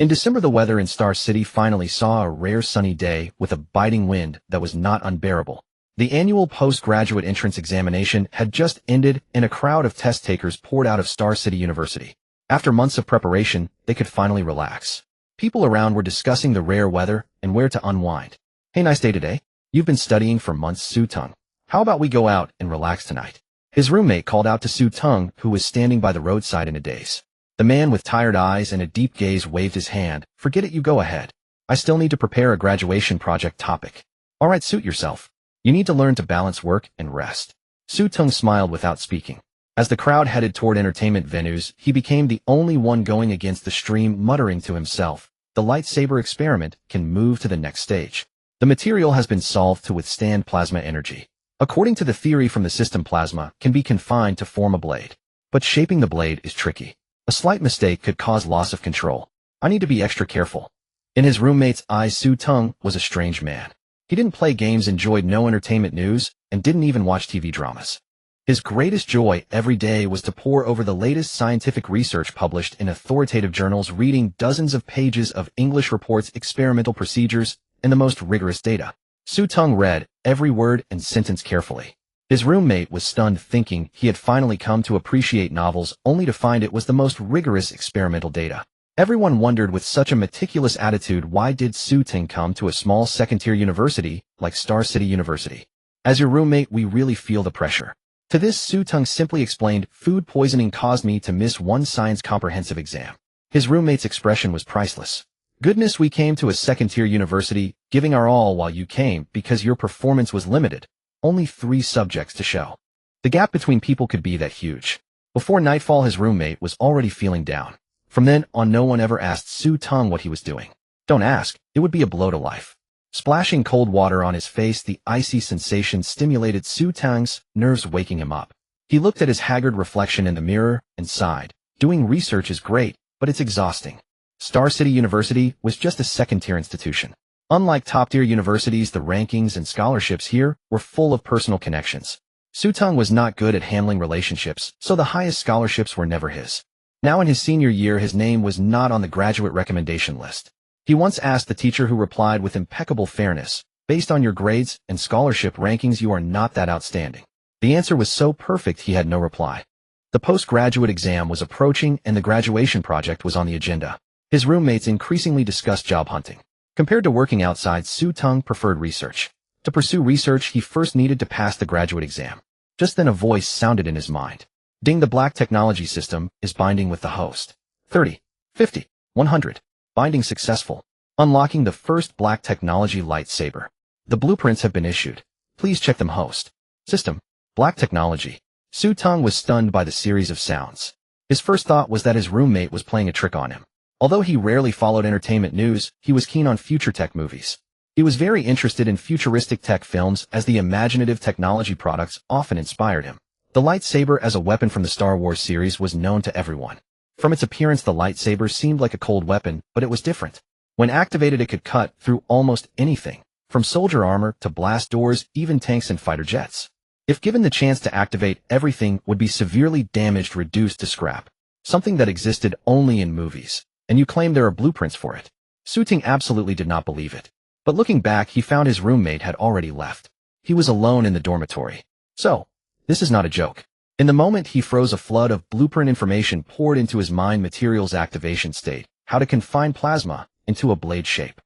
In December, the weather in Star City finally saw a rare sunny day with a biting wind that was not unbearable. The annual postgraduate entrance examination had just ended and a crowd of test takers poured out of Star City University. After months of preparation, they could finally relax. People around were discussing the rare weather and where to unwind. Hey, nice day today. You've been studying for months, Su-Teng. How about we go out and relax tonight? His roommate called out to Su-Teng, who was standing by the roadside in a daze. The man with tired eyes and a deep gaze waved his hand. Forget it, you go ahead. I still need to prepare a graduation project topic. All right, suit yourself. You need to learn to balance work and rest. Su-Teng smiled without speaking. As the crowd headed toward entertainment venues, he became the only one going against the stream, muttering to himself, the lightsaber experiment can move to the next stage. The material has been solved to withstand plasma energy. According to the theory from the system, plasma can be confined to form a blade. But shaping the blade is tricky. A slight mistake could cause loss of control. I need to be extra careful. In his roommate's eyes, Su-Teng was a strange man. He didn't play games, enjoyed no entertainment news, and didn't even watch TV dramas. His greatest joy every day was to pore over the latest scientific research published in authoritative journals, reading dozens of pages of English reports, experimental procedures, and the most rigorous data. Su-Teng read every word and sentence carefully. His roommate was stunned, thinking he had finally come to appreciate novels, only to find it was the most rigorous experimental data. Everyone wondered, with such a meticulous attitude, why did Su-Teng come to a small second-tier university like Star City University? As your roommate, we really feel the pressure. To this, Su-Teng simply explained, food poisoning caused me to miss one science comprehensive exam. His roommate's expression was priceless. Goodness, we came to a second-tier university, giving our all while you came because your performance was limited. Only 3 subjects to show. The gap between people could be that huge. Before nightfall, his roommate was already feeling down. From then on, no one ever asked Su-Teng what he was doing. Don't ask, it would be a blow to life. Splashing cold water on his face, the icy sensation stimulated Su-Teng's nerves, waking him up. He looked at his haggard reflection in the mirror and sighed. Doing research is great, but it's exhausting. Star City University was just a second-tier institution. Unlike top-tier universities, the rankings and scholarships here were full of personal connections. Su-Teng was not good at handling relationships, so the highest scholarships were never his. Now in his senior year, his name was not on the graduate recommendation list. He once asked the teacher, who replied with impeccable fairness, based on your grades and scholarship rankings, you are not that outstanding. The answer was so perfect he had no reply. The postgraduate exam was approaching and the graduation project was on the agenda. His roommates increasingly discussed job hunting. Compared to working outside, Su-Teng preferred research. To pursue research, he first needed to pass the graduate exam. Just then a voice sounded in his mind. Ding, the black technology system is binding with the host. 30, 50, 100. Binding successful. Unlocking the first black technology lightsaber. The blueprints have been issued. Please check them, host. System. Black technology. Su-Teng was stunned by the series of sounds. His first thought was that his roommate was playing a trick on him. Although he rarely followed entertainment news, he was keen on future tech movies. He was very interested in futuristic tech films, as the imaginative technology products often inspired him. The lightsaber as a weapon from the Star Wars series was known to everyone. From its appearance, the lightsaber seemed like a cold weapon, but it was different. When activated, it could cut through almost anything, from soldier armor to blast doors, even tanks and fighter jets. If given the chance to activate, everything would be severely damaged, reduced to scrap. Something that existed only in movies. And you claim there are blueprints for it. Su-Teng absolutely did not believe it. But looking back, he found his roommate had already left. He was alone in the dormitory. So, this is not a joke. In the moment, he froze. A flood of blueprint information poured into his mind. Materials activation state, how to confine plasma into a blade shape.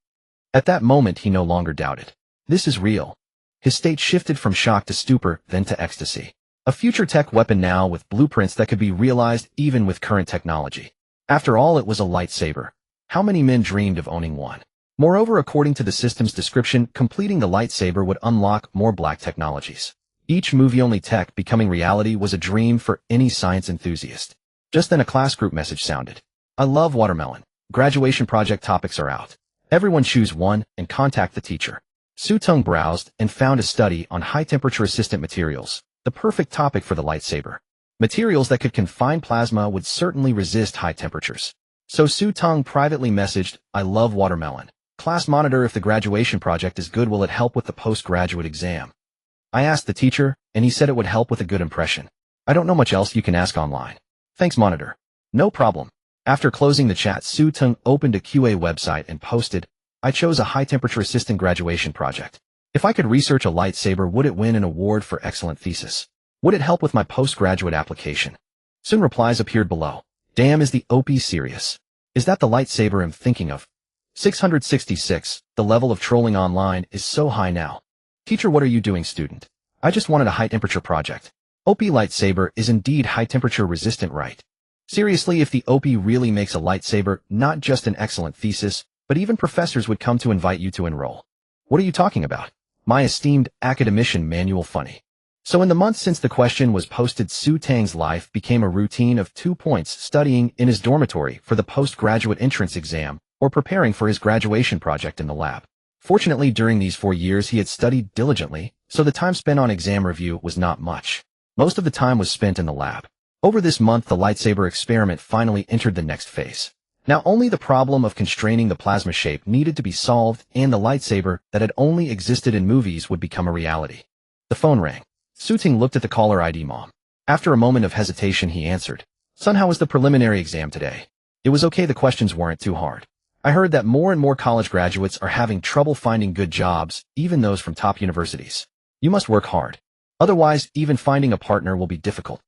At that moment, he no longer doubted. This is real. His state shifted from shock to stupor, then to ecstasy. A future tech weapon now with blueprints that could be realized even with current technology. After all, it was a lightsaber. How many men dreamed of owning one? Moreover, according to the system's description, completing the lightsaber would unlock more black technologies. Each movie-only tech becoming reality was a dream for any science enthusiast. Just then a class group message sounded. I love watermelon. Graduation project topics are out. Everyone choose one and contact the teacher. Su-Teng browsed and found a study on high-temperature assistant materials, the perfect topic for the lightsaber. Materials that could confine plasma would certainly resist high temperatures. So Su-Teng privately messaged, I love watermelon. Class monitor, if the graduation project is good, will it help with the postgraduate exam? I asked the teacher, and he said it would help with a good impression. I don't know much else you can ask online. Thanks, monitor. No problem. After closing the chat, Su Teng opened a QA website and posted, I chose a high-temperature assistant graduation project. If I could research a lightsaber, would it win an award for excellent thesis? Would it help with my postgraduate application? Soon replies appeared below. Damn, is the OP serious? Is that the lightsaber I'm thinking of? 666. The level of trolling online is so high now. Teacher, what are you doing, student? I just wanted a high-temperature project. OP lightsaber is indeed high-temperature resistant, right? Seriously, if the OP really makes a lightsaber, not just an excellent thesis, but even professors would come to invite you to enroll. What are you talking about? My esteemed academician manual funny. So in the months since the question was posted, Su Teng's life became a routine of 2 points: studying in his dormitory for the postgraduate entrance exam or preparing for his graduation project in the lab. Fortunately, during these 4 years he had studied diligently, so the time spent on exam review was not much. Most of the time was spent in the lab. Over this month, the lightsaber experiment finally entered the next phase. Now only the problem of constraining the plasma shape needed to be solved, and the lightsaber that had only existed in movies would become a reality. The phone rang. Su Teng looked at the caller ID. Mom. After a moment of hesitation, he answered. Son, how was the preliminary exam today? It was okay, the questions weren't too hard. I heard that more and more college graduates are having trouble finding good jobs, even those from top universities. You must work hard. Otherwise, even finding a partner will be difficult.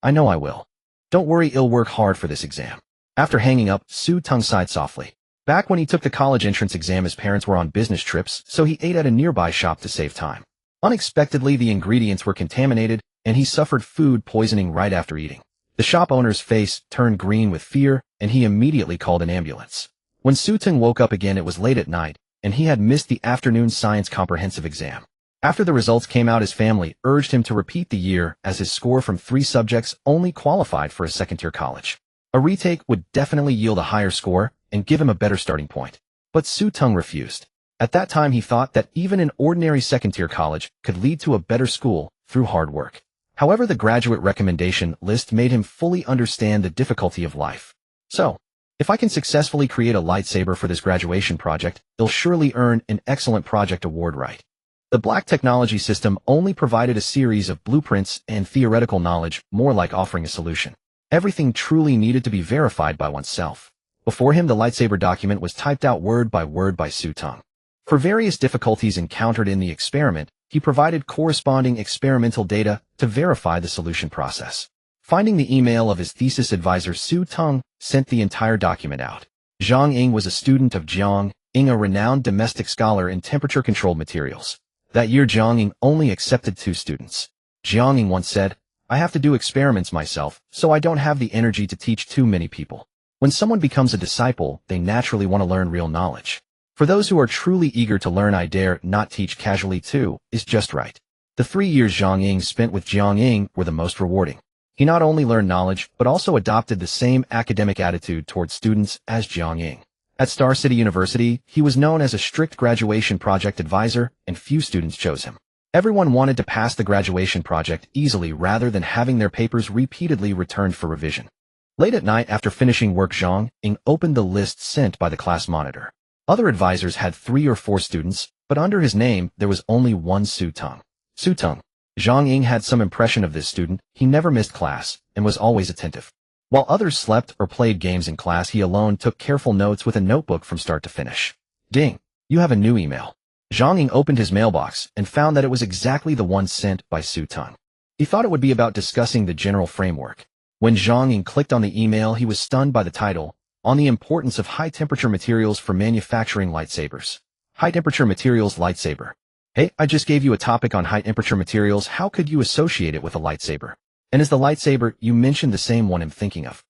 I know I will. Don't worry, I'll work hard for this exam. After hanging up, Su Teng sighed softly. Back when he took the college entrance exam, his parents were on business trips, so he ate at a nearby shop to save time. Unexpectedly, the ingredients were contaminated, and he suffered food poisoning right after eating. The shop owner's face turned green with fear, and he immediately called an ambulance. When Su Teng woke up again, it was late at night, and he had missed the afternoon science comprehensive exam. After the results came out, his family urged him to repeat the year, as his score from 3 subjects only qualified for a second-tier college. A retake would definitely yield a higher score and give him a better starting point. But Su Teng refused. At that time, he thought that even an ordinary second-tier college could lead to a better school through hard work. However, the graduate recommendation list made him fully understand the difficulty of life. So, if I can successfully create a lightsaber for this graduation project, I'll surely earn an excellent project award, right? The Black technology system only provided a series of blueprints and theoretical knowledge, more like offering a solution. Everything truly needed to be verified by oneself. Before him, the lightsaber document was typed out word by Su Teng. For various difficulties encountered in the experiment, he provided corresponding experimental data to verify the solution process. Finding the email of his thesis advisor, Su Teng sent the entire document out. Zhang Ying was a student of Jiang Ying, a renowned domestic scholar in temperature-controlled materials. That year, Jiang Ying only accepted 2 students. Jiang Ying once said, I have to do experiments myself, so I don't have the energy to teach too many people. When someone becomes a disciple, they naturally want to learn real knowledge. For those who are truly eager to learn, I dare not teach casually too, is just right. The 3 years Zhang Ying spent with Jiang Ying were the most rewarding. He not only learned knowledge, but also adopted the same academic attitude towards students as Jiang Ying. At Star City University, he was known as a strict graduation project advisor, and few students chose him. Everyone wanted to pass the graduation project easily rather than having their papers repeatedly returned for revision. Late at night, after finishing work, Zhang Ying opened the list sent by the class monitor. Other advisors had 3 or 4 students, but under his name, there was only one Su Teng. Su Teng. Zhang Ying had some impression of this student. He never missed class and was always attentive. While others slept or played games in class, he alone took careful notes with a notebook from start to finish. Ding! You have a new email. Zhang Ying opened his mailbox and found that it was exactly the one sent by Su Teng. He thought it would be about discussing the general framework. When Zhang Ying clicked on the email, he was stunned by the title, On the Importance of High-Temperature Materials for Manufacturing Lightsabers. High-Temperature Materials Lightsaber. Hey, I just gave you a topic on high-temperature materials. How could you associate it with a lightsaber? And is the lightsaber you mentioned the same one I'm thinking of?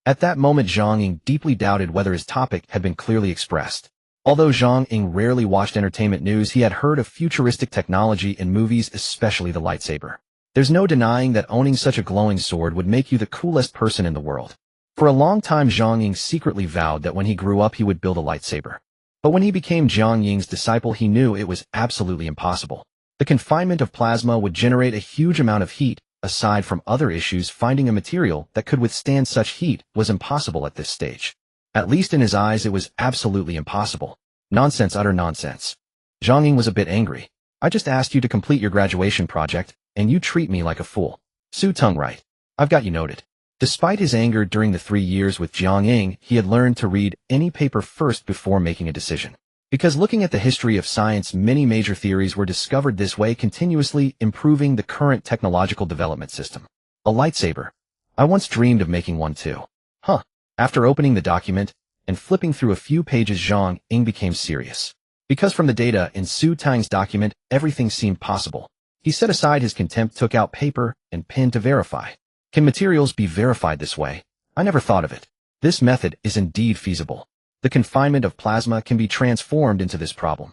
At that moment, Zhang Ying deeply doubted whether his topic had been clearly expressed. Although Zhang Ying rarely watched entertainment news, he had heard of futuristic technology in movies, especially the lightsaber. There's no denying that owning such a glowing sword would make you the coolest person in the world. For a long time, Zhang Ying secretly vowed that when he grew up he would build a lightsaber. But when he became Jiang Ying's disciple, he knew it was absolutely impossible. The confinement of plasma would generate a huge amount of heat. Aside from other issues, finding a material that could withstand such heat was impossible at this stage. At least in his eyes, it was absolutely impossible. Nonsense, utter nonsense. Zhang Ying was a bit angry. I just asked you to complete your graduation project, and you treat me like a fool. Su Teng, right? I've got you noted. Despite his anger during the 3 years with Jiang Ying, he had learned to read any paper first before making a decision. Because looking at the history of science, many major theories were discovered this way, continuously improving the current technological development system. A lightsaber. I once dreamed of making one too. After opening the document and flipping through a few pages, Jiang Ying became serious. Because from the data in Su Tang's document, everything seemed possible. He set aside his contempt, took out paper and pen to verify. Can materials be verified this way? I never thought of it. This method is indeed feasible. The confinement of plasma can be transformed into this problem.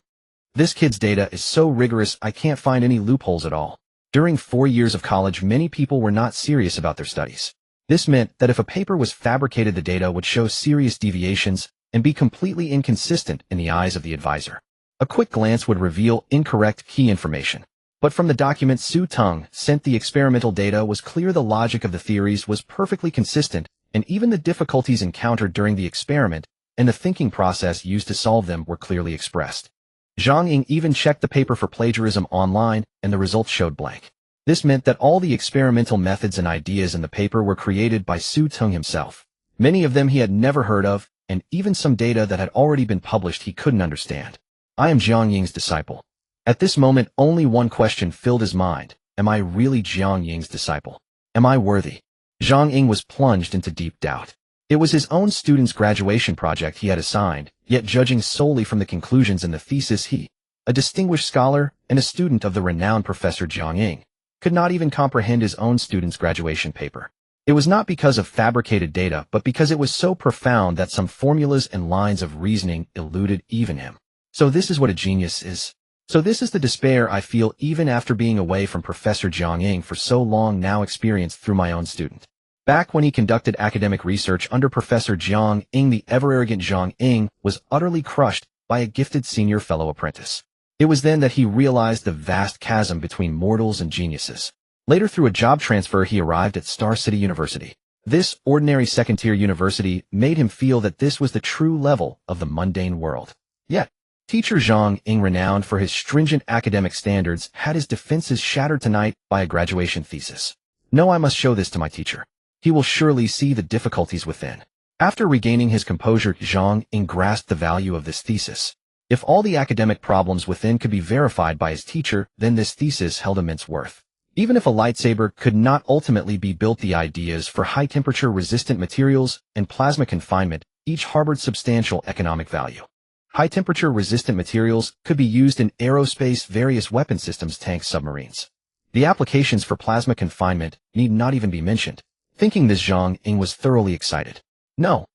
This kid's data is so rigorous, I can't find any loopholes at all. During 4 years of college, many people were not serious about their studies. This meant that if a paper was fabricated, the data would show serious deviations and be completely inconsistent in the eyes of the advisor. A quick glance would reveal incorrect key information. But from the document Su Teng sent, the experimental data was clear. The logic of the theories was perfectly consistent, and even the difficulties encountered during the experiment and the thinking process used to solve them were clearly expressed. Jiang Ying even checked the paper for plagiarism online, and the results showed blank. This meant that all the experimental methods and ideas in the paper were created by Su Teng himself. Many of them he had never heard of, and even some data that had already been published he couldn't understand. I am Jiang Ying's disciple. At this moment, only one question filled his mind. Am I really Jiang Ying's disciple? Am I worthy? Jiang Ying was plunged into deep doubt. It was his own student's graduation project he had assigned, yet judging solely from the conclusions in the thesis, he, a distinguished scholar and a student of the renowned Professor Jiang Ying, could not even comprehend his own student's graduation paper. It was not because of fabricated data, but because it was so profound that some formulas and lines of reasoning eluded even him. So this is what a genius is. So this is the despair I feel even after being away from Professor Jiang Ying for so long, now experienced through my own student. Back when he conducted academic research under Professor Jiang Ying, the ever-arrogant Jiang Ying was utterly crushed by a gifted senior fellow apprentice. It was then that he realized the vast chasm between mortals and geniuses. Later, through a job transfer, he arrived at Star City University. This ordinary second-tier university made him feel that this was the true level of the mundane world. Yet, Teacher Jiang Ying, renowned for his stringent academic standards, had his defenses shattered tonight by a graduation thesis. No, I must show this to my teacher. He will surely see the difficulties within. After regaining his composure, Jiang Ying grasped the value of this thesis. If all the academic problems within could be verified by his teacher, then this thesis held immense worth. Even if a lightsaber could not ultimately be built, the ideas for high-temperature resistant materials and plasma confinement each harbored substantial economic value. High-temperature resistant materials could be used in aerospace, various weapon systems, tanks, submarines. The applications for plasma confinement need not even be mentioned. Thinking this, Jiang Ying was thoroughly excited. No.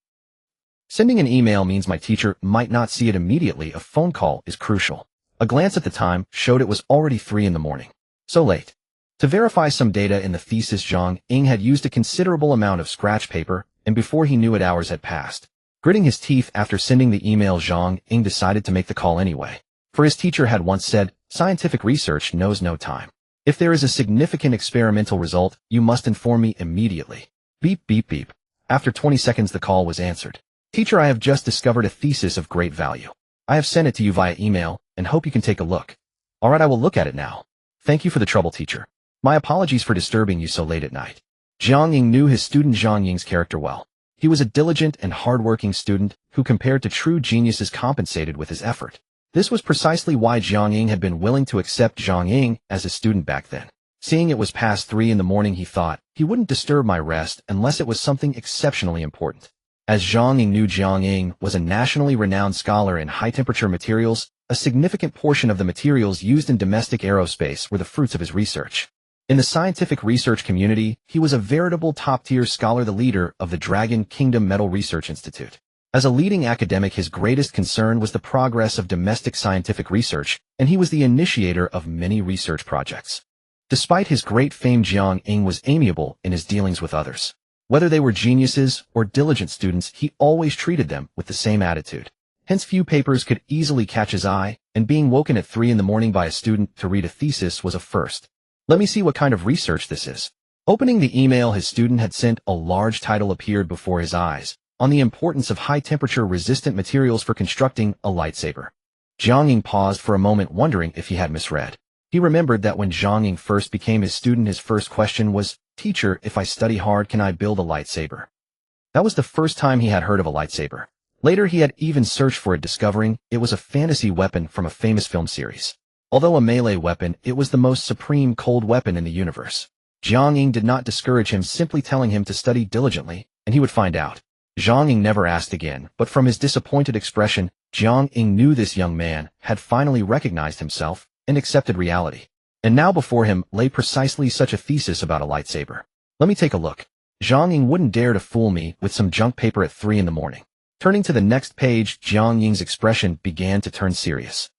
Sending an email means my teacher might not see it immediately. A phone call is crucial. A glance at the time showed it was already 3 in the morning. So late. To verify some data in the thesis, Jiang Ying had used a considerable amount of scratch paper, and before he knew it, hours had passed. Gritting his teeth after sending the email, Jiang Ying decided to make the call anyway. For his teacher had once said, scientific research knows no time. If there is a significant experimental result, you must inform me immediately. Beep, beep, beep. After 20 seconds, the call was answered. Teacher, I have just discovered a thesis of great value. I have sent it to you via email and hope you can take a look. All right, I will look at it now. Thank you for the trouble, teacher. My apologies for disturbing you so late at night. Jiang Ying knew his student Jiang Ying's character well. He was a diligent and hard-working student who, compared to true geniuses, compensated with his effort. This was precisely why Jiang Ying had been willing to accept Jiang Ying as a student back then. Seeing it was past 3 in the morning, he thought, he wouldn't disturb my rest unless it was something exceptionally important. As Jiang Ying knew, Jiang Ying was a nationally renowned scholar in high-temperature materials. A significant portion of the materials used in domestic aerospace were the fruits of his research. In the scientific research community, he was a veritable top-tier scholar, the leader of the Dragon Kingdom Metal Research Institute. As a leading academic, his greatest concern was the progress of domestic scientific research, and he was the initiator of many research projects. Despite his great fame, Jiang Ying was amiable in his dealings with others. Whether they were geniuses or diligent students, he always treated them with the same attitude. Hence, few papers could easily catch his eye, and being woken at 3 in the morning by a student to read a thesis was a first. Let me see what kind of research this is. Opening the email his student had sent, a large title appeared before his eyes, on the importance of high-temperature resistant materials for constructing a lightsaber. Jiang Ying paused for a moment, wondering if he had misread. He remembered that when Jiang Ying first became his student, his first question was, "Teacher, if I study hard, can I build a lightsaber?" That was the first time he had heard of a lightsaber. Later he had even searched for it, discovering it was a fantasy weapon from a famous film series. Although a melee weapon, it was the most supreme cold weapon in the universe. Jiang Ying did not discourage him, simply telling him to study diligently, and he would find out. Jiang Ying never asked again, but from his disappointed expression, Jiang Ying knew this young man had finally recognized himself and accepted reality. And now before him lay precisely such a thesis about a lightsaber. "Let me take a look. Jiang Ying wouldn't dare to fool me with some junk paper at 3 in the morning. Turning to the next page, Jiang Ying's expression began to turn serious.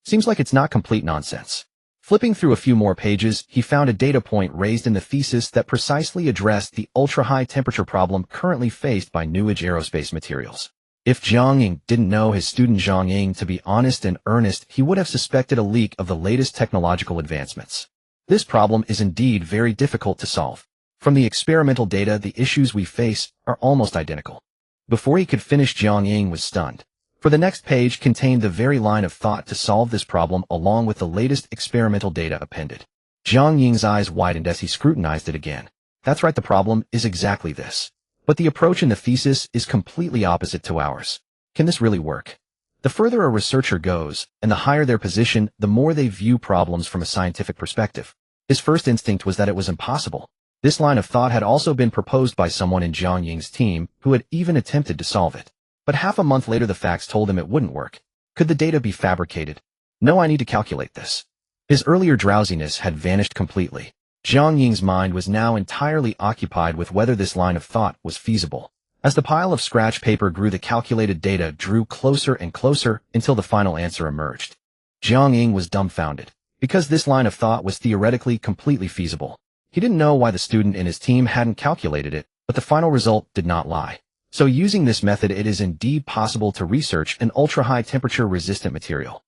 Seems like it's not complete nonsense. Flipping through a few more pages, he found a data point raised in the thesis that precisely addressed the ultra-high temperature problem currently faced by new-age aerospace materials. If Jiang Ying didn't know his student Jiang Ying to be honest and earnest, he would have suspected a leak of the latest technological advancements. This problem is indeed very difficult to solve. From the experimental data, the issues we face are almost identical. Before he could finish, Jiang Ying was stunned. For the next page contained the very line of thought to solve this problem along with the latest experimental data appended. Jiang Ying's eyes widened as he scrutinized it again. That's right, the problem is exactly this. But the approach in the thesis is completely opposite to ours. Can this really work? The further a researcher goes, and the higher their position, the more they view problems from a scientific perspective. His first instinct was that it was impossible. This line of thought had also been proposed by someone in Jiang Ying's team who had even attempted to solve it. But half a month later the facts told him it wouldn't work. Could the data be fabricated? No, I need to calculate this. His earlier drowsiness had vanished completely. Jiang Ying's mind was now entirely occupied with whether this line of thought was feasible. As the pile of scratch paper grew, the calculated data drew closer and closer until the final answer emerged. Jiang Ying was dumbfounded, because this line of thought was theoretically completely feasible. He didn't know why the student in his team hadn't calculated it, but the final result did not lie. So using this method, it is indeed possible to research an ultra-high temperature resistant material.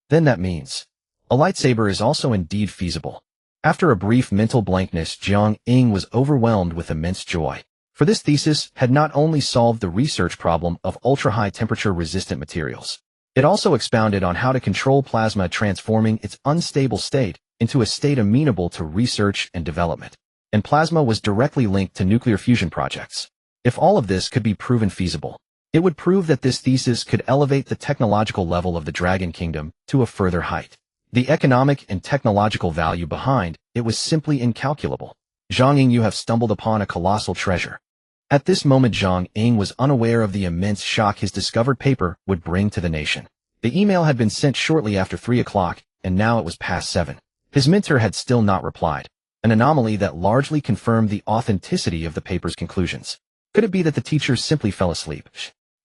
Then that means a lightsaber is also indeed feasible. After a brief mental blankness, Jiang Ying was overwhelmed with immense joy. For this thesis had not only solved the research problem of ultra-high temperature resistant materials, it also expounded on how to control plasma, transforming its unstable state into a state amenable to research and development. And plasma was directly linked to nuclear fusion projects. If all of this could be proven feasible, it would prove that this thesis could elevate the technological level of the Dragon Kingdom to a further height. The economic and technological value behind it was simply incalculable. Jiang Ying, you have stumbled upon a colossal treasure. At this moment, Jiang Ying was unaware of the immense shock his discovered paper would bring to the nation. The email had been sent shortly after 3 o'clock, and now it was past 7. His mentor had still not replied, an anomaly that largely confirmed the authenticity of the paper's conclusions. Could it be that the teacher simply fell asleep?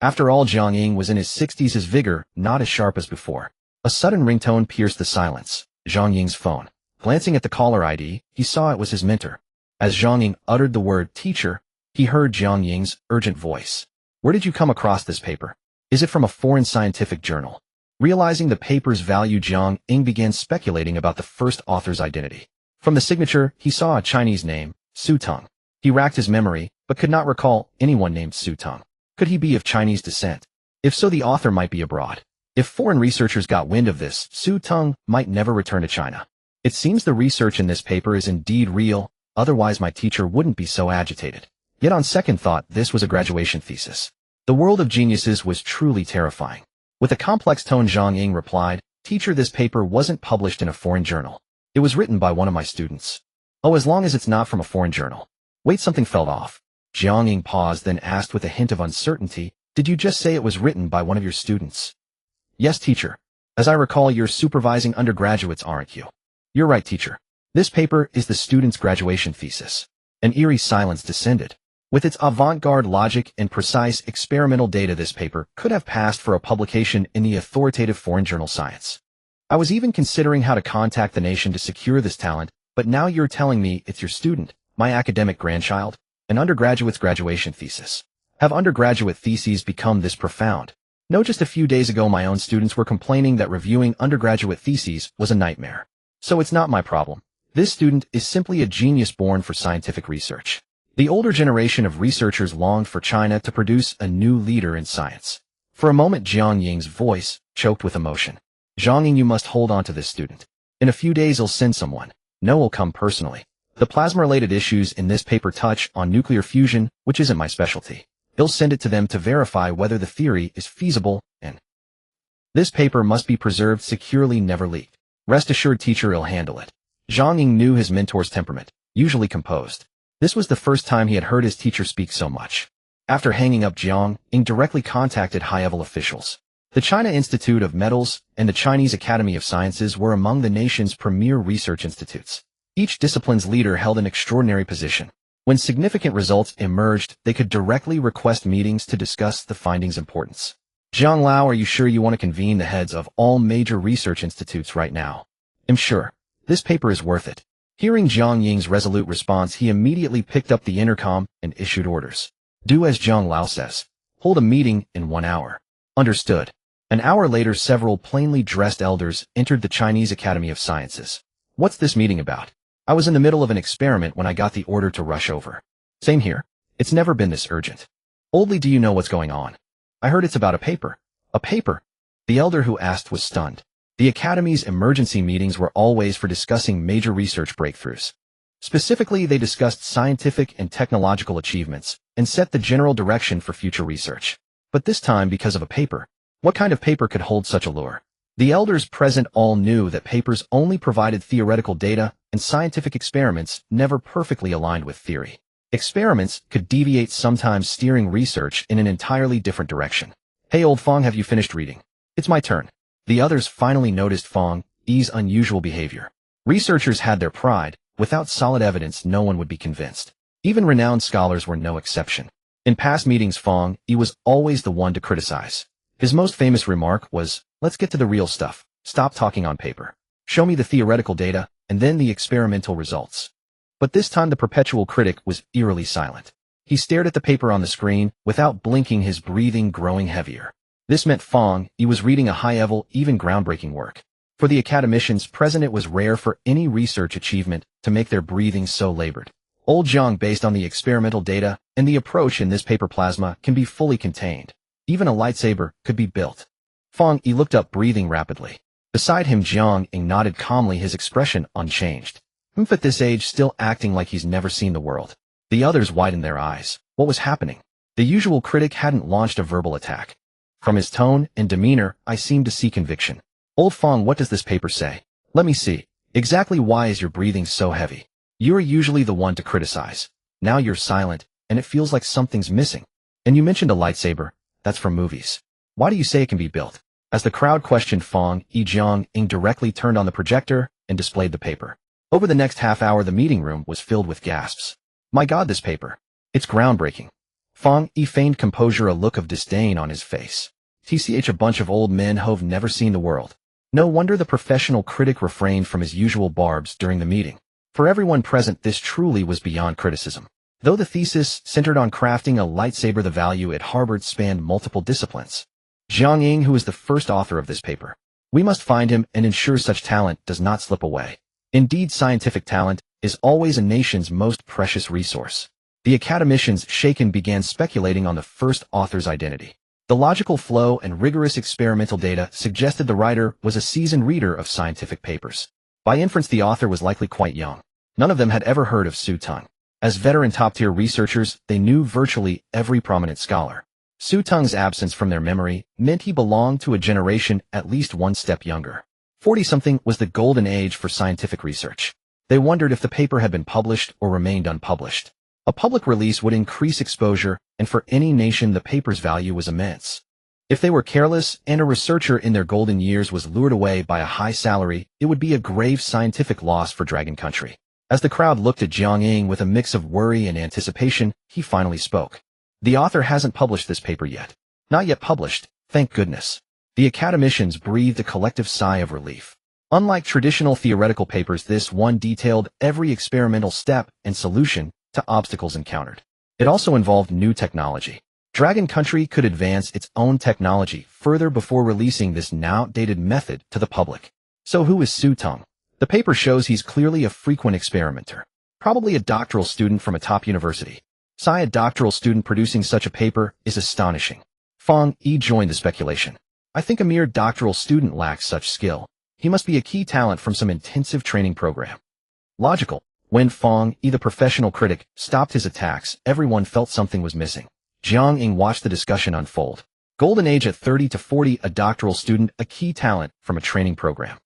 After all, Jiang Ying was in his 60s, his vigor not as sharp as before. A sudden ringtone pierced the silence. Jiang Ying's phone. Glancing at the caller ID, he saw it was his mentor. As Jiang Ying uttered the word teacher, he heard Jiang Ying's urgent voice. Where did you come across this paper? Is it from a foreign scientific journal? Realizing the paper's value, Jiang Ying began speculating about the first author's identity. From the signature, he saw a Chinese name, Su Teng. He racked his memory, but could not recall anyone named Su Teng. Could he be of Chinese descent? If so, the author might be abroad. If foreign researchers got wind of this, Su Teng might never return to China. It seems the research in this paper is indeed real, otherwise my teacher wouldn't be so agitated. Yet on second thought, this was a graduation thesis. The world of geniuses was truly terrifying. With a complex tone, Jiang Ying replied, Teacher, this paper wasn't published in a foreign journal. It was written by one of my students. Oh, as long as it's not from a foreign journal. Wait, something fell off. Jiang Ying paused, then asked with a hint of uncertainty, Did you just say it was written by one of your students? Yes, teacher. As I recall, you're supervising undergraduates, aren't you? You're right, teacher. This paper is the student's graduation thesis. An eerie silence descended. With its avant-garde logic and precise experimental data, this paper could have passed for a publication in the authoritative foreign journal Science. I was even considering how to contact the nation to secure this talent, but now you're telling me it's your student, my academic grandchild, an undergraduate's graduation thesis. Have undergraduate theses become this profound? No, just a few days ago my own students were complaining that reviewing undergraduate theses was a nightmare. So it's not my problem. This student is simply a genius born for scientific research. The older generation of researchers longed for China to produce a new leader in science. For a moment, Jiang Ying's voice choked with emotion. Jiang Ying, you must hold on to this student. In a few days I'll send someone. No, will come personally. The plasma-related issues in this paper touch on nuclear fusion, which isn't my specialty. He'll send it to them to verify whether the theory is feasible, and this paper must be preserved securely, never leaked. Rest assured, teacher, he'll handle it. Zhang Ying knew his mentor's temperament, usually composed. This was the first time he had heard his teacher speak so much. After hanging up, Zhang Ying directly contacted high-level officials. The China Institute of Metals and the Chinese Academy of Sciences were among the nation's premier research institutes. Each discipline's leader held an extraordinary position. When significant results emerged, they could directly request meetings to discuss the findings' importance. Zhang Lao, are you sure you want to convene the heads of all major research institutes right now? I'm sure. This paper is worth it. Hearing Zhang Ying's resolute response, he immediately picked up the intercom and issued orders. Do as Zhang Lao says. Hold a meeting in 1 hour. Understood. An hour later, several plainly dressed elders entered the Chinese Academy of Sciences. What's this meeting about? I was in the middle of an experiment when I got the order to rush over. Same here. It's never been this urgent. Oldly, do you know what's going on? I heard it's about a paper. A paper? The elder who asked was stunned. The Academy's emergency meetings were always for discussing major research breakthroughs. Specifically, they discussed scientific and technological achievements and set the general direction for future research. But this time, because of a paper. What kind of paper could hold such allure? The elders present all knew that papers only provided theoretical data, and scientific experiments never perfectly aligned with theory. Experiments could deviate, sometimes steering research in an entirely different direction. Hey, old Fong, have you finished reading? It's my turn. The others finally noticed Fong Yi's unusual behavior. Researchers had their pride. Without solid evidence, no one would be convinced. Even renowned scholars were no exception. In past meetings, Fong Yi was always the one to criticize. His most famous remark was, "Let's get to the real stuff. Stop talking on paper. Show me the theoretical data, and then the experimental results." But this time the perpetual critic was eerily silent. He stared at the paper on the screen, without blinking, his breathing growing heavier. This meant Fong Yi was reading a high-level, even groundbreaking work. For the academicians present, it was rare for any research achievement to make their breathing so labored. Old Zhang, based on the experimental data and the approach in this paper, plasma can be fully contained. Even a lightsaber could be built. Fong Yi looked up, breathing rapidly. Beside him, Zhang Ying nodded calmly, his expression unchanged. At this age, still acting like he's never seen the world. The others widened their eyes. What was happening? The usual critic hadn't launched a verbal attack. From his tone and demeanor, I seemed to see conviction. Old Fong, what does this paper say? Let me see. Exactly why is your breathing so heavy? You're usually the one to criticize. Now you're silent, and it feels like something's missing. And you mentioned a lightsaber. That's from movies. Why do you say it can be built? As the crowd questioned Fong Yi, Zhang Ying directly turned on the projector and displayed the paper. Over the next half hour, the meeting room was filled with gasps. My God, this paper. It's groundbreaking. Fong Yi feigned composure, a look of disdain on his face. TCH, a bunch of old men who've never seen the world. No wonder the professional critic refrained from his usual barbs during the meeting. For everyone present, this truly was beyond criticism. Though the thesis centered on crafting a lightsaber, the value it harbored spanned multiple disciplines. Zhang Ying, who is the first author of this paper. We must find him and ensure such talent does not slip away. Indeed, scientific talent is always a nation's most precious resource. The academicians, shaken, began speculating on the first author's identity. The logical flow and rigorous experimental data suggested the writer was a seasoned reader of scientific papers. By inference, the author was likely quite young. None of them had ever heard of Su Teng. As veteran top-tier researchers, they knew virtually every prominent scholar. Su Teng's absence from their memory meant he belonged to a generation at least one step younger. 40-something was the golden age for scientific research. They wondered if the paper had been published or remained unpublished. A public release would increase exposure, and for any nation the paper's value was immense. If they were careless and a researcher in their golden years was lured away by a high salary, it would be a grave scientific loss for Dragon Country. As the crowd looked at Zhang Ying with a mix of worry and anticipation, he finally spoke. The author hasn't published this paper yet. Not yet published, thank goodness. The academicians breathed a collective sigh of relief. Unlike traditional theoretical papers, this one detailed every experimental step and solution to obstacles encountered. It also involved new technology. Dragon Country could advance its own technology further before releasing this now outdated method to the public. So who is Su Teng? The paper shows he's clearly a frequent experimenter. Probably a doctoral student from a top university. A doctoral student producing such a paper is astonishing. Fong Yi joined the speculation. I think a mere doctoral student lacks such skill. He must be a key talent from some intensive training program. Logical. When Fong, the professional critic, stopped his attacks, everyone felt something was missing. Jiang Ying watched the discussion unfold. Golden age at 30 to 40, a doctoral student, a key talent from a training program.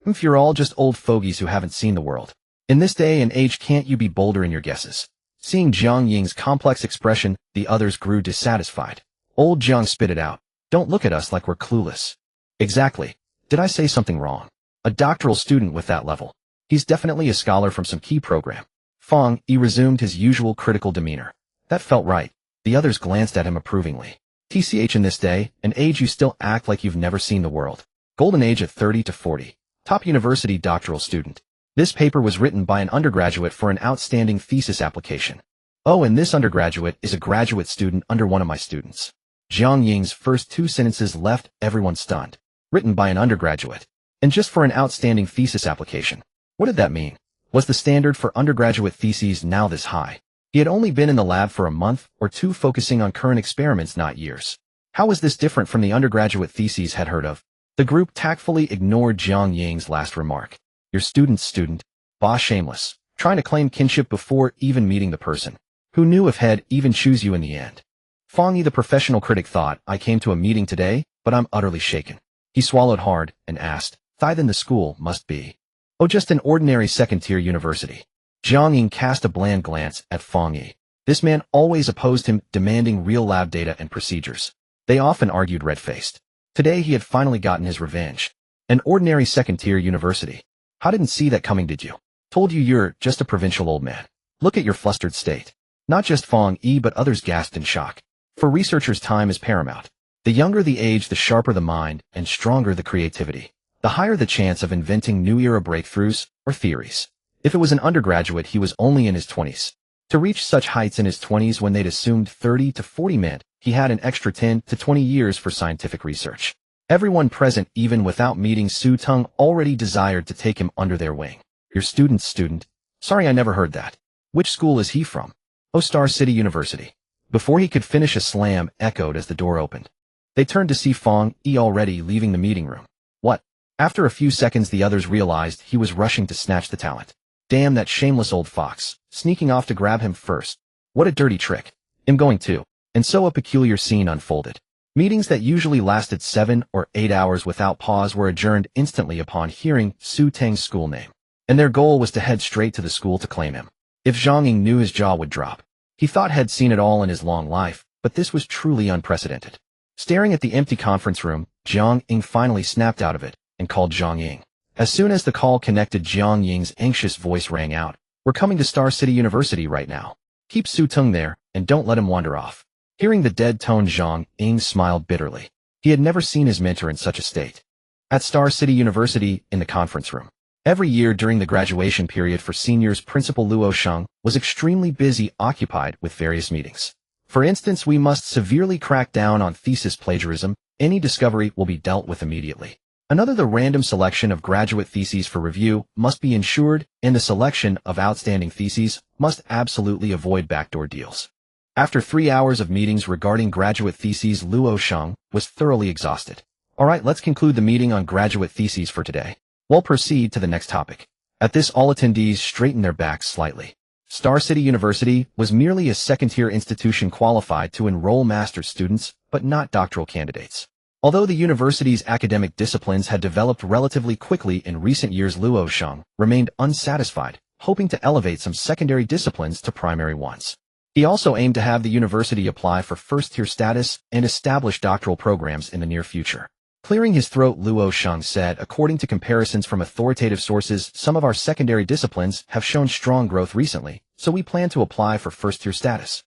If you're all just old fogies who haven't seen the world. In this day and age, can't you be bolder in your guesses? Seeing Jiang Ying's complex expression, the others grew dissatisfied. Old Jiang spit it out. Don't look at us like we're clueless. Exactly. Did I say something wrong? A doctoral student with that level. He's definitely a scholar from some key program. Fong, resumed his usual critical demeanor. That felt right. The others glanced at him approvingly. TCH in this day, an age you still act like you've never seen the world. Golden age at 30 to 40. Top university doctoral student. This paper was written by an undergraduate for an outstanding thesis application. Oh, and this undergraduate is a graduate student under one of my students. Jiang Ying's first two sentences left everyone stunned. Written by an undergraduate. And just for an outstanding thesis application. What did that mean? Was the standard for undergraduate theses now this high? He had only been in the lab for a month or two focusing on current experiments, not years. How was this different from the undergraduate theses had heard of? The group tactfully ignored Jiang Ying's last remark. Your student's student. Bah, shameless. Trying to claim kinship before even meeting the person. Who knew if he'd even choose you in the end? Fong, the professional critic, thought, I came to a meeting today, but I'm utterly shaken. He swallowed hard and asked, then the school must be. Oh, just an ordinary second-tier university. Jiang Ying cast a bland glance at Fong Yi. This man always opposed him, demanding real lab data and procedures. They often argued red-faced. Today he had finally gotten his revenge. An ordinary second-tier university. How didn't see that coming, did you? Told you you're just a provincial old man. Look at your flustered state. Not just Fong Yi but others gasped in shock. For researchers, time is paramount. The younger the age, the sharper the mind, and stronger the creativity. The higher the chance of inventing new-era breakthroughs or theories. If it was an undergraduate, he was only in his 20s. To reach such heights in his 20s when they'd assumed 30 to 40 meant he had an extra 10 to 20 years for scientific research. Everyone present, even without meeting Su Teng, already desired to take him under their wing. Your student's student? Sorry, I never heard that. Which school is he from? Oh, Star City University. Before he could finish, a slam echoed as the door opened. They turned to see Fong Yi already leaving the meeting room. What? After a few seconds, the others realized he was rushing to snatch the talent. Damn that shameless old fox, sneaking off to grab him first. What a dirty trick. I'm going too. And so a peculiar scene unfolded. Meetings that usually lasted 7 or 8 hours without pause were adjourned instantly upon hearing Su Teng's school name. And their goal was to head straight to the school to claim him. If Jiang Ying knew, his jaw would drop. He thought he'd seen it all in his long life, but this was truly unprecedented. Staring at the empty conference room, Jiang Ying finally snapped out of it and called Jiang Ying. As soon as the call connected, Jiang Ying's anxious voice rang out. We're coming to Star City University right now. Keep Su Teng there, and don't let him wander off. Hearing the dead tone, Jiang Ying smiled bitterly. He had never seen his mentor in such a state. At Star City University, in the conference room. Every year during the graduation period for seniors, Principal Luo Sheng was extremely busy, occupied with various meetings. For instance, we must severely crack down on thesis plagiarism. Any discovery will be dealt with immediately. Another, the random selection of graduate theses for review must be ensured, and the selection of outstanding theses must absolutely avoid backdoor deals. After 3 hours of meetings regarding graduate theses, Luo Sheng was thoroughly exhausted. All right, let's conclude the meeting on graduate theses for today. We'll proceed to the next topic. At this, all attendees straightened their backs slightly. Star City University was merely a second-tier institution qualified to enroll master's students, but not doctoral candidates. Although the university's academic disciplines had developed relatively quickly in recent years, Luo Sheng remained unsatisfied, hoping to elevate some secondary disciplines to primary ones. He also aimed to have the university apply for first-tier status and establish doctoral programs in the near future. Clearing his throat, Luo Sheng said, according to comparisons from authoritative sources, some of our secondary disciplines have shown strong growth recently, so we plan to apply for first-tier status.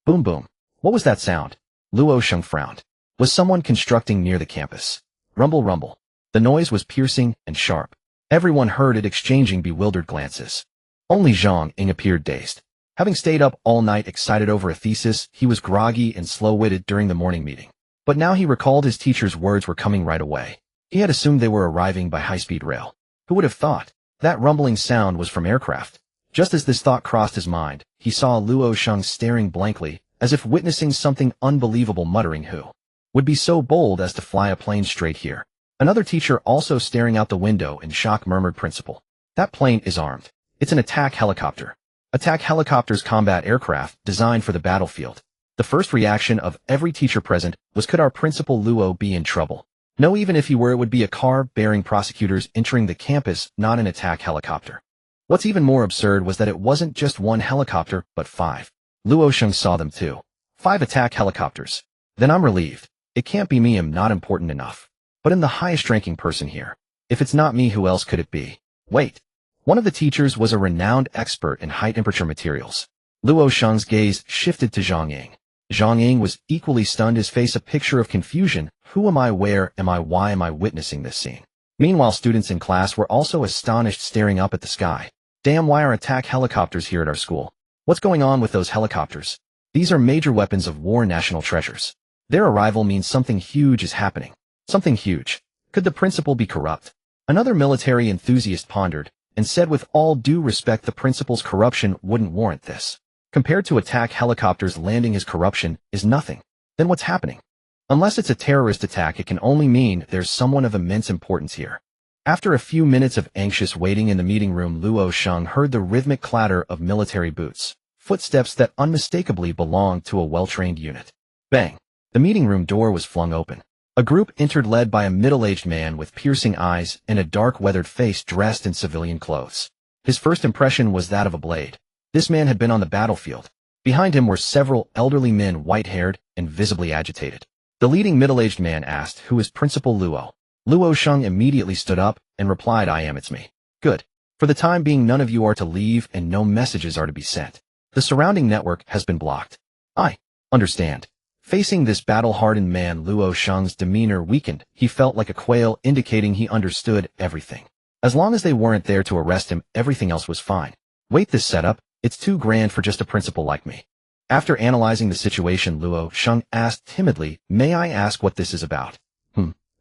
Boom boom. What was that sound? Luo Sheng frowned. Was someone constructing near the campus? Rumble rumble. The noise was piercing and sharp. Everyone heard it, exchanging bewildered glances. Only Jiang Ying appeared dazed. Having stayed up all night excited over a thesis, he was groggy and slow-witted during the morning meeting. But now he recalled his teacher's words were coming right away. He had assumed they were arriving by high-speed rail. Who would have thought? That rumbling sound was from aircraft. Just as this thought crossed his mind, he saw Luo Sheng staring blankly, as if witnessing something unbelievable, muttering, who would be so bold as to fly a plane straight here? Another teacher, also staring out the window in shock, murmured, Principal. That plane is armed. It's an attack helicopter. Attack helicopters combat aircraft designed for the battlefield. The first reaction of every teacher present was, could our principal Luo be in trouble? No, even if he were, it would be a car bearing prosecutors entering the campus, not an attack helicopter. What's even more absurd was that it wasn't just one helicopter, but 5. Luo Sheng saw them too. 5 attack helicopters. Then I'm relieved. It can't be me, I'm not important enough. But I'm the highest ranking person here. If it's not me, who else could it be? Wait. One of the teachers was a renowned expert in high-temperature materials. Luo Sheng's gaze shifted to Zhang Ying. Zhang Ying was equally stunned, his face a picture of confusion. Who am I? Where am I? Why am I witnessing this scene? Meanwhile, students in class were also astonished, staring up at the sky. Damn, why are attack helicopters here at our school? What's going on with those helicopters? These are major weapons of war, national treasures. Their arrival means something huge is happening. Something huge. Could the principal be corrupt? Another military enthusiast pondered and said, with all due respect, the principal's corruption wouldn't warrant this. Compared to attack helicopters landing, his corruption is nothing. Then what's happening? Unless it's a terrorist attack, it can only mean there's someone of immense importance here. After a few minutes of anxious waiting in the meeting room, Luo Sheng heard the rhythmic clatter of military boots, footsteps that unmistakably belonged to a well-trained unit. Bang! The meeting room door was flung open. A group entered, led by a middle-aged man with piercing eyes and a dark, weathered face, dressed in civilian clothes. His first impression was that of a blade. This man had been on the battlefield. Behind him were several elderly men, white-haired and visibly agitated. The leading middle-aged man asked, "Who is Principal Luo?" Luo Sheng immediately stood up and replied, "I am, it's me." "Good. For the time being, none of you are to leave and no messages are to be sent. The surrounding network has been blocked." "I understand." Facing this battle-hardened man, Luo Sheng's demeanor weakened. He felt like a quail, indicating he understood everything. As long as they weren't there to arrest him, everything else was fine. "Wait, this setup? It's too grand for just a principal like me." After analyzing the situation, Luo Sheng asked timidly, "May I ask what this is about?"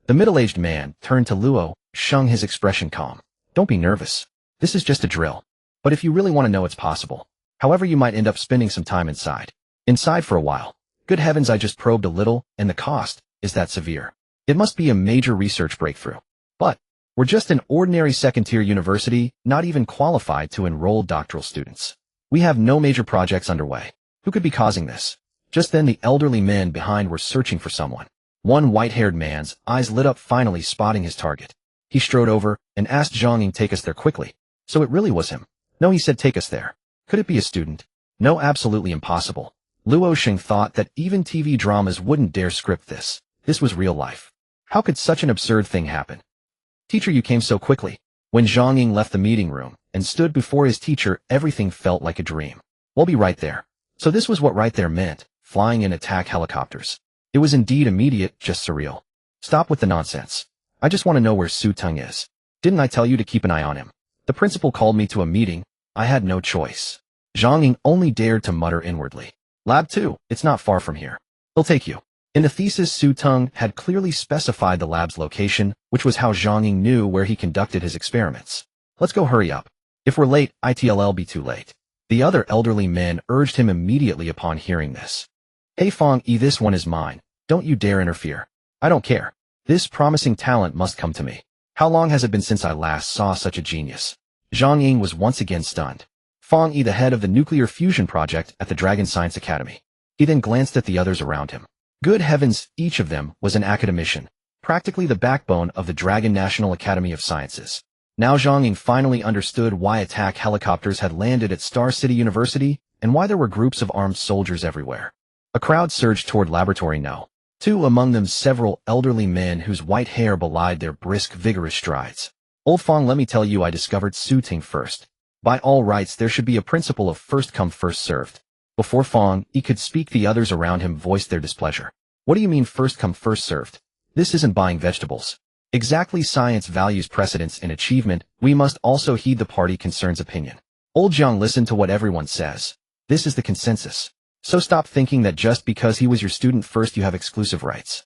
The middle-aged man turned to Luo Sheng, his expression calm. "Don't be nervous. This is just a drill. But if you really want to know, it's possible. However, you might end up spending some time inside for a while. Good heavens, I just probed a little, and the cost is that severe. It must be a major research breakthrough. But we're just an ordinary second-tier university, not even qualified to enroll doctoral students. We have no major projects underway. Who could be causing this?" Just then, the elderly men behind were searching for someone. One white-haired man's eyes lit up, finally spotting his target. He strode over and asked Zhang Ying, "Take us there quickly." So it really was him. "No," he said, "take us there." Could it be a student? No, absolutely impossible. Luo Sheng thought that even TV dramas wouldn't dare script this. This was real life. How could such an absurd thing happen? "Teacher, you came so quickly." When Zhang Ying left the meeting room and stood before his teacher, everything felt like a dream. "We'll be right there." So this was what right there meant, flying in attack helicopters. It was indeed immediate, just surreal. "Stop with the nonsense. I just want to know where Su Teng is. Didn't I tell you to keep an eye on him? The principal called me to a meeting. I had no choice." Zhang Ying only dared to mutter inwardly. "Lab 2, it's not far from here. He'll take you." In the thesis, Su Teng had clearly specified the lab's location, which was how Zhang Ying knew where he conducted his experiments. "Let's go, hurry up. If we're late, it'll be too late." The other elderly men urged him immediately upon hearing this. "Hey Fong Yi, this one is mine. Don't you dare interfere. I don't care. This promising talent must come to me. How long has it been since I last saw such a genius?" Zhang Ying was once again stunned. Fong Yi, the head of the nuclear fusion project at the Dragon Science Academy. He then glanced at the others around him. Good heavens, each of them was an academician, practically the backbone of the Dragon National Academy of Sciences. Now Zhang Ying finally understood why attack helicopters had landed at Star City University and why there were groups of armed soldiers everywhere. A crowd surged toward Laboratory No. 2, among them several elderly men whose white hair belied their brisk, vigorous strides. "Old Fong, let me tell you, I discovered Su Teng first. By all rights, there should be a principle of first come, first served." Before Fong Yi could speak, the others around him voiced their displeasure. "What do you mean first come, first served? This isn't buying vegetables." "Exactly, science values precedence and achievement. We must also heed the party concern's opinion. Old Jiang, listen to what everyone says. This is the consensus. So stop thinking that just because he was your student first you have exclusive rights."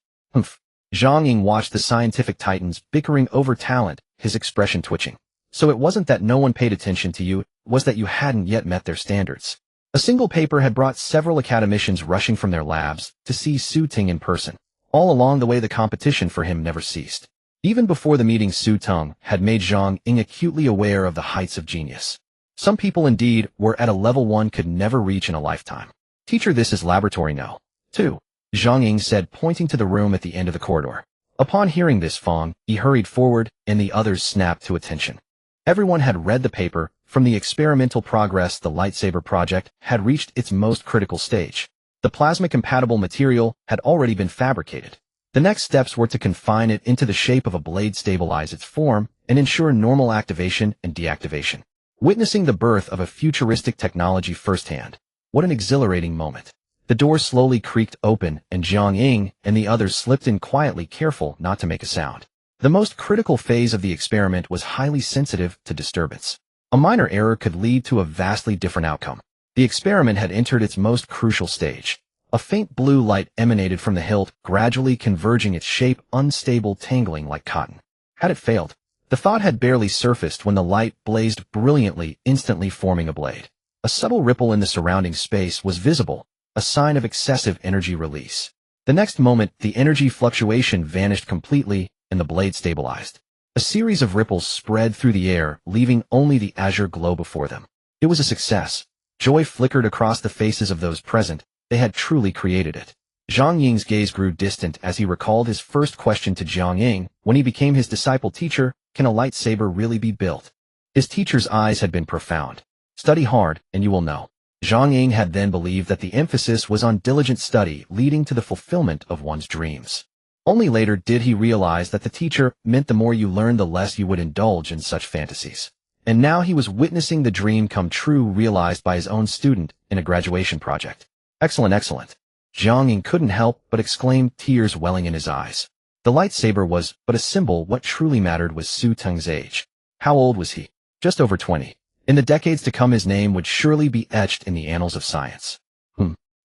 Zhang Ying watched the scientific titans bickering over talent, his expression twitching. "So it wasn't that no one paid attention to you, it was that you hadn't yet met their standards." A single paper had brought several academicians rushing from their labs to see Su Teng in person. All along the way, the competition for him never ceased. Even before the meeting, Su Teng had made Zhang Ying acutely aware of the heights of genius. Some people indeed were at a level one could never reach in a lifetime. Teacher, this is laboratory no. 2. Zhang Ying said, pointing to the room at the end of the corridor. Upon hearing this, Fong Yi hurried forward, and the others snapped to attention. Everyone had read the paper. From the experimental progress, the Lightsaber project had reached its most critical stage. The plasma-compatible material had already been fabricated. The next steps were to confine it into the shape of a blade, stabilize its form, and ensure normal activation and deactivation. Witnessing the birth of a futuristic technology firsthand. What an exhilarating moment. The door slowly creaked open, and Zhang Ying and the others slipped in quietly, careful not to make a sound. The most critical phase of the experiment was highly sensitive to disturbance. A minor error could lead to a vastly different outcome. The experiment had entered its most crucial stage. A faint blue light emanated from the hilt, gradually converging its shape, unstable, tangling like cotton. Had it failed? The thought had barely surfaced when the light blazed brilliantly, instantly forming a blade. A subtle ripple in the surrounding space was visible, a sign of excessive energy release. The next moment, the energy fluctuation vanished completely, and the blade stabilized. A series of ripples spread through the air, leaving only the azure glow before them. It was a success. Joy flickered across the faces of those present. They had truly created it. Zhang Ying's gaze grew distant as he recalled his first question to Zhang Ying when he became his disciple. Teacher, can a lightsaber really be built? His teacher's eyes had been profound. Study hard, and you will know. Zhang Ying had then believed that the emphasis was on diligent study, leading to the fulfillment of one's dreams. Only later did he realize that the teacher meant the more you learned, the less you would indulge in such fantasies. And now he was witnessing the dream come true, realized by his own student in a graduation project. Excellent, excellent. Zhang Ying couldn't help but exclaim, tears welling in his eyes. The lightsaber was but a symbol. What truly mattered was Su Teng's age. How old was he? Just over 20. In the decades to come, his name would surely be etched in the annals of science.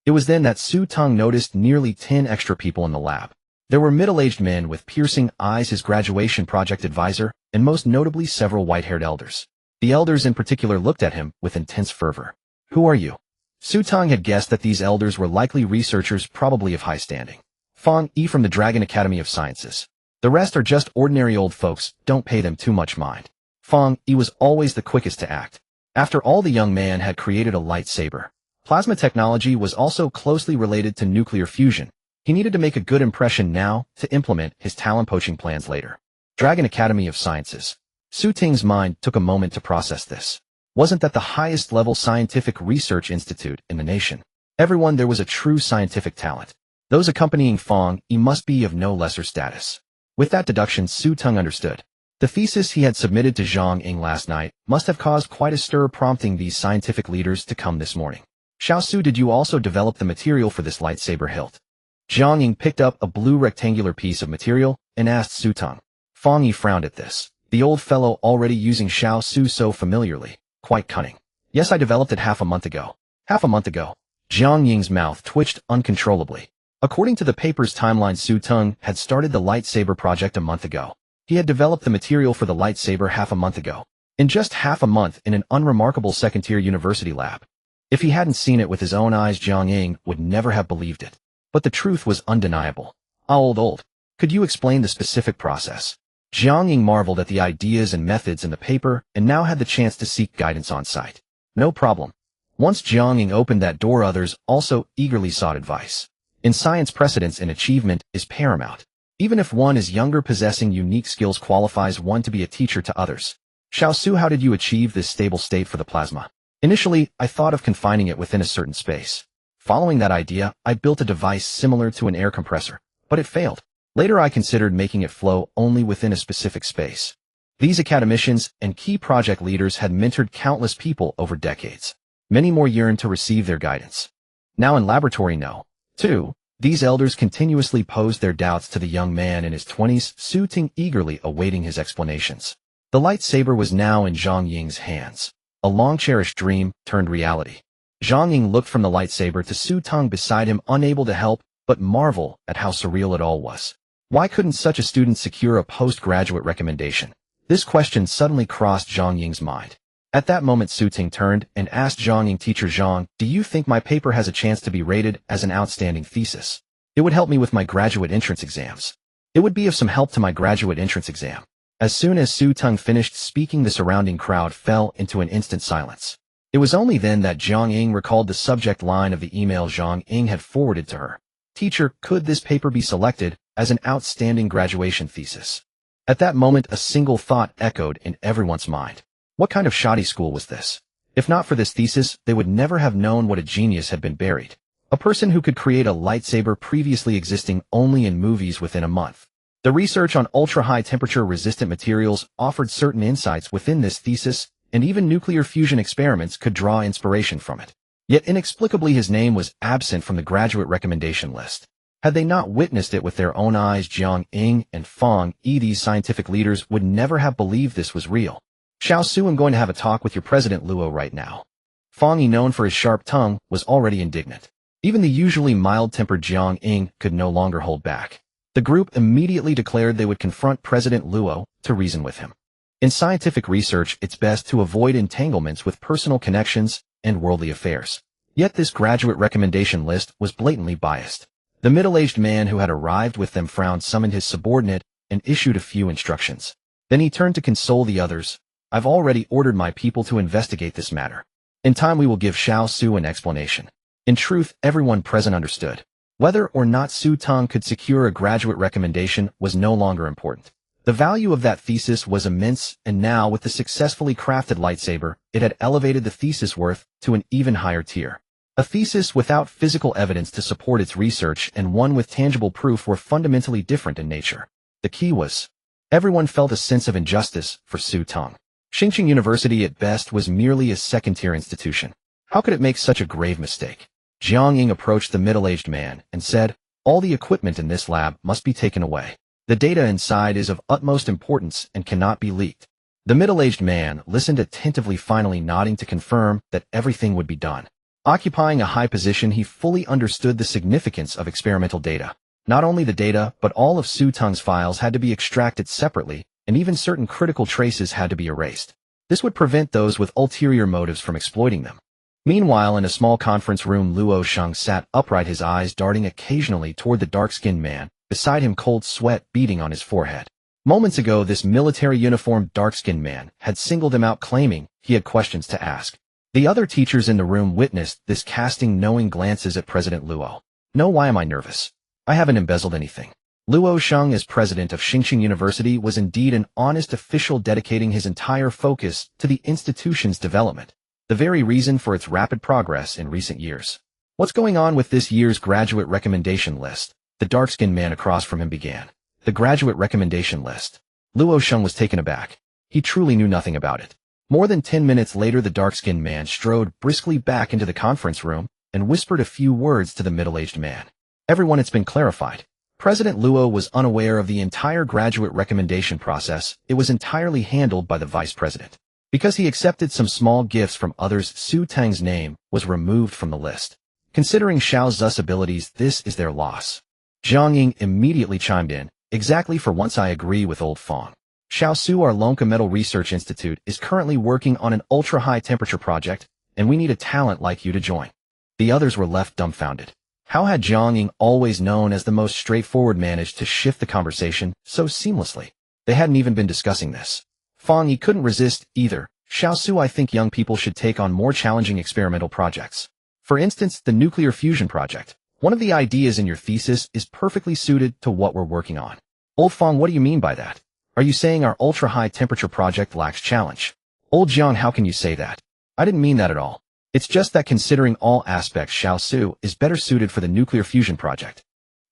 It was then that Su Teng noticed nearly 10 extra people in the lab. There were middle-aged men with piercing eyes, his graduation project advisor, and most notably several white-haired elders. The elders in particular looked at him with intense fervor. Who are you? Su Teng had guessed that these elders were likely researchers, probably of high standing. Fong Yi from the Dragon Academy of Sciences. The rest are just ordinary old folks, don't pay them too much mind. Fong Yi was always the quickest to act. After all, the young man had created a lightsaber. Plasma technology was also closely related to nuclear fusion. He needed to make a good impression now to implement his talent poaching plans later. Dragon Academy of Sciences. Su Teng's mind took a moment to process this. Wasn't that the highest level scientific research institute in the nation? Everyone there was a true scientific talent. Those accompanying Fong Yi must be of no lesser status. With that deduction, Su Teng understood. The thesis he had submitted to Zhang Ying last night must have caused quite a stir, prompting these scientific leaders to come this morning. Xiao Su, did you also develop the material for this lightsaber hilt? Zhang Ying picked up a blue rectangular piece of material and asked Su Teng. Fong Yi frowned at this. The old fellow already using Xiao Su so familiarly. Quite cunning. Yes, I developed it half a month ago. Half a month ago. Zhang Ying's mouth twitched uncontrollably. According to the paper's timeline, Su Teng had started the lightsaber project a month ago. He had developed the material for the lightsaber half a month ago. In just half a month in an unremarkable second-tier university lab. If he hadn't seen it with his own eyes, Zhang Ying would never have believed it. But the truth was undeniable. Old. Could you explain the specific process? Zhang Ying marveled at the ideas and methods in the paper and now had the chance to seek guidance on site. No problem. Once Zhang Ying opened that door, others also eagerly sought advice. In science, precedence in achievement is paramount. Even if one is younger, possessing unique skills qualifies one to be a teacher to others. Xiao Su, how did you achieve this stable state for the plasma? Initially, I thought of confining it within a certain space. Following that idea, I built a device similar to an air compressor, but it failed. Later, I considered making it flow only within a specific space. These academicians and key project leaders had mentored countless people over decades. Many more yearned to receive their guidance. Now in laboratory no. 2. These elders continuously posed their doubts to the young man in his 20s, Su Teng eagerly awaiting his explanations. The lightsaber was now in Zhang Ying's hands. A long-cherished dream turned reality. Zhang Ying looked from the lightsaber to Su Teng beside him, unable to help but marvel at how surreal it all was. Why couldn't such a student secure a postgraduate recommendation? This question suddenly crossed Zhang Ying's mind. At that moment, Su Teng turned and asked Zhang Ying, Teacher Zhang, do you think my paper has a chance to be rated as an outstanding thesis? It would help me with my graduate entrance exams. It would be of some help to my graduate entrance exam. As soon as Su Teng finished speaking, the surrounding crowd fell into an instant silence. It was only then that Jiang Ying recalled the subject line of the email Jiang Ying had forwarded to her. Teacher, could this paper be selected as an outstanding graduation thesis? At that moment, a single thought echoed in everyone's mind. What kind of shoddy school was this? If not for this thesis, they would never have known what a genius had been buried. A person who could create a lightsaber previously existing only in movies within a month. The research on ultra-high temperature resistant materials offered certain insights within this thesis, and even nuclear fusion experiments could draw inspiration from it. Yet inexplicably his name was absent from the graduate recommendation list. Had they not witnessed it with their own eyes, Jiang Ying and Fang Yi, these scientific leaders, would never have believed this was real. Xiao Su, I'm going to have a talk with your president Luo right now. Fang Yi, known for his sharp tongue, was already indignant. Even the usually mild-tempered Jiang Ying could no longer hold back. The group immediately declared they would confront President Luo to reason with him. In scientific research, it's best to avoid entanglements with personal connections and worldly affairs. Yet this graduate recommendation list was blatantly biased. The middle-aged man who had arrived with them frowned, summoned his subordinate, and issued a few instructions. Then he turned to console the others. I've already ordered my people to investigate this matter. In time we will give Xiao Su an explanation. In truth, everyone present understood. Whether or not Su Teng could secure a graduate recommendation was no longer important. The value of that thesis was immense, and now with the successfully crafted lightsaber, it had elevated the thesis worth to an even higher tier. A thesis without physical evidence to support its research and one with tangible proof were fundamentally different in nature. The key was, everyone felt a sense of injustice for Su Teng. Xingcheng University at best was merely a second-tier institution. How could it make such a grave mistake? Jiang Ying approached the middle-aged man and said, all the equipment in this lab must be taken away. The data inside is of utmost importance and cannot be leaked. The middle-aged man listened attentively, finally nodding to confirm that everything would be done. Occupying a high position, he fully understood the significance of experimental data. Not only the data, but all of Su Teng's files had to be extracted separately, and even certain critical traces had to be erased. This would prevent those with ulterior motives from exploiting them. Meanwhile, in a small conference room, Luo Sheng sat upright, his eyes darting occasionally toward the dark-skinned man, beside him, cold sweat beading on his forehead. Moments ago, this military-uniformed dark-skinned man had singled him out, claiming he had questions to ask. The other teachers in the room witnessed this, casting knowing glances at President Luo. No, why am I nervous? I haven't embezzled anything. Luo Sheng, as president of Xingcheng University, was indeed an honest official, dedicating his entire focus to the institution's development, the very reason for its rapid progress in recent years. What's going on with this year's graduate recommendation list? The dark-skinned man across from him began. The graduate recommendation list. Luo Sheng was taken aback. He truly knew nothing about it. More than 10 minutes later, the dark-skinned man strode briskly back into the conference room and whispered a few words to the middle-aged man. Everyone, it's been clarified. President Luo was unaware of the entire graduate recommendation process. It was entirely handled by the vice president. Because he accepted some small gifts from others, Su Teng's name was removed from the list. Considering Xiao Zu's abilities, this is their loss. Jiang Ying immediately chimed in. Exactly, for once I agree with old Fang. Xiao Su, our Lonka Metal Research Institute, is currently working on an ultra-high temperature project, and we need a talent like you to join. The others were left dumbfounded. How had Jiang Ying, always known as the most straightforward, managed to shift the conversation so seamlessly? They hadn't even been discussing this. Fang Yi couldn't resist either. Xiao Su, I think young people should take on more challenging experimental projects. For instance, the nuclear fusion project. One of the ideas in your thesis is perfectly suited to what we're working on. Old Fang, what do you mean by that? Are you saying our ultra-high temperature project lacks challenge? Old Jiang, how can you say that? I didn't mean that at all. It's just that considering all aspects, Xiao Su is better suited for the nuclear fusion project.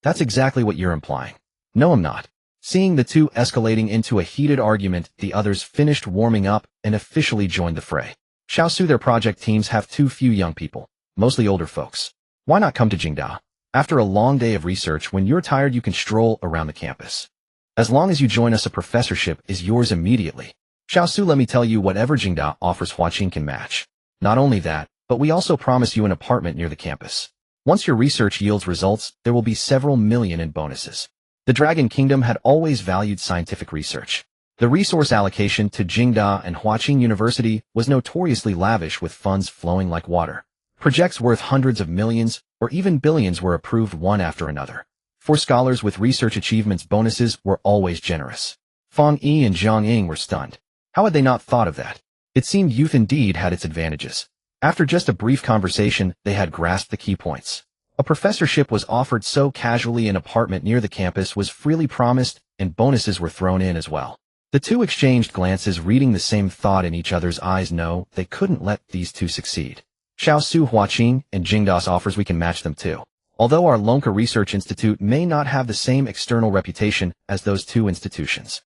That's exactly what you're implying. No, I'm not. Seeing the two escalating into a heated argument, the others finished warming up and officially joined the fray. Xiao Su, their project teams have too few young people, mostly older folks. Why not come to Jingda? After a long day of research, when you're tired, you can stroll around the campus. As long as you join us, a professorship is yours immediately. Xiao Su, let me tell you, whatever Jingda offers, Huaqing can match. Not only that, but we also promise you an apartment near the campus. Once your research yields results, there will be several million in bonuses. The Dragon Kingdom had always valued scientific research. The resource allocation to Jingda and Huaqing University was notoriously lavish, with funds flowing like water. Projects worth hundreds of millions or even billions were approved one after another. For scholars with research achievements, bonuses were always generous. Fang Yi and Zhang Ying were stunned. How had they not thought of that? It seemed youth indeed had its advantages. After just a brief conversation, they had grasped the key points. A professorship was offered so casually, an apartment near the campus was freely promised, and bonuses were thrown in as well. The two exchanged glances, reading the same thought in each other's eyes. No, they couldn't let these two succeed. Shaosu Huaqing and Jingdas offers, we can match them too. Although our Lonka Research Institute may not have the same external reputation as those two institutions.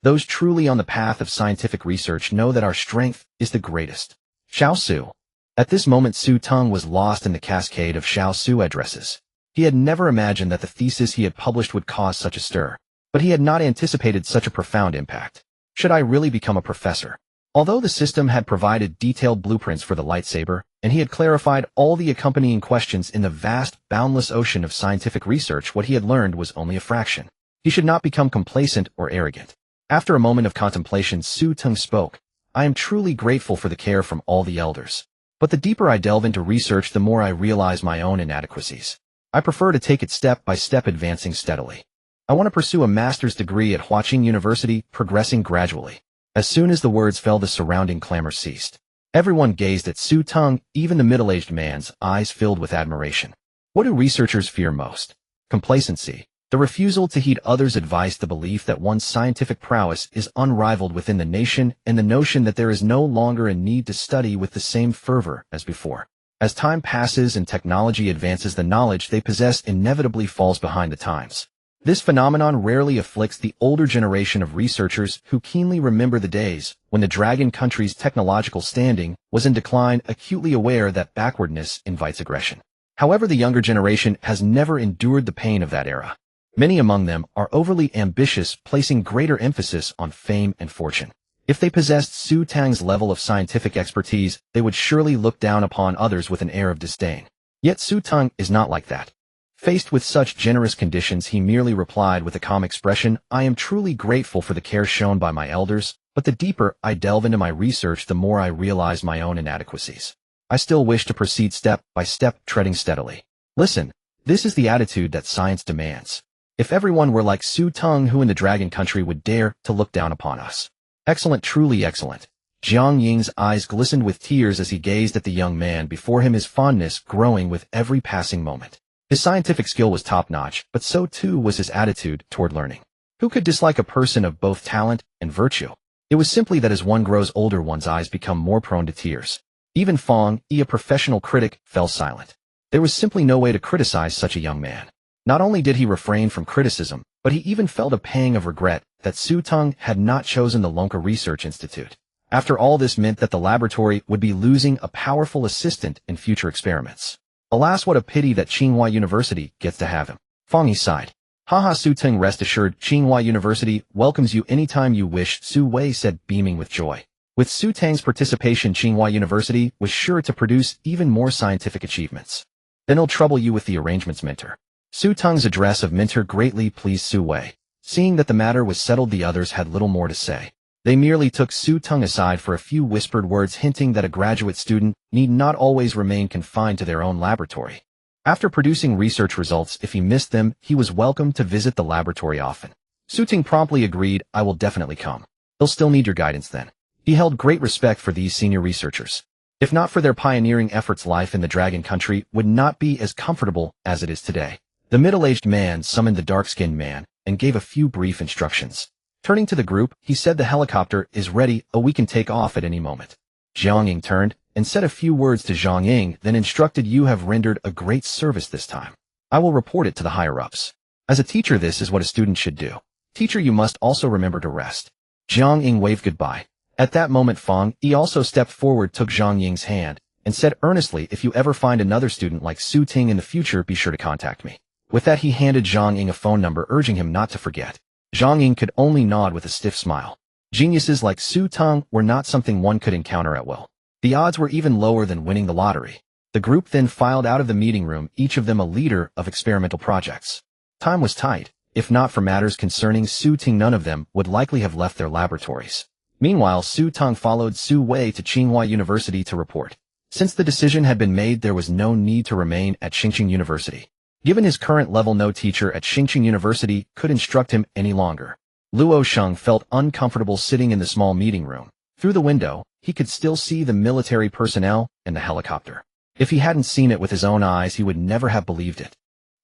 Those truly on the path of scientific research know that our strength is the greatest. Shaosu. At this moment, Su Teng was lost in the cascade of Shaosu addresses. He had never imagined that the thesis he had published would cause such a stir, but he had not anticipated such a profound impact. Should I really become a professor? Although the system had provided detailed blueprints for the lightsaber, and he had clarified all the accompanying questions in the vast, boundless ocean of scientific research, what he had learned was only a fraction. He should not become complacent or arrogant. After a moment of contemplation, Su Teng spoke. I am truly grateful for the care from all the elders. But the deeper I delve into research, the more I realize my own inadequacies. I prefer to take it step by step, advancing steadily. I want to pursue a master's degree at Xingcheng University, progressing gradually. As soon as the words fell, the surrounding clamor ceased. Everyone gazed at Su Teng, even the middle-aged man's eyes filled with admiration. What do researchers fear most? Complacency. The refusal to heed others' advice, the belief that one's scientific prowess is unrivaled within the nation, and the notion that there is no longer a need to study with the same fervor as before. As time passes and technology advances, the knowledge they possess inevitably falls behind the times. This phenomenon rarely afflicts the older generation of researchers who keenly remember the days when the Dragon country's technological standing was in decline, acutely aware that backwardness invites aggression. However, the younger generation has never endured the pain of that era. Many among them are overly ambitious, placing greater emphasis on fame and fortune. If they possessed Su Teng's level of scientific expertise, they would surely look down upon others with an air of disdain. Yet Su Teng is not like that. Faced with such generous conditions, he merely replied with a calm expression, I am truly grateful for the care shown by my elders, but the deeper I delve into my research, the more I realize my own inadequacies. I still wish to proceed step by step, treading steadily. Listen, this is the attitude that science demands. If everyone were like Su Teng, who in the Dragon country would dare to look down upon us? Excellent, truly excellent. Zhang Ying's eyes glistened with tears as he gazed at the young man before him, his fondness growing with every passing moment. His scientific skill was top-notch, but so too was his attitude toward learning. Who could dislike a person of both talent and virtue? It was simply that as one grows older, one's eyes become more prone to tears. Even Fang Yi, a professional critic, fell silent. There was simply no way to criticize such a young man. Not only did he refrain from criticism, but he even felt a pang of regret that Su Teng had not chosen the Lonka Research Institute. After all, this meant that the laboratory would be losing a powerful assistant in future experiments. Alas, what a pity that Tsinghua University gets to have him. Fang Yi sighed. Haha, Su Teng, rest assured, Tsinghua University welcomes you anytime you wish, Su Wei said, beaming with joy. With Su Teng's participation, Tsinghua University was sure to produce even more scientific achievements. Then he'll trouble you with the arrangements, mentor. Su Teng's address of mentor greatly pleased Su Wei. Seeing that the matter was settled, the others had little more to say. They merely took Su Teng aside for a few whispered words, hinting that a graduate student need not always remain confined to their own laboratory. After producing research results, if he missed them, he was welcome to visit the laboratory often. Su Teng promptly agreed, I will definitely come. They'll still need your guidance then. He held great respect for these senior researchers. If not for their pioneering efforts, life in the Dragon country would not be as comfortable as it is today. The middle-aged man summoned the dark-skinned man and gave a few brief instructions. Turning to the group, he said, the helicopter is ready, we can take off at any moment. Zhang Ying turned and said a few words to Zhang Ying, then instructed, you have rendered a great service this time. I will report it to the higher-ups. As a teacher, this is what a student should do. Teacher, you must also remember to rest. Zhang Ying waved goodbye. At that moment, Fang Yi also stepped forward, took Zhang Ying's hand, and said earnestly, if you ever find another student like Su Teng in the future, be sure to contact me. With that, he handed Zhang Ying a phone number, urging him not to forget. Zhang Ying could only nod with a stiff smile. Geniuses like Su Teng were not something one could encounter at will. The odds were even lower than winning the lottery. The group then filed out of the meeting room, each of them a leader of experimental projects. Time was tight. If not for matters concerning Su Teng, none of them would likely have left their laboratories. Meanwhile, Su Teng followed Su Wei to Tsinghua University to report. Since the decision had been made, there was no need to remain at Xingcheng University. Given his current level, no teacher at Xingcheng University could instruct him any longer. Luo Sheng felt uncomfortable sitting in the small meeting room. Through the window, he could still see the military personnel and the helicopter. If he hadn't seen it with his own eyes, he would never have believed it.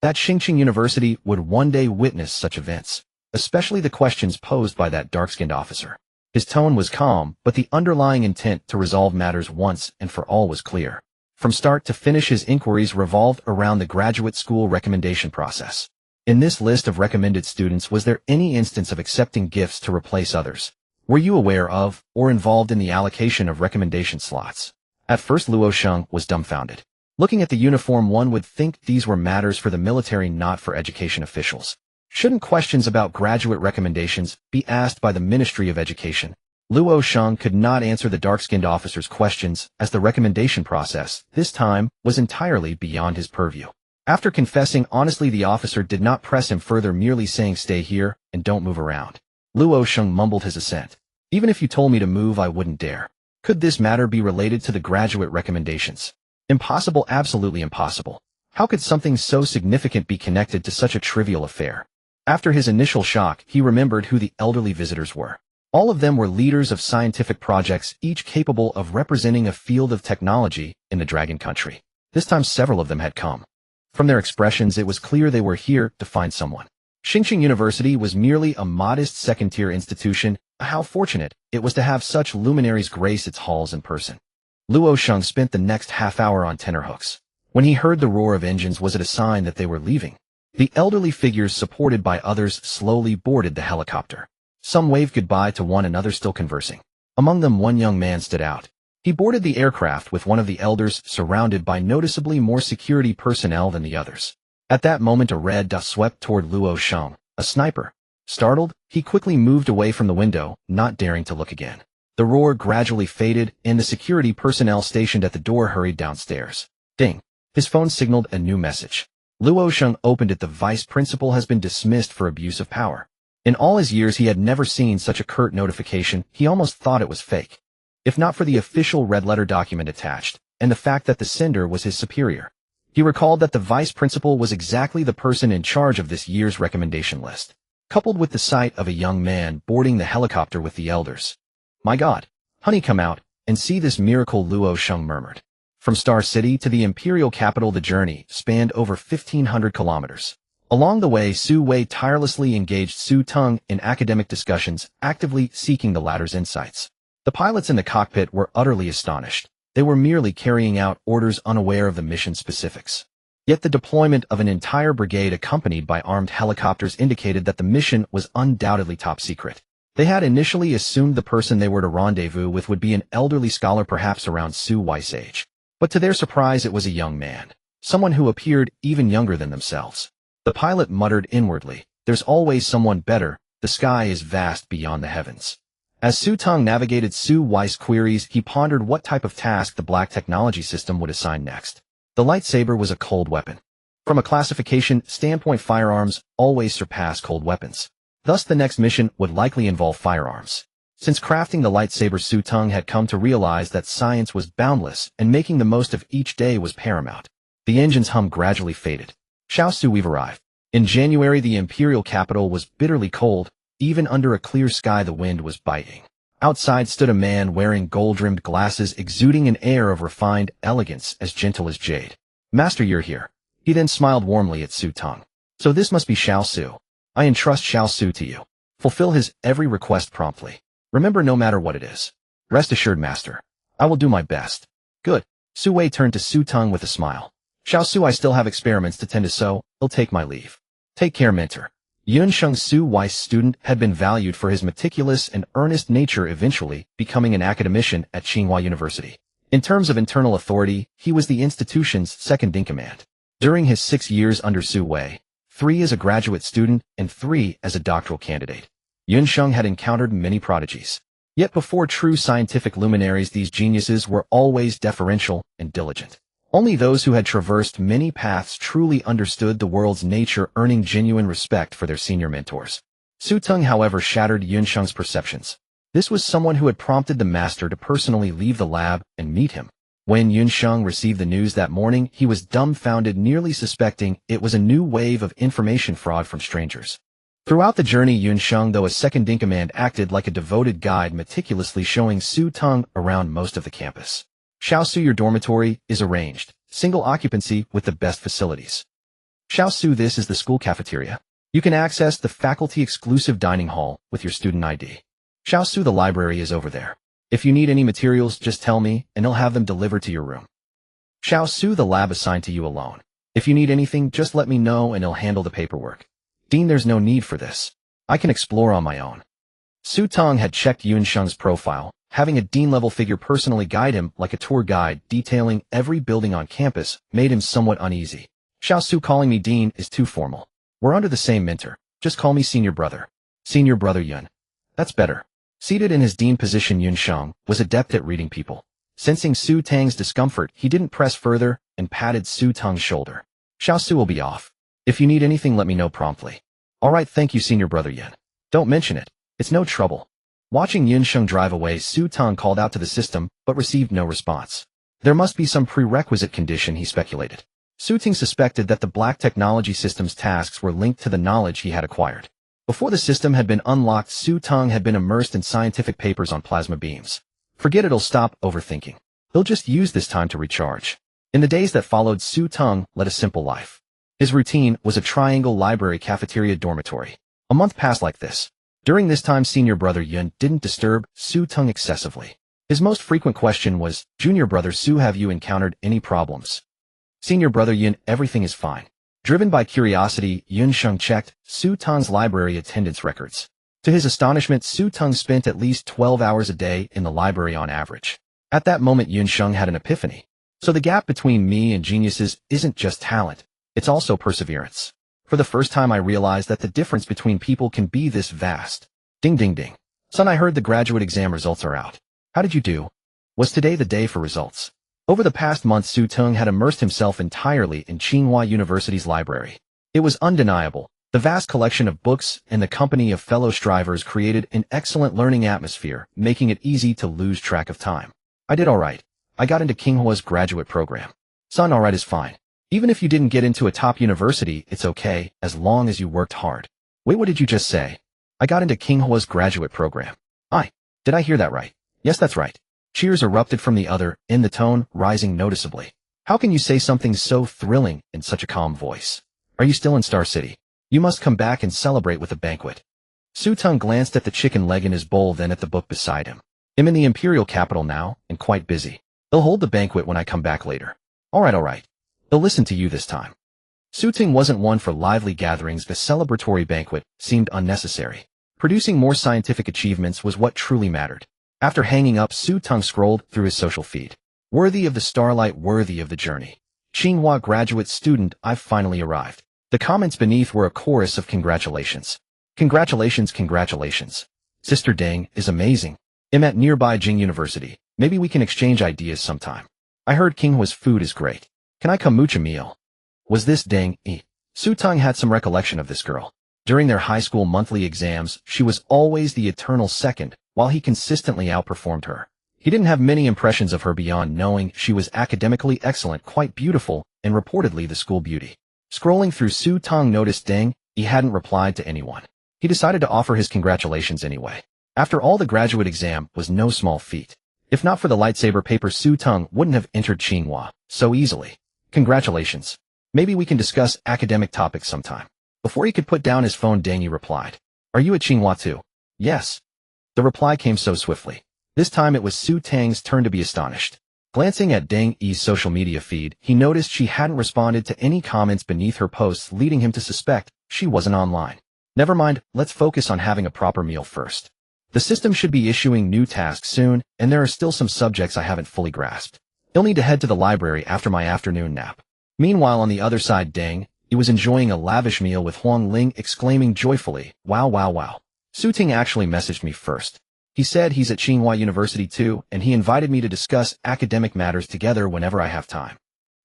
That Xingcheng University would one day witness such events, especially the questions posed by that dark-skinned officer. His tone was calm, but the underlying intent to resolve matters once and for all was clear. From start to finish, his inquiries revolved around the graduate school recommendation process. In this list of recommended students, was there any instance of accepting gifts to replace others? Were you aware of or involved in the allocation of recommendation slots? At first, Luo Sheng was dumbfounded. Looking at the uniform, one would think these were matters for the military, not for education officials. Shouldn't questions about graduate recommendations be asked by the Ministry of Education? Luo Sheng could not answer the dark-skinned officer's questions, as the recommendation process, this time, was entirely beyond his purview. After confessing honestly, the officer did not press him further, merely saying, "Stay here and don't move around." Luo Sheng mumbled his assent. "Even if you told me to move, I wouldn't dare." Could this matter be related to the graduate recommendations? Impossible, absolutely impossible. How could something so significant be connected to such a trivial affair? After his initial shock, he remembered who the elderly visitors were. All of them were leaders of scientific projects, each capable of representing a field of technology in the Dragon Country. This time several of them had come. From their expressions, it was clear they were here to find someone. Xingcheng University was merely a modest second-tier institution. How fortunate it was to have such luminaries grace its halls in person. Luo Sheng spent the next half hour on tenterhooks. When he heard the roar of engines, was it a sign that they were leaving? The elderly figures, supported by others, slowly boarded the helicopter. Some waved goodbye to one another, still conversing. Among them, one young man stood out. He boarded the aircraft with one of the elders, surrounded by noticeably more security personnel than the others. At that moment, a red dot swept toward Luo Sheng, a sniper. Startled, he quickly moved away from the window, not daring to look again. The roar gradually faded, and the security personnel stationed at the door hurried downstairs. Ding! His phone signaled a new message. Luo Sheng opened it. The vice principal has been dismissed for abuse of power. In all his years, he had never seen such a curt notification. He almost thought it was fake. If not for the official red-letter document attached, and the fact that the sender was his superior. He recalled that the vice principal was exactly the person in charge of this year's recommendation list, coupled with the sight of a young man boarding the helicopter with the elders. "My God! Honey, come out and see this miracle," Luo Sheng murmured. From Star City to the imperial capital, the journey spanned over 1,500 kilometers. Along the way, Su Wei tirelessly engaged Su Teng in academic discussions, actively seeking the latter's insights. The pilots in the cockpit were utterly astonished. They were merely carrying out orders, unaware of the mission specifics. Yet the deployment of an entire brigade accompanied by armed helicopters indicated that the mission was undoubtedly top secret. They had initially assumed the person they were to rendezvous with would be an elderly scholar, perhaps around Su Wei's age. But to their surprise, it was a young man, someone who appeared even younger than themselves. The pilot muttered inwardly, "There's always someone better. The sky is vast beyond the heavens." As Su Teng navigated Su Wei's queries, he pondered what type of task the Black Technology System would assign next. The lightsaber was a cold weapon. From a classification standpoint, firearms always surpass cold weapons. Thus, the next mission would likely involve firearms. Since crafting the lightsaber, Su Teng had come to realize that science was boundless, and making the most of each day was paramount. The engine's hum gradually faded. Xiao Su, we've arrived. In January, the imperial capital was bitterly cold. Even under a clear sky, the wind was biting. Outside stood a man wearing gold-rimmed glasses, exuding an air of refined elegance as gentle as jade. "Master, you're here." He then smiled warmly at Su Teng. "So this must be Xiao Su. I entrust Xiao Su to you. Fulfill his every request promptly. Remember, no matter what it is. Rest assured, Master. I will do my best." "Good." Su Wei turned to Su Teng with a smile. "Xiao Su, I still have experiments to tend to, so I'll take my leave. Take care, mentor." Yunsheng, Su Wei's student, had been valued for his meticulous and earnest nature, eventually becoming an academician at Tsinghua University. In terms of internal authority, he was the institution's second-in-command. During his 6 years under Su Wei, 3 as a graduate student and 3 as a doctoral candidate, Yunsheng had encountered many prodigies. Yet before true scientific luminaries, these geniuses were always deferential and diligent. Only those who had traversed many paths truly understood the world's nature, earning genuine respect for their senior mentors. Su Teng, however, shattered Yunsheng's perceptions. This was someone who had prompted the master to personally leave the lab and meet him. When Yunsheng received the news that morning, he was dumbfounded, nearly suspecting it was a new wave of information fraud from strangers. Throughout the journey, Yunsheng, though a second-in-command, acted like a devoted guide, meticulously showing Su Teng around most of the campus. Xiaosu, your dormitory is arranged. Single occupancy with the best facilities. Xiaosu, this is the school cafeteria. You can access the faculty-exclusive dining hall with your student ID. Xiaosu, the library is over there. If you need any materials, just tell me, and I'll have them delivered to your room. Xiaosu, the lab assigned to you alone. If you need anything, just let me know and I'll handle the paperwork. Dean, there's no need for this. I can explore on my own. Su Teng had checked Yunsheng's profile. Having a dean-level figure personally guide him like a tour guide detailing every building on campus made him somewhat uneasy. Xiaosu, calling me dean is too formal. We're under the same mentor. Just call me senior brother. Senior brother Yun. That's better. Seated in his dean position, Yunsheng was adept at reading people. Sensing Su Teng's discomfort, he didn't press further and patted Su Teng's shoulder. Xiaosu will be off. If you need anything, let me know promptly. All right, thank you, senior brother Yun. Don't mention it. It's no trouble. Watching Yunsheng drive away, Su Teng called out to the system, but received no response. There must be some prerequisite condition, he speculated. Su Teng suspected that the Black Technology System's tasks were linked to the knowledge he had acquired. Before the system had been unlocked, Su Teng had been immersed in scientific papers on plasma beams. Forget it'll stop overthinking. He'll just use this time to recharge. In the days that followed, Su Teng led a simple life. His routine was a triangle library cafeteria dormitory. A month passed like this. During this time, senior brother Yun didn't disturb Su Teng excessively. His most frequent question was, Junior brother Su, have you encountered any problems? Senior brother Yun, everything is fine. Driven by curiosity, Yunsheng checked Su Teng's library attendance records. To his astonishment, Su Teng spent at least 12 hours a day in the library on average. At that moment, Yunsheng had an epiphany. So the gap between me and geniuses isn't just talent, it's also perseverance. For the first time, I realized that the difference between people can be this vast. Ding ding ding. Son, I heard the graduate exam results are out. How did you do? Was today the day for results? Over the past month, Su Teng had immersed himself entirely in Xingcheng University's library. It was undeniable. The vast collection of books and the company of fellow strivers created an excellent learning atmosphere, making it easy to lose track of time. I did all right. I got into Xinghua's graduate program. Son, all right is fine. Even if you didn't get into a top university, it's okay, as long as you worked hard. Wait, what did you just say? I got into Xinghua's graduate program. Did I hear that right? Yes, that's right. Cheers erupted from the other, in the tone rising noticeably. How can you say something so thrilling in such a calm voice? Are you still in Star City? You must come back and celebrate with a banquet. Su Teng glanced at the chicken leg in his bowl, then at the book beside him. I'm in the imperial capital now, and quite busy. They'll hold the banquet when I come back later. All right. They'll listen to you this time. Su Teng wasn't one for lively gatherings. The celebratory banquet seemed unnecessary. Producing more scientific achievements was what truly mattered. After hanging up, Su Teng scrolled through his social feed. Worthy of the starlight, worthy of the journey. Tsinghua graduate student, I've finally arrived. The comments beneath were a chorus of congratulations. Congratulations. Sister Teng is amazing. I'm at nearby Xingcheng University. Maybe we can exchange ideas sometime. I heard Xinghua's food is great. Can I come mooch a meal? Was this Teng? Su Teng had some recollection of this girl. During their high school monthly exams, she was always the eternal second, while he consistently outperformed her. He didn't have many impressions of her beyond knowing she was academically excellent, quite beautiful, and reportedly the school beauty. Scrolling through, Su Teng noticed Teng. He hadn't replied to anyone. He decided to offer his congratulations anyway. After all, the graduate exam was no small feat. If not for the lightsaber paper, Su Teng wouldn't have entered Tsinghua so easily. Congratulations. Maybe we can discuss academic topics sometime. Before he could put down his phone, Teng replied. Are you at Tsinghua too? Yes. The reply came so swiftly. This time it was Su Teng's turn to be astonished. Glancing at Teng's social media feed, he noticed she hadn't responded to any comments beneath her posts, leading him to suspect she wasn't online. Never mind, let's focus on having a proper meal first. The system should be issuing new tasks soon, and there are still some subjects I haven't fully grasped. He'll need to head to the library after my afternoon nap. Meanwhile, on the other side, Teng, he was enjoying a lavish meal with Huang Ling, exclaiming joyfully, wow. Su Teng actually messaged me first. He said he's at Tsinghua University too, and he invited me to discuss academic matters together whenever I have time.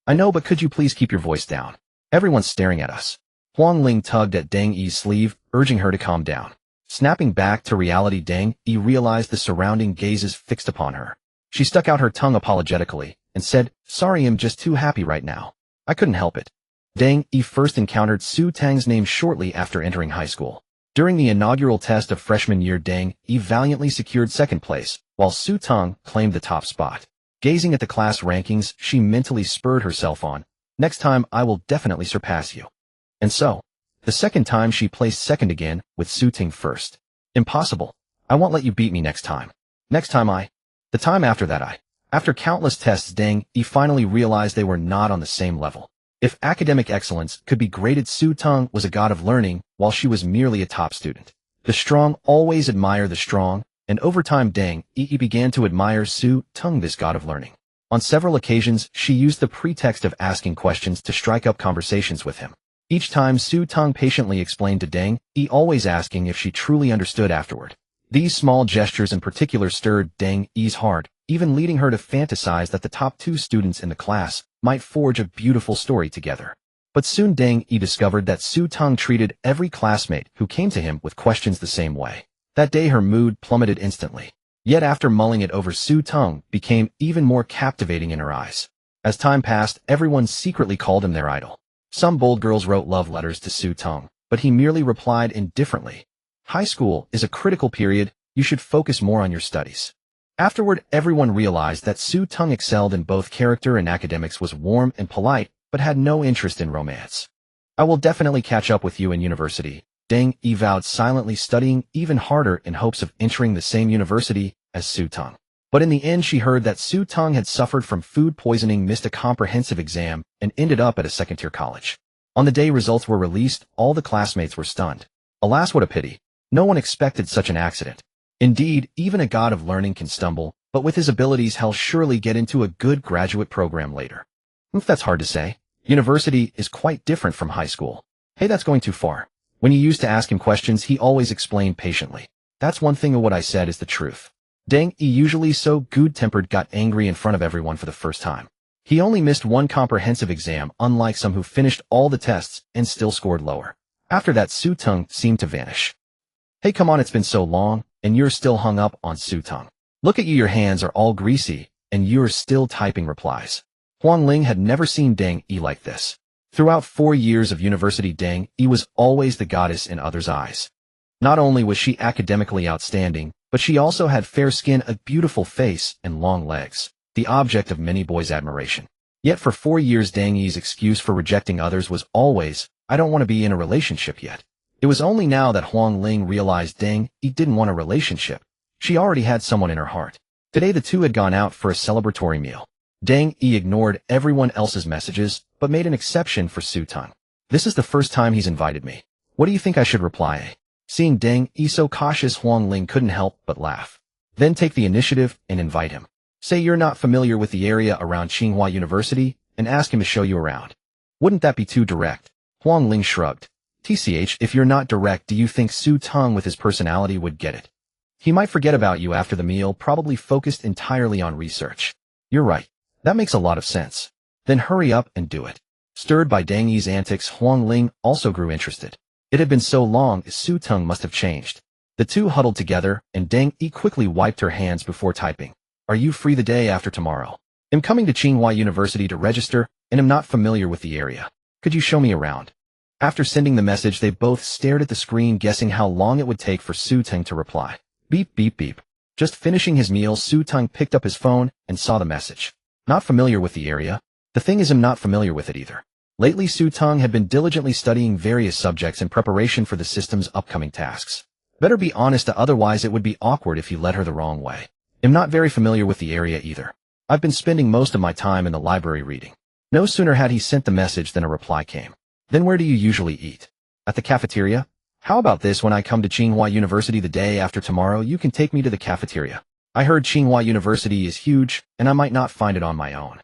I know, but could you please keep your voice down? Everyone's staring at us. Huang Ling tugged at Teng's sleeve, urging her to calm down. Snapping back to reality, Teng realized the surrounding gazes fixed upon her. She stuck out her tongue apologetically and said, sorry, I'm just too happy right now. I couldn't help it. Teng first encountered Su Teng's name shortly after entering high school. During the inaugural test of freshman year, Teng valiantly secured second place, while Su Teng claimed the top spot. Gazing at the class rankings, she mentally spurred herself on, "Next time I will definitely surpass you." And so, the second time she placed second again, with Su Teng first. "Impossible. I won't let you beat me next time. Next time The time after that After countless tests, Teng finally realized they were not on the same level. If academic excellence could be graded, Su Teng was a god of learning, while she was merely a top student. The strong always admire the strong, and over time Teng began to admire Su Teng, this god of learning. On several occasions, she used the pretext of asking questions to strike up conversations with him. Each time Su Teng patiently explained to Teng, always asking if she truly understood afterward. These small gestures in particular stirred Teng's heart, even leading her to fantasize that the top two students in the class might forge a beautiful story together. But soon Teng discovered that Su Teng treated every classmate who came to him with questions the same way. That day her mood plummeted instantly. Yet after mulling it over, Su Teng became even more captivating in her eyes. As time passed, everyone secretly called him their idol. Some bold girls wrote love letters to Su Teng, but he merely replied indifferently, "High school is a critical period, you should focus more on your studies." Afterward, everyone realized that Su Teng excelled in both character and academics, was warm and polite, but had no interest in romance. "I will definitely catch up with you in university," Teng vowed, silently studying even harder in hopes of entering the same university as Su Teng. But in the end, she heard that Su Teng had suffered from food poisoning, missed a comprehensive exam, and ended up at a second-tier college. On the day results were released, all the classmates were stunned. Alas, what a pity. No one expected such an accident. Indeed, even a god of learning can stumble, but with his abilities he'll surely get into a good graduate program later. If that's hard to say. University is quite different from high school. Hey, that's going too far. When you used to ask him questions, he always explained patiently. That's one thing of what I said is the truth. Teng, usually so good-tempered, got angry in front of everyone for the first time. He only missed one comprehensive exam, unlike some who finished all the tests and still scored lower. After that, Su Teng seemed to vanish. "Hey, come on, it's been so long, and you're still hung up on Su Teng. Look at you, your hands are all greasy, and you're still typing replies." Huang Ling had never seen Teng like this. Throughout 4 years of university, Teng was always the goddess in others' eyes. Not only was she academically outstanding, but she also had fair skin, a beautiful face, and long legs, the object of many boys' admiration. Yet for 4 years, Teng's excuse for rejecting others was always, "I don't want to be in a relationship yet." It was only now that Huang Ling realized Teng didn't want a relationship. She already had someone in her heart. Today the two had gone out for a celebratory meal. Teng ignored everyone else's messages, but made an exception for Su Teng. "This is the first time he's invited me. What do you think I should reply?" Seeing Teng so cautious, Huang Ling couldn't help but laugh. "Then take the initiative and invite him. Say you're not familiar with the area around Tsinghua University and ask him to show you around." "Wouldn't that be too direct?" Huang Ling shrugged. "TCH, if you're not direct, do you think Su Teng with his personality would get it? He might forget about you after the meal, probably focused entirely on research." "You're right. That makes a lot of sense." "Then hurry up and do it." Stirred by Teng's antics, Huang Ling also grew interested. It had been so long, Su Teng must have changed. The two huddled together, and Teng quickly wiped her hands before typing. "Are you free the day after tomorrow? I'm coming to Tsinghua University to register, and am not familiar with the area. Could you show me around?" After sending the message, they both stared at the screen, guessing how long it would take for Su Teng to reply. Beep, beep, beep. Just finishing his meal, Su Teng picked up his phone and saw the message. "Not familiar with the area? The thing is, I'm not familiar with it either." Lately, Su Teng had been diligently studying various subjects in preparation for the system's upcoming tasks. Better be honest, otherwise it would be awkward if he led her the wrong way. "I'm not very familiar with the area either. I've been spending most of my time in the library reading." No sooner had he sent the message than a reply came. "Then where do you usually eat?" "At the cafeteria." "How about this, when I come to Tsinghua University the day after tomorrow, you can take me to the cafeteria. I heard Tsinghua University is huge, and I might not find it on my own."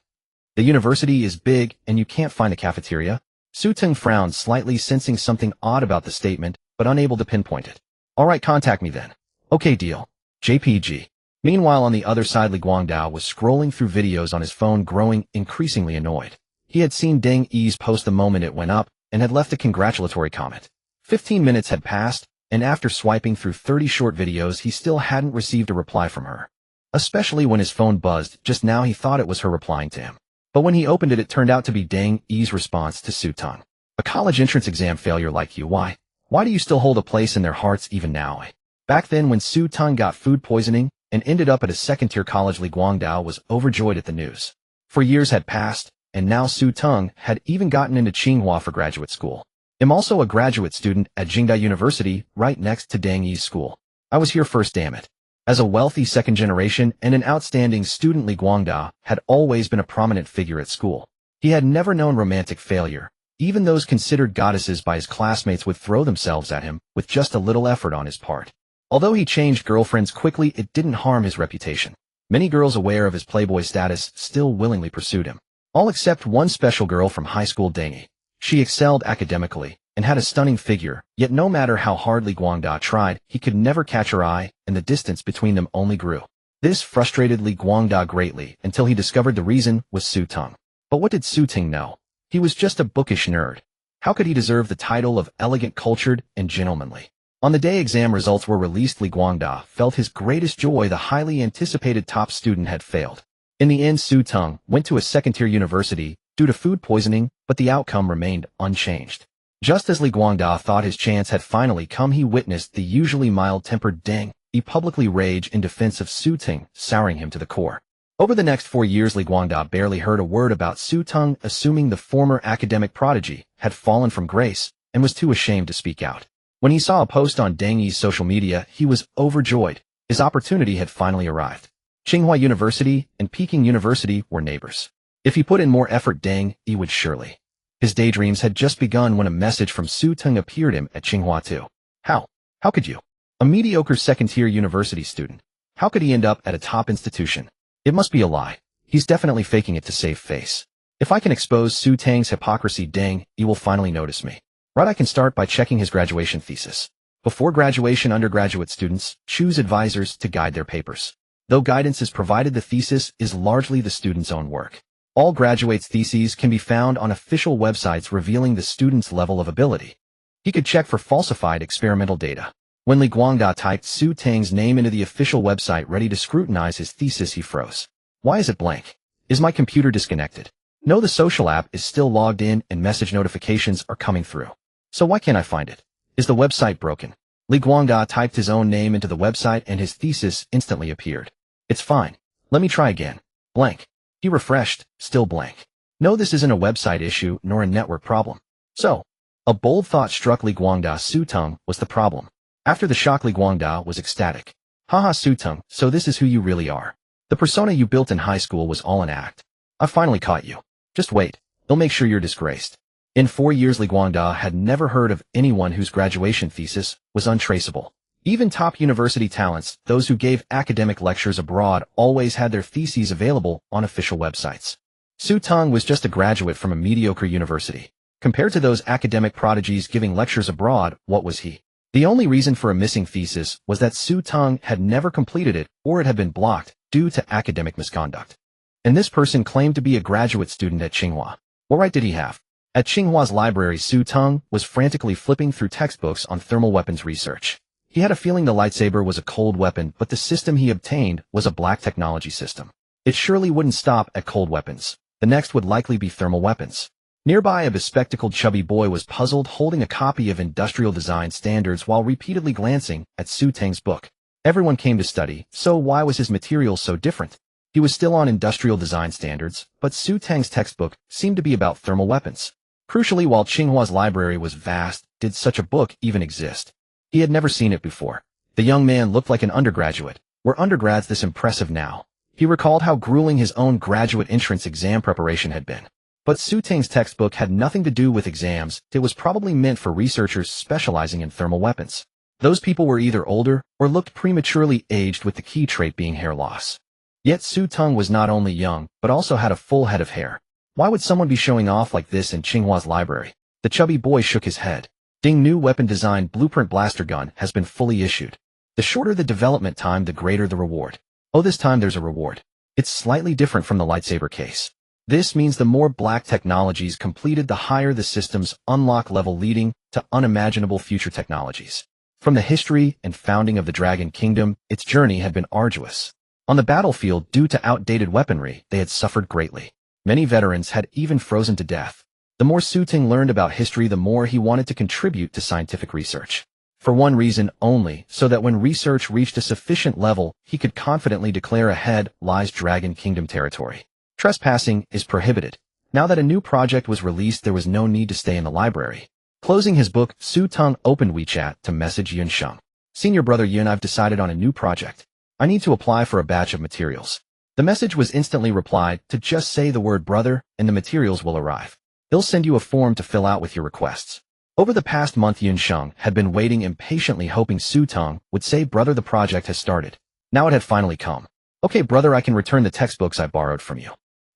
"The university is big, and you can't find the cafeteria?" Su Teng frowned slightly, sensing something odd about the statement, but unable to pinpoint it. "All right, contact me then." "Okay, deal. JPG. Meanwhile, on the other side, Li Guangdao was scrolling through videos on his phone, growing increasingly annoyed. He had seen Teng's post the moment it went up, and had left a congratulatory comment. 15 minutes had passed, and after swiping through 30 short videos, he still hadn't received a reply from her. Especially when his phone buzzed just now, he thought it was her replying to him. But when he opened it, it turned out to be Teng's response to Su Teng. "A college entrance exam failure like you, why? Why do you still hold a place in their hearts even now? Back then when Su Teng got food poisoning and ended up at a second-tier college, Li Guangdao was overjoyed at the news. For years had passed, and now Su Teng had even gotten into Tsinghua for graduate school. I'm also a graduate student at Xingcheng University, right next to Deng Yi's school. I was here first, damn it. As a wealthy second generation and an outstanding student, Li Guangdao had always been a prominent figure at school. He had never known romantic failure. Even those considered goddesses by his classmates would throw themselves at him with just a little effort on his part. Although he changed girlfriends quickly, it didn't harm his reputation. Many girls aware of his playboy status still willingly pursued him. All except one special girl from high school, Deng Yi. She excelled academically and had a stunning figure, yet no matter how hard Li Guangdao tried, he could never catch her eye, and the distance between them only grew. This frustrated Li Guangdao greatly until he discovered the reason was Su Teng. But what did Su Teng know? He was just a bookish nerd. How could he deserve the title of elegant, cultured, and gentlemanly? On the day exam results were released, Li Guangdao felt his greatest joy. The highly anticipated top student had failed. In the end, Su Teng went to a second-tier university due to food poisoning, but the outcome remained unchanged. Just as Li Guangdao thought his chance had finally come, he witnessed the usually mild-tempered Deng Yi publicly rage in defense of Su Teng, souring him to the core. Over the next 4 years, Li Guangdao barely heard a word about Su Teng, assuming the former academic prodigy had fallen from grace and was too ashamed to speak out. When he saw a post on Deng Yi's social media, he was overjoyed. His opportunity had finally arrived. Tsinghua University and Peking University were neighbors. If he put in more effort, Deng Yi would surely. His daydreams had just begun when a message from Su Teng appeared him at Tsinghua too. How could you? A mediocre second-tier university student. How could he end up at a top institution? It must be a lie. He's definitely faking it to save face. If I can expose Su Teng's hypocrisy, Deng Yi will finally notice me. Right, I can start by checking his graduation thesis. Before graduation, undergraduate students choose advisors to guide their papers. Though guidance is provided, the thesis is largely the student's own work. All graduates' theses can be found on official websites revealing the student's level of ability. He could check for falsified experimental data. When Li Guangdao typed Su Teng's name into the official website ready to scrutinize his thesis, he froze. Why is it blank? Is my computer disconnected? No, the social app is still logged in and message notifications are coming through. So why can't I find it? Is the website broken? Li Guangdao typed his own name into the website and his thesis instantly appeared. It's fine. Let me try again. Blank. He refreshed, still blank. No, this isn't a website issue nor a network problem. So, a bold thought struck Li Guangdao. Su Teng was the problem. After the shock, Li Guangdao was ecstatic. Haha, Su Teng, so this is who you really are. The persona you built in high school was all an act. I finally caught you. Just wait. They'll make sure you're disgraced. In 4 years, Li Guangdao had never heard of anyone whose graduation thesis was untraceable. Even top university talents, those who gave academic lectures abroad, always had their theses available on official websites. Su Teng was just a graduate from a mediocre university. Compared to those academic prodigies giving lectures abroad, what was he? The only reason for a missing thesis was that Su Teng had never completed it or it had been blocked due to academic misconduct. And this person claimed to be a graduate student at Tsinghua. What right did he have? At Tsinghua's library, Su Teng was frantically flipping through textbooks on thermal weapons research. He had a feeling the lightsaber was a cold weapon, but the system he obtained was a black technology system. It surely wouldn't stop at cold weapons. The next would likely be thermal weapons. Nearby, a bespectacled chubby boy was puzzled, holding a copy of Industrial Design Standards while repeatedly glancing at Su Teng's book. Everyone came to study, so why was his material so different? He was still on Industrial Design Standards, but Su Teng's textbook seemed to be about thermal weapons. Crucially, while Tsinghua's library was vast, did such a book even exist? He had never seen it before. The young man looked like an undergraduate. Were undergrads this impressive now? He recalled how grueling his own graduate entrance exam preparation had been. But Su Teng's textbook had nothing to do with exams. It was probably meant for researchers specializing in thermal weapons. Those people were either older or looked prematurely aged, with the key trait being hair loss. Yet Su Teng was not only young, but also had a full head of hair. Why would someone be showing off like this in Tsinghua's library? The chubby boy shook his head. Ding, new weapon design blueprint blaster gun has been fully issued. The shorter the development time, the greater the reward. Oh, this time there's a reward. It's slightly different from the lightsaber case. This means the more black technologies completed, the higher the system's unlock level, leading to unimaginable future technologies. From the history and founding of the Dragon Kingdom, its journey had been arduous. On the battlefield, due to outdated weaponry, they had suffered greatly. Many veterans had even frozen to death. The more Su Teng learned about history, the more he wanted to contribute to scientific research. For one reason only, so that when research reached a sufficient level, he could confidently declare ahead lies Dragon Kingdom territory. Trespassing is prohibited. Now that a new project was released, there was no need to stay in the library. Closing his book, Su Teng opened WeChat to message Xingcheng. Senior brother Yun, I've decided on a new project. I need to apply for a batch of materials. The message was instantly replied to just say the word brother and the materials will arrive. They'll send you a form to fill out with your requests. Over the past month, Xingcheng had been waiting impatiently, hoping Su Teng would say, brother, the project has started. Now it had finally come. Okay, brother, I can return the textbooks I borrowed from you.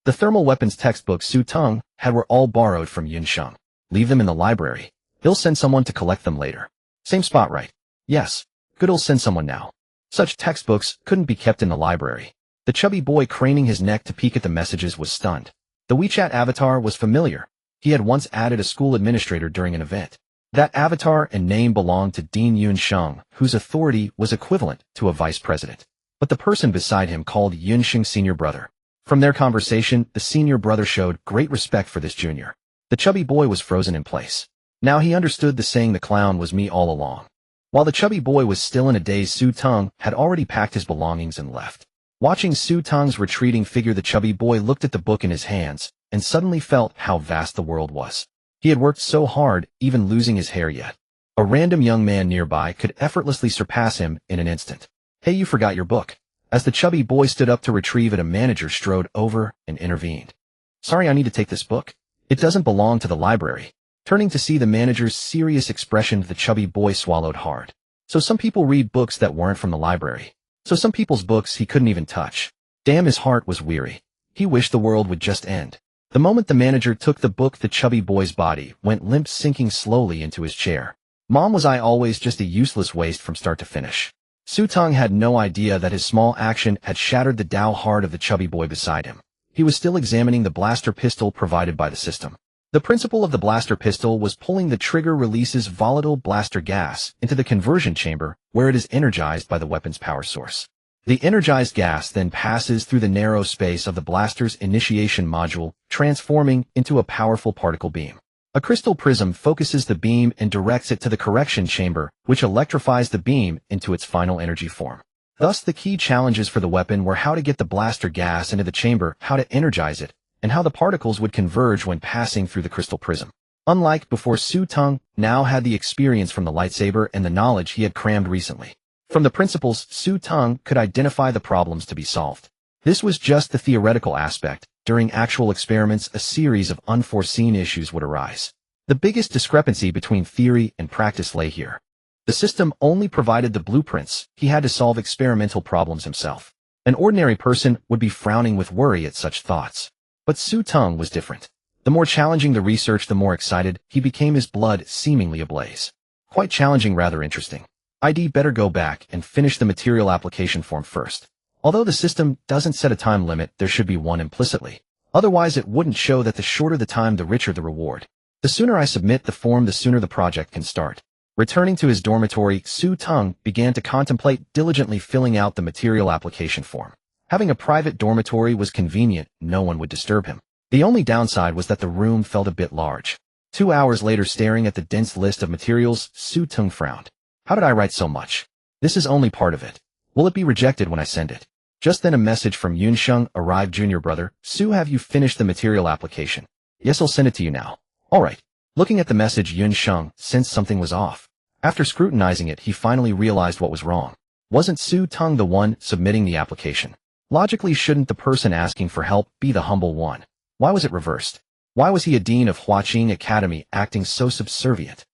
The thermal weapons textbooks Su Teng had were all borrowed from Xingcheng. Leave them in the library. He'll send someone to collect them later. Same spot, right? Yes. Good, he'll send someone now. Such textbooks couldn't be kept in the library. The chubby boy craning his neck to peek at the messages was stunned. The WeChat avatar was familiar. He had once added a school administrator during an event. That avatar and name belonged to Dean Yunsheng, whose authority was equivalent to a vice president. But the person beside him called Yunsheng senior brother. From their conversation, the senior brother showed great respect for this junior. The chubby boy was frozen in place. Now he understood the saying, the clown was me all along. While the chubby boy was still in a daze, Su Teng had already packed his belongings and left. Watching Su Teng's retreating figure, the chubby boy looked at the book in his hands and suddenly felt how vast the world was. He had worked so hard, even losing his hair yet. A random young man nearby could effortlessly surpass him in an instant. Hey, you forgot your book. As the chubby boy stood up to retrieve it, a manager strode over and intervened. Sorry, I need to take this book. It doesn't belong to the library. Turning to see the manager's serious expression, the chubby boy swallowed hard. So some people read books that weren't from the library. So some people's books he couldn't even touch. Damn, his heart was weary. He wished the world would just end. The moment the manager took the book, the chubby boy's body went limp, sinking slowly into his chair. Mom, was I always just a useless waste from start to finish? Su Teng had no idea that his small action had shattered the Tao heart of the chubby boy beside him. He was still examining the blaster pistol provided by the system. The principle of the blaster pistol was pulling the trigger releases volatile blaster gas into the conversion chamber, where it is energized by the weapon's power source. The energized gas then passes through the narrow space of the blaster's initiation module, transforming into a powerful particle beam. A crystal prism focuses the beam and directs it to the correction chamber, which electrifies the beam into its final energy form. Thus, the key challenges for the weapon were how to get the blaster gas into the chamber, how to energize it, and how the particles would converge when passing through the crystal prism. Unlike before, Su Teng now had the experience from the lightsaber and the knowledge he had crammed recently. From the principles, Su Teng could identify the problems to be solved. This was just the theoretical aspect. During actual experiments, a series of unforeseen issues would arise. The biggest discrepancy between theory and practice lay here. The system only provided the blueprints. He had to solve experimental problems himself. An ordinary person would be frowning with worry at such thoughts. But Su Teng was different. The more challenging the research, the more excited he became, his blood seemingly ablaze. Quite challenging, rather interesting. I'd better go back and finish the material application form first. Although the system doesn't set a time limit, there should be one implicitly. Otherwise, it wouldn't show that the shorter the time, the richer the reward. The sooner I submit the form, the sooner the project can start. Returning to his dormitory, Su Teng began to contemplate diligently filling out the material application form. Having a private dormitory was convenient, no one would disturb him. The only downside was that the room felt a bit large. 2 hours later, staring at the dense list of materials, Su Teng frowned. How did I write so much? This is only part of it. Will it be rejected when I send it? Just then a message from Yunsheng arrived. Junior brother, Su, have you finished the material application? Yes, I'll send it to you now. Alright. Looking at the message, Yunsheng sensed something was off. After scrutinizing it, he finally realized what was wrong. Wasn't Su Teng the one submitting the application? Logically, shouldn't the person asking for help be the humble one? Why was it reversed? Why was he a dean of Huaqing Academy acting so subservient?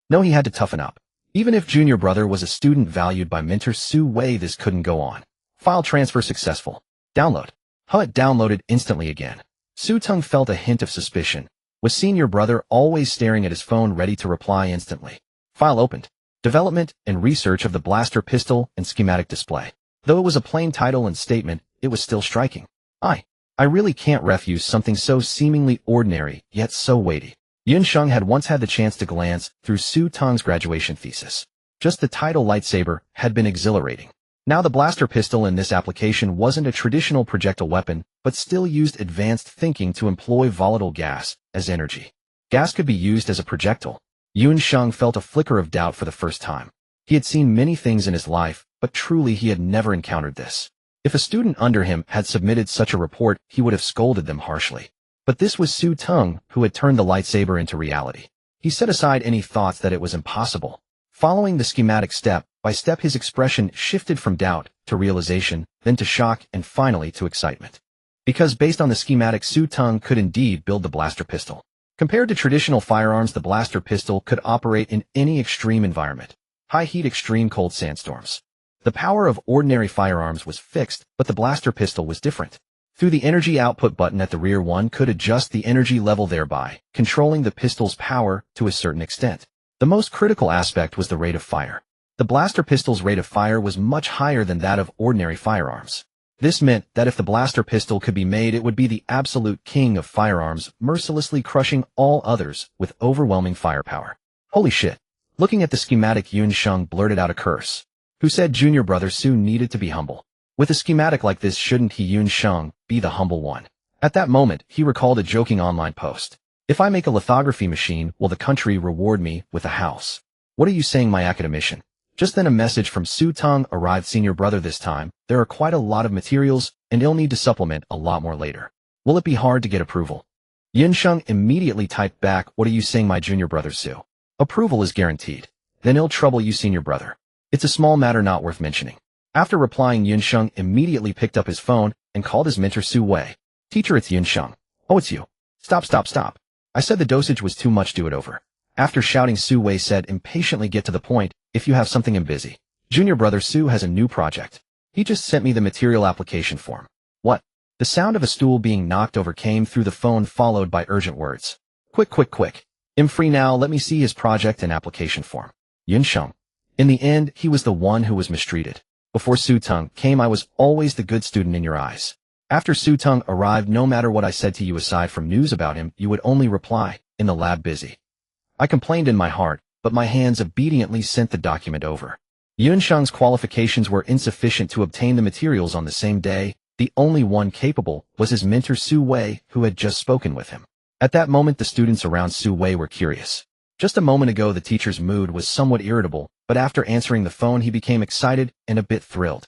No, he had to toughen up. Even if junior brother was a student valued by mentor Su Wei, this couldn't go on. File transfer successful. Download. It downloaded instantly again. Su Teng felt a hint of suspicion. Was senior brother always staring at his phone, ready to reply instantly? File opened. Development and research of the blaster pistol and schematic display. Though it was a plain title and statement, it was still striking. I really can't refuse something so seemingly ordinary, yet so weighty. Yunsheng had once had the chance to glance through Su Teng's graduation thesis. Just the title Lightsaber had been exhilarating. Now the blaster pistol in this application wasn't a traditional projectile weapon, but still used advanced thinking to employ volatile gas as energy. Gas could be used as a projectile. Xingcheng felt a flicker of doubt for the first time. He had seen many things in his life, but truly he had never encountered this. If a student under him had submitted such a report, he would have scolded them harshly. But this was Teng, who had turned the lightsaber into reality. He set aside any thoughts that it was impossible. Following the schematic step by step, his expression shifted from doubt to realization, then to shock, and finally to excitement. Because based on the schematic, Teng could indeed build the blaster pistol. Compared to traditional firearms, the blaster pistol could operate in any extreme environment. High heat, extreme cold sandstorms. The power of ordinary firearms was fixed, but the blaster pistol was different. Through the energy output button at the rear, one could adjust the energy level, thereby controlling the pistol's power to a certain extent. The most critical aspect was the rate of fire. The blaster pistol's rate of fire was much higher than that of ordinary firearms. This meant that if the blaster pistol could be made, it would be the absolute king of firearms, mercilessly crushing all others with overwhelming firepower. Holy shit. Looking at the schematic, Xingcheng blurted out a curse. Who said junior brother Su needed to be humble? With a schematic like this, shouldn't he, Xingcheng, be the humble one? At that moment, he recalled a joking online post. If I make a lithography machine, will the country reward me with a house? What are you saying, my academician? Just then a message from Teng arrived. Senior brother, this time, there are quite a lot of materials, and you'll need to supplement a lot more later. Will it be hard to get approval? Xingcheng immediately typed back, what are you saying, my junior brother Su? Approval is guaranteed. Then it'll trouble you, senior brother. It's a small matter not worth mentioning. After replying, Xingcheng immediately picked up his phone and called his mentor Su Wei. Teacher, it's Xingcheng. Oh, it's you. Stop. I said the dosage was too much, do it over. After shouting, Su Wei said impatiently, get to the point, if you have something. I'm busy. Junior brother Su has a new project. He just sent me the material application form. What? The sound of a stool being knocked over came through the phone, followed by urgent words. Quick. I'm free now, let me see his project and application form. Xingcheng. In the end, he was the one who was mistreated. Before Teng came, I was always the good student in your eyes. After Teng arrived, no matter what I said to you aside from news about him, you would only reply, in the lab, busy. I complained in my heart, but my hands obediently sent the document over. Xingcheng's qualifications were insufficient to obtain the materials on the same day. The only one capable was his mentor Su Wei, who had just spoken with him. At that moment, the students around Su Wei were curious. Just a moment ago, the teacher's mood was somewhat irritable, but after answering the phone, he became excited and a bit thrilled.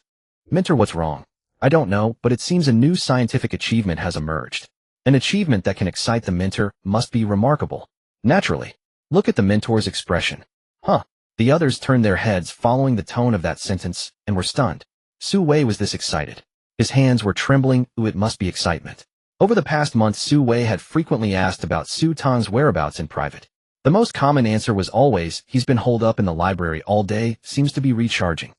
Mentor, what's wrong? I don't know, but it seems a new scientific achievement has emerged. An achievement that can excite the mentor must be remarkable. Naturally. Look at the mentor's expression. Huh. The others turned their heads following the tone of that sentence and were stunned. Su Wei was this excited. His hands were trembling. Ooh, it must be excitement. Over the past month, Su Wei had frequently asked about Teng's whereabouts in private. The most common answer was always, he's been holed up in the library all day, seems to be recharging.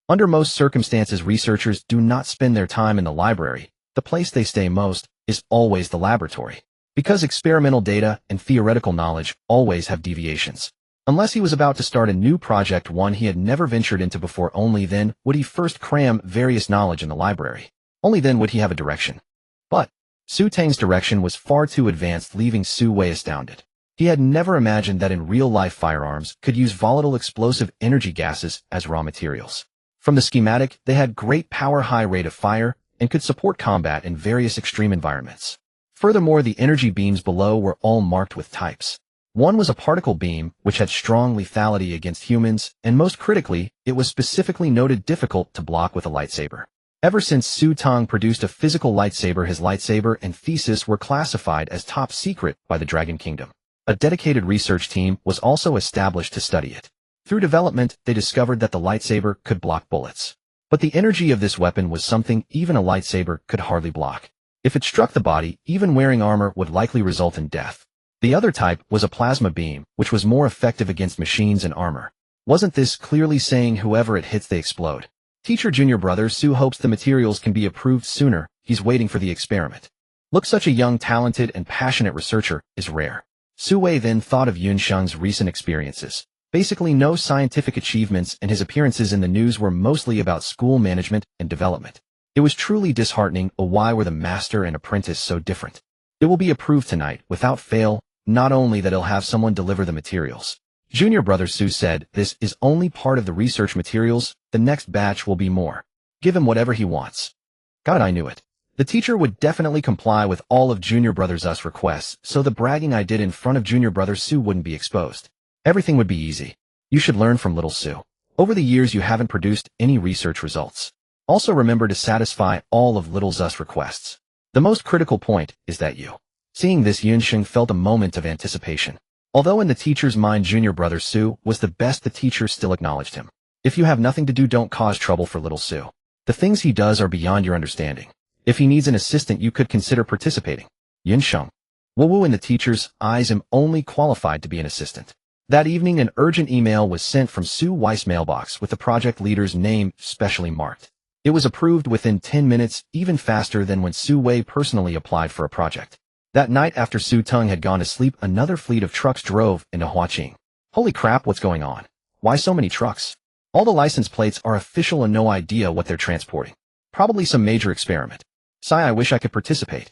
Under most circumstances, researchers do not spend their time in the library. The place they stay most is always the laboratory. Because experimental data and theoretical knowledge always have deviations. Unless he was about to start a new project, one he had never ventured into before, only then would he first cram various knowledge in the library. Only then would he have a direction. But Teng's direction was far too advanced, leaving Su Wei astounded. He had never imagined that in real-life firearms could use volatile explosive energy gases as raw materials. From the schematic, they had great power, high rate of fire, and could support combat in various extreme environments. Furthermore, the energy beams below were all marked with types. One was a particle beam, which had strong lethality against humans, and most critically, it was specifically noted difficult to block with a lightsaber. Ever since Teng produced a physical lightsaber, his lightsaber and thesis were classified as top secret by the Dragon Kingdom. A dedicated research team was also established to study it. Through development, they discovered that the lightsaber could block bullets. But the energy of this weapon was something even a lightsaber could hardly block. If it struck the body, even wearing armor would likely result in death. The other type was a plasma beam, which was more effective against machines and armor. Wasn't this clearly saying whoever it hits, they explode? Teacher, junior brother Su hopes the materials can be approved sooner. He's waiting for the experiment. Look, such a young, talented, and passionate researcher is rare. Su Wei then thought of Xingcheng's recent experiences. Basically no scientific achievements, and his appearances in the news were mostly about school management and development. It was truly disheartening. Why were the master and apprentice so different? It will be approved tonight, without fail, not only that he'll have someone deliver the materials. Junior brother Su said, this is only part of the research materials, the next batch will be more. Give him whatever he wants. God, I knew it. The teacher would definitely comply with all of Junior Brother Zu's requests, so the bragging I did in front of Junior Brother Su wouldn't be exposed. Everything would be easy. You should learn from little Su. Over the years you haven't produced any research results. Also remember to satisfy all of little Zu's requests. The most critical point is that you. Seeing this, Xingcheng felt a moment of anticipation. Although in the teacher's mind Junior Brother Su was the best, the teacher still acknowledged him. If you have nothing to do, don't cause trouble for little Su. The things he does are beyond your understanding. If he needs an assistant, you could consider participating. Xingcheng. Wu in the teacher's eyes am only qualified to be an assistant. That evening an urgent email was sent from Su Weiss' mailbox with the project leader's name specially marked. It was approved within 10 minutes, even faster than when Su Wei personally applied for a project. That night after Su Teng had gone to sleep, another fleet of trucks drove into Huaqing. Holy crap, what's going on? Why so many trucks? All the license plates are official and no idea what they're transporting. Probably some major experiment. Sigh, I wish I could participate.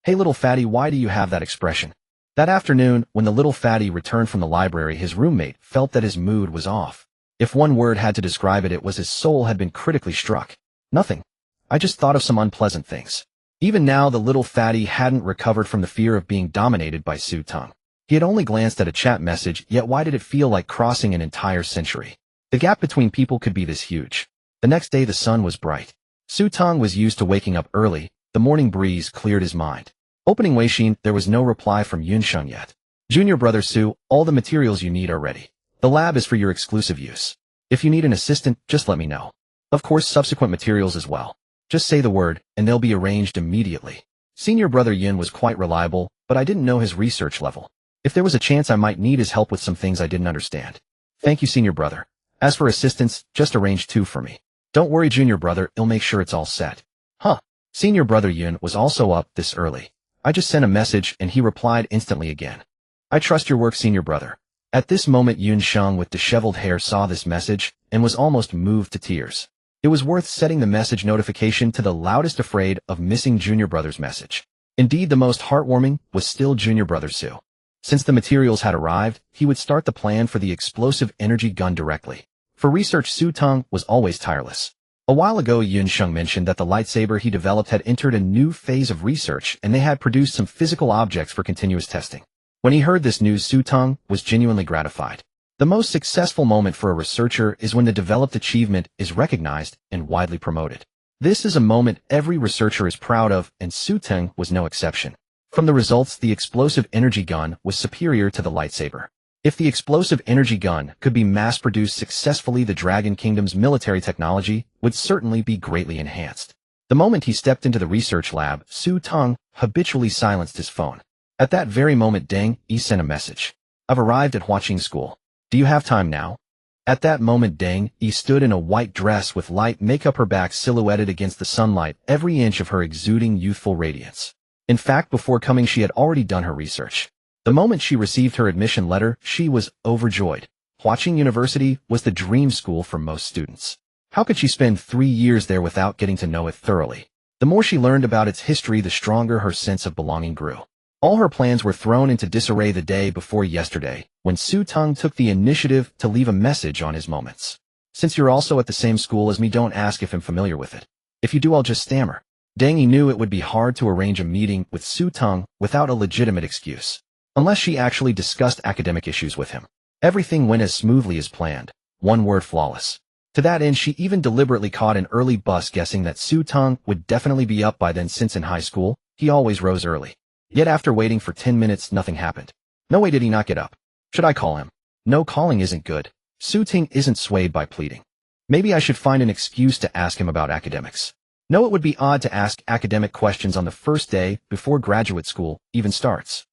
Hey little fatty, why do you have that expression? That afternoon, when the little fatty returned from the library, his roommate felt that his mood was off. If one word had to describe it, it was his soul had been critically struck. Nothing. I just thought of some unpleasant things. Even now, the little fatty hadn't recovered from the fear of being dominated by Su Teng. He had only glanced at a chat message, yet why did it feel like crossing an entire century? The gap between people could be this huge. The next day the sun was bright. Su Teng was used to waking up early. The morning breeze cleared his mind. Opening Weixin, there was no reply from Xingcheng yet. Junior Brother Su, all the materials you need are ready. The lab is for your exclusive use. If you need an assistant, just let me know. Of course, subsequent materials as well. Just say the word, and they'll be arranged immediately. Senior Brother Yin was quite reliable, but I didn't know his research level. If there was a chance, I might need his help with some things I didn't understand. Thank you, Senior Brother. As for assistants, just arrange 2 for me. Don't worry, Junior Brother, I'll make sure it's all set. Huh. Senior Brother Yun was also up this early. I just sent a message and he replied instantly again. I trust your work, Senior Brother. At this moment Xingcheng with disheveled hair saw this message and was almost moved to tears. It was worth setting the message notification to the loudest, afraid of missing Junior Brother's message. Indeed, the most heartwarming was still Junior Brother Su. Since the materials had arrived, he would start the plan for the explosive energy gun directly. For research, Su Teng was always tireless. A while ago, Xingcheng mentioned that the lightsaber he developed had entered a new phase of research and they had produced some physical objects for continuous testing. When he heard this news, Su Teng was genuinely gratified. The most successful moment for a researcher is when the developed achievement is recognized and widely promoted. This is a moment every researcher is proud of, and Su Teng was no exception. From the results, the explosive energy gun was superior to the lightsaber. If the explosive energy gun could be mass-produced successfully, the Dragon Kingdom's military technology would certainly be greatly enhanced. The moment he stepped into the research lab, Su Teng habitually silenced his phone. At that very moment, Teng sent a message. I've arrived at Huaqing School. Do you have time now? At that moment, Teng stood in a white dress with light makeup, her back silhouetted against the sunlight, every inch of her exuding youthful radiance. In fact, before coming, she had already done her research. The moment she received her admission letter, she was overjoyed. Xingcheng University was the dream school for most students. How could she spend 3 years there without getting to know it thoroughly? The more she learned about its history, the stronger her sense of belonging grew. All her plans were thrown into disarray the day before yesterday, when Su Teng took the initiative to leave a message on his moments. Since you're also at the same school as me, don't ask if I'm familiar with it. If you do, I'll just stammer. Teng knew it would be hard to arrange a meeting with Su Teng without a legitimate excuse. Unless she actually discussed academic issues with him. Everything went as smoothly as planned. One word, flawless. To that end, she even deliberately caught an early bus, guessing that Su Teng would definitely be up by then, since in high school, he always rose early. Yet after waiting for 10 minutes, nothing happened. No way did he not get up. Should I call him? No, calling isn't good. Su Teng isn't swayed by pleading. Maybe I should find an excuse to ask him about academics. No, it would be odd to ask academic questions on the first day before graduate school even starts.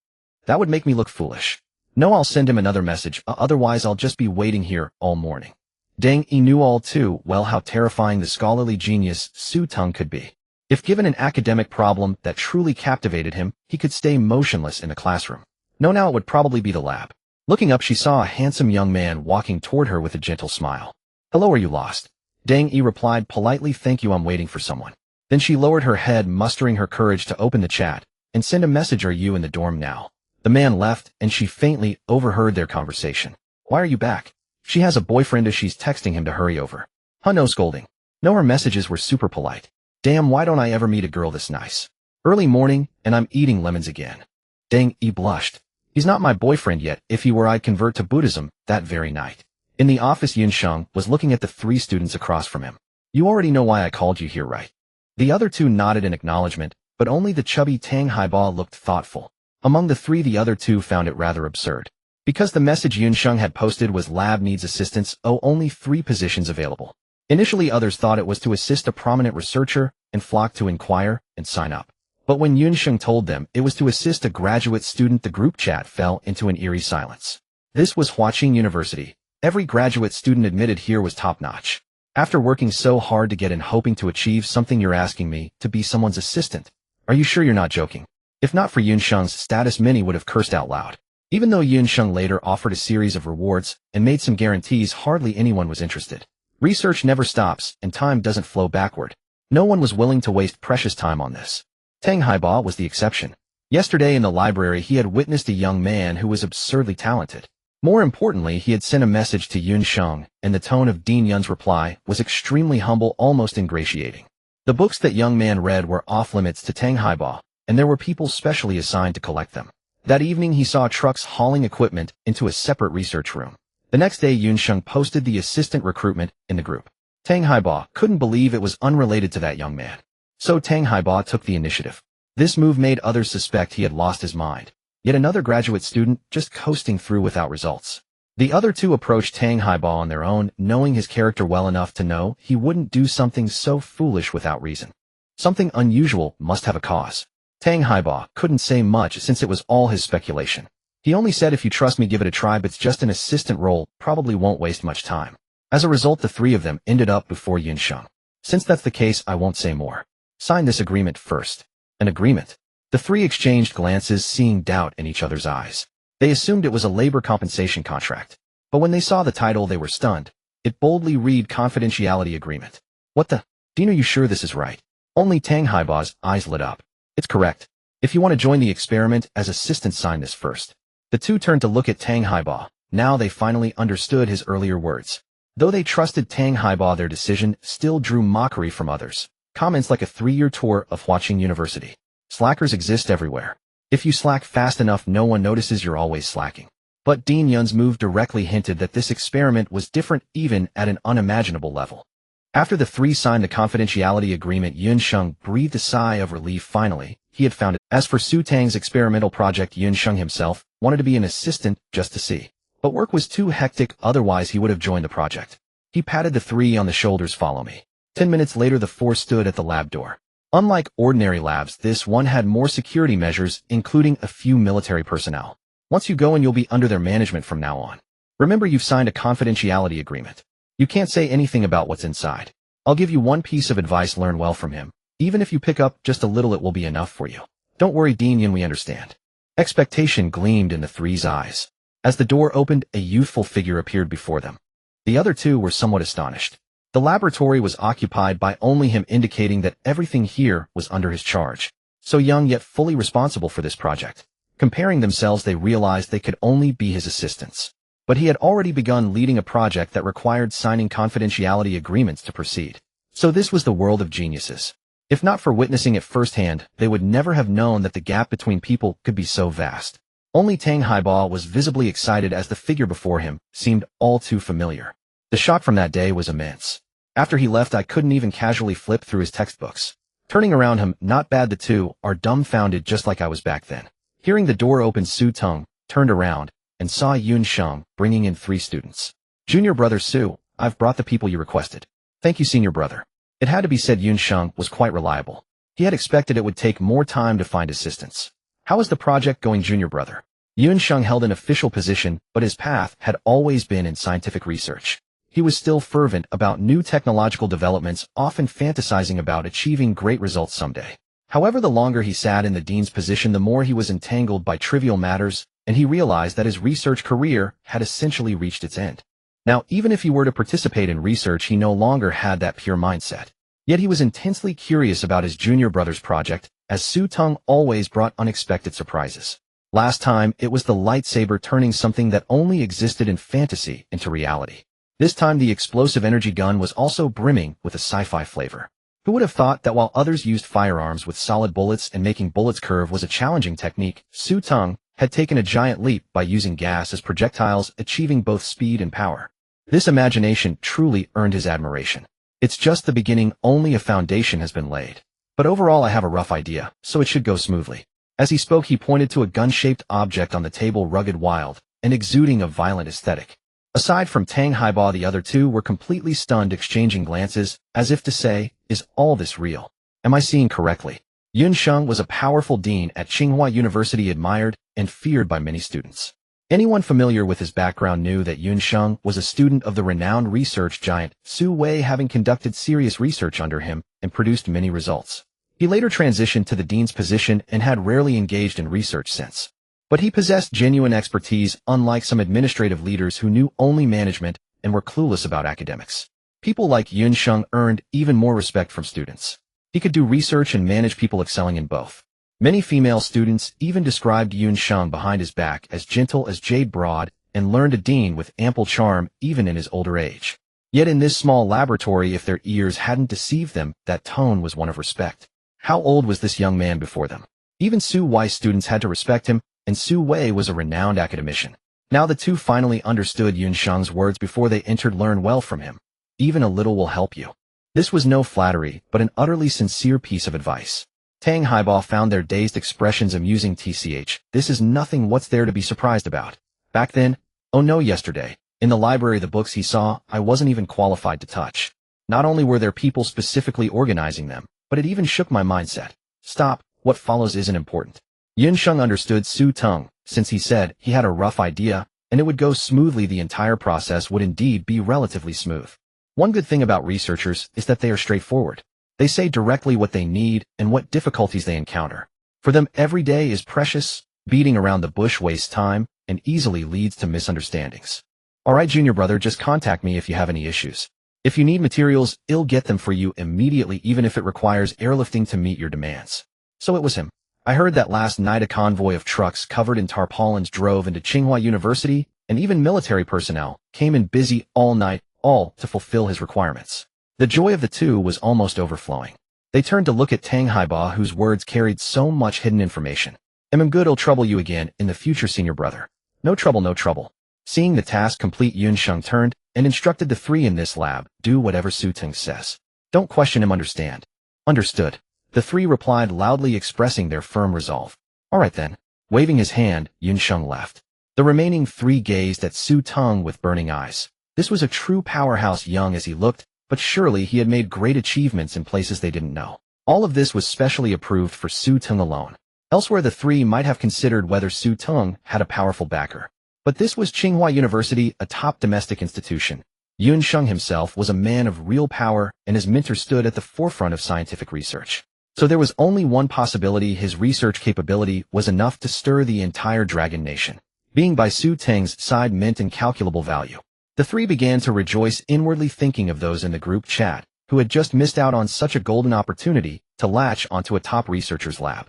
That would make me look foolish. No, I'll send him another message, otherwise I'll just be waiting here all morning. Teng knew all too well how terrifying the scholarly genius Su Teng could be. If given an academic problem that truly captivated him, he could stay motionless in the classroom. No, now it would probably be the lab. Looking up, she saw a handsome young man walking toward her with a gentle smile. Hello, are you lost? Teng replied politely, thank you, I'm waiting for someone. Then she lowered her head, mustering her courage to open the chat and send a message, are you in the dorm now? The man left, and she faintly overheard their conversation. Why are you back? She has a boyfriend, as she's texting him to hurry over. Huh, no scolding. No, her messages were super polite. Damn, why don't I ever meet a girl this nice? Early morning, and I'm eating lemons again. Dang, he blushed. He's not my boyfriend yet. If he were, I'd convert to Buddhism that very night. In the office, Xingcheng was looking at the 3 students across from him. You already know why I called you here, right? The other 2 nodded in acknowledgement, but only the chubby Teng Haiba looked thoughtful. Among the 3, the other 2 found it rather absurd. Because the message Xingcheng had posted was lab needs assistance, only 3 positions available. Initially, others thought it was to assist a prominent researcher and flocked to inquire and sign up. But when Xingcheng told them it was to assist a graduate student, the group chat fell into an eerie silence. This was Xingcheng University. Every graduate student admitted here was top-notch. After working so hard to get in, hoping to achieve something, you're asking me to be someone's assistant. Are you sure you're not joking? If not for Xingcheng's status, many would have cursed out loud. Even though Xingcheng later offered a series of rewards and made some guarantees, hardly anyone was interested. Research never stops, and time doesn't flow backward. No one was willing to waste precious time on this. Teng Haiba was the exception. Yesterday in the library, he had witnessed a young man who was absurdly talented. More importantly, he had sent a message to Xingcheng, and the tone of Dean Yun's reply was extremely humble, almost ingratiating. The books that young man read were off-limits to Teng Haiba, and there were people specially assigned to collect them. That evening, he saw trucks hauling equipment into a separate research room. The next day, Xingcheng posted the assistant recruitment in the group. Teng Haiba couldn't believe it was unrelated to that young man. So Teng Haiba took the initiative. This move made others suspect he had lost his mind. Yet another graduate student just coasting through without results. The other 2 approached Teng Haiba on their own, knowing his character well enough to know he wouldn't do something so foolish without reason. Something unusual must have a cause. Teng Haiba couldn't say much since it was all his speculation. He only said, if you trust me, give it a try, but it's just an assistant role, probably won't waste much time. As a result, the 3 of them ended up before Xingcheng. Since that's the case, I won't say more. Sign this agreement first. An agreement? The 3 exchanged glances, seeing doubt in each other's eyes. They assumed it was a labor compensation contract. But when they saw the title, they were stunned. It boldly read Confidentiality Agreement. What the? Dean, are you sure this is right? Only Teng Haiba's eyes lit up. It's correct. If you want to join the experiment as assistant, sign this first. The 2 turned to look at Teng Haiba. Now they finally understood his earlier words. Though they trusted Teng Haiba, their decision still drew mockery from others. Comments like a 3-year tour of Xingcheng University. Slackers exist everywhere. If you slack fast enough, no one notices you're always slacking. But Dean Yun's move directly hinted that this experiment was different, even at an unimaginable level. After the 3 signed the confidentiality agreement, Xingcheng breathed a sigh of relief. Finally, he had found it. As for Su Tang's experimental project, Xingcheng himself wanted to be an assistant just to see. But work was too hectic, otherwise he would have joined the project. He patted the 3 on the shoulders. Follow me. 10 minutes later, the 4 stood at the lab door. Unlike ordinary labs, this one had more security measures, including a few military personnel. Once you go in, you'll be under their management from now on. Remember, you've signed a confidentiality agreement. You can't say anything about what's inside. I'll give you one piece of advice: learn well from him. Even if you pick up just a little, it will be enough for you. Don't worry, Dean Yun, we understand. Expectation gleamed in the 3's eyes. As the door opened, a youthful figure appeared before them. The other 2 were somewhat astonished. The laboratory was occupied by only him, indicating that everything here was under his charge. So young, yet fully responsible for this project. Comparing themselves, they realized they could only be his assistants. But he had already begun leading a project that required signing confidentiality agreements to proceed. So this was the world of geniuses. If not for witnessing it firsthand, they would never have known that the gap between people could be so vast. Only Teng Haiba was visibly excited, as the figure before him seemed all too familiar. The shock from that day was immense. After he left, I couldn't even casually flip through his textbooks. Turning around him, not bad. The 2 are dumbfounded, just like I was back then. Hearing the door open, Su Teng turned around and saw Xingcheng bringing in 3 students. Junior brother Su, I've brought the people you requested. Thank you, senior brother. It had to be said, Xingcheng was quite reliable. He had expected it would take more time to find assistants. How is the project going, junior brother? Xingcheng held an official position, but his path had always been in scientific research. He was still fervent about new technological developments, often fantasizing about achieving great results someday. However, the longer he sat in the dean's position, the more he was entangled by trivial matters, and he realized that his research career had essentially reached its end. Now, even if he were to participate in research, he no longer had that pure mindset. Yet he was intensely curious about his junior brother's project, as Su Teng always brought unexpected surprises. Last time, it was the lightsaber turning something that only existed in fantasy into reality. This time, the explosive energy gun was also brimming with a sci-fi flavor. Who would have thought that while others used firearms with solid bullets and making bullets curve was a challenging technique, Teng had taken a giant leap by using gas as projectiles, achieving both speed and power. This imagination truly earned his admiration. It's just the beginning, only a foundation has been laid. But overall I have a rough idea, so it should go smoothly. As he spoke he pointed to a gun-shaped object on the table, rugged, wild, and exuding a violent aesthetic. Aside from Teng Haiba, the other two were completely stunned, exchanging glances, as if to say, is all this real? Am I seeing correctly? Xingcheng was a powerful dean at Tsinghua University, admired and feared by many students. Anyone familiar with his background knew that Xingcheng was a student of the renowned research giant Su Wei, having conducted serious research under him and produced many results. He later transitioned to the dean's position and had rarely engaged in research since. But he possessed genuine expertise, unlike some administrative leaders who knew only management and were clueless about academics. People like Xingcheng earned even more respect from students. He could do research and manage people, excelling in both. Many female students even described Xingcheng behind his back as gentle as jade broad and learned a dean with ample charm even in his older age. Yet in this small laboratory, if their ears hadn't deceived them, that tone was one of respect. How old was this young man before them? Even Su Wei students had to respect him, and Su Wei was a renowned academician. Now the two finally understood Xingcheng's words before they entered. Learn well from him. Even a little will help you. This was no flattery, but an utterly sincere piece of advice. Teng Haiba found their dazed expressions amusing. This is nothing. What's there to be surprised about? Back then? Oh no, yesterday. In the library, the books he saw, I wasn't even qualified to touch. Not only were there people specifically organizing them, but it even shook my mindset. Stop, what follows isn't important. Xingcheng understood Teng, since he said he had a rough idea, and it would go smoothly. The entire process would indeed be relatively smooth. One good thing about researchers is that they are straightforward. They say directly what they need and what difficulties they encounter. For them, every day is precious. Beating around the bush wastes time and easily leads to misunderstandings. Alright, junior brother, just contact me if you have any issues. If you need materials, I'll get them for you immediately, even if it requires airlifting to meet your demands. So it was him. I heard that last night a convoy of trucks covered in tarpaulins drove into Tsinghua University, and even military personnel came in busy all night, all to fulfill his requirements. The joy of the two was almost overflowing. They turned to look at Teng Haiba, whose words carried so much hidden information. I'm good, I'll trouble you again in the future, senior brother. No trouble, no trouble. Seeing the task complete, Xingcheng turned and instructed the three in this lab, do whatever Teng says. Don't question him, understand? Understood. The three replied loudly, expressing their firm resolve. Alright then. Waving his hand, Xingcheng left. The remaining three gazed at Teng with burning eyes. This was a true powerhouse, young as he looked, but surely he had made great achievements in places they didn't know. All of this was specially approved for Teng alone. Elsewhere the three might have considered whether Teng had a powerful backer. But this was Tsinghua University, a top domestic institution. Xingcheng himself was a man of real power, and his mentor stood at the forefront of scientific research. So there was only one possibility: his research capability was enough to stir the entire Dragon Nation. Being by Teng's side meant incalculable value. The three began to rejoice inwardly, thinking of those in the group chat who had just missed out on such a golden opportunity to latch onto a top researcher's lab.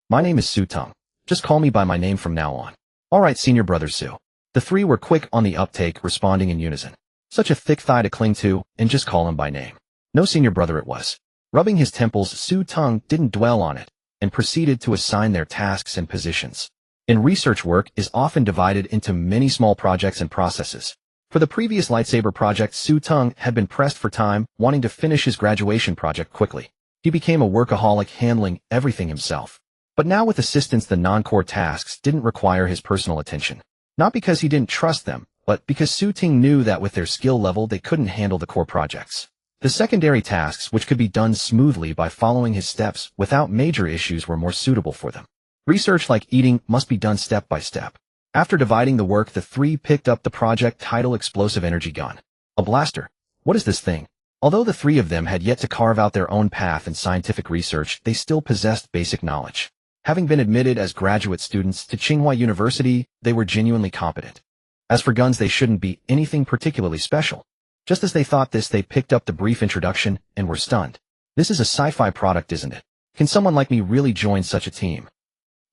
My name is Teng. Just call me by my name from now on. Alright, senior brother Su. The three were quick on the uptake, responding in unison. Such a thick thigh to cling to, and just call him by name. No, senior brother, it was. Rubbing his temples, Teng didn't dwell on it, and proceeded to assign their tasks and positions. In research, work is often divided into many small projects and processes. For the previous Lightsaber project, Teng had been pressed for time, wanting to finish his graduation project quickly. He became a workaholic, handling everything himself. But now with assistance, the non-core tasks didn't require his personal attention. Not because he didn't trust them, but because Teng knew that with their skill level they couldn't handle the core projects. The secondary tasks, which could be done smoothly by following his steps without major issues, were more suitable for them. Research, like eating, must be done step by step. After dividing the work, the three picked up the project title Explosive Energy Gun. A blaster. What is this thing? Although the three of them had yet to carve out their own path in scientific research, they still possessed basic knowledge. Having been admitted as graduate students to Tsinghua University, they were genuinely competent. As for guns, they shouldn't be anything particularly special. Just as they thought this, they picked up the brief introduction and were stunned. This is a sci-fi product, isn't it? Can someone like me really join such a team?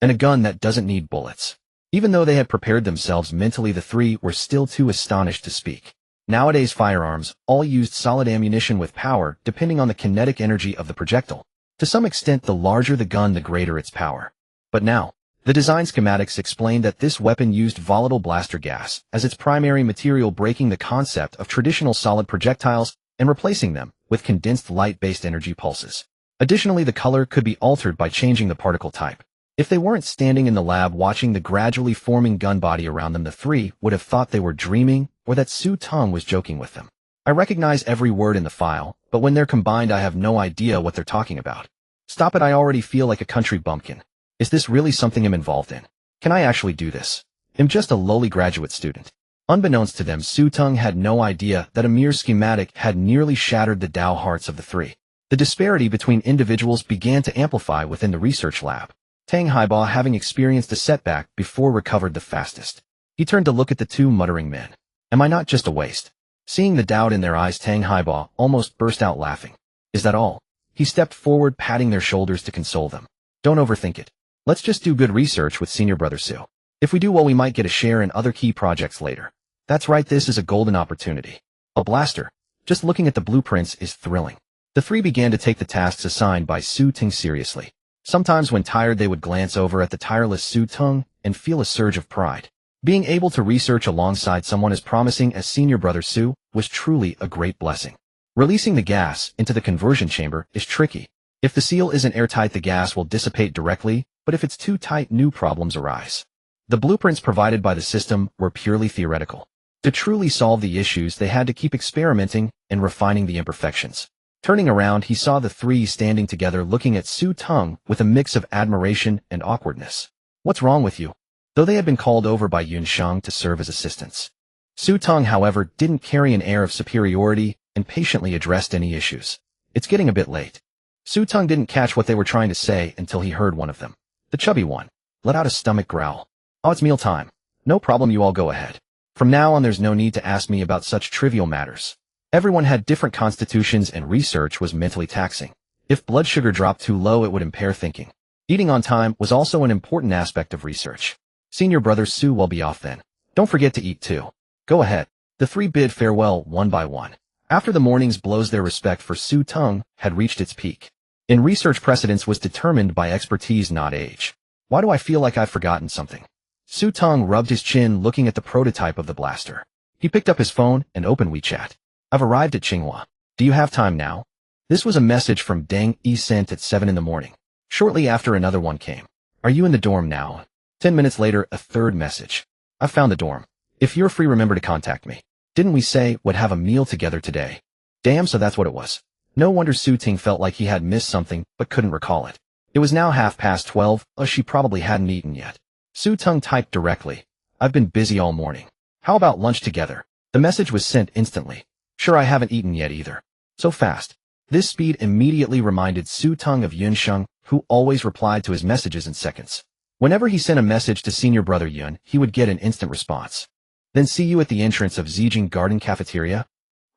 And a gun that doesn't need bullets. Even though they had prepared themselves mentally, the three were still too astonished to speak. Nowadays firearms all used solid ammunition with power depending on the kinetic energy of the projectile. To some extent, the larger the gun, the greater its power. But now, the design schematics explain that this weapon used volatile blaster gas as its primary material, breaking the concept of traditional solid projectiles and replacing them with condensed light-based energy pulses. Additionally, the color could be altered by changing the particle type. If they weren't standing in the lab watching the gradually forming gun body around them, the three would have thought they were dreaming or that Su Teng was joking with them. I recognize every word in the file, but when they're combined I have no idea what they're talking about. Stop it, I already feel like a country bumpkin. Is this really something I'm involved in? Can I actually do this? I'm just a lowly graduate student. Unbeknownst to them, Su Teng had no idea that a mere schematic had nearly shattered the Tao hearts of the three. The disparity between individuals began to amplify within the research lab. Teng Haiba, having experienced a setback before, recovered the fastest. He turned to look at the two muttering men. Am I not just a waste? Seeing the doubt in their eyes, Teng Haiba almost burst out laughing. Is that all? He stepped forward, patting their shoulders to console them. Don't overthink it. Let's just do good research with senior brother Su. If we do well, we might get a share in other key projects later. That's right, this is a golden opportunity. A blaster. Just looking at the blueprints is thrilling. The three began to take the tasks assigned by Su Teng seriously. Sometimes when tired they would glance over at the tireless Su Teng and feel a surge of pride. Being able to research alongside someone as promising as senior brother Su was truly a great blessing. Releasing the gas into the conversion chamber is tricky. If the seal isn't airtight, the gas will dissipate directly, but if it's too tight, new problems arise. The blueprints provided by the system were purely theoretical. To truly solve the issues, they had to keep experimenting and refining the imperfections. Turning around, he saw the three standing together looking at Su Teng with a mix of admiration and awkwardness. What's wrong with you? Though they had been called over by Xingcheng to serve as assistants. Su Teng, however, didn't carry an air of superiority and patiently addressed any issues. It's getting a bit late. Su Teng didn't catch what they were trying to say until he heard one of them, the chubby one, let out a stomach growl. Oh, it's meal time. No problem, you all go ahead. From now on there's no need to ask me about such trivial matters. Everyone had different constitutions and research was mentally taxing. If blood sugar dropped too low, it would impair thinking. Eating on time was also an important aspect of research. Senior brother Su will be off then. Don't forget to eat too. Go ahead. The three bid farewell one by one. After the morning's blows, their respect for Su Teng had reached its peak. In research, precedence was determined by expertise, not age. Why do I feel like I've forgotten something? Su Teng rubbed his chin looking at the prototype of the blaster. He picked up his phone and opened WeChat. I've arrived at Tsinghua. Do you have time now? This was a message from Deng Yi sent at 7 in the morning. Shortly after, another one came. Are you in the dorm now? 10 minutes later, a third message. I found the dorm. If you're free, remember to contact me. Didn't we say we'd have a meal together today? Damn, so that's what it was. No wonder Su Teng felt like he had missed something but couldn't recall it. It was now 12:30, she probably hadn't eaten yet. Su Teng typed directly. I've been busy all morning. How about lunch together? The message was sent instantly. Sure, I haven't eaten yet either. So fast. This speed immediately reminded Su Teng of Xingcheng, who always replied to his messages in seconds. Whenever he sent a message to senior brother Yun, he would get an instant response. Then see you at the entrance of Xingcheng Garden Cafeteria?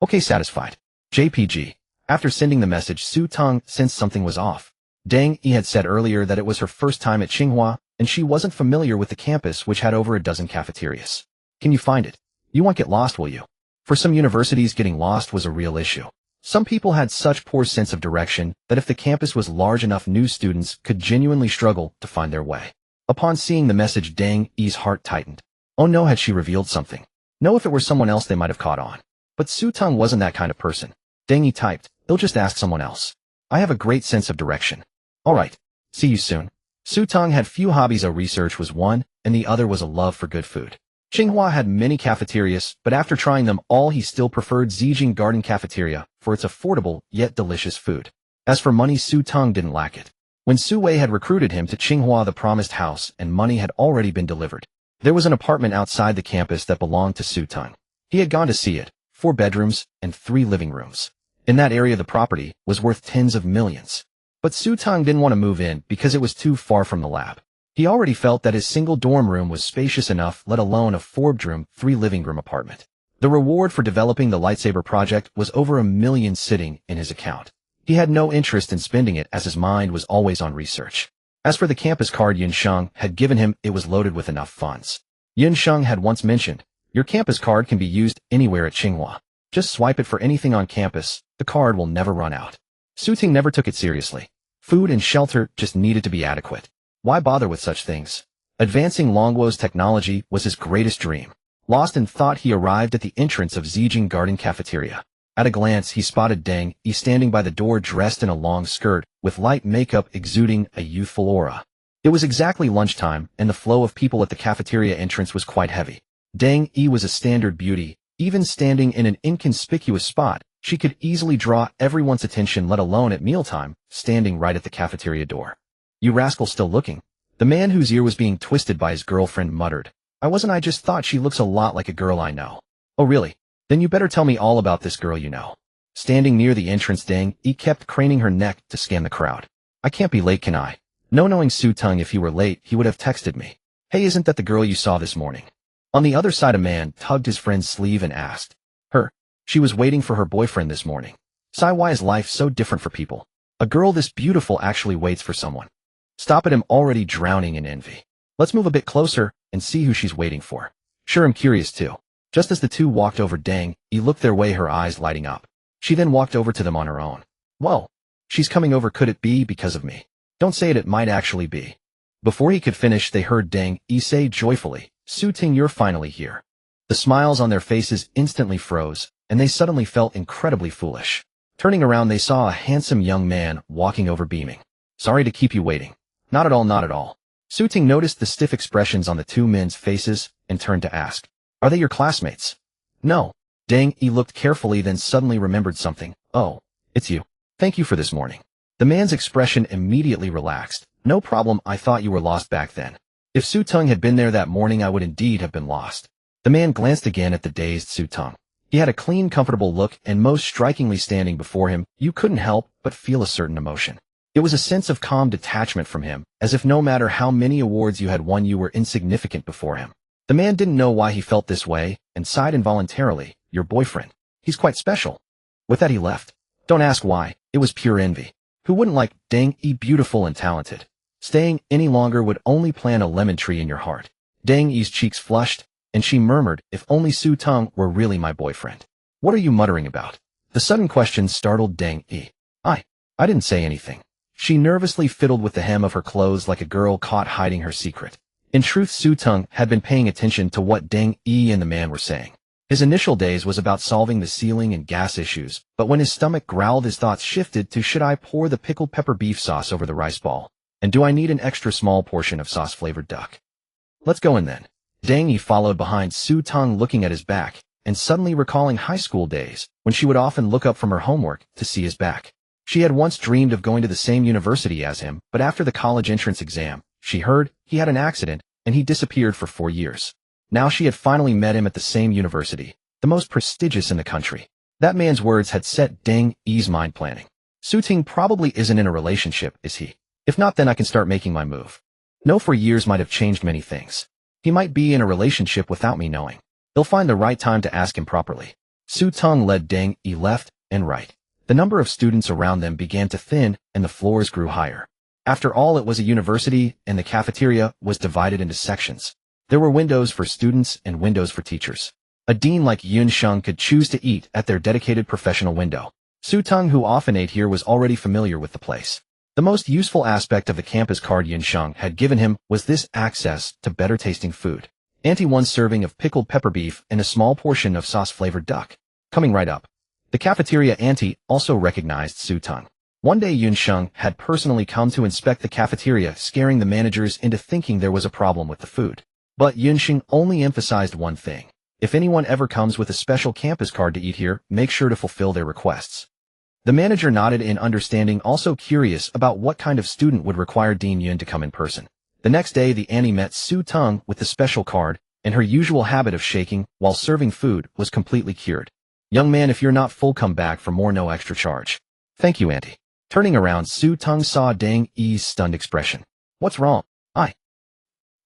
Okay, satisfied. JPG. After sending the message, Su Teng sensed something was off. Deng Yi had said earlier that it was her first time at Tsinghua, and she wasn't familiar with the campus, which had over a dozen cafeterias. Can you find it? You won't get lost, will you? For some universities, getting lost was a real issue. Some people had such poor sense of direction that if the campus was large enough, new students could genuinely struggle to find their way. Upon seeing the message, Deng Yi's heart tightened. Oh no, had she revealed something? No, if it were someone else they might have caught on. But Su Teng wasn't that kind of person. Deng Yi typed, they'll just ask someone else. I have a great sense of direction. Alright, see you soon. Su Teng had few hobbies. Research was one, and the other was a love for good food. Tsinghua had many cafeterias, but after trying them all, he still preferred Xingcheng Garden Cafeteria for its affordable yet delicious food. As for money, Su Teng didn't lack it. When Su Wei had recruited him to Tsinghua, the promised house and money had already been delivered. There was an apartment outside the campus that belonged to Su Teng. He had gone to see it, 4 bedrooms and 3 living rooms. In that area, the property was worth tens of millions. But Su Teng didn't want to move in because it was too far from the lab. He already felt that his single dorm room was spacious enough, let alone a 4-bedroom, 3 living room apartment. The reward for developing the Lightsaber project was over $1 million sitting in his account. He had no interest in spending it as his mind was always on research. As for the campus card Xingcheng had given him, it was loaded with enough funds. Xingcheng had once mentioned, Your campus card can be used anywhere at Tsinghua. Just swipe it for anything on campus. The card will never run out. Su Ting never took it seriously. Food and shelter just needed to be adequate. Why bother with such things? Advancing Longguo's technology was his greatest dream. Lost in thought, he arrived at the entrance of Xingcheng Garden Cafeteria. At a glance, he spotted Teng standing by the door dressed in a long skirt, with light makeup exuding a youthful aura. It was exactly lunchtime, and the flow of people at the cafeteria entrance was quite heavy. Teng was a standard beauty. Even standing in an inconspicuous spot, she could easily draw everyone's attention, let alone at mealtime, standing right at the cafeteria door. "You rascal, still looking?" The man whose ear was being twisted by his girlfriend muttered. I just thought she looks a lot like a girl I know." "Oh really? Then you better tell me all about this girl you know." Standing near the entrance, Teng kept craning her neck to scan the crowd. "I can't be late, can I?" No, knowing Su Ting, if he were late, he would have texted me. "Hey, isn't that the girl you saw this morning?" On the other side, a man tugged his friend's sleeve and asked. "Her. She was waiting for her boyfriend this morning." Why is life so different for people? A girl this beautiful actually waits for someone. Stop it, I'm already drowning in envy. Let's move a bit closer and see who she's waiting for. Sure, I'm curious too. Just as the two walked over, Teng looked their way, her eyes lighting up. She then walked over to them on her own. "Whoa, she's coming over. Could it be because of me?" "Don't say it, it might actually be." Before he could finish, they heard Teng say joyfully, "Su Ting, you're finally here." The smiles on their faces instantly froze, and they suddenly felt incredibly foolish. Turning around, they saw a handsome young man walking over, beaming. "Sorry to keep you waiting." "Not at all, not at all." Su Ting noticed the stiff expressions on the two men's faces and turned to ask, "Are they your classmates?" "No." Teng looked carefully, then suddenly remembered something. "Oh, it's you. Thank you for this morning." The man's expression immediately relaxed. "No problem, I thought you were lost back then." If Su Ting had been there that morning, I would indeed have been lost. The man glanced again at the dazed Su Ting. He had a clean, comfortable look, and most strikingly, standing before him, you couldn't help but feel a certain emotion. It was a sense of calm detachment from him, as if no matter how many awards you had won, you were insignificant before him. The man didn't know why he felt this way, and sighed involuntarily. "Your boyfriend. He's quite special." With that, he left. Don't ask why, it was pure envy. Who wouldn't like Teng, beautiful and talented? Staying any longer would only plant a lemon tree in your heart. Teng's cheeks flushed, and she murmured, "If only Su Ting were really my boyfriend." "What are you muttering about?" The sudden question startled Teng. I didn't say anything." She nervously fiddled with the hem of her clothes like a girl caught hiding her secret. In truth, Su Ting had been paying attention to what Teng and the man were saying. His initial days was about solving the ceiling and gas issues, but when his stomach growled, his thoughts shifted to, should I pour the pickled pepper beef sauce over the rice ball? And do I need an extra small portion of sauce-flavored duck? "Let's go in then." Teng followed behind Su Ting, looking at his back, and suddenly recalling high school days, when she would often look up from her homework to see his back. She had once dreamed of going to the same university as him, but after the college entrance exam, she heard he had an accident, and he disappeared for 4 years. Now she had finally met him at the same university, the most prestigious in the country. That man's words had set Teng's mind planning. Su Ting probably isn't in a relationship, is he? If not, then I can start making my move. No, for years might have changed many things. He might be in a relationship without me knowing. They'll find the right time to ask him properly. Su Ting led Teng left and right. The number of students around them began to thin, and the floors grew higher. After all, it was a university, and the cafeteria was divided into sections. There were windows for students and windows for teachers. A dean like Xingcheng could choose to eat at their dedicated professional window. Su Ting, who often ate here, was already familiar with the place. The most useful aspect of the campus card Xingcheng had given him was this access to better-tasting food. One serving of pickled pepper beef and a small portion of sauce-flavored duck. Coming right up. The cafeteria auntie also recognized Su Ting. One day, Xingcheng had personally come to inspect the cafeteria, scaring the managers into thinking there was a problem with the food. But Xingcheng only emphasized one thing. If anyone ever comes with a special campus card to eat here, make sure to fulfill their requests. The manager nodded in understanding, also curious about what kind of student would require Dean Yun to come in person. The next day, the auntie met Su Ting with the special card, and her usual habit of shaking while serving food was completely cured. "Young man, if you're not full, come back for more, no extra charge." "Thank you, auntie." Turning around, Su Ting saw Teng's stunned expression. "What's wrong?" "I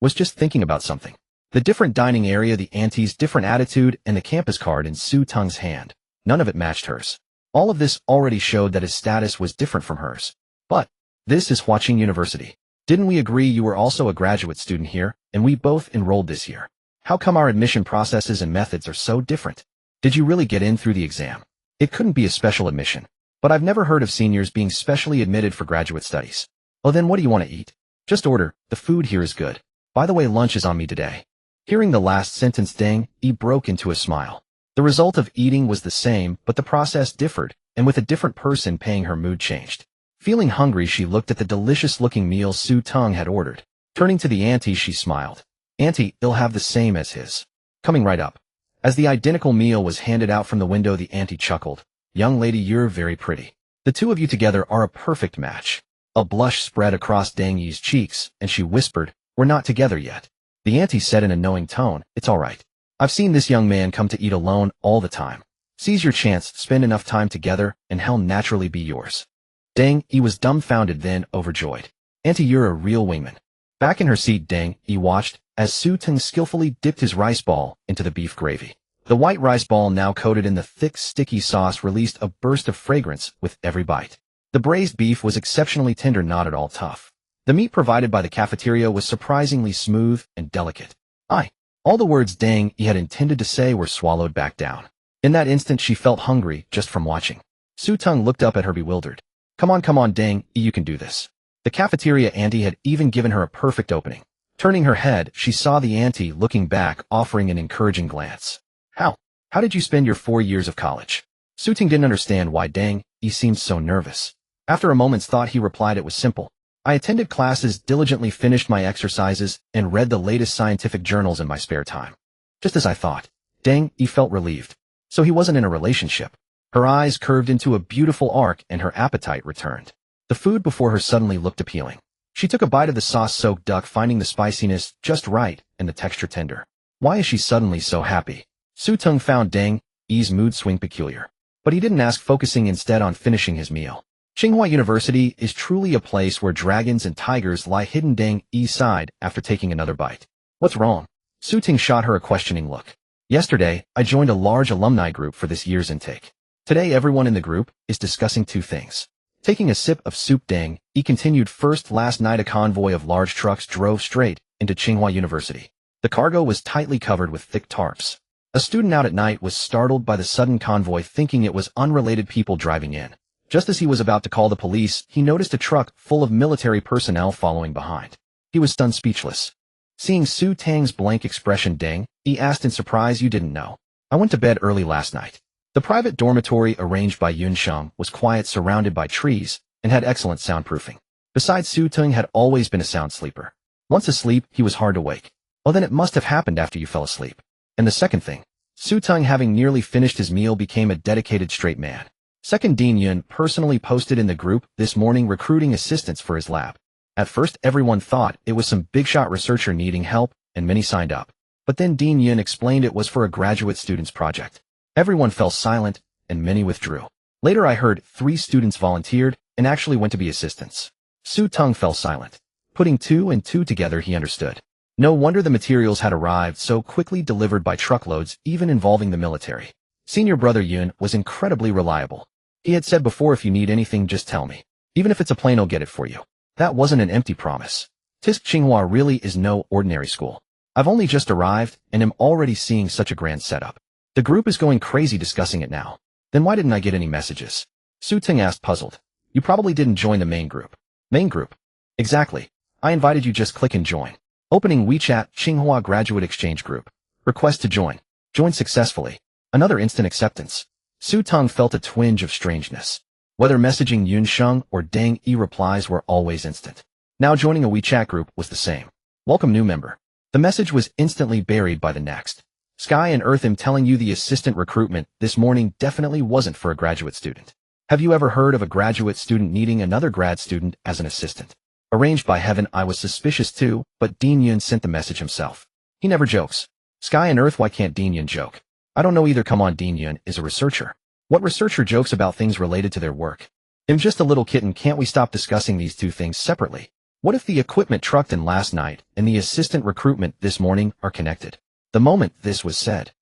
was just thinking about something." The different dining area, the auntie's different attitude, and the campus card in Su Ting's hand. None of it matched hers. All of this already showed that his status was different from hers. "But this is Xingcheng University. Didn't we agree you were also a graduate student here, and we both enrolled this year? How come our admission processes and methods are so different? Did you really get in through the exam? It couldn't be a special admission. But I've never heard of seniors being specially admitted for graduate studies. Oh, then what do you want to eat? Just order. The food here is good. By the way, lunch is on me today. Hearing the last sentence, Teng broke into a smile. The result of eating was the same, but the process differed, and with a different person paying, her mood changed. Feeling hungry, she looked at the delicious-looking meal Su Teng had ordered. Turning to the auntie, she smiled. Auntie, you'll have the same as his. Coming right up. As the identical meal was handed out from the window, the auntie chuckled. Young lady, you're very pretty. The two of you together are a perfect match. A blush spread across Teng Yi's cheeks, and she whispered, we're not together yet. The auntie said in a knowing tone, it's all right. I've seen this young man come to eat alone all the time. Seize your chance, spend enough time together, and he'll naturally be yours. Teng Yi was dumbfounded, then overjoyed. Auntie, you're a real wingman. Back in her seat, Teng Yi watched as Su Teng skillfully dipped his rice ball into the beef gravy. The white rice ball, now coated in the thick, sticky sauce, released a burst of fragrance with every bite. The braised beef was exceptionally tender, not at all tough. The meat provided by the cafeteria was surprisingly smooth and delicate. All the words Teng Yi had intended to say were swallowed back down. In that instant, she felt hungry just from watching. Su Teng looked up at her bewildered. Come on, Teng Yi, you can do this. The cafeteria auntie had even given her a perfect opening. Turning her head, she saw the auntie looking back, offering an encouraging glance. How did you spend your 4 years of college? Su Teng didn't understand why Teng Yi seemed so nervous. After a moment's thought, he replied it was simple. I attended classes, diligently finished my exercises, and read the latest scientific journals in my spare time. Just as I thought. Teng Yi felt relieved. So he wasn't in a relationship. Her eyes curved into a beautiful arc and her appetite returned. The food before her suddenly looked appealing. She took a bite of the sauce-soaked duck, finding the spiciness just right and the texture tender. Why is she suddenly so happy? Su Teng found Teng Yi's mood swing peculiar. But he didn't ask, focusing instead on finishing his meal. Xingcheng University is truly a place where dragons and tigers lie hidden. Teng Yi sighed after taking another bite. What's wrong? Su Teng shot her a questioning look. Yesterday, I joined a large alumni group for this year's intake. Today, everyone in the group is discussing two things. Taking a sip of soup, Teng Yi continued. First, last night a convoy of large trucks drove straight into Xingcheng University. The cargo was tightly covered with thick tarps. A student out at night was startled by the sudden convoy, thinking it was unrelated people driving in. Just as he was about to call the police, he noticed a truck full of military personnel following behind. He was stunned, speechless. Seeing Su Teng's blank expression, Teng Yi asked in surprise, you didn't know? I went to bed early last night. The private dormitory arranged by Xingcheng was quiet, surrounded by trees, and had excellent soundproofing. Besides, Su Teng had always been a sound sleeper. Once asleep, he was hard to wake. Well, then it must have happened after you fell asleep. And the second thing, Su Teng, having nearly finished his meal, became a dedicated straight man. Second, Dean Yun personally posted in the group this morning recruiting assistants for his lab. At first, everyone thought it was some big-shot researcher needing help, and many signed up. But then Dean Yun explained it was for a graduate student's project. Everyone fell silent, and many withdrew. Later, I heard 3 students volunteered and actually went to be assistants. Su Teng fell silent. Putting 2 and 2 together, he understood. No wonder the materials had arrived so quickly, delivered by truckloads, even involving the military. Senior brother Yun was incredibly reliable. He had said before, if you need anything, just tell me. Even if it's a plane, I'll get it for you. That wasn't an empty promise. Xinghua really is no ordinary school. I've only just arrived, and am already seeing such a grand setup. The group is going crazy discussing it now. Then why didn't I get any messages? Su Teng asked, puzzled. You probably didn't join the main group. Main group? Exactly. I invited you, just click and join. Opening WeChat, Xinghua Graduate Exchange Group. Request to join. Join successfully. Another instant acceptance. Su Teng felt a twinge of strangeness. Whether messaging Yunsheng or Teng Yi, replies were always instant. Now joining a WeChat group was the same. Welcome new member. The message was instantly buried by the next. Sky and Earth, am telling you, the assistant recruitment this morning definitely wasn't for a graduate student. Have you ever heard of a graduate student needing another grad student as an assistant? Arranged by heaven. I was suspicious too, but Dean Yun sent the message himself. He never jokes. Sky and Earth, why can't Dean Yun joke? I don't know either. Come on, Dean Yun is a researcher. What researcher jokes about things related to their work? I'm just a little kitten. Can't we stop discussing these two things separately? What if the equipment trucked in last night and the assistant recruitment this morning are connected? The moment this was said,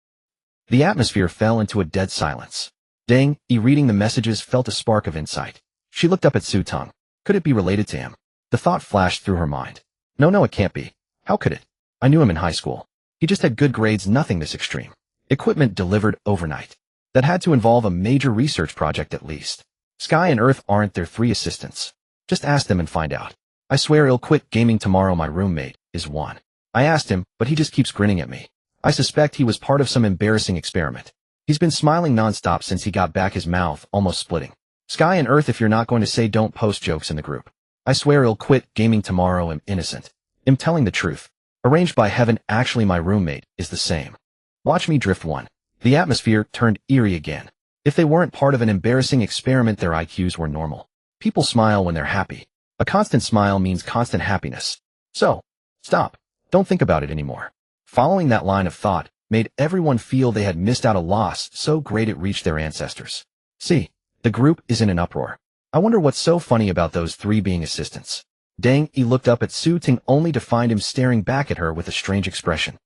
the atmosphere fell into a dead silence. Teng Yi, reading the messages, felt a spark of insight. She looked up at Su Teng. Could it be related to him? The thought flashed through her mind. No, it can't be. How could it? I knew him in high school. He just had good grades, nothing this extreme. Equipment delivered overnight. That had to involve a major research project at least. Sky and Earth aren't their 3 assistants. Just ask them and find out. I swear he'll quit gaming tomorrow. My roommate is one. I asked him, but he just keeps grinning at me. I suspect he was part of some embarrassing experiment. He's been smiling nonstop since he got back, his mouth almost splitting. Sky and Earth, if you're not going to say, don't post jokes in the group. I swear he'll quit gaming tomorrow. I'm innocent. I'm telling the truth. Arranged by heaven. Actually, my roommate is the same. Watch me drift. 1. The atmosphere turned eerie again. If they weren't part of an embarrassing experiment, their IQs were normal. People smile when they're happy. A constant smile means constant happiness. So, stop. Don't think about it anymore. Following that line of thought made everyone feel they had missed out a loss so great it reached their ancestors. See, the group is in an uproar. I wonder what's so funny about those 3 being assistants. Teng looked up at Teng only to find him staring back at her with a strange expression.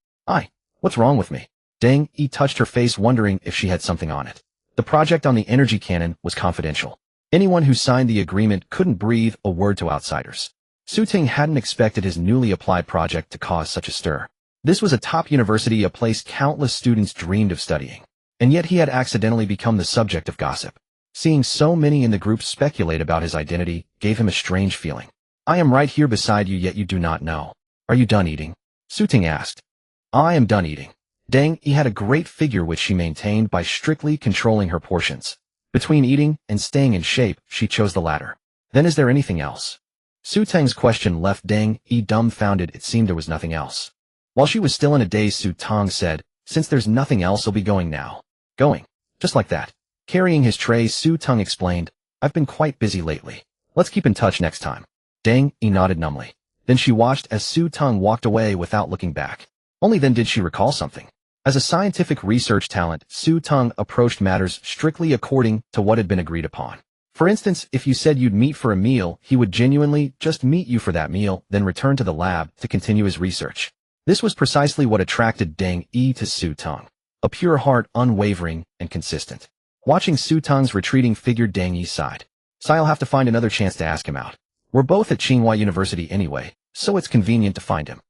What's wrong with me? Teng touched her face, wondering if she had something on it. The project on the energy cannon was confidential. Anyone who signed the agreement couldn't breathe a word to outsiders. Teng hadn't expected his newly applied project to cause such a stir. This was a top university, a place countless students dreamed of studying. And yet he had accidentally become the subject of gossip. Seeing so many in the group speculate about his identity gave him a strange feeling. I am right here beside you, yet you do not know. Are you done eating? Teng asked. I am done eating. Teng had a great figure which she maintained by strictly controlling her portions. Between eating and staying in shape, she chose the latter. Then is there anything else? Teng's question left Teng dumbfounded. It seemed there was nothing else. While she was still in a daze, Teng said, since there's nothing else, I'll be going now. Going. Just like that. Carrying his tray, Teng explained, I've been quite busy lately. Let's keep in touch next time. Teng nodded numbly. Then she watched as Teng walked away without looking back. Only then did she recall something. As a scientific research talent, Teng approached matters strictly according to what had been agreed upon. For instance, if you said you'd meet for a meal, he would genuinely just meet you for that meal, then return to the lab to continue his research. This was precisely what attracted Teng to Teng. A pure heart, unwavering and consistent. Watching Teng's retreating figure, Teng sighed. I'll have to find another chance to ask him out. We're both at Xingcheng University anyway, so it's convenient to find him.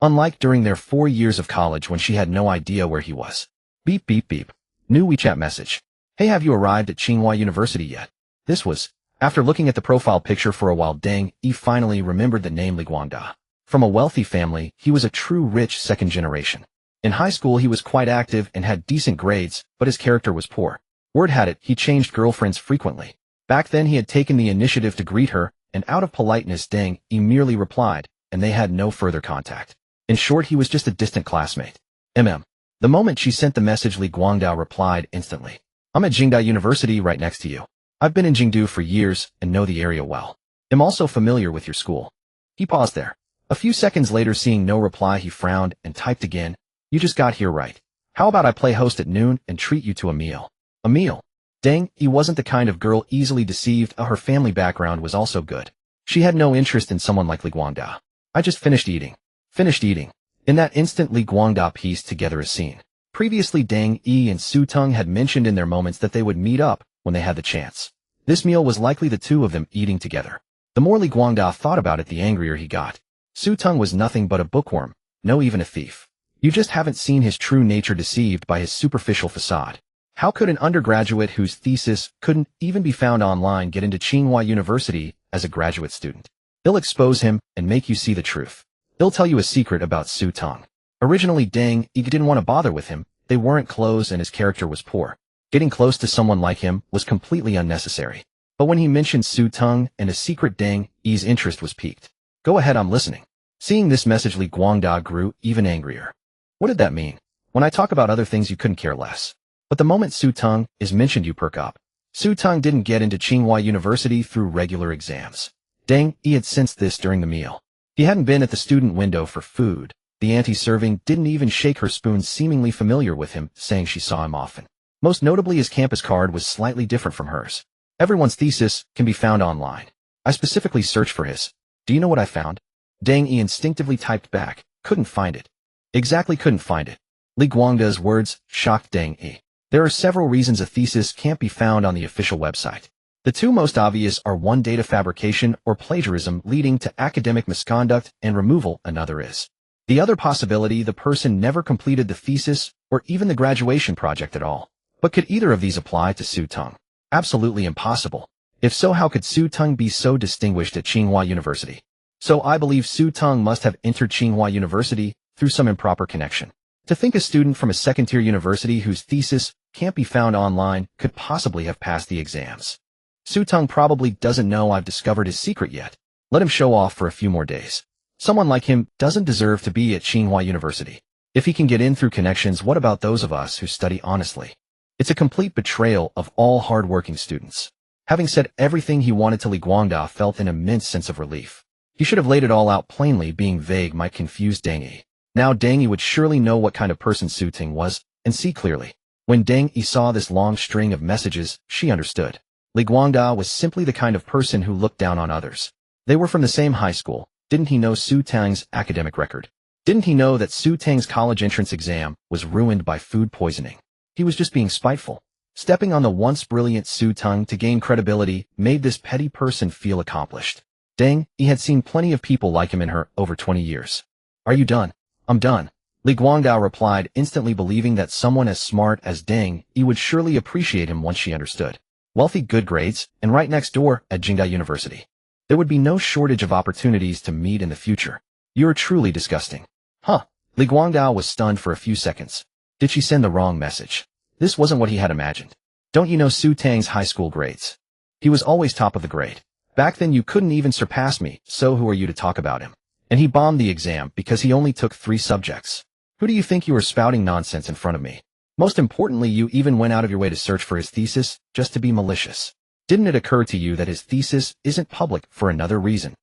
Unlike during their 4 years of college when she had no idea where he was. Beep beep beep. New WeChat message. Hey, have you arrived at Xingcheng University yet? This was, after looking at the profile picture for a while, Teng finally remembered the name Li Guangda. From a wealthy family, he was a true rich second generation. In high school he was quite active and had decent grades, but his character was poor. Word had it, he changed girlfriends frequently. Back then he had taken the initiative to greet her, and out of politeness Teng merely replied, and they had no further contact. In short, he was just a distant classmate. The moment she sent the message, Li Guangdao replied instantly. I'm at Xingcheng University right next to you. I've been in Jingdu for years and know the area well. I'm also familiar with your school. He paused there. A few seconds later, seeing no reply, he frowned and typed again. You just got here right. How about I play host at noon and treat you to a meal? A meal? Teng wasn't the kind of girl easily deceived. Her family background was also good. She had no interest in someone like Li Guangda. I just finished eating. In that instant, Li Guangda pieced together a scene. Previously, Teng and Teng had mentioned in their moments that they would meet up when they had the chance. This meal was likely the two of them eating together. The more Li Guangda thought about it, the angrier he got. Teng was nothing but a bookworm, no even a thief. You just haven't seen his true nature, deceived by his superficial facade. How could an undergraduate whose thesis couldn't even be found online get into Xingcheng University as a graduate student? They'll expose him and make you see the truth. They'll tell you a secret about Teng. Originally, Teng didn't want to bother with him. They weren't close and his character was poor. Getting close to someone like him was completely unnecessary. But when he mentioned Teng and a secret, Teng's interest was piqued. Go ahead, I'm listening. Seeing this message, Li Guangda grew even angrier. What did that mean? When I talk about other things, you couldn't care less. But the moment Teng is mentioned, you perk up. Teng didn't get into Xingcheng University through regular exams. Teng had sensed this during the meal. He hadn't been at the student window for food. The auntie serving didn't even shake her spoon, seemingly familiar with him, saying she saw him often. Most notably, his campus card was slightly different from hers. Everyone's thesis can be found online. I specifically searched for his. Do you know what I found? Teng instinctively typed back. Couldn't find it. Exactly, couldn't find it. Li Guangda's words shocked Teng. There are several reasons a thesis can't be found on the official website. The two most obvious are one, data fabrication or plagiarism leading to academic misconduct, and removal, another is The other possibility, the person never completed the thesis or even the graduation project at all. But could either of these apply to Su Teng? Absolutely impossible. If so, how could Su Teng be so distinguished at Tsinghua University? So I believe Su Teng must have entered Tsinghua University through some improper connection. To think a student from a second-tier university whose thesis can't be found online could possibly have passed the exams. Su Teng probably doesn't know I've discovered his secret yet. Let him show off for a few more days. Someone like him doesn't deserve to be at Tsinghua University. If he can get in through connections, what about those of us who study honestly? It's a complete betrayal of all hard-working students. Having said everything he wanted to, Li Guangda felt an immense sense of relief. He should have laid it all out plainly. Being vague might confuse Deng Yi. Now Deng Yi would surely know what kind of person Su Teng was, and see clearly. When Deng Yi saw this long string of messages, she understood. Li Guangda was simply the kind of person who looked down on others. They were from the same high school. Didn't he know Su Teng's academic record? Didn't he know that Su Teng's college entrance exam was ruined by food poisoning? He was just being spiteful. Stepping on the once brilliant Su Teng to gain credibility made this petty person feel accomplished. Deng Yi had seen plenty of people like him in her over 20 years. Are you done? I'm done. Li Guangda replied, instantly believing that someone as smart as Deng Yi would surely appreciate him once she understood. Wealthy, good grades, and right next door at Xingcheng University. There would be no shortage of opportunities to meet in the future. You're truly disgusting. Huh. Li Guangda was stunned for a few seconds. Did she send the wrong message? This wasn't what he had imagined. Don't you know Su Teng's high school grades? He was always top of the grade. Back then you couldn't even surpass me, so who are you to talk about him? And he bombed the exam because he only took 3 subjects. Who do you think you were spouting nonsense in front of me? Most importantly, you even went out of your way to search for his thesis just to be malicious. Didn't it occur to you that his thesis isn't public for another reason?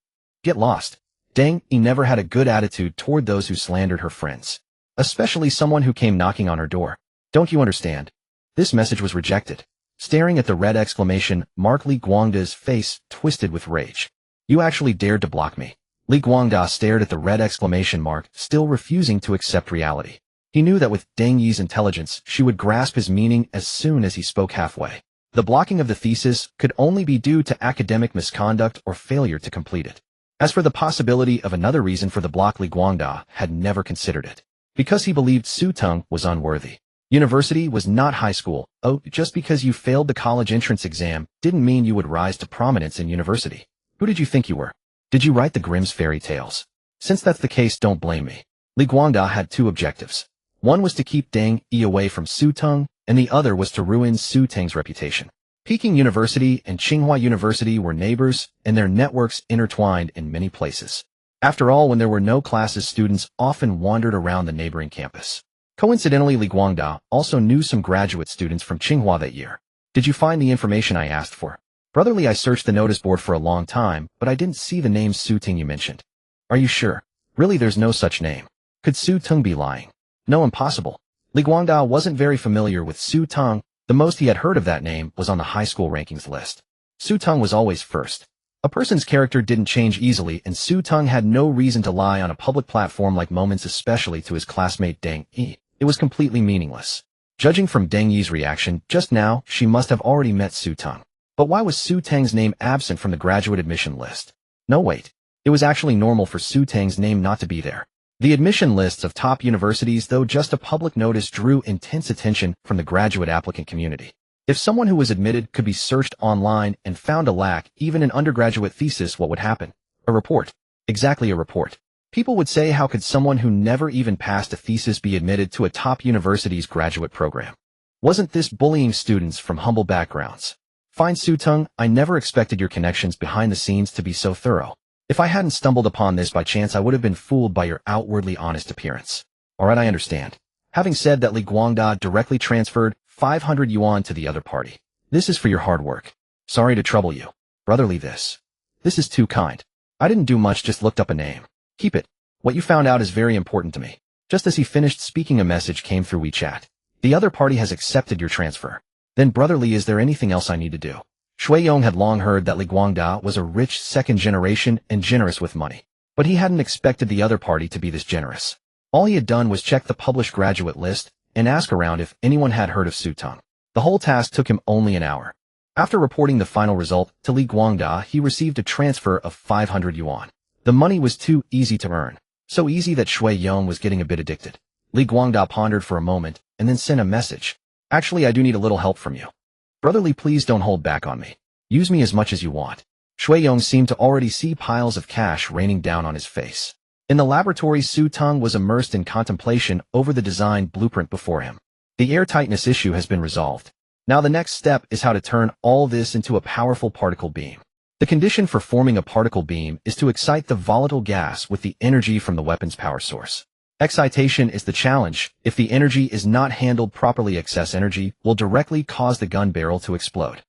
Get lost. Deng Yi never had a good attitude toward those who slandered her friends. Especially someone who came knocking on her door. Don't you understand? This message was rejected. Staring at the red exclamation mark, Li Guangda's face twisted with rage. You actually dared to block me. Li Guangda stared at the red exclamation mark, still refusing to accept reality. He knew that with Deng Yi's intelligence, she would grasp his meaning as soon as he spoke halfway. The blocking of the thesis could only be due to academic misconduct or failure to complete it. As for the possibility of another reason for the block, Li Guangda had never considered it. Because he believed Su Teng was unworthy. University was not high school. Oh, just because you failed the college entrance exam didn't mean you would rise to prominence in university. Who did you think you were? Did you write the Grimm's fairy tales? Since that's the case, don't blame me. Li Guangda had 2 objectives. One was to keep Deng Yi away from Su Teng, and the other was to ruin Su Teng's reputation. Peking University and Tsinghua University were neighbors, and their networks intertwined in many places. After all, when there were no classes, students often wandered around the neighboring campus. Coincidentally, Li Guangda also knew some graduate students from Tsinghua that year. Did you find the information I asked for? Brotherly, I searched the notice board for a long time, but I didn't see the name Su Teng you mentioned. Are you sure? Really, there's no such name. Could Su Teng be lying? No, impossible. Li Guangda wasn't very familiar with Su Teng. The most he had heard of that name was on the high school rankings list. Su Teng was always first. A person's character didn't change easily, and Su Teng had no reason to lie on a public platform like moments, especially to his classmate Deng Yi. It was completely meaningless. Judging from Deng Yi's reaction just now, she must have already met Su Teng. But why was Su Teng's name absent from the graduate admission list? No, wait. It was actually normal for Su Teng's name not to be there. The admission lists of top universities, though just a public notice, drew intense attention from the graduate applicant community. If someone who was admitted could be searched online and found to lack even an undergraduate thesis, what would happen? A report. Exactly, a report. People would say, how could someone who never even passed a thesis be admitted to a top university's graduate program? Wasn't this bullying students from humble backgrounds? Fine, Su Teng, I never expected your connections behind the scenes to be so thorough. If I hadn't stumbled upon this by chance, I would have been fooled by your outwardly honest appearance. Alright, I understand. Having said that, Li Guangda directly transferred 500 yuan to the other party. This is for your hard work. Sorry to trouble you. Brotherly, this is too kind. I didn't do much, just looked up a name. Keep it. What you found out is very important to me. Just as he finished speaking, a message came through WeChat. The other party has accepted your transfer. Then, brotherly, is there anything else I need to do? Shui Yong had long heard that Li Guangda was a rich second generation and generous with money. But he hadn't expected the other party to be this generous. All he had done was check the published graduate list and ask around if anyone had heard of Su Teng. The whole task took him only an hour. After reporting the final result to Li Guangda, he received a transfer of 500 yuan. The money was too easy to earn. So easy that Shui Yong was getting a bit addicted. Li Guangda pondered for a moment, and then sent a message. Actually, I do need a little help from you. Brotherly, please don't hold back on me. Use me as much as you want. Shui Yong seemed to already see piles of cash raining down on his face. In the laboratory, Su Teng was immersed in contemplation over the design blueprint before him. The airtightness issue has been resolved. Now the next step is how to turn all this into a powerful particle beam. The condition for forming a particle beam is to excite the volatile gas with the energy from the weapon's power source. Excitation is the challenge. If the energy is not handled properly, excess energy will directly cause the gun barrel to explode.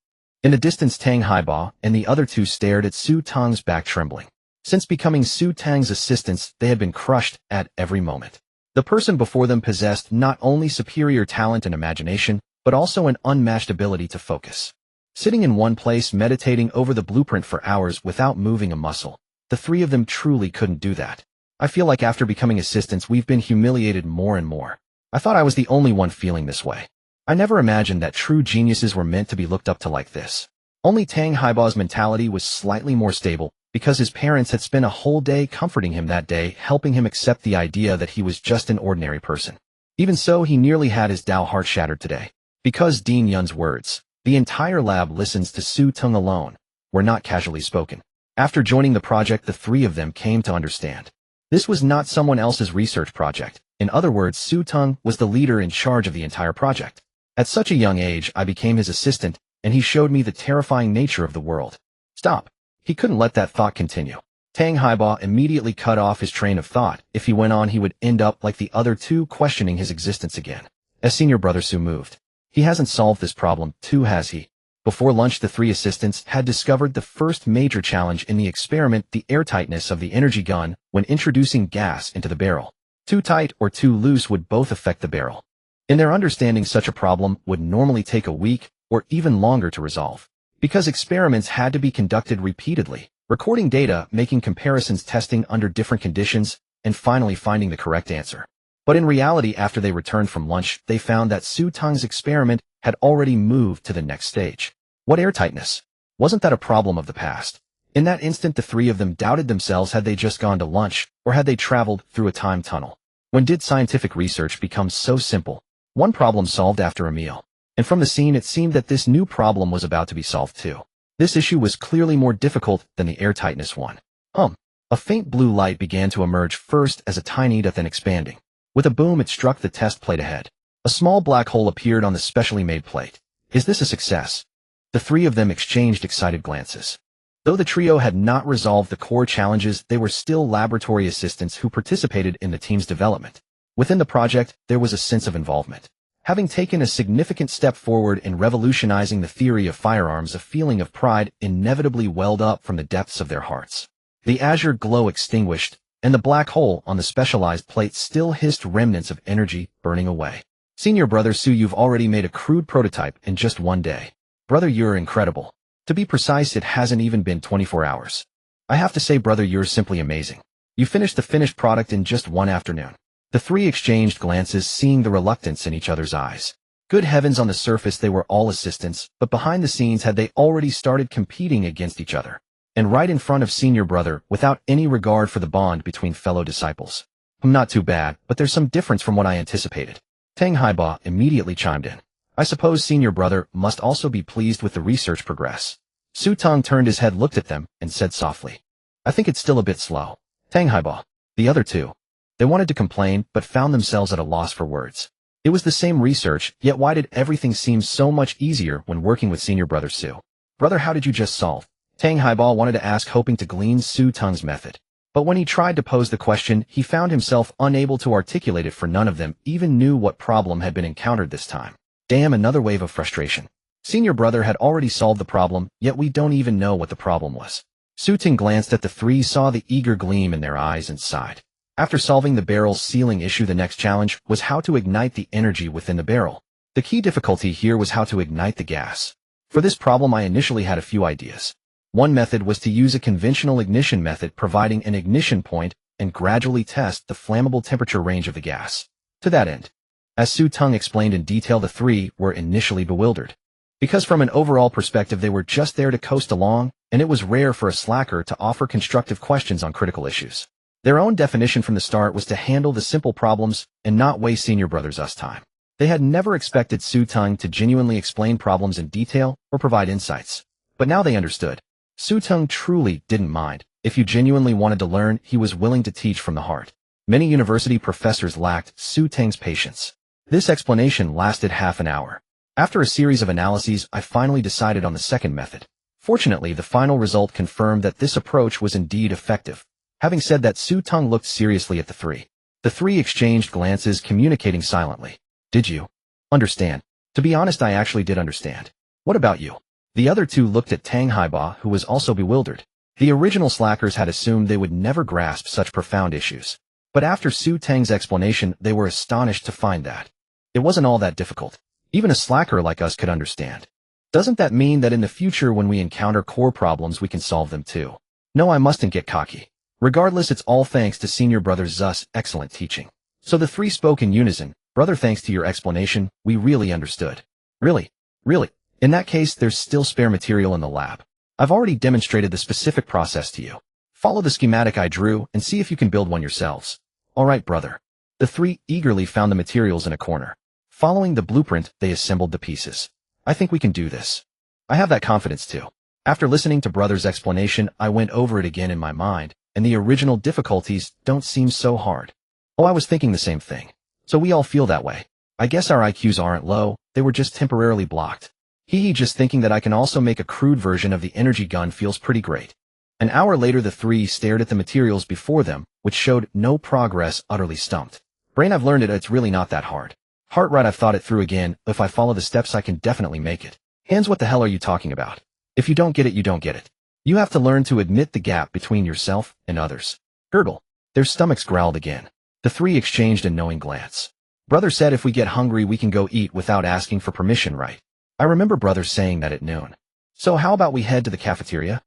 In the distance, Teng Haiba and the other two stared at Su Teng's back, trembling. Since becoming Su Teng's assistants, they had been crushed at every moment. The person before them possessed not only superior talent and imagination, but also an unmatched ability to focus. Sitting in one place, meditating over the blueprint for hours without moving a muscle, the three of them truly couldn't do that. I feel like after becoming assistants, we've been humiliated more and more. I thought I was the only one feeling this way. I never imagined that true geniuses were meant to be looked up to like this. Only Teng Haiba's mentality was slightly more stable, because his parents had spent a whole day comforting him that day, helping him accept the idea that he was just an ordinary person. Even so, he nearly had his Tao heart shattered today. Because Dean Yun's words, the entire lab listens to Su Teng alone, were not casually spoken. After joining the project, the three of them came to understand. This was not someone else's research project. In other words, Su Teng was the leader in charge of the entire project. At such a young age, I became his assistant, and he showed me the terrifying nature of the world. Stop. He couldn't let that thought continue. Teng Haiba immediately cut off his train of thought. If he went on, he would end up like the other two, questioning his existence again. As senior brother Su moved. He hasn't solved this problem, too, has he? Before lunch, the three assistants had discovered the first major challenge in the experiment, the airtightness of the energy gun when introducing gas into the barrel. Too tight or too loose would both affect the barrel. In their understanding, such a problem would normally take a week or even longer to resolve. Because experiments had to be conducted repeatedly, recording data, making comparisons, testing under different conditions, and finally finding the correct answer. But in reality, after they returned from lunch, they found that Su Teng's experiment had already moved to the next stage. What airtightness? Wasn't that a problem of the past? In that instant, the three of them doubted themselves. Had they just gone to lunch, or had they traveled through a time tunnel? When did scientific research become so simple? One problem solved after a meal. And from the scene, it seemed that this new problem was about to be solved too. This issue was clearly more difficult than the airtightness one. A faint blue light began to emerge, first as a tiny dot, then expanding. With a boom, it struck the test plate ahead. A small black hole appeared on the specially made plate. Is this a success? The three of them exchanged excited glances. Though the trio had not resolved the core challenges, they were still laboratory assistants who participated in the team's development. Within the project, there was a sense of involvement. Having taken a significant step forward in revolutionizing the theory of firearms, a feeling of pride inevitably welled up from the depths of their hearts. The azure glow extinguished, and the black hole on the specialized plate still hissed remnants of energy burning away. Senior brother Su, you've already made a crude prototype in just one day. Brother, you're incredible. To be precise, it hasn't even been 24 hours. I have to say, brother, you're simply amazing. You finished the finished product in just one afternoon. The three exchanged glances, seeing the reluctance in each other's eyes. Good heavens, on the surface they were all assistants, but behind the scenes had they already started competing against each other. And right in front of senior brother, without any regard for the bond between fellow disciples. Not too bad, but there's some difference from what I anticipated. Teng Haiba immediately chimed in. I suppose senior brother must also be pleased with the research progress. Su Teng turned his head, looked at them, and said softly, I think it's still a bit slow. Teng Haiba. The other two. They wanted to complain, but found themselves at a loss for words. It was the same research, yet why did everything seem so much easier when working with senior brother Su? Brother, how did you just solve? Teng Haiba wanted to ask, hoping to glean Su Teng's method. But when he tried to pose the question, he found himself unable to articulate it, for none of them even knew what problem had been encountered this time. Damn, another wave of frustration. Senior brother had already solved the problem, yet we don't even know what the problem was. Su Teng glanced at the three, saw the eager gleam in their eyes, and sighed. After solving the barrel's sealing issue, the next challenge was how to ignite the energy within the barrel. The key difficulty here was how to ignite the gas. For this problem, I initially had a few ideas. One method was to use a conventional ignition method, providing an ignition point and gradually test the flammable temperature range of the gas. To that end, as Su Teng explained in detail, the three were initially bewildered. Because from an overall perspective, they were just there to coast along, and it was rare for a slacker to offer constructive questions on critical issues. Their own definition from the start was to handle the simple problems and not waste senior brothers' us time. They had never expected Su Teng to genuinely explain problems in detail or provide insights. But now they understood. Su Teng truly didn't mind. If you genuinely wanted to learn, he was willing to teach from the heart. Many university professors lacked Su Teng's patience. This explanation lasted half an hour. After a series of analyses, I finally decided on the second method. Fortunately, the final result confirmed that this approach was indeed effective. Having said that, Su Teng looked seriously at the three. The three exchanged glances, communicating silently. Did you understand? To be honest, I actually did understand. What about you? The other two looked at Tang Haiba, who was also bewildered. The original slackers had assumed they would never grasp such profound issues. But after Su Teng's explanation, they were astonished to find that it wasn't all that difficult. Even a slacker like us could understand. Doesn't that mean that in the future when we encounter core problems we can solve them too? No, I mustn't get cocky. Regardless, it's all thanks to senior brother Zh's excellent teaching. So the three spoke in unison. Brother, thanks to your explanation, we really understood. Really? Really? In that case, there's still spare material in the lab. I've already demonstrated the specific process to you. Follow the schematic I drew and see if you can build one yourselves. All right, brother. The three eagerly found the materials in a corner. Following the blueprint, they assembled the pieces. I think we can do this. I have that confidence too. After listening to brother's explanation, I went over it again in my mind, and the original difficulties don't seem so hard. Oh, I was thinking the same thing. So we all feel that way. I guess our IQs aren't low, they were just temporarily blocked. Just thinking that I can also make a crude version of the energy gun feels pretty great. An hour later, the three stared at the materials before them, which showed no progress, utterly stumped. Brain, I've learned it's really not that hard. Heart, right, I've thought it through again. If I follow the steps, I can definitely make it. Hands, what the hell are you talking about? If you don't get it, you don't get it. You have to learn to admit the gap between yourself and others. Gurgle. Their stomachs growled again. The three exchanged a knowing glance. Brother said if we get hungry, we can go eat without asking for permission, right? I remember brother saying that at noon. So how about we head to the cafeteria?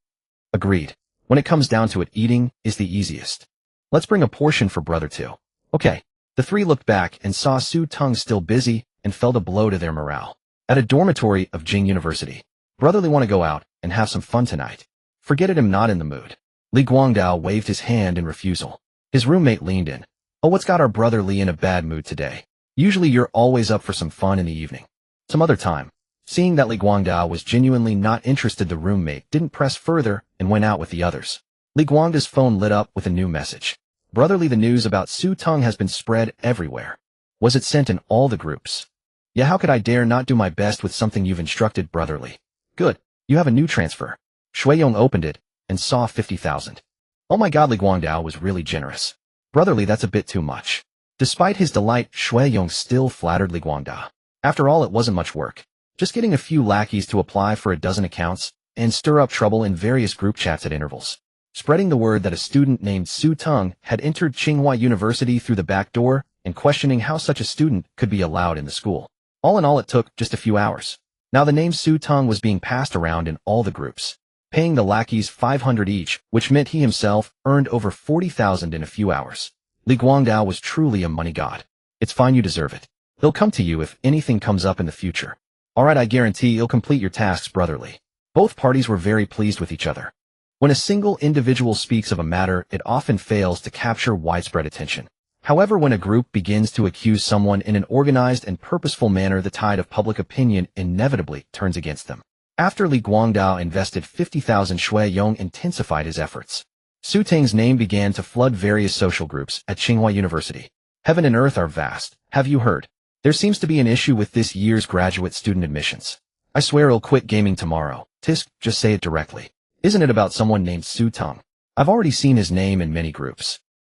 Agreed. When it comes down to it, eating is the easiest. Let's bring a portion for brother too. Okay. The three looked back and saw Su Teng still busy and felt a blow to their morale. At a dormitory of Xingcheng University. Brotherly, want to go out and have some fun tonight. Forget it, I'm not in the mood. Li Guangdao waved his hand in refusal. His roommate leaned in. Oh, what's got our brother Li in a bad mood today? Usually you're always up for some fun in the evening. Some other time. Seeing that Li Guangdao was genuinely not interested, the roommate didn't press further and went out with the others. Li Guangda's phone lit up with a new message. Brotherly, the news about Su Teng has been spread everywhere. Was it sent in all the groups? Yeah, how could I dare not do my best with something you've instructed, brotherly? Good. You have a new transfer. Shuiyong opened it and saw 50,000. Oh my god, Li Guangdao was really generous. Brotherly, that's a bit too much. Despite his delight, Shuiyong still flattered Li Guangdao. After all, it wasn't much work. Just getting a few lackeys to apply for a dozen accounts and stir up trouble in various group chats at intervals. Spreading the word that a student named Su Teng had entered Tsinghua University through the back door and questioning how such a student could be allowed in the school. All in all, it took just a few hours. Now the name Su Teng was being passed around in all the groups, paying the lackeys 500 each, which meant he himself earned over 40,000 in a few hours. Li Guangdao was truly a money god. It's fine, you deserve it. They'll come to you if anything comes up in the future. Alright, I guarantee you'll complete your tasks, brotherly. Both parties were very pleased with each other. When a single individual speaks of a matter, it often fails to capture widespread attention. However, when a group begins to accuse someone in an organized and purposeful manner, the tide of public opinion inevitably turns against them. After Li Guangdao invested 50,000, Shuiyong intensified his efforts. Su Teng's name began to flood various social groups at Tsinghua University. Heaven and earth are vast. Have you heard? There seems to be an issue with this year's graduate student admissions. I swear I'll quit gaming tomorrow. Tisk, just say it directly. Isn't it about someone named Su Teng? I've already seen his name in many groups.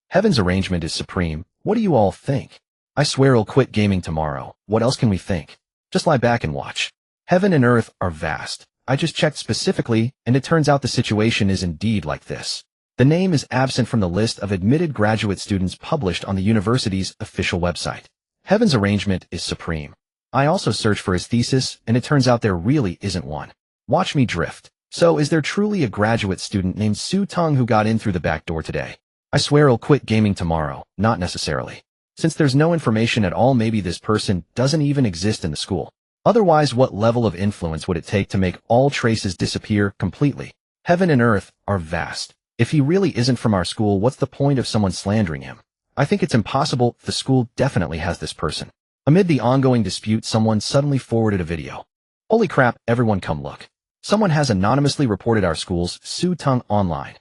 Heaven's arrangement is supreme. What do you all think? I swear I'll quit gaming tomorrow. What else can we think? Just lie back and watch. Heaven and earth are vast. I just checked specifically, and it turns out the situation is indeed like this. The name is absent from the list of admitted graduate students published on the university's official website. Heaven's arrangement is supreme. I also searched for his thesis, and it turns out there really isn't one. Watch me drift. So is there truly a graduate student named Su Teng who got in through the back door today? I swear I'll quit gaming tomorrow. Not necessarily. Since there's no information at all, maybe this person doesn't even exist in the school. Otherwise, what level of influence would it take to make all traces disappear completely? Heaven and earth are vast. If he really isn't from our school, what's the point of someone slandering him? I think it's impossible. The school definitely has this person. Amid the ongoing dispute, someone suddenly forwarded a video. Holy crap, everyone come look. Someone has anonymously reported our school's Teng online.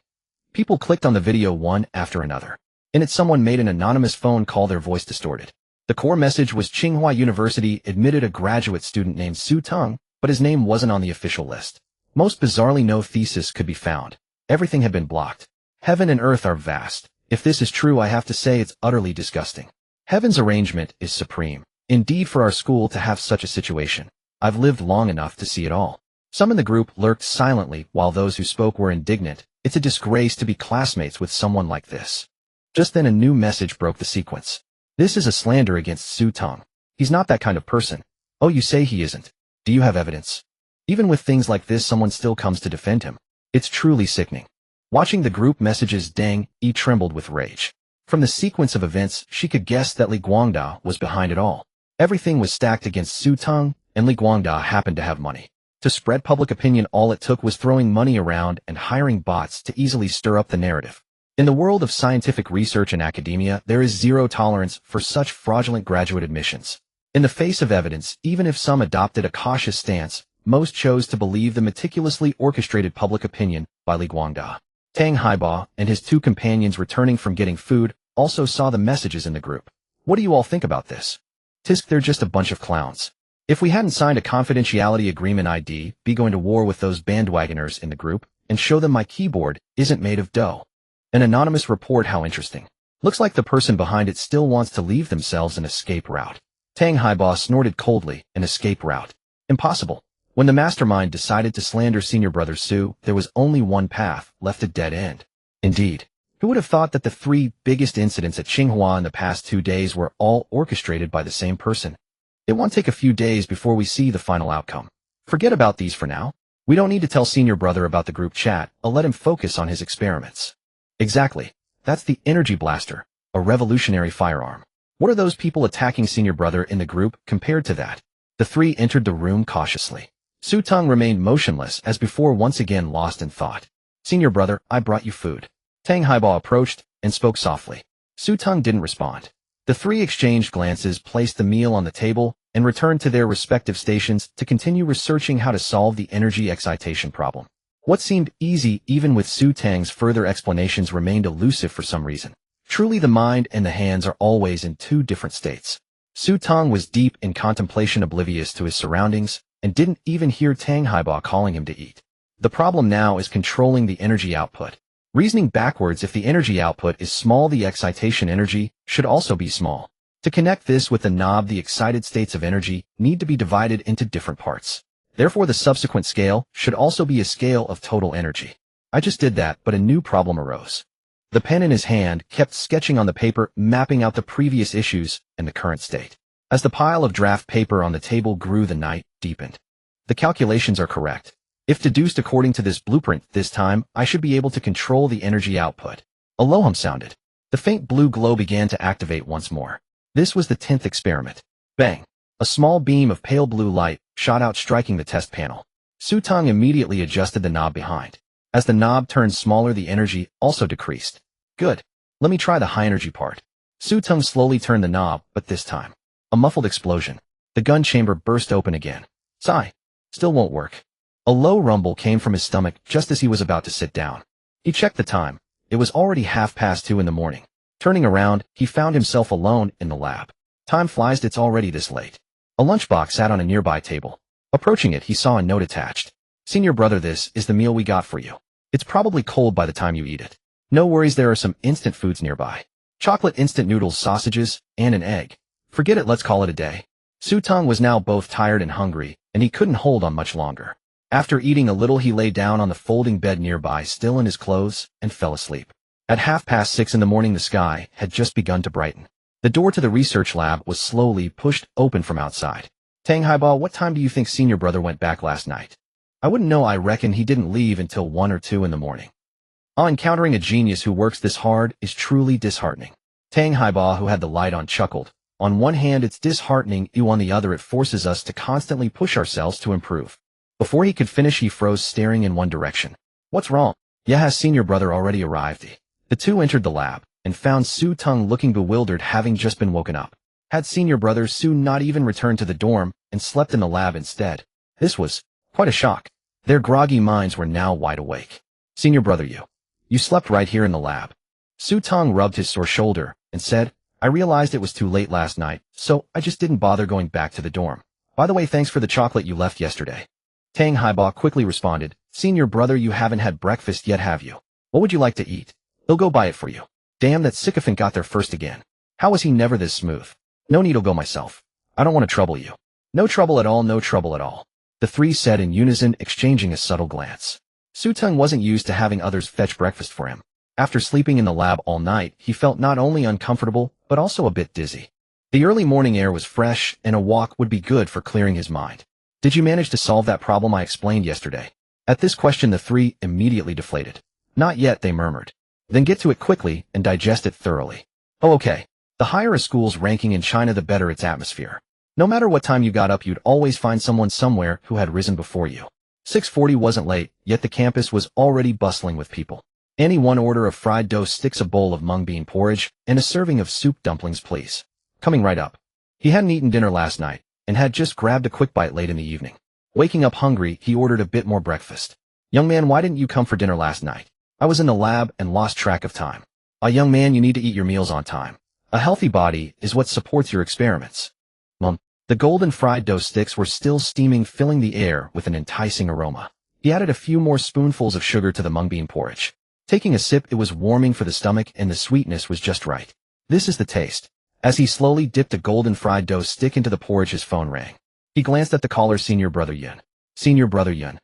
People clicked on the video one after another. In it, someone made an anonymous phone call, their voice distorted. The core message was Xingcheng University admitted a graduate student named Teng, but his name wasn't on the official list. Most bizarrely, no thesis could be found. Everything had been blocked. Heaven and earth are vast. If this is true, I have to say it's utterly disgusting. Heaven's arrangement is supreme. Indeed, for our school to have such a situation. I've lived long enough to see it all. Some in the group lurked silently, while those who spoke were indignant. It's a disgrace to be classmates with someone like this. Just then a new message broke the sequence. This is a slander against Teng. He's not that kind of person. Oh, you say he isn't. Do you have evidence? Even with things like this, someone still comes to defend him. It's truly sickening. Watching the group messages, Teng trembled with rage. From the sequence of events, she could guess that Li Guangda was behind it all. Everything was stacked against Teng, and Li Guangda happened to have money. To spread public opinion, all it took was throwing money around and hiring bots to easily stir up the narrative. In the world of scientific research and academia, there is zero tolerance for such fraudulent graduate admissions. In the face of evidence, even if some adopted a cautious stance, most chose to believe the meticulously orchestrated public opinion by Li Guangda. Teng Haiba and his two companions, returning from getting food, also saw the messages in the group. What do you all think about this? Tisk, they're just a bunch of clowns. If we hadn't signed a confidentiality agreement, I'd be going to war with those bandwagoners in the group and show them my keyboard isn't made of dough. An anonymous report, how interesting. Looks like the person behind it still wants to leave themselves an escape route. Teng Haiba snorted coldly. An escape route. Impossible. When the mastermind decided to slander senior brother Su, there was only one path, left, a dead end. Indeed. Who would have thought that the three biggest incidents at Tsinghua in the past 2 days were all orchestrated by the same person? It won't take a few days before we see the final outcome. Forget about these for now. We don't need to tell senior brother about the group chat. I'll let him focus on his experiments. Exactly. That's the energy blaster, a revolutionary firearm. What are those people attacking senior brother in the group compared to that? The three entered the room cautiously. Teng remained motionless as before, once again lost in thought. Senior brother, I brought you food. Teng Haiba approached and spoke softly. Teng didn't respond. The three exchanged glances, placed the meal on the table, and returned to their respective stations to continue researching how to solve the energy excitation problem. What seemed easy, even with Teng's further explanations, remained elusive for some reason. Truly, the mind and the hands are always in two different states. Teng was deep in contemplation, oblivious to his surroundings, and didn't even hear Teng Haiba calling him to eat. The problem now is controlling the energy output. Reasoning backwards, if the energy output is small, the excitation energy should also be small. To connect this with the knob, the excited states of energy need to be divided into different parts. Therefore, the subsequent scale should also be a scale of total energy. I just did that, but a new problem arose. The pen in his hand kept sketching on the paper, mapping out the previous issues and the current state. As the pile of draft paper on the table grew, the night deepened. The calculations are correct. If deduced according to this blueprint, this time I should be able to control the energy output. A low hum sounded. The faint blue glow began to activate once more. This was the 10th experiment. Bang! A small beam of pale blue light shot out, striking the test panel. Teng immediately adjusted the knob behind. As the knob turned smaller, the energy also decreased. Good. Let me try the high energy part. Teng slowly turned the knob, but this time, a muffled explosion. The gun chamber burst open again. Sigh. Still won't work. A low rumble came from his stomach just as he was about to sit down. He checked the time. It was already 2:30 in the morning. Turning around, he found himself alone in the lab. Time flies, it's already this late. A lunchbox sat on a nearby table. Approaching it, he saw a note attached. Senior brother, this is the meal we got for you. It's probably cold by the time you eat it. No worries, there are some instant foods nearby. Chocolate instant noodles, sausages, and an egg. Forget it, let's call it a day. Teng was now both tired and hungry, and he couldn't hold on much longer. After eating a little, he lay down on the folding bed nearby, still in his clothes, and fell asleep. At 6:30 in the morning, the sky had just begun to brighten. The door to the research lab was slowly pushed open from outside. Teng Haiba, what time do you think senior brother went back last night? I wouldn't know, I reckon he didn't leave until 1 or 2 in the morning. Encountering a genius who works this hard is truly disheartening. Teng Haiba, who had the light on, chuckled. On one hand, it's disheartening, on the other, it forces us to constantly push ourselves to improve. Before he could finish, he froze, staring in one direction. What's wrong? Yeah, has senior brother already arrived? The two entered the lab and found Su Teng looking bewildered, having just been woken up. Had senior brother Su not even returned to the dorm and slept in the lab instead? This was quite a shock. Their groggy minds were now wide awake. Senior brother, you slept right here in the lab. Su Teng rubbed his sore shoulder and said, I realized it was too late last night, so I just didn't bother going back to the dorm. By the way, thanks for the chocolate you left yesterday. Teng Haiba quickly responded, Senior brother, you haven't had breakfast yet, have you? What would you like to eat? They'll go buy it for you. Damn, that sycophant got there first again. How was he never this smooth? No need, I'll go myself. I don't want to trouble you. No trouble at all, no trouble at all. The three said in unison, exchanging a subtle glance. Su Teng wasn't used to having others fetch breakfast for him. After sleeping in the lab all night, he felt not only uncomfortable, but also a bit dizzy. The early morning air was fresh, and a walk would be good for clearing his mind. Did you manage to solve that problem I explained yesterday? At this question, the three immediately deflated. Not yet, they murmured. Then get to it quickly and digest it thoroughly. Oh, okay. The higher a school's ranking in China, the better its atmosphere. No matter what time you got up, you'd always find someone somewhere who had risen before you. 6:40 wasn't late, yet the campus was already bustling with people. Any one order of fried dough sticks, a bowl of mung bean porridge, and a serving of soup dumplings, please. Coming right up. He hadn't eaten dinner last night, and had just grabbed a quick bite late in the evening. Waking up hungry, he ordered a bit more breakfast. Young man, why didn't you come for dinner last night? I was in the lab and lost track of time. Young man, you need to eat your meals on time. A healthy body is what supports your experiments. The golden fried dough sticks were still steaming, filling the air with an enticing aroma. He added a few more spoonfuls of sugar to the mung bean porridge. Taking a sip, it was warming for the stomach and the sweetness was just right. This is the taste. As he slowly dipped a golden fried dough stick into the porridge, his phone rang. He glanced at the caller, Senior brother Yun. Senior brother Yun.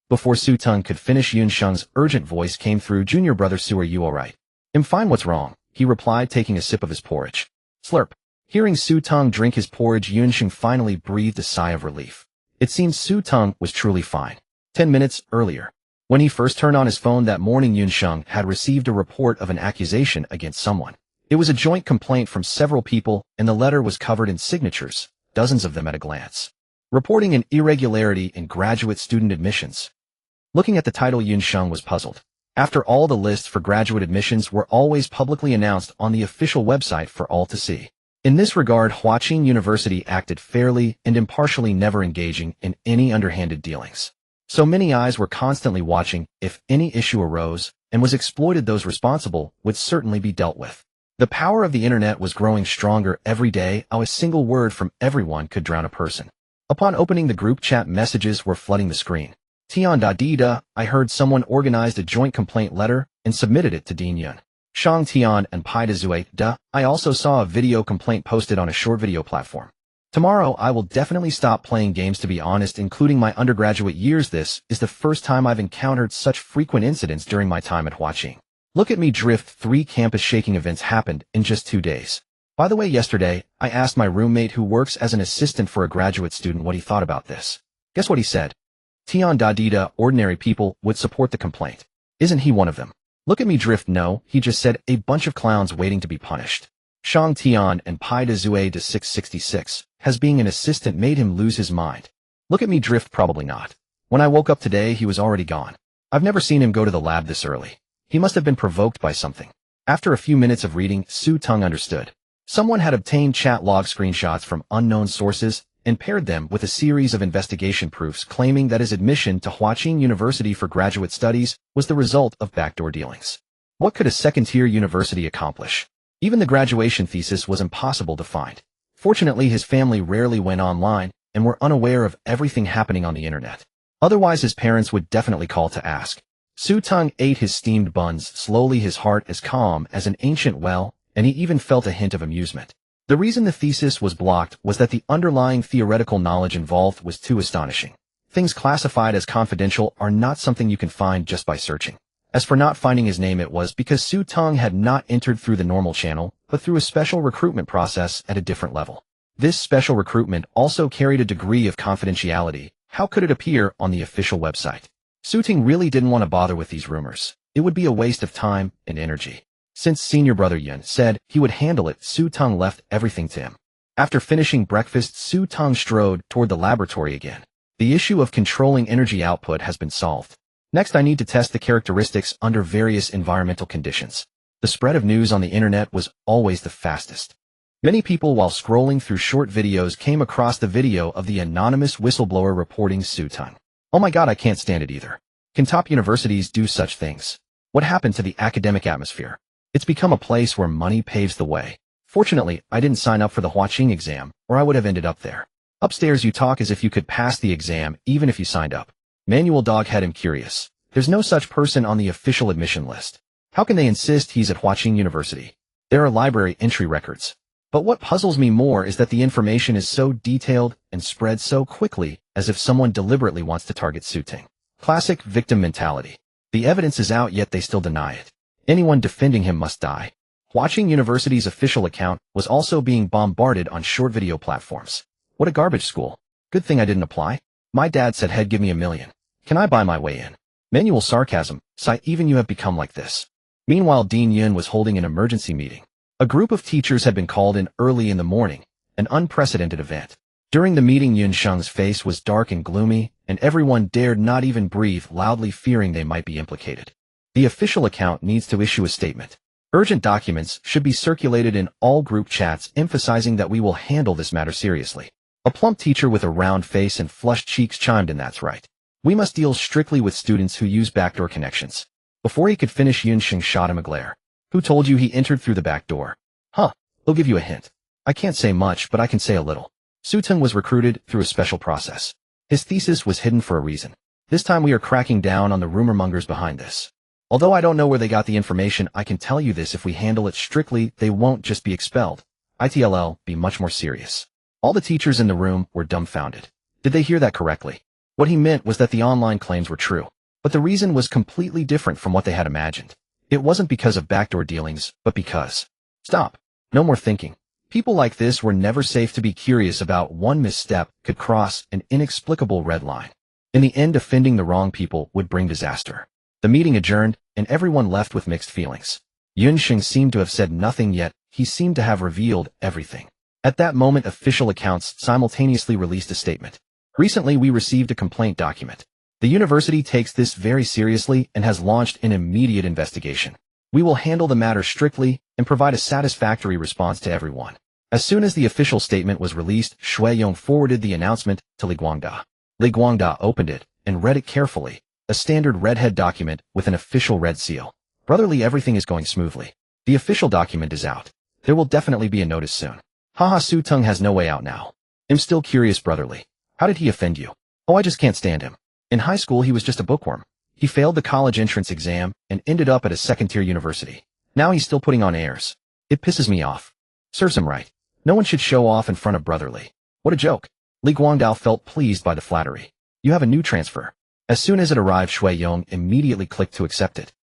Before Su Teng could finish, Yun Sheng's urgent voice came through. Junior brother Su, are you alright? I'm fine, what's wrong? He replied, taking a sip of his porridge. Slurp. Hearing Su Teng drink his porridge, Yun Sheng finally breathed a sigh of relief. It seemed Su Teng was truly fine. 10 minutes earlier, when he first turned on his phone that morning, Yun Sheng had received a report of an accusation against someone. It was a joint complaint from several people, and the letter was covered in signatures, dozens of them at a glance, reporting an irregularity in graduate student admissions. Looking at the title, Yun Sheng was puzzled. After all, the lists for graduate admissions were always publicly announced on the official website for all to see. In this regard, Xingcheng University acted fairly and impartially, never engaging in any underhanded dealings. So many eyes were constantly watching. If any issue arose and was exploited, those responsible would certainly be dealt with. The power of the internet was growing stronger every day. A single word from everyone could drown a person. Upon opening the group chat, messages were flooding the screen. Tian da di da, I heard someone organized a joint complaint letter and submitted it to Dean Yun. Shang Tian and Pai de Zui, da, I also saw a video complaint posted on a short video platform. Tomorrow I will definitely stop playing games, to be honest, including my undergraduate years. This is the first time I've encountered such frequent incidents during my time at Huaqing. Look at me drift. 3 campus-shaking events happened in just 2 days. By the way, yesterday, I asked my roommate who works as an assistant for a graduate student what he thought about this. Guess what he said? Tian da di da, ordinary people would support the complaint. Isn't he one of them? Look at me drift. No, he just said a bunch of clowns waiting to be punished. Shang Tian and Pai de Zui de 666, has being an assistant made him lose his mind? Look at me drift. Probably not. When I woke up today, he was already gone. I've never seen him go to the lab this early. He must have been provoked by something. After a few minutes of reading, Su Teng understood. Someone had obtained chat log screenshots from unknown sources and paired them with a series of investigation proofs claiming that his admission to Huaqing University for graduate studies was the result of backdoor dealings. What could a second-tier university accomplish? Even the graduation thesis was impossible to find. Fortunately, his family rarely went online and were unaware of everything happening on the internet. Otherwise, his parents would definitely call to ask. Su Teng ate his steamed buns slowly, his heart as calm as an ancient well, and he even felt a hint of amusement. The reason the thesis was blocked was that the underlying theoretical knowledge involved was too astonishing. Things classified as confidential are not something you can find just by searching. As for not finding his name, it was because Su Teng had not entered through the normal channel, but through a special recruitment process at a different level. This special recruitment also carried a degree of confidentiality. How could it appear on the official website? Su Teng really didn't want to bother with these rumors. It would be a waste of time and energy. Since senior brother Yun said he would handle it, Su Teng left everything to him. After finishing breakfast, Su Teng strode toward the laboratory again. The issue of controlling energy output has been solved. Next, I need to test the characteristics under various environmental conditions. The spread of news on the internet was always the fastest. Many people, while scrolling through short videos, came across the video of the anonymous whistleblower reporting Xingcheng. Oh my god, I can't stand it either. Can top universities do such things? What happened to the academic atmosphere? It's become a place where money paves the way. Fortunately, I didn't sign up for the Huaqing exam, or I would have ended up there. Upstairs you talk as if you could pass the exam even if you signed up. Manual dog had him curious. There's no such person on the official admission list. How can they insist he's at Huaqing University? There are library entry records. But what puzzles me more is that the information is so detailed and spread so quickly, as if someone deliberately wants to target Xingcheng. Classic victim mentality. The evidence is out, yet they still deny it. Anyone defending him must die. Huaqing University's official account was also being bombarded on short video platforms. What a garbage school. Good thing I didn't apply. My dad said he'd give me $1 million. Can I buy my way in? Manual sarcasm. Sigh, even you have become like this. Meanwhile, Dean Yun was holding an emergency meeting. A group of teachers had been called in early in the morning, an unprecedented event. During the meeting, Yun Sheng's face was dark and gloomy, and everyone dared not even breathe loudly, fearing they might be implicated. The official account needs to issue a statement. Urgent documents should be circulated in all group chats, emphasizing that we will handle this matter seriously. A plump teacher with a round face and flushed cheeks chimed in, "That's right. We must deal strictly with students who use backdoor connections." Before he could finish, Yun Sheng shot him a glare. "Who told you he entered through the back door?" "Huh, he'll give you a hint. I can't say much, but I can say a little. Xingcheng was recruited through a special process. His thesis was hidden for a reason. This time we are cracking down on the rumor mongers behind this. Although I don't know where they got the information, I can tell you this: if we handle it strictly, they won't just be expelled. It'll be much more serious." All the teachers in the room were dumbfounded. Did they hear that correctly? What he meant was that the online claims were true, but the reason was completely different from what they had imagined. It wasn't because of backdoor dealings, but because... Stop. No more thinking. People like this were never safe. To be curious about one misstep could cross an inexplicable red line. In the end, offending the wrong people would bring disaster. The meeting adjourned, and everyone left with mixed feelings. Yun Sheng seemed to have said nothing yet. He seemed to have revealed everything. At that moment, official accounts simultaneously released a statement. Recently, we received a complaint document. The university takes this very seriously and has launched an immediate investigation. We will handle the matter strictly and provide a satisfactory response to everyone. As soon as the official statement was released, Shui Yong forwarded the announcement to Li Guangda. Li Guangda opened it and read it carefully. A standard redhead document with an official red seal. "Brotherly, everything is going smoothly. The official document is out. There will definitely be a notice soon. Haha, Xingcheng has no way out now. I'm still curious, Brotherly. How did he offend you?" "Oh, I just can't stand him. In high school, he was just a bookworm. He failed the college entrance exam and ended up at a second-tier university. Now he's still putting on airs. It pisses me off. Serves him right. No one should show off in front of Brotherly. What a joke." Li Guangdao felt pleased by the flattery. "You have a new transfer." As soon as it arrived, Shui Yong immediately clicked to accept it.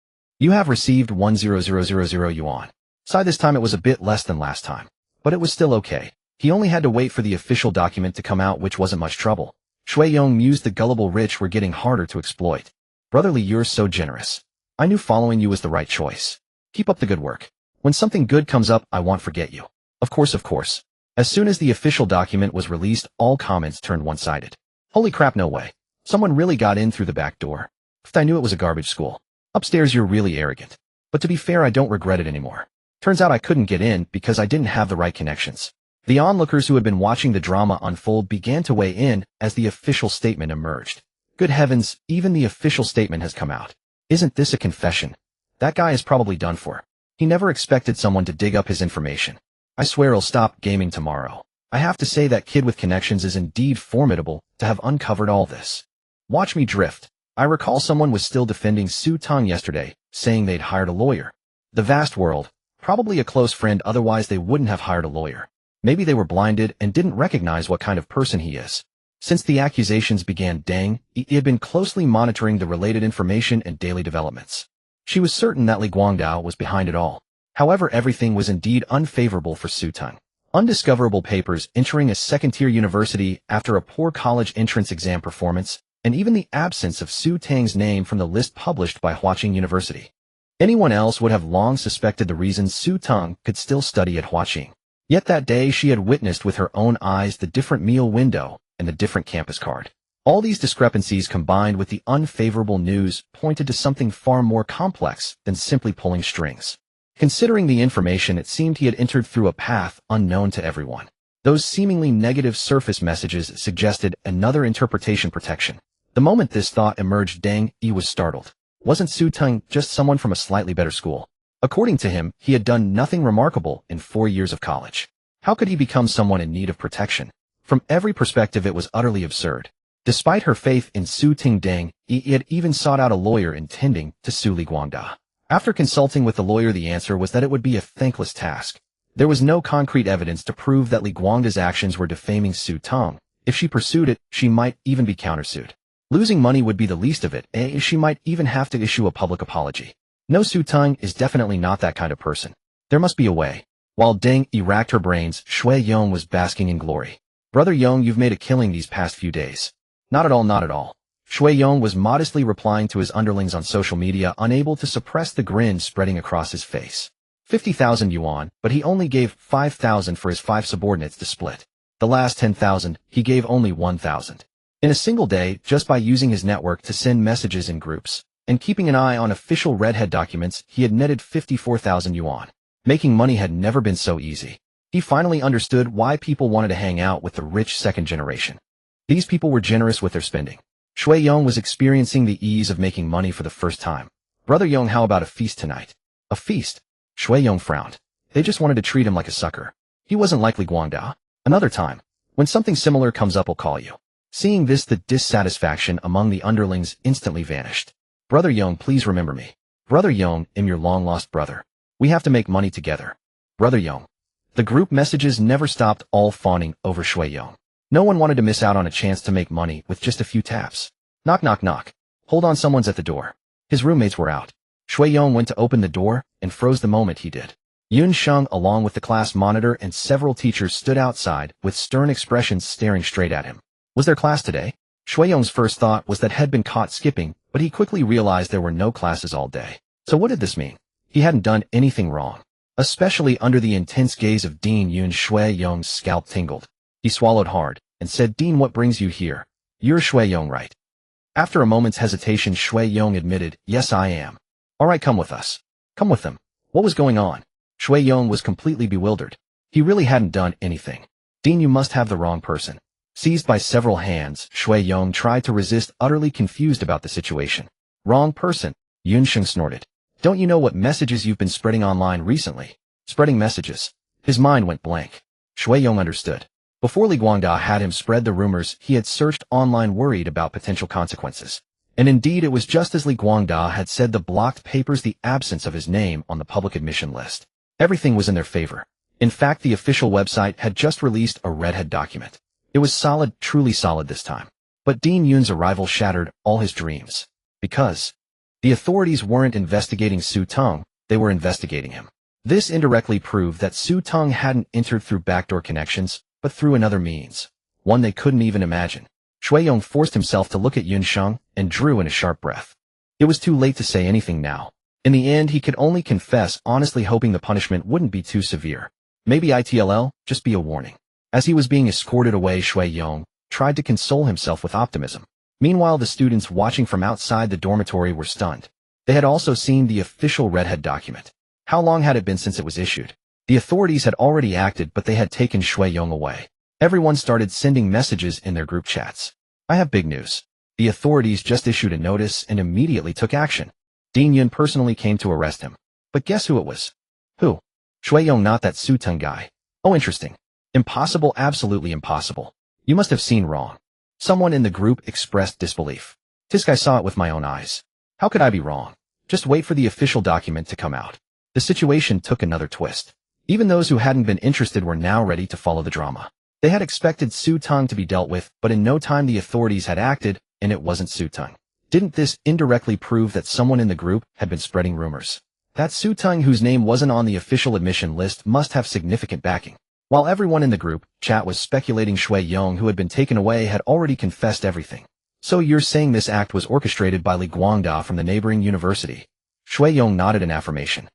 "You have received 100,000 yuan. Sigh, this time it was a bit less than last time, but it was still okay. He only had to wait for the official document to come out, which wasn't much trouble." Shui Yong mused. The gullible rich were getting harder to exploit. "Brotherly, you're so generous. I knew following you was the right choice. Keep up the good work. When something good comes up, I won't forget you." Of course, of course." As soon as the official document was released, all comments turned one-sided. "Holy crap, no way. Someone really got in through the back door. I knew it was a garbage school. Upstairs, you're really arrogant. But to be fair, I don't regret it anymore. Turns out I couldn't get in because I didn't have the right connections." The onlookers who had been watching the drama unfold began to weigh in as the official statement emerged. Good heavens, even the official statement has come out. Isn't this a confession? That guy is probably done for. He never expected someone to dig up his information. I swear I'll stop gaming tomorrow. I have to say that kid with connections is indeed formidable to have uncovered all this. Watch me drift. I recall someone was still defending Xingcheng yesterday, saying they'd hired a lawyer. The vast world. Probably a close friend, otherwise they wouldn't have hired a lawyer. Maybe they were blinded and didn't recognize what kind of person he is. Since the accusations began, Teng had been closely monitoring the related information and daily developments. She was certain that Li Guangdao was behind it all. However, everything was indeed unfavorable for Xingcheng. Undiscoverable papers entering a second-tier university after a poor college entrance exam performance, and even the absence of Xingcheng's name from the list published by Huaqing University. Anyone else would have long suspected the reason Xingcheng could still study at Huaqing. Yet that day she had witnessed with her own eyes the different meal window and the different campus card. All these discrepancies combined with the unfavorable news pointed to something far more complex than simply pulling strings. Considering the information, it seemed he had entered through a path unknown to everyone. Those seemingly negative surface messages suggested another interpretation protection. The moment this thought emerged, Teng was startled. Wasn't Su Teng just someone from a slightly better school? According to him, he had done nothing remarkable in 4 years of college. How could he become someone in need of protection? From every perspective, it was utterly absurd. Despite her faith in Su Teng, he had even sought out a lawyer intending to sue Li Guangda. After consulting with the lawyer, the answer was that it would be a thankless task. There was no concrete evidence to prove that Li Guangda's actions were defaming Su Teng. If she pursued it, she might even be countersued. Losing money would be the least of it, and she might even have to issue a public apology. No, Su Teng is definitely not that kind of person. There must be a way. While Teng racked her brains, Shui Yong was basking in glory. Brother Yong, you've made a killing these past few days. Not at all, not at all. Shui Yong was modestly replying to his underlings on social media, unable to suppress the grin spreading across his face. 50,000 yuan, but he only gave 5,000 for his 5 subordinates to split. The last 10,000, he gave only 1,000. In a single day, just by using his network to send messages in groups and keeping an eye on official redhead documents, he had netted 54,000 yuan. Making money had never been so easy. He finally understood why people wanted to hang out with the rich second generation. These people were generous with their spending. Shui Yong was experiencing the ease of making money for the first time. Brother Yong, how about a feast tonight? A feast? Shui Yong frowned. They just wanted to treat him like a sucker. He wasn't like Li Guangda. Another time. When something similar comes up, I'll call you. Seeing this, the dissatisfaction among the underlings instantly vanished. Brother Yong, please remember me. Brother Yong, I'm your long-lost brother. We have to make money together. Brother Yong. The group messages never stopped, all fawning over Shui Yong. No one wanted to miss out on a chance to make money with just a few taps. Knock, knock, knock. Hold on, someone's at the door. His roommates were out. Shui Yong went to open the door and froze the moment he did. Yun Sheng, along with the class monitor and several teachers, stood outside with stern expressions staring straight at him. Was there class today? Shui Yong's first thought was that had been caught skipping, but he quickly realized there were no classes all day. So what did this mean? He hadn't done anything wrong. Especially under the intense gaze of Dean Yun, Shui Yong's scalp tingled. He swallowed hard and said, Dean, what brings you here? You're Shui Yong, right? After a moment's hesitation, Shui Yong admitted, yes, I am. All right, come with us. Come with them. What was going on? Shui Yong was completely bewildered. He really hadn't done anything. Dean, you must have the wrong person. Seized by several hands, Shui Yong tried to resist, utterly confused about the situation. Wrong person, Yun Sheng snorted. Don't you know what messages you've been spreading online recently? Spreading messages. His mind went blank. Shui Yong understood. Before Li Guangda had him spread the rumors, he had searched online worried about potential consequences. And indeed, it was just as Li Guangda had said, the blocked papers, the absence of his name on the public admission list. Everything was in their favor. In fact, the official website had just released a redhead document. It was solid, truly solid this time. But Dean Yun's arrival shattered all his dreams. Because the authorities weren't investigating Su Teng, they were investigating him. This indirectly proved that Su Teng hadn't entered through backdoor connections, but through another means. One they couldn't even imagine. Shui Yong forced himself to look at Yun Sheng and drew in a sharp breath. It was too late to say anything now. In the end, he could only confess, honestly hoping the punishment wouldn't be too severe. Maybe ITLL, just be a warning. As he was being escorted away, Shui Yong tried to console himself with optimism. Meanwhile, the students watching from outside the dormitory were stunned. They had also seen the official redhead document. How long had it been since it was issued? The authorities had already acted, but they had taken Shui Yong away. Everyone started sending messages in their group chats. I have big news. The authorities just issued a notice and immediately took action. Dean Yun personally came to arrest him. But guess who it was? Who? Shui Yong, not that Su Teng guy. Oh, interesting. Impossible, absolutely impossible. You must have seen wrong. Someone in the group expressed disbelief. Tisk, I saw it with my own eyes. How could I be wrong? Just wait for the official document to come out. The situation took another twist. Even those who hadn't been interested were now ready to follow the drama. They had expected Su Teng to be dealt with, but in no time the authorities had acted, and it wasn't Su Teng. Didn't this indirectly prove that someone in the group had been spreading rumors? That Su Teng, whose name wasn't on the official admission list, must have significant backing. While everyone in the group chat was speculating, Shui Yong, who had been taken away, had already confessed everything. So you're saying this act was orchestrated by Li Guangda from the neighboring university? Shui Yong nodded in affirmation.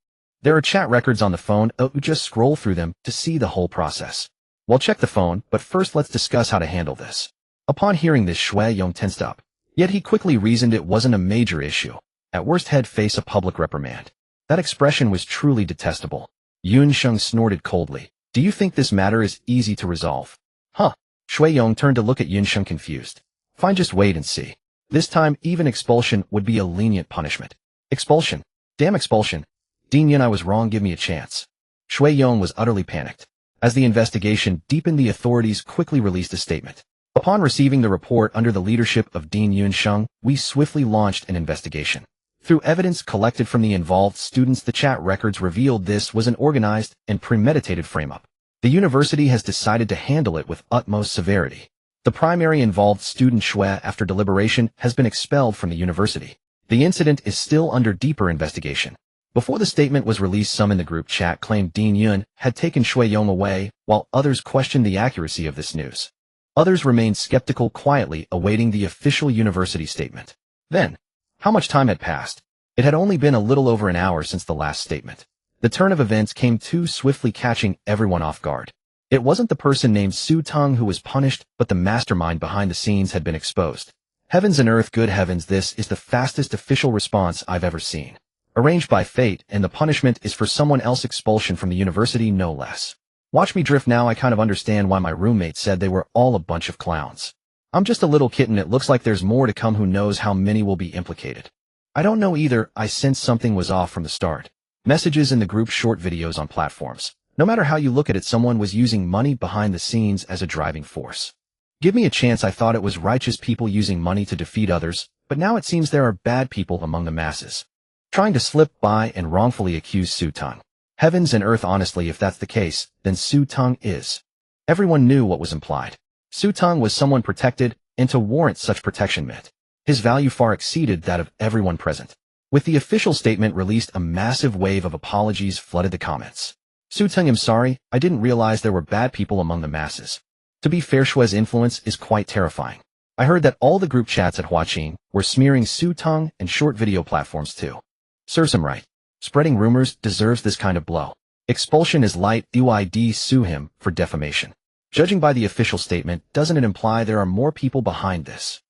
There are chat records on the phone, just scroll through them to see the whole process. Well, check the phone, but first let's discuss how to handle this. Upon hearing this, Shui Yong tensed up. Yet he quickly reasoned it wasn't a major issue. At worst, he'd face a public reprimand. That expression was truly detestable. Yunsheng snorted coldly. Do you think this matter is easy to resolve? Huh. Shui Yong turned to look at Yunsheng confused. Fine, just wait and see. This time, even expulsion would be a lenient punishment. Expulsion? Damn expulsion. Dean Yun, I was wrong, give me a chance. Shui Yong was utterly panicked. As the investigation deepened, the authorities quickly released a statement. Upon receiving the report under the leadership of Dean Yunsheng, we swiftly launched an investigation. Through evidence collected from the involved students, the chat records revealed this was an organized and premeditated frame-up. The university has decided to handle it with utmost severity. The primary involved student Shui, after deliberation, has been expelled from the university. The incident is still under deeper investigation. Before the statement was released, some in the group chat claimed Dean Yun had taken Shui Yong away, while others questioned the accuracy of this news. Others remained skeptical, quietly awaiting the official university statement. Then, how much time had passed? It had only been a little over an hour since the last statement. The turn of events came too swiftly, catching everyone off guard. It wasn't the person named Su Teng who was punished, but the mastermind behind the scenes had been exposed. Heavens and earth, good heavens, this is the fastest official response I've ever seen. Arranged by fate, and the punishment is for someone else, expulsion from the university, no less. Watch me drift now. I kind of understand why my roommate said they were all a bunch of clowns. I'm just a little kitten. It looks like there's more to come. Who knows how many will be implicated? I don't know either. I sensed something was off from the start. Messages in the group, short videos on platforms. No matter how you look at it, someone was using money behind the scenes as a driving force. Give me a chance. I thought it was righteous people using money to defeat others, but now it seems there are bad people among the masses, trying to slip by and wrongfully accuse Su Teng. Heavens and earth, honestly, if that's the case, then Su Teng is. Everyone knew what was implied. Su Teng was someone protected, and to warrant such protection meant his value far exceeded that of everyone present. With the official statement released, a massive wave of apologies flooded the comments. Su Teng, I'm sorry, I didn't realize there were bad people among the masses. To be fair, Shui's influence is quite terrifying. I heard that all the group chats at Huaqing were smearing Su Teng, and short video platforms too. Serves him right. Spreading rumors deserves this kind of blow. Expulsion is light. UID sue him for defamation. Judging by the official statement, doesn't it imply there are more people behind this?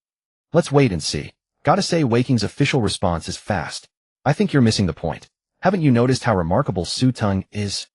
Let's wait and see. Gotta say, Huaqing's official response is fast. I think you're missing the point. Haven't you noticed how remarkable Su Teng is?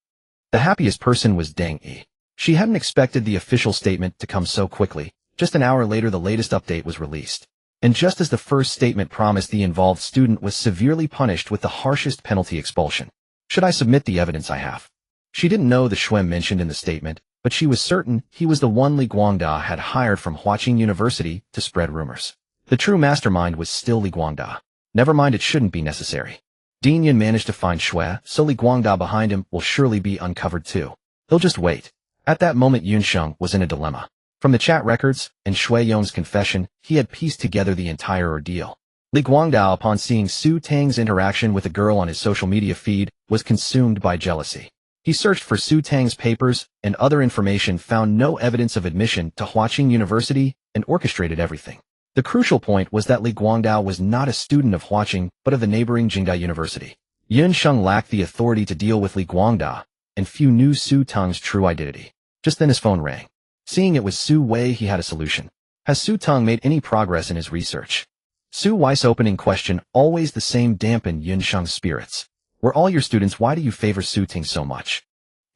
The happiest person was Deng Yi. She hadn't expected the official statement to come so quickly. Just an hour later, the latest update was released. And just as the first statement promised, the involved student was severely punished with the harshest penalty, expulsion. Should I submit the evidence I have? She didn't know the Shui mentioned in the statement, but she was certain he was the one Li Guangda had hired from Huaqing University to spread rumors. The true mastermind was still Li Guangda. Never mind, it shouldn't be necessary. Dean Yun managed to find Shui, so Li Guangda behind him will surely be uncovered too. He'll just wait. At that moment, Yunsheng was in a dilemma. From the chat records and Shui Yong's confession, he had pieced together the entire ordeal. Li Guangda, upon seeing Su Teng's interaction with a girl on his social media feed, was consumed by jealousy. He searched for Su Teng's papers and other information, found no evidence of admission to Huaqing University, and orchestrated everything. The crucial point was that Li Guangda was not a student of Huaqing, but of the neighboring Xingcheng University. Yunsheng lacked the authority to deal with Li Guangda, and few knew Su Teng's true identity. Just then his phone rang. Seeing it was Su Wei, he had a solution. Has Su Teng made any progress in his research? Su Wei's opening question, always the same, dampened Yunsheng's spirits. We're all your students, why do you favor Su Teng so much?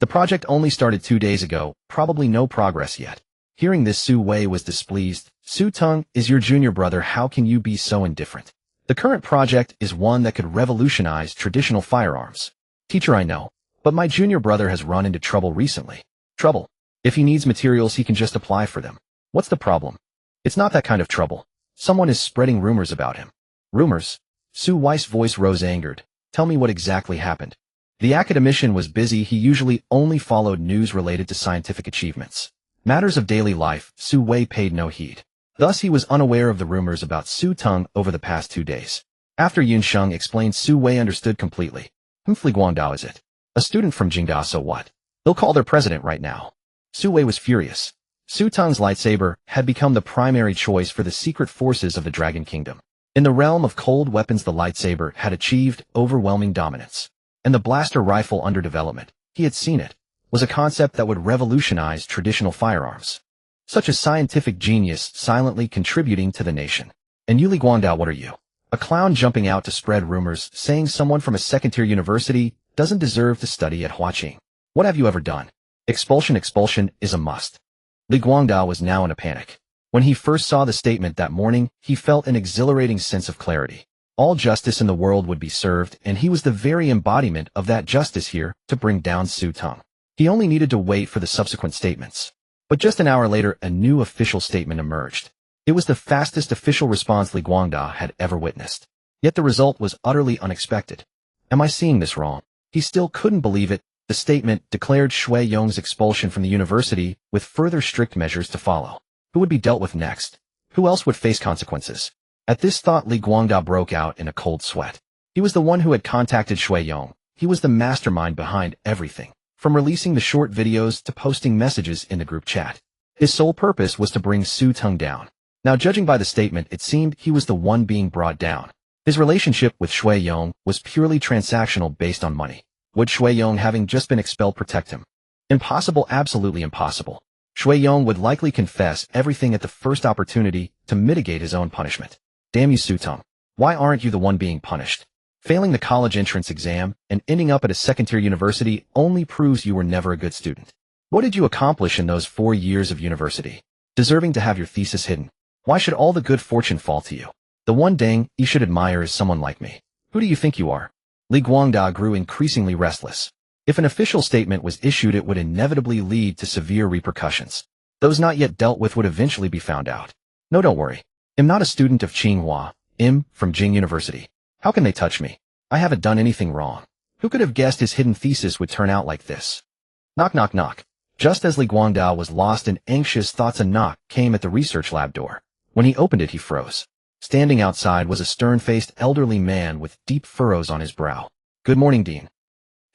The project only started 2 days ago, probably no progress yet. Hearing this, Su Wei was displeased. Su Teng is your junior brother, how can you be so indifferent? The current project is one that could revolutionize traditional firearms. Teacher, I know, but my junior brother has run into trouble recently. Trouble? If he needs materials, he can just apply for them. What's the problem? It's not that kind of trouble. Someone is spreading rumors about him. Rumors? Su Wei's voice rose, angered. Tell me what exactly happened. The academician was busy. He usually only followed news related to scientific achievements. Matters of daily life, Su Wei paid no heed. Thus he was unaware of the rumors about Su Teng over the past 2 days. After Yunsheng explained, Su Wei understood completely. Li Guangda is it? A student from Jingda, so what? They'll call their president right now. Su Wei was furious. Su Teng's lightsaber had become the primary choice for the secret forces of the Dragon Kingdom. In the realm of cold weapons, the lightsaber had achieved overwhelming dominance. And the blaster rifle, under development, he had seen it, was a concept that would revolutionize traditional firearms. Such a scientific genius silently contributing to the nation. And you Li Guangdao, what are you? A clown jumping out to spread rumors saying someone from a second-tier university doesn't deserve to study at Huaqing. What have you ever done? Expulsion is a must. Li Guangdao was now in a panic. When he first saw the statement that morning, he felt an exhilarating sense of clarity. All justice in the world would be served, and he was the very embodiment of that justice here to bring down Su Teng. He only needed to wait for the subsequent statements. But just an hour later, a new official statement emerged. It was the fastest official response Li Guangdao had ever witnessed. Yet the result was utterly unexpected. Am I seeing this wrong? He still couldn't believe it. The statement declared Shui Yong's expulsion from the university with further strict measures to follow. Who would be dealt with next? Who else would face consequences? At this thought, Li Guangdao broke out in a cold sweat. He was the one who had contacted Shui Yong. He was the mastermind behind everything, from releasing the short videos to posting messages in the group chat. His sole purpose was to bring Su Teng down. Now, judging by the statement, it seemed he was the one being brought down. His relationship with Shui Yong was purely transactional based on money. Would Shui Yong, having just been expelled, protect him? Impossible, absolutely impossible. Shui Yong would likely confess everything at the first opportunity to mitigate his own punishment. Damn you, Su Teng. Why aren't you the one being punished? Failing the college entrance exam and ending up at a second-tier university only proves you were never a good student. What did you accomplish in those 4 years of university? Deserving to have your thesis hidden. Why should all the good fortune fall to you? The one Teng you should admire is someone like me. Who do you think you are? Li Guangdao grew increasingly restless. If an official statement was issued, it would inevitably lead to severe repercussions. Those not yet dealt with would eventually be found out. No, don't worry. I'm not a student of Tsinghua. I'm from Xingcheng University. How can they touch me? I haven't done anything wrong. Who could have guessed his hidden thesis would turn out like this? Knock, knock, knock. Just as Li Guangdao was lost in anxious thoughts, a knock came at the research lab door. When he opened it, he froze. Standing outside was a stern-faced elderly man with deep furrows on his brow. Good morning, Dean.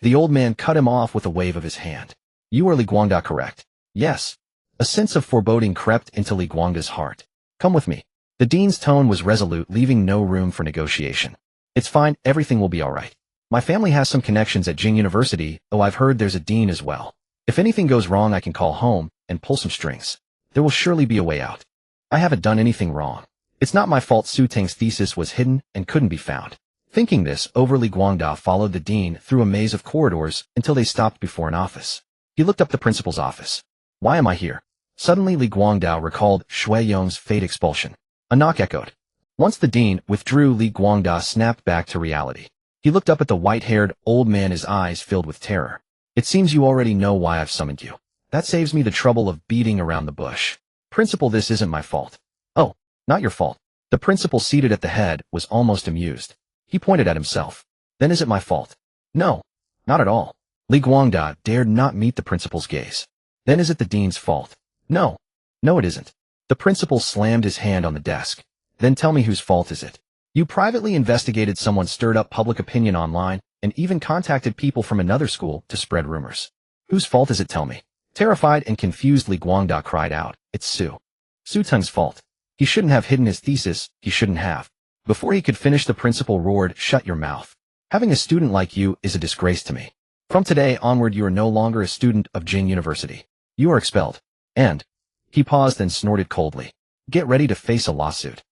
The old man cut him off with a wave of his hand. You are Li Guangdao, correct? Yes. A sense of foreboding crept into Li Guangdao's heart. Come with me. The dean's tone was resolute, leaving no room for negotiation. It's fine, everything will be all right. My family has some connections at Xingcheng University, though I've heard there's a dean as well. If anything goes wrong, I can call home and pull some strings. There will surely be a way out. I haven't done anything wrong. It's not my fault Su Teng's thesis was hidden and couldn't be found. Thinking this over, Li Guangdao followed the dean through a maze of corridors until they stopped before an office. He looked up the principal's office. Why am I here? Suddenly, Li Guangdao recalled Shui Yong's fate expulsion. A knock echoed. Once the dean withdrew, Li Guangdao snapped back to reality. He looked up at the white-haired old man, his eyes filled with terror. It seems you already know why I've summoned you. That saves me the trouble of beating around the bush. Principal, this isn't my fault. Oh, not your fault. The principal, seated at the head, was almost amused. He pointed at himself. Then is it my fault? No, not at all. Li Guangdao dared not meet the principal's gaze. Then is it the dean's fault? No, it isn't. The principal slammed his hand on the desk. Then tell me, whose fault is it? You privately investigated someone, stirred up public opinion online, and even contacted people from another school to spread rumors. Whose fault is it, tell me? Terrified and confused, Li Guangdao cried out. It's Su Teng's fault. He shouldn't have hidden his thesis, he shouldn't have. Before he could finish, the principal roared, shut your mouth. Having a student like you is a disgrace to me. From today onward, you are no longer a student of Xingcheng University. You are expelled. And... He paused and snorted coldly. Get ready to face a lawsuit.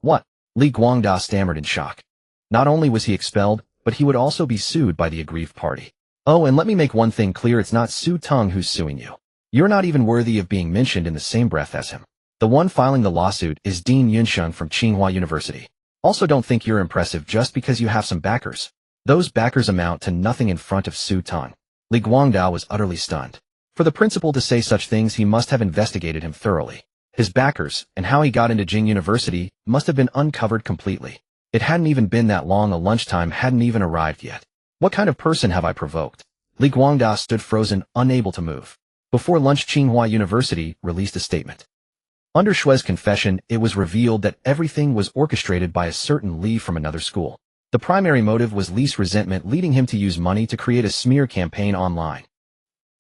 What? Li Guangdao stammered in shock. Not only was he expelled, but he would also be sued by the aggrieved party. Oh, and let me make one thing clear, it's not Su Teng who's suing you. You're not even worthy of being mentioned in the same breath as him. The one filing the lawsuit is Dean Yunsheng from Tsinghua University. Also, don't think you're impressive just because you have some backers. Those backers amount to nothing in front of Su Teng. Li Guangdao was utterly stunned. For the principal to say such things, he must have investigated him thoroughly. His backers, and how he got into Xingcheng University, must have been uncovered completely. It hadn't even been that long, a lunchtime hadn't even arrived yet. What kind of person have I provoked? Li Guangdao stood frozen, unable to move. Before lunch, Tsinghua University released a statement. Under Shui's confession, it was revealed that everything was orchestrated by a certain Li from another school. The primary motive was Li's resentment, leading him to use money to create a smear campaign online.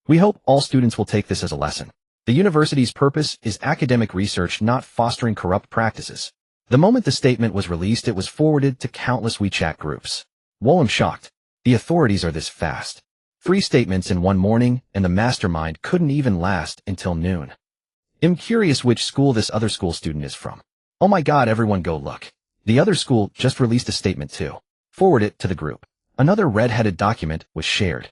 We hope all students will take this as a lesson. The university's purpose is academic research, not fostering corrupt practices. The moment the statement was released, it was forwarded to countless WeChat groups. Whoa, I'm shocked. The authorities are this fast. 3 statements in one morning, and the mastermind couldn't even last until noon. I'm curious which school this other school student is from. Oh my god, everyone go look. The other school just released a statement too. Forward it to the group. Another red-headed document was shared.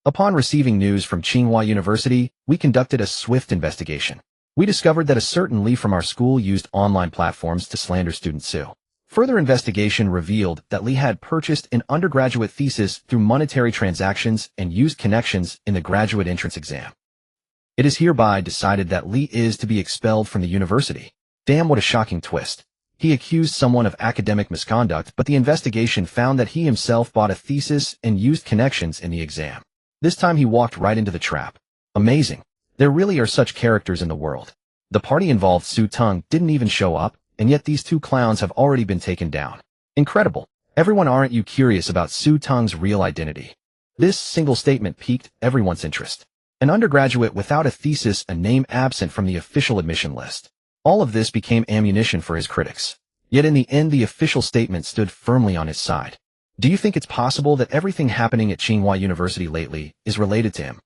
Upon receiving news from Tsinghua University, we conducted a swift investigation. We discovered that a certain Li from our school used online platforms to slander student Su. Further investigation revealed that Li had purchased an undergraduate thesis through monetary transactions and used connections in the graduate entrance exam. It is hereby decided that Li is to be expelled from the university. Damn, what a shocking twist. He accused someone of academic misconduct, but the investigation found that he himself bought a thesis and used connections in the exam. This time he walked right into the trap. Amazing. There really are such characters in the world. The party involved Su Teng didn't even show up, and yet these two clowns have already been taken down. Incredible. Everyone, aren't you curious about Su Teng's real identity? This single statement piqued everyone's interest. An undergraduate without a thesis, a name absent from the official admission list. All of this became ammunition for his critics. Yet in the end, the official statement stood firmly on his side. Do you think it's possible that everything happening at Tsinghua University lately is related to him?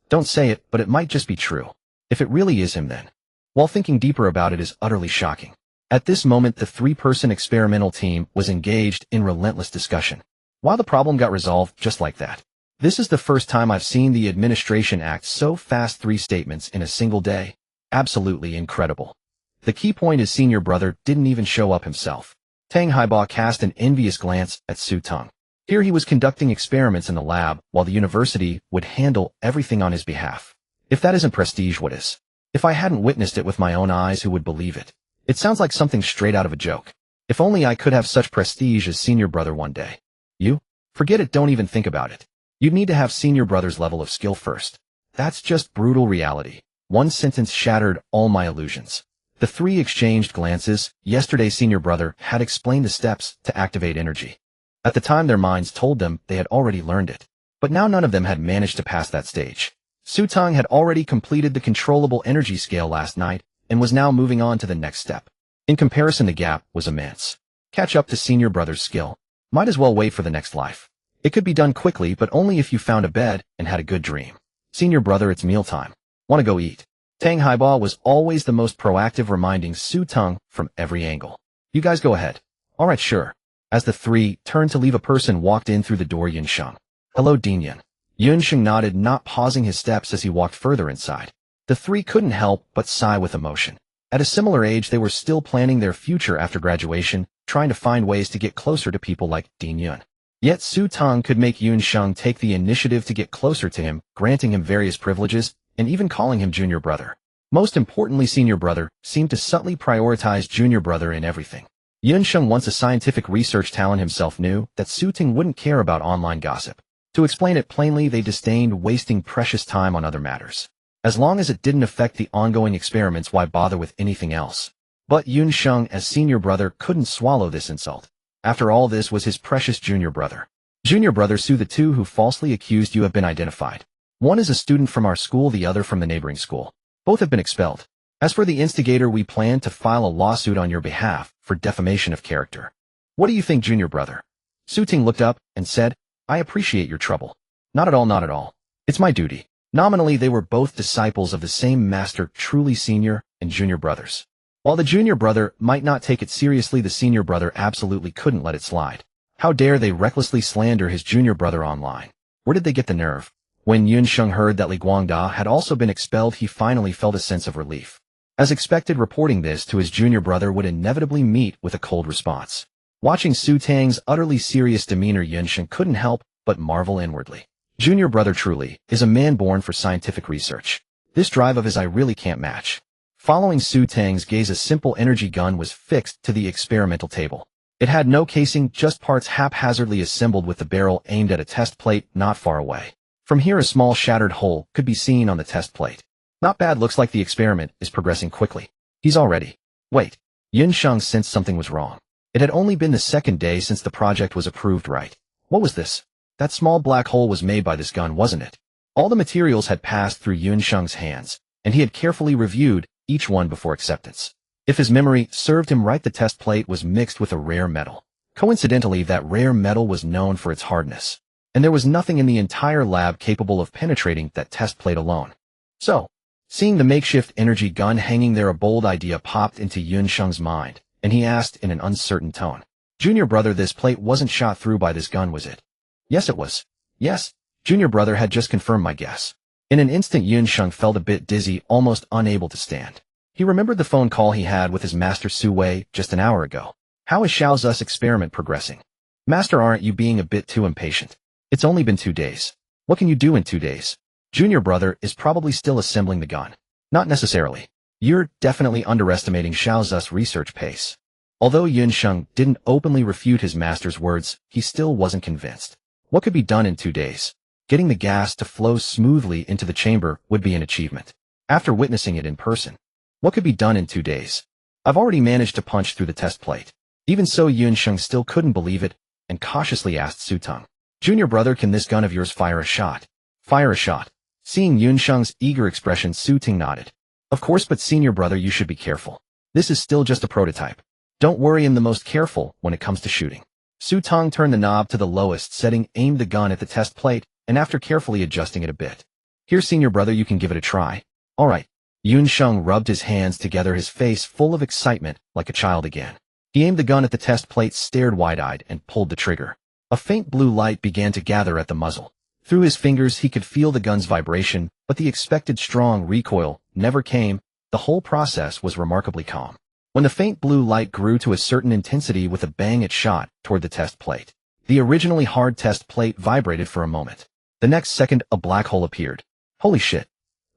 Don't say it, but it might just be true. If it really is him, then. While thinking deeper about it is utterly shocking. At this moment, the three-person experimental team was engaged in relentless discussion. While the problem got resolved just like that. This is the first time I've seen the administration act so fast, 3 statements in a single day. Absolutely incredible. The key point is senior brother didn't even show up himself. Teng Haiba cast an envious glance at Su Teng. Here he was conducting experiments in the lab, while the university would handle everything on his behalf. If that isn't prestige, what is? If I hadn't witnessed it with my own eyes, who would believe it? It sounds like something straight out of a joke. If only I could have such prestige as senior brother one day. You? Forget it, don't even think about it. You'd need to have senior brother's level of skill first. That's just brutal reality. One sentence shattered all my illusions. The three exchanged glances. Yesterday senior brother had explained the steps to activate energy. At the time their minds told them they had already learned it. But now none of them had managed to pass that stage. Su Teng had already completed the controllable energy scale last night and was now moving on to the next step. In comparison, the gap was immense. Catch up to senior brother's skill. Might as well wait for the next life. It could be done quickly, but only if you found a bed and had a good dream. Senior brother, it's mealtime. Wanna go eat? Teng Haiba was always the most proactive, reminding Su Teng from every angle. You guys go ahead. Alright, sure. As the three turned to leave, a person walked in through the door. Xingcheng. Hello, Dinyan. Xingcheng nodded, not pausing his steps as he walked further inside. The three couldn't help but sigh with emotion. At a similar age, they were still planning their future after graduation, trying to find ways to get closer to people like Dinyan. Yet Su Teng could make Xingcheng take the initiative to get closer to him, granting him various privileges, and even calling him junior brother. Most importantly, senior brother seemed to subtly prioritize junior brother in everything. Xingcheng, once a scientific research talent himself, knew that Su Teng wouldn't care about online gossip. To explain it plainly, they disdained wasting precious time on other matters. As long as it didn't affect the ongoing experiments, why bother with anything else? But Xingcheng, as senior brother, couldn't swallow this insult. After all, this was his precious junior brother. Junior brother Su, the two who falsely accused you have been identified. One is a student from our school, the other from the neighboring school. Both have been expelled. As for the instigator, we plan to file a lawsuit on your behalf for defamation of character. What do you think, junior brother? Su Teng looked up and said, I appreciate your trouble. Not at all, not at all. It's my duty. Nominally, they were both disciples of the same master, truly senior and junior brothers. While the junior brother might not take it seriously, the senior brother absolutely couldn't let it slide. How dare they recklessly slander his junior brother online? Where did they get the nerve? When Xingcheng heard that Li Guangda had also been expelled, he finally felt a sense of relief. As expected, reporting this to his junior brother would inevitably meet with a cold response. Watching Su Teng's utterly serious demeanor, Xingcheng couldn't help but marvel inwardly. Junior brother truly is a man born for scientific research. This drive of his I really can't match. Following Su Teng's gaze, a simple energy gun was fixed to the experimental table. It had no casing, just parts haphazardly assembled with the barrel aimed at a test plate not far away. From here, a small shattered hole could be seen on the test plate. Not bad, looks like the experiment is progressing quickly. He's all ready. Wait. Xingcheng sensed something was wrong. It had only been the second day since the project was approved, right? What was this? That small black hole was made by this gun, wasn't it? All the materials had passed through Xingcheng's hands, and he had carefully reviewed each one before acceptance. If his memory served him right, the test plate was mixed with a rare metal. Coincidentally, that rare metal was known for its hardness, and there was nothing in the entire lab capable of penetrating that test plate alone. So, Seeing the makeshift energy gun hanging there, a bold idea popped into Yunsheng's mind, and he asked in an uncertain tone, "Junior brother, this plate wasn't shot through by this gun, was it?" "Yes, it was." "Yes." Junior brother had just confirmed my guess. In an instant, Yunsheng felt a bit dizzy, almost unable to stand. He remembered the phone call he had with his master Su Wei just an hour ago. How is Xiao Zu's experiment progressing? Master, aren't you being a bit too impatient? It's only been 2 days. What can you do in 2 days? Junior brother is probably still assembling the gun. Not necessarily. You're definitely underestimating Xiao Zu's research pace. Although Yunsheng didn't openly refute his master's words, he still wasn't convinced. What could be done in 2 days? Getting the gas to flow smoothly into the chamber would be an achievement. After witnessing it in person, what could be done in 2 days? I've already managed to punch through the test plate. Even so, Yunsheng still couldn't believe it and cautiously asked Su Teng, "Junior brother, can this gun of yours fire a shot?" "Fire a shot?" Seeing Yunsheng's eager expression, Su Teng nodded. "Of course, but senior brother, you should be careful. This is still just a prototype. Don't worry, I'm the most careful when it comes to shooting." Su Teng turned the knob to the lowest setting, aimed the gun at the test plate, and after carefully adjusting it a bit, "Here, senior brother, you can give it a try." "All right." Yunsheng rubbed his hands together, his face full of excitement, like a child again. He aimed the gun at the test plate, stared wide-eyed, and pulled the trigger. A faint blue light began to gather at the muzzle. Through his fingers, he could feel the gun's vibration, but the expected strong recoil never came. The whole process was remarkably calm. When the faint blue light grew to a certain intensity, with a bang, it shot toward the test plate. The originally hard test plate vibrated for a moment. The next second, a black hole appeared. Holy shit!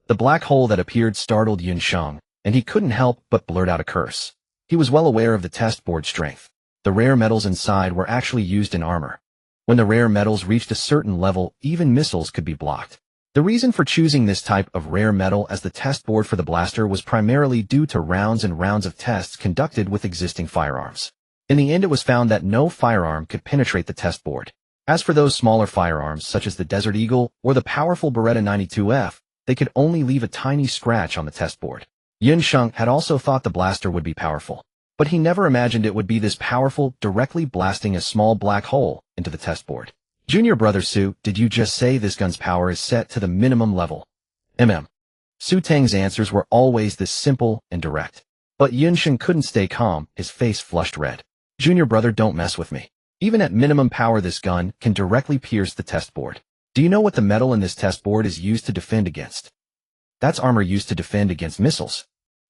The black hole that appeared startled Yunsheng, and he couldn't help but blurt out a curse. He was well aware of the test board strength. The rare metals inside were actually used in armor. When the rare metals reached a certain level, even missiles could be blocked. The reason for choosing this type of rare metal as the test board for the blaster was primarily due to rounds and rounds of tests conducted with existing firearms. In the end, it was found that no firearm could penetrate the test board. As for those smaller firearms, such as the Desert Eagle or the powerful Beretta 92F, they could only leave a tiny scratch on the test board. Yunsheng had also thought the blaster would be powerful, but he never imagined it would be this powerful, directly blasting a small black hole into the test board. "Junior brother Su, did you just say this gun's power is set to the minimum level?" Su Teng's answers were always this simple and direct. But Yunsheng couldn't stay calm, his face flushed red. "Junior brother, don't mess with me. Even at minimum power, this gun can directly pierce the test board. Do you know what the metal in this test board is used to defend against?" "That's armor used to defend against missiles."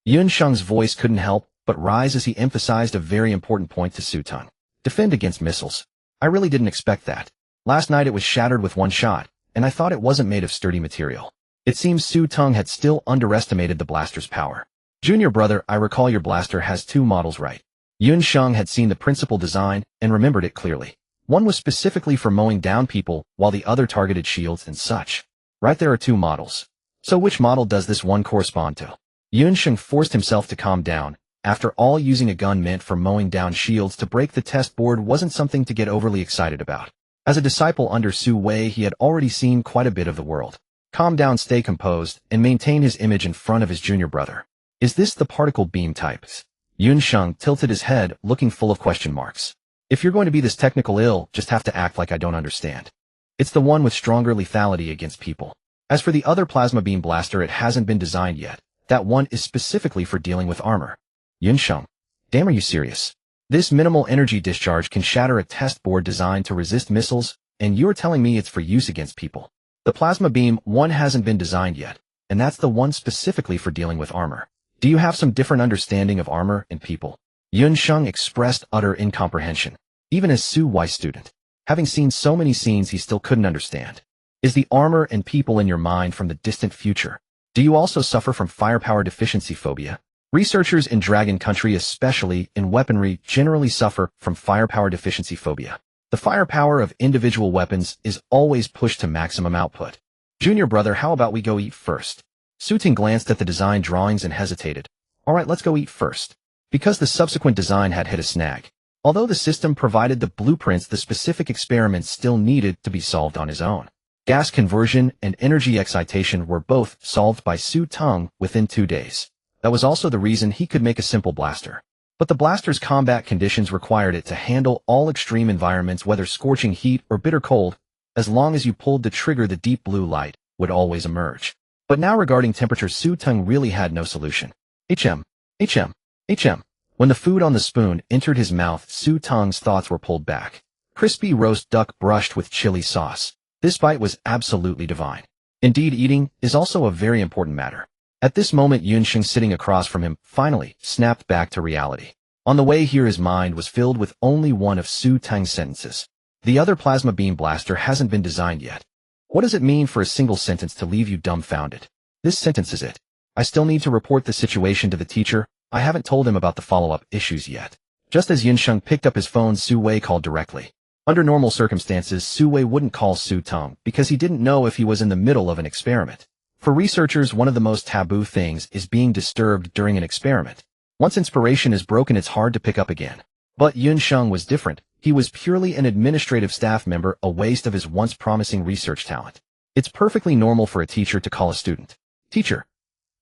Yunsheng's voice couldn't help but rise as he emphasized a very important point to Su Teng. "Defend against missiles. I really didn't expect that. Last night it was shattered with one shot, and I thought it wasn't made of sturdy material." It seems Su Teng had still underestimated the blaster's power. "Junior brother, I recall your blaster has 2 models, right?" Yunsheng had seen the principal design and remembered it clearly. One was specifically for mowing down people, while the other targeted shields and such. "Right, there are 2 models. So which model does this one correspond to?" Yunsheng forced himself to calm down. After all, using a gun meant for mowing down shields to break the test board wasn't something to get overly excited about. As a disciple under Su Wei, he had already seen quite a bit of the world. Calm down, stay composed, and maintain his image in front of his junior brother. "Is this the particle beam types?" Yunsheng tilted his head, looking full of question marks. "If you're going to be this technical, just have to act like I don't understand. It's the one with stronger lethality against people. As for the other plasma beam blaster, it hasn't been designed yet. That one is specifically for dealing with armor." "Yunsheng, damn, are you serious? This minimal energy discharge can shatter a test board designed to resist missiles, and you're telling me it's for use against people?" "The plasma beam one hasn't been designed yet, and that's the one specifically for dealing with armor. Do you have some different understanding of armor and people?" Yunsheng expressed utter incomprehension. Even as Su Wei student, having seen so many scenes, he still couldn't understand. "Is the armor and people in your mind from the distant future? Do you also suffer from firepower deficiency phobia?" Researchers in Dragon Country, especially in weaponry, generally suffer from firepower deficiency phobia. The firepower of individual weapons is always pushed to maximum output. "Junior brother, how about we go eat first?" Su Teng glanced at the design drawings and hesitated. "All right, let's go eat first." Because the subsequent design had hit a snag. Although the system provided the blueprints, the specific experiments still needed to be solved on his own. Gas conversion and energy excitation were both solved by Su Teng within 2 days. That was also the reason he could make a simple blaster. But the blaster's combat conditions required it to handle all extreme environments, whether scorching heat or bitter cold. As long as you pulled the trigger, the deep blue light would always emerge. But now regarding temperature, Teng really had no solution. HM, HM, HM. When the food on the spoon entered his mouth, Teng's thoughts were pulled back. Crispy roast duck brushed with chili sauce. This bite was absolutely divine. Indeed, eating is also a very important matter. At this moment, Xingcheng, sitting across from him, finally snapped back to reality. On the way here, his mind was filled with only one of Teng's sentences. The other plasma beam blaster hasn't been designed yet. What does it mean for a single sentence to leave you dumbfounded? This sentence is it. I still need to report the situation to the teacher. I haven't told him about the follow-up issues yet. Just as Xingcheng picked up his phone, Wei called directly. Under normal circumstances, Wei wouldn't call Teng because he didn't know if he was in the middle of an experiment. For researchers, one of the most taboo things is being disturbed during an experiment. Once inspiration is broken, it's hard to pick up again. But Xingcheng was different. He was purely an administrative staff member, a waste of his once promising research talent. It's perfectly normal for a teacher to call a student teacher.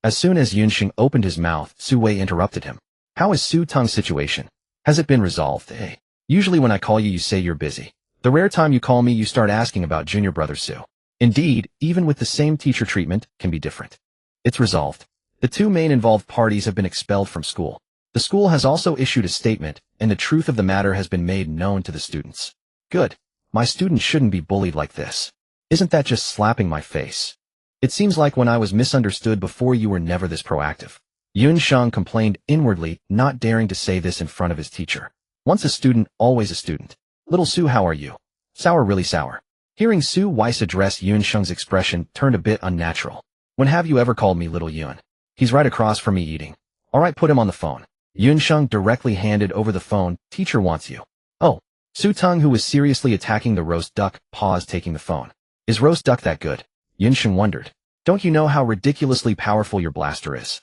As soon as Xingcheng opened his mouth, Wei interrupted him. How is Teng's situation? Has it been resolved? Hey. Usually when I call you, you say you're busy. The rare time you call me, you start asking about junior brother Su. Indeed, even with the same teacher, treatment can be different. It's resolved. The two main involved parties have been expelled from school. The school has also issued a statement, and the truth of the matter has been made known to the students. Good. My students shouldn't be bullied like this. Isn't that just slapping my face? It seems like when I was misunderstood before, you were never this proactive. Xingcheng complained inwardly, not daring to say this in front of his teacher. Once a student, always a student. Little Su, how are you? Sour, really sour. Hearing Weiss address Xingcheng's expression turned a bit unnatural. When have you ever called me Little Yun? He's right across from me eating. All right, put him on the phone. Xingcheng directly handed over the phone. Teacher wants you. Oh. Teng, who was seriously attacking the roast duck, paused, taking the phone. Is roast duck that good? Xingcheng wondered. Don't you know how ridiculously powerful your blaster is?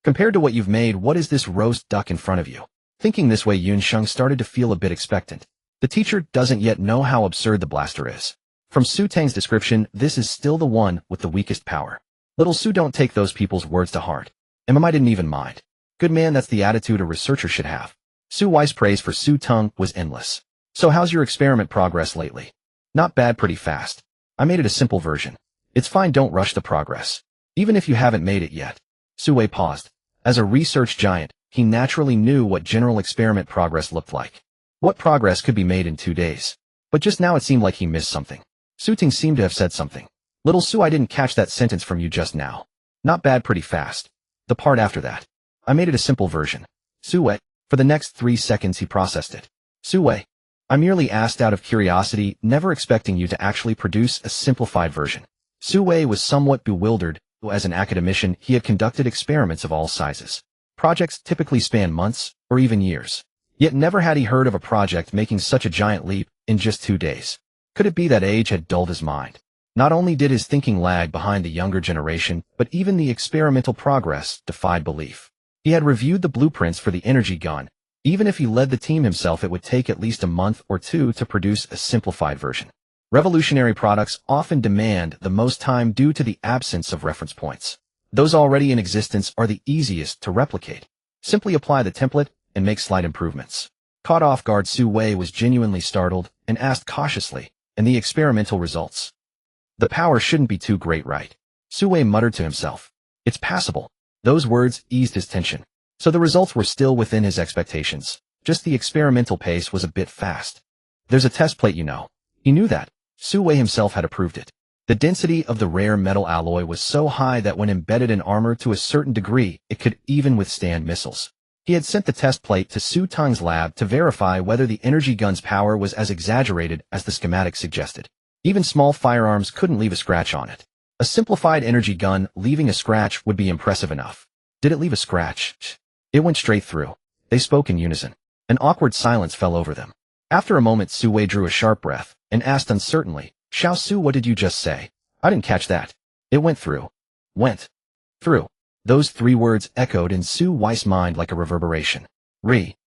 Compared to what you've made, what is this roast duck in front of you? Thinking this way, Xingcheng started to feel a bit expectant. The teacher doesn't yet know how absurd the blaster is. From Teng's description, this is still the one with the weakest power. Little Su, don't take those people's words to heart. I didn't even mind. Good man, that's the attitude a researcher should have. Weiss' praise for Teng was endless. So how's your experiment progress lately? Not bad, pretty fast. I made it a simple version. It's fine, don't rush the progress. Even if you haven't made it yet. Wei paused. As a research giant, he naturally knew what general experiment progress looked like. What progress could be made in 2 days? But just now it seemed like he missed something. Teng seemed to have said something. Little Su, I didn't catch that sentence from you just now. Not bad, pretty fast. The part after that. I made it a simple version. Wei. For the next 3 seconds he processed it. Wei. I merely asked out of curiosity, never expecting you to actually produce a simplified version. Wei was somewhat bewildered. As an academician, he had conducted experiments of all sizes. Projects typically span months, or even years. Yet never had he heard of a project making such a giant leap in just 2 days. Could it be that age had dulled his mind? Not only did his thinking lag behind the younger generation, but even the experimental progress defied belief. He had reviewed the blueprints for the energy gun. Even if he led the team himself, it would take at least a month or 2 to produce a simplified version. Revolutionary products often demand the most time due to the absence of reference points. Those already in existence are the easiest to replicate. Simply apply the template and make slight improvements. Caught off guard, Wei was genuinely startled and asked cautiously, and the experimental results? The power shouldn't be too great, right? Wei muttered to himself. It's passable. Those words eased his tension. So the results were still within his expectations. Just the experimental pace was a bit fast. There's a test plate, you know. He knew that. Wei himself had approved it. The density of the rare metal alloy was so high that when embedded in armor to a certain degree, it could even withstand missiles. He had sent the test plate to Teng's lab to verify whether the energy gun's power was as exaggerated as the schematic suggested. Even small firearms couldn't leave a scratch on it. A simplified energy gun leaving a scratch would be impressive enough. Did it leave a scratch? It went straight through. They spoke in unison. An awkward silence fell over them. After a moment, Wei drew a sharp breath and asked uncertainly, Xiao Su, what did you just say? I didn't catch that. It went through. Went through. Those 3 words echoed in Weiss' mind like a reverberation. Really?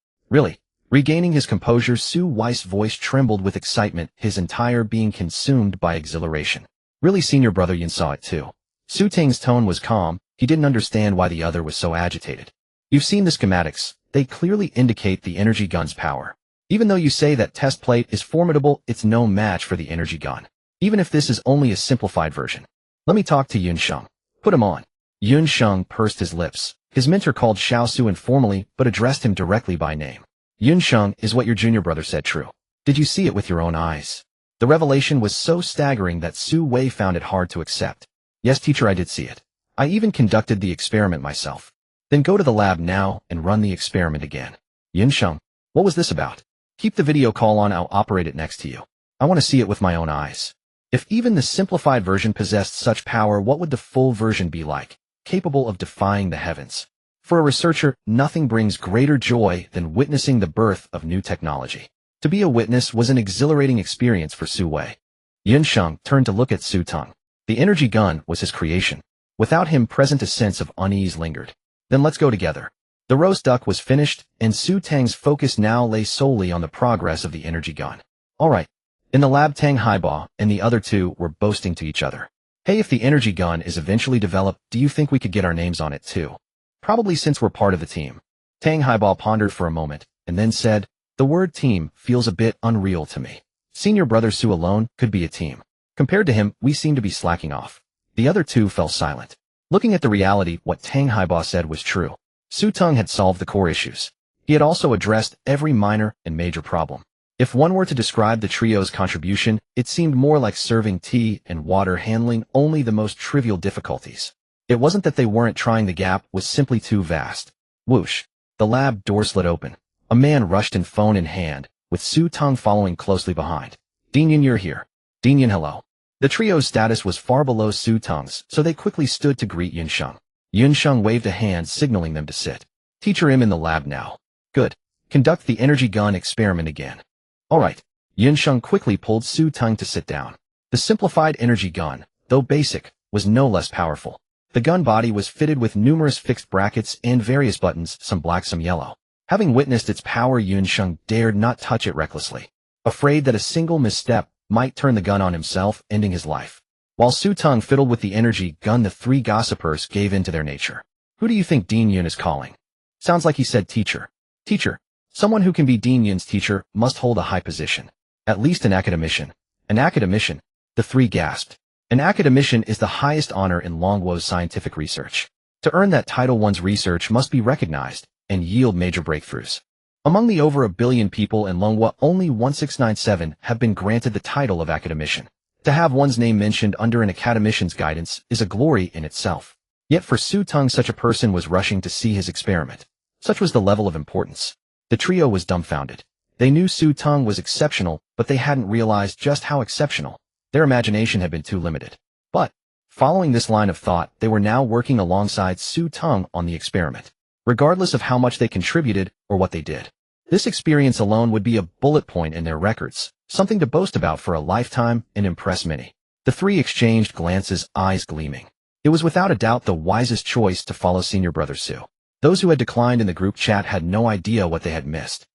Regaining his composure, Weiss' voice trembled with excitement, his entire being consumed by exhilaration. Really, senior brother Yin saw it too. Teng's tone was calm. He didn't understand why the other was so agitated. You've seen the schematics. They clearly indicate the energy gun's power. Even though you say that test plate is formidable, it's no match for the energy gun. Even if this is only a simplified version. Let me talk to Xingcheng. Put him on. Yun Sheng pursed his lips. His mentor called Xiao Su informally, but addressed him directly by name. Yun Sheng, is what your junior brother said true? Did you see it with your own eyes? The revelation was so staggering that Su Wei found it hard to accept. Yes, teacher, I did see it. I even conducted the experiment myself. Then go to the lab now and run the experiment again. Yun Sheng, what was this about? Keep the video call on, I'll operate it next to you. I want to see it with my own eyes. If even the simplified version possessed such power, what would the full version be like? Capable of defying the heavens. For a researcher, nothing brings greater joy than witnessing the birth of new technology. To be a witness was an exhilarating experience for Su Wei. Yun Sheng turned to look at Su Teng. The energy gun was his creation. Without him present, a sense of unease lingered. Then let's go together. The roast duck was finished, and Su Teng's focus now lay solely on the progress of the energy gun. All right. In the lab, Teng Haiba and the other two were boasting to each other. Hey, if the energy gun is eventually developed, do you think we could get our names on it too? Probably, since we're part of the team. Teng Haiba pondered for a moment, and then said, the word team feels a bit unreal to me. Senior brother Su alone could be a team. Compared to him, we seem to be slacking off. The other two fell silent. Looking at the reality, what Teng Haiba said was true. Su Teng had solved the core issues. He had also addressed every minor and major problem. If one were to describe the trio's contribution, it seemed more like serving tea and water, handling only the most trivial difficulties. It wasn't that they weren't trying, the gap was simply too vast. Whoosh. The lab door slid open. A man rushed in, phone in hand, with Su Teng following closely behind. Dinyan, you're here. Dinyan, hello. The trio's status was far below Su Teng's, so they quickly stood to greet Yun Sheng. Yun Sheng waved a hand, signaling them to sit. Teacher, I'm in the lab now. Good. Conduct the energy gun experiment again. All right. Yun Sheng quickly pulled Su Teng to sit down. The simplified energy gun, though basic, was no less powerful. The gun body was fitted with numerous fixed brackets and various buttons, some black, some yellow. Having witnessed its power, Yun Sheng dared not touch it recklessly, afraid that a single misstep might turn the gun on himself, ending his life. While Su Teng fiddled with the energy gun, the three gossipers gave in to their nature. Who do you think Dean Yun is calling? Sounds like he said teacher. Teacher. Someone who can be Dean Yun's teacher must hold a high position. At least an academician. An academician? The three gasped. An academician is the highest honor in Longwo's scientific research. To earn that title, one's research must be recognized and yield major breakthroughs. Among the over 1 billion people in Longwo, only 1697 have been granted the title of academician. To have one's name mentioned under an academician's guidance is a glory in itself. Yet for Su Teng, such a person was rushing to see his experiment. Such was the level of importance. The trio was dumbfounded. They knew Su Teng was exceptional, but they hadn't realized just how exceptional. Their imagination had been too limited. But, following this line of thought, they were now working alongside Su Teng on the experiment. Regardless of how much they contributed or what they did. This experience alone would be a bullet point in their records, something to boast about for a lifetime and impress many. The three exchanged glances, eyes gleaming. It was without a doubt the wisest choice to follow senior brother Su. Those who had declined in the group chat had no idea what they had missed.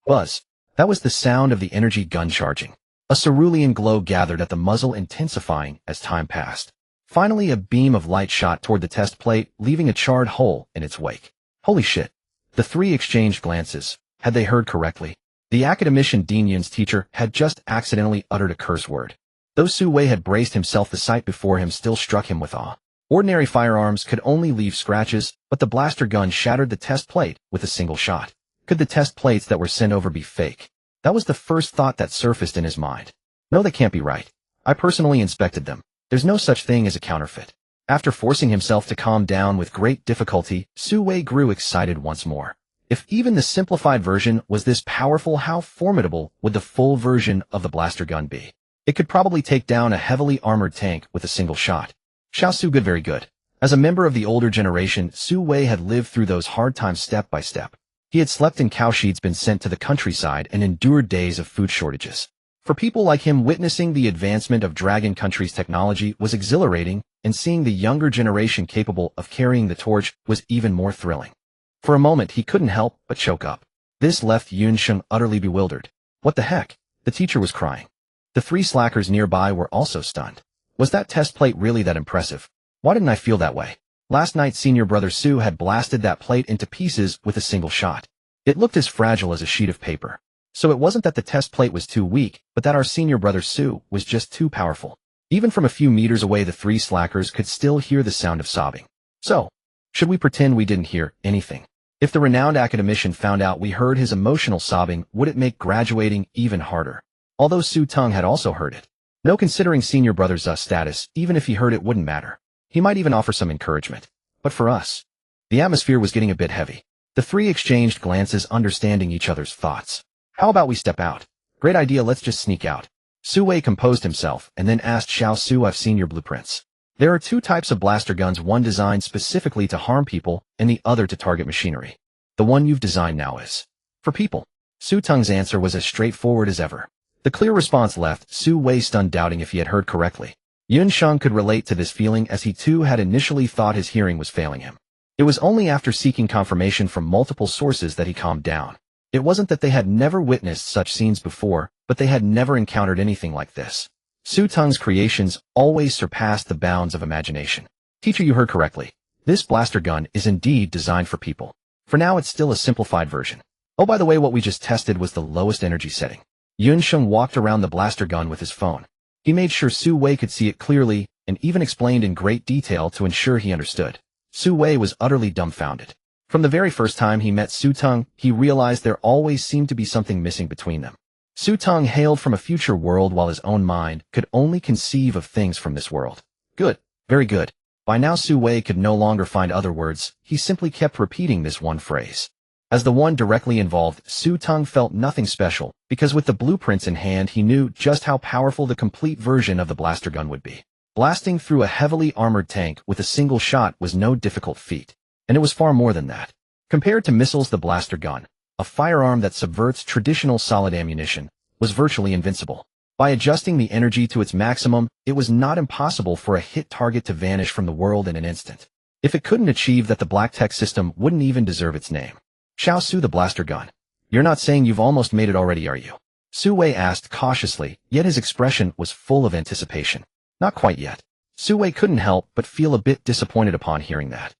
Buzz. That was the sound of the energy gun charging. A cerulean glow gathered at the muzzle, intensifying as time passed. Finally, a beam of light shot toward the test plate, leaving a charred hole in its wake. Holy shit. The three exchanged glances. Had they heard correctly? The academician Dean Yun's teacher had just accidentally uttered a curse word. Though Su Wei had braced himself, the sight before him still struck him with awe. Ordinary firearms could only leave scratches, but the blaster gun shattered the test plate with a single shot. Could the test plates that were sent over be fake? That was the first thought that surfaced in his mind. No, they can't be right. I personally inspected them. There's no such thing as a counterfeit. After forcing himself to calm down with great difficulty, Su Wei grew excited once more. If even the simplified version was this powerful, how formidable would the full version of the blaster gun be? It could probably take down a heavily armored tank with a single shot. Xiao Su, good, very good. As a member of the older generation, Su Wei had lived through those hard times step by step. He had slept in cowsheets, been sent to the countryside, and endured days of food shortages. For people like him, witnessing the advancement of Dragon Country's technology was exhilarating, and seeing the younger generation capable of carrying the torch was even more thrilling. For a moment, he couldn't help but choke up. This left Yun Sheng utterly bewildered. What the heck? The teacher was crying. The three slackers nearby were also stunned. Was that test plate really that impressive? Why didn't I feel that way? Last night, senior brother Su had blasted that plate into pieces with a single shot. It looked as fragile as a sheet of paper. So it wasn't that the test plate was too weak, but that our senior brother Su was just too powerful. Even from a few meters away, the three slackers could still hear the sound of sobbing. So, should we pretend we didn't hear anything? If the renowned academician found out we heard his emotional sobbing, would it make graduating even harder? Although Su Teng had also heard it. No, considering senior brother's status, even if he heard it wouldn't matter. He might even offer some encouragement. But for us, the atmosphere was getting a bit heavy. The three exchanged glances, understanding each other's thoughts. How about we step out? Great idea, let's just sneak out. Su Wei composed himself and then asked Xiao Su, I've seen your blueprints. There are two types of blaster guns, one designed specifically to harm people and the other to target machinery. The one you've designed now is for people. Su Teng's answer was as straightforward as ever. The clear response left Su Wei stunned, doubting if he had heard correctly. Xingcheng could relate to this feeling, as he too had initially thought his hearing was failing him. It was only after seeking confirmation from multiple sources that he calmed down. It wasn't that they had never witnessed such scenes before, but they had never encountered anything like this. Su Teng's creations always surpassed the bounds of imagination. Teacher, you heard correctly. This blaster gun is indeed designed for people. For now, it's still a simplified version. Oh, by the way, what we just tested was the lowest energy setting. Xingcheng walked around the blaster gun with his phone. He made sure Su Wei could see it clearly and even explained in great detail to ensure he understood. Su Wei was utterly dumbfounded. From the very first time he met Su Teng, he realized there always seemed to be something missing between them. Su Teng hailed from a future world while his own mind could only conceive of things from this world. Good, very good. By now Su Wei could no longer find other words, he simply kept repeating this one phrase. As the one directly involved, Su Teng felt nothing special, because with the blueprints in hand he knew just how powerful the complete version of the blaster gun would be. Blasting through a heavily armored tank with a single shot was no difficult feat. And it was far more than that. Compared to missiles, the blaster gun, a firearm that subverts traditional solid ammunition, was virtually invincible. By adjusting the energy to its maximum, it was not impossible for a hit target to vanish from the world in an instant. If it couldn't achieve that, the black tech system wouldn't even deserve its name. Xiao Su, the blaster gun. You're not saying you've almost made it already, are you? Su Wei asked cautiously, yet his expression was full of anticipation. Not quite yet. Su Wei couldn't help but feel a bit disappointed upon hearing that.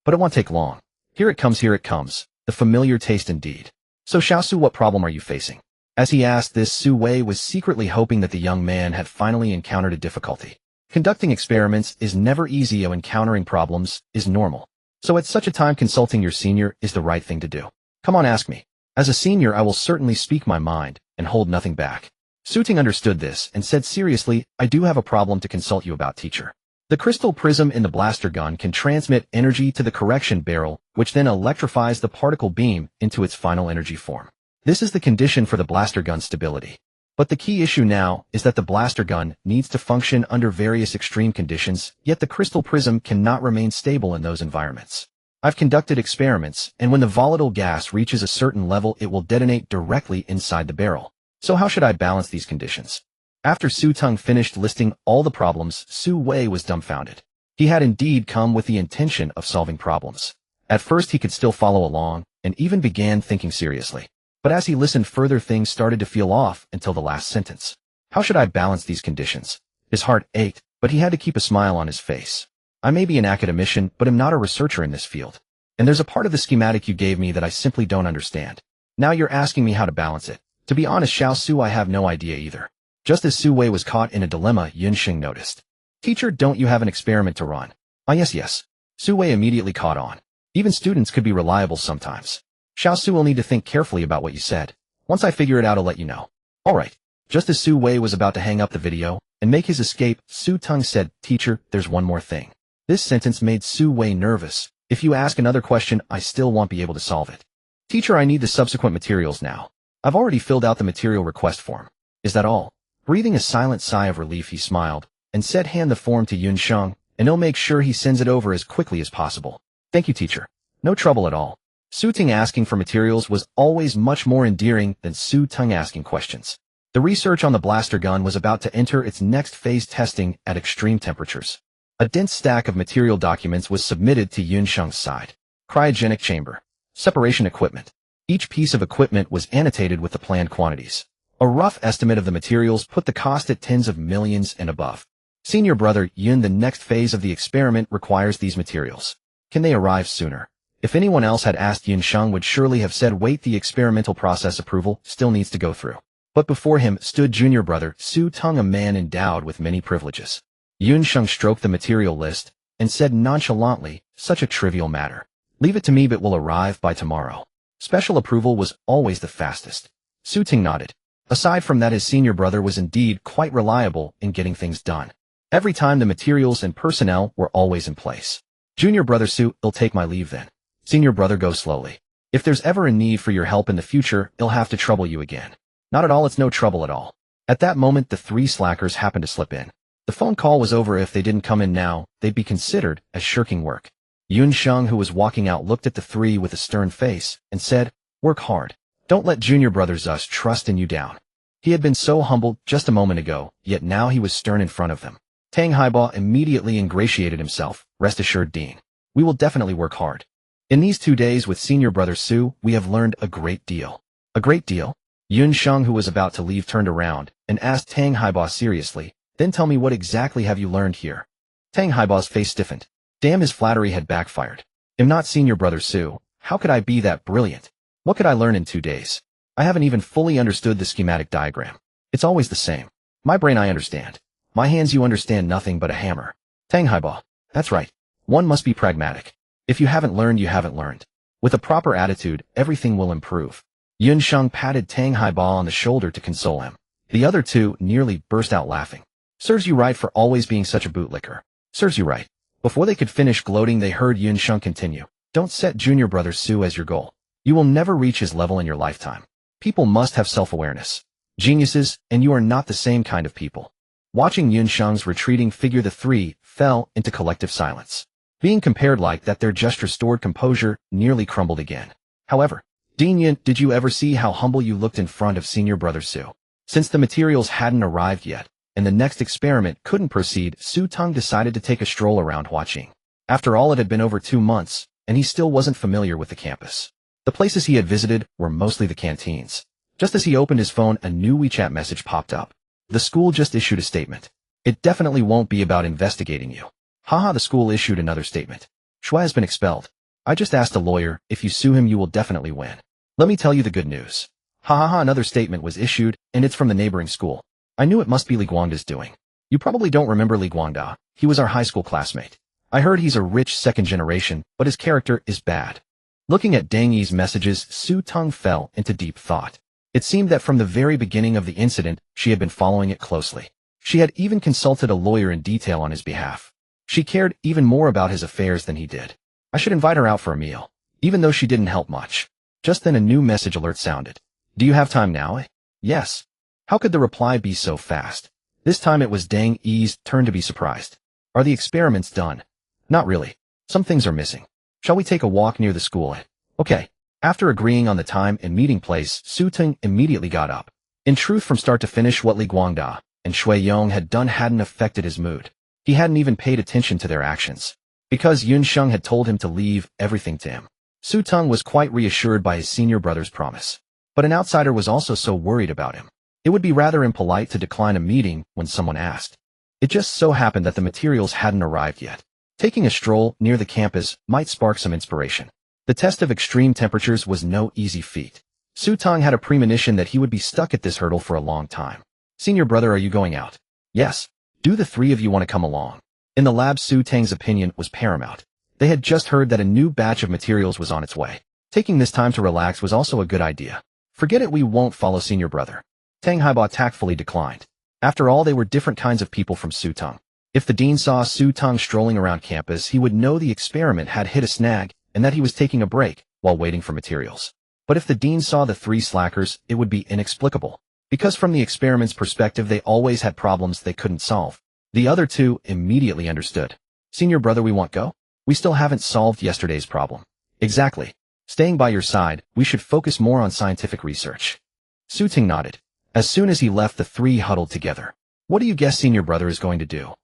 But it won't take long. Here it comes, here it comes. The familiar taste indeed. So Xiao Su, what problem are you facing? As he asked this, Su Wei was secretly hoping that the young man had finally encountered a difficulty. Conducting experiments is never easy, and encountering problems is normal. So at such a time, consulting your senior is the right thing to do. Come on, ask me. As a senior, I will certainly speak my mind and hold nothing back. Su Teng understood this and said seriously, I do have a problem to consult you about, teacher. The crystal prism in the blaster gun can transmit energy to the correction barrel, which then electrifies the particle beam into its final energy form. This is the condition for the blaster gun's stability. But the key issue now is that the blaster gun needs to function under various extreme conditions, yet the crystal prism cannot remain stable in those environments. I've conducted experiments, and when the volatile gas reaches a certain level, it will detonate directly inside the barrel. So how should I balance these conditions? After Su Teng finished listing all the problems, Su Wei was dumbfounded. He had indeed come with the intention of solving problems. At first he could still follow along, and even began thinking seriously. But as he listened further, things started to feel off until the last sentence. How should I balance these conditions? His heart ached, but he had to keep a smile on his face. I may be an academician, but am not a researcher in this field. And there's a part of the schematic you gave me that I simply don't understand. Now you're asking me how to balance it. To be honest, Xiao Su, I have no idea either. Just as Su Wei was caught in a dilemma, Xingcheng noticed. Teacher, don't you have an experiment to run? Ah, yes. Su Wei immediately caught on. Even students could be reliable sometimes. Xiao Su will need to think carefully about what you said. Once I figure it out, I'll let you know. Alright. Just as Su Wei was about to hang up the video and make his escape, Su Teng said, Teacher, there's one more thing. This sentence made Su Wei nervous. If you ask another question, I still won't be able to solve it. Teacher, I need the subsequent materials now. I've already filled out the material request form. Is that all? Breathing a silent sigh of relief, he smiled and said, hand the form to Xingcheng, and he'll make sure he sends it over as quickly as possible. Thank you, teacher. No trouble at all. Su Teng asking for materials was always much more endearing than Su Teng asking questions. The research on the blaster gun was about to enter its next phase, testing at extreme temperatures. A dense stack of material documents was submitted to Xingcheng's side. Cryogenic chamber. Separation equipment. Each piece of equipment was annotated with the planned quantities. A rough estimate of the materials put the cost at tens of millions and above. Senior brother Yun, the next phase of the experiment requires these materials. Can they arrive sooner? If anyone else had asked, Xingcheng would surely have said, wait, the experimental process approval still needs to go through. But before him stood junior brother Su Teng, a man endowed with many privileges. Xingcheng stroked the material list and said nonchalantly, "Such a trivial matter. Leave it to me, but will arrive by tomorrow." Special approval was always the fastest. Su Teng nodded. Aside from that, his senior brother was indeed quite reliable in getting things done. Every time the materials and personnel were always in place. Junior brother Su, "I'll take my leave then. Senior brother, go slowly. If there's ever a need for your help in the future, I'll have to trouble you again." "Not at all, it's no trouble at all." At that moment, the three slackers happened to slip in. The phone call was over. If they didn't come in now, they'd be considered as shirking work. Xingcheng, who was walking out, looked at the three with a stern face and said, "Work hard. Don't let junior brother Zus trust in you down." He had been so humble just a moment ago, yet now he was stern in front of them. Teng Haiba immediately ingratiated himself. "Rest assured, Dean. We will definitely work hard. In these 2 days with senior brother Su, we have learned a great deal." "A great deal?" Xingcheng, who was about to leave, turned around and asked Teng Haiba seriously, "Then tell me, what exactly have you learned here?" Teng Haiba's face stiffened. Damn, his flattery had backfired. "I'm not senior brother Su. How could I be that brilliant? What could I learn in 2 days? I haven't even fully understood the schematic diagram. It's always the same. My brain, I understand. My hands, you understand nothing but a hammer." Teng Haiba, "That's right. One must be pragmatic. If you haven't learned, you haven't learned. With a proper attitude, everything will improve." Xingcheng patted Teng Haiba on the shoulder to console him. The other two nearly burst out laughing. "Serves you right for always being such a bootlicker. Serves you right." Before they could finish gloating, they heard Xingcheng continue. "Don't set junior brother Su as your goal. You will never reach his level in your lifetime. People must have self-awareness. Geniuses, and you are not the same kind of people." Watching Xingcheng's retreating figure, the three fell into collective silence. Being compared like that, their just restored composure nearly crumbled again. However, "Dean Yin, did you ever see how humble you looked in front of senior brother Su?" Since the materials hadn't arrived yet, and the next experiment couldn't proceed, Su Teng decided to take a stroll around watching. After all, it had been over 2 months, and he still wasn't familiar with the campus. The places he had visited were mostly the canteens. Just as he opened his phone, a new WeChat message popped up. "The school just issued a statement. It definitely won't be about investigating you. Haha, the school issued another statement. Shui has been expelled. I just asked a lawyer, if you sue him you will definitely win. Let me tell you the good news. Haha, another statement was issued, and it's from the neighboring school. I knew it must be Li Guangda's doing. You probably don't remember Li Guangda. He was our high school classmate. I heard he's a rich second generation, but his character is bad." Looking at Deng Yi's messages, Su Teng fell into deep thought. It seemed that from the very beginning of the incident, she had been following it closely. She had even consulted a lawyer in detail on his behalf. She cared even more about his affairs than he did. I should invite her out for a meal, even though she didn't help much. Just then a new message alert sounded. "Do you have time now?" "Yes." How could the reply be so fast? This time it was Deng Yi's turn to be surprised. "Are the experiments done?" "Not really. Some things are missing. Shall we take a walk near the school?" "Okay." After agreeing on the time and meeting place, Su Teng immediately got up. In truth, from start to finish, what Li Guangda and Shui Yong had done hadn't affected his mood. He hadn't even paid attention to their actions. Because Xingcheng had told him to leave everything to him. Su Teng was quite reassured by his senior brother's promise. But an outsider was also so worried about him. It would be rather impolite to decline a meeting when someone asked. It just so happened that the materials hadn't arrived yet. Taking a stroll near the campus might spark some inspiration. The test of extreme temperatures was no easy feat. Su Teng had a premonition that he would be stuck at this hurdle for a long time. "Senior brother, are you going out?" "Yes." "Do the three of you want to come along?" In the lab, Su Teng's opinion was paramount. They had just heard that a new batch of materials was on its way. Taking this time to relax was also a good idea. "Forget it, we won't follow senior brother." Teng Haiba tactfully declined. After all, they were different kinds of people from Su Teng. If the dean saw Su Teng strolling around campus, he would know the experiment had hit a snag and that he was taking a break while waiting for materials. But if the dean saw the three slackers, it would be inexplicable. Because from the experiment's perspective, they always had problems they couldn't solve. The other two immediately understood. "Senior brother, we won't go? We still haven't solved yesterday's problem." "Exactly. Staying by your side, we should focus more on scientific research." Su Teng nodded. As soon as he left, the three huddled together. "What do you guess senior brother is going to do?"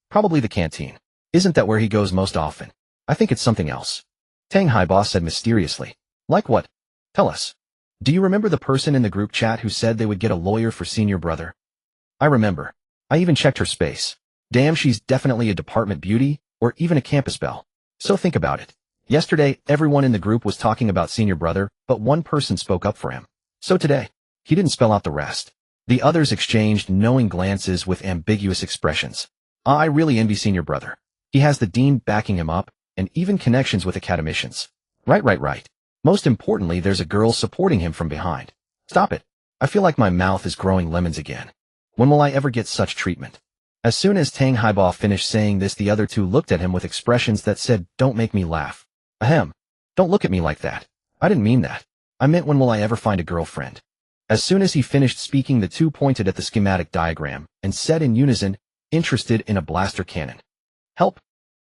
"Probably the canteen. Isn't that where he goes most often?" "I think it's something else." Teng Haiba said mysteriously. "Like what? Tell us." "Do you remember the person in the group chat who said they would get a lawyer for senior brother?" "I remember. I even checked her space. Damn, she's definitely a department beauty, or even a campus belle. So think about it. Yesterday, everyone in the group was talking about senior brother, but one person spoke up for him. So today, he didn't spell out the rest. The others exchanged knowing glances with ambiguous expressions. I really envy senior brother. He has the dean backing him up, and even connections with academicians. Right. Most importantly, there's a girl supporting him from behind. Stop it. I feel like my mouth is growing lemons again. When will I ever get such treatment? As soon as Teng Haibo finished saying this, the other two looked at him with expressions that said, don't make me laugh. Ahem. Don't look at me like that. I didn't mean that. I meant when will I ever find a girlfriend? As soon as he finished speaking, the two pointed at the schematic diagram and said in unison, interested in a blaster cannon. Help.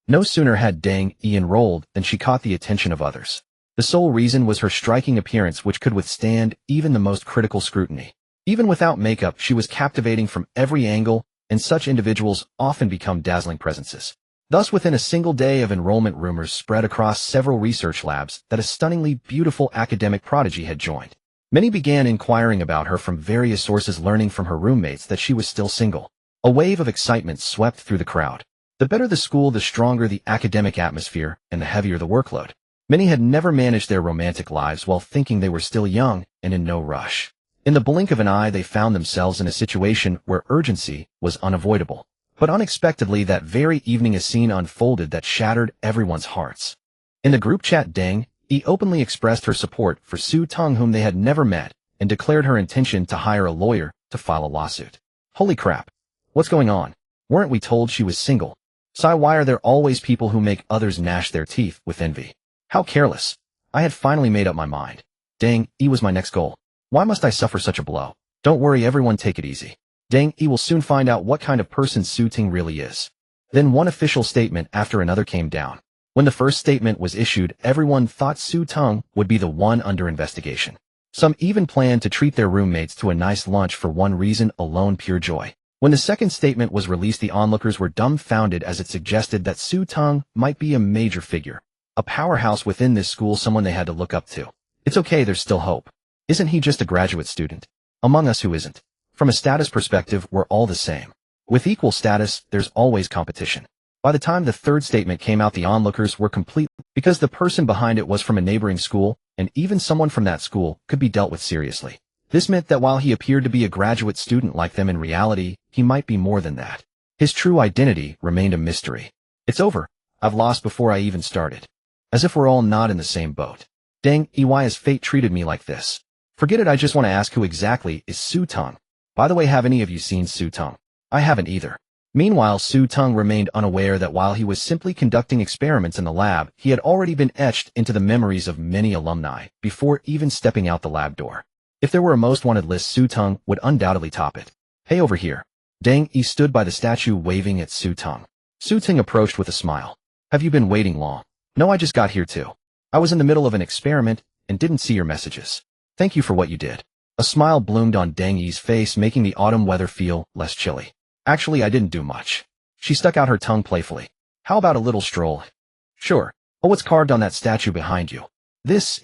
No sooner had Deng Yi enrolled than she caught the attention of others. The sole reason was her striking appearance, which could withstand even the most critical scrutiny. Even without makeup, she was captivating from every angle, and such individuals often become dazzling presences. Thus, within a single day of enrollment, rumors spread across several research labs that a stunningly beautiful academic prodigy had joined. Many began inquiring about her from various sources, learning from her roommates that she was still single. A wave of excitement swept through the crowd. The better the school, the stronger the academic atmosphere, and the heavier the workload. Many had never managed their romantic lives while thinking they were still young and in no rush. In the blink of an eye, they found themselves in a situation where urgency was unavoidable. But unexpectedly, that very evening, a scene unfolded that shattered everyone's hearts. In the group chat, Deng Yi openly expressed her support for Su Teng, whom they had never met, and declared her intention to hire a lawyer to file a lawsuit. Holy crap. What's going on? Weren't we told she was single? Why are there always people who make others gnash their teeth with envy? How careless. I had finally made up my mind. Deng Yi was my next goal. Why must I suffer such a blow? Don't worry, everyone, take it easy. Deng Yi will soon find out what kind of person Su Teng really is. Then one official statement after another came down. When the first statement was issued, everyone thought Su Teng would be the one under investigation. Some even planned to treat their roommates to a nice lunch for one reason alone, pure joy. When the second statement was released, the onlookers were dumbfounded, as it suggested that Su Teng might be a major figure. A powerhouse within this school, someone they had to look up to. It's okay, there's still hope. Isn't he just a graduate student? Among us, who isn't? From a status perspective, we're all the same. With equal status, there's always competition. By the time the third statement came out, the onlookers were complete, because the person behind it was from a neighboring school, and even someone from that school could be dealt with seriously. This meant that while he appeared to be a graduate student like them, in reality, he might be more than that. His true identity remained a mystery. It's over. I've lost before I even started. As if we're all not in the same boat. Deng Yi, why has fate treated me like this? Forget it, I just want to ask, who exactly is Su Teng? By the way, have any of you seen Su Teng? I haven't either. Meanwhile, Su Teng remained unaware that while he was simply conducting experiments in the lab, he had already been etched into the memories of many alumni before even stepping out the lab door. If there were a most wanted list, Su Teng would undoubtedly top it. Hey, over here. Deng Yi stood by the statue waving at Su Teng. Su Teng approached with a smile. Have you been waiting long? No, I just got here too. I was in the middle of an experiment and didn't see your messages. Thank you for what you did. A smile bloomed on Deng Yi's face, making the autumn weather feel less chilly. Actually, I didn't do much. She stuck out her tongue playfully. How about a little stroll? Sure. Oh, what's carved on that statue behind you? This,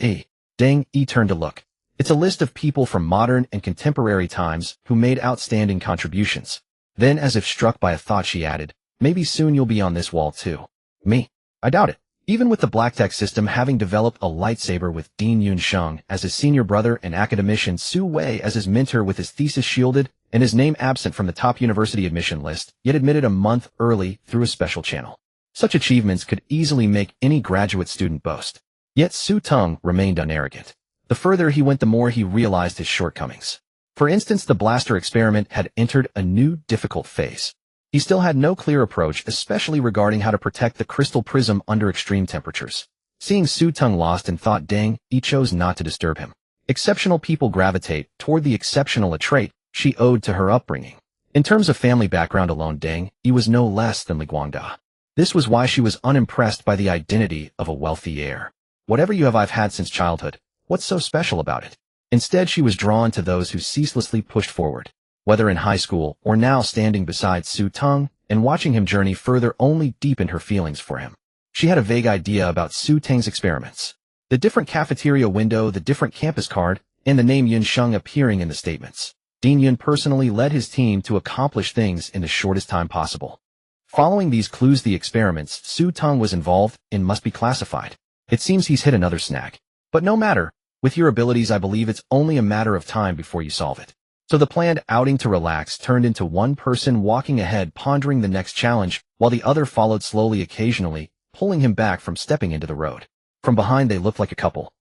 Deng Yi turned to look. It's a list of people from modern and contemporary times who made outstanding contributions. Then, as if struck by a thought, she added, maybe soon you'll be on this wall too. Me? I doubt it. Even with the Black Tech system having developed a lightsaber with Dean Yunsheng as his senior brother and academician Su Wei as his mentor, with his thesis shielded and his name absent from the top university admission list, yet admitted a month early through a special channel. Such achievements could easily make any graduate student boast. Yet Su Teng remained unarrogant. The further he went, the more he realized his shortcomings. For instance, the blaster experiment had entered a new difficult phase. He still had no clear approach, especially regarding how to protect the crystal prism under extreme temperatures. Seeing Su Teng lost in thought, Deng Yi chose not to disturb him. Exceptional people gravitate toward the exceptional, a trait she owed to her upbringing. In terms of family background alone, Deng Yi was no less than Li Guangda. This was why she was unimpressed by the identity of a wealthy heir. Whatever you have, I've had since childhood. What's so special about it? Instead, she was drawn to those who ceaselessly pushed forward. Whether in high school or now standing beside Su Teng and watching him journey further only deepened her feelings for him. She had a vague idea about Su Teng's experiments. The different cafeteria window, the different campus card, and the name Yunsheng appearing in the statements. Dean Yun personally led his team to accomplish things in the shortest time possible. Following these clues, the experiments Su Teng was involved in must be classified. It seems he's hit another snag. But no matter. With your abilities, I believe it's only a matter of time before you solve it. So the planned outing to relax turned into one person walking ahead pondering the next challenge, while the other followed slowly occasionally, pulling him back from stepping into the road. From behind they looked like a couple.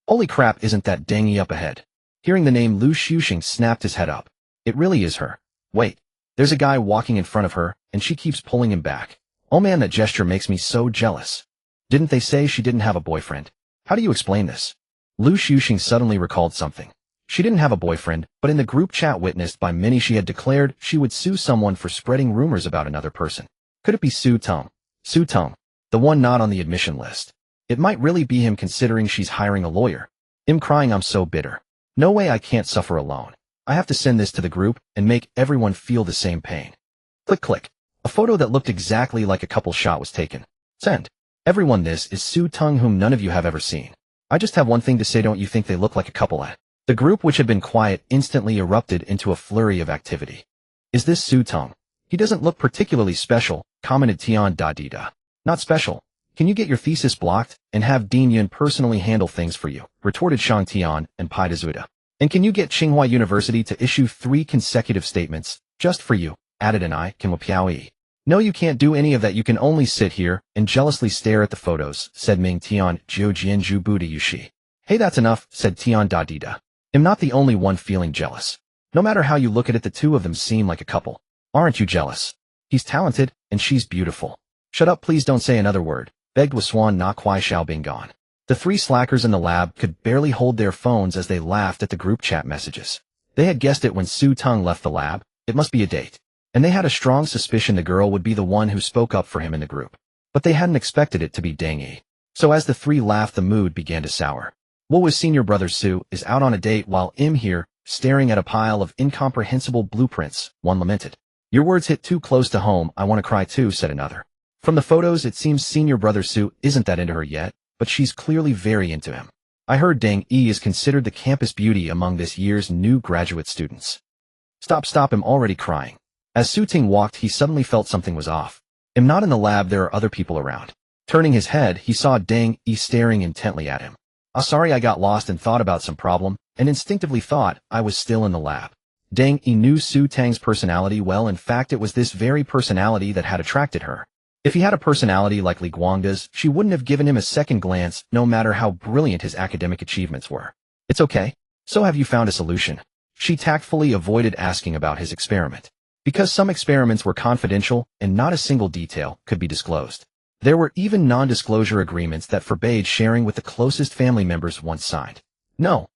Holy crap, isn't that Dengi up ahead? Hearing the name, Lu Xuxing snapped his head up. It really is her. Wait, there's a guy walking in front of her, and she keeps pulling him back. Oh man, that gesture makes me so jealous. Didn't they say she didn't have a boyfriend? How do you explain this? Lu Xuxing suddenly recalled something. She didn't have a boyfriend, but in the group chat witnessed by many she had declared she would sue someone for spreading rumors about another person. Could it be Su Teng? Su Teng, the one not on the admission list. It might really be him considering she's hiring a lawyer. I'm crying, I'm so bitter. No way, I can't suffer alone. I have to send this to the group and make everyone feel the same pain. Click click. A photo that looked exactly like a couple shot was taken. Send. Everyone, this is Su Teng, whom none of you have ever seen. I just have one thing to say, don't you think they look like a couple? The group, which had been quiet, instantly erupted into a flurry of activity. Is this Su Teng? He doesn't look particularly special, commented Tian Da. Not special. Can you get your thesis blocked and have Dean Yun personally handle things for you? Retorted Shang Tian and Pai Dazuda. And can you get Tsinghua University to issue 3 consecutive statements, just for you? Added an I, Kim Piaoi. No, you can't do any of that, you can only sit here and jealously stare at the photos, said Ming Tian Jiu Jianju Buda Yushi. Hey, that's enough, said Tian Da. I'm not the only one feeling jealous. No matter how you look at it, the two of them seem like a couple. Aren't you jealous? He's talented, and she's beautiful. Shut up, please don't say another word, begged Waswan Na Kwai Xiaobing Gan. The 3 slackers in the lab could barely hold their phones as they laughed at the group chat messages. They had guessed it when Su Teng left the lab. It must be a date. And they had a strong suspicion the girl would be the one who spoke up for him in the group. But they hadn't expected it to be Dengi. So as the 3 laughed, the mood began to sour. What was senior brother Su is out on a date while I'm here, staring at a pile of incomprehensible blueprints, one lamented. Your words hit too close to home, I want to cry too, said another. From the photos, it seems senior brother Su isn't that into her yet, but she's clearly very into him. I heard Deng Yi is considered the campus beauty among this year's new graduate students. Stop, I'm already crying. As Su Ting walked, he suddenly felt something was off. I'm not in the lab, there are other people around. Turning his head, he saw Deng Yi staring intently at him. Sorry, I got lost and thought about some problem, and instinctively thought I was still in the lab. Deng Yi knew Su Tang's personality well. In fact, it was this very personality that had attracted her. If he had a personality like Li Guangda's, she wouldn't have given him a second glance, no matter how brilliant his academic achievements were. It's okay. So have you found a solution? She tactfully avoided asking about his experiment. Because some experiments were confidential and not a single detail could be disclosed. There were even non-disclosure agreements that forbade sharing with the closest family members once signed. No.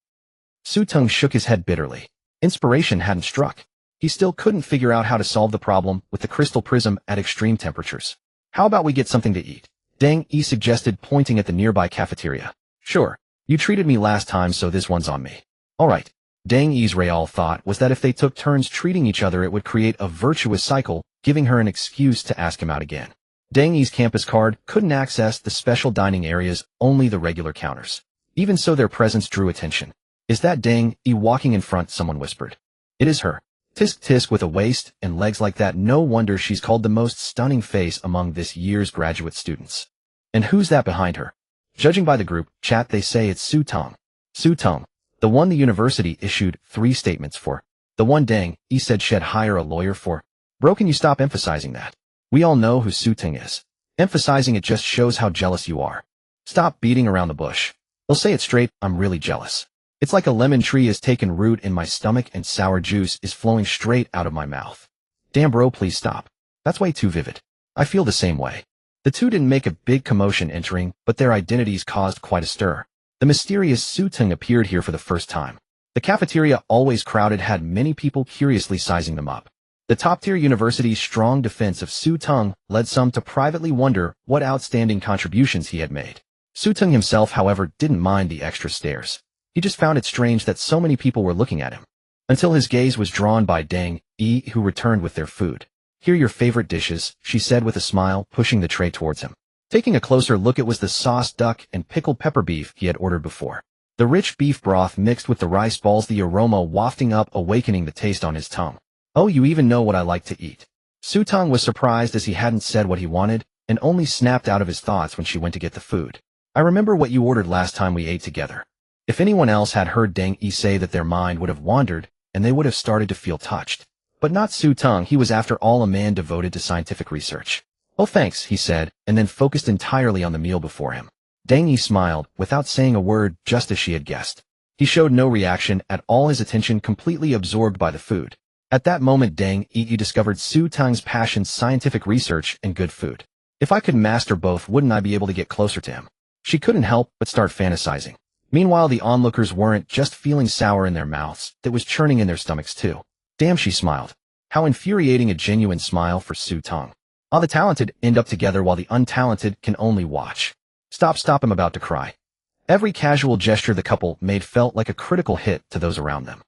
Su Teng shook his head bitterly. Inspiration hadn't struck. He still couldn't figure out how to solve the problem with the crystal prism at extreme temperatures. How about we get something to eat? Deng Yi suggested, pointing at the nearby cafeteria. Sure. You treated me last time, so this one's on me. Alright. Deng Yi's real thought was that if they took turns treating each other, it would create a virtuous cycle, giving her an excuse to ask him out again. Deng Yi's campus card couldn't access the special dining areas, only the regular counters. Even so, their presence drew attention. Is that Deng Yi walking in front? Someone whispered. It is her. Tisk tisk, with a waist and legs like that, no wonder she's called the most stunning face among this year's graduate students. And who's that behind her? Judging by the group chat, they say it's Su Teng. Su Teng, the one the university issued 3 statements for. The one Deng Yi said she'd hire a lawyer for. Bro, can you stop emphasizing that? We all know who Su Teng is. Emphasizing it just shows how jealous you are. Stop beating around the bush. I'll say it straight, I'm really jealous. It's like a lemon tree has taken root in my stomach and sour juice is flowing straight out of my mouth. Damn bro, please stop. That's way too vivid. I feel the same way. The two didn't make a big commotion entering, but their identities caused quite a stir. The mysterious Su Teng appeared here for the first time. The cafeteria, always crowded, had many people curiously sizing them up. The top-tier university's strong defense of Su Teng led some to privately wonder what outstanding contributions he had made. Su Teng himself, however, didn't mind the extra stares. He just found it strange that so many people were looking at him. Until his gaze was drawn by Deng Yi, who returned with their food. Here are your favorite dishes, she said with a smile, pushing the tray towards him. Taking a closer look, it was the sauced duck and pickled pepper beef he had ordered before. The rich beef broth mixed with the rice balls, the aroma wafting up, awakening the taste on his tongue. Oh, you even know what I like to eat. Su Teng was surprised as he hadn't said what he wanted, and only snapped out of his thoughts when she went to get the food. I remember what you ordered last time we ate together. If anyone else had heard Deng Yi say that, their mind would have wandered, and they would have started to feel touched. But not Su Teng. He was after all a man devoted to scientific research. "Oh thanks," he said, and then focused entirely on the meal before him. Teng Yi smiled, without saying a word, just as she had guessed. He showed no reaction at all, his attention completely absorbed by the food. At that moment Teng Yi discovered Su Teng's passion: scientific research and good food. If I could master both, wouldn't I be able to get closer to him? She couldn't help but start fantasizing. Meanwhile, the onlookers weren't just feeling sour in their mouths, it was churning in their stomachs too. Damn, she smiled. How infuriating, a genuine smile for Su Teng. All the talented end up together while the untalented can only watch. Stop, I'm about to cry. Every casual gesture the couple made felt like a critical hit to those around them.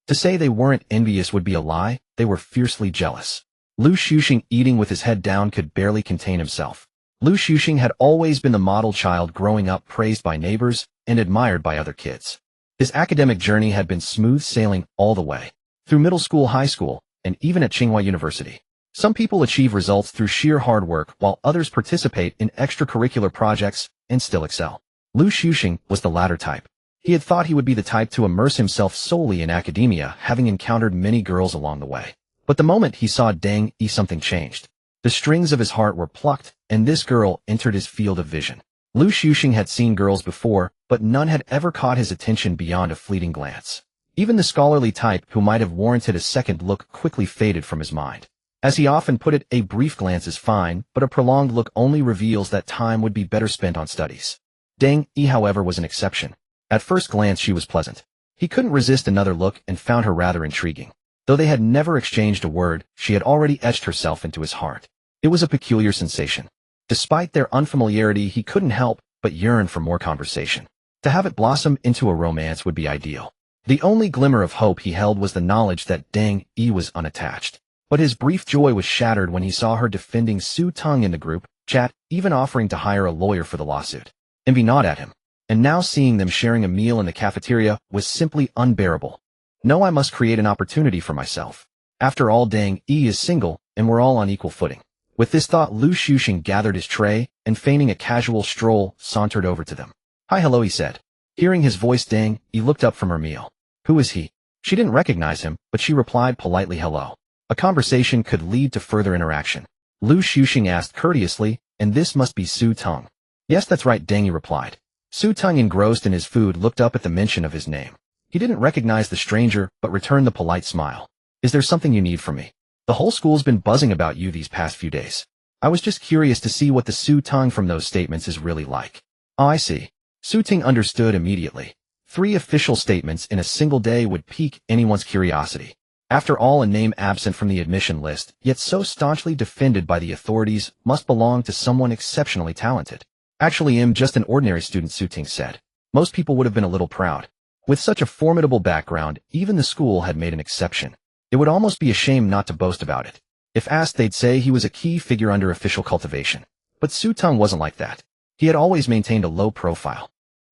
To say they weren't envious would be a lie, they were fiercely jealous. Lu Xuxing, eating with his head down, could barely contain himself. Lu Xuxing had always been the model child, growing up praised by neighbors and admired by other kids. His academic journey had been smooth sailing all the way, through middle school, high school, and even at Xingcheng University. Some people achieve results through sheer hard work, while others participate in extracurricular projects and still excel. Lu Xuxing was the latter type. He had thought he would be the type to immerse himself solely in academia, having encountered many girls along the way. But the moment he saw Teng Yi, something changed. The strings of his heart were plucked, and this girl entered his field of vision. Lu Xuxing had seen girls before, but none had ever caught his attention beyond a fleeting glance. Even the scholarly type who might have warranted a second look quickly faded from his mind. As he often put it, a brief glance is fine, but a prolonged look only reveals that time would be better spent on studies. Teng Yi, however, was an exception. At first glance she was pleasant. He couldn't resist another look and found her rather intriguing. Though they had never exchanged a word, she had already etched herself into his heart. It was a peculiar sensation. Despite their unfamiliarity, he couldn't help but yearn for more conversation. To have it blossom into a romance would be ideal. The only glimmer of hope he held was the knowledge that Teng Yi was unattached. But his brief joy was shattered when he saw her defending Su Teng in the group chat, even offering to hire a lawyer for the lawsuit. Envy gnawed at him. And now seeing them sharing a meal in the cafeteria was simply unbearable. No, I must create an opportunity for myself. After all, Teng Yi is single, and we're all on equal footing. With this thought, Lu Xuxing gathered his tray, and feigning a casual stroll, sauntered over to them. "Hi, hello," he said. Hearing his voice, Teng Yi looked up from her meal. Who is he? She didn't recognize him, but she replied politely, "Hello." A conversation could lead to further interaction. Lu Xuxing asked courteously, "And this must be Su Teng." "Yes, that's right," Teng Yi replied. Su Teng, engrossed in his food, looked up at the mention of his name. He didn't recognize the stranger, but returned the polite smile. "Is there something you need from me? The whole school's been buzzing about you these past few days. I was just curious to see what the Su Teng from those statements is really like." "Oh, I see." Su Teng understood immediately. 3 official statements in a single day would pique anyone's curiosity. After all, a name absent from the admission list, yet so staunchly defended by the authorities, must belong to someone exceptionally talented. "Actually, I'm just an ordinary student," Su Teng said. Most people would have been a little proud. With such a formidable background, even the school had made an exception. It would almost be a shame not to boast about it. If asked, they'd say he was a key figure under official cultivation. But Su Teng wasn't like that. He had always maintained a low profile.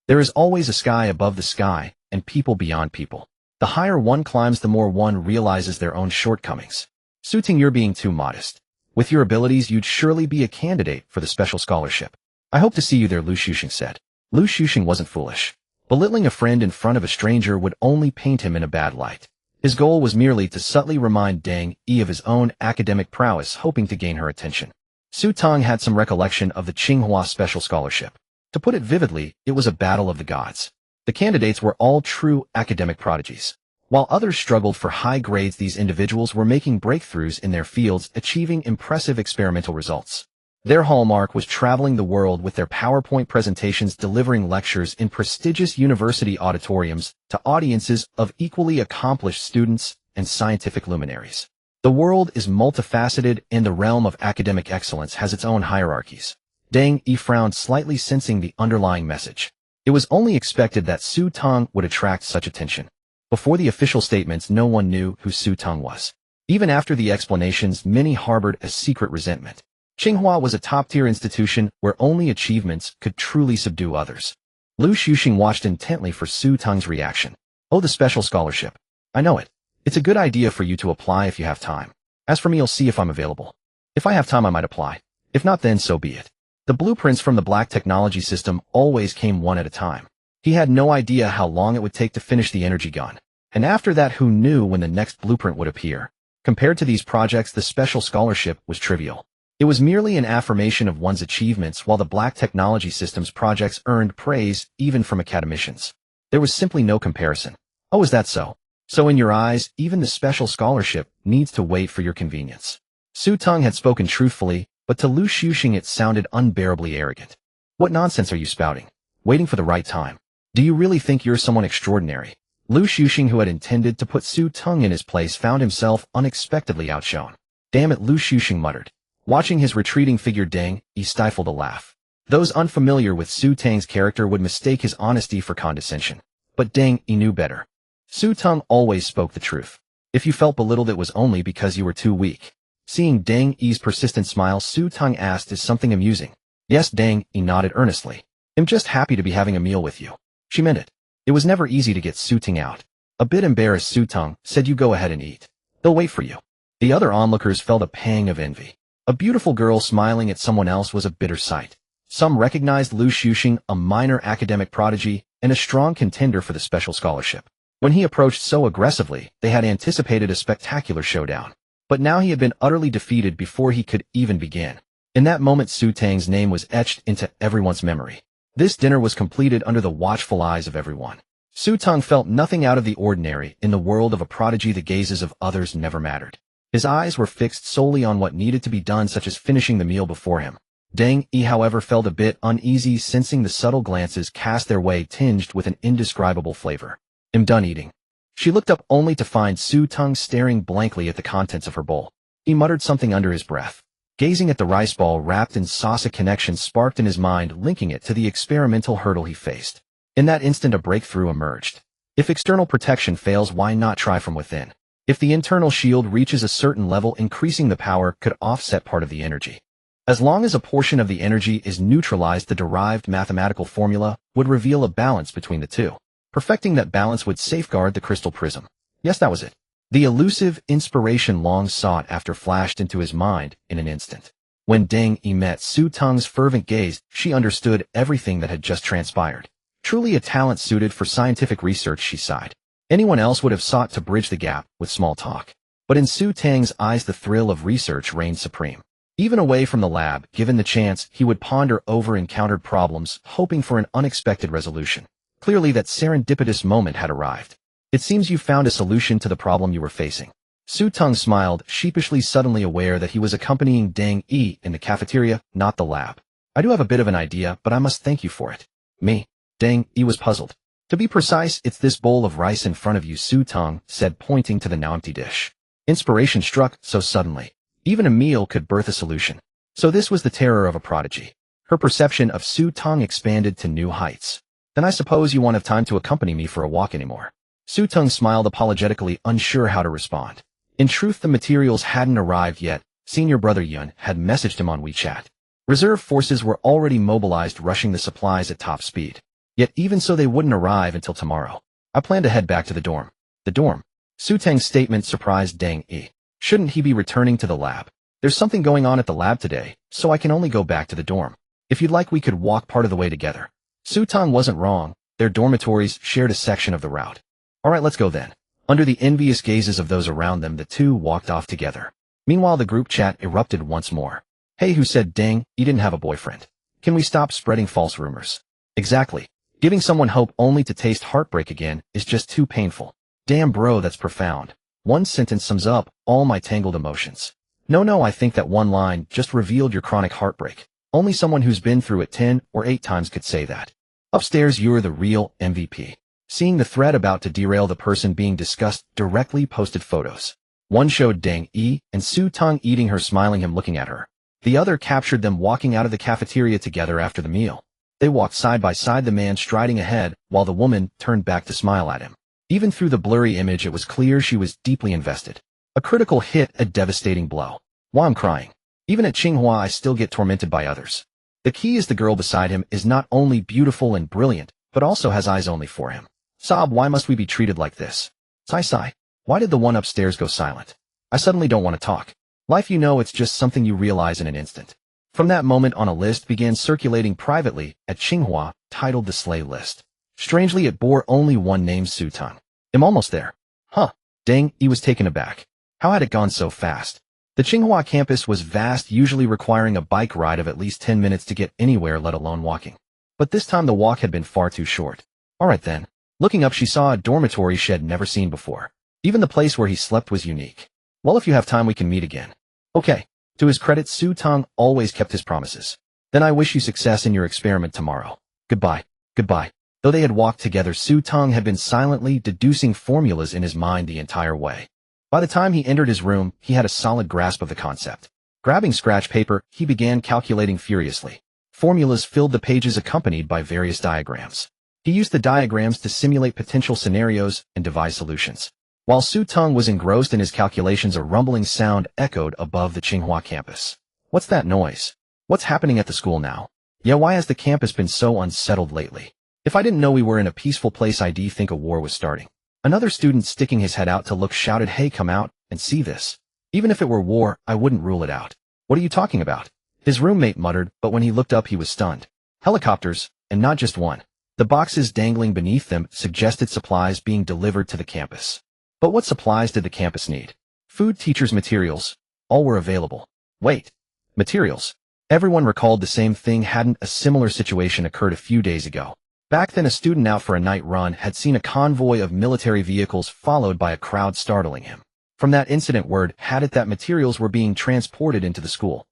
There is always a sky above the sky, and people beyond people. The higher one climbs, the more one realizes their own shortcomings. "Su Teng, you're being too modest. With your abilities, you'd surely be a candidate for the special scholarship. I hope to see you there," Lu Xuxing said. Lu Xuxing wasn't foolish. Belittling a friend in front of a stranger would only paint him in a bad light. His goal was merely to subtly remind Teng Yi of his own academic prowess, hoping to gain her attention. Su Teng had some recollection of the Tsinghua Special Scholarship. To put it vividly, it was a battle of the gods. The candidates were all true academic prodigies. While others struggled for high grades, these individuals were making breakthroughs in their fields, achieving impressive experimental results. Their hallmark was traveling the world with their PowerPoint presentations, delivering lectures in prestigious university auditoriums to audiences of equally accomplished students and scientific luminaries. The world is multifaceted, and the realm of academic excellence has its own hierarchies. Teng Yi frowned slightly, sensing the underlying message. It was only expected that Su Teng would attract such attention. Before the official statements, no one knew who Su Teng was. Even after the explanations, many harbored a secret resentment. Tsinghua was a top-tier institution where only achievements could truly subdue others. Lu Xuxing watched intently for Su Teng's reaction. "Oh, the special scholarship. I know it. It's a good idea for you to apply if you have time. As for me, I'll see if I'm available. If I have time, I might apply. If not, then so be it." The blueprints from the black technology system always came one at a time. He had no idea how long it would take to finish the energy gun. And after that, who knew when the next blueprint would appear? Compared to these projects, the special scholarship was trivial. It was merely an affirmation of one's achievements, while the Black Technology Systems projects earned praise even from academicians. There was simply no comparison. Oh, is that so? So in your eyes, even the special scholarship needs to wait for your convenience. Su Teng had spoken truthfully, but to Lu Xuxing it sounded unbearably arrogant. What nonsense are you spouting? Waiting for the right time. Do you really think you're someone extraordinary? Lu Xuxing, who had intended to put Su Teng in his place, found himself unexpectedly outshone. Damn it, Lu Xuxing muttered. Watching his retreating figure, Teng, he stifled a laugh. Those unfamiliar with Su Teng's character would mistake his honesty for condescension. But Teng, he knew better. Su Teng always spoke the truth. If you felt belittled, it was only because you were too weak. Seeing Teng Yi's persistent smile, Su Teng asked, "Is something amusing?" "Yes," Teng Yi nodded earnestly. "I'm just happy to be having a meal with you." She meant it. It was never easy to get Su Teng out. A bit embarrassed, Su Teng said, "You go ahead and eat. They'll wait for you." The other onlookers felt a pang of envy. A beautiful girl smiling at someone else was a bitter sight. Some recognized Lu Xuxing, a minor academic prodigy, and a strong contender for the special scholarship. When he approached so aggressively, they had anticipated a spectacular showdown. But now he had been utterly defeated before he could even begin. In that moment, Su Teng's name was etched into everyone's memory. This dinner was completed under the watchful eyes of everyone. Su Teng felt nothing out of the ordinary. In the world of a prodigy, the gazes of others never mattered. His eyes were fixed solely on what needed to be done, such as finishing the meal before him. Teng Yi, however, felt a bit uneasy, sensing the subtle glances cast their way tinged with an indescribable flavor. "I'm done eating." She looked up only to find Su Teng staring blankly at the contents of her bowl. He muttered something under his breath. Gazing at the rice ball wrapped in sauce, a connection sparked in his mind, linking it to the experimental hurdle he faced. In that instant, a breakthrough emerged. If external protection fails, why not try from within? If the internal shield reaches a certain level, increasing the power could offset part of the energy. As long as a portion of the energy is neutralized, the derived mathematical formula would reveal a balance between the two. Perfecting that balance would safeguard the crystal prism. Yes, that was it. The elusive inspiration long sought after flashed into his mind in an instant. When Teng Yi met Su Teng's fervent gaze, she understood everything that had just transpired. Truly a talent suited for scientific research, she sighed. Anyone else would have sought to bridge the gap with small talk. But in Su Teng's eyes, the thrill of research reigned supreme. Even away from the lab, given the chance, he would ponder over encountered problems, hoping for an unexpected resolution. Clearly, that serendipitous moment had arrived. "It seems you found a solution to the problem you were facing." Su Teng smiled, sheepishly, suddenly aware that he was accompanying Teng Yi in the cafeteria, not the lab. "I do have a bit of an idea, but I must thank you for it." "Me?" Teng Yi was puzzled. "To be precise, it's this bowl of rice in front of you," Su Teng said, pointing to the now empty dish. Inspiration struck so suddenly. Even a meal could birth a solution. So this was the terror of a prodigy. Her perception of Su Teng expanded to new heights. "Then I suppose you won't have time to accompany me for a walk anymore." Su Teng smiled apologetically, unsure how to respond. In truth, the materials hadn't arrived yet. Senior brother Yun had messaged him on WeChat. Reserve forces were already mobilized, rushing the supplies at top speed. Yet even so, they wouldn't arrive until tomorrow. "I plan to head back to the dorm." "The dorm?" Su Teng's statement surprised Teng Yi. Shouldn't he be returning to the lab? "There's something going on at the lab today, so I can only go back to the dorm. If you'd like, we could walk part of the way together." Su Teng wasn't wrong. Their dormitories shared a section of the route. "All right, let's go then." Under the envious gazes of those around them, the two walked off together. Meanwhile, the group chat erupted once more. "Hey, who said Teng Yi didn't have a boyfriend? Can we stop spreading false rumors?" "Exactly. Giving someone hope only to taste heartbreak again is just too painful." "Damn bro, that's profound. One sentence sums up all my tangled emotions." No, I think that one line just revealed your chronic heartbreak. Only someone who's been through it 10 or 8 times could say that." Upstairs, you're the real MVP. Seeing the thread about to derail the person being discussed, directly posted photos. One showed Teng Yi and Su Teng eating, her smiling, him looking at her. The other captured them walking out of the cafeteria together after the meal. They walked side by side, the man striding ahead, while the woman turned back to smile at him. Even through the blurry image, it was clear she was deeply invested. A critical hit, a devastating blow. "Why I'm crying. Even at Tsinghua, I still get tormented by others." The key is the girl beside him is not only beautiful and brilliant, but also has eyes only for him. "Sob, why must we be treated like this?" Sigh. Why did the one upstairs go silent? "I suddenly don't want to talk." Life, it's just something you realize in an instant. From that moment on, a list began circulating privately at Tsinghua, titled the Slay List. Strangely, it bore only one name, Su Teng. "I'm almost there." Huh. Deng, he was taken aback. How had it gone so fast? The Tsinghua campus was vast, usually requiring a bike ride of at least 10 minutes to get anywhere, let alone walking. But this time the walk had been far too short. All right then. Looking up, she saw a dormitory she had never seen before. Even the place where he slept was unique. Well, if you have time, we can meet again. Okay. To his credit, Su Teng always kept his promises. Then I wish you success in your experiment tomorrow. Goodbye. Goodbye. Though they had walked together, Su Teng had been silently deducing formulas in his mind the entire way. By the time he entered his room, he had a solid grasp of the concept. Grabbing scratch paper, he began calculating furiously. Formulas filled the pages accompanied by various diagrams. He used the diagrams to simulate potential scenarios and devise solutions. While Su Teng was engrossed in his calculations, a rumbling sound echoed above the Tsinghua campus. What's that noise? What's happening at the school now? Yeah, why has the campus been so unsettled lately? If I didn't know we were in a peaceful place, I'd think a war was starting. Another student, sticking his head out to look, shouted, "Hey, come out and see this." Even if it were war, I wouldn't rule it out. What are you talking about? His roommate muttered, but when he looked up, he was stunned. Helicopters, and not just one. The boxes dangling beneath them suggested supplies being delivered to the campus. But what supplies did the campus need? Food, teachers, materials. All were available. Wait. Materials. Everyone recalled the same thing. Hadn't a similar situation occurred a few days ago? Back then, a student out for a night run had seen a convoy of military vehicles followed by a crowd, startling him. From that incident, word had it that materials were being transported into the school.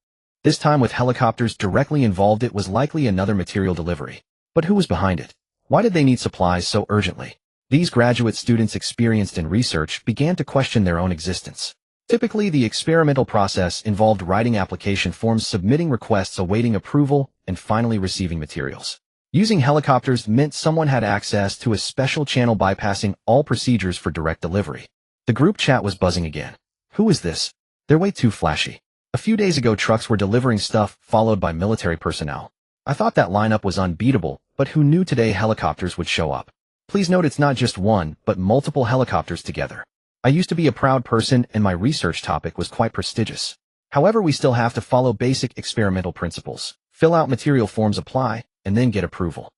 This time with helicopters directly involved, it was likely another material delivery. But who was behind it? Why did they need supplies so urgently? These graduate students, experienced in research, began to question their own existence. Typically, the experimental process involved writing application forms, submitting requests, awaiting approval, and finally receiving materials. Using helicopters meant someone had access to a special channel, bypassing all procedures for direct delivery. The group chat was buzzing again. Who is this? They're way too flashy. A few days ago, trucks were delivering stuff, followed by military personnel. I thought that lineup was unbeatable, but who knew today helicopters would show up? Please note it's not just one, but multiple helicopters together. I used to be a proud person and my research topic was quite prestigious. However, we still have to follow basic experimental principles, fill out material forms, apply, and then get approval.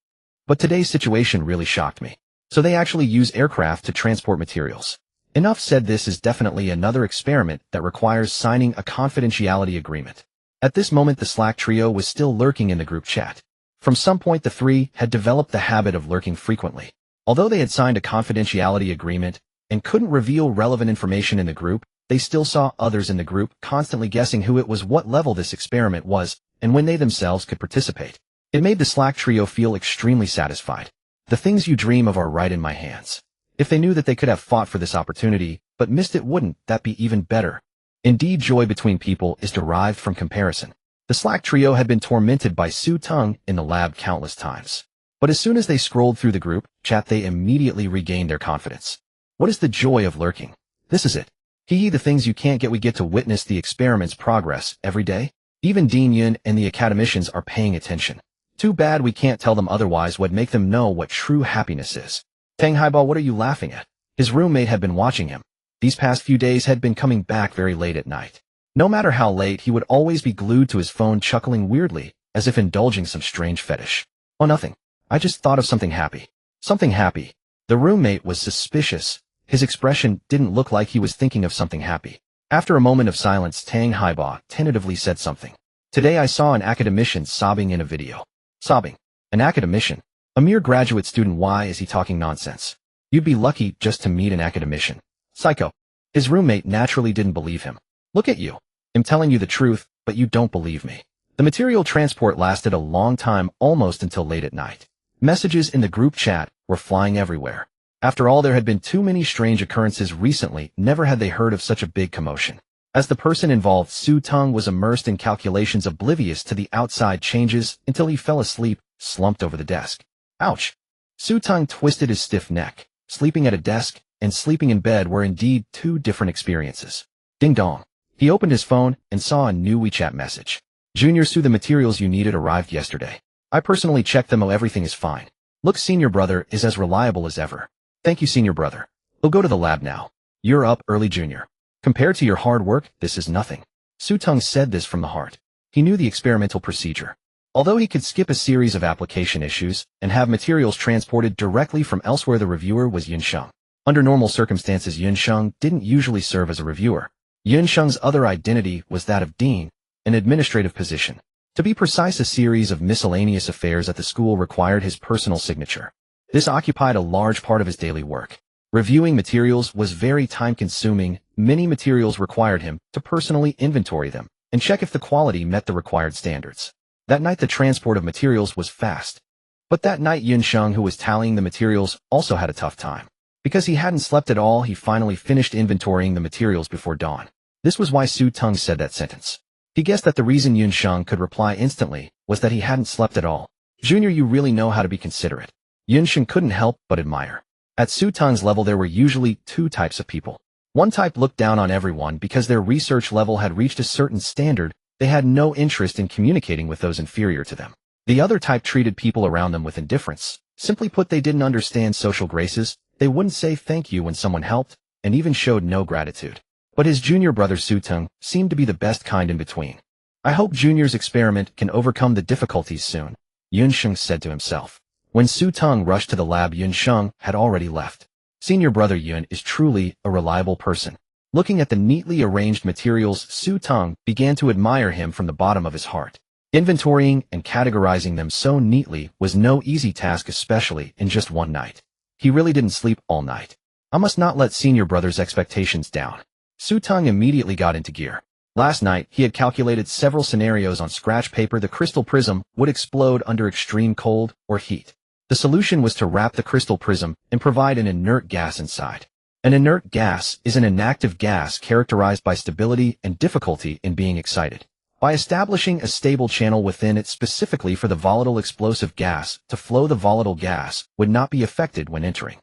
But today's situation really shocked me. So they actually use aircraft to transport materials. Enough said. This is definitely another experiment that requires signing a confidentiality agreement. At this moment, the Slack trio was still lurking in the group chat. From some point, the three had developed the habit of lurking frequently. Although they had signed a confidentiality agreement and couldn't reveal relevant information in the group, they still saw others in the group constantly guessing who it was, what level this experiment was, and when they themselves could participate. It made the Slack trio feel extremely satisfied. The things you dream of are right in my hands. If they knew that they could have fought for this opportunity, but missed it, wouldn't that be even better? Indeed, joy between people is derived from comparison. The Slack trio had been tormented by Su Teng in the lab countless times. But as soon as they scrolled through the group chat, they immediately regained their confidence. What is the joy of lurking? This is it. The things you can't get. We get to witness the experiment's progress every day. Even Dean Yun and the academicians are paying attention. Too bad we can't tell them otherwise would make them know what true happiness is. Teng Haibao, what are you laughing at? His roommate had been watching him. These past few days had been coming back very late at night. No matter how late, he would always be glued to his phone, chuckling weirdly, as if indulging some strange fetish. Oh, nothing. I just thought of something happy. Something happy. The roommate was suspicious. His expression didn't look like he was thinking of something happy. After a moment of silence, Teng Haibao tentatively said something. Today I saw an academician sobbing in a video. Sobbing. An academician? A mere graduate student. Why is he talking nonsense? You'd be lucky just to meet an academician. Psycho. His roommate naturally didn't believe him. Look at you. I'm telling you the truth, but you don't believe me. The material transport lasted a long time, almost until late at night. Messages in the group chat were flying everywhere. After all, there had been too many strange occurrences recently. Never had they heard of such a big commotion. As the person involved, Su Teng, was immersed in calculations, oblivious to the outside changes, until he fell asleep, slumped over the desk. Ouch! Su Teng twisted his stiff neck. Sleeping at a desk and sleeping in bed were indeed two different experiences. Ding dong. He opened his phone and saw a new WeChat message. Junior Su, the materials you needed arrived yesterday. I personally checked them. Oh, everything is fine. Look, senior brother is as reliable as ever. Thank you, senior brother. We'll go to the lab now. You're up early, junior. Compared to your hard work, this is nothing. Su Teng said this from the heart. He knew the experimental procedure. Although he could skip a series of application issues and have materials transported directly from elsewhere, the reviewer was Xingcheng. Under normal circumstances, Xingcheng didn't usually serve as a reviewer. Xingcheng's other identity was that of dean, an administrative position. To be precise, a series of miscellaneous affairs at the school required his personal signature. This occupied a large part of his daily work. Reviewing materials was very time-consuming. Many materials required him to personally inventory them and check if the quality met the required standards. That night, the transport of materials was fast. But that night, Xingcheng, who was tallying the materials, also had a tough time. Because he hadn't slept at all, he finally finished inventorying the materials before dawn. This was why Teng said that sentence. He guessed that the reason Xingcheng could reply instantly was that he hadn't slept at all. Junior, you really know how to be considerate. Xingcheng couldn't help but admire. At Teng's level, there were usually two types of people. One type looked down on everyone because their research level had reached a certain standard. They had no interest in communicating with those inferior to them. The other type treated people around them with indifference. Simply put, they didn't understand social graces. They wouldn't say thank you when someone helped, and even showed no gratitude. But his junior brother Teng seemed to be the best kind in between. I hope Junior's experiment can overcome the difficulties soon, Xingcheng said to himself. When Teng rushed to the lab, Xingcheng had already left. Senior brother Yun is truly a reliable person. Looking at the neatly arranged materials, Teng began to admire him from the bottom of his heart. Inventorying and categorizing them so neatly was no easy task, especially in just one night. He really didn't sleep all night. I must not let senior brother's expectations down. Teng immediately got into gear. Last night, he had calculated several scenarios on scratch paper. The crystal prism would explode under extreme cold or heat. The solution was to wrap the crystal prism and provide an inert gas inside. An inert gas is an inactive gas characterized by stability and difficulty in being excited. By establishing a stable channel within it specifically for the volatile explosive gas to flow, the volatile gas would not be affected when entering.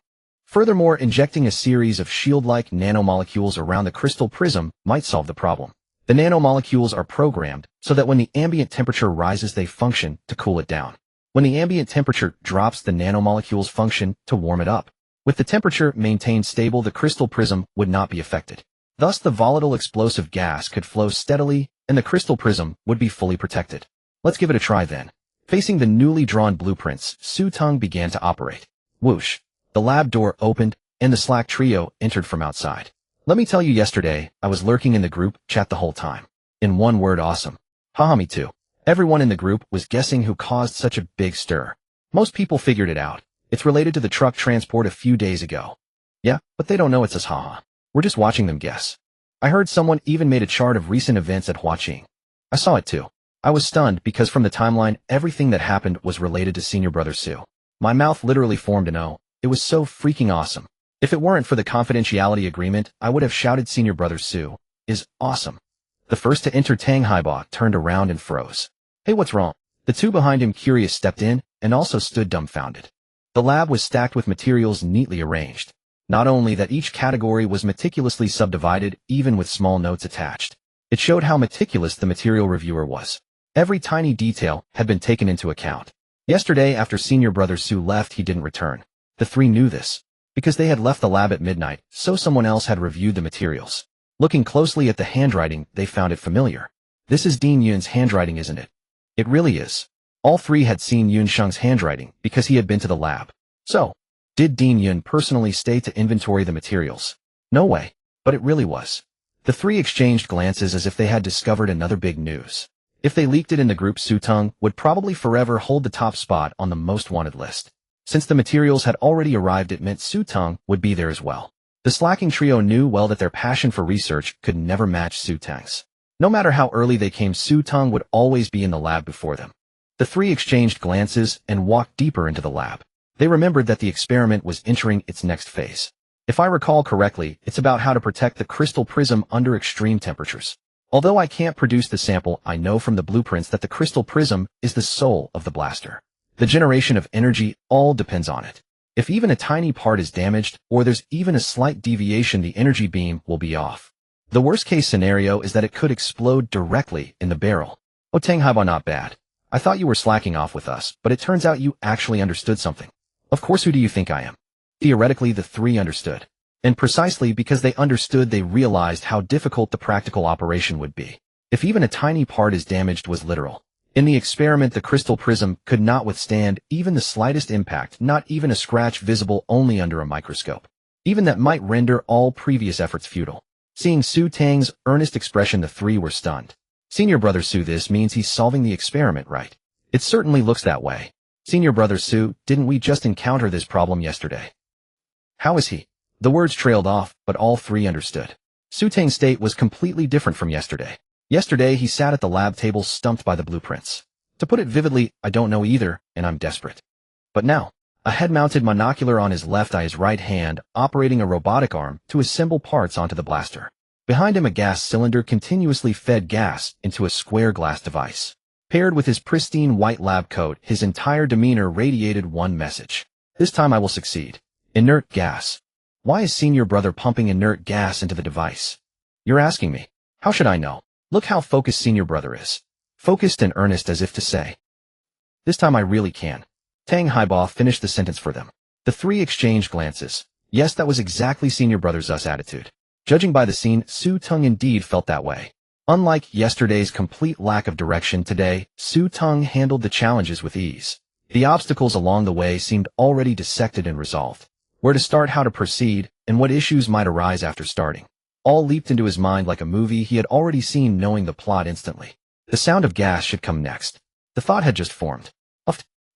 Furthermore, injecting a series of shield-like nanomolecules around the crystal prism might solve the problem. The nanomolecules are programmed so that when the ambient temperature rises, they function to cool it down. When the ambient temperature drops, the nanomolecules function to warm it up. With the temperature maintained stable, the crystal prism would not be affected. Thus, the volatile explosive gas could flow steadily, and the crystal prism would be fully protected. Let's give it a try then. Facing the newly drawn blueprints, Teng began to operate. Whoosh! The lab door opened, and the Slack trio entered from outside. Let me tell you, yesterday, I was lurking in the group chat the whole time. In one word, awesome. Haha, me too. Everyone in the group was guessing who caused such a big stir. Most people figured it out. It's related to the truck transport a few days ago. Yeah, but they don't know it's us, haha. We're just watching them guess. I heard someone even made a chart of recent events at Huaqing. I saw it too. I was stunned because from the timeline, everything that happened was related to senior brother Su. My mouth literally formed an O. It was so freaking awesome. If it weren't for the confidentiality agreement, I would have shouted senior brother Su is awesome. The first to enter, Teng Haiba, turned around and froze. Hey, what's wrong? The two behind him, curious, stepped in and also stood dumbfounded. The lab was stacked with materials neatly arranged. Not only that, each category was meticulously subdivided, even with small notes attached. It showed how meticulous the material reviewer was. Every tiny detail had been taken into account. Yesterday, after senior brother Su left, he didn't return. The three knew this. Because they had left the lab at midnight, so someone else had reviewed the materials. Looking closely at the handwriting, they found it familiar. This is Dean Yun's handwriting, isn't it? It really is. All three had seen Xingcheng's handwriting because he had been to the lab. So, did Dean Yun personally stay to inventory the materials? No way, but it really was. The three exchanged glances as if they had discovered another big news. If they leaked it in the group, Teng would probably forever hold the top spot on the most wanted list. Since the materials had already arrived, it meant Teng would be there as well. The slacking trio knew well that their passion for research could never match Teng's. No matter how early they came, Teng would always be in the lab before them. The three exchanged glances and walked deeper into the lab. They remembered that the experiment was entering its next phase. If I recall correctly, it's about how to protect the crystal prism under extreme temperatures. Although I can't produce the sample, I know from the blueprints that the crystal prism is the soul of the blaster. The generation of energy all depends on it. If even a tiny part is damaged, or there's even a slight deviation, the energy beam will be off. The worst-case scenario is that it could explode directly in the barrel. Oh, Teng Haiba, not bad. I thought you were slacking off with us, but it turns out you actually understood something. Of course, who do you think I am? Theoretically, the three understood. And precisely because they understood, they realized how difficult the practical operation would be. If even a tiny part is damaged, was literal. In the experiment, the crystal prism could not withstand even the slightest impact, not even a scratch visible only under a microscope. even that might render all previous efforts futile. Seeing Su Teng's earnest expression, the three were stunned. Senior brother Su, this means he's solving the experiment, right? It certainly looks that way. Senior brother Su, didn't we just encounter this problem yesterday? How is he? The words trailed off, but all three understood. Su Teng's state was completely different from yesterday. Yesterday, he sat at the lab table stumped by the blueprints. To put it vividly, I don't know either, and I'm desperate. But now, a head-mounted monocular on his left eye, his right hand, operating a robotic arm to assemble parts onto the blaster. Behind him, a gas cylinder continuously fed gas into a square glass device. Paired with his pristine white lab coat, his entire demeanor radiated one message. This time I will succeed. Inert gas. Why is senior brother pumping inert gas into the device? You're asking me. How should I know? Look how focused senior brother is. Focused and earnest, as if to say, this time I really can. Teng Haiba finished the sentence for them. The three exchanged glances. Yes, that was exactly senior brother's attitude. Judging by the scene, Su Teng indeed felt that way. Unlike yesterday's complete lack of direction, today, Su Teng handled the challenges with ease. The obstacles along the way seemed already dissected and resolved. Where to start, how to proceed, and what issues might arise after starting. All leaped into his mind like a movie he had already seen, knowing the plot instantly. The sound of gas should come next. The thought had just formed.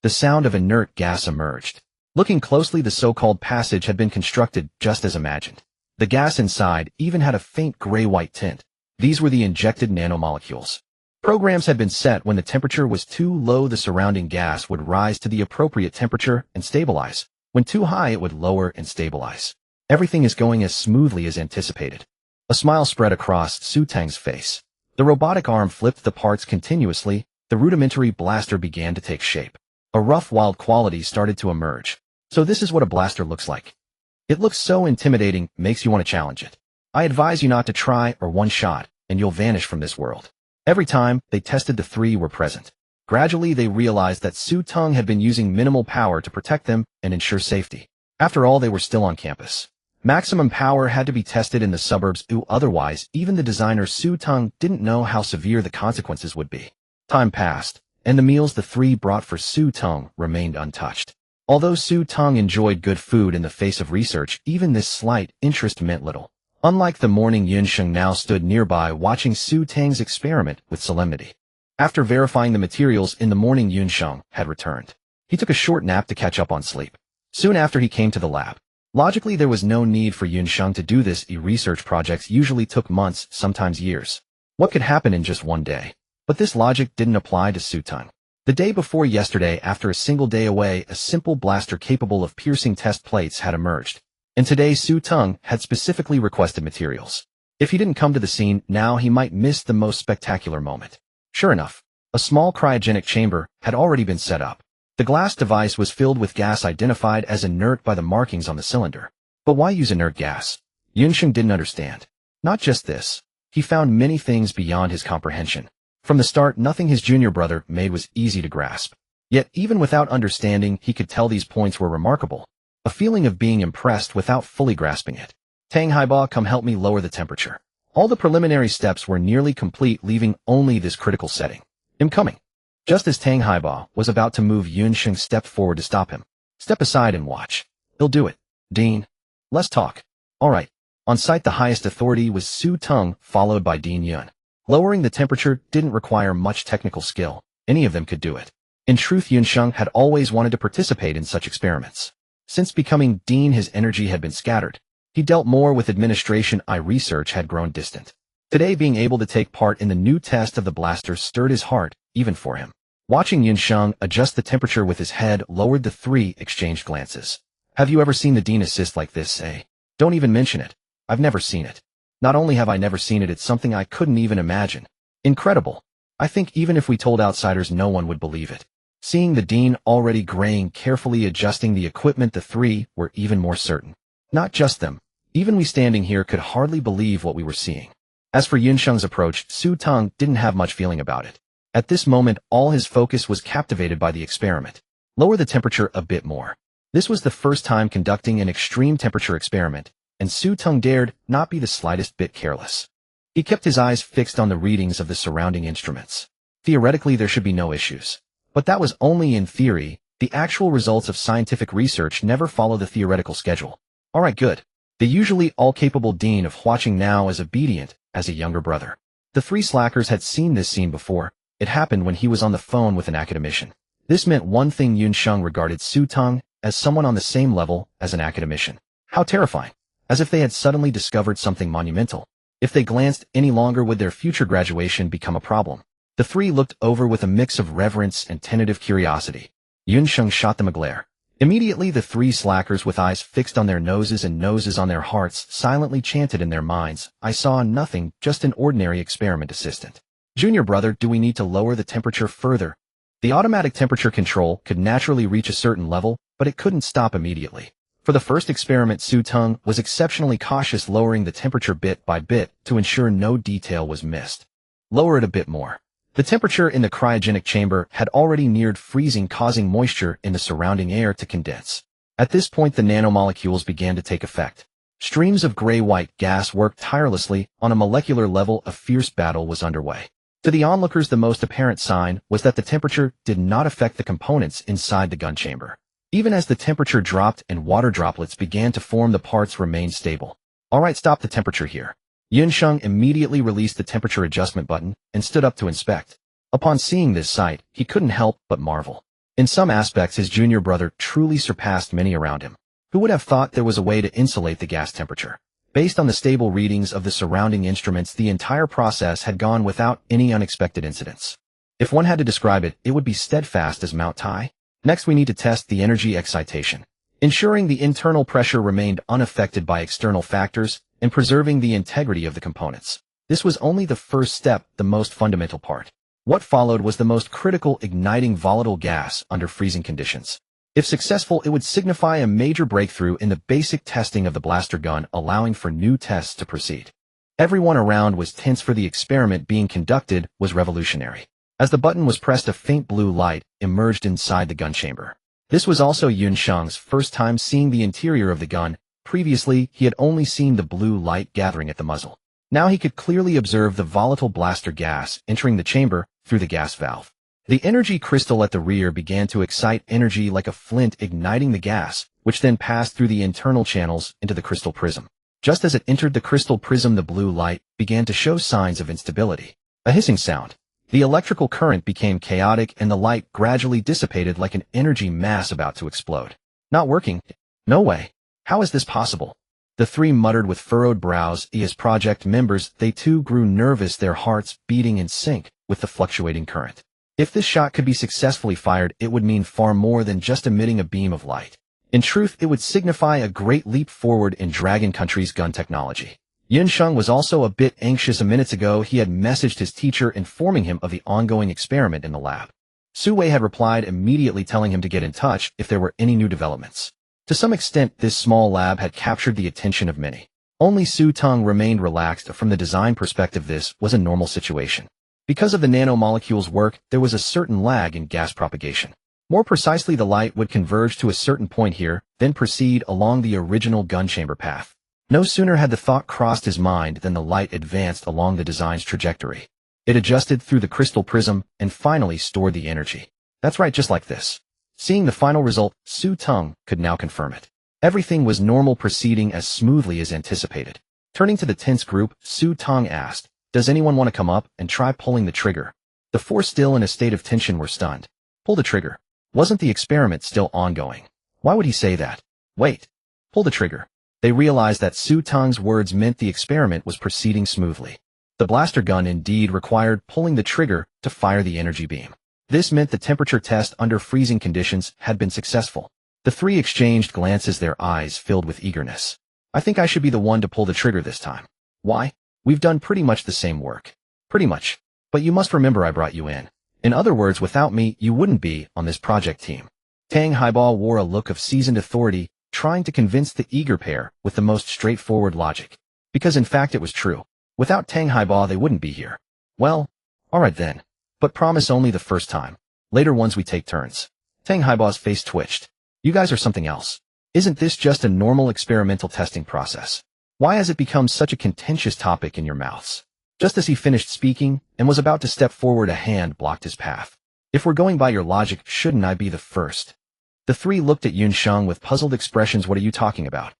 The sound of inert gas emerged. Looking closely, the so-called passage had been constructed just as imagined. The gas inside even had a faint gray-white tint. These were the injected nanomolecules. Programs had been set. When the temperature was too low, the surrounding gas would rise to the appropriate temperature and stabilize. When too high, it would lower and stabilize. Everything is going as smoothly as anticipated. A smile spread across Su Teng's face. The robotic arm flipped the parts continuously. The rudimentary blaster began to take shape. A rough, wild quality started to emerge. So this is what a blaster looks like. It looks so intimidating, makes you want to challenge it. I advise you not to try, or one shot, and you'll vanish from this world. Every time they tested, the three were present. Gradually, they realized that Su Teng had been using minimal power to protect them and ensure safety. After all, they were still on campus. Maximum power had to be tested in the suburbs, otherwise, even the designer Su Teng didn't know how severe the consequences would be. Time passed, and the meals the three brought for Su Teng remained untouched. Although Su Teng enjoyed good food in the face of research, even this slight interest meant little. Unlike the morning, Xingcheng now stood nearby watching Su Teng's experiment with solemnity. After verifying the materials in the morning, Xingcheng had returned. He took a short nap to catch up on sleep. Soon after, he came to the lab. Logically, there was no need for Xingcheng to do this. Research projects usually took months, sometimes years. What could happen in just one day? But this logic didn't apply to Su Teng. The day before yesterday, after a single day away, a simple blaster capable of piercing test plates had emerged. And today, Su Teng had specifically requested materials. If he didn't come to the scene, now he might miss the most spectacular moment. Sure enough, a small cryogenic chamber had already been set up. The glass device was filled with gas identified as inert by the markings on the cylinder. But why use inert gas? Xingcheng didn't understand. Not just this. He found many things beyond his comprehension. From the start, nothing his junior brother made was easy to grasp. Yet, even without understanding, he could tell these points were remarkable. A feeling of being impressed without fully grasping it. Teng Haiba, come help me lower the temperature. All the preliminary steps were nearly complete, leaving only this critical setting. I'm coming. Just as Teng Haiba was about to move, Xingcheng stepped forward to stop him. Step aside and watch. He'll do it. Dean. Let's talk. All right. On site, the highest authority was Su Teng, followed by Dean Yun. Lowering the temperature didn't require much technical skill. Any of them could do it. In truth, Xingcheng had always wanted to participate in such experiments. Since becoming dean, his energy had been scattered. He dealt more with administration. Research had grown distant. Today, being able to take part in the new test of the blaster stirred his heart, even for him. Watching Xingcheng adjust the temperature with his head lowered, the three exchanged glances. Have you ever seen the dean assist like this, eh? Don't even mention it. I've never seen it. Not only have I never seen it, it's something I couldn't even imagine. Incredible. I think even if we told outsiders, no one would believe it. Seeing the dean already graying, carefully adjusting the equipment, the three were even more certain. Not just them. Even we standing here could hardly believe what we were seeing. As for Xingcheng's approach, Su Teng didn't have much feeling about it. At this moment, all his focus was captivated by the experiment. Lower the temperature a bit more. This was the first time conducting an extreme temperature experiment, and Su Teng dared not be the slightest bit careless. He kept his eyes fixed on the readings of the surrounding instruments. Theoretically, there should be no issues. But that was only in theory. The actual results of scientific research never follow the theoretical schedule. All right, good. the usually all-capable dean of Huaqing now as obedient as a younger brother. The three slackers had seen this scene before. It happened when he was on the phone with an academician. This meant one thing: Xingcheng regarded Su Teng as someone on the same level as an academician. How terrifying. As if they had suddenly discovered something monumental. If they glanced any longer, would their future graduation become a problem? The three looked over with a mix of reverence and tentative curiosity. Xingcheng shot them a glare. Immediately the three slackers, with eyes fixed on their noses and noses on their hearts, silently chanted in their minds, "I saw nothing, just an ordinary experiment assistant." "Junior brother, do we need to lower the temperature further?" The automatic temperature control could naturally reach a certain level, but it couldn't stop immediately. For the first experiment, Su Teng was exceptionally cautious, lowering the temperature bit by bit to ensure no detail was missed. "Lower it a bit more." The temperature in the cryogenic chamber had already neared freezing, causing moisture in the surrounding air to condense. At this point, the nanomolecules began to take effect. Streams of gray-white gas worked tirelessly. On a molecular level, a fierce battle was underway. To the onlookers, the most apparent sign was that the temperature did not affect the components inside the gun chamber. Even as the temperature dropped and water droplets began to form, the parts remained stable. "All right, stop the temperature here." Xingcheng immediately released the temperature adjustment button and stood up to inspect. Upon seeing this sight, he couldn't help but marvel. In some aspects, his junior brother truly surpassed many around him. Who would have thought there was a way to insulate the gas temperature? Based on the stable readings of the surrounding instruments, the entire process had gone without any unexpected incidents. If one had to describe it, it would be steadfast as Mount Tai. Next, we need to test the energy excitation. Ensuring the internal pressure remained unaffected by external factors, and preserving the integrity of the components. This was only the first step, the most fundamental part. What followed was the most critical: igniting volatile gas under freezing conditions. If successful, it would signify a major breakthrough in the basic testing of the blaster gun, allowing for new tests to proceed. Everyone around was tense, for the experiment being conducted was revolutionary. As the button was pressed, a faint blue light emerged inside the gun chamber. This was also Xingcheng's first time seeing the interior of the gun. Previously, he had only seen the blue light gathering at the muzzle. Now he could clearly observe the volatile blaster gas entering the chamber through the gas valve. The energy crystal at the rear began to excite energy like a flint, igniting the gas, which then passed through the internal channels into the crystal prism. Just as it entered the crystal prism, the blue light began to show signs of instability. A hissing sound. The electrical current became chaotic, and the light gradually dissipated like an energy mass about to explode. "Not working. No way. How is this possible?" The three muttered with furrowed brows. As project members, they too grew nervous, their hearts beating in sync with the fluctuating current. If this shot could be successfully fired, it would mean far more than just emitting a beam of light. In truth, it would signify a great leap forward in Dragon Country's gun technology. Xingcheng was also a bit anxious. A minute ago, he had messaged his teacher informing him of the ongoing experiment in the lab. Su Wei had replied immediately, telling him to get in touch if there were any new developments. To some extent, this small lab had captured the attention of many. Only Su Teng remained relaxed. From the design perspective, this was a normal situation. Because of the nanomolecules' work, there was a certain lag in gas propagation. More precisely, the light would converge to a certain point here, then proceed along the original gun chamber path. No sooner had the thought crossed his mind than the light advanced along the design's trajectory. It adjusted through the crystal prism and finally stored the energy. That's right, just like this. Seeing the final result, Su Teng could now confirm it. Everything was normal, proceeding as smoothly as anticipated. Turning to the tense group, Su Teng asked, "Does anyone want to come up and try pulling the trigger?" The four, still in a state of tension, were stunned. Pull the trigger? Wasn't the experiment still ongoing? Why would he say that? Wait. Pull the trigger. They realized that Su Teng's words meant the experiment was proceeding smoothly. The blaster gun indeed required pulling the trigger to fire the energy beam. This meant the temperature test under freezing conditions had been successful. The three exchanged glances, their eyes filled with eagerness. "I think I should be the one to pull the trigger this time." "Why? We've done pretty much the same work." "Pretty much. But you must remember I brought you in. In other words, without me, you wouldn't be on this project team." Teng Haibao wore a look of seasoned authority, trying to convince the eager pair with the most straightforward logic. Because in fact it was true. Without Teng Haibao, they wouldn't be here. "Well, all right then. But promise only the first time. Later ones we take turns." Teng Haibao's face twitched. "You guys are something else. Isn't this just a normal experimental testing process? Why has it become such a contentious topic in your mouths?" Just as he finished speaking and was about to step forward, a hand blocked his path. "If we're going by your logic, shouldn't I be the first?" The three looked at Xingcheng with puzzled expressions. "What are you talking about?"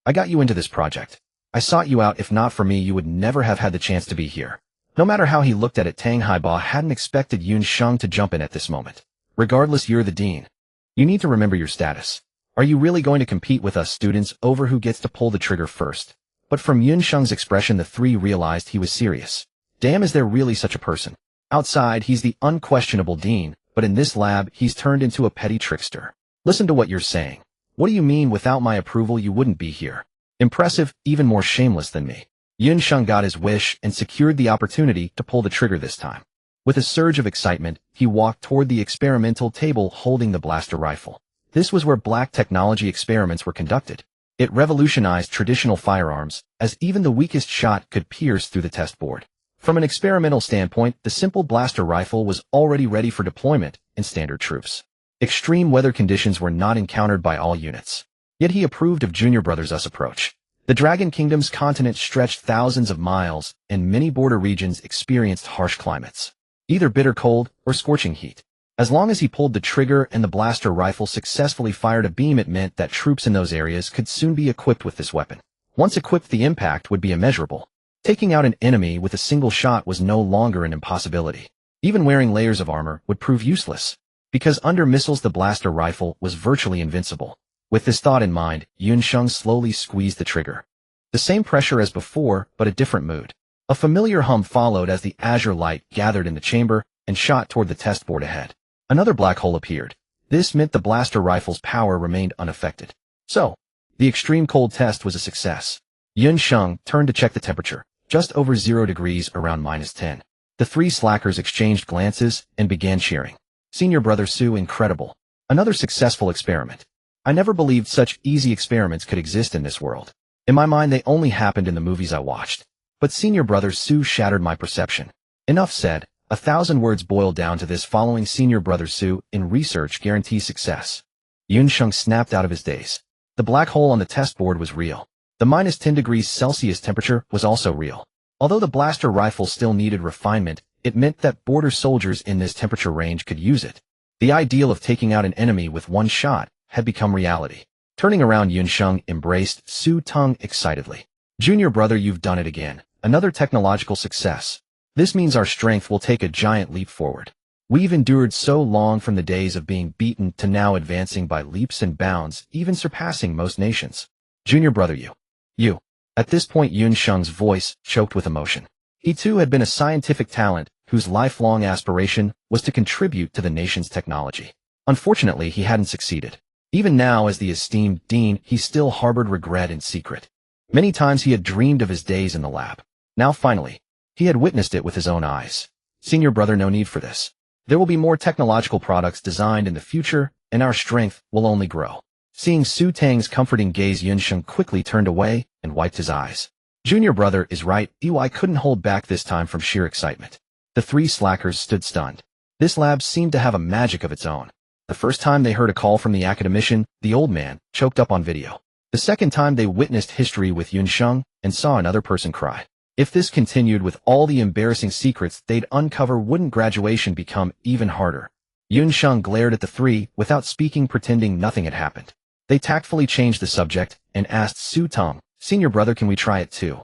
I got you into this project. I sought you out. If not for me, you would never have had the chance to be here. No matter how he looked at it, Teng Haiba hadn't expected Xingcheng to jump in at this moment. Regardless, you're the dean. You need to remember your status. Are you really going to compete with us students over who gets to pull the trigger first? But from Xingcheng's expression, the three realized he was serious. Damn, is there really such a person? Outside, he's the unquestionable dean, but in this lab, he's turned into a petty trickster. Listen to what you're saying. What do you mean without my approval you wouldn't be here? Impressive, even more shameless than me. Xingcheng got his wish and secured the opportunity to pull the trigger this time. With a surge of excitement, he walked toward the experimental table holding the blaster rifle. This was where black technology experiments were conducted. It revolutionized traditional firearms, as even the weakest shot could pierce through the test board. From an experimental standpoint, the simple blaster rifle was already ready for deployment in standard troops. Extreme weather conditions were not encountered by all units. Yet he approved of Junior Brother's approach. The Dragon Kingdom's continent stretched thousands of miles, and many border regions experienced harsh climates. Either bitter cold or scorching heat. As long as he pulled the trigger and the blaster rifle successfully fired a beam, it meant that troops in those areas could soon be equipped with this weapon. Once equipped, the impact would be immeasurable. Taking out an enemy with a single shot was no longer an impossibility. Even wearing layers of armor would prove useless, because under missiles the blaster rifle was virtually invincible. With this thought in mind, Xingcheng slowly squeezed the trigger. The same pressure as before, but a different mood. A familiar hum followed as the azure light gathered in the chamber and shot toward the test board ahead. Another black hole appeared. This meant the blaster rifle's power remained unaffected. So, the extreme cold test was a success. Xingcheng turned to check the temperature, just over 0 degrees, around -10. The three slackers exchanged glances and began cheering. Senior Brother Su, incredible. Another successful experiment. I never believed such easy experiments could exist in this world. In my mind, they only happened in the movies I watched. But Senior Brother Su shattered my perception. Enough said. 1,000 words boiled down to this: following Senior Brother Su in research guarantees success. Xingcheng snapped out of his daze. The black hole on the test board was real. The -10 degrees Celsius temperature was also real. Although the blaster rifle still needed refinement, it meant that border soldiers in this temperature range could use it. The ideal of taking out an enemy with one shot had become reality. Turning around, Xingcheng embraced Su Teng excitedly. Junior Brother, you've done it again. Another technological success. This means our strength will take a giant leap forward. We've endured so long, from the days of being beaten to now advancing by leaps and bounds, even surpassing most nations. Junior Brother, you. At this point, Xingcheng's voice choked with emotion. He too had been a scientific talent whose lifelong aspiration was to contribute to the nation's technology. Unfortunately, he hadn't succeeded. Even now, as the esteemed dean, he still harbored regret in secret. Many times he had dreamed of his days in the lab. Now finally, he had witnessed it with his own eyes. Senior Brother, no need for this. There will be more technological products designed in the future, and our strength will only grow. Seeing Su Teng's comforting gaze, Xingcheng quickly turned away and wiped his eyes. Junior Brother is right. I couldn't hold back this time from sheer excitement. The three slackers stood stunned. This lab seemed to have a magic of its own. The first time they heard a call from the academician, the old man, choked up on video. The second time they witnessed history with Xingcheng and saw another person cry. If this continued with all the embarrassing secrets they'd uncover, wouldn't graduation become even harder? Xingcheng glared at the three without speaking, pretending nothing had happened. They tactfully changed the subject and asked Su Teng, Senior Brother, can we try it too?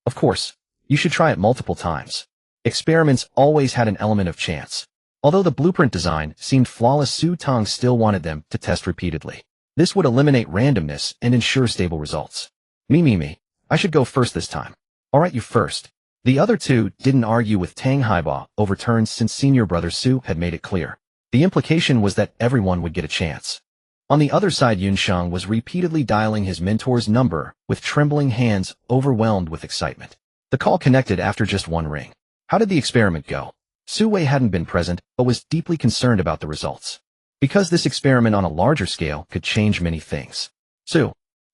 Of course. You should try it multiple times. Experiments always had an element of chance. Although the blueprint design seemed flawless, Su Teng still wanted them to test repeatedly. This would eliminate randomness and ensure stable results. Me. I should go first this time. Alright, you first. The other two didn't argue with Teng Haiba overturned, since Senior Brother Su had made it clear. The implication was that everyone would get a chance. On the other side, Xingcheng was repeatedly dialing his mentor's number with trembling hands, overwhelmed with excitement. The call connected after just one ring. How did the experiment go? Su Wei hadn't been present, but was deeply concerned about the results. Because this experiment on a larger scale could change many things.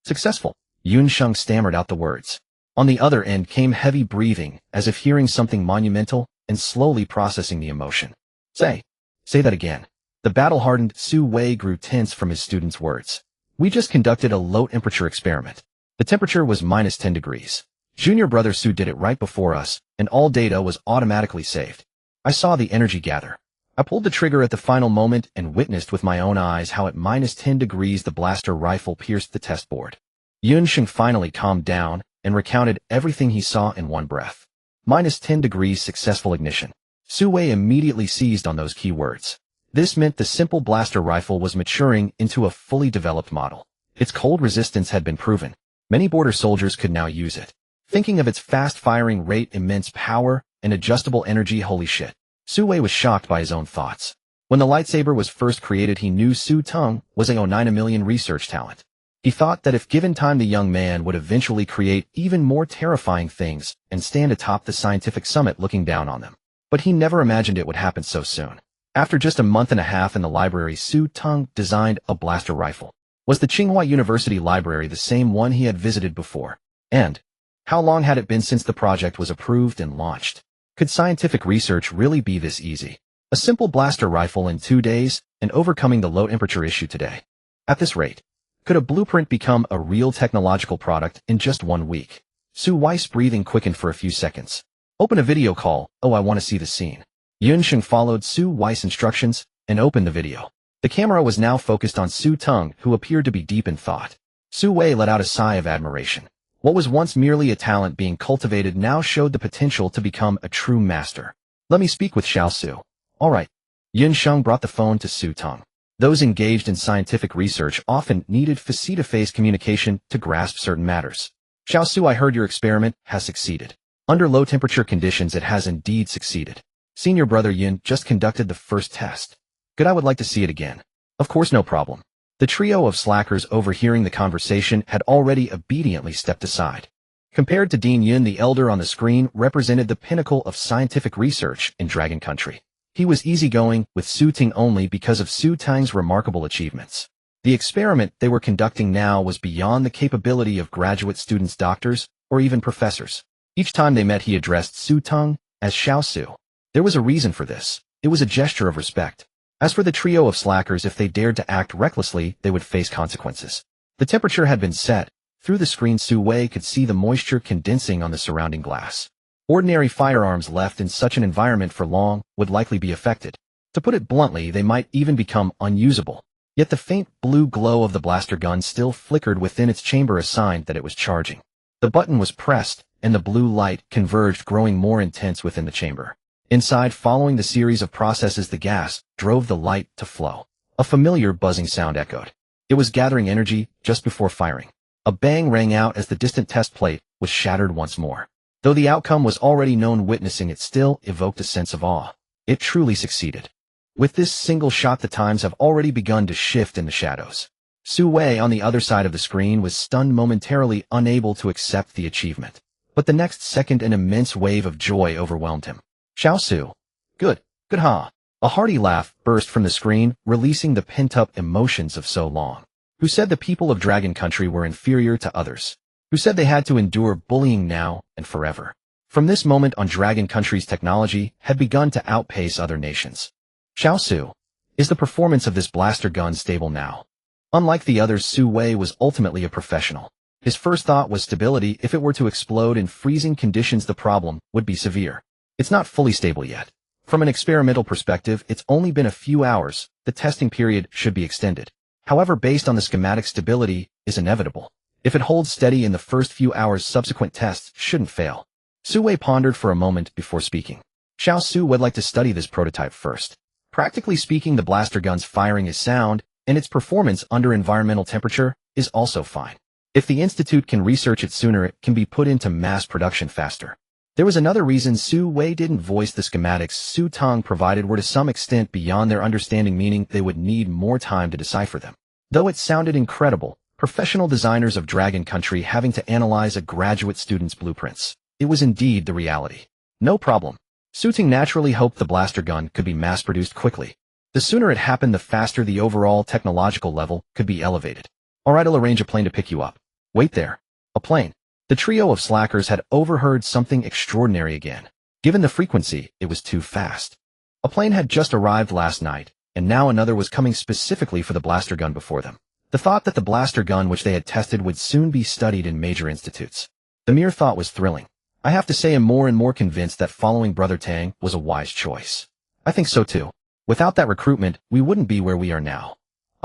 Successful. Xingcheng stammered out the words. On the other end came heavy breathing, as if hearing something monumental, and slowly processing the emotion. Say that again. The battle-hardened Su Wei grew tense from his student's words. We just conducted a low-temperature experiment. The temperature was -10 degrees. Junior Brother Su did it right before us, and all data was automatically saved. I saw the energy gather. I pulled the trigger at the final moment and witnessed with my own eyes how at -10 degrees the blaster rifle pierced the test board. Xingcheng finally calmed down and recounted everything he saw in one breath. -10 degrees successful ignition. Su Wei immediately seized on those key words. This meant the simple blaster rifle was maturing into a fully developed model. Its cold resistance had been proven. Many border soldiers could now use it. Thinking of its fast-firing rate, immense power, and adjustable energy, holy shit. Su Wei was shocked by his own thoughts. When the lightsaber was first created, he knew Su Teng was a 9 million research talent. He thought that if given time, the young man would eventually create even more terrifying things and stand atop the scientific summit looking down on them. But he never imagined it would happen so soon. After just a month and a half in the library, Su Teng designed a blaster rifle. Was the Xingcheng University library the same one he had visited before? And how long had it been since the project was approved and launched? Could scientific research really be this easy? A simple blaster rifle in 2 days, and overcoming the low temperature issue today. At this rate, could a blueprint become a real technological product in just 1 week? Su Wei's breathing quickened for a few seconds. Open a video call. Oh, I want to see the scene. Xingcheng followed Su Wei's instructions and opened the video. The camera was now focused on Su Teng, who appeared to be deep in thought. Su Wei let out a sigh of admiration. What was once merely a talent being cultivated now showed the potential to become a true master. Let me speak with Xiao Su. All right. Xingcheng brought the phone to Su Teng. Those engaged in scientific research often needed face-to-face communication to grasp certain matters. Xiao Su, I heard your experiment has succeeded. Under low-temperature conditions, it has indeed succeeded. Senior brother Yin just conducted the first test. Good, I would like to see it again. Of course, no problem. The trio of slackers overhearing the conversation had already obediently stepped aside. Compared to Dean Yin, the elder on the screen represented the pinnacle of scientific research in Dragon Country. He was easygoing with Su Teng only because of Su Teng's remarkable achievements. The experiment they were conducting now was beyond the capability of graduate students, doctors, or even professors. Each time they met, he addressed Su Teng as Xiao Su. There was a reason for this. It was a gesture of respect. As for the trio of slackers, if they dared to act recklessly, they would face consequences. The temperature had been set. Through the screen, Su Wei could see the moisture condensing on the surrounding glass. Ordinary firearms left in such an environment for long would likely be affected. To put it bluntly, they might even become unusable. Yet the faint blue glow of the blaster gun still flickered within its chamber, a sign that it was charging. The button was pressed, and the blue light converged, growing more intense within the chamber. Inside, following the series of processes, the gas drove the light to flow. A familiar buzzing sound echoed. It was gathering energy just before firing. A bang rang out as the distant test plate was shattered once more. Though the outcome was already known, witnessing it still evoked a sense of awe. It truly succeeded. With this single shot, the times have already begun to shift in the shadows. Su Wei on the other side of the screen was stunned, momentarily unable to accept the achievement. But the next second, an immense wave of joy overwhelmed him. Xiao Su. Good ha. A hearty laugh burst from the screen, releasing the pent-up emotions of so long. Who said the people of Dragon Country were inferior to others? Who said they had to endure bullying now and forever? From this moment on, Dragon Country's technology had begun to outpace other nations. Xiao Su. Is the performance of this blaster gun stable now? Unlike the others, Su Wei was ultimately a professional. His first thought was stability. If it were to explode in freezing conditions, the problem would be severe. It's not fully stable yet. From an experimental perspective, it's only been a few hours. The testing period should be extended. However, based on the schematic, stability is inevitable. If it holds steady in the first few hours, subsequent tests shouldn't fail. Su Wei pondered for a moment before speaking. Xiao Su would like to study this prototype first. Practically speaking, the blaster gun's firing is sound, and its performance under environmental temperature is also fine. If the Institute can research it sooner, it can be put into mass production faster. There was another reason Su Wei didn't voice. The schematics Su Teng provided were to some extent beyond their understanding, meaning they would need more time to decipher them. Though it sounded incredible, professional designers of Dragon Country having to analyze a graduate student's blueprints, it was indeed the reality. No problem. Su Teng naturally hoped the blaster gun could be mass-produced quickly. The sooner it happened, the faster the overall technological level could be elevated. All right, I'll arrange a plane to pick you up. Wait there. A plane. The trio of slackers had overheard something extraordinary again. Given the frequency, it was too fast. A plane had just arrived last night, and now another was coming specifically for the blaster gun before them. The thought that the blaster gun which they had tested would soon be studied in major institutes. The mere thought was thrilling. I have to say, I'm more and more convinced that following Brother Teng was a wise choice. I think so too. Without that recruitment, we wouldn't be where we are now.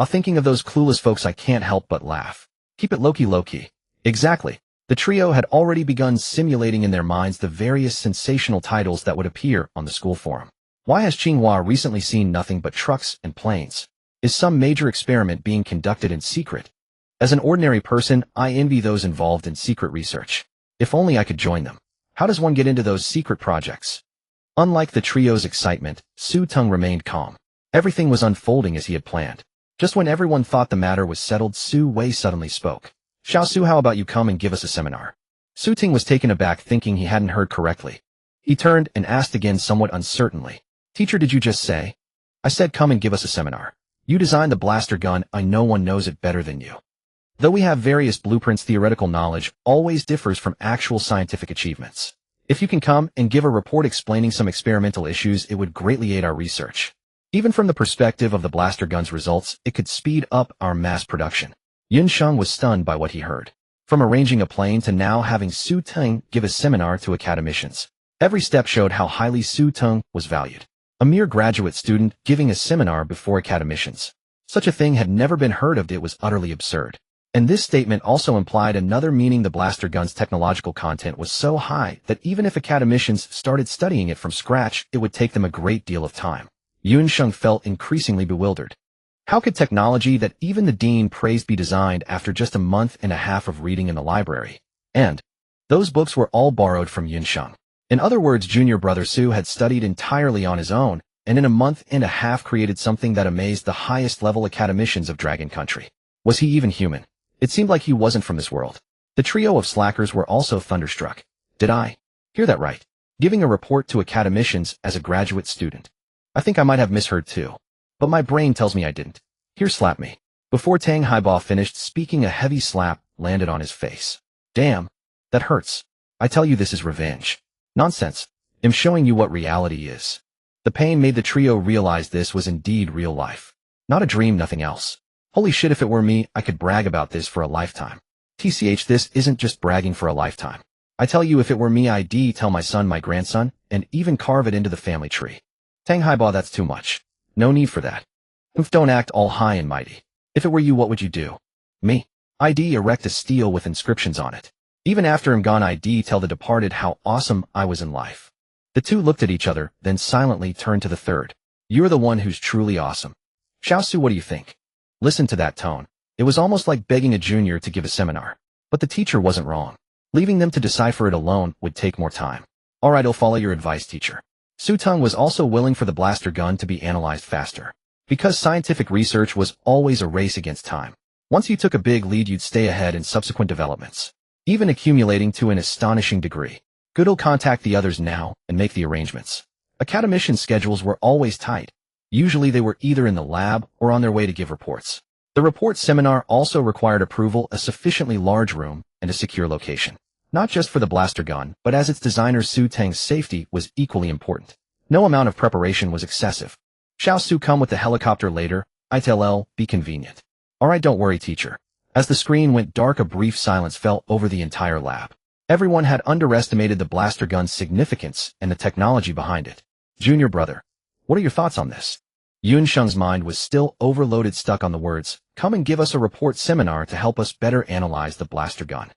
Thinking of those clueless folks, I can't help but laugh. Keep it low-key. Exactly. The trio had already begun simulating in their minds the various sensational titles that would appear on the school forum. Why has Tsinghua recently seen nothing but trucks and planes? Is some major experiment being conducted in secret? As an ordinary person, I envy those involved in secret research. If only I could join them. How does one get into those secret projects? Unlike the trio's excitement, Su Teng remained calm. Everything was unfolding as he had planned. Just when everyone thought the matter was settled, Su Wei suddenly spoke. Xiao Su, how about you come and give us a seminar? Su Ting was taken aback, thinking he hadn't heard correctly. He turned and asked again somewhat uncertainly. Teacher, did you just say? I said come and give us a seminar. You designed the blaster gun, no one knows it better than you. Though we have various blueprints, theoretical knowledge always differs from actual scientific achievements. If you can come and give a report explaining some experimental issues, it would greatly aid our research. Even from the perspective of the blaster gun's results, it could speed up our mass production. Yunsheng was stunned by what he heard. From arranging a plane to now having Su Teng give a seminar to academicians. Every step showed how highly Su Teng was valued. A mere graduate student giving a seminar before academicians. Such a thing had never been heard of. It was utterly absurd. And this statement also implied another meaning: the blaster gun's technological content was so high that even if academicians started studying it from scratch, it would take them a great deal of time. Yunsheng felt increasingly bewildered. How could technology that even the dean praised be designed after just a month and a half of reading in the library? And those books were all borrowed from Yunsheng. In other words, junior brother Su had studied entirely on his own, and in a month and a half created something that amazed the highest level academicians of Dragon Country. Was he even human? It seemed like he wasn't from this world. The trio of slackers were also thunderstruck. Did I hear that right? Giving a report to academicians as a graduate student. I think I might have misheard too. But my brain tells me I didn't. Here, slap me. Before Tang Haiba finished speaking, a heavy slap landed on his face. Damn, that hurts. I tell you, this is revenge. Nonsense. I'm showing you what reality is. The pain made the trio realize this was indeed real life. Not a dream, nothing else. Holy shit, if it were me, I could brag about this for a lifetime. TCH, this isn't just bragging for a lifetime. I tell you, if it were me, I'd tell my son, my grandson, and even carve it into the family tree. Tang Haiba, that's too much. No need for that. Oof, don't act all high and mighty. If it were you, what would you do? Me? I'd erect a stele with inscriptions on it. Even after I'm gone, I'd tell the departed how awesome I was in life. The two looked at each other, then silently turned to the third. You're the one who's truly awesome. Xiao Su, what do you think? Listen to that tone. It was almost like begging a junior to give a seminar. But the teacher wasn't wrong. Leaving them to decipher it alone would take more time. Alright, I'll follow your advice, teacher. Su Teng was also willing for the blaster gun to be analyzed faster. Because scientific research was always a race against time. Once you took a big lead, you'd stay ahead in subsequent developments, even accumulating to an astonishing degree. Good'll contact the others now and make the arrangements. Academician schedules were always tight. Usually they were either in the lab or on their way to give reports. The report seminar also required approval, a sufficiently large room, and a secure location. Not just for the blaster gun, but as its designer Su Teng's safety was equally important. No amount of preparation was excessive. Xiao Su, come with the helicopter later. It'll be convenient. Alright, don't worry, teacher. As the screen went dark, a brief silence fell over the entire lab. Everyone had underestimated the blaster gun's significance and the technology behind it. Junior brother, what are your thoughts on this? Yunsheng's mind was still overloaded, stuck on the words, come and give us a report seminar to help us better analyze the blaster gun.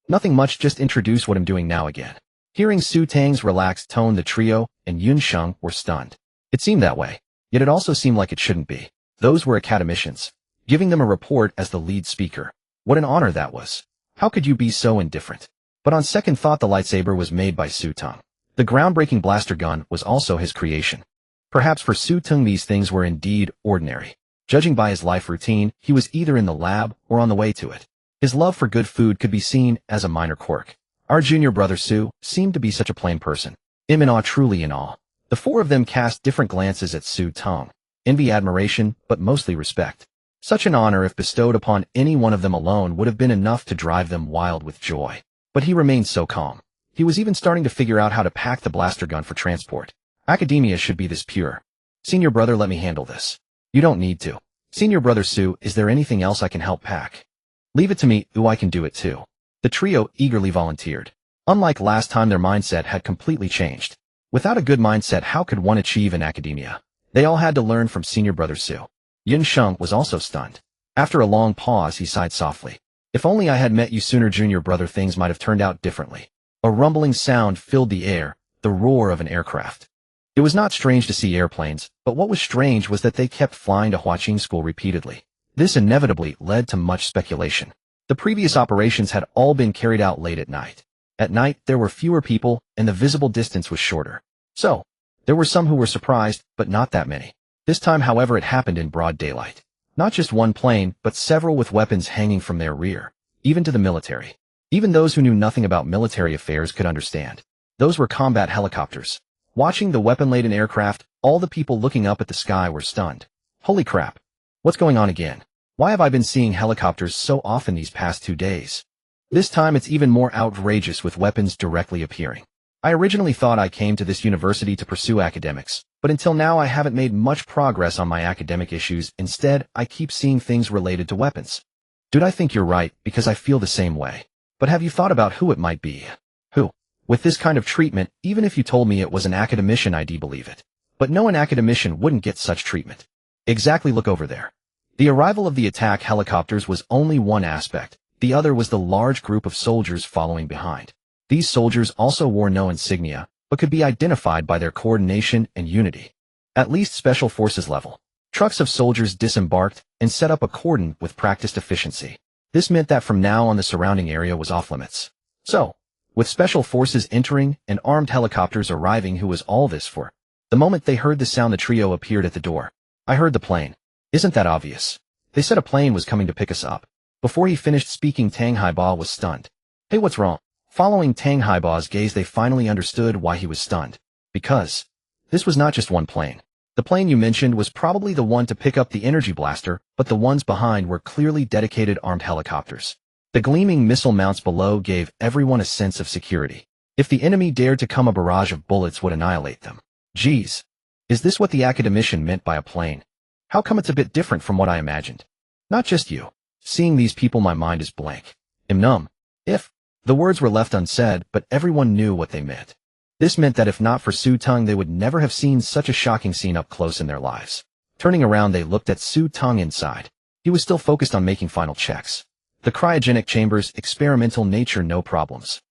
Nothing much, just introduce what I'm doing now again. Hearing Su Teng's relaxed tone, the trio and Yunsheng were stunned. It seemed that way, yet it also seemed like it shouldn't be. Those were academicians, giving them a report as the lead speaker. What an honor that was. How could you be so indifferent? But on second thought, the lightsaber was made by Su Teng. The groundbreaking blaster gun was also his creation. Perhaps for Su Teng these things were indeed ordinary. Judging by his life routine, he was either in the lab or on the way to it. His love for good food could be seen as a minor quirk. Our junior brother Su seemed to be such a plain person. In awe, truly in awe. The four of them cast different glances at Su Teng. Envy, admiration, but mostly respect. Such an honor, if bestowed upon any one of them alone, would have been enough to drive them wild with joy. But he remained so calm. He was even starting to figure out how to pack the blaster gun for transport. Academia should be this pure. Senior brother, let me handle this. You don't need to. Senior brother Su, is there anything else I can help pack? Leave it to me, I can do it too. The trio eagerly volunteered. Unlike last time, their mindset had completely changed. Without a good mindset, how could one achieve in academia? They all had to learn from senior brother Su. Yunsheng was also stunned. After a long pause, he sighed softly. If only I had met you sooner, junior brother, things might have turned out differently. A rumbling sound filled the air, the roar of an aircraft. It was not strange to see airplanes, but what was strange was that they kept flying to Huaqing School repeatedly. This inevitably led to much speculation. The previous operations had all been carried out late at night. At night, there were fewer people, and the visible distance was shorter. So, there were some who were surprised, but not that many. This time, however, it happened in broad daylight. Not just one plane, but several with weapons hanging from their rear, even to the military. Even those who knew nothing about military affairs could understand. Those were combat helicopters. Watching the weapon-laden aircraft, all the people looking up at the sky were stunned. Holy crap! What's going on again? Why have I been seeing helicopters so often these past 2 days? This time it's even more outrageous with weapons directly appearing. I originally thought I came to this university to pursue academics, but until now I haven't made much progress on my academic issues. Instead, I keep seeing things related to weapons. Dude, I think you're right, because I feel the same way. But have you thought about who it might be? Who? With this kind of treatment, even if you told me it was an academician, I'd believe it. But no, an academician wouldn't get such treatment. Exactly, look over there. The arrival of the attack helicopters was only one aspect. The other was the large group of soldiers following behind. These soldiers also wore no insignia, but could be identified by their coordination and unity. At least special forces level. Trucks of soldiers disembarked and set up a cordon with practiced efficiency. This meant that from now on the surrounding area was off limits. So, with special forces entering and armed helicopters arriving, who was all this for? The moment they heard the sound, the trio appeared at the door. I heard the plane. Isn't that obvious? They said a plane was coming to pick us up. Before he finished speaking, Teng Haiba was stunned. Hey, what's wrong? Following Teng Haiba's gaze, they finally understood why he was stunned. Because this was not just one plane. The plane you mentioned was probably the one to pick up the energy blaster, but the ones behind were clearly dedicated armed helicopters. The gleaming missile mounts below gave everyone a sense of security. If the enemy dared to come, a barrage of bullets would annihilate them. Geez. Is this what the academician meant by a plane? How come it's a bit different from what I imagined? Not just you. Seeing these people, my mind is blank. I'm numb. If the words were left unsaid, but everyone knew what they meant. This meant that if not for Su Teng, they would never have seen such a shocking scene up close in their lives. Turning around, they looked at Su Teng inside. He was still focused on making final checks. The cryogenic chamber's experimental nature, no problems.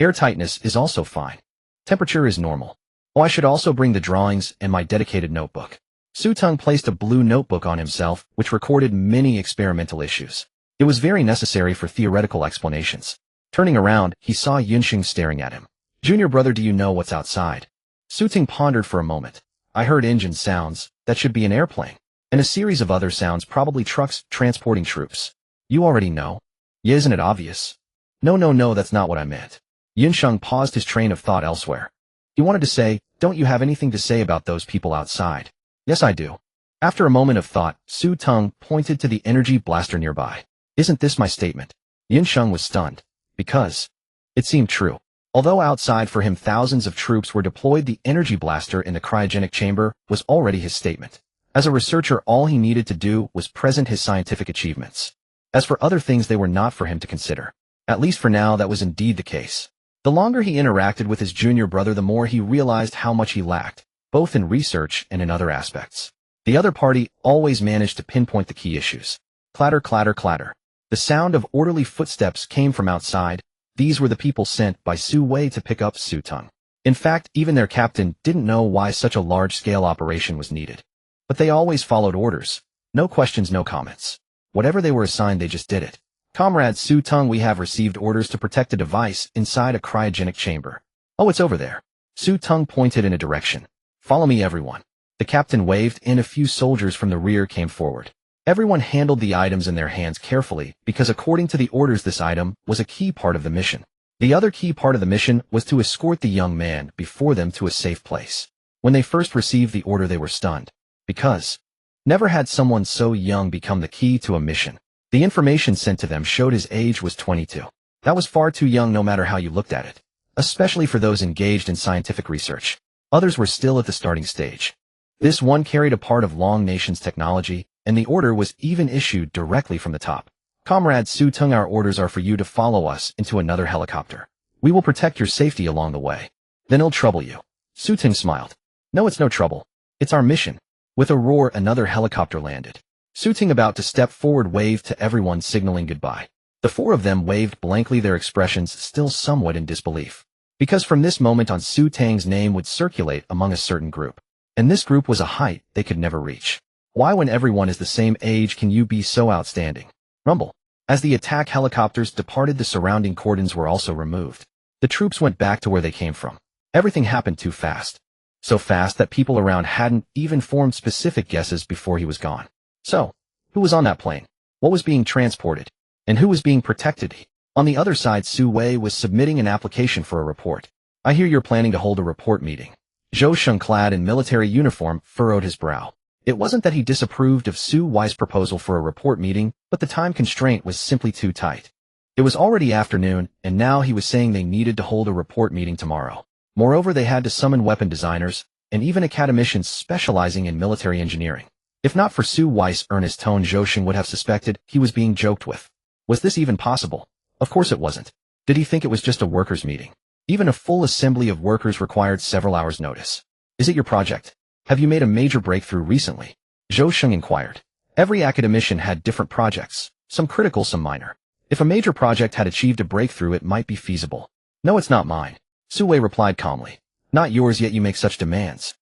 Airtightness is also fine. Temperature is normal. Oh, I should also bring the drawings and my dedicated notebook. Su Teng placed a blue notebook on himself, which recorded many experimental issues. It was very necessary for theoretical explanations. Turning around, he saw Xingcheng staring at him. Junior brother, do you know what's outside? Su Teng pondered for a moment. I heard engine sounds. That should be an airplane. And a series of other sounds, probably trucks transporting troops. You already know. Yeah, isn't it obvious? No, that's not what I meant. Xingcheng paused his train of thought elsewhere. He wanted to say, don't you have anything to say about those people outside? Yes, I do. After a moment of thought, Su Teng pointed to the energy blaster nearby. Isn't this my statement? Xingcheng was stunned. Because it seemed true. Although outside for him thousands of troops were deployed, the energy blaster in the cryogenic chamber was already his statement. As a researcher, all he needed to do was present his scientific achievements. As for other things, they were not for him to consider. At least for now, that was indeed the case. The longer he interacted with his junior brother, the more he realized how much he lacked, both in research and in other aspects. The other party always managed to pinpoint the key issues. Clatter, clatter, clatter. The sound of orderly footsteps came from outside. These were the people sent by Su Wei to pick up Su Teng. In fact, even their captain didn't know why such a large-scale operation was needed. But they always followed orders. No questions, no comments. Whatever they were assigned, they just did it. Comrade Su Teng, we have received orders to protect a device inside a cryogenic chamber. Oh, it's over there. Su Teng pointed in a direction. Follow me, everyone. The captain waved, and a few soldiers from the rear came forward. Everyone handled the items in their hands carefully, because according to the orders, this item was a key part of the mission. The other key part of the mission was to escort the young man before them to a safe place. When they first received the order, they were stunned. Because never had someone so young become the key to a mission. The information sent to them showed his age was 22. That was far too young, no matter how you looked at it. Especially for those engaged in scientific research. Others were still at the starting stage. This one carried a part of Long Nation's technology, and the order was even issued directly from the top. Comrade Su Teng, our orders are for you to follow us into another helicopter. We will protect your safety along the way. Then it'll trouble you. Su Teng smiled. No, it's no trouble. It's our mission. With a roar, another helicopter landed. Su Teng, about to step forward, waved to everyone, signaling goodbye. The four of them waved blankly, their expressions still somewhat in disbelief. Because from this moment on, Su Teng's name would circulate among a certain group. And this group was a height they could never reach. Why, when everyone is the same age, can you be so outstanding? Rumble. As the attack helicopters departed, the surrounding cordons were also removed. The troops went back to where they came from. Everything happened too fast. So fast that people around hadn't even formed specific guesses before he was gone. So, who was on that plane? What was being transported? And who was being protected? On the other side, Su Wei was submitting an application for a report. I hear you're planning to hold a report meeting. Zhou Sheng, clad in military uniform, furrowed his brow. It wasn't that he disapproved of Su Wei's proposal for a report meeting, but the time constraint was simply too tight. It was already afternoon, and now he was saying they needed to hold a report meeting tomorrow. Moreover, they had to summon weapon designers, and even academicians specializing in military engineering. If not for Su Wei's earnest tone, Zhou Sheng would have suspected he was being joked with. Was this even possible? Of course it wasn't. Did he think it was just a workers' meeting? Even a full assembly of workers required several hours' notice. Is it your project? Have you made a major breakthrough recently? Zhou Sheng inquired. Every academician had different projects, some critical, some minor. If a major project had achieved a breakthrough, it might be feasible. No, it's not mine, Su Wei replied calmly. Not yours, yet you make such demands.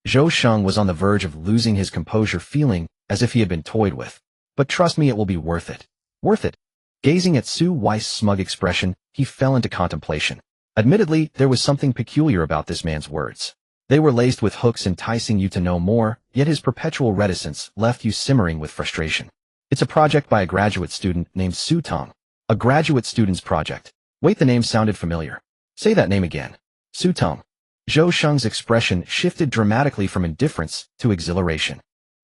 Zhou Sheng was on the verge of losing his composure, feeling as if he had been toyed with. But trust me, it will be worth it. Worth it. Gazing at Su Wei's smug expression, he fell into contemplation. Admittedly, there was something peculiar about this man's words. They were laced with hooks enticing you to know more, yet his perpetual reticence left you simmering with frustration. It's a project by a graduate student named Su Teng. A graduate student's project. Wait, the name sounded familiar. Say that name again. Su Teng. Zhou Sheng's expression shifted dramatically from indifference to exhilaration.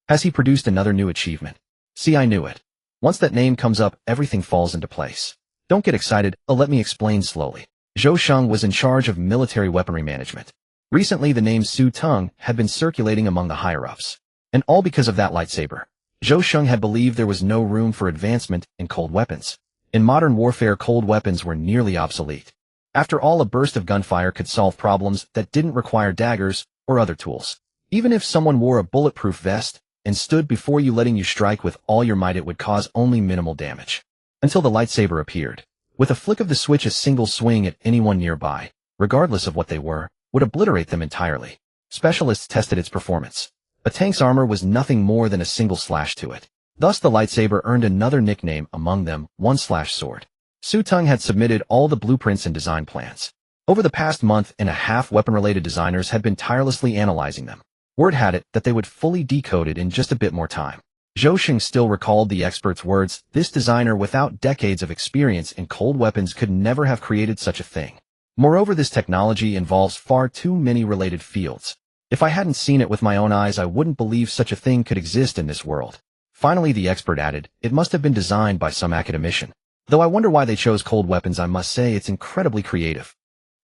Has he produced another new achievement? See, I knew it. Once that name comes up, everything falls into place. Don't get excited, let me explain slowly. Zhou Sheng was in charge of military weaponry management. Recently, the name Su Teng had been circulating among the higher-ups. And all because of that lightsaber. Zhou Sheng had believed there was no room for advancement in cold weapons. In modern warfare, cold weapons were nearly obsolete. After all, a burst of gunfire could solve problems that didn't require daggers or other tools. Even if someone wore a bulletproof vest and stood before you letting you strike with all your might, it would cause only minimal damage. Until the lightsaber appeared. With a flick of the switch, a single swing at anyone nearby, regardless of what they were, would obliterate them entirely. Specialists tested its performance. A tank's armor was nothing more than a single slash to it. Thus the lightsaber earned another nickname among them, one-slash-sword. Su Teng had submitted all the blueprints and design plans. Over the past month and a half, weapon-related designers had been tirelessly analyzing them. Word had it that they would fully decode it in just a bit more time. Zhou Sheng still recalled the expert's words. This designer without decades of experience in cold weapons could never have created such a thing. Moreover, this technology involves far too many related fields. If I hadn't seen it with my own eyes, I wouldn't believe such a thing could exist in this world. Finally, the expert added, it must have been designed by some academician. Though I wonder why they chose cold weapons. I must say it's incredibly creative.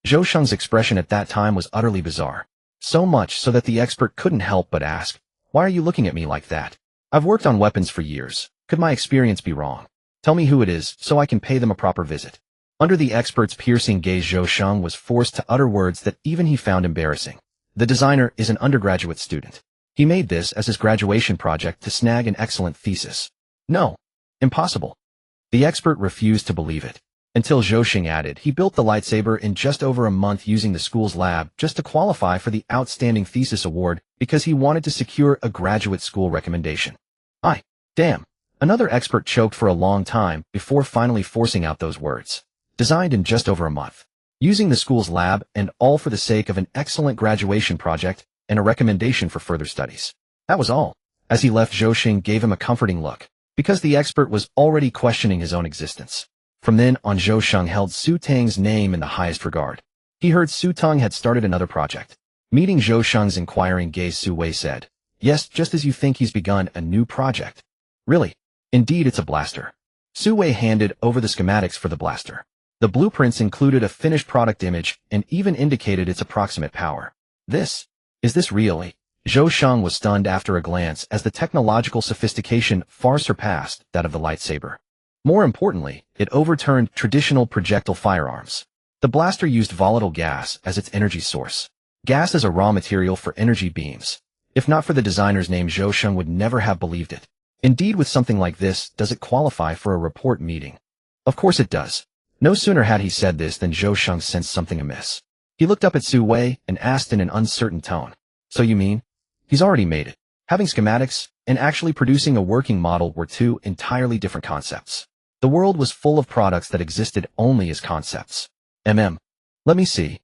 Zhou Sheng's expression at that time was utterly bizarre. So much so that the expert couldn't help but ask, why are you looking at me like that? I've worked on weapons for years. Could my experience be wrong? Tell me who it is, so I can pay them a proper visit. Under the expert's piercing gaze, Zhou Sheng was forced to utter words that even he found embarrassing. The designer is an undergraduate student. He made this as his graduation project to snag an excellent thesis. No. Impossible. The expert refused to believe it. Until Zhou Sheng added, he built the lightsaber in just over a month using the school's lab just to qualify for the Outstanding Thesis Award because he wanted to secure a graduate school recommendation. Damn. Another expert choked for a long time before finally forcing out those words. Designed in just over a month. Using the school's lab, and all for the sake of an excellent graduation project and a recommendation for further studies. That was all. As he left, Zhou Sheng gave him a comforting look, because the expert was already questioning his own existence. From then on, Zhou Sheng held Su Teng's name in the highest regard. He heard Su Teng had started another project. Meeting Zhou Sheng's inquiring gaze, Su Wei said, yes, just as you think, he's begun a new project. Really? Indeed, it's a blaster. Su Wei handed over the schematics for the blaster. The blueprints included a finished product image and even indicated its approximate power. Is this really? Zhou Sheng was stunned after a glance as the technological sophistication far surpassed that of the lightsaber. More importantly, it overturned traditional projectile firearms. The blaster used volatile gas as its energy source. Gas as a raw material for energy beams. If not for the designer's name, Zhou Sheng would never have believed it. Indeed, with something like this, does it qualify for a report meeting? Of course it does. No sooner had he said this than Zhou Sheng sensed something amiss. He looked up at Su Wei and asked in an uncertain tone, "So you mean?" He's already made it. Having schematics and actually producing a working model were two entirely different concepts. The world was full of products that existed only as concepts. Let me see.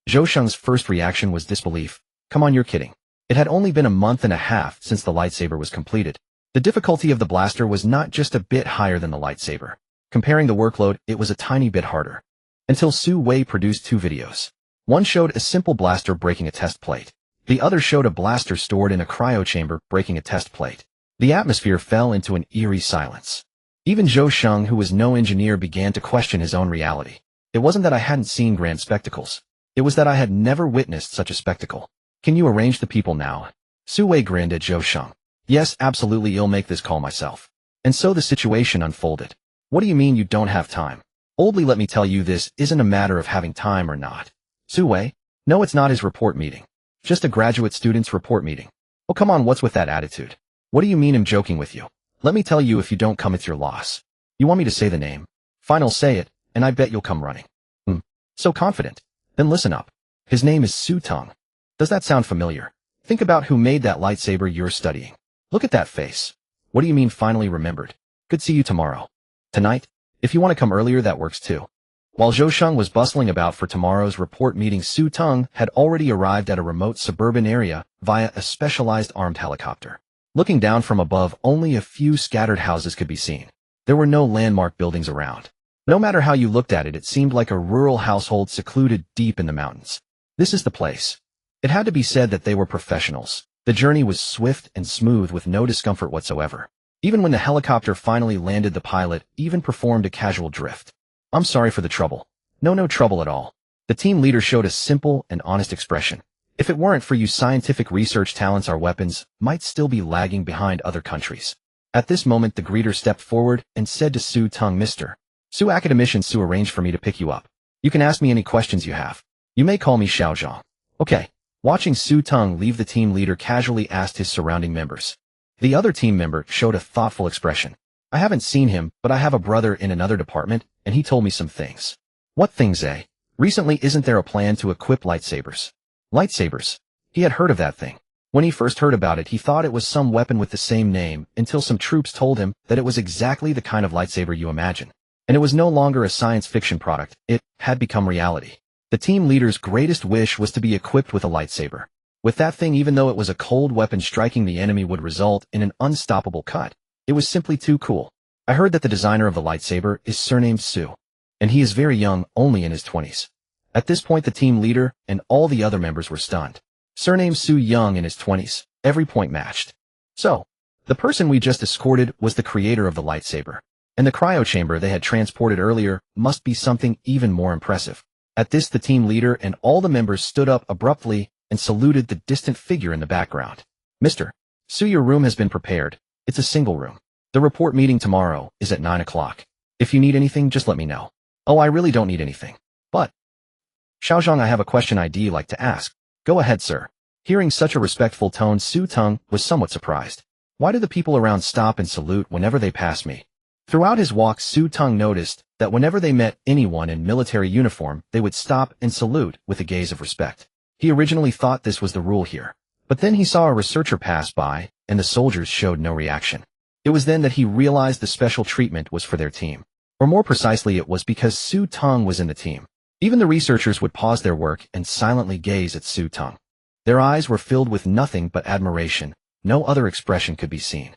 Zhou Sheng's first reaction was disbelief. Come on, you're kidding. It had only been a month and a half since the lightsaber was completed. The difficulty of the blaster was not just a bit higher than the lightsaber. Comparing the workload, it was a tiny bit harder. Until Su Wei produced two videos. One showed a simple blaster breaking a test plate. The other showed a blaster stored in a cryo chamber breaking a test plate. The atmosphere fell into an eerie silence. Even Zhou Sheng, who was no engineer, began to question his own reality. It wasn't that I hadn't seen grand spectacles. It was that I had never witnessed such a spectacle. Can you arrange the people now? Su Wei grinned at Zhou Sheng. Yes, absolutely, I'll make this call myself. And so the situation unfolded. What do you mean you don't have time? Oldly, let me tell you, this isn't a matter of having time or not. Su Wei? No, it's not his report meeting. Just a graduate student's report meeting. Oh, come on, what's with that attitude? What do you mean I'm joking with you? Let me tell you, if you don't come, it's your loss. You want me to say the name? Fine, I'll say it, and I bet you'll come running. So confident. Then listen up. His name is Su Teng. Does that sound familiar? Think about who made that lightsaber you're studying. Look at that face. What do you mean finally remembered? Could see you tomorrow. Tonight? If you want to come earlier, that works too. While Zhou Sheng was bustling about for tomorrow's report meeting, Su Teng had already arrived at a remote suburban area via a specialized armed helicopter. Looking down from above, only a few scattered houses could be seen. There were no landmark buildings around. No matter how you looked at it, it seemed like a rural household secluded deep in the mountains. This is the place. It had to be said that they were professionals. The journey was swift and smooth with no discomfort whatsoever. Even when the helicopter finally landed, the pilot even performed a casual drift. I'm sorry for the trouble. No trouble at all. The team leader showed a simple and honest expression. If it weren't for you scientific research talents, our weapons might still be lagging behind other countries. At this moment, the greeter stepped forward and said to Su Teng, Mr. Su, academicians Su arranged for me to pick you up. You can ask me any questions you have. You may call me Xiaozhang. Okay. Watching Su Teng leave, the team leader casually asked his surrounding members. The other team member showed a thoughtful expression. I haven't seen him, but I have a brother in another department, and he told me some things. What things, eh? Recently, isn't there a plan to equip lightsabers? Lightsabers. He had heard of that thing. When he first heard about it, he thought it was some weapon with the same name, until some troops told him that it was exactly the kind of lightsaber you imagine. And it was no longer a science fiction product, it had become reality. The team leader's greatest wish was to be equipped with a lightsaber. With that thing, even though it was a cold weapon, striking the enemy would result in an unstoppable cut. It was simply too cool. I heard that the designer of the lightsaber is surnamed Su. And he is very young, only in his 20s. At this point, the team leader and all the other members were stunned. Surnamed Su, young in his 20s, every point matched. So, the person we just escorted was the creator of the lightsaber. And the cryo chamber they had transported earlier must be something even more impressive. At this, the team leader and all the members stood up abruptly and saluted the distant figure in the background. Mr. Su, your room has been prepared. It's a single room. The report meeting tomorrow is at 9 o'clock. If you need anything, just let me know. Oh, I really don't need anything. But, Xiaozhang, I have a question I'd like to ask. Go ahead, sir. Hearing such a respectful tone, Su Teng was somewhat surprised. Why do the people around stop and salute whenever they pass me? Throughout his walk, Su Teng noticed that whenever they met anyone in military uniform, they would stop and salute with a gaze of respect. He originally thought this was the rule here. But then he saw a researcher pass by, and the soldiers showed no reaction. It was then that he realized the special treatment was for their team. Or more precisely, it was because Su Teng was in the team. Even the researchers would pause their work and silently gaze at Su Teng. Their eyes were filled with nothing but admiration. No other expression could be seen.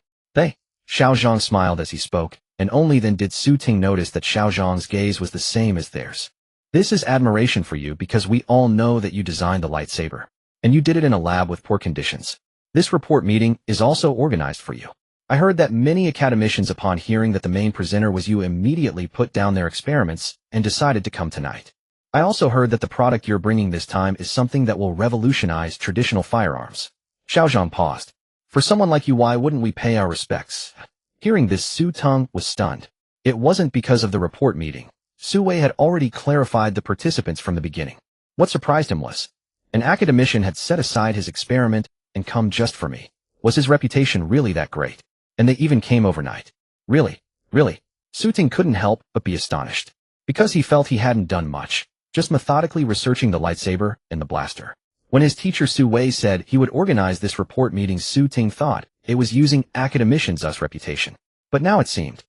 Xiaozhang smiled as he spoke, and only then did Su Teng notice that Xiaozhang's gaze was the same as theirs. This is admiration for you because we all know that you designed the lightsaber. And you did it in a lab with poor conditions. This report meeting is also organized for you. I heard that many academicians, upon hearing that the main presenter was you, immediately put down their experiments and decided to come tonight. I also heard that the product you're bringing this time is something that will revolutionize traditional firearms. Xiaozhang paused. For someone like you, why wouldn't we pay our respects? Hearing this, Su Teng was stunned. It wasn't because of the report meeting. Su Wei had already clarified the participants from the beginning. What surprised him was, an academician had set aside his experiment and come just for me. Was his reputation really that great? And they even came overnight. Really? Teng couldn't help but be astonished, because he felt he hadn't done much, just methodically researching the lightsaber and the blaster. When his teacher Su Wei said he would organize this report meeting, Teng thought it was using academicians' reputation. But now it seemed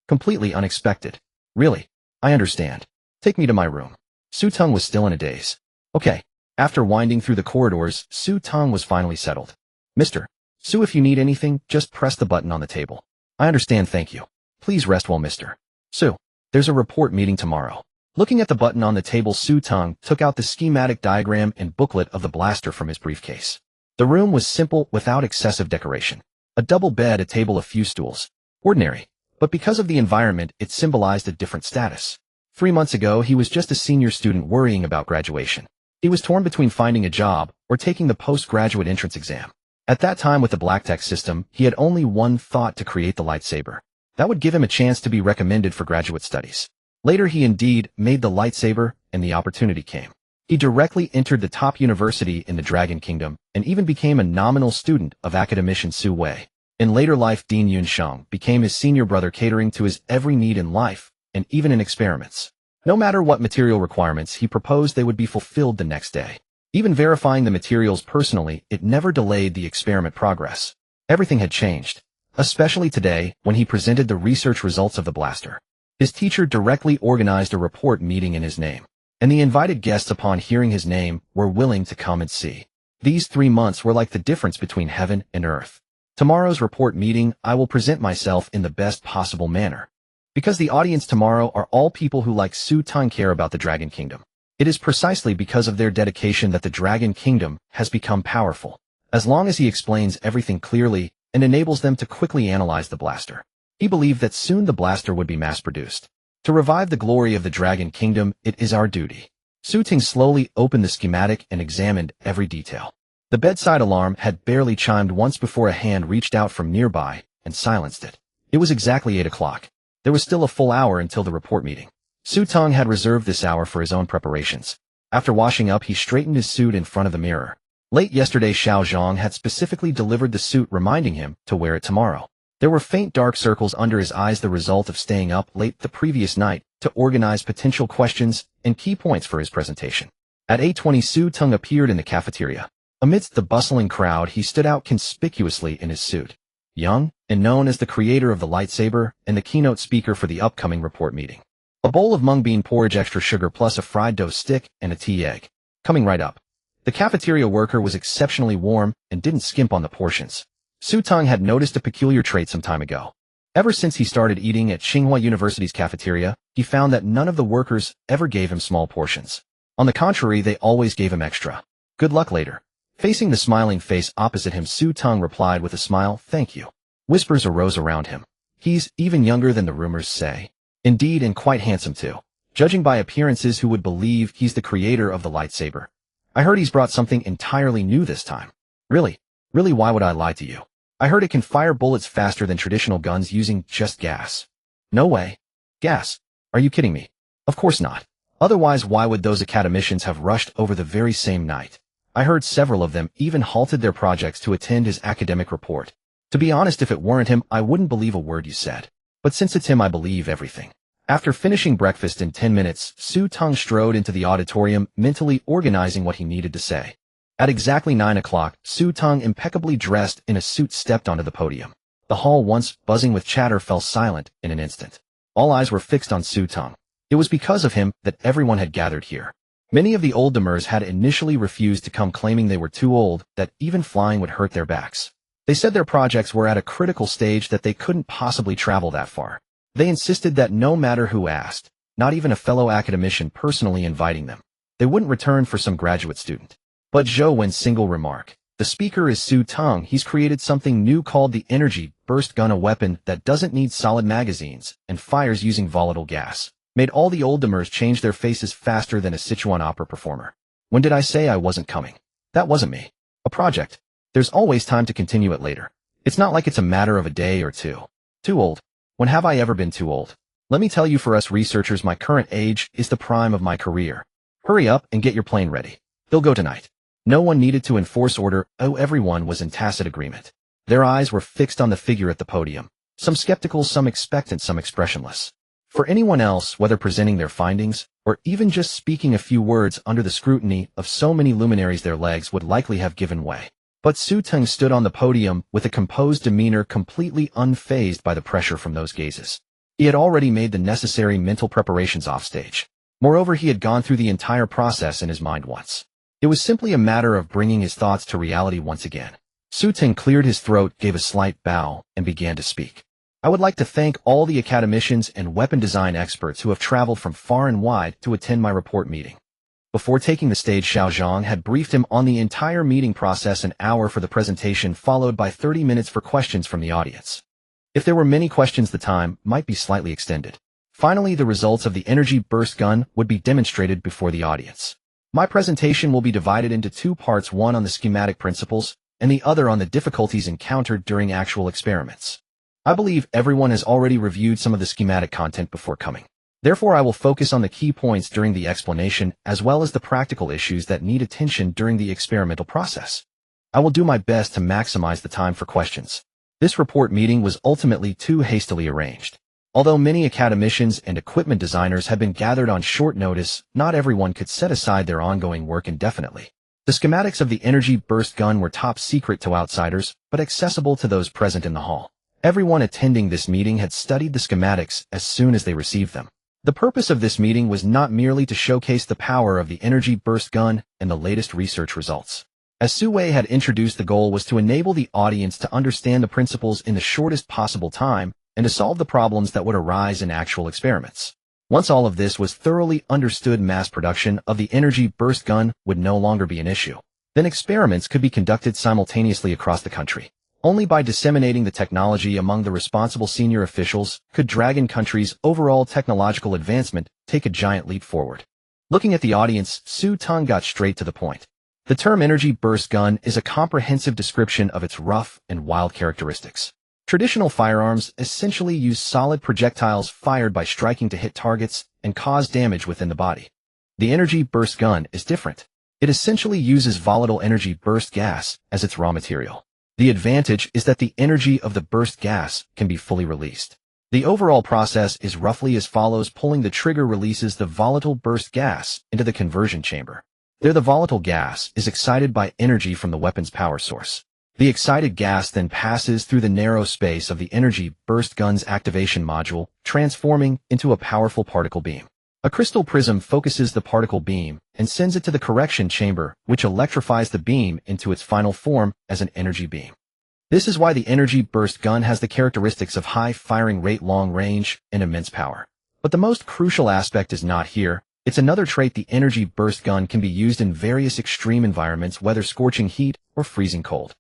completely unexpected. Really? I understand. Take me to my room. Teng was still in a daze. Okay. After winding through the corridors, Teng was finally settled. Mr. Su, if you need anything, just press the button on the table. I understand, thank you. Please rest well, Mr. Su. There's a report meeting tomorrow. Looking at the button on the table, Teng took out the schematic diagram and booklet of the blaster from his briefcase. The room was simple, without excessive decoration. A double bed, a table, a few stools. Ordinary. But because of the environment, it symbolized a different status. 3 months ago, he was just a senior student worrying about graduation. He was torn between finding a job or taking the postgraduate entrance exam. At that time, with the black-tech system, he had only one thought: to create the lightsaber. That would give him a chance to be recommended for graduate studies. Later, he indeed made the lightsaber, and the opportunity came. He directly entered the top university in the Dragon Kingdom, and even became a nominal student of academician Su Wei. In later life, Dean Yunsheng became his senior brother, catering to his every need in life, and even in experiments. No matter what material requirements he proposed, they would be fulfilled the next day. Even verifying the materials personally, it never delayed the experiment progress. Everything had changed, especially today when he presented the research results of the blaster. His teacher directly organized a report meeting in his name, and the invited guests, upon hearing his name, were willing to come and see. These 3 months were like the difference between heaven and earth. Tomorrow's report meeting, I will present myself in the best possible manner. Because the audience tomorrow are all people who, like Teng, care about the Dragon Kingdom. It is precisely because of their dedication that the Dragon Kingdom has become powerful. As long as he explains everything clearly and enables them to quickly analyze the blaster. He believed that soon the blaster would be mass-produced. To revive the glory of the Dragon Kingdom, it is our duty. Teng slowly opened the schematic and examined every detail. The bedside alarm had barely chimed once before a hand reached out from nearby and silenced it. It was exactly 8 o'clock. There was still a full hour until the report meeting. Teng had reserved this hour for his own preparations. After washing up, he straightened his suit in front of the mirror. Late yesterday, Xiao Zhang had specifically delivered the suit, reminding him to wear it tomorrow. There were faint dark circles under his eyes, the result of staying up late the previous night to organize potential questions and key points for his presentation. At 8:20, Teng appeared in the cafeteria. Amidst the bustling crowd, he stood out conspicuously in his suit. Young, and known as the creator of the lightsaber and the keynote speaker for the upcoming report meeting. A bowl of mung bean porridge, extra sugar, plus a fried dough stick and a tea egg. Coming right up. The cafeteria worker was exceptionally warm and didn't skimp on the portions. Teng had noticed a peculiar trait some time ago. Ever since he started eating at Xingcheng University's cafeteria, he found that none of the workers ever gave him small portions. On the contrary, they always gave him extra. Good luck later. Facing the smiling face opposite him, Teng replied with a smile, "Thank you." Whispers arose around him. He's even younger than the rumors say. Indeed, and quite handsome too. Judging by appearances, who would believe he's the creator of the lightsaber? I heard he's brought something entirely new this time. Really, why would I lie to you? I heard it can fire bullets faster than traditional guns using just gas. No way. Gas? Are you kidding me? Of course not. Otherwise, why would those academicians have rushed over the very same night? I heard several of them even halted their projects to attend his academic report. To be honest, if it weren't him, I wouldn't believe a word you said. But since it's him, I believe everything. After finishing breakfast in 10 minutes, Teng strode into the auditorium, mentally organizing what he needed to say. At exactly 9 o'clock, Teng, impeccably dressed in a suit, stepped onto the podium. The hall, once buzzing with chatter, fell silent in an instant. All eyes were fixed on Teng. It was because of him that everyone had gathered here. Many of the old-timers had initially refused to come, claiming they were too old, that even flying would hurt their backs. They said their projects were at a critical stage, that they couldn't possibly travel that far. They insisted that no matter who asked, not even a fellow academician personally inviting them, they wouldn't return for some graduate student. But Zhou Wen's single remark, "The speaker is Teng. He's created something new called the energy burst gun, a weapon that doesn't need solid magazines and fires using volatile gas," made all the old-timers change their faces faster than a Sichuan opera performer. When did I say I wasn't coming? That wasn't me. A project. There's always time to continue it later. It's not like it's a matter of a day or two. Too old. When have I ever been too old? Let me tell you, for us researchers, my current age is the prime of my career. Hurry up and get your plane ready. They'll go tonight. No one needed to enforce order. Oh, everyone was in tacit agreement. Their eyes were fixed on the figure at the podium. Some skeptical, some expectant, some expressionless. For anyone else, whether presenting their findings, or even just speaking a few words under the scrutiny of so many luminaries, their legs would likely have given way. But Teng stood on the podium with a composed demeanor, completely unfazed by the pressure from those gazes. He had already made the necessary mental preparations offstage. Moreover, he had gone through the entire process in his mind once. It was simply a matter of bringing his thoughts to reality once again. Teng cleared his throat, gave a slight bow, and began to speak. I would like to thank all the academicians and weapon design experts who have traveled from far and wide to attend my report meeting. Before taking the stage, Xiao Zhang had briefed him on the entire meeting process: an hour for the presentation, followed by 30 minutes for questions from the audience. If there were many questions, the time might be slightly extended. Finally, the results of the energy burst gun would be demonstrated before the audience. My presentation will be divided into two parts, one on the schematic principles, and the other on the difficulties encountered during actual experiments. I believe everyone has already reviewed some of the schematic content before coming. Therefore, I will focus on the key points during the explanation, as well as the practical issues that need attention during the experimental process. I will do my best to maximize the time for questions. This report meeting was ultimately too hastily arranged. Although many academicians and equipment designers had been gathered on short notice, not everyone could set aside their ongoing work indefinitely. The schematics of the energy burst gun were top secret to outsiders, but accessible to those present in the hall. Everyone attending this meeting had studied the schematics as soon as they received them. The purpose of this meeting was not merely to showcase the power of the energy burst gun and the latest research results. As Su Wei had introduced, the goal was to enable the audience to understand the principles in the shortest possible time and to solve the problems that would arise in actual experiments. Once all of this was thoroughly understood, mass production of the energy burst gun would no longer be an issue. Then experiments could be conducted simultaneously across the country. Only by disseminating the technology among the responsible senior officials could Dragon Country's overall technological advancement take a giant leap forward. Looking at the audience, Teng got straight to the point. The term energy burst gun is a comprehensive description of its rough and wild characteristics. Traditional firearms essentially use solid projectiles fired by striking to hit targets and cause damage within the body. The energy burst gun is different. It essentially uses volatile energy burst gas as its raw material. The advantage is that the energy of the burst gas can be fully released. The overall process is roughly as follows. Pulling the trigger releases the volatile burst gas into the conversion chamber. There, the volatile gas is excited by energy from the weapon's power source. The excited gas then passes through the narrow space of the energy burst gun's activation module, transforming into a powerful particle beam. A crystal prism focuses the particle beam and sends it to the correction chamber, which electrifies the beam into its final form as an energy beam. This is why the energy burst gun has the characteristics of high firing rate, long range, and immense power. But the most crucial aspect is not here. It's another trait. The energy burst gun can be used in various extreme environments, whether scorching heat or freezing cold.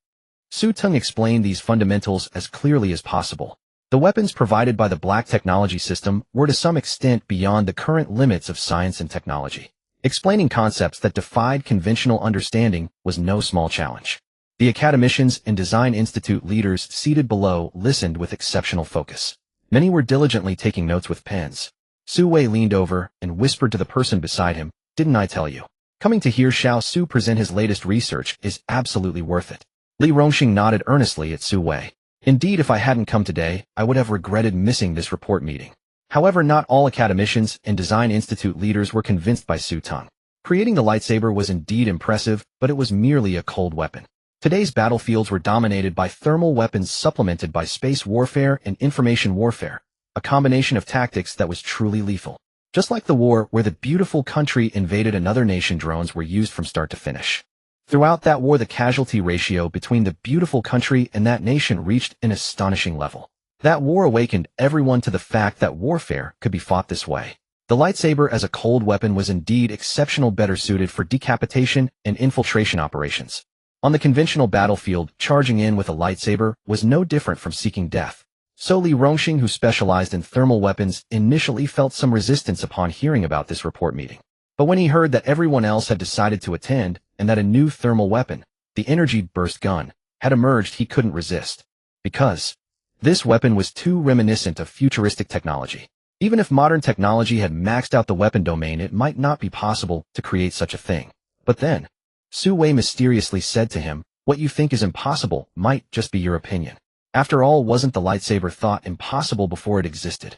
Teng explained these fundamentals as clearly as possible. The weapons provided by the Black Technology System were to some extent beyond the current limits of science and technology. Explaining concepts that defied conventional understanding was no small challenge. The academicians and design institute leaders seated below listened with exceptional focus. Many were diligently taking notes with pens. Su Wei leaned over and whispered to the person beside him, "Didn't I tell you? Coming to hear Xiao Su present his latest research is absolutely worth it." Li Rongxing nodded earnestly at Su Wei. "Indeed, if I hadn't come today, I would have regretted missing this report meeting." However, not all academicians and design institute leaders were convinced by Teng. Creating the lightsaber was indeed impressive, but it was merely a cold weapon. Today's battlefields were dominated by thermal weapons supplemented by space warfare and information warfare, a combination of tactics that was truly lethal. Just like the war where the beautiful country invaded another nation, drones were used from start to finish. Throughout that war, the casualty ratio between the beautiful country and that nation reached an astonishing level. That war awakened everyone to the fact that warfare could be fought this way. The lightsaber as a cold weapon was indeed exceptional, better suited for decapitation and infiltration operations. On the conventional battlefield, charging in with a lightsaber was no different from seeking death. So Li Rongxing, who specialized in thermal weapons, initially felt some resistance upon hearing about this report meeting. But when he heard that everyone else had decided to attend, and that a new thermal weapon, the energy burst gun, had emerged, he couldn't resist. Because this weapon was too reminiscent of futuristic technology. Even if modern technology had maxed out the weapon domain, it might not be possible to create such a thing. But then, Su Wei mysteriously said to him, "What you think is impossible might just be your opinion." After all, wasn't the lightsaber thought impossible before it existed?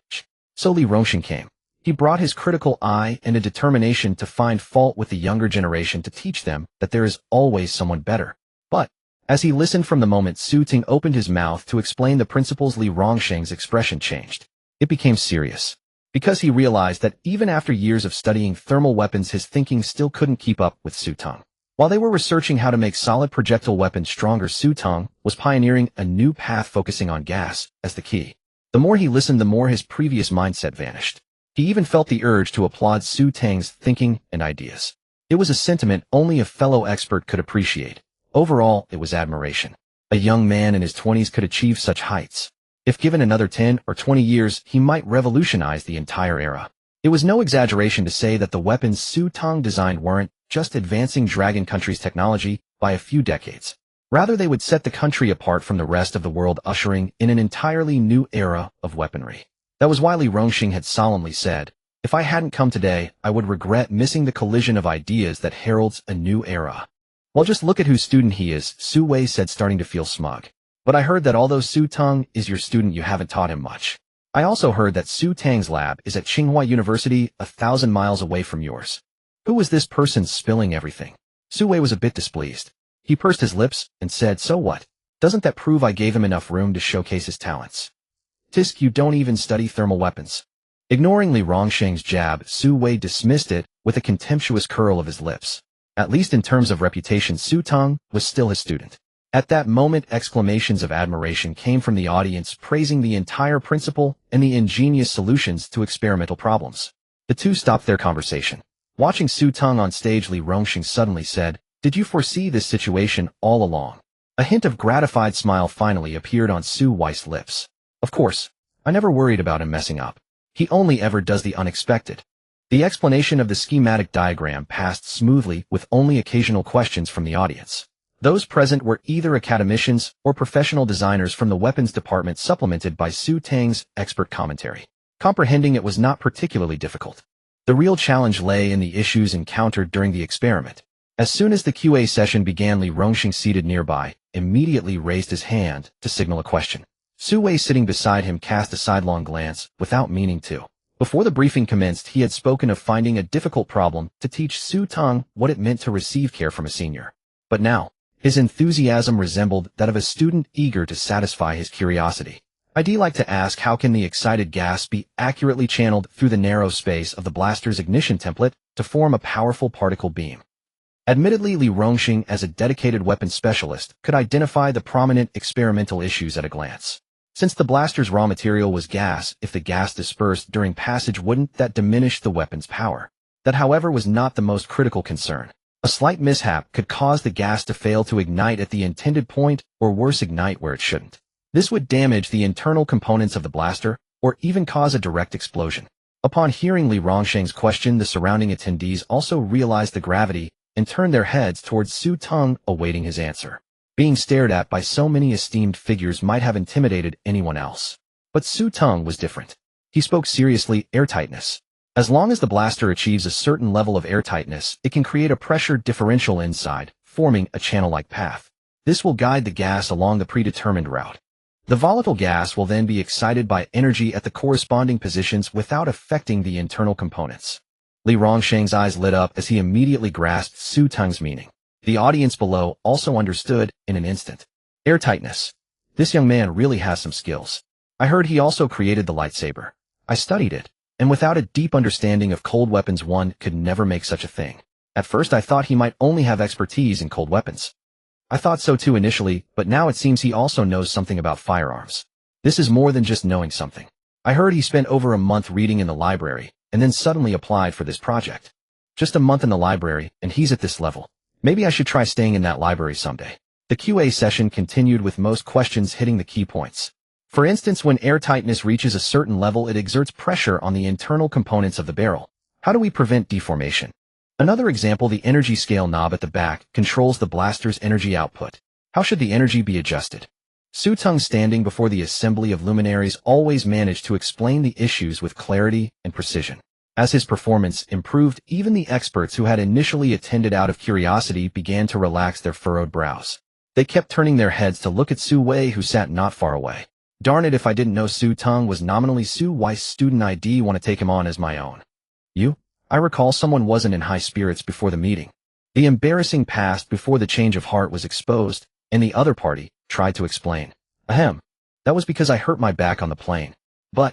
So Li Rongxing came. He brought his critical eye and a determination to find fault with the younger generation to teach them that there is always someone better. But, as he listened from the moment Su Ting opened his mouth to explain the principles, Li Rongxing's expression changed. It became serious. Because he realized that even after years of studying thermal weapons, his thinking still couldn't keep up with Su Teng. While they were researching how to make solid projectile weapons stronger, Su Teng was pioneering a new path focusing on gas as the key. The more he listened, the more his previous mindset vanished. He even felt the urge to applaud Su Teng's thinking and ideas. It was a sentiment only a fellow expert could appreciate. Overall, it was admiration. A young man in his 20s could achieve such heights. If given another 10 or 20 years, he might revolutionize the entire era. It was no exaggeration to say that the weapons Su Teng designed weren't just advancing Dragon Country's technology by a few decades. Rather, they would set the country apart from the rest of the world, ushering in an entirely new era of weaponry. That was why Li Rongxing had solemnly said, "If I hadn't come today, I would regret missing the collision of ideas that heralds a new era." "Well, just look at whose student he is," Su Wei said, starting to feel smug. "But I heard that although Su Teng is your student, you haven't taught him much. I also heard that Su Teng's lab is at Tsinghua University, 1,000 miles away from yours. Who was this person spilling everything?" Su Wei was a bit displeased. He pursed his lips and said, "So what? Doesn't that prove I gave him enough room to showcase his talents? Tisk, you don't even study thermal weapons." Ignoring Li Rongxing's jab, Su Wei dismissed it with a contemptuous curl of his lips. At least in terms of reputation, Su Teng was still his student. At that moment, exclamations of admiration came from the audience, praising the entire principle and the ingenious solutions to experimental problems. The two stopped their conversation. Watching Su Teng on stage, Li Rongxing suddenly said, "Did you foresee this situation all along?" A hint of gratified smile finally appeared on Su Wei's lips. "Of course. I never worried about him messing up. He only ever does the unexpected." The explanation of the schematic diagram passed smoothly, with only occasional questions from the audience. Those present were either academicians or professional designers from the weapons department, supplemented by Su Teng's expert commentary. Comprehending it was not particularly difficult. The real challenge lay in the issues encountered during the experiment. As soon as the QA session began, Li Rongxing, seated nearby, immediately raised his hand to signal a question. Su Wei, sitting beside him, cast a sidelong glance, without meaning to. Before the briefing commenced, he had spoken of finding a difficult problem to teach Su Teng what it meant to receive care from a senior. But now, his enthusiasm resembled that of a student eager to satisfy his curiosity. "I'd like to ask, how can the excited gas be accurately channeled through the narrow space of the blaster's ignition template to form a powerful particle beam?" Admittedly, Li Rongxing, as a dedicated weapons specialist, could identify the prominent experimental issues at a glance. Since the blaster's raw material was gas, if the gas dispersed during passage, wouldn't that diminish the weapon's power? That, however, was not the most critical concern. A slight mishap could cause the gas to fail to ignite at the intended point, or worse, ignite where it shouldn't. This would damage the internal components of the blaster, or even cause a direct explosion. Upon hearing Li Rongxing's question, the surrounding attendees also realized the gravity and turned their heads towards Su Teng, awaiting his answer. Being stared at by so many esteemed figures might have intimidated anyone else. But Su Teng was different. He spoke seriously. "Airtightness. As long as the blaster achieves a certain level of airtightness, it can create a pressure differential inside, forming a channel-like path. This will guide the gas along the predetermined route. The volatile gas will then be excited by energy at the corresponding positions without affecting the internal components." Li Rongxing's eyes lit up as he immediately grasped Su Teng's meaning. The audience below also understood in an instant. Airtightness. This young man really has some skills. I heard he also created the lightsaber. I studied it, and without a deep understanding of cold weapons, one could never make such a thing. At first I thought he might only have expertise in cold weapons. I thought so too initially, but now it seems he also knows something about firearms. This is more than just knowing something. I heard he spent over a month reading in the library, and then suddenly applied for this project. Just a month in the library, and he's at this level. Maybe I should try staying in that library someday. The QA session continued, with most questions hitting the key points. For instance, when airtightness reaches a certain level, it exerts pressure on the internal components of the barrel. How do we prevent deformation? Another example, the energy scale knob at the back controls the blaster's energy output. How should the energy be adjusted? Su Teng, standing before the assembly of luminaries, always managed to explain the issues with clarity and precision. As his performance improved, even the experts who had initially attended out of curiosity began to relax their furrowed brows. They kept turning their heads to look at Su Wei, who sat not far away. Darn it, if I didn't know Su Teng was nominally Su Wei's student ID, want to take him on as my own. You? I recall someone wasn't in high spirits before the meeting. The embarrassing past before the change of heart was exposed, and the other party tried to explain. Ahem. That was because I hurt my back on the plane. But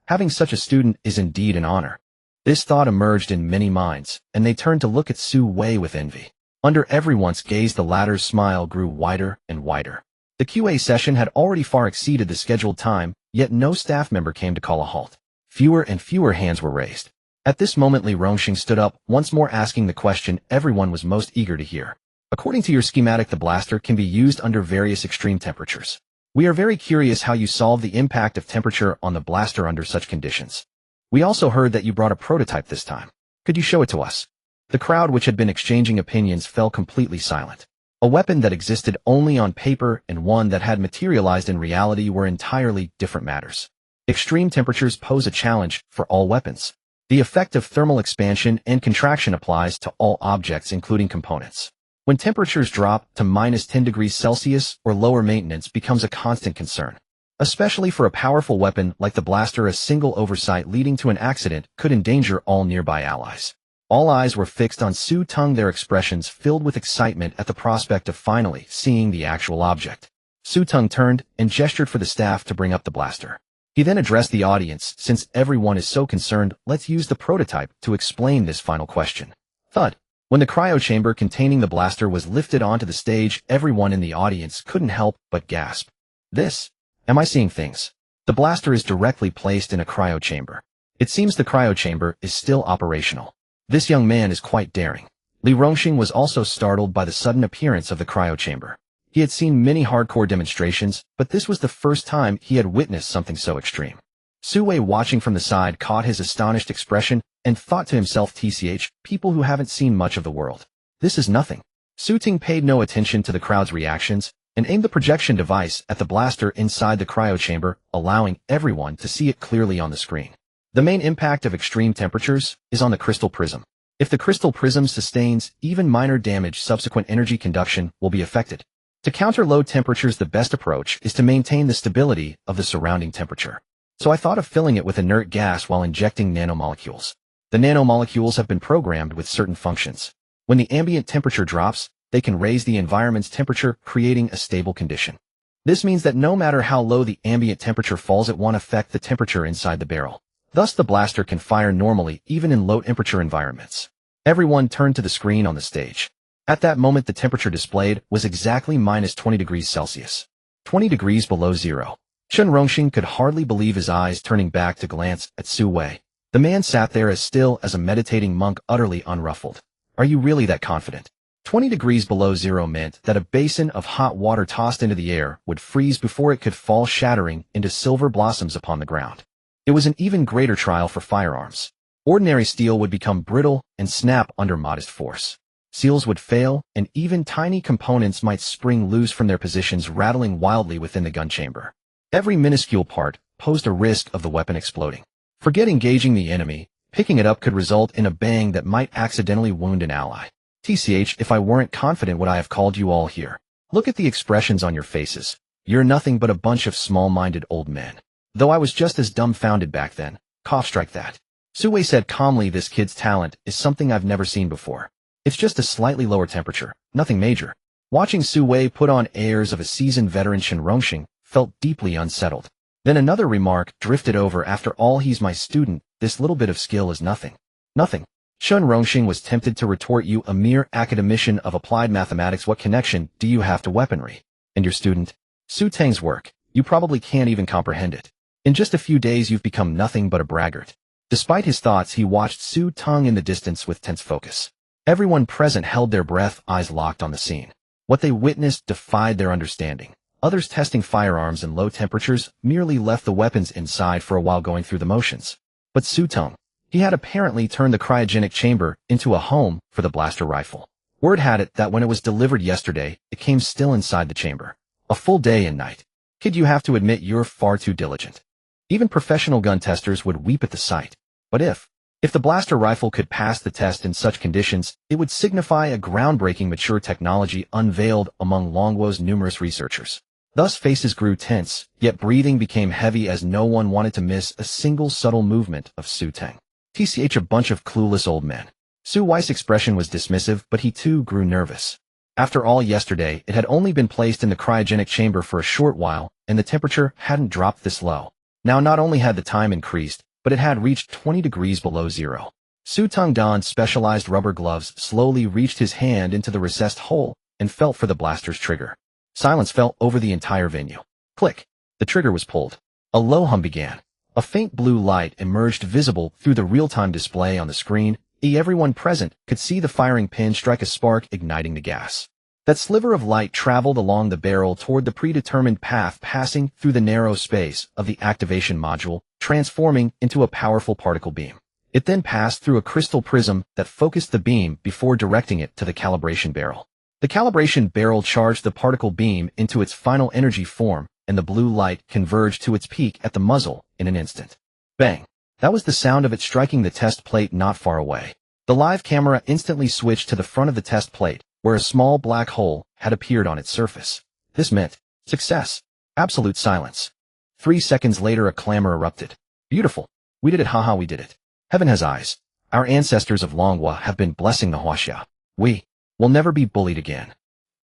having such a student is indeed an honor. This thought emerged in many minds, and they turned to look at Su Wei with envy. Under everyone's gaze, the latter's smile grew wider and wider. The QA session had already far exceeded the scheduled time, yet no staff member came to call a halt. Fewer and fewer hands were raised. At this moment, Li Rongxing stood up, once more asking the question everyone was most eager to hear. According to your schematic, the blaster can be used under various extreme temperatures. We are very curious how you solve the impact of temperature on the blaster under such conditions. We also heard that you brought a prototype this time. Could you show it to us? The crowd, which had been exchanging opinions, fell completely silent. A weapon that existed only on paper and one that had materialized in reality were entirely different matters. Extreme temperatures pose a challenge for all weapons. The effect of thermal expansion and contraction applies to all objects, including components. When temperatures drop to -10 degrees Celsius or lower, maintenance becomes a constant concern. Especially for a powerful weapon like the blaster, a single oversight leading to an accident could endanger all nearby allies. All eyes were fixed on Su Teng, their expressions filled with excitement at the prospect of finally seeing the actual object. Su Teng turned and gestured for the staff to bring up the blaster. He then addressed the audience. Since everyone is so concerned, let's use the prototype to explain this final question. Thud. When the cryo chamber containing the blaster was lifted onto the stage, everyone in the audience couldn't help but gasp. This? Am I seeing things? The blaster is directly placed in a cryo chamber. It seems the cryo chamber is still operational. This young man is quite daring. Li Rongxing was also startled by the sudden appearance of the cryo chamber. He had seen many hardcore demonstrations, but this was the first time he had witnessed something so extreme. Su Wei, watching from the side, caught his astonished expression and thought to himself, TCH, people who haven't seen much of the world. This is nothing. Su Ting paid no attention to the crowd's reactions and aimed the projection device at the blaster inside the cryo chamber, allowing everyone to see it clearly on the screen. The main impact of extreme temperatures is on the crystal prism. If the crystal prism sustains even minor damage, subsequent energy conduction will be affected. To counter low temperatures, the best approach is to maintain the stability of the surrounding temperature. So I thought of filling it with inert gas while injecting nanomolecules. The nanomolecules have been programmed with certain functions. When the ambient temperature drops, they can raise the environment's temperature, creating a stable condition. This means that no matter how low the ambient temperature falls, it won't affect the temperature inside the barrel. Thus, the blaster can fire normally even in low-temperature environments. Everyone turned to the screen on the stage. At that moment, the temperature displayed was exactly -20 degrees Celsius. 20 degrees below zero. Chen Rongxing could hardly believe his eyes, turning back to glance at Su Wei. The man sat there as still as a meditating monk, utterly unruffled. Are you really that confident? 20 degrees below zero meant that a basin of hot water tossed into the air would freeze before it could fall, shattering into silver blossoms upon the ground. It was an even greater trial for firearms. Ordinary steel would become brittle and snap under modest force. Seals would fail, and even tiny components might spring loose from their positions, rattling wildly within the gun chamber. Every minuscule part posed a risk of the weapon exploding. Forget engaging the enemy. Picking it up could result in a bang that might accidentally wound an ally. TCH, if I weren't confident, would I have called you all here? Look at the expressions on your faces. You're nothing but a bunch of small-minded old men. Though I was just as dumbfounded back then. Cough, strike that. Su Wei said calmly, this kid's talent is something I've never seen before. It's just a slightly lower temperature, nothing major. Watching Su Wei put on airs of a seasoned veteran, Chen Rongxing felt deeply unsettled. Then another remark drifted over. After all, he's my student. This little bit of skill is nothing. Nothing. Chen Rongxing was tempted to retort, you a mere academician of applied mathematics, what connection do you have to weaponry? And your student? Su Teng's work, you probably can't even comprehend it. In just a few days you've become nothing but a braggart. Despite his thoughts, he watched Su Teng in the distance with tense focus. Everyone present held their breath, eyes locked on the scene. What they witnessed defied their understanding. Others testing firearms in low temperatures merely left the weapons inside for a while, going through the motions. But Su Teng, he had apparently turned the cryogenic chamber into a home for the blaster rifle. Word had it that when it was delivered yesterday, it came still inside the chamber. A full day and night. Kid, you have to admit you're far too diligent. Even professional gun testers would weep at the sight. But if If the blaster rifle could pass the test in such conditions, it would signify a groundbreaking mature technology unveiled among Longwo's numerous researchers. Thus faces grew tense, yet breathing became heavy as no one wanted to miss a single subtle movement of Su Teng. TCH, a bunch of clueless old men. Su Wei's expression was dismissive, but he too grew nervous. After all, yesterday, it had only been placed in the cryogenic chamber for a short while, and the temperature hadn't dropped this low. Now not only had the time increased, but it had reached 20 degrees below zero. Su Teng donned specialized rubber gloves, slowly reached his hand into the recessed hole, and felt for the blaster's trigger. Silence fell over the entire venue. Click. The trigger was pulled. A low hum began. A faint blue light emerged visible through the real-time display on the screen. Everyone present could see the firing pin strike a spark, igniting the gas. That sliver of light traveled along the barrel toward the predetermined path, passing through the narrow space of the activation module, transforming into a powerful particle beam. It then passed through a crystal prism that focused the beam before directing it to the calibration barrel. The calibration barrel charged the particle beam into its final energy form, and the blue light converged to its peak at the muzzle in an instant. Bang! That was the sound of it striking the test plate not far away. The live camera instantly switched to the front of the test plate, where a small black hole had appeared on its surface. This meant success. Absolute silence. 3 seconds later, a clamor erupted. Beautiful. We did it, haha, we did it. Heaven has eyes. Our ancestors of Longhua have been blessing the Huaxia. We will never be bullied again.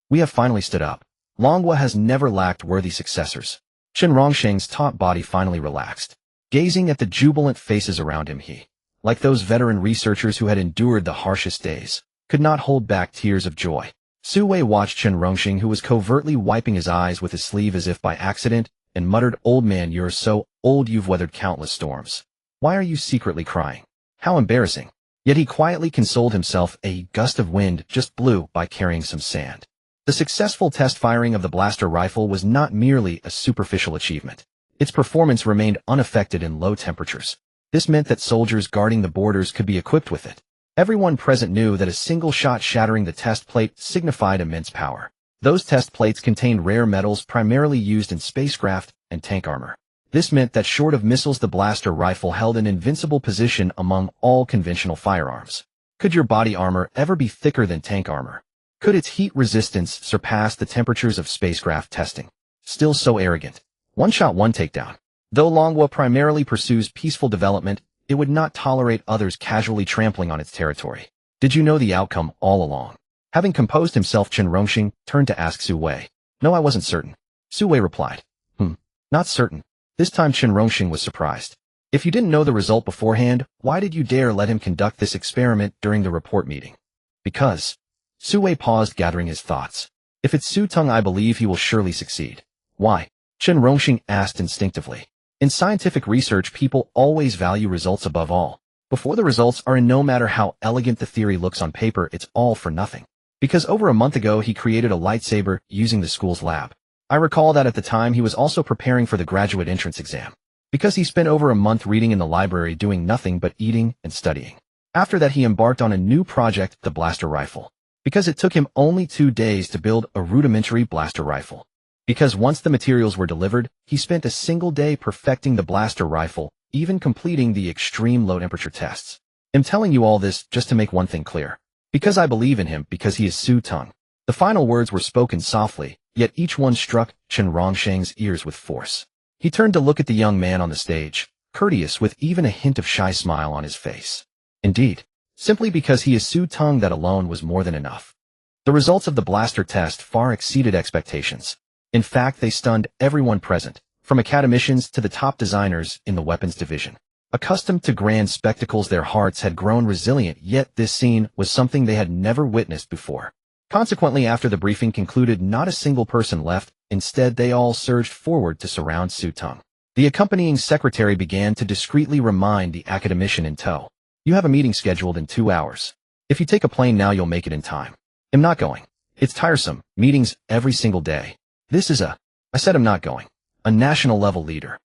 We have finally stood up. Longhua has never lacked worthy successors. Chen Rongsheng's taut body finally relaxed. Gazing at the jubilant faces around him, he, like those veteran researchers who had endured the harshest days, could not hold back tears of joy. Su Wei watched Chen Rongsheng, who was covertly wiping his eyes with his sleeve as if by accident, and muttered, "Old man, you're so old, you've weathered countless storms. Why are you secretly crying? How embarrassing." Yet he quietly consoled himself. A gust of wind just blew by, carrying some sand. The successful test firing of the blaster rifle was not merely a superficial achievement. Its performance remained unaffected in low temperatures. This meant that soldiers guarding the borders could be equipped with it. Everyone present knew that a single shot shattering the test plate signified immense power. Those test plates contained rare metals primarily used in spacecraft and tank armor. This meant that short of missiles, the blaster rifle held an invincible position among all conventional firearms. Could your body armor ever be thicker than tank armor? Could its heat resistance surpass the temperatures of spacecraft testing? Still so arrogant. One shot, one takedown. Though Longhua primarily pursues peaceful development, it would not tolerate others casually trampling on its territory. Did you know the outcome all along? Having composed himself, Chen Rongsheng turned to ask Su Wei. No, I wasn't certain. Su Wei replied. Not certain. This time Chen Rongsheng was surprised. If you didn't know the result beforehand, why did you dare let him conduct this experiment during the report meeting? Because. Su Wei paused, gathering his thoughts. If it's Su Teng, I believe he will surely succeed. Why? Chen Rongsheng asked instinctively. In scientific research, people always value results above all. Before the results are in, no matter how elegant the theory looks on paper, it's all for nothing. Because over a month ago, he created a lightsaber using the school's lab. I recall that at the time he was also preparing for the graduate entrance exam. Because he spent over a month reading in the library, doing nothing but eating and studying. After that, he embarked on a new project, the blaster rifle. Because it took him only 2 days to build a rudimentary blaster rifle. Because once the materials were delivered, he spent a single day perfecting the blaster rifle, even completing the extreme low temperature tests. I'm telling you all this just to make one thing clear. Because I believe in him, because he is Su Teng. The final words were spoken softly, yet each one struck Chen Rongsheng's ears with force. He turned to look at the young man on the stage, courteous with even a hint of shy smile on his face. Indeed, simply because he is Su Teng, that alone was more than enough. The results of the blaster test far exceeded expectations. In fact, they stunned everyone present, from academicians to the top designers in the weapons division. Accustomed to grand spectacles, their hearts had grown resilient, yet this scene was something they had never witnessed before. Consequently, after the briefing concluded, not a single person left. Instead, they all surged forward to surround Su Teng. The accompanying secretary began to discreetly remind the academician in tow. You have a meeting scheduled in 2 hours. If you take a plane now, you'll make it in time. I'm not going. It's tiresome. Meetings every single day. This is I said I'm not going. A national level leader.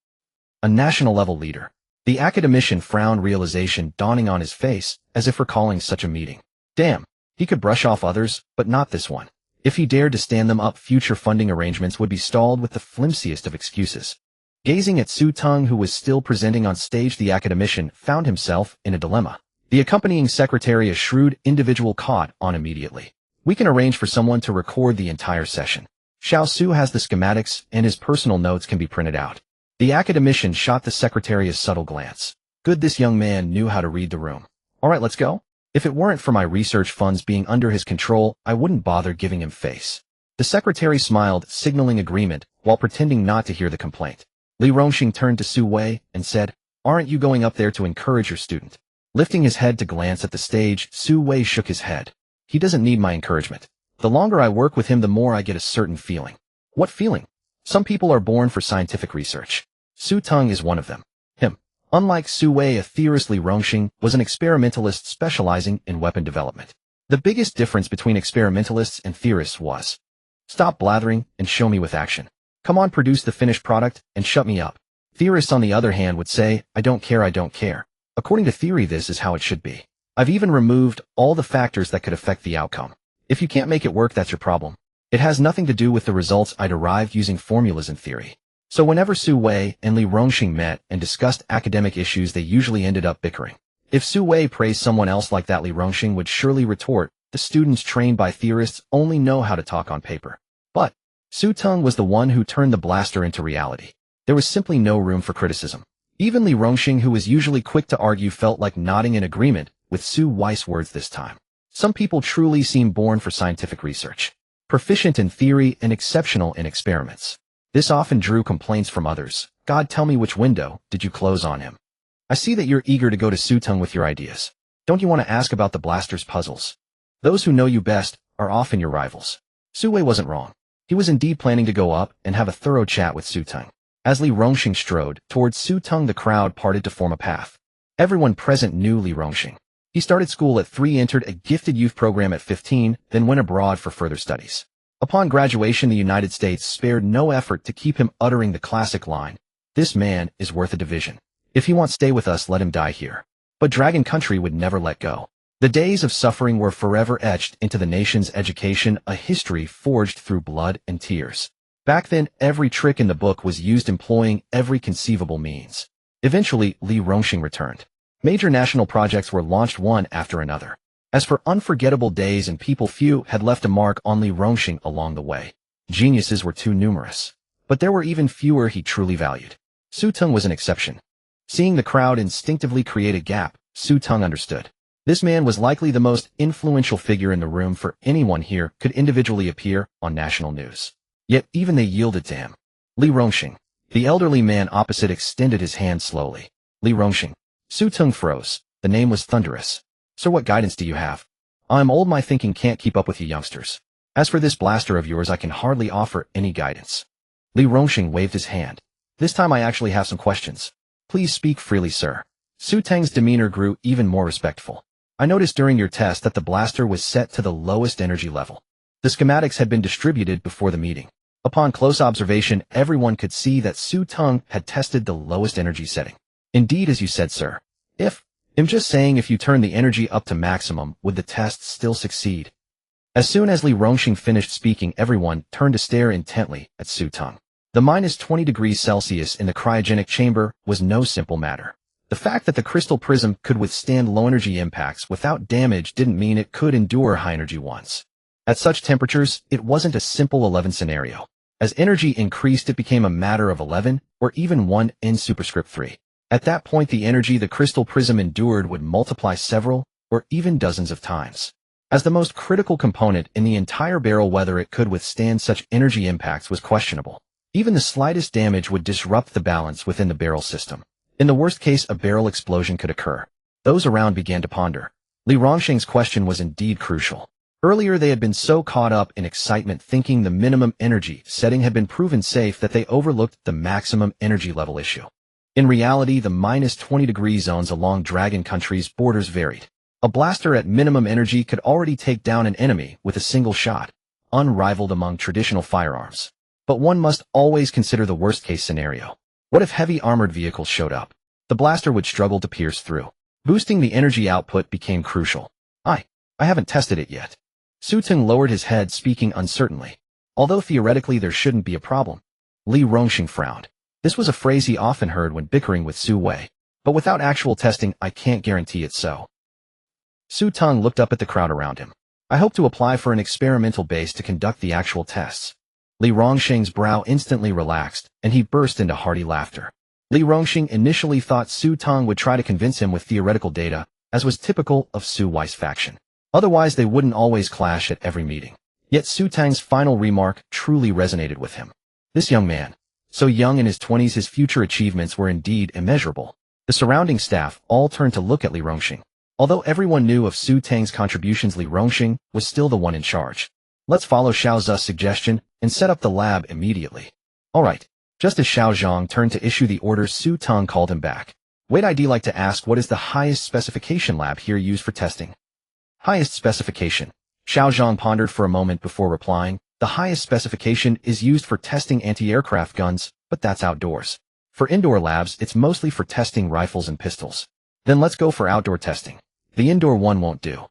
A national level leader. The academician frowned, realization dawning on his face, as if recalling such a meeting. Damn, he could brush off others, but not this one. If he dared to stand them up, future funding arrangements would be stalled with the flimsiest of excuses. Gazing at Su Teng, who was still presenting on stage, the academician found himself in a dilemma. The accompanying secretary, a shrewd individual, caught on immediately. We can arrange for someone to record the entire session. Xiao Su has the schematics, and his personal notes can be printed out. The academician shot the secretary a subtle glance. Good, this young man knew how to read the room. All right, let's go. If it weren't for my research funds being under his control, I wouldn't bother giving him face. The secretary smiled, signaling agreement, while pretending not to hear the complaint. Li Rongxing turned to Su Wei and said, "Aren't you going up there to encourage your student?" Lifting his head to glance at the stage, Su Wei shook his head. He doesn't need my encouragement. The longer I work with him, the more I get a certain feeling. What feeling? Some people are born for scientific research. Su Teng is one of them. Him. Unlike Su Wei, a theorist, Li Rongxing was an experimentalist specializing in weapon development. The biggest difference between experimentalists and theorists was, stop blathering and show me with action. Come on, produce the finished product and shut me up. Theorists, on the other hand, would say, I don't care, I don't care. According to theory, this is how it should be. I've even removed all the factors that could affect the outcome. If you can't make it work, that's your problem. It has nothing to do with the results I derived using formulas in theory. So whenever Su Wei and Li Rongxing met and discussed academic issues, they usually ended up bickering. If Su Wei praised someone else like that, Li Rongxing would surely retort, the students trained by theorists only know how to talk on paper. But Su Teng was the one who turned the blaster into reality. There was simply no room for criticism. Even Li Rongxing, who was usually quick to argue, felt like nodding in agreement with Su Wei's words this time. Some people truly seem born for scientific research, proficient in theory and exceptional in experiments. This often drew complaints from others. God, tell me, which window did you close on him? I see that you're eager to go to Su Teng with your ideas. Don't you want to ask about the blaster's puzzles? Those who know you best are often your rivals. Su Wei wasn't wrong. He was indeed planning to go up and have a thorough chat with Su Teng. As Li Rongxing strode towards Su Teng, the crowd parted to form a path. Everyone present knew Li Rongxing. He started school at 3, entered a gifted youth program at 15, then went abroad for further studies. Upon graduation, the United States spared no effort to keep him uttering the classic line, "This man is worth a division. If he wants to stay with us, let him die here." But Dragon Country would never let go. The days of suffering were forever etched into the nation's education, a history forged through blood and tears. Back then, every trick in the book was used, employing every conceivable means. Eventually, Li Rongxing returned. Major national projects were launched one after another. As for unforgettable days and people, few had left a mark on Li Rongxing along the way. Geniuses were too numerous. But there were even fewer he truly valued. Su Teng was an exception. Seeing the crowd instinctively create a gap, Su Teng understood. This man was likely the most influential figure in the room, for anyone here could individually appear on national news. Yet even they yielded to him. Li Rongxing. The elderly man opposite extended his hand slowly. Li Rongxing. Su Teng froze. The name was thunderous. Sir, what guidance do you have? I'm old, my thinking can't keep up with you youngsters. As for this blaster of yours, I can hardly offer any guidance. Li Rongxing waved his hand. This time I actually have some questions. Please speak freely, sir. Su Teng's demeanor grew even more respectful. I noticed during your test that the blaster was set to the lowest energy level. The schematics had been distributed before the meeting. Upon close observation, everyone could see that Su Teng had tested the lowest energy setting. Indeed, as you said, sir. I'm just saying, if you turn the energy up to maximum, would the test still succeed? As soon as Li Rongxing finished speaking, everyone turned to stare intently at Su Teng. The -20°C in the cryogenic chamber was no simple matter. The fact that the crystal prism could withstand low-energy impacts without damage didn't mean it could endure high-energy ones. At such temperatures, it wasn't a simple 11 scenario. As energy increased, it became a matter of 11, or even 1 n superscript 3. At that point, the energy the crystal prism endured would multiply several, or even dozens of times. As the most critical component in the entire barrel, whether it could withstand such energy impacts was questionable. Even the slightest damage would disrupt the balance within the barrel system. In the worst case, a barrel explosion could occur. Those around began to ponder. Li Rongxing's question was indeed crucial. Earlier, they had been so caught up in excitement thinking the minimum energy setting had been proven safe that they overlooked the maximum energy level issue. In reality, the -20° zones along Dragon Country's borders varied. A blaster at minimum energy could already take down an enemy with a single shot, unrivaled among traditional firearms. But one must always consider the worst-case scenario. What if heavy armored vehicles showed up? The blaster would struggle to pierce through. Boosting the energy output became crucial. I haven't tested it yet. Su Teng lowered his head, speaking uncertainly. Although theoretically there shouldn't be a problem. Li Rongxing frowned. This was a phrase he often heard when bickering with Su Wei. But without actual testing, I can't guarantee it's so. Su Teng looked up at the crowd around him. I hope to apply for an experimental base to conduct the actual tests. Li Rongxing's brow instantly relaxed, and he burst into hearty laughter. Li Rongxing initially thought Su Teng would try to convince him with theoretical data, as was typical of Su Wei's faction. Otherwise, they wouldn't always clash at every meeting. Yet Su Teng's final remark truly resonated with him. This young man, so young in his 20s, his future achievements were indeed immeasurable. The surrounding staff all turned to look at Li Rongxing. Although everyone knew of Su Teng's contributions, Li Rongxing was still the one in charge. Let's follow Xiao Zu's suggestion and set up the lab immediately. Alright. Just as Xiao Zhang turned to issue the order, Su Teng called him back. Wait, I'd like to ask, what is the highest specification lab here used for testing? Highest specification. Xiao Zhang pondered for a moment before replying. The highest specification is used for testing anti-aircraft guns, but that's outdoors. For indoor labs, it's mostly for testing rifles and pistols. Then let's go for outdoor testing. The indoor one won't do.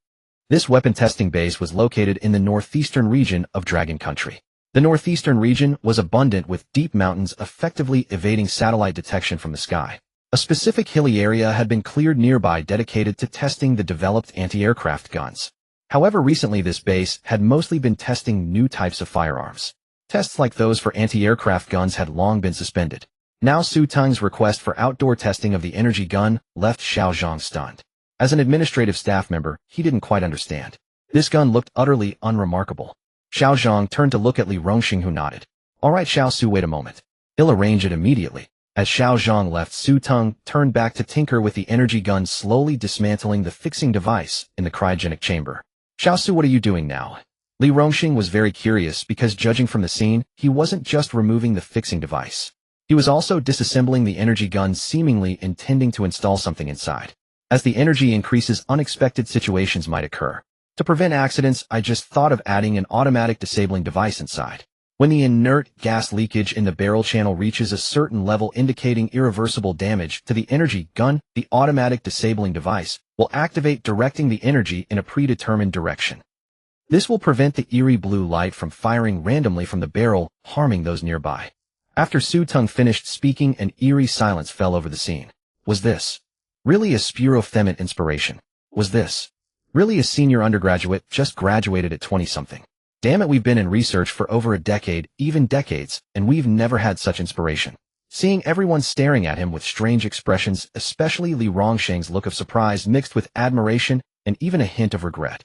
This weapon testing base was located in the northeastern region of Dragon Country. The northeastern region was abundant with deep mountains effectively evading satellite detection from the sky. A specific hilly area had been cleared nearby dedicated to testing the developed anti-aircraft guns. However, recently this base had mostly been testing new types of firearms. Tests like those for anti-aircraft guns had long been suspended. Now Su Teng's request for outdoor testing of the energy gun left Xiao Zhang stunned. As an administrative staff member, he didn't quite understand. This gun looked utterly unremarkable. Xiao Zhang turned to look at Li Rongxing, who nodded. Alright Xiao Su, wait a moment. He'll arrange it immediately. As Xiao Zhang left, Su Teng turned back to tinker with the energy gun, slowly dismantling the fixing device in the cryogenic chamber. Xiao Su, what are you doing now? Li Rongxing was very curious because, judging from the scene, he wasn't just removing the fixing device. He was also disassembling the energy gun, seemingly intending to install something inside. As the energy increases, unexpected situations might occur. To prevent accidents, I just thought of adding an automatic disabling device inside. When the inert gas leakage in the barrel channel reaches a certain level indicating irreversible damage to the energy gun, the automatic disabling device will activate, directing the energy in a predetermined direction. This will prevent the eerie blue light from firing randomly from the barrel, harming those nearby. After Su Teng finished speaking, an eerie silence fell over the scene. Was this really a Spurofthemet inspiration? Was this really a senior undergraduate just graduated at 20-something? Damn it, we've been in research for over a decade, even decades, and we've never had such inspiration. Seeing everyone staring at him with strange expressions, especially Li Rongxing's look of surprise mixed with admiration and even a hint of regret.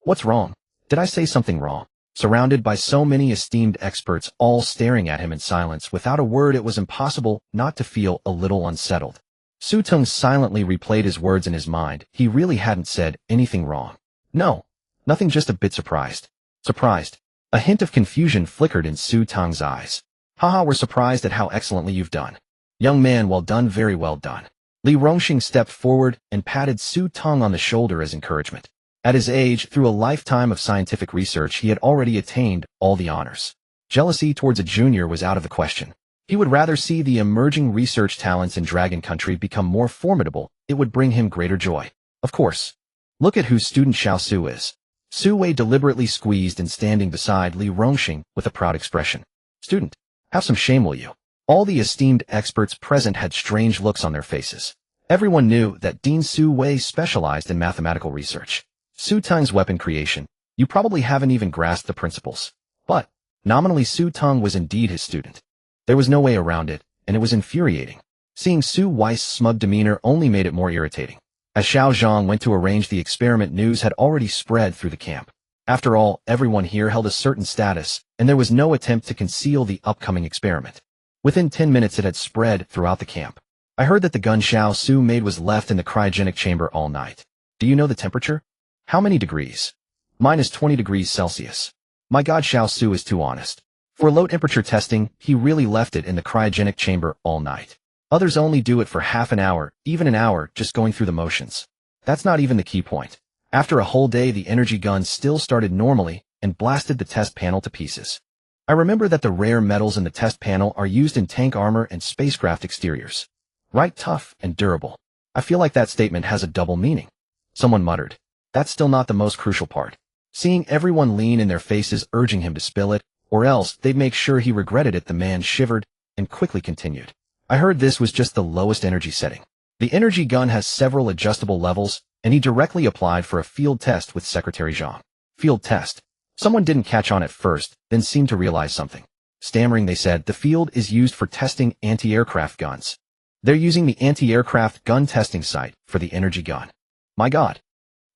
What's wrong? Did I say something wrong? Surrounded by so many esteemed experts all staring at him in silence without a word, it was impossible not to feel a little unsettled. Su Teng silently replayed his words in his mind. He really hadn't said anything wrong. No, nothing, just a bit surprised. Surprised. A hint of confusion flickered in Su Teng's eyes. Haha, we're surprised at how excellently you've done. Young man, well done, very well done. Li Rongxing stepped forward and patted Su Teng on the shoulder as encouragement. At his age, through a lifetime of scientific research, he had already attained all the honors. Jealousy towards a junior was out of the question. He would rather see the emerging research talents in Dragon Country become more formidable. It would bring him greater joy. Of course. Look at whose student Xiao Su is. Su Wei deliberately squeezed and standing beside Li Rongxing with a proud expression. Student, have some shame, will you? All the esteemed experts present had strange looks on their faces. Everyone knew that Dean Su Wei specialized in mathematical research. Su Teng's weapon creation, you probably haven't even grasped the principles. But, nominally, Su Teng was indeed his student. There was no way around it, and it was infuriating. Seeing Su Wei's smug demeanor only made it more irritating. As Xiao Zhang went to arrange the experiment, news had already spread through the camp. After all, everyone here held a certain status, and there was no attempt to conceal the upcoming experiment. Within 10 minutes it had spread throughout the camp. I heard that the gun Xiao Su made was left in the cryogenic chamber all night. Do you know the temperature? How many degrees? Minus 20 degrees Celsius. My God, Xiao Su is too honest. For low temperature testing, he really left it in the cryogenic chamber all night. Others only do it for half an hour, even an hour, just going through the motions. That's not even the key point. After a whole day, the energy gun still started normally and blasted the test panel to pieces. I remember that the rare metals in the test panel are used in tank armor and spacecraft exteriors. Right, tough and durable. I feel like that statement has a double meaning. Someone muttered. That's still not the most crucial part. Seeing everyone lean in their faces urging him to spill it, or else they'd make sure he regretted it, the man shivered and quickly continued. I heard this was just the lowest energy setting. The energy gun has several adjustable levels, and he directly applied for a field test with Secretary Zhang. Field test. Someone didn't catch on at first, then seemed to realize something. Stammering, they said, the field is used for testing anti-aircraft guns. They're using the anti-aircraft gun testing site for the energy gun. My God.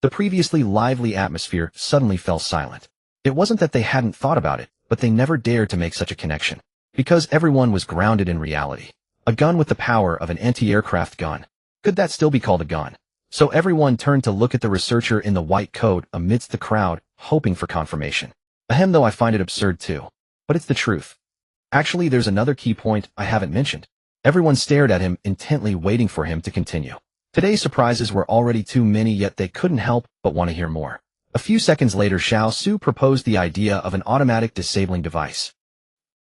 The previously lively atmosphere suddenly fell silent. It wasn't that they hadn't thought about it, but they never dared to make such a connection. Because everyone was grounded in reality. A gun with the power of an anti-aircraft gun. Could that still be called a gun? So everyone turned to look at the researcher in the white coat amidst the crowd, hoping for confirmation. Ahem, though I find it absurd too. But it's the truth. Actually, there's another key point I haven't mentioned. Everyone stared at him, intently waiting for him to continue. Today's surprises were already too many, yet they couldn't help but want to hear more. A few seconds later, Xiao Su proposed the idea of an automatic disabling device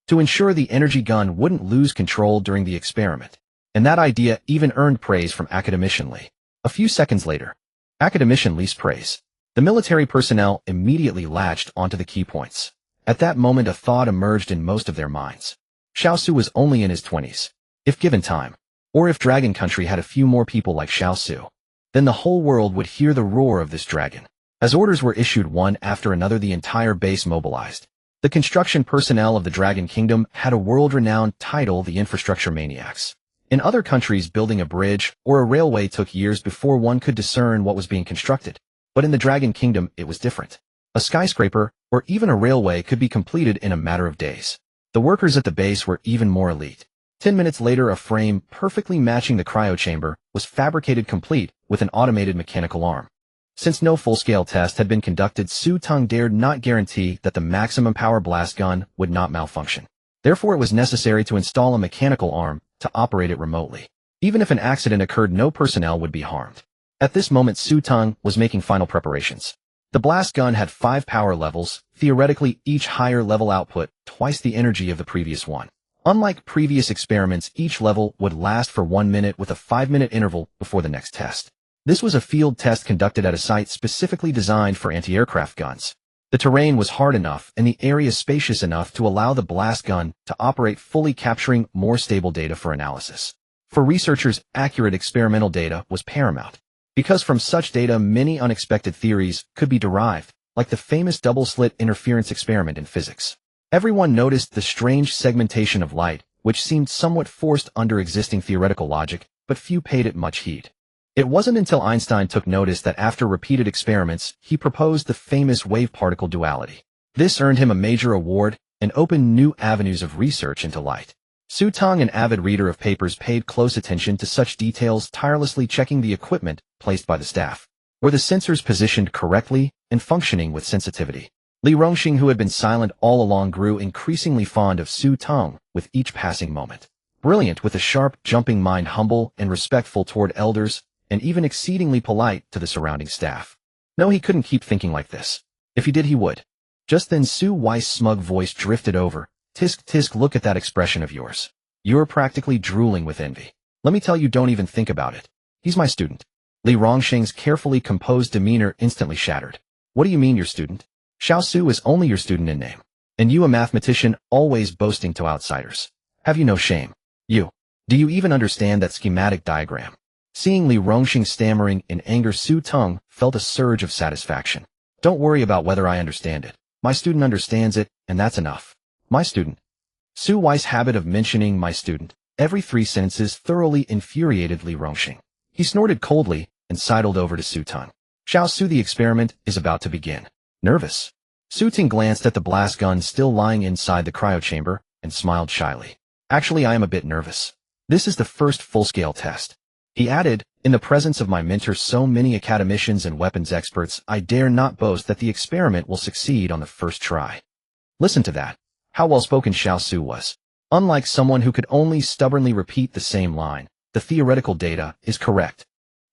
to ensure the energy gun wouldn't lose control during the experiment. And that idea even earned praise from academician Li. A few seconds later, academician Li's praise. The military personnel immediately latched onto the key points. At that moment, a thought emerged in most of their minds. Xiao Su was only in his 20s. If given time, or if Dragon Country had a few more people like Xiao Su, then the whole world would hear the roar of this dragon. As orders were issued one after another, the entire base mobilized. The construction personnel of the Dragon Kingdom had a world-renowned title, the Infrastructure Maniacs. In other countries, building a bridge or a railway took years before one could discern what was being constructed. But in the Dragon Kingdom, it was different. A skyscraper, or even a railway, could be completed in a matter of days. The workers at the base were even more elite. 10 minutes later, a frame perfectly matching the cryochamber was fabricated complete with an automated mechanical arm. Since no full-scale test had been conducted, Su Teng dared not guarantee that the maximum power blast gun would not malfunction. Therefore, it was necessary to install a mechanical arm to operate it remotely. Even if an accident occurred, no personnel would be harmed. At this moment, Su Teng was making final preparations. The blast gun had 5 power levels, theoretically each higher level output twice the energy of the previous one. Unlike previous experiments, each level would last for 1 minute with a 5-minute interval before the next test. This was a field test conducted at a site specifically designed for anti-aircraft guns. The terrain was hard enough and the area spacious enough to allow the blast gun to operate fully, capturing more stable data for analysis. For researchers, accurate experimental data was paramount. Because from such data, many unexpected theories could be derived, like the famous double-slit interference experiment in physics. Everyone noticed the strange segmentation of light, which seemed somewhat forced under existing theoretical logic, but few paid it much heed. It wasn't until Einstein took notice that after repeated experiments, he proposed the famous wave-particle duality. This earned him a major award and opened new avenues of research into light. Su Teng, an avid reader of papers, paid close attention to such details, tirelessly checking the equipment placed by the staff. Were the sensors positioned correctly and functioning with sensitivity? Li Rongxing, who had been silent all along, grew increasingly fond of Su Teng with each passing moment. Brilliant, with a sharp, jumping mind, humble and respectful toward elders, and even exceedingly polite to the surrounding staff. No, he couldn't keep thinking like this. If he did, he would. Just then Su Weiss' smug voice drifted over. Tisk, tisk, look at that expression of yours. You're practically drooling with envy. Let me tell you, don't even think about it. He's my student. Li Rongxing's carefully composed demeanor instantly shattered. What do you mean, your student? Xiao Su is only your student in name. And you, a mathematician, always boasting to outsiders. Have you no shame? You. Do you even understand that schematic diagram? Seeing Li Rongxing stammering in anger, Su Teng felt a surge of satisfaction. Don't worry about whether I understand it. My student understands it, and that's enough. My student. Su Weiss' habit of mentioning my student every 3 sentences thoroughly infuriated Li Rongxing. He snorted coldly and sidled over to Su Teng. Xiao Su, the experiment is about to begin. Nervous? Su Teng glanced at the blast gun still lying inside the cryochamber and smiled shyly. Actually, I am a bit nervous. This is the first full-scale test. He added, in the presence of my mentor, so many academicians and weapons experts, I dare not boast that the experiment will succeed on the first try. Listen to that. How well-spoken Xiao Su was. Unlike someone who could only stubbornly repeat the same line, the theoretical data is correct.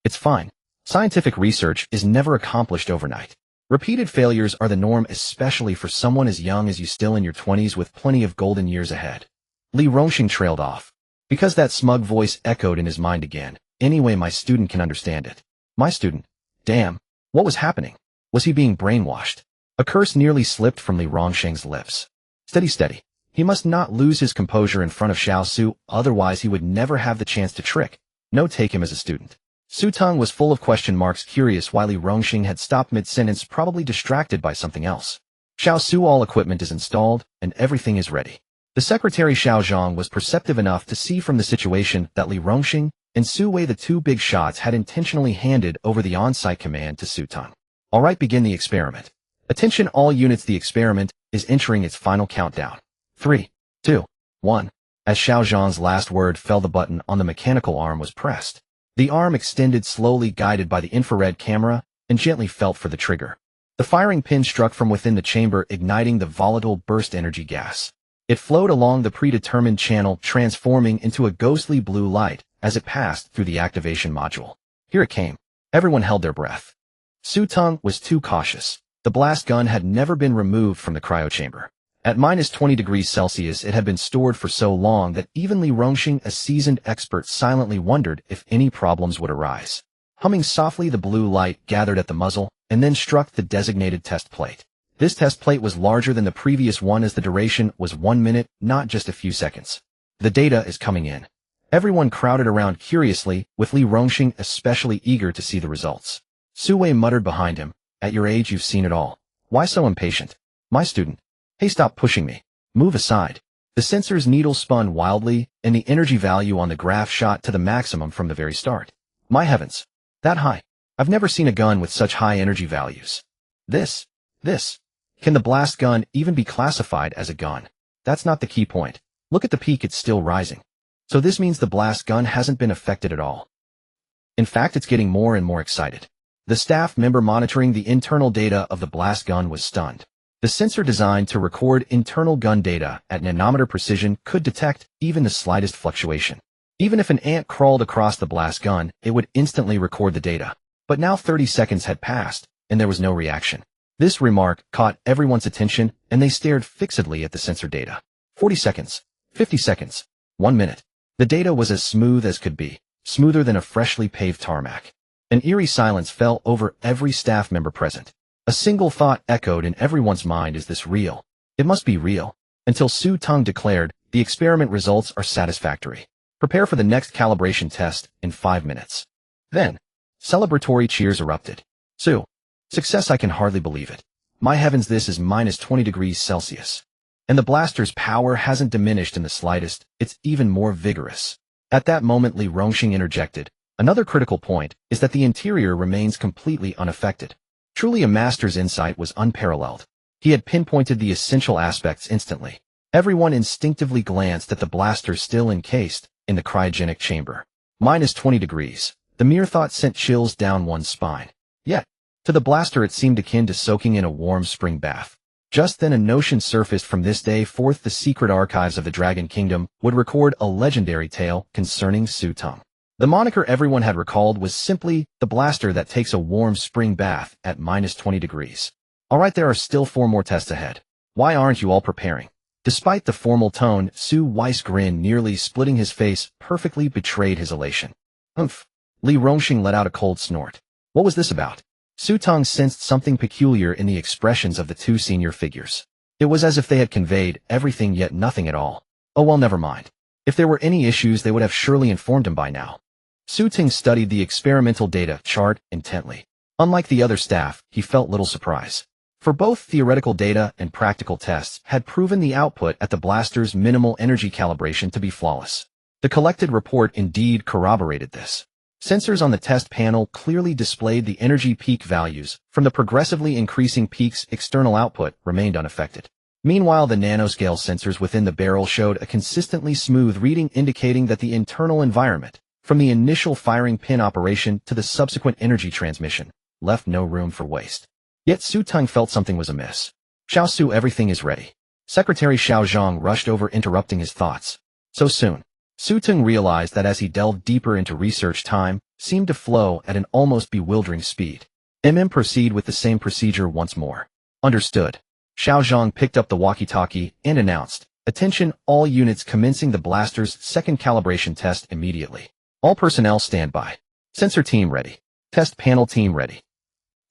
It's fine. Scientific research is never accomplished overnight. Repeated failures are the norm, especially for someone as young as you, still in your 20s with plenty of golden years ahead. Li Rongxing trailed off. Because that smug voice echoed in his mind again. Anyway, my student can understand it. My student. Damn. What was happening? Was he being brainwashed? A curse nearly slipped from Li Rongxing's lips. Steady, steady. He must not lose his composure in front of Xiao Su, otherwise he would never have the chance to trick. No, take him as a student. Su Teng was full of question marks, curious why Li Rongxing had stopped mid-sentence, probably distracted by something else. Xiao Su, all equipment is installed, and everything is ready. The secretary Xiao Zhang was perceptive enough to see from the situation that Li Rongxing and Su Wei, the two big shots, had intentionally handed over the on-site command to Su Teng. Alright, begin the experiment. Attention all units, the experiment is entering its final countdown. 3, 2, 1. As Xiao Zhang's last word fell, the button on the mechanical arm was pressed. The arm extended slowly, guided by the infrared camera, and gently felt for the trigger. The firing pin struck from within the chamber, igniting the volatile burst energy gas. It flowed along the predetermined channel, transforming into a ghostly blue light as it passed through the activation module. Here it came. Everyone held their breath. Su Teng was too cautious. The blast gun had never been removed from the cryochamber. At -20°C, it had been stored for so long that even Li Rongxing, a seasoned expert, silently wondered if any problems would arise. Humming softly, the blue light gathered at the muzzle and then struck the designated test plate. This test plate was larger than the previous one, as the duration was 1 minute, not just a few seconds. The data is coming in. Everyone crowded around curiously, with Li Rongxing especially eager to see the results. Su Wei muttered behind him, "At your age you've seen it all. Why so impatient? My student. Hey, stop pushing me. Move aside." The sensor's needle spun wildly, and the energy value on the graph shot to the maximum from the very start. My heavens. That high. I've never seen a gun with such high energy values. This. Can the blast gun even be classified as a gun? That's not the key point. Look at the peak, it's still rising. So this means the blast gun hasn't been affected at all. In fact, it's getting more and more excited. The staff member monitoring the internal data of the blast gun was stunned. The sensor designed to record internal gun data at nanometer precision could detect even the slightest fluctuation. Even if an ant crawled across the blast gun, it would instantly record the data. But now 30 seconds had passed, and there was no reaction. This remark caught everyone's attention, and they stared fixedly at the sensor data. 40 seconds, 50 seconds, 1 minute. The data was as smooth as could be, smoother than a freshly paved tarmac. An eerie silence fell over every staff member present. A single thought echoed in everyone's mind: is this real? It must be real. Until Su Teng declared, the experiment results are satisfactory. Prepare for the next calibration test in 5 minutes. Then, celebratory cheers erupted. Su. Success, I can hardly believe it. My heavens, this is -20°C. And the blaster's power hasn't diminished in the slightest, it's even more vigorous. At that moment, Li Rongxing interjected. Another critical point is that the interior remains completely unaffected. Truly, a master's insight was unparalleled. He had pinpointed the essential aspects instantly. Everyone instinctively glanced at the blaster still encased in the cryogenic chamber. -20°. The mere thought sent chills down one's spine. Yet, to the blaster it seemed akin to soaking in a warm spring bath. Just then a notion surfaced. From this day forth, the secret archives of the Dragon Kingdom would record a legendary tale concerning Su Teng. The moniker everyone had recalled was simply the blaster that takes a warm spring bath at -20°. Alright, there are still 4 more tests ahead. Why aren't you all preparing? Despite the formal tone, Su Wei's grin, nearly splitting his face, perfectly betrayed his elation. Humph. Li Rongxing let out a cold snort. What was this about? Su Teng sensed something peculiar in the expressions of the two senior figures. It was as if they had conveyed everything yet nothing at all. Oh well, never mind. If there were any issues, they would have surely informed him by now. Su Teng studied the experimental data chart intently. Unlike the other staff, he felt little surprise. For both theoretical data and practical tests had proven the output at the blaster's minimal energy calibration to be flawless. The collected report indeed corroborated this. Sensors on the test panel clearly displayed the energy peak values. From the progressively increasing peaks, external output remained unaffected. Meanwhile, the nanoscale sensors within the barrel showed a consistently smooth reading, indicating that the internal environment, from the initial firing pin operation to the subsequent energy transmission, left no room for waste. Yet Su Teng felt something was amiss. Xiao Su, everything is ready. Secretary Xiao Zhang rushed over, interrupting his thoughts. So soon. Su Teng realized that as he delved deeper into research, time seemed to flow at an almost bewildering speed. Proceed with the same procedure once more. Understood. Xiao Zhang picked up the walkie-talkie and announced, attention, all units commencing the blaster's second calibration test immediately. All personnel stand by. Sensor team ready. Test panel team ready.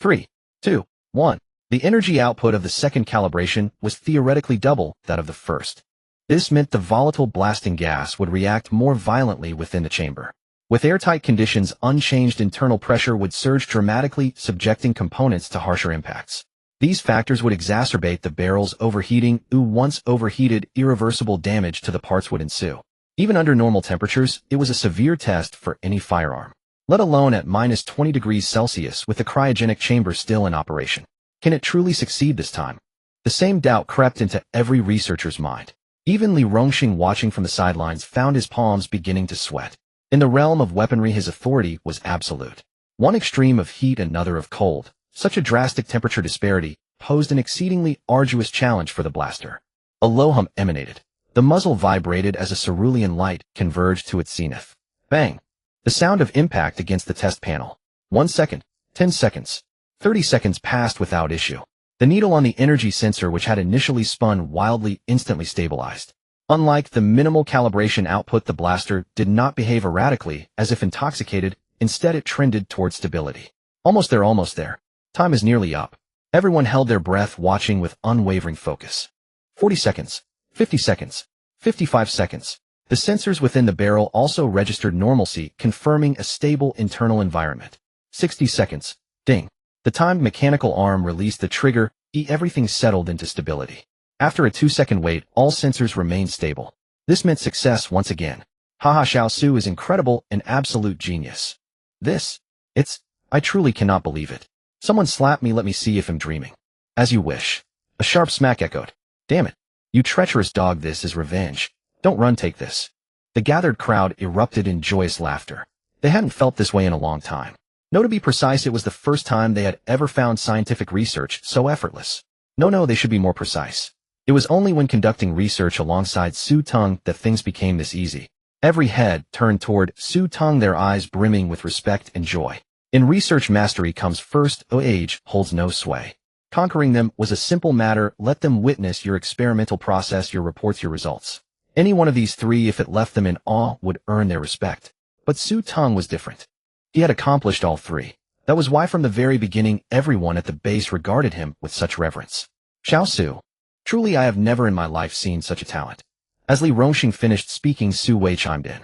3, 2, 1. The energy output of the second calibration was theoretically double that of the first. This meant the volatile blasting gas would react more violently within the chamber. With airtight conditions, unchanged internal pressure would surge dramatically, subjecting components to harsher impacts. These factors would exacerbate the barrel's overheating. Once overheated, irreversible damage to the parts would ensue. Even under normal temperatures, it was a severe test for any firearm, let alone at minus 20 degrees Celsius with the cryogenic chamber still in operation. Can it truly succeed this time? The same doubt crept into every researcher's mind. Even Li Rongxing, watching from the sidelines, found his palms beginning to sweat. In the realm of weaponry, his authority was absolute. One extreme of heat, another of cold. Such a drastic temperature disparity posed an exceedingly arduous challenge for the blaster. A low hum emanated. The muzzle vibrated as a cerulean light converged to its zenith. Bang! The sound of impact against the test panel. 1 second, 10 seconds, 30 seconds passed without issue. The needle on the energy sensor, which had initially spun wildly, instantly stabilized. Unlike the minimal calibration output, the blaster did not behave erratically, as if intoxicated. Instead, it trended toward stability. Almost there, almost there. Time is nearly up. Everyone held their breath, watching with unwavering focus. 40 seconds, 50 seconds, 55 seconds. The sensors within the barrel also registered normalcy, confirming a stable internal environment. 60 seconds. Ding. The timed mechanical arm released the trigger. Everything settled into stability. After a 2-second wait, all sensors remained stable. This meant success once again. Haha, Xiao Su is incredible, an absolute genius. I truly cannot believe it. Someone slap me, let me see if I'm dreaming. As you wish. A sharp smack echoed. Damn it. You treacherous dog, this is revenge. Don't run, take this. The gathered crowd erupted in joyous laughter. They hadn't felt this way in a long time. No, to be precise, it was the first time they had ever found scientific research so effortless. No, they should be more precise. It was only when conducting research alongside Su Teng that things became this easy. Every head turned toward Su Teng, their eyes brimming with respect and joy. In research, mastery comes first. Age holds no sway. Conquering them was a simple matter. Let them witness your experimental process, your reports, your results. Any one of these three, if it left them in awe, would earn their respect. But Su Teng was different. He had accomplished all three. That was why from the very beginning, everyone at the base regarded him with such reverence. Xiao Su. Truly, I have never in my life seen such a talent. As Li Rongxing finished speaking, Su Wei chimed in.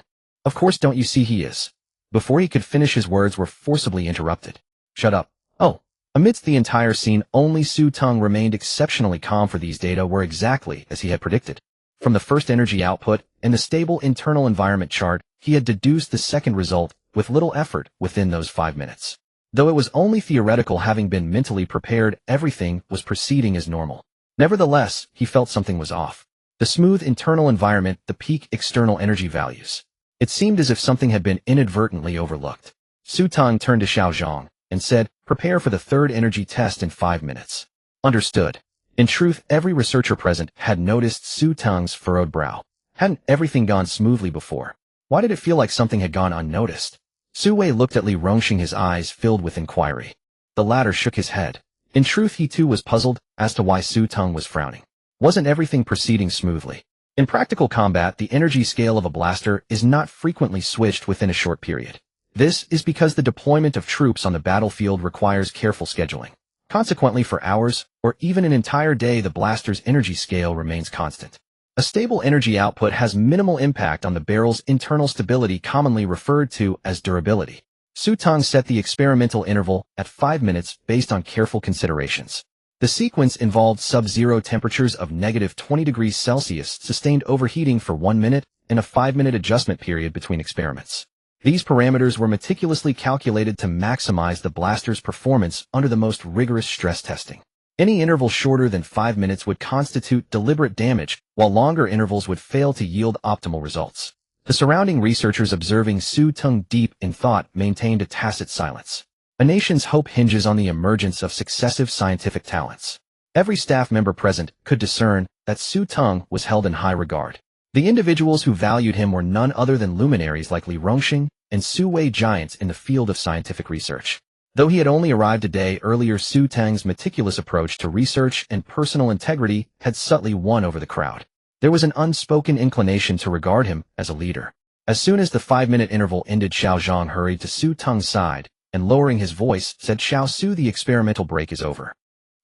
Of course, don't you see he is? Before he could finish, his words were forcibly interrupted. Shut up. Oh. Amidst the entire scene, only Su Teng remained exceptionally calm, for these data were exactly as he had predicted. From the first energy output and the stable internal environment chart, he had deduced the second result with little effort within those 5 minutes. Though it was only theoretical, having been mentally prepared, everything was proceeding as normal. Nevertheless, he felt something was off. The smooth internal environment, the peak external energy values. It seemed as if something had been inadvertently overlooked. Su Teng turned to Xiao Zhang and said, prepare for the third energy test in 5 minutes. Understood. In truth, every researcher present had noticed Su Teng's furrowed brow. Hadn't everything gone smoothly before? Why did it feel like something had gone unnoticed? Su Wei looked at Li Rongxing, his eyes filled with inquiry. The latter shook his head. In truth, he too was puzzled as to why Su Teng was frowning. Wasn't everything proceeding smoothly? In practical combat, the energy scale of a blaster is not frequently switched within a short period. This is because the deployment of troops on the battlefield requires careful scheduling. Consequently, for hours, or even an entire day, the blaster's energy scale remains constant. A stable energy output has minimal impact on the barrel's internal stability, commonly referred to as durability. Su Teng set the experimental interval at 5 minutes based on careful considerations. The sequence involved sub-zero temperatures of negative 20 degrees Celsius, sustained overheating for 1 minute, and a 5-minute adjustment period between experiments. These parameters were meticulously calculated to maximize the blaster's performance under the most rigorous stress testing. Any interval shorter than 5 minutes would constitute deliberate damage, while longer intervals would fail to yield optimal results. The surrounding researchers, observing Su Teng deep in thought, maintained a tacit silence. A nation's hope hinges on the emergence of successive scientific talents. Every staff member present could discern that Su Teng was held in high regard. The individuals who valued him were none other than luminaries like Li Rongxing and Su Wei, giants in the field of scientific research. Though he had only arrived a day earlier, Su Teng's meticulous approach to research and personal integrity had subtly won over the crowd. There was an unspoken inclination to regard him as a leader. As soon as the 5-minute interval ended, Xiao Zhang hurried to Su Teng's side and, lowering his voice, said, Xiao Su, the experimental break is over.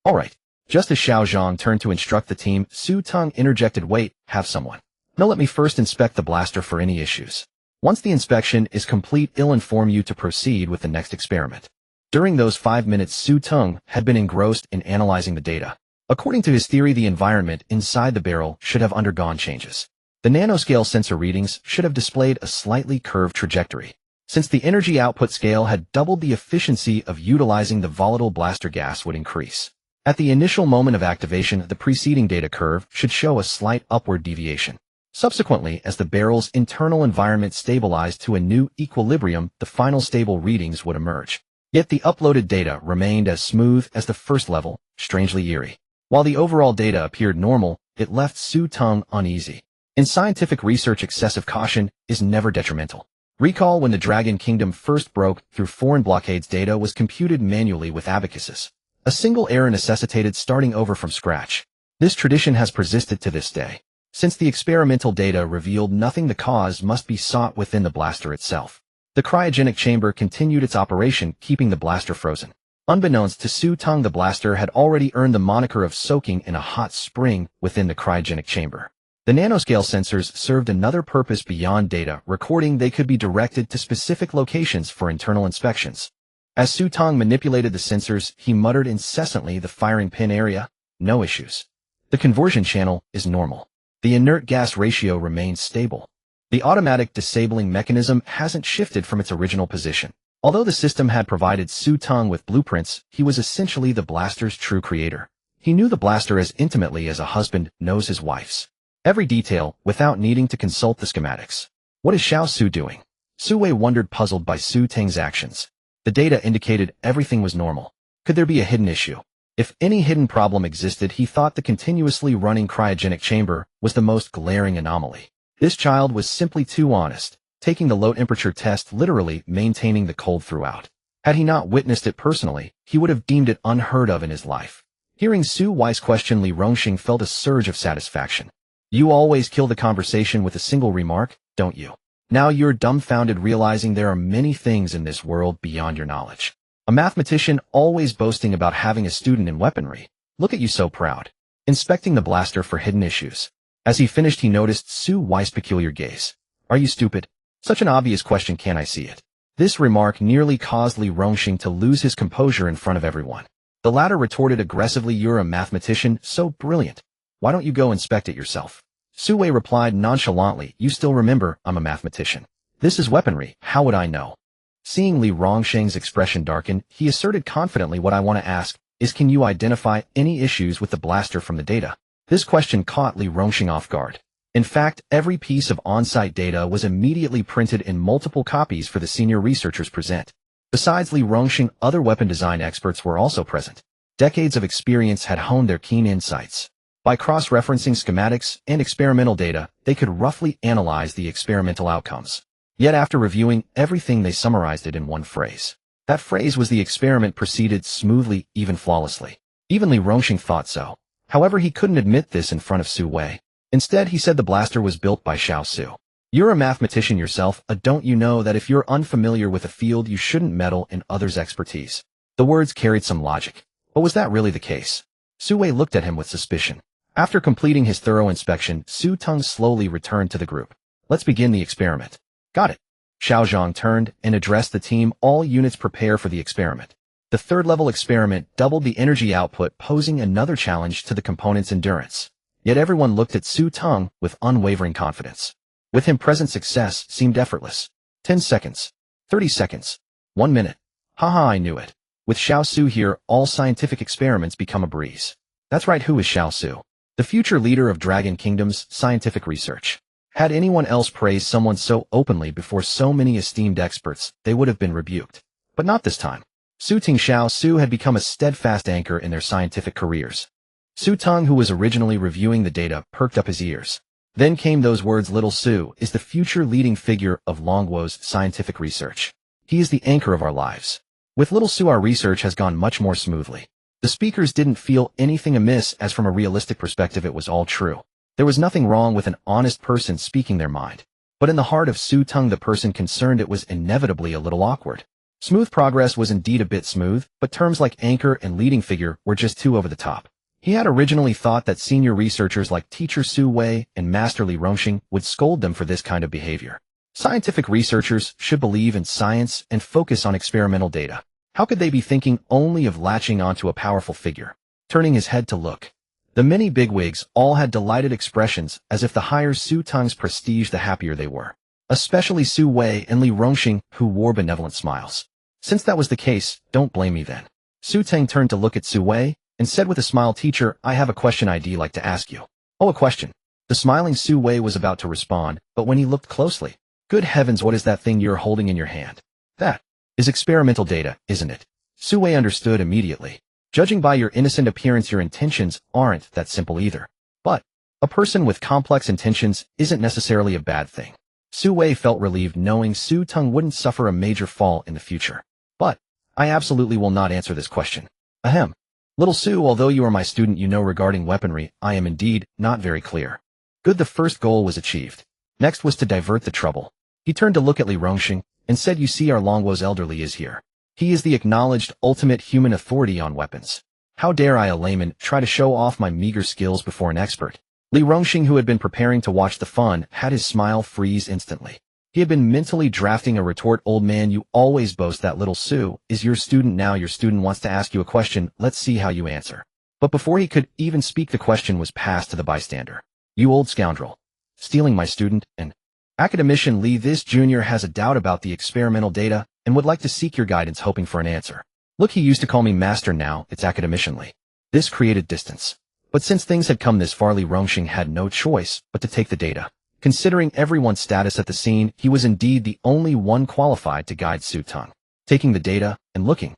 All right. Just as Xiao Zhang turned to instruct the team, Su Teng interjected, wait, have someone. No, let me first inspect the blaster for any issues. Once the inspection is complete, it'll inform you to proceed with the next experiment. During those 5 minutes, Teng had been engrossed in analyzing the data. According to his theory, the environment inside the barrel should have undergone changes. The nanoscale sensor readings should have displayed a slightly curved trajectory. Since the energy output scale had doubled, the efficiency of utilizing the volatile blaster gas would increase. At the initial moment of activation, the preceding data curve should show a slight upward deviation. Subsequently, as the barrel's internal environment stabilized to a new equilibrium, the final stable readings would emerge. Yet the uploaded data remained as smooth as the first level, strangely eerie. While the overall data appeared normal, it left Teng uneasy. In scientific research, excessive caution is never detrimental. Recall when the Dragon Kingdom first broke through foreign blockades, data was computed manually with abacuses. A single error necessitated starting over from scratch. This tradition has persisted to this day. Since the experimental data revealed nothing, the cause must be sought within the blaster itself. The cryogenic chamber continued its operation, keeping the blaster frozen. Unbeknownst to Teng, the blaster had already earned the moniker of soaking in a hot spring within the cryogenic chamber. The nanoscale sensors served another purpose beyond data recording. They could be directed to specific locations for internal inspections. As Teng manipulated the sensors, he muttered incessantly, "The firing pin area? No issues. The conversion channel is normal. The inert gas ratio remains stable. The automatic disabling mechanism hasn't shifted from its original position." Although the system had provided Teng with blueprints, he was essentially the blaster's true creator. He knew the blaster as intimately as a husband knows his wife's every detail without needing to consult the schematics. What is Xiao Su doing? Su Wei wondered, puzzled by Teng's actions. The data indicated everything was normal. Could there be a hidden issue? If any hidden problem existed, he thought the continuously running cryogenic chamber was the most glaring anomaly. This child was simply too honest, taking the low temperature test literally, maintaining the cold throughout. Had he not witnessed it personally, he would have deemed it unheard of in his life. Hearing Su Wei's question, Li Rongxing felt a surge of satisfaction. "You always kill the conversation with a single remark, don't you? Now you're dumbfounded, realizing there are many things in this world beyond your knowledge. A mathematician always boasting about having a student in weaponry. Look at you, so proud. Inspecting the blaster for hidden issues." As he finished, he noticed Su Wei's peculiar gaze. "Are you stupid? Such an obvious question, can't I see it?" This remark nearly caused Li Rongxing to lose his composure in front of everyone. The latter retorted aggressively, "You're a mathematician, so brilliant. Why don't you go inspect it yourself?" Su Wei replied nonchalantly, "You still remember I'm a mathematician. This is weaponry, how would I know?" Seeing Li Rongxing's expression darken, he asserted confidently, "What I want to ask is, can you identify any issues with the blaster from the data?" This question caught Li Rongxing off guard. In fact, every piece of on-site data was immediately printed in multiple copies for the senior researchers present. Besides Li Rongxing, other weapon design experts were also present. Decades of experience had honed their keen insights. By cross-referencing schematics and experimental data, they could roughly analyze the experimental outcomes. Yet after reviewing everything, they summarized it in one phrase. That phrase was, "The experiment proceeded smoothly, even flawlessly." Even Li Rongxing thought so. However, he couldn't admit this in front of Su Wei. Instead, he said, "The blaster was built by Xiao Su. You're a mathematician yourself, don't you know that if you're unfamiliar with a field, you shouldn't meddle in others' expertise?" The words carried some logic. But was that really the case? Su Wei looked at him with suspicion. After completing his thorough inspection, Teng slowly returned to the group. "Let's begin the experiment." "Got it." Xiao Zhang turned and addressed the team. "All units prepare for the experiment." The third-level experiment doubled the energy output, posing another challenge to the component's endurance. Yet everyone looked at Teng with unwavering confidence. With him present, success seemed effortless. 10 seconds. 30 seconds. 1 minute. Haha, I knew it. With Xiao Su here, all scientific experiments become a breeze. That's right, who is Xiao Su? The future leader of Dragon Kingdom's scientific research. Had anyone else praised someone so openly before so many esteemed experts, they would have been rebuked. But not this time. Xiao Su had become a steadfast anchor in their scientific careers. Teng, who was originally reviewing the data, perked up his ears. Then came those words, "Little Su is the future leading figure of Longwo's scientific research. He is the anchor of our lives. With Little Su, our research has gone much more smoothly." The speakers didn't feel anything amiss, as from a realistic perspective it was all true. There was nothing wrong with an honest person speaking their mind. But in the heart of Teng, the person concerned, it was inevitably a little awkward. Smooth progress was indeed a bit smooth, but terms like anchor and leading figure were just too over the top. He had originally thought that senior researchers like Teacher Su Wei and Master Li Rongxing would scold them for this kind of behavior. Scientific researchers should believe in science and focus on experimental data. How could they be thinking only of latching onto a powerful figure? Turning his head to look. The many bigwigs all had delighted expressions, as if the higher Su Teng's prestige the happier they were. Especially Su Wei and Li Rongxing, who wore benevolent smiles. Since that was the case, don't blame me then. Su Teng turned to look at Su Wei and said with a smile, "Teacher, I have a question I'd like to ask you." "Oh, a question." The smiling Su Wei was about to respond, but when he looked closely, "Good heavens, what is that thing you're holding in your hand?" "That is experimental data, isn't it?" Su Wei understood immediately. "Judging by your innocent appearance, your intentions aren't that simple either. But a person with complex intentions isn't necessarily a bad thing." Su Wei felt relieved knowing Su Teng wouldn't suffer a major fall in the future. "But I absolutely will not answer this question." "Ahem. Little Su, although you are my student, you know regarding weaponry, I am indeed not very clear." Good, the first goal was achieved. Next was to divert the trouble. He turned to look at Li Rongxing and said, "You see, our Longwo's elderly is here. He is the acknowledged ultimate human authority on weapons. How dare I, a layman, try to show off my meager skills before an expert?" Li Rongxing, who had been preparing to watch the fun, had his smile freeze instantly. He had been mentally drafting a retort. "Old man, you always boast that Little Su is your student. Now your student wants to ask you a question. Let's see how you answer." But before he could even speak, the question was passed to the bystander. "You old scoundrel. Stealing my student and..." "Academician Li, this junior has a doubt about the experimental data and would like to seek your guidance, hoping for an answer." "Look, he used to call me master, now it's Academician Li." This created distance. But since things had come this far, Li Rongxing had no choice but to take the data. Considering everyone's status at the scene, he was indeed the only one qualified to guide Su Teng. Taking the data and looking.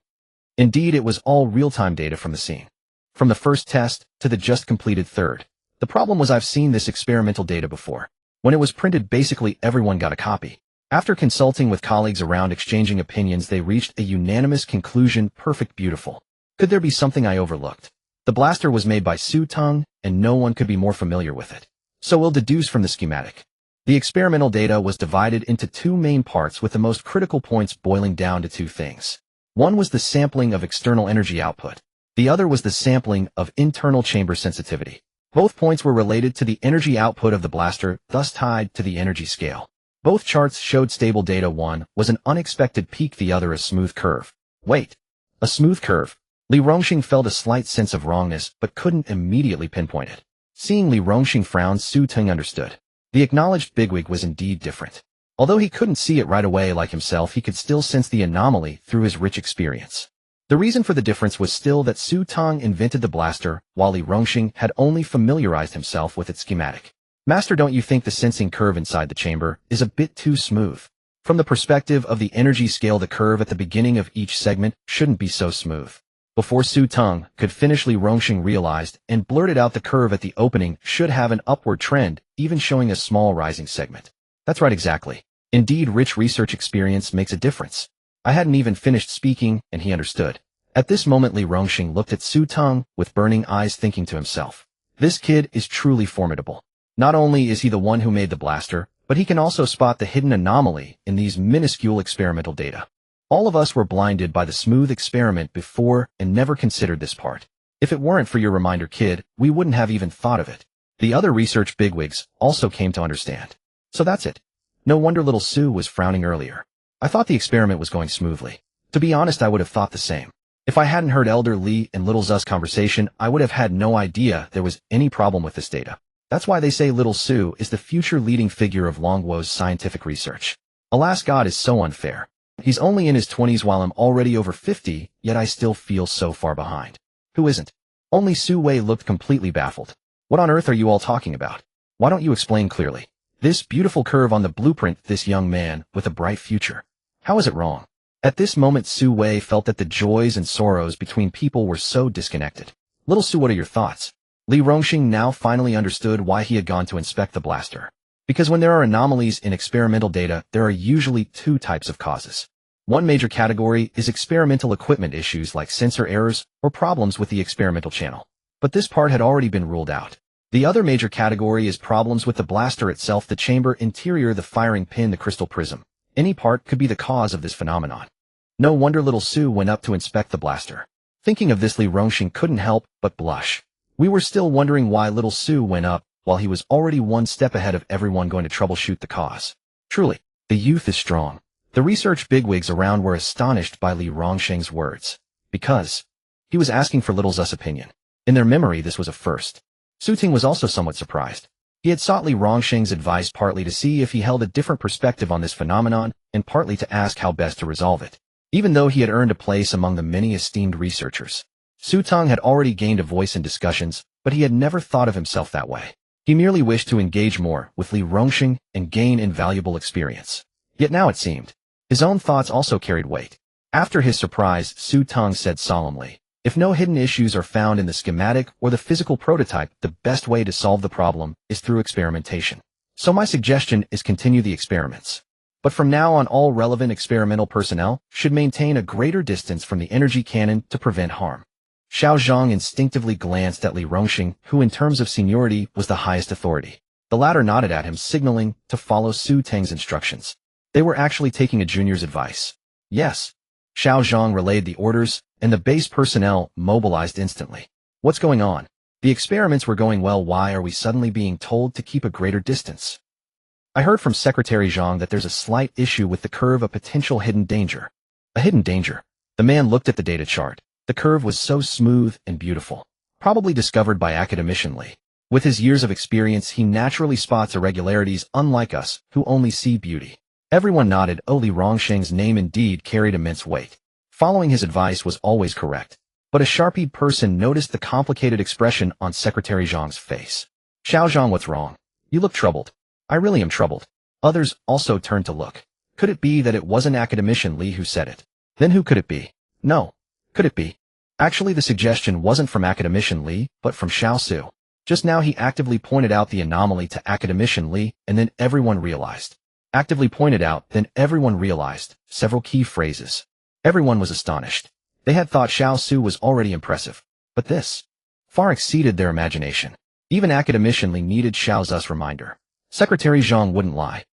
Indeed, it was all real-time data from the scene. From the first test to the just completed third. The problem was, I've seen this experimental data before. When it was printed, basically everyone got a copy. After consulting with colleagues around, exchanging opinions, they reached a unanimous conclusion: perfect, beautiful. Could there be something I overlooked? The blaster was made by Su Teng, and no one could be more familiar with it. So we'll deduce from the schematic. The experimental data was divided into two main parts, with the most critical points boiling down to two things. One was the sampling of external energy output. The other was the sampling of internal chamber sensitivity. Both points were related to the energy output of the blaster, thus tied to the energy scale. Both charts showed stable data. One was an unexpected peak, the other a smooth curve. Wait, a smooth curve? Li Rongxing felt a slight sense of wrongness, but couldn't immediately pinpoint it. Seeing Li Rongxing frown, Su Teng understood. The acknowledged bigwig was indeed different. Although he couldn't see it right away like himself, he could still sense the anomaly through his rich experience. The reason for the difference was still that Su Teng invented the blaster, while Li Rongxing had only familiarized himself with its schematic. "Master, don't you think the sensing curve inside the chamber is a bit too smooth? From the perspective of the energy scale, the curve at the beginning of each segment shouldn't be so smooth." Before Su Teng could finish, Li Rongxing realized and blurted out, "The curve at the opening should have an upward trend, even showing a small rising segment." "That's right, exactly. Indeed, rich research experience makes a difference." I hadn't even finished speaking, and he understood. At this moment, Li Rongxing looked at Su Teng with burning eyes, thinking to himself, "This kid is truly formidable. Not only is he the one who made the blaster, but he can also spot the hidden anomaly in these minuscule experimental data. All of us were blinded by the smooth experiment before and never considered this part. If it weren't for your reminder, kid, we wouldn't have even thought of it." The other research bigwigs also came to understand. "So that's it. No wonder little Su was frowning earlier. I thought the experiment was going smoothly. To be honest, I would have thought the same. If I hadn't heard Elder Li and Little Zu's conversation, I would have had no idea there was any problem with this data. That's why they say Little Su is the future leading figure of Longwo's scientific research. Alas, God is so unfair. He's only in his 20s while I'm already over 50, yet I still feel so far behind." "Who isn't?" Only Su Wei looked completely baffled. "What on earth are you all talking about? Why don't you explain clearly? This beautiful curve on the blueprint, this young man with a bright future. How is it wrong?" At this moment, Su Wei felt that the joys and sorrows between people were so disconnected. "Little Su, what are your thoughts?" Li Rongxing now finally understood why he had gone to inspect the blaster. Because when there are anomalies in experimental data, there are usually two types of causes. One major category is experimental equipment issues like sensor errors or problems with the experimental channel. But this part had already been ruled out. The other major category is problems with the blaster itself, the chamber interior, the firing pin, the crystal prism. Any part could be the cause of this phenomenon. No wonder little Su went up to inspect the blaster. Thinking of this, Li Rongxing couldn't help but blush. We were still wondering why little Sue went up while he was already one step ahead of everyone going to troubleshoot the cause. Truly, the youth is strong. The research bigwigs around were astonished by Li Rongsheng's words, because he was asking for little Zu's opinion. In their memory, this was a first. Su Ting was also somewhat surprised. He had sought Li Rongsheng's advice partly to see if he held a different perspective on this phenomenon and partly to ask how best to resolve it. Even though he had earned a place among the many esteemed researchers, Su Teng had already gained a voice in discussions, but he had never thought of himself that way. He merely wished to engage more with Li Rongsheng and gain invaluable experience. Yet now it seemed, his own thoughts also carried weight. After his surprise, Su Teng said solemnly, "If no hidden issues are found in the schematic or the physical prototype, the best way to solve the problem is through experimentation. So my suggestion is continue the experiments. But from now on, all relevant experimental personnel should maintain a greater distance from the energy cannon to prevent harm." Xiao Zhang instinctively glanced at Li Rongsheng, who in terms of seniority was the highest authority. The latter nodded at him, signaling to follow Su Teng's instructions. They were actually taking a junior's advice. Yes. Xiao Zhang relayed the orders, and the base personnel mobilized instantly. What's going on? The experiments were going well. Why are we suddenly being told to keep a greater distance? I heard from Secretary Zhang that there's a slight issue with the curve, a potential hidden danger. A hidden danger? The man looked at the data chart. The curve was so smooth and beautiful. Probably discovered by academician Li. With his years of experience, he naturally spots irregularities, unlike us, who only see beauty. Everyone nodded. Li Rongsheng's name indeed carried immense weight. Following his advice was always correct. But a sharp-eyed person noticed the complicated expression on Secretary Zhang's face. Xiao Zhang, what's wrong? You look troubled. I really am troubled. Others also turned to look. Could it be that it wasn't academician Li who said it? Then who could it be? No. Could it be? Actually, the suggestion wasn't from academician Li, but from Xiao Su. Just now he actively pointed out the anomaly to academician Li, and then everyone realized. Actively pointed out, then everyone realized. Several key phrases. Everyone was astonished. They had thought Xiao Su was already impressive. But this far exceeded their imagination. Even academician Li needed Xiao Zu's reminder. Secretary Zhang wouldn't lie.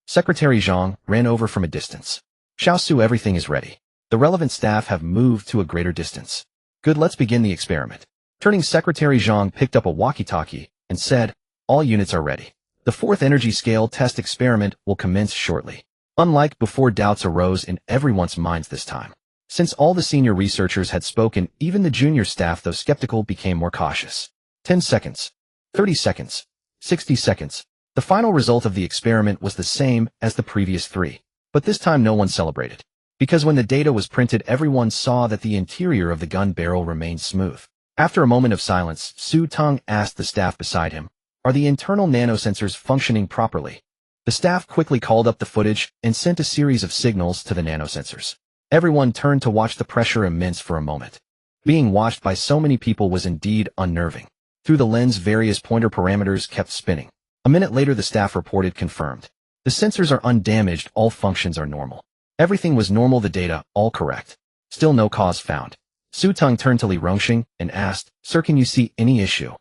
Secretary Zhang ran over from a distance. Xiao Su, everything is ready. The relevant staff have moved to a greater distance. Good, let's begin the experiment. Turning, Secretary Zhang picked up a walkie-talkie and said, all units are ready. The fourth energy scale test experiment will commence shortly. Unlike before, doubts arose in everyone's minds this time. Since all the senior researchers had spoken, even the junior staff, though skeptical, became more cautious. 10 seconds. 30 seconds. 60 seconds. The final result of the experiment was the same as the previous three. But this time no one celebrated. Because when the data was printed, everyone saw that the interior of the gun barrel remained smooth. After a moment of silence, Su Teng asked the staff beside him, "Are the internal nanosensors functioning properly?" The staff quickly called up the footage and sent a series of signals to the nanosensors. Everyone turned to watch, the pressure immense for a moment. Being watched by so many people was indeed unnerving. Through the lens, various pointer parameters kept spinning. A minute later, the staff reported, confirmed. The sensors are undamaged, all functions are normal. Everything was normal, the data, all correct. Still no cause found. Su Teng turned to Li Rongsheng and asked, "Sir, can you see any issue?"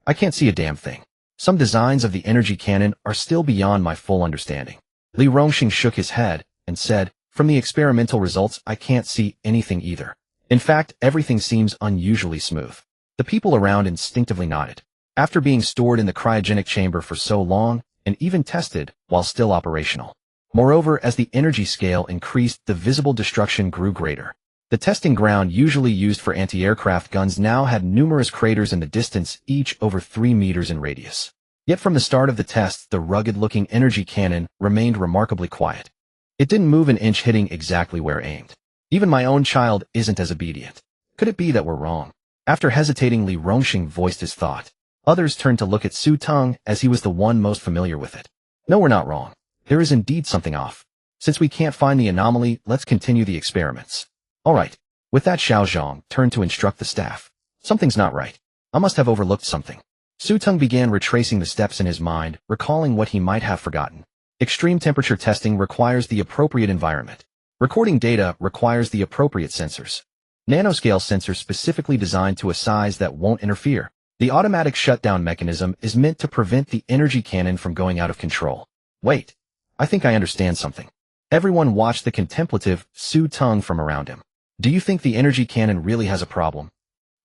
"I can't see a damn thing. Some designs of the energy cannon are still beyond my full understanding." Li Rongsheng shook his head and said, "From the experimental results, I can't see anything either. In fact, everything seems unusually smooth." The people around instinctively nodded. After being stored in the cryogenic chamber for so long, and even tested while still operational. Moreover, as the energy scale increased, the visible destruction grew greater. The testing ground, usually used for anti-aircraft guns, now had numerous craters in the distance, each over 3 meters in radius. Yet from the start of the test, the rugged-looking energy cannon remained remarkably quiet. It didn't move an inch, hitting exactly where aimed. Even my own child isn't as obedient. Could it be that we're wrong? After hesitating, Li Rongsheng voiced his thought. Others turned to look at Su Teng, as he was the one most familiar with it. No, we're not wrong. There is indeed something off. Since we can't find the anomaly, let's continue the experiments. All right. With that, Xiao Zhang turned to instruct the staff. Something's not right. I must have overlooked something. Su Teng began retracing the steps in his mind, recalling what he might have forgotten. Extreme temperature testing requires the appropriate environment. Recording data requires the appropriate sensors. Nanoscale sensors specifically designed to a size that won't interfere. The automatic shutdown mechanism is meant to prevent the energy cannon from going out of control. Wait. I think I understand something. Everyone watched the contemplative Su Teng from around him. Do you think the energy cannon really has a problem?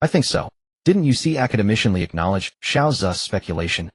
I think so. Didn't you see academicianly acknowledge Xiao Zu's speculation?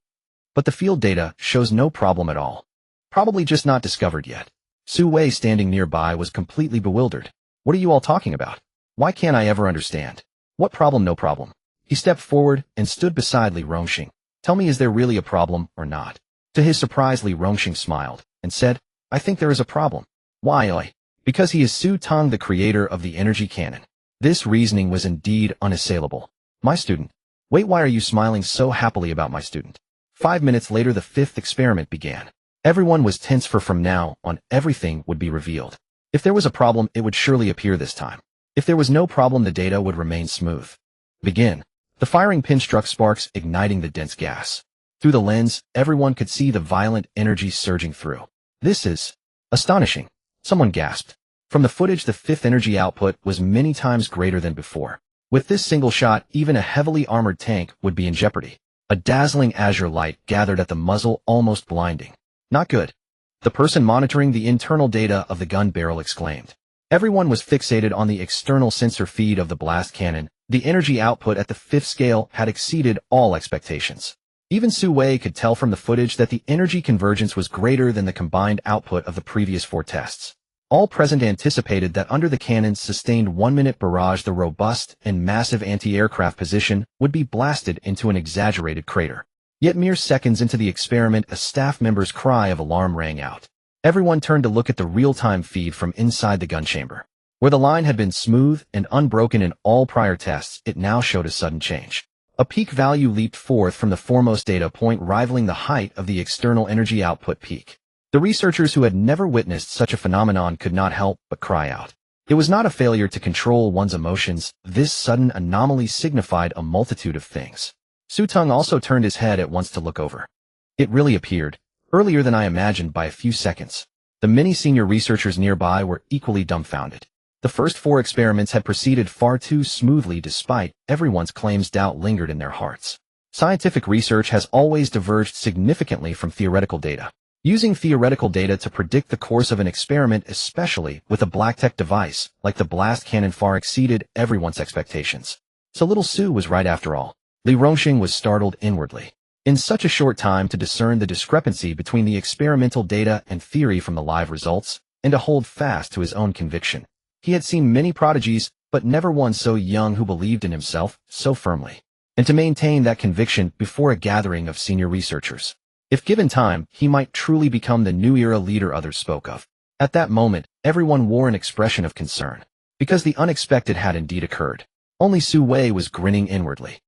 But the field data shows no problem at all. Probably just not discovered yet. Su Wei, standing nearby, was completely bewildered. What are you all talking about? Why can't I ever understand? What problem? No problem. He stepped forward and stood beside Li Rongxing. Tell me, is there really a problem or not? To his surprise, Li Rongxing smiled and said, I think there is a problem. Why, oi? Because he is Su Teng, the creator of the energy cannon. This reasoning was indeed unassailable. My student. Wait, why are you smiling so happily about my student? 5 minutes later, the fifth experiment began. Everyone was tense, for from now on everything would be revealed. If there was a problem, it would surely appear this time. If there was no problem, the data would remain smooth. Begin. The firing pin struck sparks, igniting the dense gas. Through the lens, everyone could see the violent energy surging through. This is astonishing. Someone gasped. From the footage, the fifth energy output was many times greater than before. With this single shot, even a heavily armored tank would be in jeopardy. A dazzling azure light gathered at the muzzle, almost blinding. Not good. The person monitoring the internal data of the gun barrel exclaimed. Everyone was fixated on the external sensor feed of the blast cannon. The energy output at the fifth scale had exceeded all expectations. Even Su Wei could tell from the footage that the energy convergence was greater than the combined output of the previous 4 tests. All present anticipated that under the cannon's sustained 1-minute barrage, the robust and massive anti-aircraft position would be blasted into an exaggerated crater. Yet mere seconds into the experiment, a staff member's cry of alarm rang out. Everyone turned to look at the real-time feed from inside the gun chamber. Where the line had been smooth and unbroken in all prior tests, it now showed a sudden change. A peak value leaped forth from the foremost data point, rivaling the height of the external energy output peak. The researchers, who had never witnessed such a phenomenon, could not help but cry out. It was not a failure to control one's emotions. This sudden anomaly signified a multitude of things. Su Teng also turned his head at once to look over. It really appeared, earlier than I imagined by a few seconds. The many senior researchers nearby were equally dumbfounded. The first 4 experiments had proceeded far too smoothly. Despite everyone's claims, doubt lingered in their hearts. Scientific research has always diverged significantly from theoretical data. Using theoretical data to predict the course of an experiment, especially with a black-tech device like the blast cannon, far exceeded everyone's expectations. So little Su was right after all. Li Rongxing was startled inwardly. In such a short time, to discern the discrepancy between the experimental data and theory from the live results, and to hold fast to his own conviction. He had seen many prodigies, but never one so young who believed in himself so firmly. And to maintain that conviction before a gathering of senior researchers. If given time, he might truly become the new era leader others spoke of. At that moment, everyone wore an expression of concern. Because the unexpected had indeed occurred. Only Su Wei was grinning inwardly.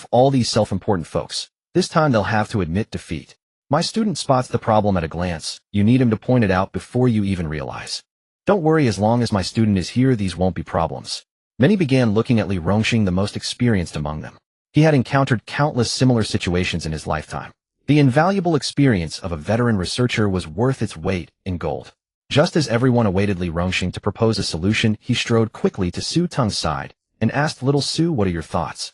All these self-important folks. This time they'll have to admit defeat. My student spots the problem at a glance. You need him to point it out before you even realize. Don't worry, as long as my student is here, these won't be problems. Many began looking at Li Rongxing, the most experienced among them. He had encountered countless similar situations in his lifetime. The invaluable experience of a veteran researcher was worth its weight in gold. Just as everyone awaited Li Rongxing to propose a solution, he strode quickly to Su Teng's side and asked, Little Su, what are your thoughts?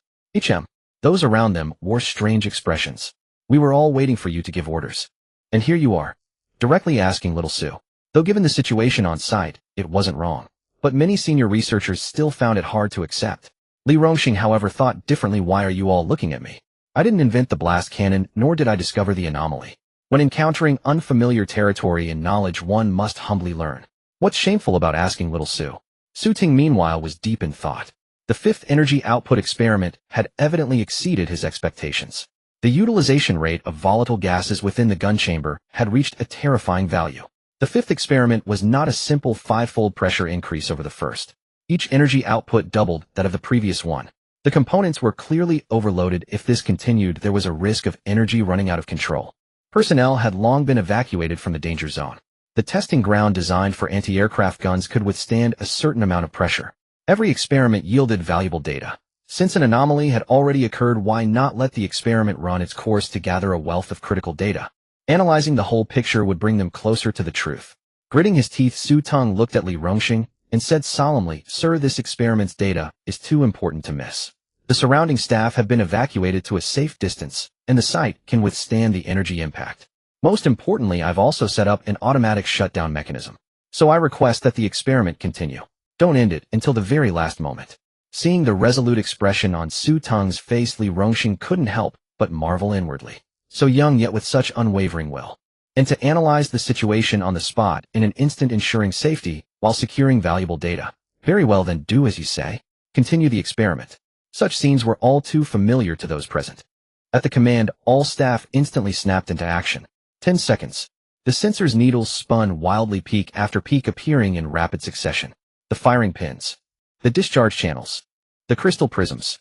Those around them wore strange expressions. We were all waiting for you to give orders. And here you are, directly asking Little Su. Though given the situation on site, it wasn't wrong. But many senior researchers still found it hard to accept. Li Rongxing, however, thought differently. Why are you all looking at me? I didn't invent the blast cannon, nor did I discover the anomaly. When encountering unfamiliar territory and knowledge, one must humbly learn. What's shameful about asking Little Su? Su Teng, meanwhile, was deep in thought. The fifth energy output experiment had evidently exceeded his expectations. The utilization rate of volatile gases within the gun chamber had reached a terrifying value. The fifth experiment was not a simple 5-fold pressure increase over the first. Each energy output doubled that of the previous one. The components were clearly overloaded. If this continued, there was a risk of energy running out of control. Personnel had long been evacuated from the danger zone. The testing ground, designed for anti-aircraft guns, could withstand a certain amount of pressure. Every experiment yielded valuable data. Since an anomaly had already occurred, why not let the experiment run its course to gather a wealth of critical data? Analyzing the whole picture would bring them closer to the truth. Gritting his teeth, Su Teng looked at Li Rongxing and said solemnly, Sir, this experiment's data is too important to miss. The surrounding staff have been evacuated to a safe distance, and the site can withstand the energy impact. Most importantly, I've also set up an automatic shutdown mechanism. So I request that the experiment continue. Don't end it until the very last moment. Seeing the resolute expression on Su Teng's face, Li Rongxing couldn't help but marvel inwardly. So young yet with such unwavering will. And to analyze the situation on the spot in an instant, ensuring safety while securing valuable data. Very well then, do as you say. Continue the experiment. Such scenes were all too familiar to those present. At the command, all staff instantly snapped into action. 10 seconds. The sensor's needles spun wildly, peak after peak appearing in rapid succession. The firing pins. The discharge channels. The crystal prisms.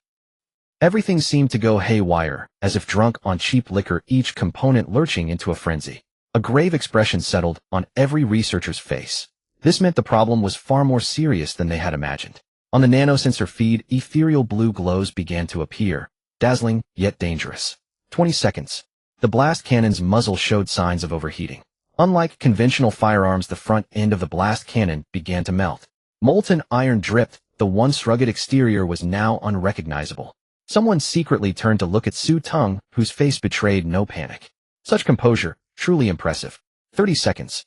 Everything seemed to go haywire, as if drunk on cheap liquor, each component lurching into a frenzy. A grave expression settled on every researcher's face. This meant the problem was far more serious than they had imagined. On the nanosensor feed, ethereal blue glows began to appear, dazzling yet dangerous. 20 seconds. The blast cannon's muzzle showed signs of overheating. Unlike conventional firearms, the front end of the blast cannon began to melt. Molten iron dripped, the once rugged exterior was now unrecognizable. Someone secretly turned to look at Su Teng, whose face betrayed no panic. Such composure, truly impressive. 30 seconds.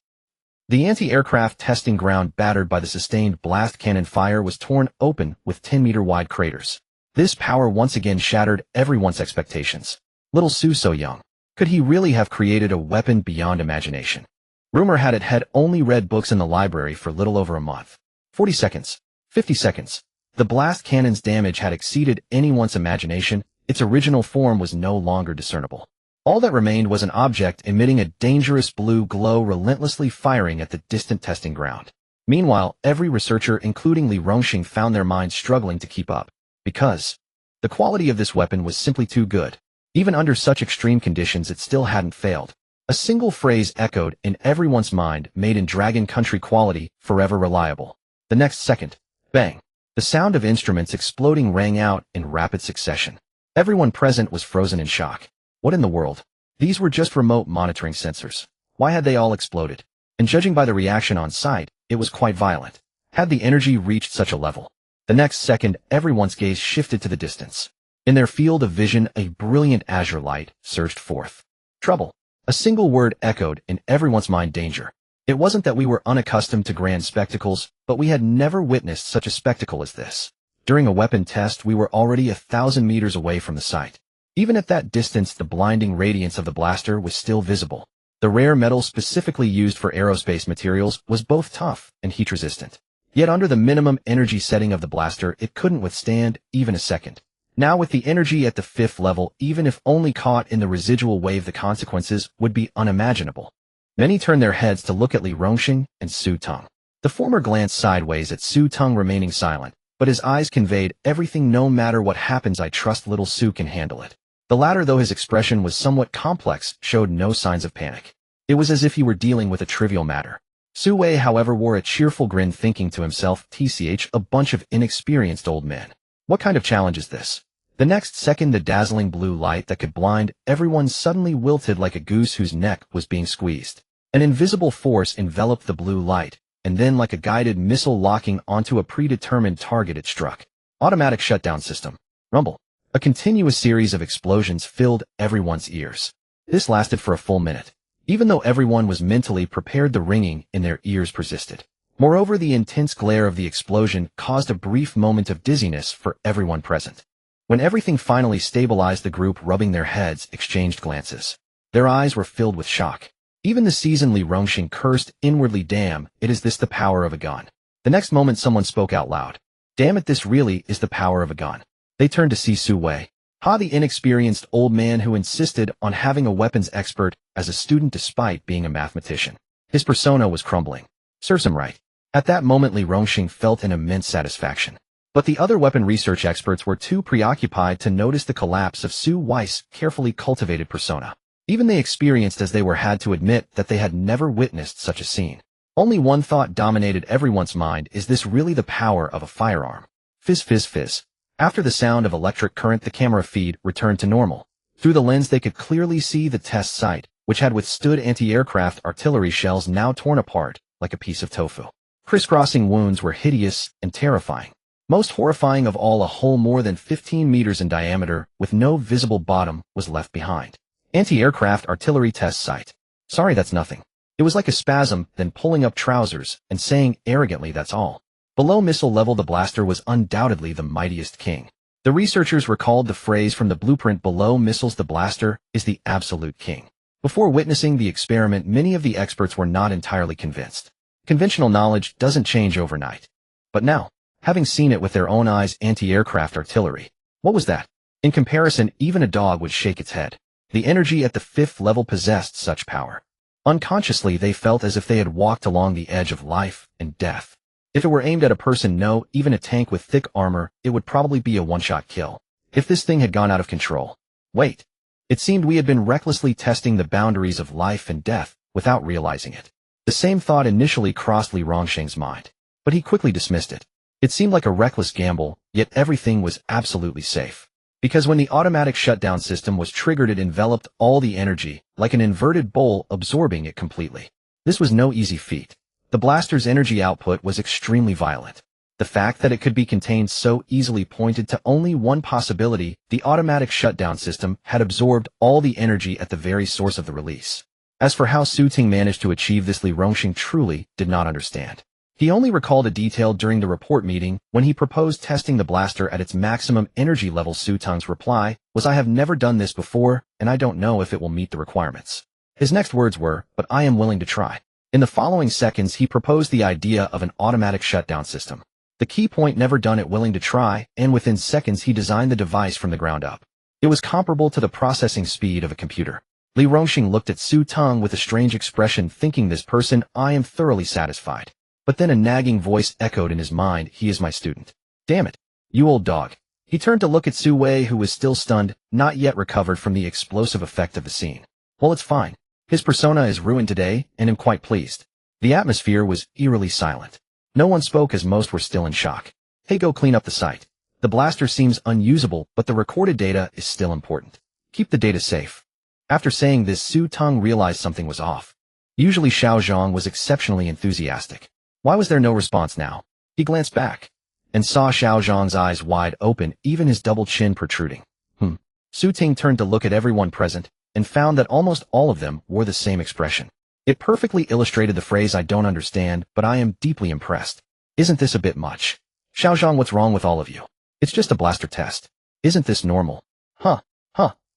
The anti-aircraft testing ground, battered by the sustained blast cannon fire, was torn open with 10-meter-wide craters. This power once again shattered everyone's expectations. Little Su, so young. Could he really have created a weapon beyond imagination? Rumor had it had only read books in the library for little over a month. 40 seconds. 50 seconds. The blast cannon's damage had exceeded anyone's imagination. Its original form was no longer discernible. All that remained was an object emitting a dangerous blue glow, relentlessly firing at the distant testing ground. Meanwhile, every researcher, including Li Rongxing, found their minds struggling to keep up. Because the quality of this weapon was simply too good. Even under such extreme conditions, it still hadn't failed. A single phrase echoed in everyone's mind: made in Dragon Country, quality, forever reliable. The next second, bang! The sound of instruments exploding rang out in rapid succession. Everyone present was frozen in shock. What in the world? These were just remote monitoring sensors. Why had they all exploded? And judging by the reaction on site, it was quite violent. Had the energy reached such a level? The next second, everyone's gaze shifted to the distance. In their field of vision, a brilliant azure light surged forth. Trouble. A single word echoed in everyone's mind: danger. It wasn't that we were unaccustomed to grand spectacles, but we had never witnessed such a spectacle as this. During a weapon test, we were already 1,000 meters away from the site. Even at that distance, the blinding radiance of the blaster was still visible. The rare metal specifically used for aerospace materials was both tough and heat-resistant. Yet under the minimum energy setting of the blaster, it couldn't withstand even a second. Now with the energy at the 5th level, even if only caught in the residual wave, the consequences would be unimaginable. Many turned their heads to look at Li Rongxing and Su Teng. The former glanced sideways at Su Teng, remaining silent, but his eyes conveyed everything: no matter what happens, I trust little Su can handle it. The latter, though his expression was somewhat complex, showed no signs of panic. It was as if he were dealing with a trivial matter. Su Wei, however, wore a cheerful grin, thinking to himself, "Tch, a bunch of inexperienced old men. What kind of challenge is this?" The next second, the dazzling blue light that could blind everyone suddenly wilted like a goose whose neck was being squeezed. An invisible force enveloped the blue light, and then, like a guided missile locking onto a predetermined target, it struck. Automatic shutdown system. Rumble. A continuous series of explosions filled everyone's ears. This lasted for a full minute. Even though everyone was mentally prepared, the ringing in their ears persisted. Moreover, the intense glare of the explosion caused a brief moment of dizziness for everyone present. When everything finally stabilized, the group, rubbing their heads, exchanged glances. Their eyes were filled with shock. Even the seasoned Li Rongxing cursed inwardly. Damn, it is this the power of a gun? The next moment, someone spoke out loud. Damn it, this really is the power of a gun. They turned to see Su Wei. The inexperienced old man who insisted on having a weapons expert as a student despite being a mathematician. His persona was crumbling. Serves him right. At that moment, Li Rongxing felt an immense satisfaction. But the other weapon research experts were too preoccupied to notice the collapse of Su Wei's carefully cultivated persona. Even they experienced, as they were, had to admit that they had never witnessed such a scene. Only one thought dominated everyone's mind: is this really the power of a firearm? Fizz, fizz, fizz. After the sound of electric current, the camera feed returned to normal. Through the lens, they could clearly see the test site, which had withstood anti-aircraft artillery shells, now torn apart like a piece of tofu. Crisscrossing wounds were hideous and terrifying. Most horrifying of all, a hole more than 15 meters in diameter with no visible bottom was left behind. Anti-aircraft artillery test site. Sorry, that's nothing. It was like a spasm, then pulling up trousers and saying arrogantly, "That's all." Below missile level, the blaster was undoubtedly the mightiest king. The researchers recalled the phrase from the blueprint: below missiles, the blaster is the absolute king. Before witnessing the experiment, many of the experts were not entirely convinced. Conventional knowledge doesn't change overnight. But now, having seen it with their own eyes, anti-aircraft artillery. What was that? In comparison, even a dog would shake its head. The energy at the 5th level possessed such power. Unconsciously, they felt as if they had walked along the edge of life and death. If it were aimed at a person, no, even a tank with thick armor, it would probably be a one-shot kill. If this thing had gone out of control. Wait. It seemed we had been recklessly testing the boundaries of life and death without realizing it. The same thought initially crossed Li Rongsheng's mind, but he quickly dismissed it. It seemed like a reckless gamble, yet everything was absolutely safe. Because when the automatic shutdown system was triggered, it enveloped all the energy, like an inverted bowl, absorbing it completely. This was no easy feat. The blaster's energy output was extremely violent. The fact that it could be contained so easily pointed to only one possibility: the automatic shutdown system had absorbed all the energy at the very source of the release. As for how Teng managed to achieve this, Li Rongsheng truly did not understand. He only recalled a detail during the report meeting when he proposed testing the blaster at its maximum energy level. Teng's reply was, "I have never done this before, and I don't know if it will meet the requirements." His next words were, "But I am willing to try." In the following seconds, he proposed the idea of an automatic shutdown system. The key point: never done it, willing to try, and within seconds he designed the device from the ground up. It was comparable to the processing speed of a computer. Li Rongsheng looked at Teng with a strange expression, thinking, this person, I am thoroughly satisfied. But then a nagging voice echoed in his mind, "He is my student. Damn it, you old dog." He turned to look at Su Wei, who was still stunned, not yet recovered from the explosive effect of the scene. Well, it's fine. His persona is ruined today, and I'm quite pleased. The atmosphere was eerily silent. No one spoke, as most were still in shock. Hey, go clean up the site. The blaster seems unusable, but the recorded data is still important. Keep the data safe. After saying this, Teng realized something was off. Usually Xiao Zhang was exceptionally enthusiastic. Why was there no response now? He glanced back and saw Xiao Zhang's eyes wide open, even his double chin protruding. Teng turned to look at everyone present and found that almost all of them wore the same expression. It perfectly illustrated the phrase, "I don't understand, but I am deeply impressed." Isn't this a bit much? Xiao Zhang, what's wrong with all of you? It's just a blaster test. Isn't this normal? Huh.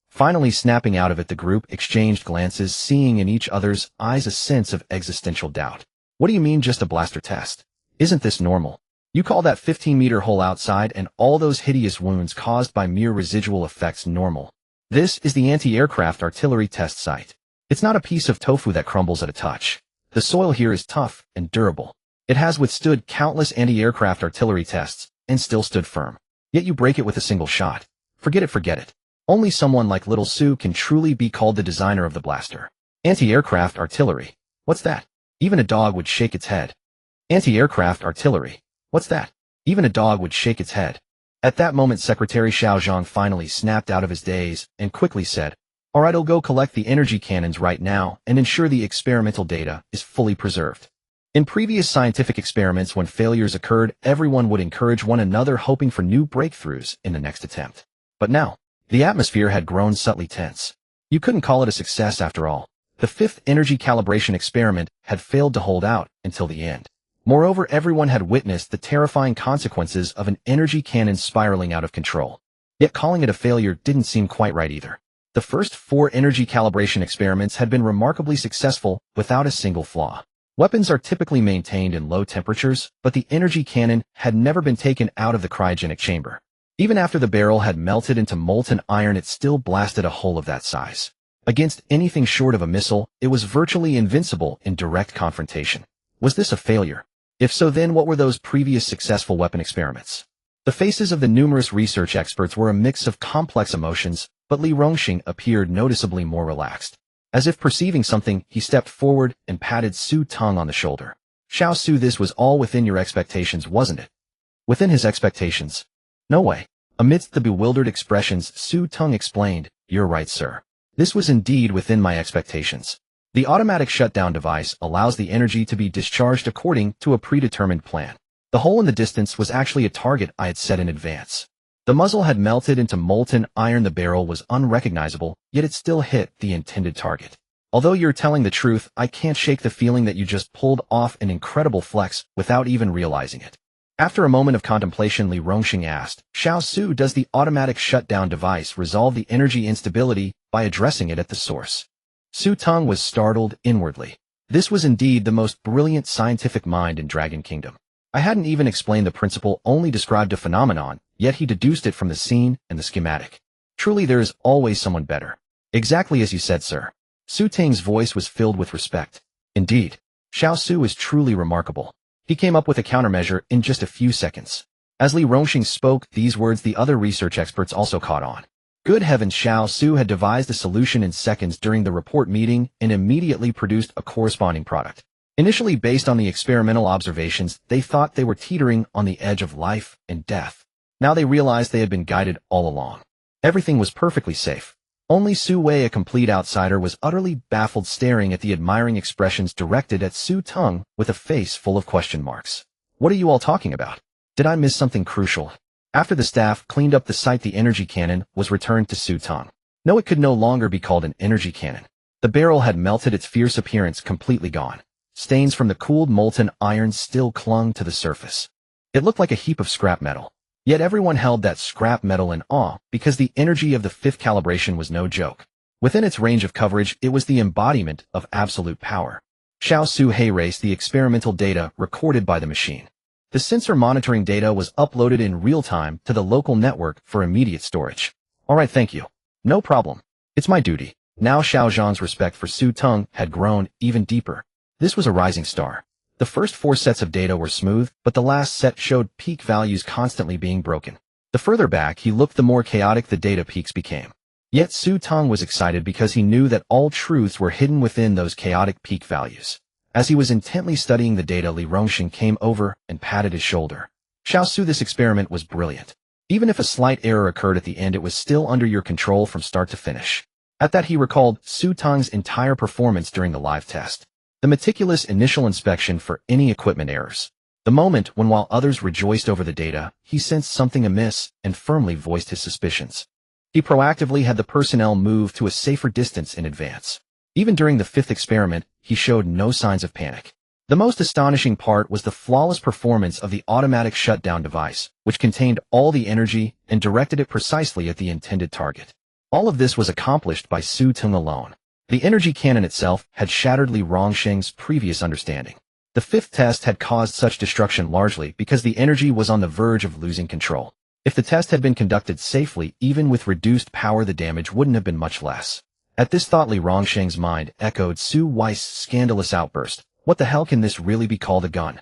Finally snapping out of it, the group exchanged glances, seeing in each other's eyes a sense of existential doubt. What do you mean, just a blaster test? Isn't this normal? You call that 15-meter hole outside and all those hideous wounds caused by mere residual effects normal? This is the anti-aircraft artillery test site. It's not a piece of tofu that crumbles at a touch. The soil here is tough and durable. It has withstood countless anti-aircraft artillery tests and still stood firm. Yet you break it with a single shot. Forget it. Only someone like little Su can truly be called the designer of the blaster. Anti-aircraft artillery. What's that? Even a dog would shake its head. Anti-aircraft artillery. What's that? Even a dog would shake its head. At that moment, Secretary Xiao Zhang finally snapped out of his daze and quickly said, "All right, I'll go collect the energy cannons right now and ensure the experimental data is fully preserved." In previous scientific experiments, when failures occurred, everyone would encourage one another, hoping for new breakthroughs in the next attempt. But now, the atmosphere had grown subtly tense. You couldn't call it a success after all. The 5th energy calibration experiment had failed to hold out until the end. Moreover, everyone had witnessed the terrifying consequences of an energy cannon spiraling out of control. Yet calling it a failure didn't seem quite right either. The first 4 energy calibration experiments had been remarkably successful without a single flaw. Weapons are typically maintained in low temperatures, but the energy cannon had never been taken out of the cryogenic chamber. Even after the barrel had melted into molten iron, it still blasted a hole of that size. Against anything short of a missile, it was virtually invincible in direct confrontation. Was this a failure? If so, then what were those previous successful weapon experiments? The faces of the numerous research experts were a mix of complex emotions, but Li Rongsheng appeared noticeably more relaxed. As if perceiving something, he stepped forward and patted Teng on the shoulder. "Xiao Su, this was all within your expectations, wasn't it?" Within his expectations? No way. Amidst the bewildered expressions, Teng explained, "You're right, sir. This was indeed within my expectations. The automatic shutdown device allows the energy to be discharged according to a predetermined plan. The hole in the distance was actually a target I had set in advance. The muzzle had melted into molten iron, the barrel was unrecognizable, yet it still hit the intended target. Although you're telling the truth, I can't shake the feeling that you just pulled off an incredible flex without even realizing it." After a moment of contemplation, Li Rongxing asked, Xiao Su, does the automatic shutdown device resolve the energy instability by addressing it at the source? Su Teng was startled inwardly. This was indeed the most brilliant scientific mind in Dragon Kingdom. I hadn't even explained the principle, only described a phenomenon, yet he deduced it from the scene and the schematic. Truly there is always someone better. Exactly as you said, sir. Su Teng's voice was filled with respect. Indeed, Xiao Su is truly remarkable. He came up with a countermeasure in just a few seconds. As Li Rongxing spoke these words, the other research experts also caught on. Good heavens, Xiao Su had devised a solution in seconds during the report meeting and immediately produced a corresponding product. Initially based on the experimental observations, they thought they were teetering on the edge of life and death. Now they realized they had been guided all along. Everything was perfectly safe. Only Su Wei, a complete outsider, was utterly baffled, staring at the admiring expressions directed at Su Teng with a face full of question marks. What are you all talking about? Did I miss something crucial? After the staff cleaned up the site, the energy cannon was returned to Su Teng. No, it could no longer be called an energy cannon. The barrel had melted, its fierce appearance completely gone. Stains from the cooled molten iron still clung to the surface. It looked like a heap of scrap metal. Yet everyone held that scrap metal in awe because the energy of the fifth calibration was no joke. Within its range of coverage, it was the embodiment of absolute power. Xiao Su raced the experimental data recorded by the machine. The sensor monitoring data was uploaded in real time to the local network for immediate storage. All right, thank you. No problem. It's my duty. Now Xiao Zhang's respect for Su Teng had grown even deeper. This was a rising star. The first 4 sets of data were smooth, but the last set showed peak values constantly being broken. The further back he looked, the more chaotic the data peaks became. Yet Su Teng was excited because he knew that all truths were hidden within those chaotic peak values. As he was intently studying the data, Li Rongxing came over and patted his shoulder. Xiao Su, this experiment was brilliant. Even if a slight error occurred at the end, it was still under your control from start to finish. At that, he recalled Su Teng's entire performance during the live test. The meticulous initial inspection for any equipment errors. The moment when, while others rejoiced over the data, he sensed something amiss and firmly voiced his suspicions. He proactively had the personnel move to a safer distance in advance. Even during the 5th experiment, he showed no signs of panic. The most astonishing part was the flawless performance of the automatic shutdown device, which contained all the energy and directed it precisely at the intended target. All of this was accomplished by Su Teng alone. The energy cannon itself had shattered Li Rongxing's previous understanding. The 5th test had caused such destruction largely because the energy was on the verge of losing control. If the test had been conducted safely, even with reduced power, the damage wouldn't have been much less. At this thought, Li Rongxing's mind echoed Su Wei's scandalous outburst. What the hell can this really be called, a gun?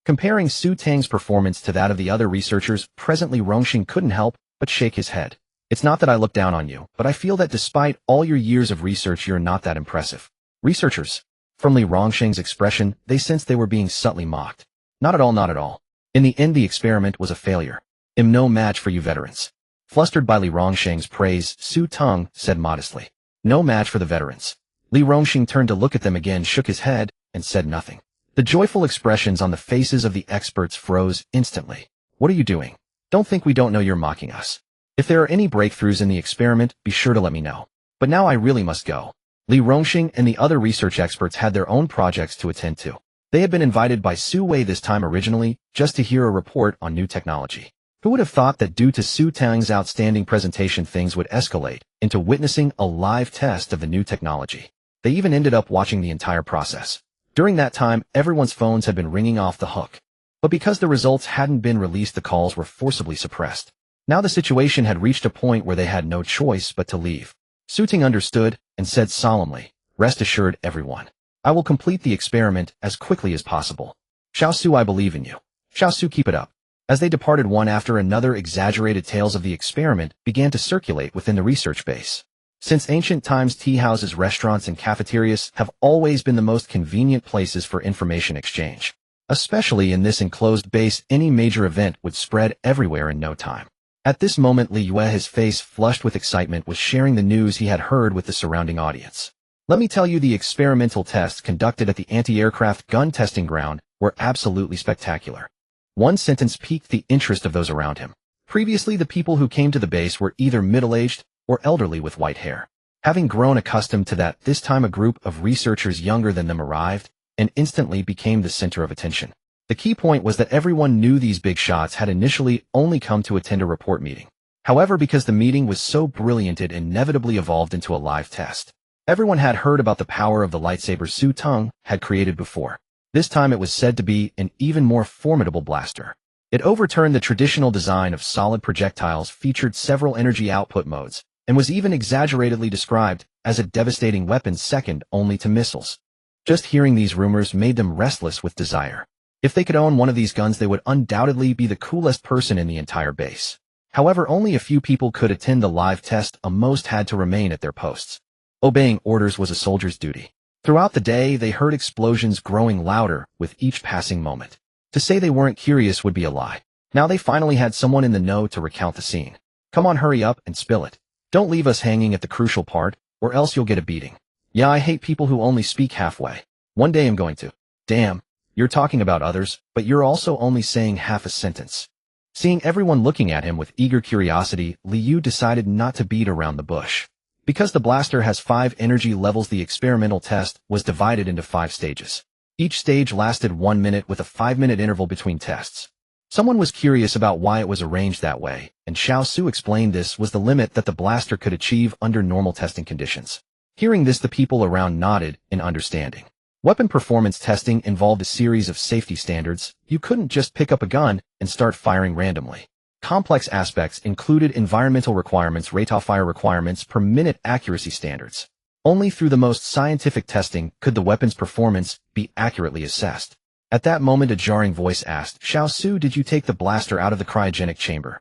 Comparing Su Teng's performance to that of the other researchers, presently Rongxing couldn't help but shake his head. It's not that I look down on you, but I feel that despite all your years of research, you're not that impressive. Researchers. From Li Rongxing's expression, they sensed they were being subtly mocked. Not at all, not at all. In the end, the experiment was a failure. I'm no match for you veterans. Flustered by Li Rongxing's praise, Su Teng said modestly. No match for the veterans. Li Rongxing turned to look at them again, shook his head, and said nothing. The joyful expressions on the faces of the experts froze instantly. What are you doing? Don't think we don't know you're mocking us. If there are any breakthroughs in the experiment, be sure to let me know. But now I really must go. Li Rongxing and the other research experts had their own projects to attend to. They had been invited by Su Wei this time originally, just to hear a report on new technology. Who would have thought that due to Su Teng's outstanding presentation, things would escalate into witnessing a live test of the new technology? They even ended up watching the entire process. During that time, everyone's phones had been ringing off the hook. But because the results hadn't been released, the calls were forcibly suppressed. Now the situation had reached a point where they had no choice but to leave. Su Teng understood and said solemnly, "Rest assured, everyone. I will complete the experiment as quickly as possible. Xiao Su, I believe in you. Xiao Su, keep it up." As they departed, one after another, exaggerated tales of the experiment began to circulate within the research base. Since ancient times, tea houses, restaurants, and cafeterias have always been the most convenient places for information exchange. Especially in this enclosed base, any major event would spread everywhere in no time. At this moment, Li Yue, his face flushed with excitement, was sharing the news he had heard with the surrounding audience. Let me tell you, the experimental tests conducted at the anti-aircraft gun testing ground were absolutely spectacular. One sentence piqued the interest of those around him. Previously, the people who came to the base were either middle-aged or elderly with white hair. Having grown accustomed to that, this time a group of researchers younger than them arrived and instantly became the center of attention. The key point was that everyone knew these big shots had initially only come to attend a report meeting. However, because the meeting was so brilliant, it inevitably evolved into a live test. Everyone had heard about the power of the lightsaber Teng had created before. This time it was said to be an even more formidable blaster. It overturned the traditional design of solid projectiles, featured several energy output modes, and was even exaggeratedly described as a devastating weapon second only to missiles. Just hearing these rumors made them restless with desire. If they could own one of these guns, they would undoubtedly be the coolest person in the entire base. However, only a few people could attend the live test, most had to remain at their posts. Obeying orders was a soldier's duty. Throughout the day, they heard explosions growing louder with each passing moment. To say they weren't curious would be a lie. Now they finally had someone in the know to recount the scene. Come on, hurry up and spill it. Don't leave us hanging at the crucial part, or else you'll get a beating. Yeah, I hate people who only speak halfway. One day I'm going to. Damn, you're talking about others, but you're also only saying half a sentence. Seeing everyone looking at him with eager curiosity, Liu decided not to beat around the bush. Because the blaster has 5 energy levels, the experimental test was divided into 5 stages. Each stage lasted 1 minute with a 5-minute interval between tests. Someone was curious about why it was arranged that way, and Xiao Su explained this was the limit that the blaster could achieve under normal testing conditions. Hearing this, the people around nodded in understanding. Weapon performance testing involved a series of safety standards. You couldn't just pick up a gun and start firing randomly. Complex aspects included environmental requirements, rate of fire requirements, per minute accuracy standards. Only through the most scientific testing could the weapon's performance be accurately assessed. At that moment, a jarring voice asked, "Xiao Su, did you take the blaster out of the cryogenic chamber?"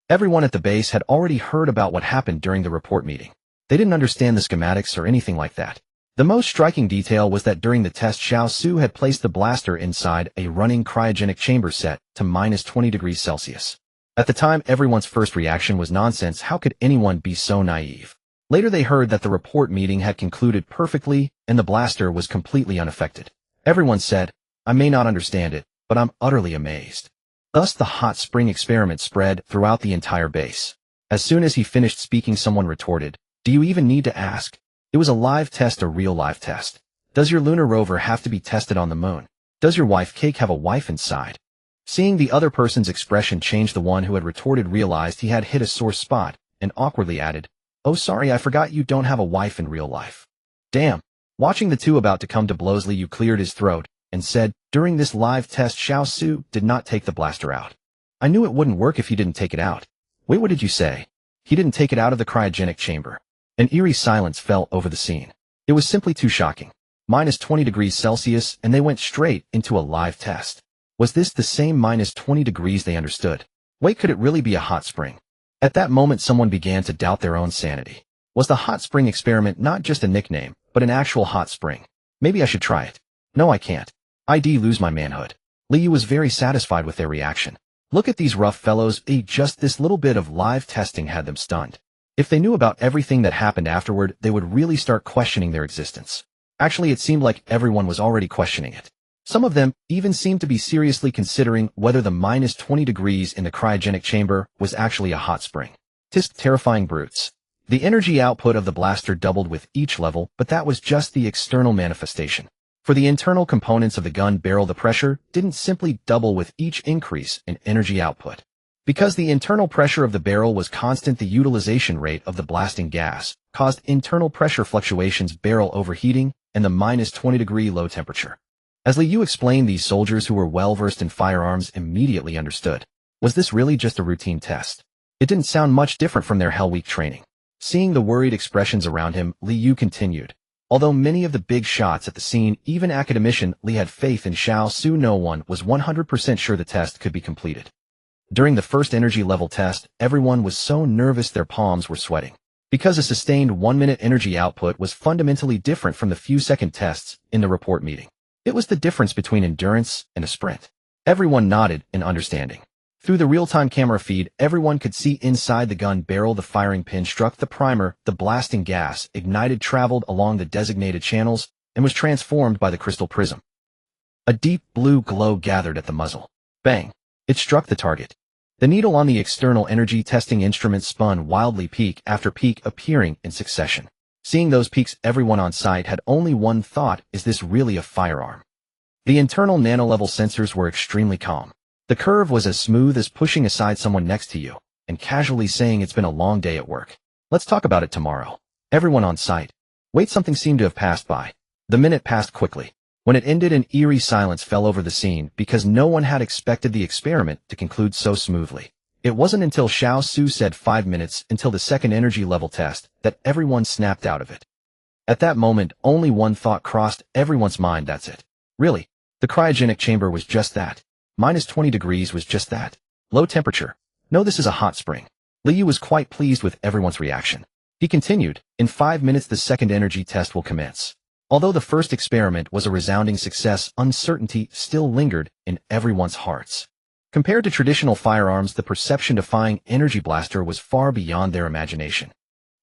Everyone at the base had already heard about what happened during the report meeting. They didn't understand the schematics or anything like that. The most striking detail was that during the test, Xiao Su had placed the blaster inside a running cryogenic chamber set to -20°C. At the time, everyone's first reaction was nonsense. How could anyone be so naive? Later they heard that the report meeting had concluded perfectly and the blaster was completely unaffected. Everyone said, "I may not understand it, but I'm utterly amazed." Thus the hot spring experiment spread throughout the entire base. As soon as he finished speaking, someone retorted, "Do you even need to ask? It was a live test, a real live test. Does your lunar rover have to be tested on the moon? Does your wife cake have a wife inside?" Seeing the other person's expression change, the one who had retorted realized he had hit a sore spot and awkwardly added, "Oh, sorry, I forgot you don't have a wife in real life." Damn. Watching the two about to come to blows, Liu cleared his throat and said, "During this live test, Xiao Su did not take the blaster out. I knew it wouldn't work if he didn't take it out." "Wait, what did you say?" "He didn't take it out of the cryogenic chamber." An eerie silence fell over the scene. It was simply too shocking. -20°C, and they went straight into a live test. Was this the same -20°C they understood? Wait, could it really be a hot spring? At that moment, someone began to doubt their own sanity. Was the hot spring experiment not just a nickname, but an actual hot spring? Maybe I should try it. No, I can't. I'd lose my manhood. Liu was very satisfied with their reaction. Look at these rough fellows. Just this little bit of live testing had them stunned. If they knew about everything that happened afterward, they would really start questioning their existence. Actually, it seemed like everyone was already questioning it. Some of them even seemed to be seriously considering whether the -20° in the cryogenic chamber was actually a hot spring. Tisk, terrifying brutes. The energy output of the blaster doubled with each level, but that was just the external manifestation. For the internal components of the gun barrel, the pressure didn't simply double with each increase in energy output. Because the internal pressure of the barrel was constant, the utilization rate of the blasting gas caused internal pressure fluctuations, barrel overheating, and the -20° low temperature. As Liu explained, these soldiers who were well-versed in firearms immediately understood. Was this really just a routine test? It didn't sound much different from their Hell Week training. Seeing the worried expressions around him, Liu continued. Although many of the big shots at the scene, even academician Li had faith in Xiao Su, no one was 100% sure the test could be completed. During the first energy level test, everyone was so nervous their palms were sweating. Because a sustained 1-minute energy output was fundamentally different from the few-second tests in the report meeting. It was the difference between endurance and a sprint. Everyone nodded in understanding. Through the real-time camera feed, everyone could see inside the gun barrel. The firing pin struck the primer, the blasting gas ignited, traveled along the designated channels, and was transformed by the crystal prism. A deep blue glow gathered at the muzzle. Bang! It struck the target. The needle on the external energy testing instrument spun wildly, peak after peak appearing in succession. Seeing those peaks, everyone on site had only one thought: is this really a firearm? The internal nano-level sensors were extremely calm. The curve was as smooth as pushing aside someone next to you and casually saying it's been a long day at work. Let's talk about it tomorrow. Everyone on site. Wait, something seemed to have passed by. The minute passed quickly. When it ended, an eerie silence fell over the scene because no one had expected the experiment to conclude so smoothly. It wasn't until Xiao Su said 5 minutes until the second energy level test that everyone snapped out of it. At that moment, only one thought crossed everyone's mind: that's it. Really? The cryogenic chamber was just that. Minus 20 degrees was just that. Low temperature. No, this is a hot spring. Liu was quite pleased with everyone's reaction. He continued, in 5 minutes the second energy test will commence. Although the first experiment was a resounding success, uncertainty still lingered in everyone's hearts. Compared to traditional firearms, the perception-defying energy blaster was far beyond their imagination.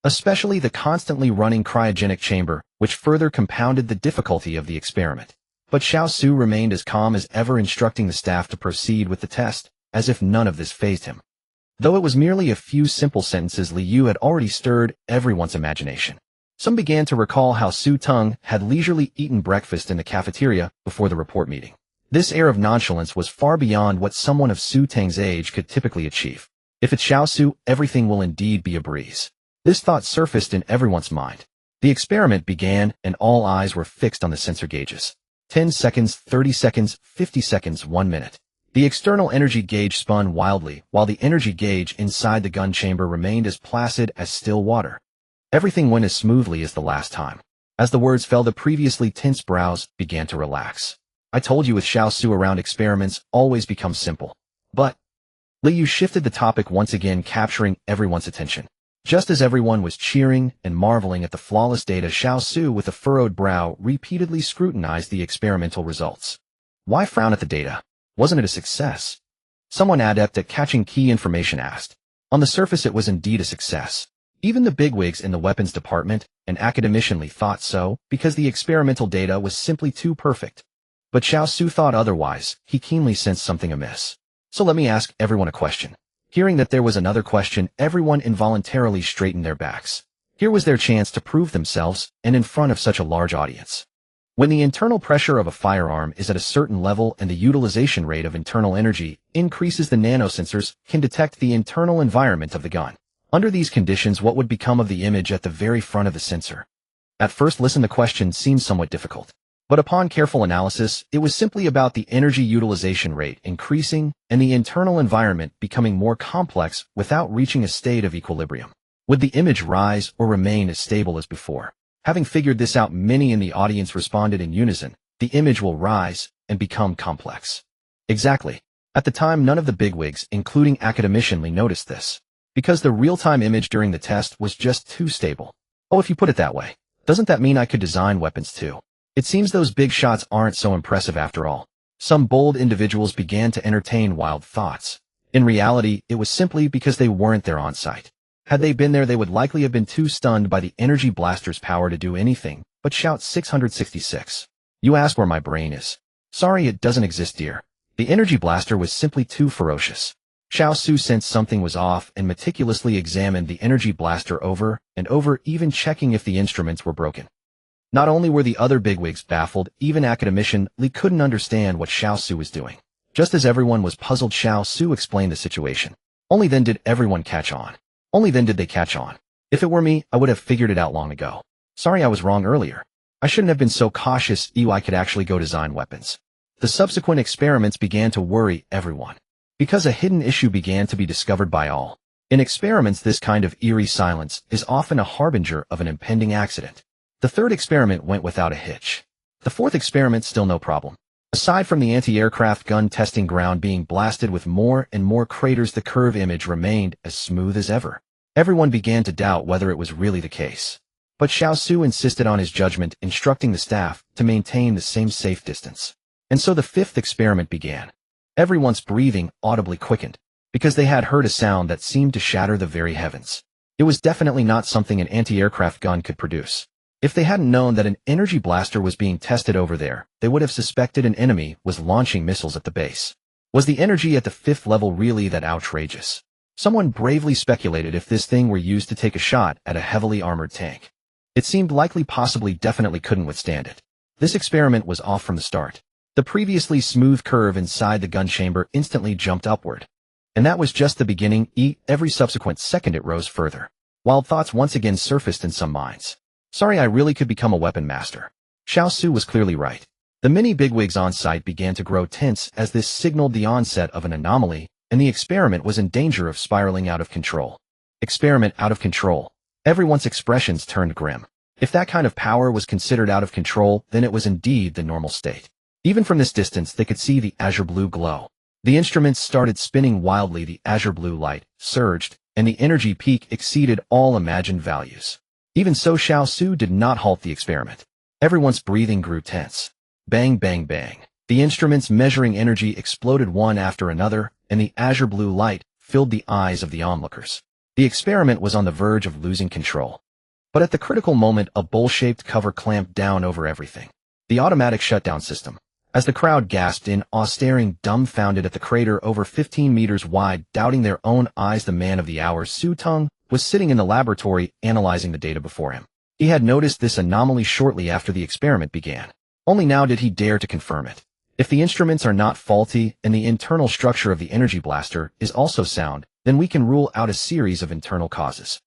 Especially the constantly running cryogenic chamber, which further compounded the difficulty of the experiment. But Xiao Su remained as calm as ever, instructing the staff to proceed with the test, as if none of this fazed him. Though it was merely a few simple sentences, Liu had already stirred everyone's imagination. Some began to recall how Su Teng had leisurely eaten breakfast in the cafeteria before the report meeting. This air of nonchalance was far beyond what someone of Su Teng's age could typically achieve. If it's Xiao Su, everything will indeed be a breeze. This thought surfaced in everyone's mind. The experiment began, and all eyes were fixed on the sensor gauges. 10 seconds, 30 seconds, 50 seconds, 1 minute. The external energy gauge spun wildly, while the energy gauge inside the gun chamber remained as placid as still water. Everything went as smoothly as the last time. As the words fell, the previously tense brows began to relax. I told you with Xiao Su around, experiments always become simple. But Liu shifted the topic once again, capturing everyone's attention. Just as everyone was cheering and marveling at the flawless data, Xiao Su, with a furrowed brow, repeatedly scrutinized the experimental results. Why frown at the data? Wasn't it a success? Someone adept at catching key information asked. On the surface, it was indeed a success. Even the bigwigs in the weapons department and academicianly thought so, because the experimental data was simply too perfect. But Xiao Su thought otherwise. He keenly sensed something amiss. So let me ask everyone a question. Hearing that there was another question, everyone involuntarily straightened their backs. Here was their chance to prove themselves, and in front of such a large audience. When the internal pressure of a firearm is at a certain level and the utilization rate of internal energy increases, the nanosensors can detect the internal environment of the gun. Under these conditions, what would become of the image at the very front of the sensor? At first listen, the question seemed somewhat difficult. But upon careful analysis, it was simply about the energy utilization rate increasing and the internal environment becoming more complex without reaching a state of equilibrium. Would the image rise or remain as stable as before? Having figured this out, many in the audience responded in unison. The image will rise and become complex. Exactly. At the time, none of the bigwigs, including academicianly, noticed this. Because the real-time image during the test was just too stable. Oh, if you put it that way, doesn't that mean I could design weapons too? It seems those big shots aren't so impressive after all. Some bold individuals began to entertain wild thoughts. In reality, it was simply because they weren't there on site. Had they been there, they would likely have been too stunned by the energy blaster's power to do anything but shout 666. You ask where my brain is. Sorry, it doesn't exist, dear. The energy blaster was simply too ferocious. Xiao Su sensed something was off and meticulously examined the energy blaster over and over, even checking if the instruments were broken. Not only were the other bigwigs baffled, even academician Li couldn't understand what Xiao Su was doing. Just as everyone was puzzled, Xiao Su explained the situation. Only then did everyone catch on. Only then did they catch on. If it were me, I would have figured it out long ago. Sorry I was wrong earlier. I shouldn't have been so cautious. I could actually go design weapons. The subsequent experiments began to worry everyone. Because a hidden issue began to be discovered by all. In experiments, this kind of eerie silence is often a harbinger of an impending accident. The third experiment went without a hitch. The fourth experiment, still no problem. Aside from the anti-aircraft gun testing ground being blasted with more and more craters, the curve image remained as smooth as ever. Everyone began to doubt whether it was really the case. But Xiao Su insisted on his judgment, instructing the staff to maintain the same safe distance. And so the fifth experiment began. Everyone's breathing audibly quickened, because they had heard a sound that seemed to shatter the very heavens. It was definitely not something an anti-aircraft gun could produce. If they hadn't known that an energy blaster was being tested over there, they would have suspected an enemy was launching missiles at the base. Was the energy at the fifth level really that outrageous? Someone bravely speculated if this thing were used to take a shot at a heavily armored tank. It seemed likely, possibly, definitely couldn't withstand it. This experiment was off from the start. The previously smooth curve inside the gun chamber instantly jumped upward. And that was just the beginning. Every subsequent second it rose further. Wild thoughts once again surfaced in some minds. Sorry, I really could become a weapon master. Xiao Su was clearly right. The many bigwigs on site began to grow tense as this signaled the onset of an anomaly, and the experiment was in danger of spiraling out of control. Experiment out of control. Everyone's expressions turned grim. If that kind of power was considered out of control, then it was indeed the normal state. Even from this distance, they could see the azure blue glow. The instruments started spinning wildly. The azure blue light surged, and the energy peak exceeded all imagined values. Even so, Xiao Su did not halt the experiment. Everyone's breathing grew tense. Bang, bang, bang. The instruments measuring energy exploded one after another, and the azure blue light filled the eyes of the onlookers. The experiment was on the verge of losing control. But at the critical moment, a bowl-shaped cover clamped down over everything. The automatic shutdown system. As the crowd gasped in awe, staring dumbfounded at the crater over 15 meters wide, doubting their own eyes, the man of the hour, Su Teng, was sitting in the laboratory analyzing the data before him. He had noticed this anomaly shortly after the experiment began. Only now did he dare to confirm it. If the instruments are not faulty and the internal structure of the energy blaster is also sound, then we can rule out a series of internal causes.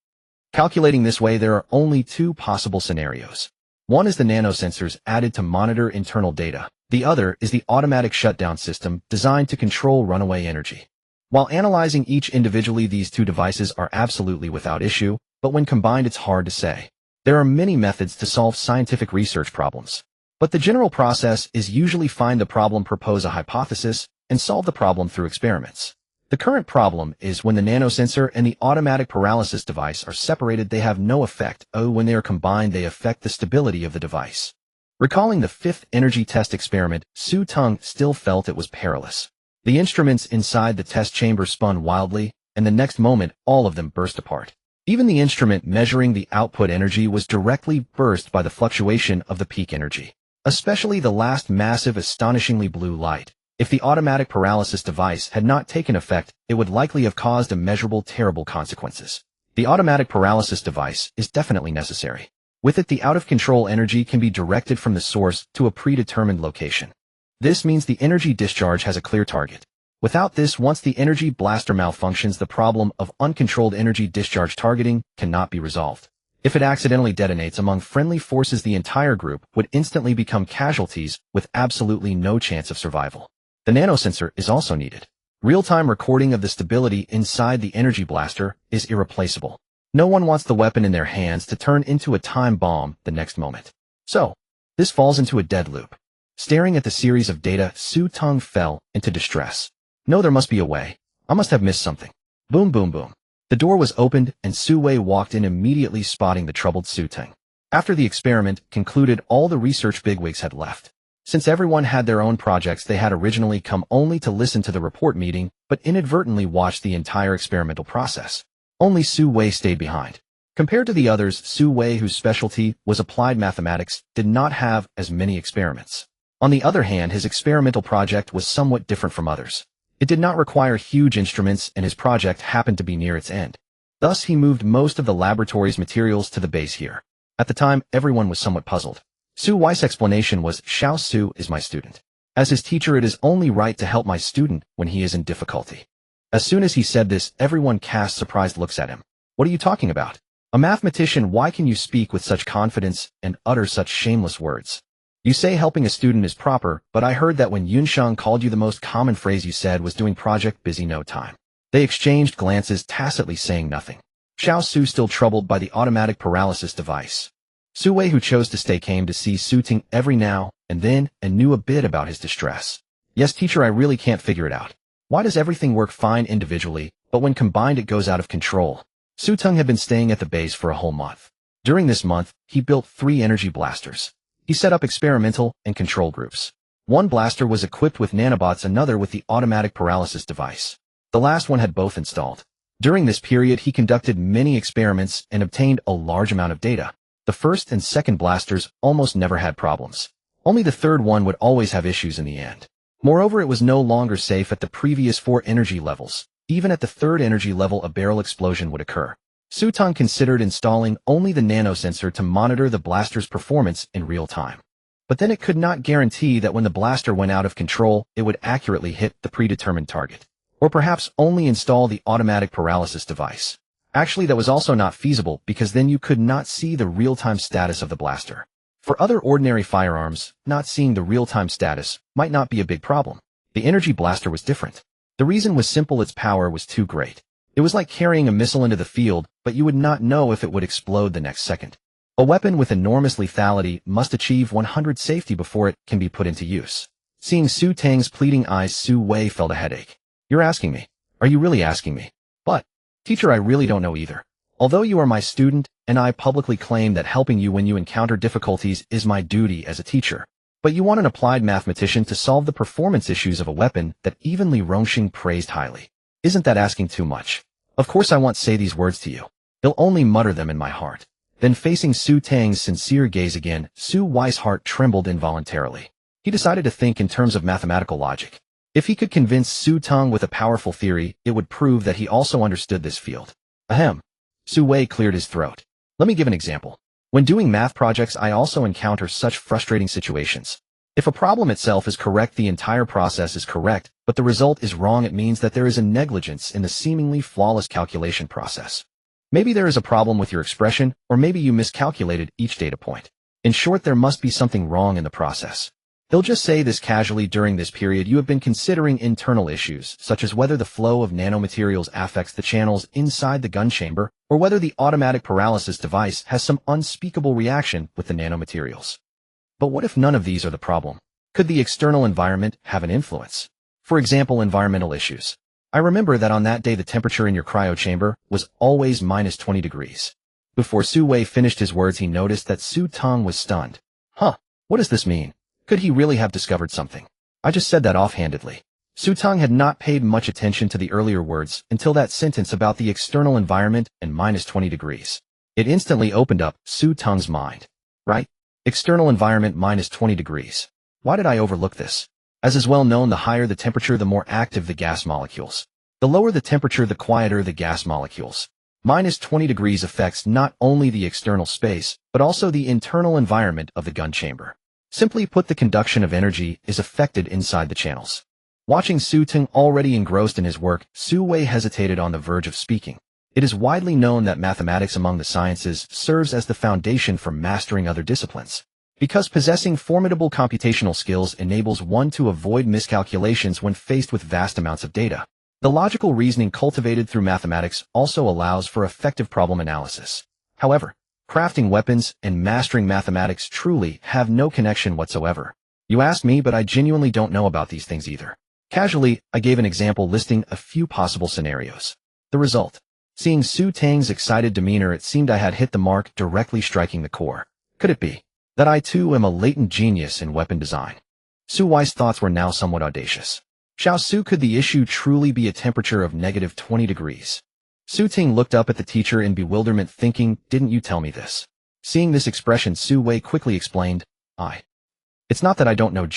Calculating this way, there are only two possible scenarios. One is the nanosensors added to monitor internal data. The other is the automatic shutdown system designed to control runaway energy. While analyzing each individually, these two devices are absolutely without issue, but when combined, it's hard to say. There are many methods to solve scientific research problems. But the general process is usually find the problem, propose a hypothesis, and solve the problem through experiments. The current problem is when the nanosensor and the automatic paralysis device are separated, they have no effect. When they are combined, they affect the stability of the device. Recalling the fifth energy test experiment, Su Teng still felt it was perilous. The instruments inside the test chamber spun wildly, and the next moment, all of them burst apart. Even the instrument measuring the output energy was directly burst by the fluctuation of the peak energy. Especially the last massive, astonishingly blue light. If the automatic paralysis device had not taken effect, it would likely have caused immeasurable, terrible consequences. The automatic paralysis device is definitely necessary. With it, the out-of-control energy can be directed from the source to a predetermined location. This means the energy discharge has a clear target. Without this, once the energy blaster malfunctions, the problem of uncontrolled energy discharge targeting cannot be resolved. If it accidentally detonates among friendly forces, the entire group would instantly become casualties with absolutely no chance of survival. The nanosensor is also needed. Real-time recording of the stability inside the energy blaster is irreplaceable. No one wants the weapon in their hands to turn into a time bomb the next moment. So, this falls into a dead loop. Staring at the series of data, Su Teng fell into distress. No, there must be a way. I must have missed something. Boom, boom, boom. The door was opened, and Su Wei walked in, immediately spotting the troubled Su Teng. After the experiment concluded, all the research bigwigs had left. Since everyone had their own projects, they had originally come only to listen to the report meeting, but inadvertently watched the entire experimental process. Only Su Wei stayed behind. Compared to the others, Su Wei, whose specialty was applied mathematics, did not have as many experiments. On the other hand, his experimental project was somewhat different from others. It did not require huge instruments, and his project happened to be near its end. Thus, he moved most of the laboratory's materials to the base here. At the time, everyone was somewhat puzzled. Su Wei's explanation was, Xiao Su is my student. As his teacher, it is only right to help my student when he is in difficulty. As soon as he said this, everyone cast surprised looks at him. What are you talking about? A mathematician, why can you speak with such confidence and utter such shameless words? You say helping a student is proper, but I heard that when Yunsheng called you, the most common phrase you said was doing project busy no time. They exchanged glances, tacitly saying nothing. Xiao Su, still troubled by the automatic paralysis device. Su Wei, who chose to stay, came to see Su Teng every now and then and knew a bit about his distress. Yes, teacher, I really can't figure it out. Why does everything work fine individually, but when combined it goes out of control? Su Teng had been staying at the base for a whole month. During this month, he built 3 energy blasters. He set up experimental and control groups. One blaster was equipped with nanobots, another with the automatic paralysis device. The last one had both installed. During this period, he conducted many experiments and obtained a large amount of data. The first and second blasters almost never had problems. Only the third one would always have issues in the end. Moreover, it was no longer safe at the previous 4 energy levels. Even at the 3rd energy level, a barrel explosion would occur. Su Teng considered installing only the nanosensor to monitor the blaster's performance in real time. But then it could not guarantee that when the blaster went out of control, it would accurately hit the predetermined target. Or perhaps only install the automatic paralysis device. Actually, that was also not feasible because then you could not see the real-time status of the blaster. For other ordinary firearms, not seeing the real-time status might not be a big problem. The energy blaster was different. The reason was simple: its power was too great. It was like carrying a missile into the field, but you would not know if it would explode the next second. A weapon with enormous lethality must achieve 100 safety before it can be put into use. Seeing Su Teng's pleading eyes, Su Wei felt a headache. You're asking me. Are you really asking me? But, teacher, I really don't know either. Although you are my student, and I publicly claim that helping you when you encounter difficulties is my duty as a teacher. But you want an applied mathematician to solve the performance issues of a weapon that even Li Rongxing praised highly. Isn't that asking too much? Of course I won't say these words to you. They'll only mutter them in my heart. Then facing Su Teng's sincere gaze again, Su Wei's heart trembled involuntarily. He decided to think in terms of mathematical logic. If he could convince Su Teng with a powerful theory, it would prove that he also understood this field. Ahem. Su Wei cleared his throat. Let me give an example. When doing math projects, I also encounter such frustrating situations. If a problem itself is correct, the entire process is correct, but the result is wrong, it means that there is a negligence in the seemingly flawless calculation process. Maybe there is a problem with your expression, or maybe you miscalculated each data point. In short, there must be something wrong in the process. They'll just say this casually. During this period, you have been considering internal issues, such as whether the flow of nanomaterials affects the channels inside the gun chamber, or whether the automatic paralysis device has some unspeakable reaction with the nanomaterials. But what if none of these are the problem? Could the external environment have an influence? For example, environmental issues. I remember that on that day the temperature in your cryo chamber was always minus 20 degrees. Before Su Wei finished his words, he noticed that Su Teng was stunned. Huh, what does this mean? Could he really have discovered something? I just said that offhandedly. Su Teng had not paid much attention to the earlier words until that sentence about the external environment and minus 20 degrees. It instantly opened up Su Teng's mind. Right? External environment minus 20 degrees. Why did I overlook this? As is well known, the higher the temperature, the more active the gas molecules. The lower the temperature, the quieter the gas molecules. Minus 20 degrees affects not only the external space, but also the internal environment of the gun chamber. Simply put, the conduction of energy is affected inside the channels. Watching Su Teng already engrossed in his work, Su Wei hesitated on the verge of speaking. It is widely known that mathematics among the sciences serves as the foundation for mastering other disciplines. Because possessing formidable computational skills enables one to avoid miscalculations when faced with vast amounts of data. The logical reasoning cultivated through mathematics also allows for effective problem analysis. However, crafting weapons and mastering mathematics truly have no connection whatsoever. You asked me, but I genuinely don't know about these things either. Casually, I gave an example listing a few possible scenarios. The result. Seeing Su Teng's excited demeanor, it seemed I had hit the mark, directly striking the core. Could it be that I too am a latent genius in weapon design? Su Wei's thoughts were now somewhat audacious. Xiao Su, could the issue truly be a temperature of negative 20 degrees? Su Teng looked up at the teacher in bewilderment, thinking, didn't you tell me this? Seeing this expression, Su Wei quickly explained, It's not that I don't know,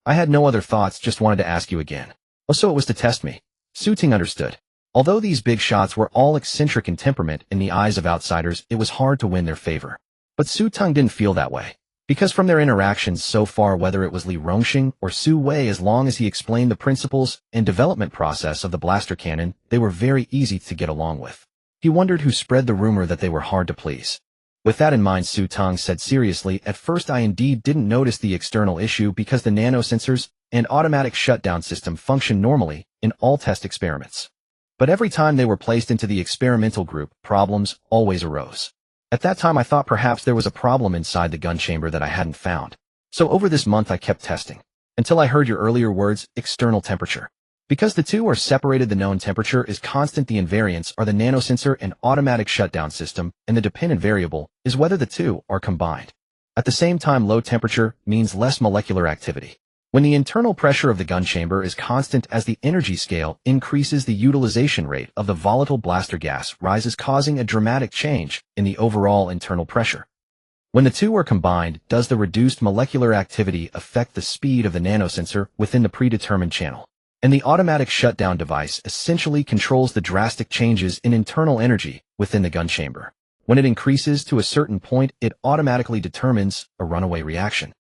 I had no other thoughts, just wanted to ask you again. Oh, so it was to test me. Su Teng understood. Although these big shots were all eccentric in temperament, in the eyes of outsiders, it was hard to win their favor. But Su Teng didn't feel that way. Because from their interactions so far, whether it was Li Rongxing or Su Wei, as long as he explained the principles and development process of the blaster cannon, they were very easy to get along with. He wondered who spread the rumor that they were hard to please. With that in mind, Su Teng said seriously, at first I indeed didn't notice the external issue because the nanosensors and automatic shutdown system function normally in all test experiments. But every time they were placed into the experimental group, problems always arose. At that time I thought perhaps there was a problem inside the gun chamber that I hadn't found. So over this month I kept testing. Until I heard your earlier words, external temperature. Because the two are separated, the known temperature is constant, the invariants are the nanosensor and automatic shutdown system, and the dependent variable is whether the two are combined. At the same time, low temperature means less molecular activity. When the internal pressure of the gun chamber is constant, as the energy scale increases, the utilization rate of the volatile blaster gas rises, causing a dramatic change in the overall internal pressure. When the two are combined, does the reduced molecular activity affect the speed of the nanosensor within the predetermined channel? And the automatic shutdown device essentially controls the drastic changes in internal energy within the gun chamber. When it increases to a certain point, it automatically determines a runaway reaction.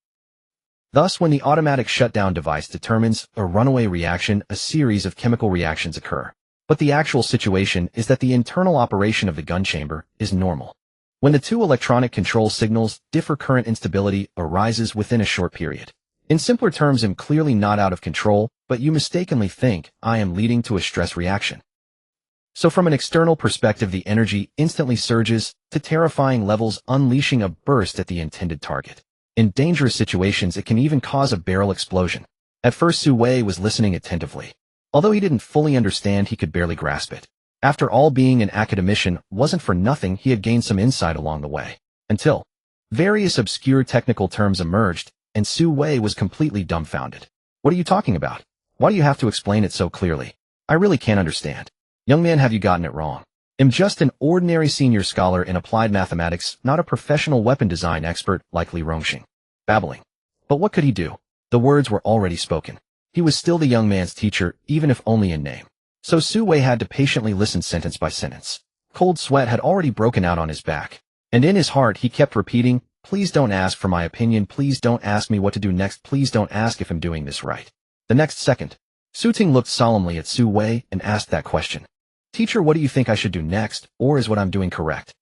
Thus, when the automatic shutdown device determines a runaway reaction, a series of chemical reactions occur. But the actual situation is that the internal operation of the gun chamber is normal. When the two electronic control signals differ, current instability arises within a short period. In simpler terms, I'm clearly not out of control, but you mistakenly think I am leading to a stress reaction. So from an external perspective, the energy instantly surges to terrifying levels, unleashing a burst at the intended target. In dangerous situations, it can even cause a barrel explosion. At first, Su Wei was listening attentively. Although he didn't fully understand, he could barely grasp it. After all, being an academician wasn't for nothing. He had gained some insight along the way. Until various obscure technical terms emerged, and Su Wei was completely dumbfounded. What are you talking about? Why do you have to explain it so clearly? I really can't understand. Young man, have you gotten it wrong? I'm just an ordinary senior scholar in applied mathematics, not a professional weapon design expert like Li Rongxing. Babbling. But what could he do? The words were already spoken. He was still the young man's teacher, even if only in name. So Su Wei had to patiently listen sentence by sentence. Cold sweat had already broken out on his back. And in his heart he kept repeating, please don't ask for my opinion, please don't ask me what to do next, please don't ask if I'm doing this right. The next second, Su Ting looked solemnly at Su Wei and asked that question. Teacher, what do you think I should do next, or is what I'm doing correct?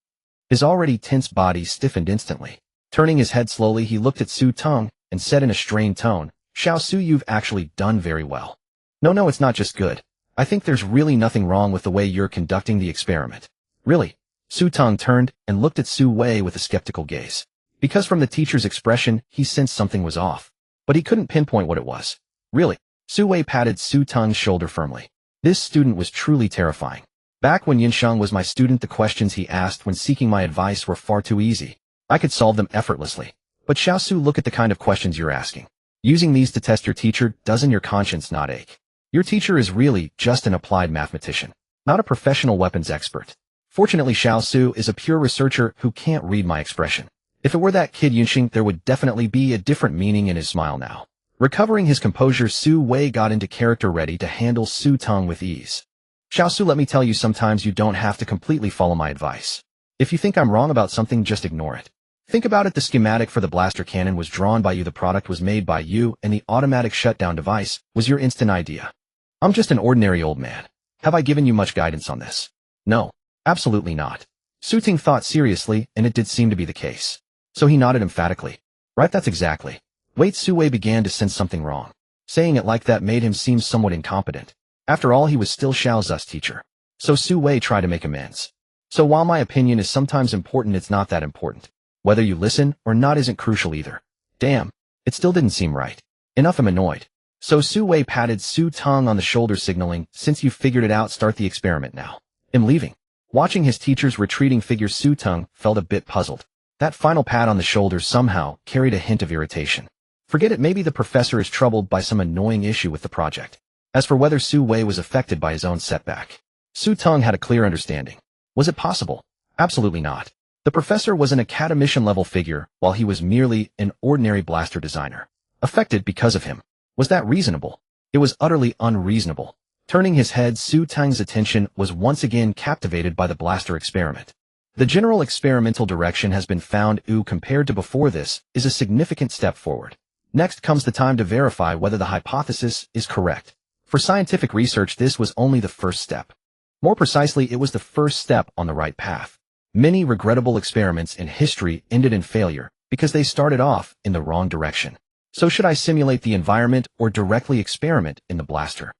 His already tense body stiffened instantly. Turning his head slowly, he looked at Su Ting and said in a strained tone, Xiao Su, you've actually done very well. No, it's not just good. I think there's really nothing wrong with the way you're conducting the experiment. Really? Su Ting turned and looked at Su Wei with a skeptical gaze. Because from the teacher's expression, he sensed something was off. But he couldn't pinpoint what it was. Really? Su Wei patted Su Ting's shoulder firmly. This student was truly terrifying. Back when Xingcheng was my student, the questions he asked when seeking my advice were far too easy. I could solve them effortlessly. But Xiao Su, look at the kind of questions you're asking. Using these to test your teacher, doesn't your conscience not ache? Your teacher is really just an applied mathematician, not a professional weapons expert. Fortunately, Xiao Su is a pure researcher who can't read my expression. If it were that kid Yunxing, there would definitely be a different meaning in his smile now. Recovering his composure, Su Wei got into character, ready to handle Su Ting with ease. Xiao Su, let me tell you, sometimes you don't have to completely follow my advice. If you think I'm wrong about something, just ignore it. Think about it. The schematic for the blaster cannon was drawn by you, the product was made by you, and the automatic shutdown device was your instant idea. I'm just an ordinary old man. Have I given you much guidance on this? No, absolutely not. Su Ting thought seriously, and it did seem to be the case. So he nodded emphatically. Right, that's exactly. Wait, Su Wei began to sense something wrong. Saying it like that made him seem somewhat incompetent. After all, he was still Xiao Zu's teacher. So Su Wei tried to make amends. So while my opinion is sometimes important, it's not that important. Whether you listen or not isn't crucial either. Damn, it still didn't seem right. Enough, I'm annoyed. So Su Wei patted Su Ting on the shoulder, signaling, since you've figured it out, start the experiment now. I'm leaving. Watching his teacher's retreating figure, Su Ting felt a bit puzzled. That final pat on the shoulder somehow carried a hint of irritation. Forget it, maybe the professor is troubled by some annoying issue with the project. As for whether Su Wei was affected by his own setback, Su Ting had a clear understanding. Was it possible? Absolutely not. The professor was an academician-level figure, while he was merely an ordinary blaster designer. Affected because of him. Was that reasonable? It was utterly unreasonable. Turning his head, Su Ting's attention was once again captivated by the blaster experiment. The general experimental direction has been found. Compared to before, this is a significant step forward. Next comes the time to verify whether the hypothesis is correct. For scientific research, this was only the first step. More precisely, it was the first step on the right path. Many regrettable experiments in history ended in failure because they started off in the wrong direction. So should I simulate the environment or directly experiment in the blaster?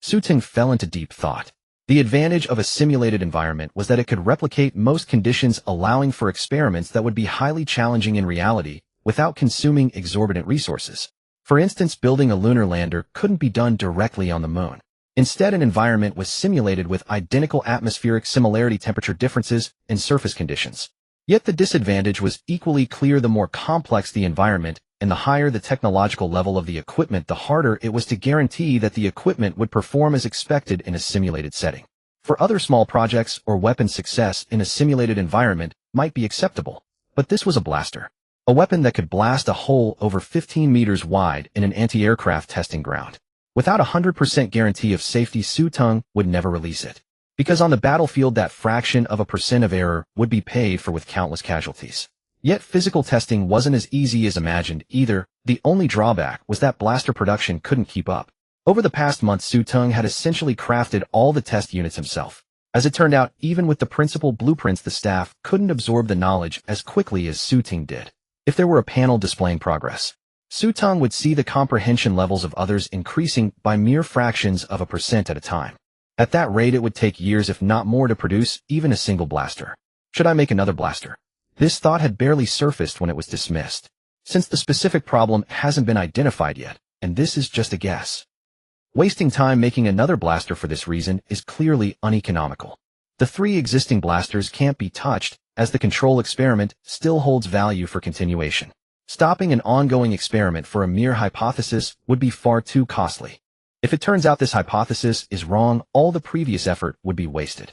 Su Ting fell into deep thought. The advantage of a simulated environment was that it could replicate most conditions, allowing for experiments that would be highly challenging in reality without consuming exorbitant resources. For instance, building a lunar lander couldn't be done directly on the moon. Instead, an environment was simulated with identical atmospheric similarity, temperature differences, and surface conditions. Yet the disadvantage was equally clear. The more complex the environment and the higher the technological level of the equipment, the harder it was to guarantee that the equipment would perform as expected in a simulated setting. For other small projects or weapon, success in a simulated environment might be acceptable. But this was a blaster. A weapon that could blast a hole over 15 meters wide in an anti-aircraft testing ground. Without a 100% guarantee of safety, Su Ting would never release it. Because on the battlefield, that fraction of a percent of error would be paid for with countless casualties. Yet physical testing wasn't as easy as imagined either. The only drawback was that blaster production couldn't keep up. Over the past month, Teng had essentially crafted all the test units himself. As it turned out, even with the principal blueprints, the staff couldn't absorb the knowledge as quickly as Teng did. If there were a panel displaying progress, Teng would see the comprehension levels of others increasing by mere fractions of a percent at a time. At that rate, it would take years, if not more, to produce even a single blaster. Should I make another blaster? This thought had barely surfaced when it was dismissed, since the specific problem hasn't been identified yet, and this is just a guess. Wasting time making another blaster for this reason is clearly uneconomical. The 3 existing blasters can't be touched, as the control experiment still holds value for continuation. Stopping an ongoing experiment for a mere hypothesis would be far too costly. If it turns out this hypothesis is wrong, all the previous effort would be wasted.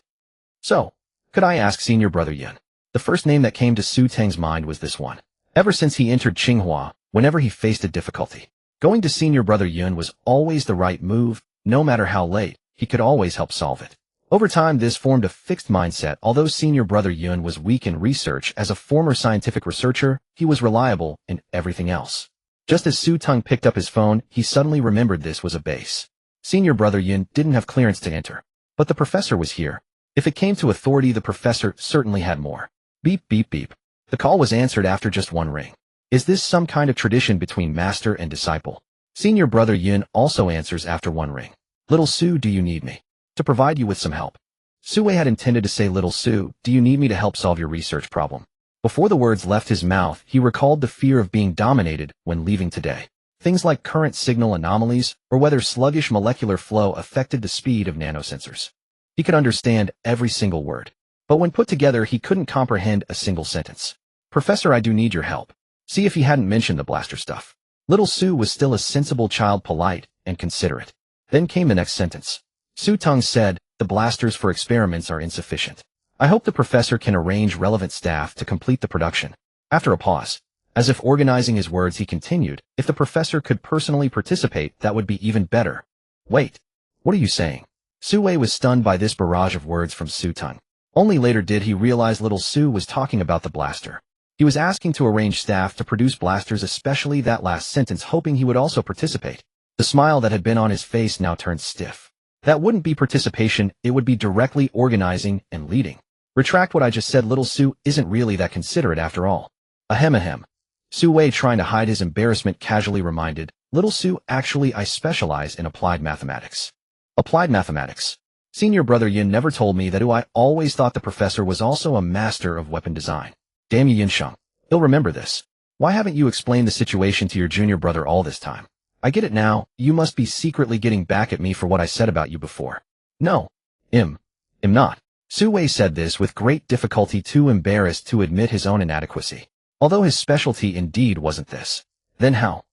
So, could I ask Senior Brother Yun? The first name that came to Teng's mind was this one. Ever since he entered Tsinghua, whenever he faced a difficulty, going to Senior Brother Yun was always the right move. No matter how late, he could always help solve it. Over time, this formed a fixed mindset. Although Senior Brother Yun was weak in research, as a former scientific researcher, he was reliable in everything else. Just as Teng picked up his phone, he suddenly remembered this was a base. Senior Brother Yun didn't have clearance to enter, but the professor was here. If it came to authority, the professor certainly had more. Beep, beep, beep. The call was answered after just one ring. Is this some kind of tradition between master and disciple? Senior Brother Yun also answers after one ring. Little Su, do you need me to provide you with some help? Sui had intended to say, Little Su, do you need me to help solve your research problem? Before the words left his mouth, he recalled the fear of being dominated when leaving today. Things like current signal anomalies, or whether sluggish molecular flow affected the speed of nanosensors. He could understand every single word, but when put together, he couldn't comprehend a single sentence. Professor, I do need your help. See if he hadn't mentioned the blaster stuff. Little Su was still a sensible child, polite and considerate. Then came the next sentence. Teng said, the blasters for experiments are insufficient. I hope the professor can arrange relevant staff to complete the production. After a pause, as if organizing his words, he continued, if the professor could personally participate, that would be even better. Wait, what are you saying? Sui was stunned by this barrage of words from Teng. Only later did he realize Little Su was talking about the blaster. He was asking to arrange staff to produce blasters, especially that last sentence, hoping he would also participate. The smile that had been on his face now turned stiff. That wouldn't be participation, it would be directly organizing and leading. Retract what I just said, Little Su isn't really that considerate after all. Ahem ahem. Sui, trying to hide his embarrassment, casually reminded, Little Su, actually I specialize in applied mathematics. Applied mathematics. Senior Brother Yun never told me that. I always thought the professor was also a master of weapon design. Damn you, Yinsheng. He'll remember this. Why haven't you explained the situation to your junior brother all this time? I get it now. You must be secretly getting back at me for what I said about you before. No. Im not. Sui said this with great difficulty, too embarrassed to admit his own inadequacy. Although his specialty indeed wasn't this. Then how?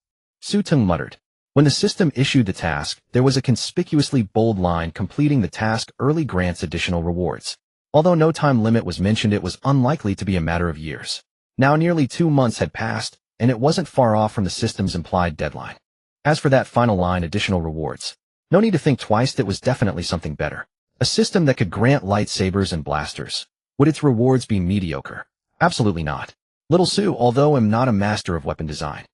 Teng muttered. When the system issued the task, there was a conspicuously bold line: completing the task early grants additional rewards. Although no time limit was mentioned, it was unlikely to be a matter of years. Now nearly 2 months had passed, and it wasn't far off from the system's implied deadline. As for that final line, additional rewards, no need to think twice, that was definitely something better. A system that could grant lightsabers and blasters. Would its rewards be mediocre? Absolutely not. Little Su, although I'm not a master of weapon design.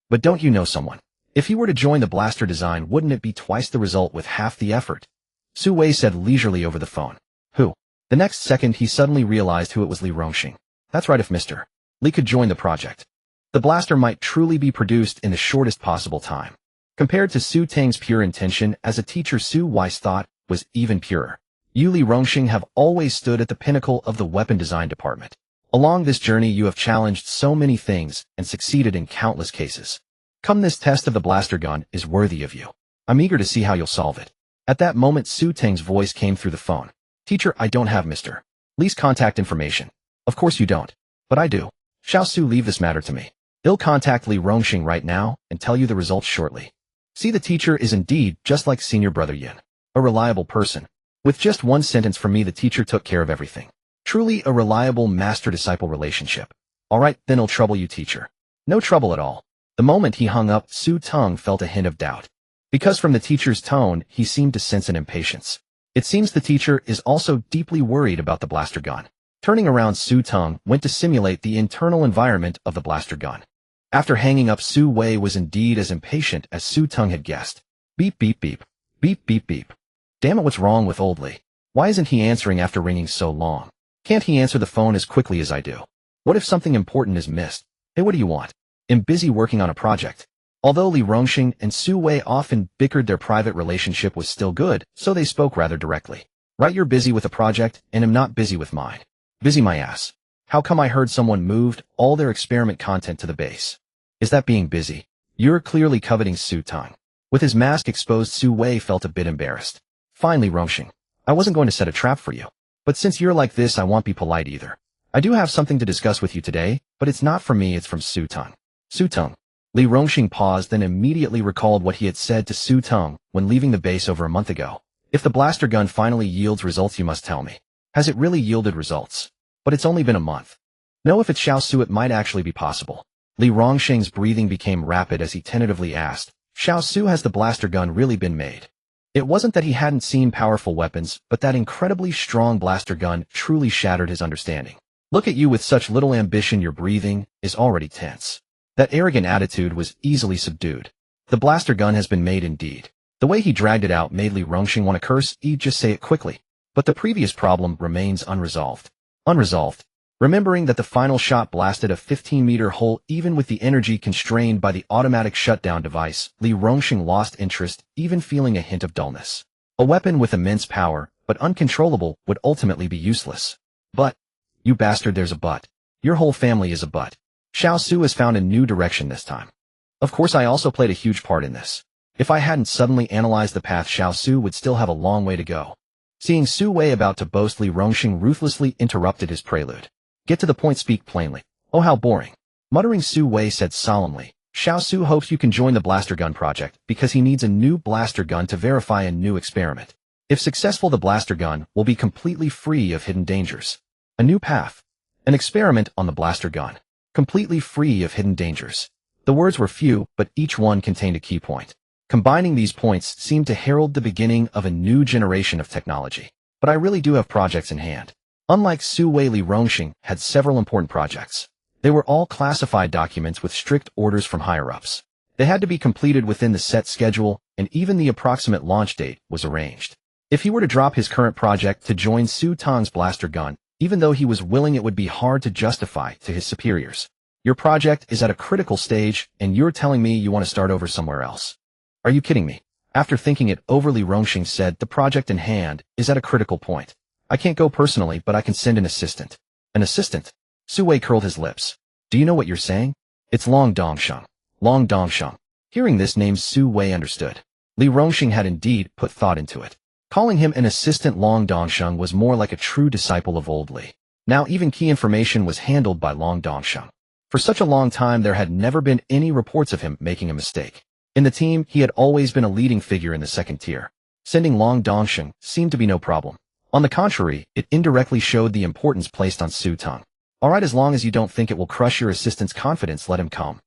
But don't you know someone? If he were to join the blaster design, wouldn't it be twice the result with half the effort? Sui said leisurely over the phone. Who? The next second, he suddenly realized who it was. Li Rongxing. That's right, if Mr. Li could join the project, the blaster might truly be produced in the shortest possible time. Compared to Teng's pure intention as a teacher, Sui's thought was even purer. You, Li Rongxing, have always stood at the pinnacle of the weapon design department. Along this journey, you have challenged so many things and succeeded in countless cases. Come, this test of the blaster gun is worthy of you. I'm eager to see how you'll solve it. At that moment, Teng's voice came through the phone. Teacher, I don't have Mr. Li's contact information. Of course you don't. But I do. Shall Su leave this matter to me? He'll contact Li Rongxing right now and tell you the results shortly. See, the teacher is indeed just like Senior Brother Yin. A reliable person. With just one sentence from me, the teacher took care of everything. Truly a reliable master-disciple relationship. Alright, then I'll trouble you, teacher. No trouble at all. The moment he hung up, Teng felt a hint of doubt. Because from the teacher's tone, he seemed to sense an impatience. It seems the teacher is also deeply worried about the blaster gun. Turning around, Su Teng went to simulate the internal environment of the blaster gun. After hanging up, Su Wei was indeed as impatient as Su Teng had guessed. Beep beep beep. Beep beep beep. Damn it, what's wrong with old Li? Why isn't he answering after ringing so long? Can't he answer the phone as quickly as I do? What if something important is missed? Hey, what do you want? I'm busy working on a project. Although Li Rongxing and Su Wei often bickered, their private relationship was still good, so they spoke rather directly. Right, you're busy with a project, and I'm not busy with mine. Busy my ass. How come I heard someone moved all their experiment content to the base? Is that being busy? You're clearly coveting Su Teng. With his mask exposed, Su Wei felt a bit embarrassed. Finally, Rongxing. I wasn't going to set a trap for you. But since you're like this, I won't be polite either. I do have something to discuss with you today, but it's not from me, it's from Su Teng. Su Teng. Li Rongxing paused, then immediately recalled what he had said to Su Teng when leaving the base over a month ago. If the blaster gun finally yields results, you must tell me. Has it really yielded results? But it's only been a month. No, if it's Xiao Su, it might actually be possible. Li Rongxing's breathing became rapid as he tentatively asked, Xiao Su, has the blaster gun really been made? It wasn't that he hadn't seen powerful weapons, but that incredibly strong blaster gun truly shattered his understanding. Look at you with such little ambition, your breathing is already tense. That arrogant attitude was easily subdued. The blaster gun has been made indeed. The way he dragged it out made Li Rongxing want to curse. He'd just say it quickly. But the previous problem remains unresolved. Unresolved. Remembering that the final shot blasted a 15-meter hole even with the energy constrained by the automatic shutdown device, Li Rongxing lost interest, even feeling a hint of dullness. A weapon with immense power, but uncontrollable, would ultimately be useless. But, you bastard, there's a but. Your whole family is a but. Xiao Su has found a new direction this time. Of course, I also played a huge part in this. If I hadn't suddenly analyzed the path, Xiao Su would still have a long way to go. Seeing Su Wei about to boast, Li Rongxing ruthlessly interrupted his prelude. Get to the point, speak plainly. Oh, how boring. Muttering, Su Wei said solemnly, Xiao Su hopes you can join the blaster gun project because he needs a new blaster gun to verify a new experiment. If successful, the blaster gun will be completely free of hidden dangers. A new path. An experiment on the blaster gun. Completely free of hidden dangers. The words were few, but each one contained a key point. Combining these points seemed to herald the beginning of a new generation of technology. But I really do have projects in hand. Unlike Su Wei, Li Rongxing had several important projects. They were all classified documents with strict orders from higher-ups. They had to be completed within the set schedule, and even the approximate launch date was arranged. If he were to drop his current project to join Su Teng's blaster gun, even though he was willing, it would be hard to justify to his superiors. Your project is at a critical stage, and you're telling me you want to start over somewhere else. Are you kidding me? After thinking it over, Li Rongxing said, the project in hand is at a critical point. I can't go personally, but I can send an assistant. An assistant? Su Wei curled his lips. Do you know what you're saying? It's Long Dongsheng. Long Dongsheng. Hearing this name, Su Wei understood. Li Rongxing had indeed put thought into it. Calling him an assistant, Long Dongsheng was more like a true disciple of old Li. Now even key information was handled by Long Dongsheng. For such a long time, there had never been any reports of him making a mistake. In the team, he had always been a leading figure in the second tier. Sending Long Dongsheng seemed to be no problem. On the contrary, it indirectly showed the importance placed on Su Teng. Alright, as long as you don't think it will crush your assistant's confidence, let him come.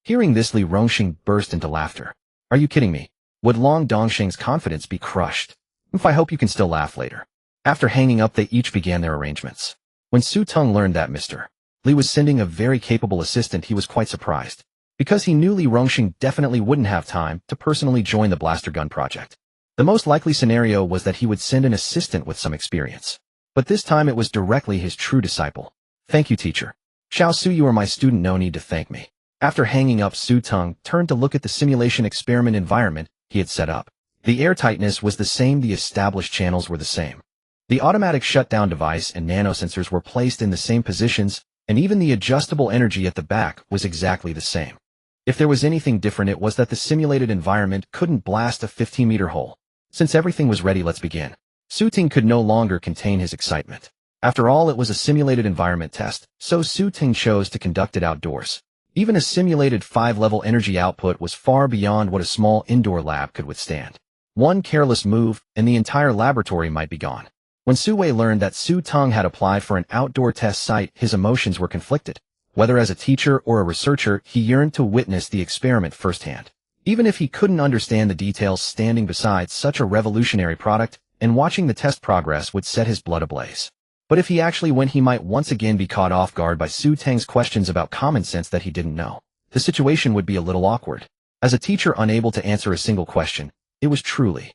Hearing this, Li Rongxing burst into laughter. Are you kidding me? Would Long Dongsheng's confidence be crushed? I hope you can still laugh later. After hanging up, they each began their arrangements. When Su Teng learned that Mr. Li was sending a very capable assistant, he was quite surprised. Because he knew Li Rongxing definitely wouldn't have time to personally join the blaster gun project. The most likely scenario was that he would send an assistant with some experience. But this time it was directly his true disciple. Thank you, teacher. Xiao Su, you are my student, no need to thank me. After hanging up, Su Teng turned to look at the simulation experiment environment he had set up. The airtightness was the same, the established channels were the same. The automatic shutdown device and nanosensors were placed in the same positions, and even the adjustable energy at the back was exactly the same. If there was anything different, it was that the simulated environment couldn't blast a 15-meter hole. Since everything was ready, let's begin. Su Teng could no longer contain his excitement. After all, it was a simulated environment test, so Su Teng chose to conduct it outdoors. Even a simulated 5-level energy output was far beyond what a small indoor lab could withstand. One careless move, and the entire laboratory might be gone. When Su Wei learned that Su Teng had applied for an outdoor test site, his emotions were conflicted. Whether as a teacher or a researcher, he yearned to witness the experiment firsthand. Even if he couldn't understand the details, standing beside such a revolutionary product and watching the test progress would set his blood ablaze. But if he actually went, he might once again be caught off guard by Su Teng's questions about common sense that he didn't know. The situation would be a little awkward. As a teacher unable to answer a single question, it was truly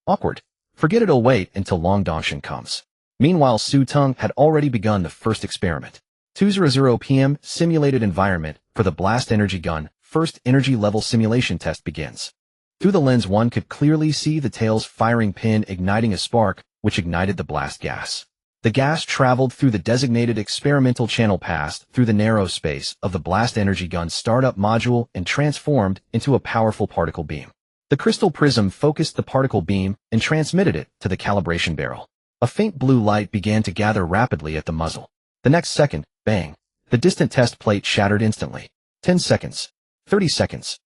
awkward. Forget it'll wait until Long Dongshan comes. Meanwhile, Su Teng had already begun the first experiment. 2:00 p.m. Simulated environment for the blast energy gun. First energy level simulation test begins. Through the lens, one could clearly see the tail's firing pin igniting a spark, which ignited the blast gas. The gas traveled through the designated experimental channel, passed through the narrow space of the blast energy gun startup module, and transformed into a powerful particle beam. The crystal prism focused the particle beam and transmitted it to the calibration barrel. A faint blue light began to gather rapidly at the muzzle. The next second, bang! The distant test plate shattered instantly. 10 seconds. 30 seconds.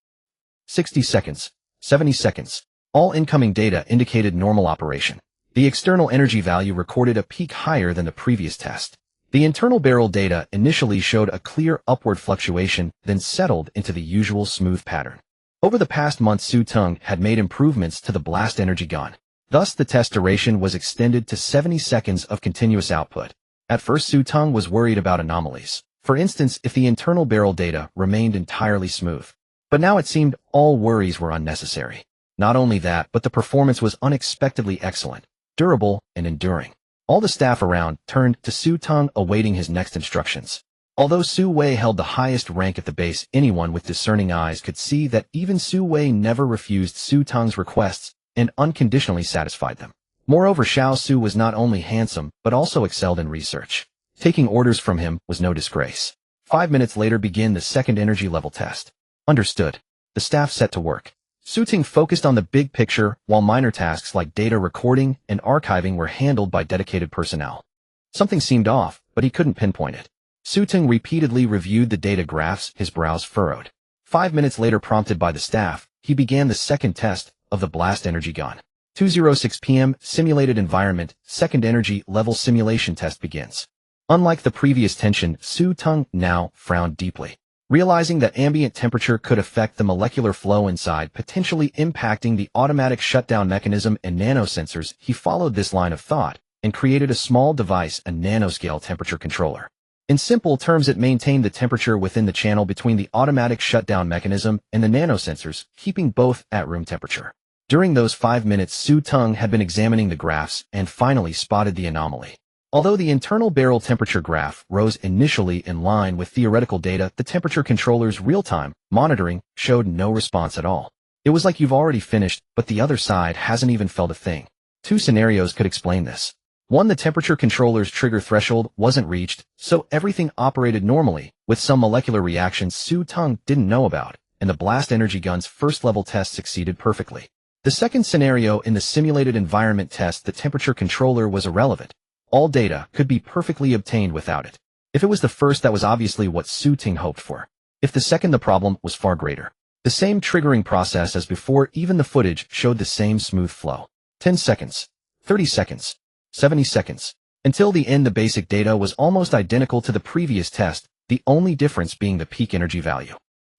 60 seconds. 70 seconds. All incoming data indicated normal operation. The external energy value recorded a peak higher than the previous test. The internal barrel data initially showed a clear upward fluctuation, then settled into the usual smooth pattern. Over the past month, Su Teng had made improvements to the blast energy gun. Thus, the test duration was extended to 70 seconds of continuous output. At first, Su Teng was worried about anomalies. For instance, if the internal barrel data remained entirely smooth. But now it seemed all worries were unnecessary. Not only that, but the performance was unexpectedly excellent, durable, and enduring. All the staff around turned to Su Teng, awaiting his next instructions. Although Su Wei held the highest rank at the base, anyone with discerning eyes could see that even Su Wei never refused Su Teng's requests and unconditionally satisfied them. Moreover, Xiao Su was not only handsome, but also excelled in research. Taking orders from him was no disgrace. 5 minutes later, begin the second energy level test. Understood. The staff set to work. Su Teng focused on the big picture, while minor tasks like data recording and archiving were handled by dedicated personnel. Something seemed off, but he couldn't pinpoint it. Su Teng repeatedly reviewed the data graphs, his brows furrowed. 5 minutes later, prompted by the staff, he began the second test of the blast energy gun. 2:06 p.m. Simulated environment, second energy level simulation test begins. Unlike the previous tension, Su Teng now frowned deeply. Realizing that ambient temperature could affect the molecular flow inside, potentially impacting the automatic shutdown mechanism and nanosensors, he followed this line of thought and created a small device, a nanoscale temperature controller. In simple terms, it maintained the temperature within the channel between the automatic shutdown mechanism and the nanosensors, keeping both at room temperature. During those 5 minutes, Su Teng had been examining the graphs and finally spotted the anomaly. Although the internal barrel temperature graph rose initially in line with theoretical data, the temperature controller's real-time monitoring showed no response at all. It was like you've already finished, but the other side hasn't even felt a thing. 2 scenarios could explain this. 1, the temperature controller's trigger threshold wasn't reached, so everything operated normally, with some molecular reactions Su Teng didn't know about, and the blast energy gun's first-level test succeeded perfectly. The second scenario, in the simulated environment test, the temperature controller was irrelevant. All data could be perfectly obtained without it. If it was the first, that was obviously what Su Teng hoped for. If the second, the problem was far greater. The same triggering process as before, even the footage showed the same smooth flow. 10 seconds. 30 seconds. 70 seconds. Until the end, the basic data was almost identical to the previous test, the only difference being the peak energy value.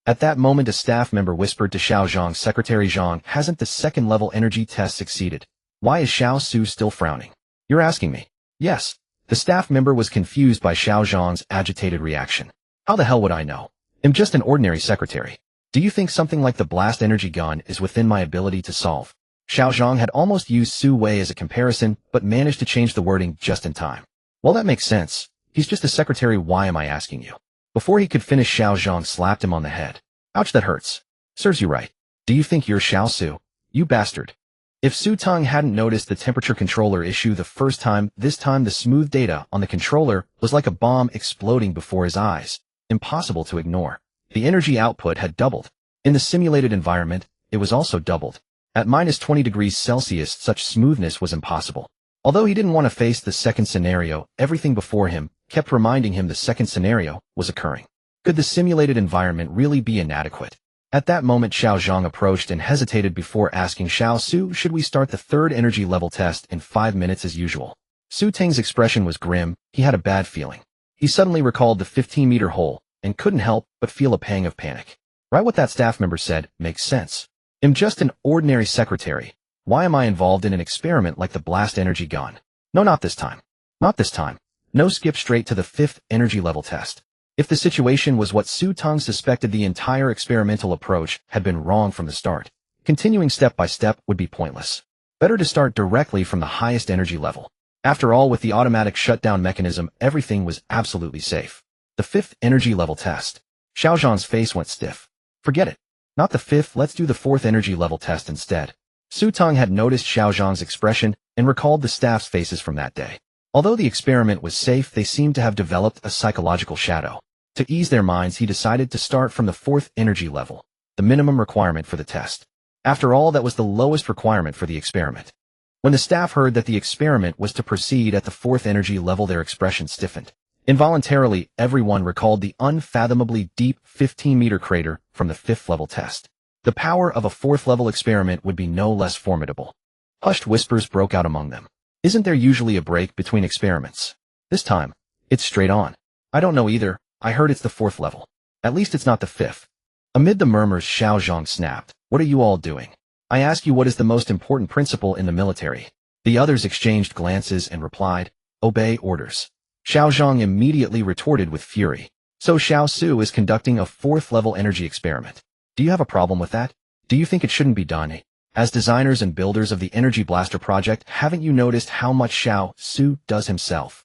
At that moment, a staff member whispered to Xiao Zhang, "Secretary Zhang, hasn't the second-level energy test succeeded? Why is Xiao Su still frowning?" "You're asking me?" "Yes." The staff member was confused by Xiao Zhang's agitated reaction. "How the hell would I know? I'm just an ordinary secretary. Do you think something like the blast energy gun is within my ability to solve?" Xiao Zhang had almost used Su Wei as a comparison, but managed to change the wording just in time. "Well, that makes sense. He's just a secretary. Why am I asking you?" Before he could finish, Xiao Zhang slapped him on the head. "Ouch, that hurts. Serves you right. Do you think you're Xiao Su? You bastard." If Su Teng hadn't noticed the temperature controller issue the first time, this time the smooth data on the controller was like a bomb exploding before his eyes. Impossible to ignore. The energy output had doubled. In the simulated environment, it was also doubled. At -20°C, such smoothness was impossible. Although he didn't want to face the second scenario, everything before him kept reminding him the second scenario was occurring. Could the simulated environment really be inadequate? At that moment, Xiao Zhang approached and hesitated before asking Xiao Su, "Should we start the third energy level test in 5 minutes as usual?" Su Teng's expression was grim. He had a bad feeling. He suddenly recalled the 15-meter hole and couldn't help but feel a pang of panic. Right, what that staff member said makes sense. I'm just an ordinary secretary. Why am I involved in an experiment like the blast energy gun? No, not this time. Not this time. No skip straight to the 5th energy level test. If the situation was what Su Teng suspected, the entire experimental approach had been wrong from the start. Continuing step by step would be pointless. Better to start directly from the highest energy level. After all, with the automatic shutdown mechanism, everything was absolutely safe. The 5th energy level test. Xiao Zhang's face went stiff. Forget it. Not the 5th, let's do the 4th energy level test instead. Su Teng had noticed Xiao Zhang's expression and recalled the staff's faces from that day. Although the experiment was safe, they seemed to have developed a psychological shadow. To ease their minds, he decided to start from the 4th energy level, the minimum requirement for the test. After all, that was the lowest requirement for the experiment. When the staff heard that the experiment was to proceed at the 4th energy level, their expression stiffened. Involuntarily, everyone recalled the unfathomably deep 15-meter crater from the 5th level test. The power of a 4th level experiment would be no less formidable. Hushed whispers broke out among them. Isn't there usually a break between experiments? This time, it's straight on. I don't know either. I heard it's the 4th level. At least it's not the 5th. Amid the murmurs, Xiao Zhang snapped. What are you all doing? I ask you, what is the most important principle in the military? The others exchanged glances and replied, obey orders. Xiao Zhang immediately retorted with fury. So Xiao Su is conducting a 4th level energy experiment. Do you have a problem with that? Do you think it shouldn't be done? As designers and builders of the Energy Blaster project, haven't you noticed how much Xiao Su does himself?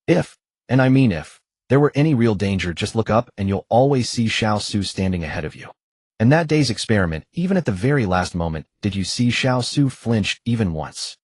If, and I mean if, there were any real danger, just look up and you'll always see Xiao Su standing ahead of you. In that day's experiment, even at the very last moment, did you see Xiao Su flinch even once?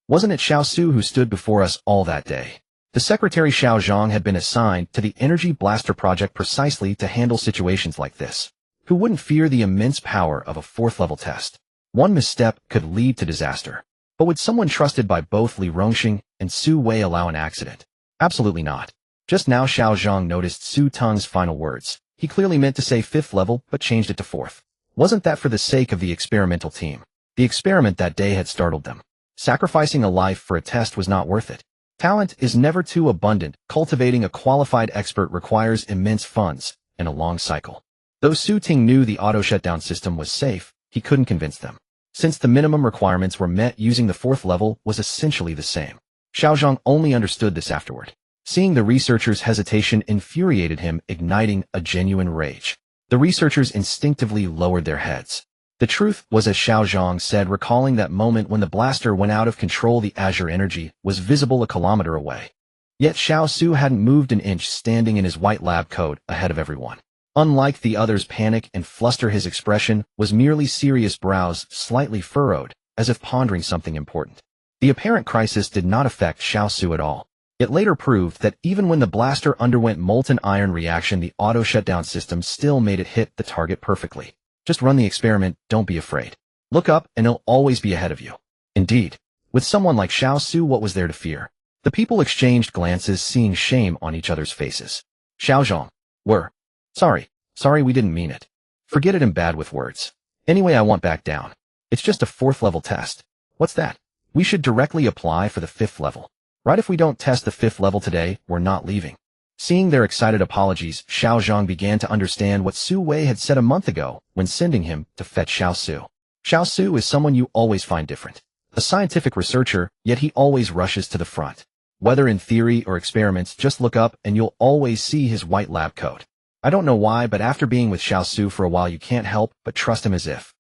Wasn't it Xiao Su who stood before us all that day? The secretary Xiao Zhang had been assigned to the Energy Blaster project precisely to handle situations like this. Who wouldn't fear the immense power of a 4th level test? One misstep could lead to disaster. But would someone trusted by both Li Rongxing and Su Wei allow an accident? Absolutely not. Just now Xiao Zhang noticed Su Teng's final words. He clearly meant to say 5th level, but changed it to 4th. Wasn't that for the sake of the experimental team? The experiment that day had startled them. Sacrificing a life for a test was not worth it. Talent is never too abundant. Cultivating a qualified expert requires immense funds and a long cycle. Though Su Ting knew the auto-shutdown system was safe, he couldn't convince them. Since the minimum requirements were met, using the 4th level was essentially the same. Xiao Zhang only understood this afterward. Seeing the researchers' hesitation infuriated him, igniting a genuine rage. The researchers instinctively lowered their heads. The truth was, as Xiao Zhang said, recalling that moment when the blaster went out of control, the azure energy was visible a kilometer away. Yet Xiao Su hadn't moved an inch, standing in his white lab coat ahead of everyone. Unlike the others' panic and fluster, his expression was merely serious, brows slightly furrowed, as if pondering something important. The apparent crisis did not affect Xiao Su at all. It later proved that even when the blaster underwent molten iron reaction, the auto-shutdown system still made it hit the target perfectly. Just run the experiment, don't be afraid. Look up and he'll always be ahead of you. Indeed, with someone like Xiao Su, what was there to fear? The people exchanged glances, seeing shame on each other's faces. Xiao Zhang, we're sorry, we didn't mean it. Forget it, I'm bad with words. Anyway, I want back down. It's just a 4th level test. What's that? We should directly apply for the 5th level. Right, if we don't test the 5th level today, we're not leaving. Seeing their excited apologies, Xiao Zhang began to understand what Su Wei had said a month ago when sending him to fetch Xiao Su. Xiao Su is someone you always find different. A scientific researcher, yet he always rushes to the front. Whether in theory or experiments, just look up and you'll always see his white lab coat. I don't know why, but after being with Xiao Su for a while, you can't help but trust him, as if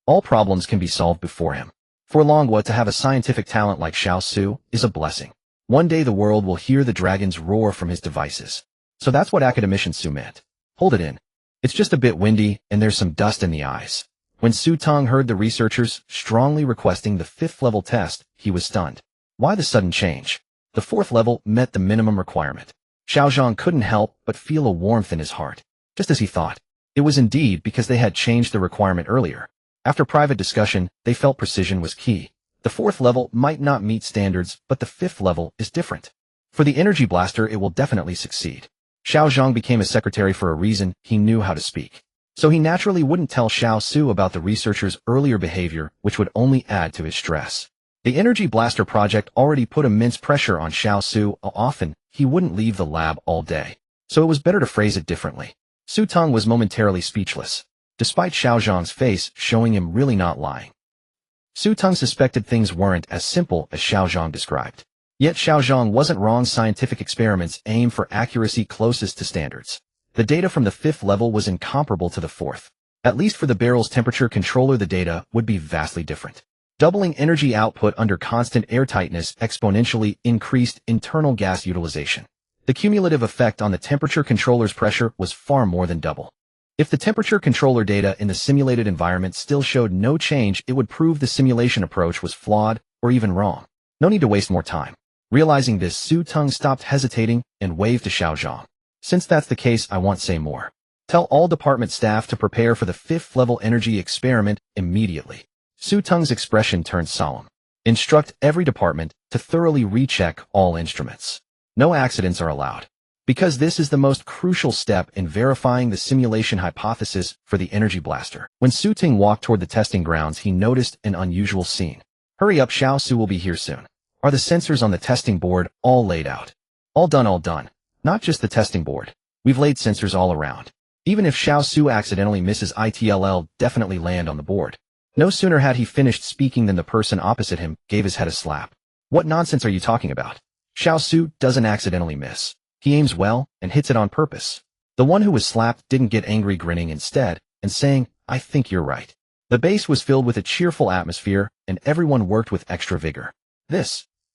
all problems can be solved before him. For Longwa to have a scientific talent like Xiao Su is a blessing. One day the world will hear the dragons roar from his devices. So that's what academicians Su meant. Hold it in. It's just a bit windy and there's some dust in the eyes. When Su Teng heard the researchers strongly requesting the 5th level test, he was stunned. Why the sudden change? The 4th level met the minimum requirement. Xiao Zhang couldn't help but feel a warmth in his heart. Just as he thought. It was indeed because they had changed the requirement earlier. After private discussion, they felt precision was key. The 4th level might not meet standards, but the 5th level is different. For the Energy Blaster, it will definitely succeed. Xiao Zhang became a secretary for a reason. He knew how to speak. So he naturally wouldn't tell Xiao Su about the researchers' earlier behavior, which would only add to his stress. The Energy Blaster project already put immense pressure on Xiao Su. Often, he wouldn't leave the lab all day. So it was better to phrase it differently. Su Teng was momentarily speechless, despite Xiao Zhang's face showing him really not lying. Su Teng suspected things weren't as simple as Xiao Zhang described. Yet Xiaozhang wasn't wrong. Scientific experiments aim for accuracy closest to standards. The data from the 5th level was incomparable to the 4th. At least for the barrel's temperature controller, the data would be vastly different. Doubling energy output under constant airtightness exponentially increased internal gas utilization. The cumulative effect on the temperature controller's pressure was far more than double. If the temperature controller data in the simulated environment still showed no change, it would prove the simulation approach was flawed or even wrong. No need to waste more time. Realizing this, Su Teng stopped hesitating and waved to Xiaozhang. Since that's the case, I won't say more. Tell all department staff to prepare for the 5th level energy experiment immediately. Su Teng's expression turned solemn. Instruct every department to thoroughly recheck all instruments. No accidents are allowed. Because this is the most crucial step in verifying the simulation hypothesis for the energy blaster. When Su Teng walked toward the testing grounds, he noticed an unusual scene. Hurry up, Xiao Su will be here soon. Are the sensors on the testing board all laid out? All done, all done. Not just the testing board. We've laid sensors all around. Even if Xiao Su accidentally misses, it'll definitely land on the board. No sooner had he finished speaking than the person opposite him gave his head a slap. What nonsense are you talking about? Xiao Su doesn't accidentally miss. He aims well and hits it on purpose. The one who was slapped didn't get angry, grinning instead and saying, I think you're right. The base was filled with a cheerful atmosphere and everyone worked with extra vigor.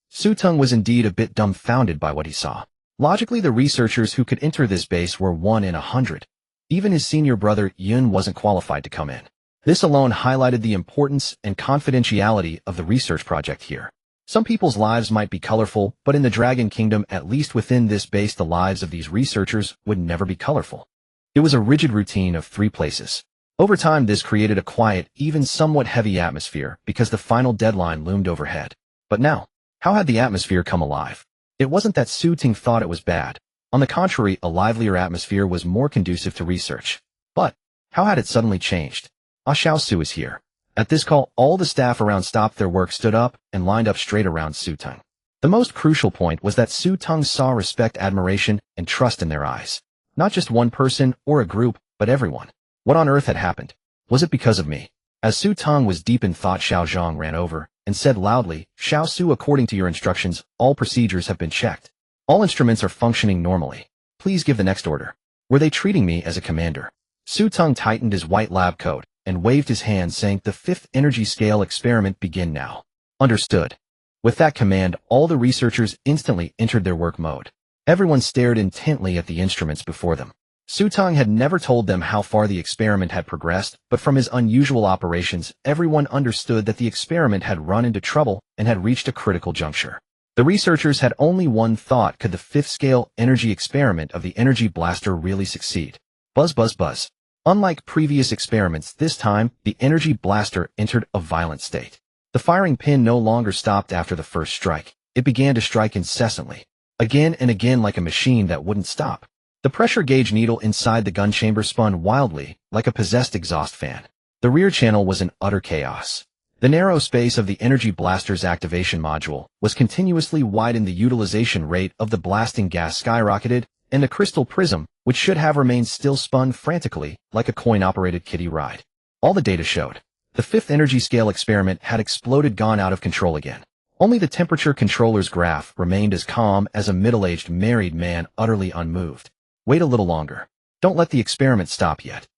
Su Teng was indeed a bit dumbfounded by what he saw. Logically, the researchers who could enter this base were 1 in 100. Even his senior brother, Yun, wasn't qualified to come in. This alone highlighted the importance and confidentiality of the research project here. Some people's lives might be colorful, but in the Dragon Kingdom, at least within this base, the lives of these researchers would never be colorful. It was a rigid routine of 3 places. Over time, this created a quiet, even somewhat heavy atmosphere because the final deadline loomed overhead. But now, how had the atmosphere come alive? It wasn't that Su Teng thought it was bad. On the contrary, a livelier atmosphere was more conducive to research. But how had it suddenly changed? Xiao Su is here. At this call, all the staff around stopped their work, stood up, and lined up straight around Su Teng. The most crucial point was that Su Teng saw respect, admiration, and trust in their eyes. Not just one person or a group, but everyone. What on earth had happened? Was it because of me? As Su Teng was deep in thought, Xiaozhang ran over and said loudly, Xiao Su, according to your instructions, all procedures have been checked. All instruments are functioning normally. Please give the next order. Were they treating me as a commander? Su Teng tightened his white lab coat and waved his hand, saying, the 5th energy scale experiment begin now. Understood. With that command, all the researchers instantly entered their work mode. Everyone stared intently at the instruments before them. Su Teng had never told them how far the experiment had progressed, but from his unusual operations, everyone understood that the experiment had run into trouble and had reached a critical juncture. The researchers had only one thought: could the 5th scale energy experiment of the energy blaster really succeed? Buzz, buzz, buzz. Unlike previous experiments, this time, the energy blaster entered a violent state. The firing pin no longer stopped after the first strike. It began to strike incessantly, again and again, like a machine that wouldn't stop. The pressure gauge needle inside the gun chamber spun wildly, like a possessed exhaust fan. The rear channel was in utter chaos. The narrow space of the energy blaster's activation module was continuously widened. The utilization rate of the blasting gas skyrocketed, and the crystal prism, which should have remained still, spun frantically, like a coin-operated kiddie ride. All the data showed the 5th energy scale experiment had exploded, gone out of control again. Only the temperature controller's graph remained as calm as a middle-aged married man, utterly unmoved. Wait a little longer. Don't let the experiment stop yet.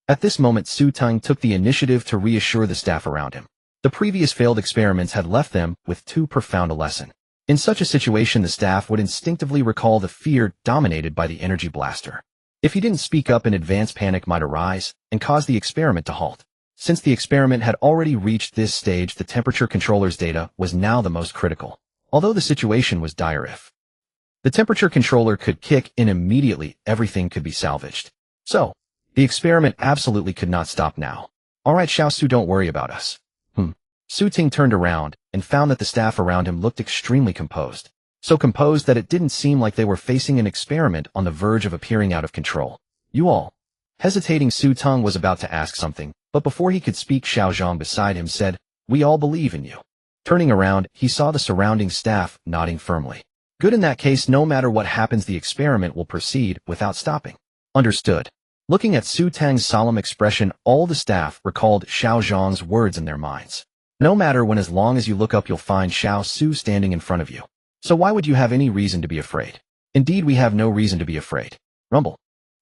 At this moment, Su Teng took the initiative to reassure the staff around him. The previous failed experiments had left them with too profound a lesson. In such a situation, the staff would instinctively recall the fear dominated by the energy blaster. If he didn't speak up in advance, panic might arise and cause the experiment to halt. Since the experiment had already reached this stage, the temperature controller's data was now the most critical. Although the situation was dire, if the temperature controller could kick in immediately, everything could be salvaged. So, the experiment absolutely could not stop now. All right, Xiao Su, don't worry about us. Su Teng turned around and found that the staff around him looked extremely composed. So composed that it didn't seem like they were facing an experiment on the verge of appearing out of control. You all. Hesitating, Su Teng was about to ask something, but before he could speak, Xiaozhang beside him said, we all believe in you. Turning around, he saw the surrounding staff nodding firmly. Good, in that case, no matter what happens, the experiment will proceed without stopping. Understood. Looking at Su Teng's solemn expression, all the staff recalled Xiaozhang's words in their minds. No matter when, as long as you look up, you'll find Xiao Su standing in front of you. So why would you have any reason to be afraid? Indeed, we have no reason to be afraid. Rumble.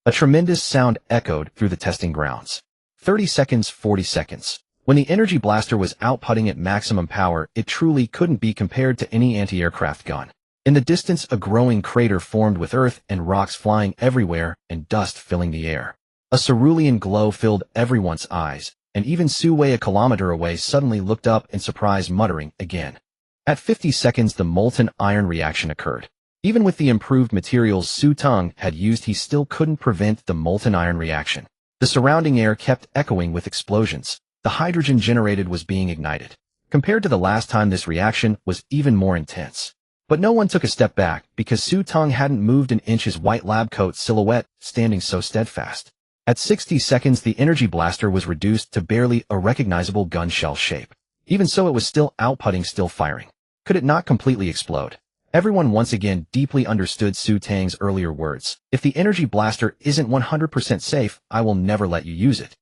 A tremendous sound echoed through the testing grounds. 30 seconds, 40 seconds. When the energy blaster was outputting at maximum power, it truly couldn't be compared to any anti-aircraft gun. In the distance, a growing crater formed with earth and rocks flying everywhere and dust filling the air. A cerulean glow filled everyone's eyes, and even Su Wei a kilometer away suddenly looked up in surprise, muttering again. At 50 seconds, the molten iron reaction occurred. Even with the improved materials Su Teng had used, he still couldn't prevent the molten iron reaction. The surrounding air kept echoing with explosions. The hydrogen generated was being ignited. Compared to the last time, this reaction was even more intense. But no one took a step back because Su Teng hadn't moved an inch, his white lab coat silhouette standing so steadfast. At 60 seconds, the energy blaster was reduced to barely a recognizable gun shell shape. Even so, it was still outputting, still firing. Could it not completely explode? Everyone once again deeply understood Su Teng's earlier words. If the energy blaster isn't 100% safe, I will never let you use it.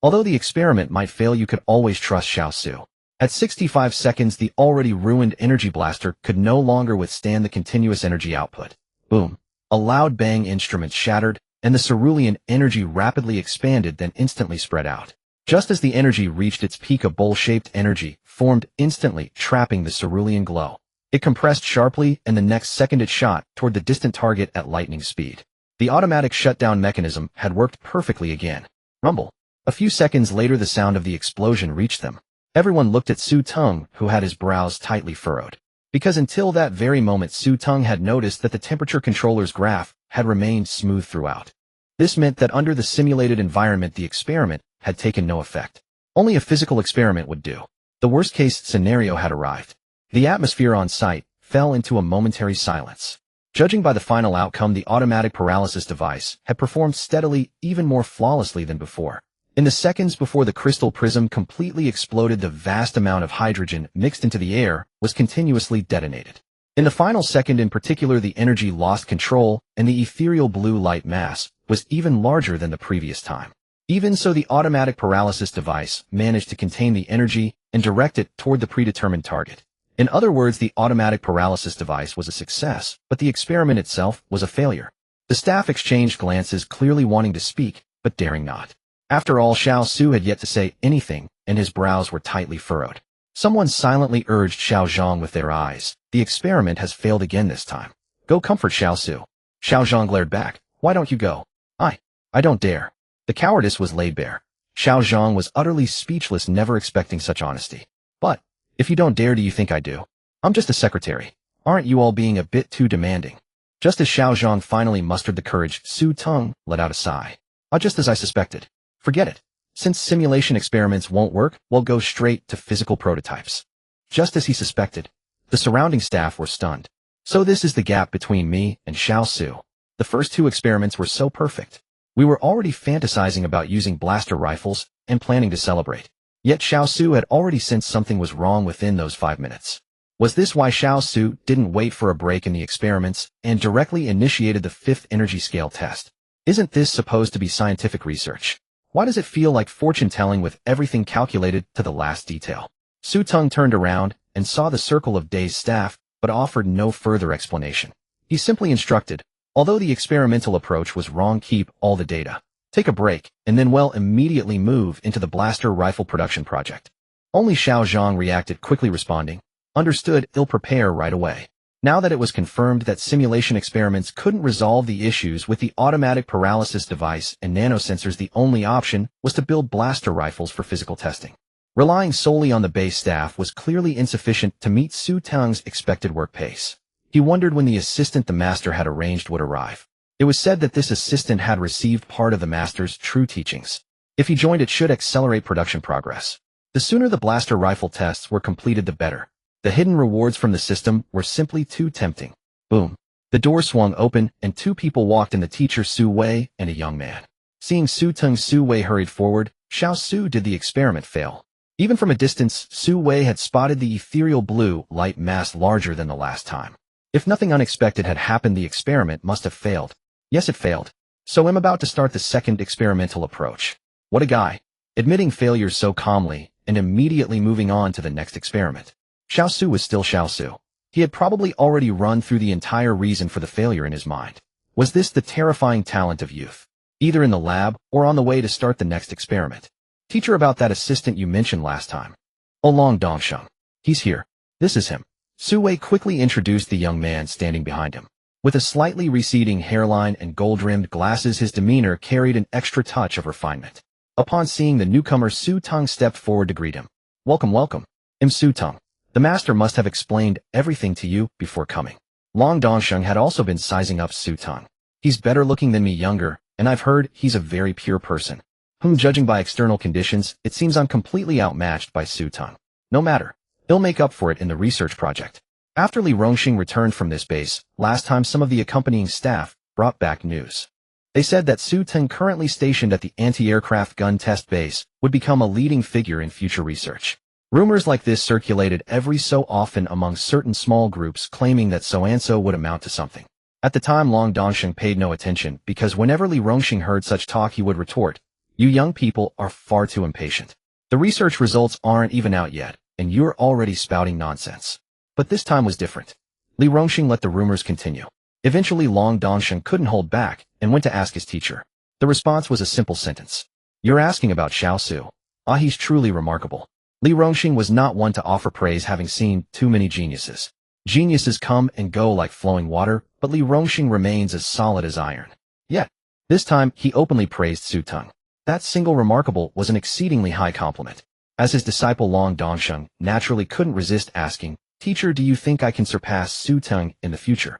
Although the experiment might fail, you could always trust Xiao Su. At 65 seconds, the already ruined energy blaster could no longer withstand the continuous energy output. Boom. A loud bang, instruments shattered, and the cerulean energy rapidly expanded, then instantly spread out. Just as the energy reached its peak, a bowl-shaped energy formed instantly, trapping the cerulean glow. It compressed sharply, and the next second it shot toward the distant target at lightning speed. The automatic shutdown mechanism had worked perfectly again. Rumble. A few seconds later, the sound of the explosion reached them. Everyone looked at Su Teng, who had his brows tightly furrowed. Because until that very moment, Su Teng had noticed that the temperature controller's graph had remained smooth throughout. This meant that under the simulated environment, the experiment had taken no effect. Only a physical experiment would do. The worst-case scenario had arrived. The atmosphere on site fell into a momentary silence. Judging by the final outcome, the automatic paralysis device had performed steadily, even more flawlessly than before. In the seconds before the crystal prism completely exploded, the vast amount of hydrogen mixed into the air was continuously detonated. In the final second in particular, the energy lost control, and the ethereal blue light mass was even larger than the previous time. Even so, the automatic paralysis device managed to contain the energy and direct it toward the predetermined target. In other words, the automatic paralysis device was a success, but the experiment itself was a failure. The staff exchanged glances, clearly wanting to speak, but daring not. After all, Xiao Su had yet to say anything, and his brows were tightly furrowed. Someone silently urged Xiao Zhang with their eyes. The experiment has failed again this time. Go comfort Xiao Su. Xiao Zhang glared back. Why don't you go? I don't dare. The cowardice was laid bare. Xiao Zhang was utterly speechless, never expecting such honesty. But, if you don't dare, do you think I do? I'm just a secretary. Aren't you all being a bit too demanding? Just as Xiao Zhang finally mustered the courage, Su Teng let out a sigh. Just as I suspected. Forget it. Since simulation experiments won't work, we'll go straight to physical prototypes. Just as he suspected. The surrounding staff were stunned. So this is the gap between me and Xiao Su. The first two experiments were so perfect. We were already fantasizing about using blaster rifles and planning to celebrate. Yet Xiao Su had already sensed something was wrong within those 5 minutes. Was this why Xiao Su didn't wait for a break in the experiments and directly initiated the 5th energy scale test? Isn't this supposed to be scientific research? Why does it feel like fortune-telling with everything calculated to the last detail? Su Teng turned around and saw the circle of dazed staff, but offered no further explanation. He simply instructed, although the experimental approach was wrong, keep all the data. Take a break, and then immediately move into the blaster rifle production project. Only Xiao Zhang reacted quickly, responding, understood, I'll prepare right away. Now that it was confirmed that simulation experiments couldn't resolve the issues with the automatic paralysis device and nanosensors, the only option was to build blaster rifles for physical testing. Relying solely on the base staff was clearly insufficient to meet Su Teng's expected work pace. He wondered when the assistant the master had arranged would arrive. It was said that this assistant had received part of the master's true teachings. If he joined, it should accelerate production progress. The sooner the blaster rifle tests were completed, the better. The hidden rewards from the system were simply too tempting. Boom. The door swung open, and 2 people walked in, the teacher Su Wei and a young man. Seeing Su Teng, Su Wei hurried forward. Xiao Su, did the experiment fail? Even from a distance, Su Wei had spotted the ethereal blue light mass larger than the last time. If nothing unexpected had happened, the experiment must have failed. Yes, it failed. So I'm about to start the 2nd experimental approach. What a guy. Admitting failure so calmly, and immediately moving on to the next experiment. Xiao Su was still Xiao Su. He had probably already run through the entire reason for the failure in his mind. Was this the terrifying talent of youth? Either in the lab or on the way to start the next experiment. Teacher, about that assistant you mentioned last time. Oh, Long Dongsheng. He's here. This is him. Su Wei quickly introduced the young man standing behind him. With a slightly receding hairline and gold-rimmed glasses, his demeanor carried an extra touch of refinement. Upon seeing the newcomer, Su Teng stepped forward to greet him. Welcome, welcome. I'm Su Teng. The master must have explained everything to you before coming. Long Dongsheng had also been sizing up Su Teng. He's better looking than me, younger, and I've heard he's a very pure person. Judging by external conditions, it seems I'm completely outmatched by Su Teng. No matter. He'll make up for it in the research project. After Li Rongxing returned from this base, last time some of the accompanying staff brought back news. They said that Su Teng, currently stationed at the anti-aircraft gun test base, would become a leading figure in future research. Rumors like this circulated every so often among certain small groups, claiming that so-and-so would amount to something. At the time, Long Dongsheng paid no attention, because whenever Li Rongxing heard such talk, he would retort, "You young people are far too impatient. The research results aren't even out yet, and you're already spouting nonsense." But this time was different. Li Rongxing let the rumors continue. Eventually, Long Dongsheng couldn't hold back and went to ask his teacher. The response was a simple sentence. "You're asking about Xiao Su. Ah, he's truly remarkable." Li Rongxing was not one to offer praise, having seen too many geniuses. Geniuses come and go like flowing water, but Li Rongxing remains as solid as iron. Yet, this time he openly praised Su Teng. That single remarkable was an exceedingly high compliment. As his disciple, Long Dongsheng naturally couldn't resist asking, "Teacher, do you think I can surpass Su Teng in the future?"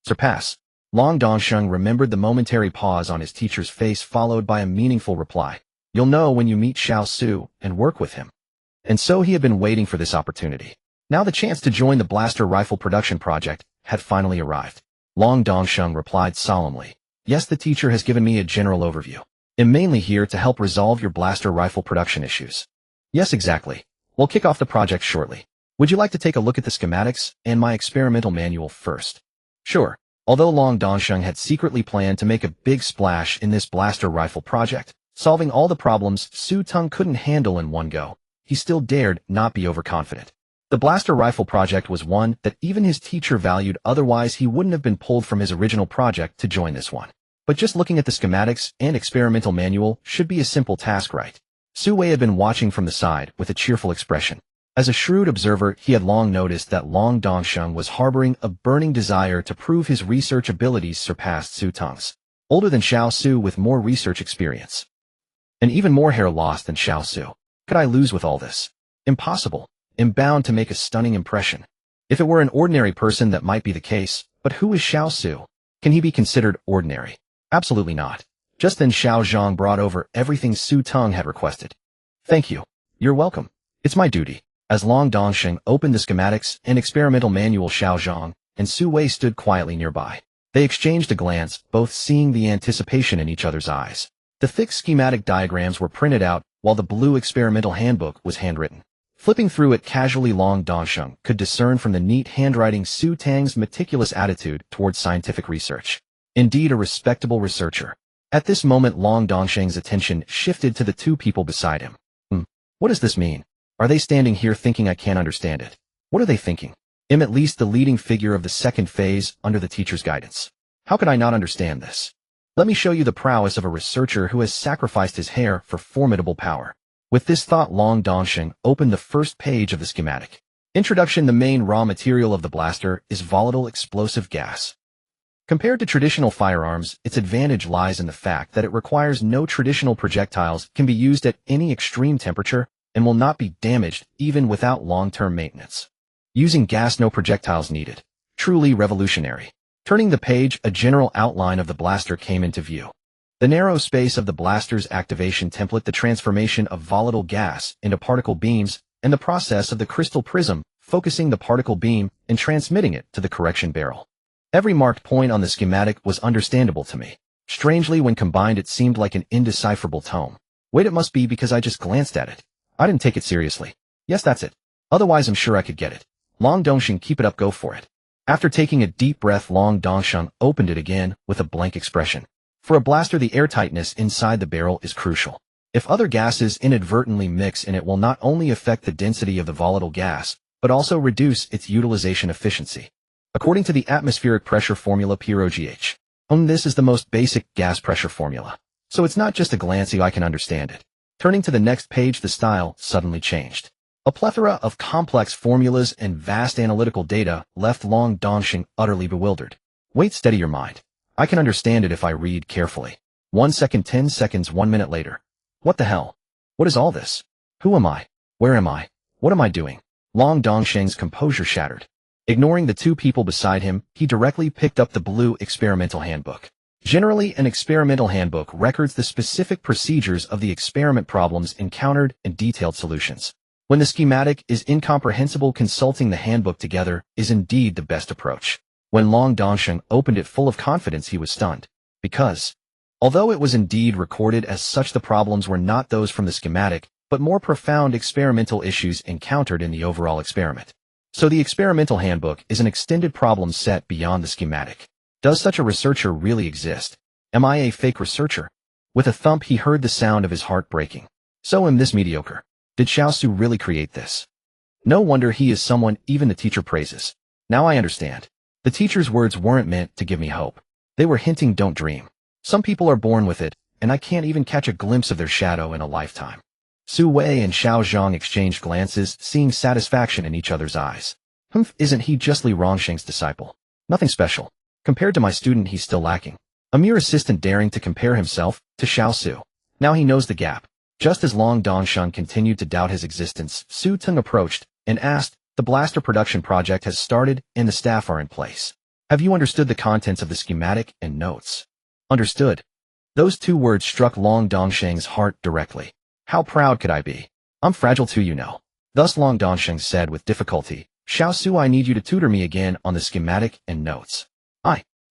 Surpass? Long Dongsheng remembered the momentary pause on his teacher's face, followed by a meaningful reply. "You'll know when you meet Xiao Su and work with him." And so he had been waiting for this opportunity. Now the chance to join the blaster rifle production project had finally arrived. Long Dongsheng replied solemnly, "Yes, the teacher has given me a general overview. I'm mainly here to help resolve your blaster rifle production issues." "Yes, exactly. We'll kick off the project shortly. Would you like to take a look at the schematics and my experimental manual first?" Sure. Although Long Dongsheng had secretly planned to make a big splash in this blaster rifle project, solving all the problems Su Teng couldn't handle in one go, he still dared not be overconfident. The blaster rifle project was one that even his teacher valued, otherwise he wouldn't have been pulled from his original project to join this one. But just looking at the schematics and experimental manual should be a simple task, right? Su Wei had been watching from the side with a cheerful expression. As a shrewd observer, he had long noticed that Long Dongsheng was harboring a burning desire to prove his research abilities surpassed Su Teng's. Older than Xiao Su with more research experience. And even more hair loss than Xiao Su. Could I lose with all this? Impossible. I'm bound to make a stunning impression. If it were an ordinary person, that might be the case, but who is Xiao Su? Can he be considered ordinary? Absolutely not. Just then Xiao Zhang brought over everything Su Teng had requested. "Thank you. You're welcome. It's my duty." As Long Dongsheng opened the schematics and experimental manual, Xiao Zhang and Su Wei stood quietly nearby. They exchanged a glance, both seeing the anticipation in each other's eyes. The thick schematic diagrams were printed out, while the blue experimental handbook was handwritten. Flipping through it casually, Long Dongsheng could discern from the neat handwriting Su Teng's meticulous attitude towards scientific research. Indeed, a respectable researcher. At this moment, Long Dongsheng's attention shifted to the two people beside him. What does this mean? Are they standing here thinking I can't understand it? What are they thinking? I'm at least the leading figure of the second phase under the teacher's guidance. How could I not understand this? Let me show you the prowess of a researcher who has sacrificed his hair for formidable power. With this thought, Long Dongsheng opened the first page of the schematic. Introduction. The main raw material of the blaster is volatile explosive gas. Compared to traditional firearms, its advantage lies in the fact that it requires no traditional projectiles, can be used at any extreme temperature, and will not be damaged even without long-term maintenance. Using gas, no projectiles needed. Truly revolutionary. Turning the page, a general outline of the blaster came into view. The narrow space of the blaster's activation template, the transformation of volatile gas into particle beams, and the process of the crystal prism, focusing the particle beam and transmitting it to the correction barrel. Every marked point on the schematic was understandable to me. Strangely, when combined, it seemed like an indecipherable tome. Wait, it must be because I just glanced at it. I didn't take it seriously. Yes, that's it. Otherwise, I'm sure I could get it. Long Dongsheng, keep it up, go for it. After taking a deep breath, Long Dongsheng opened it again with a blank expression. For a blaster, the airtightness inside the barrel is crucial. If other gases inadvertently mix in, it will not only affect the density of the volatile gas, but also reduce its utilization efficiency. According to the atmospheric pressure formula PROGH, this is the most basic gas pressure formula. So it's not just a glance I can understand it. Turning to the next page, the style suddenly changed. A plethora of complex formulas and vast analytical data left Long Dongxing utterly bewildered. Wait, steady your mind. I can understand it if I read carefully. 1 second, 10 seconds, 1 minute later. What the hell? What is all this? Who am I? Where am I? What am I doing? Long Dongxing's composure shattered. Ignoring the two people beside him, he directly picked up the blue experimental handbook. Generally, an experimental handbook records the specific procedures of the experiment problems encountered and detailed solutions. When the schematic is incomprehensible, consulting the handbook together is indeed the best approach. When Long Dongxing opened it full of confidence, he was stunned. Because, although it was indeed recorded as such, the problems were not those from the schematic, but more profound experimental issues encountered in the overall experiment. So the experimental handbook is an extended problem set beyond the schematic. Does such a researcher really exist? Am I a fake researcher? With a thump, he heard the sound of his heart breaking. So am this mediocre. Did Xiaosu really create this? No wonder he is someone even the teacher praises. Now I understand. The teacher's words weren't meant to give me hope. They were hinting, don't dream. Some people are born with it, and I can't even catch a glimpse of their shadow in a lifetime. Su Wei and Xiao Zhang exchanged glances, seeing satisfaction in each other's eyes. Isn't he just Li Rongxing's disciple? Nothing special. Compared to my student, he's still lacking. A mere assistant daring to compare himself to Xiaosu. Now he knows the gap. Just as Long Dongxing continued to doubt his existence, Su Teng approached and asked, the blaster production project has started and the staff are in place. Have you understood the contents of the schematic and notes? Understood. Those two words struck Long Dongxing's heart directly. How proud could I be? I'm fragile too, you know. Thus Long Dongxing said with difficulty, Xiaosu, I need you to tutor me again on the schematic and notes.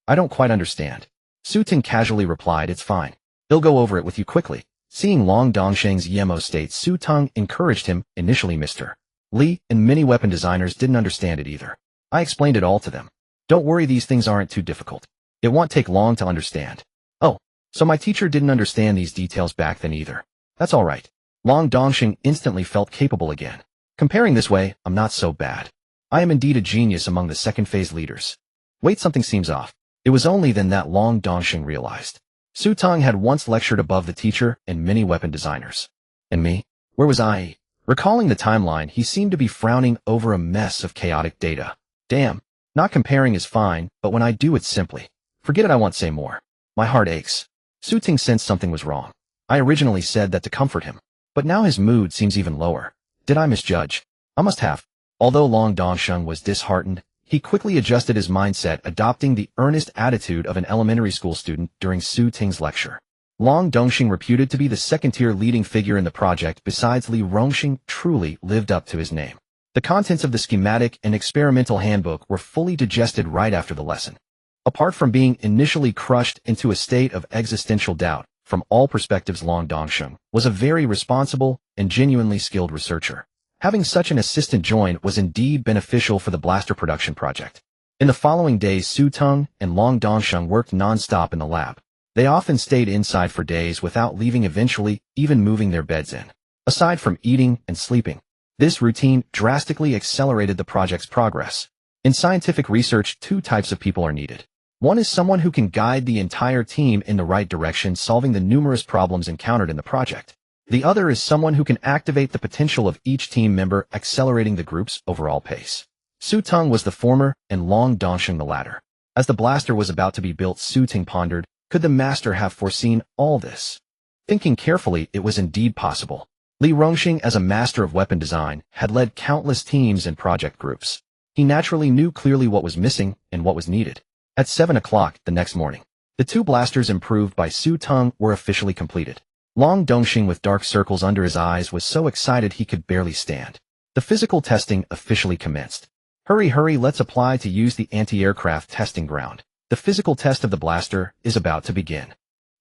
I don't quite understand. Su Teng casually replied, it's fine. They'll go over it with you quickly. Seeing Long Dongxing's emo state, Su Teng encouraged him. Initially, Mr. Li and many weapon designers didn't understand it either. I explained it all to them. Don't worry, these things aren't too difficult. It won't take long to understand. Oh, so my teacher didn't understand these details back then either. That's all right. Long Dongxing instantly felt capable again. Comparing this way, I'm not so bad. I am indeed a genius among the second phase leaders. Wait, something seems off. It was only then that Long Dongxing realized. Su Teng had once lectured above the teacher and many weapon designers. And me? Where was I? Recalling the timeline, he seemed to be frowning over a mess of chaotic data. Damn, not comparing is fine, but when I do, it's simply. Forget it, I won't say more. My heart aches. Su Teng sensed something was wrong. I originally said that to comfort him, but now his mood seems even lower. Did I misjudge? I must have. Although Long Dongxing was disheartened, he quickly adjusted his mindset, adopting the earnest attitude of an elementary school student during Su Teng's lecture. Long Dongxing, reputed to be the second-tier leading figure in the project besides Li Rongxing, truly lived up to his name. The contents of the schematic and experimental handbook were fully digested right after the lesson. Apart from being initially crushed into a state of existential doubt, from all perspectives, Long Dongxing was a very responsible and genuinely skilled researcher. Having such an assistant join was indeed beneficial for the blaster production project. In the following days, Su Teng and Long Dongxing worked non-stop in the lab. They often stayed inside for days without leaving, eventually even moving their beds in. Aside from eating and sleeping, this routine drastically accelerated the project's progress. In scientific research, two types of people are needed. One is someone who can guide the entire team in the right direction, solving the numerous problems encountered in the project. The other is someone who can activate the potential of each team member, accelerating the group's overall pace. Su Teng was the former and Long Dongxing the latter. As the blaster was about to be built, Su Teng pondered, could the master have foreseen all this? Thinking carefully, it was indeed possible. Li Rongxing, as a master of weapon design, had led countless teams and project groups. He naturally knew clearly what was missing and what was needed. At 7 o'clock the next morning, the two blasters improved by Su Teng were officially completed. Long Dongxing, with dark circles under his eyes, was so excited he could barely stand. The physical testing officially commenced. Hurry, let's apply to use the anti-aircraft testing ground. The physical test of the blaster is about to begin.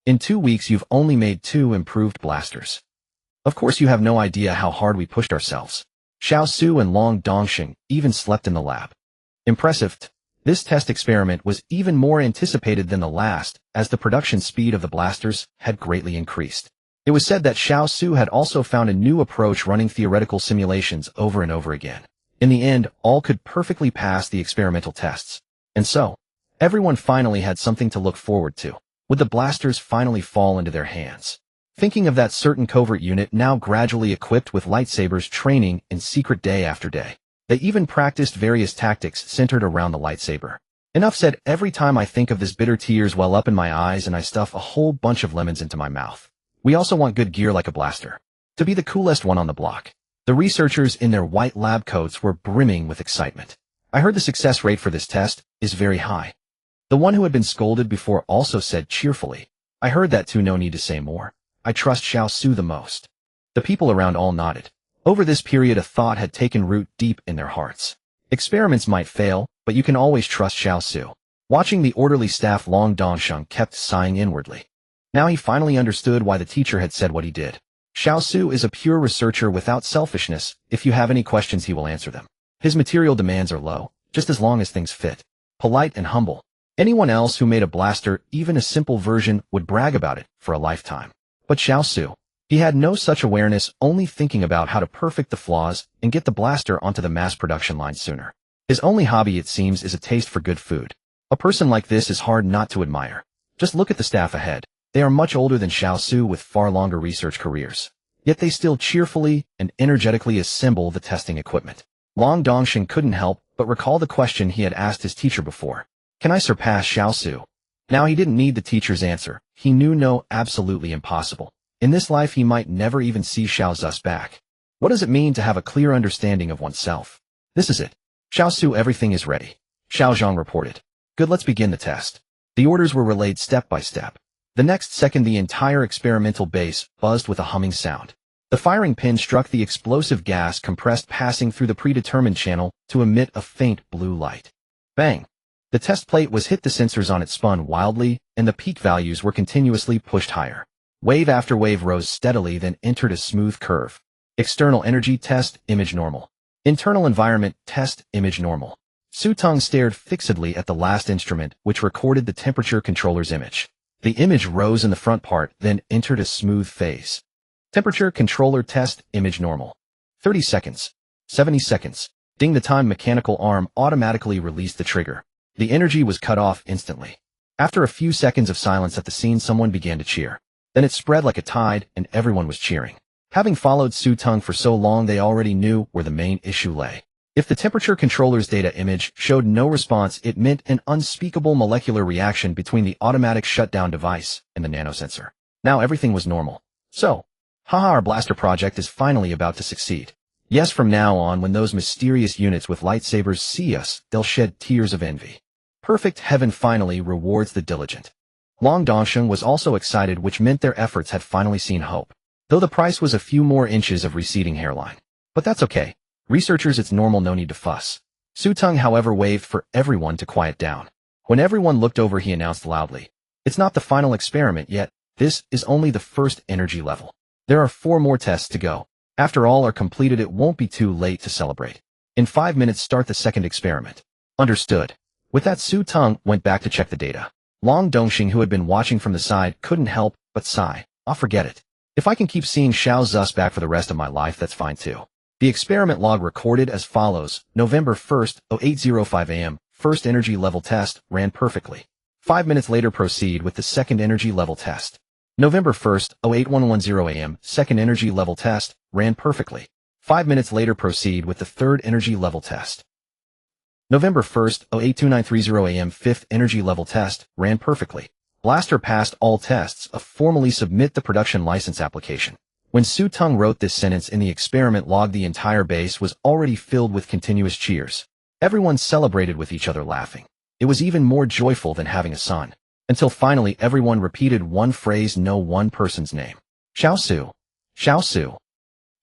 In 2 weeks, you've only made 2 improved blasters. Of course, you have no idea how hard we pushed ourselves. Xiaosu and Long Dongxing even slept in the lab. Impressive. This test experiment was even more anticipated than the last, as the production speed of the blasters had greatly increased. It was said that Xiaosu had also found a new approach, running theoretical simulations over and over again. In the end, all could perfectly pass the experimental tests. And so, everyone finally had something to look forward to. Would the blasters finally fall into their hands? Thinking of that certain covert unit now gradually equipped with lightsabers training in secret day after day. They even practiced various tactics centered around the lightsaber. Enough said. Every time I think of this, bitter tears well up in my eyes and I stuff a whole bunch of lemons into my mouth. We also want good gear like a blaster. To be the coolest one on the block. The researchers in their white lab coats were brimming with excitement. I heard the success rate for this test is very high. The one who had been scolded before also said cheerfully, I heard that too, no need to say more. I trust Xiao Su the most. The people around all nodded. Over this period a thought had taken root deep in their hearts. Experiments might fail, but you can always trust Xiao Su. Watching the orderly staff, Long Dongsheng kept sighing inwardly. Now he finally understood why the teacher had said what he did. Xiao Su is a pure researcher without selfishness. If you have any questions he will answer them. His material demands are low, just as long as things fit. Polite and humble. Anyone else who made a blaster, even a simple version, would brag about it for a lifetime. But Xiao Su, he had no such awareness, only thinking about how to perfect the flaws and get the blaster onto the mass production line sooner. His only hobby, it seems, is a taste for good food. A person like this is hard not to admire. Just look at the staff ahead. They are much older than Xiao Su with far longer research careers. Yet they still cheerfully and energetically assemble the testing equipment. Long Dongsheng couldn't help but recall the question he had asked his teacher before. Can I surpass Xiao Su? Now he didn't need the teacher's answer. He knew no, absolutely impossible. In this life he might never even see Xiao Zu's back. What does it mean to have a clear understanding of oneself? This is it. Xiao Su, everything is ready. Xiao Zhang reported. Good, let's begin the test. The orders were relayed step by step. The next second the entire experimental base buzzed with a humming sound. The firing pin struck the explosive gas compressed, passing through the predetermined channel to emit a faint blue light. Bang! The test plate was hit, the sensors on it spun wildly, and the peak values were continuously pushed higher. Wave after wave rose steadily, then entered a smooth curve. External energy test, image normal. Internal environment test, image normal. Su Teng stared fixedly at the last instrument, which recorded the temperature controller's image. The image rose in the front part, then entered a smooth phase. Temperature controller test, image normal. 30 seconds. 70 seconds. Ding, the time mechanical arm automatically released the trigger. The energy was cut off instantly. After a few seconds of silence at the scene, someone began to cheer. Then it spread like a tide, and everyone was cheering. Having followed Su Teng for so long, they already knew where the main issue lay. If the temperature controller's data image showed no response, it meant an unspeakable molecular reaction between the automatic shutdown device and the nanosensor. Now everything was normal. So, haha, our blaster project is finally about to succeed. Yes, from now on, when those mysterious units with lightsabers see us, they'll shed tears of envy. Perfect heaven finally rewards the diligent. Long Dongsheng was also excited, which meant their efforts had finally seen hope. Though the price was a few more inches of receding hairline. But that's okay. Researchers, it's normal, no need to fuss. Su Teng, however, waved for everyone to quiet down. When everyone looked over, he announced loudly, it's not the final experiment yet. This is only the first energy level. There are 4 more tests to go. After all are completed, it won't be too late to celebrate. In 5 minutes, start the second experiment. Understood. With that, Su Teng went back to check the data. Long Dongsheng, who had been watching from the side, couldn't help but sigh. I'll forget it. If I can keep seeing Xiao Zu's back for the rest of my life, that's fine too. The experiment log recorded as follows. November 1st, 0805 a.m. First energy level test ran perfectly. 5 minutes later, proceed with the second energy level test. November 1st, 08110 a.m. Second energy level test ran perfectly. 5 minutes later, proceed with the third energy level test. November 1st, 082930 a.m. Fifth energy level test ran perfectly. Blaster passed all tests. Formally submit the production license application. When Su Teng wrote this sentence in the experiment log, the entire base was already filled with continuous cheers. Everyone celebrated with each other, laughing. It was even more joyful than having a son. Until finally everyone repeated one phrase, no one person's name. Xiao Su. Xiao Su.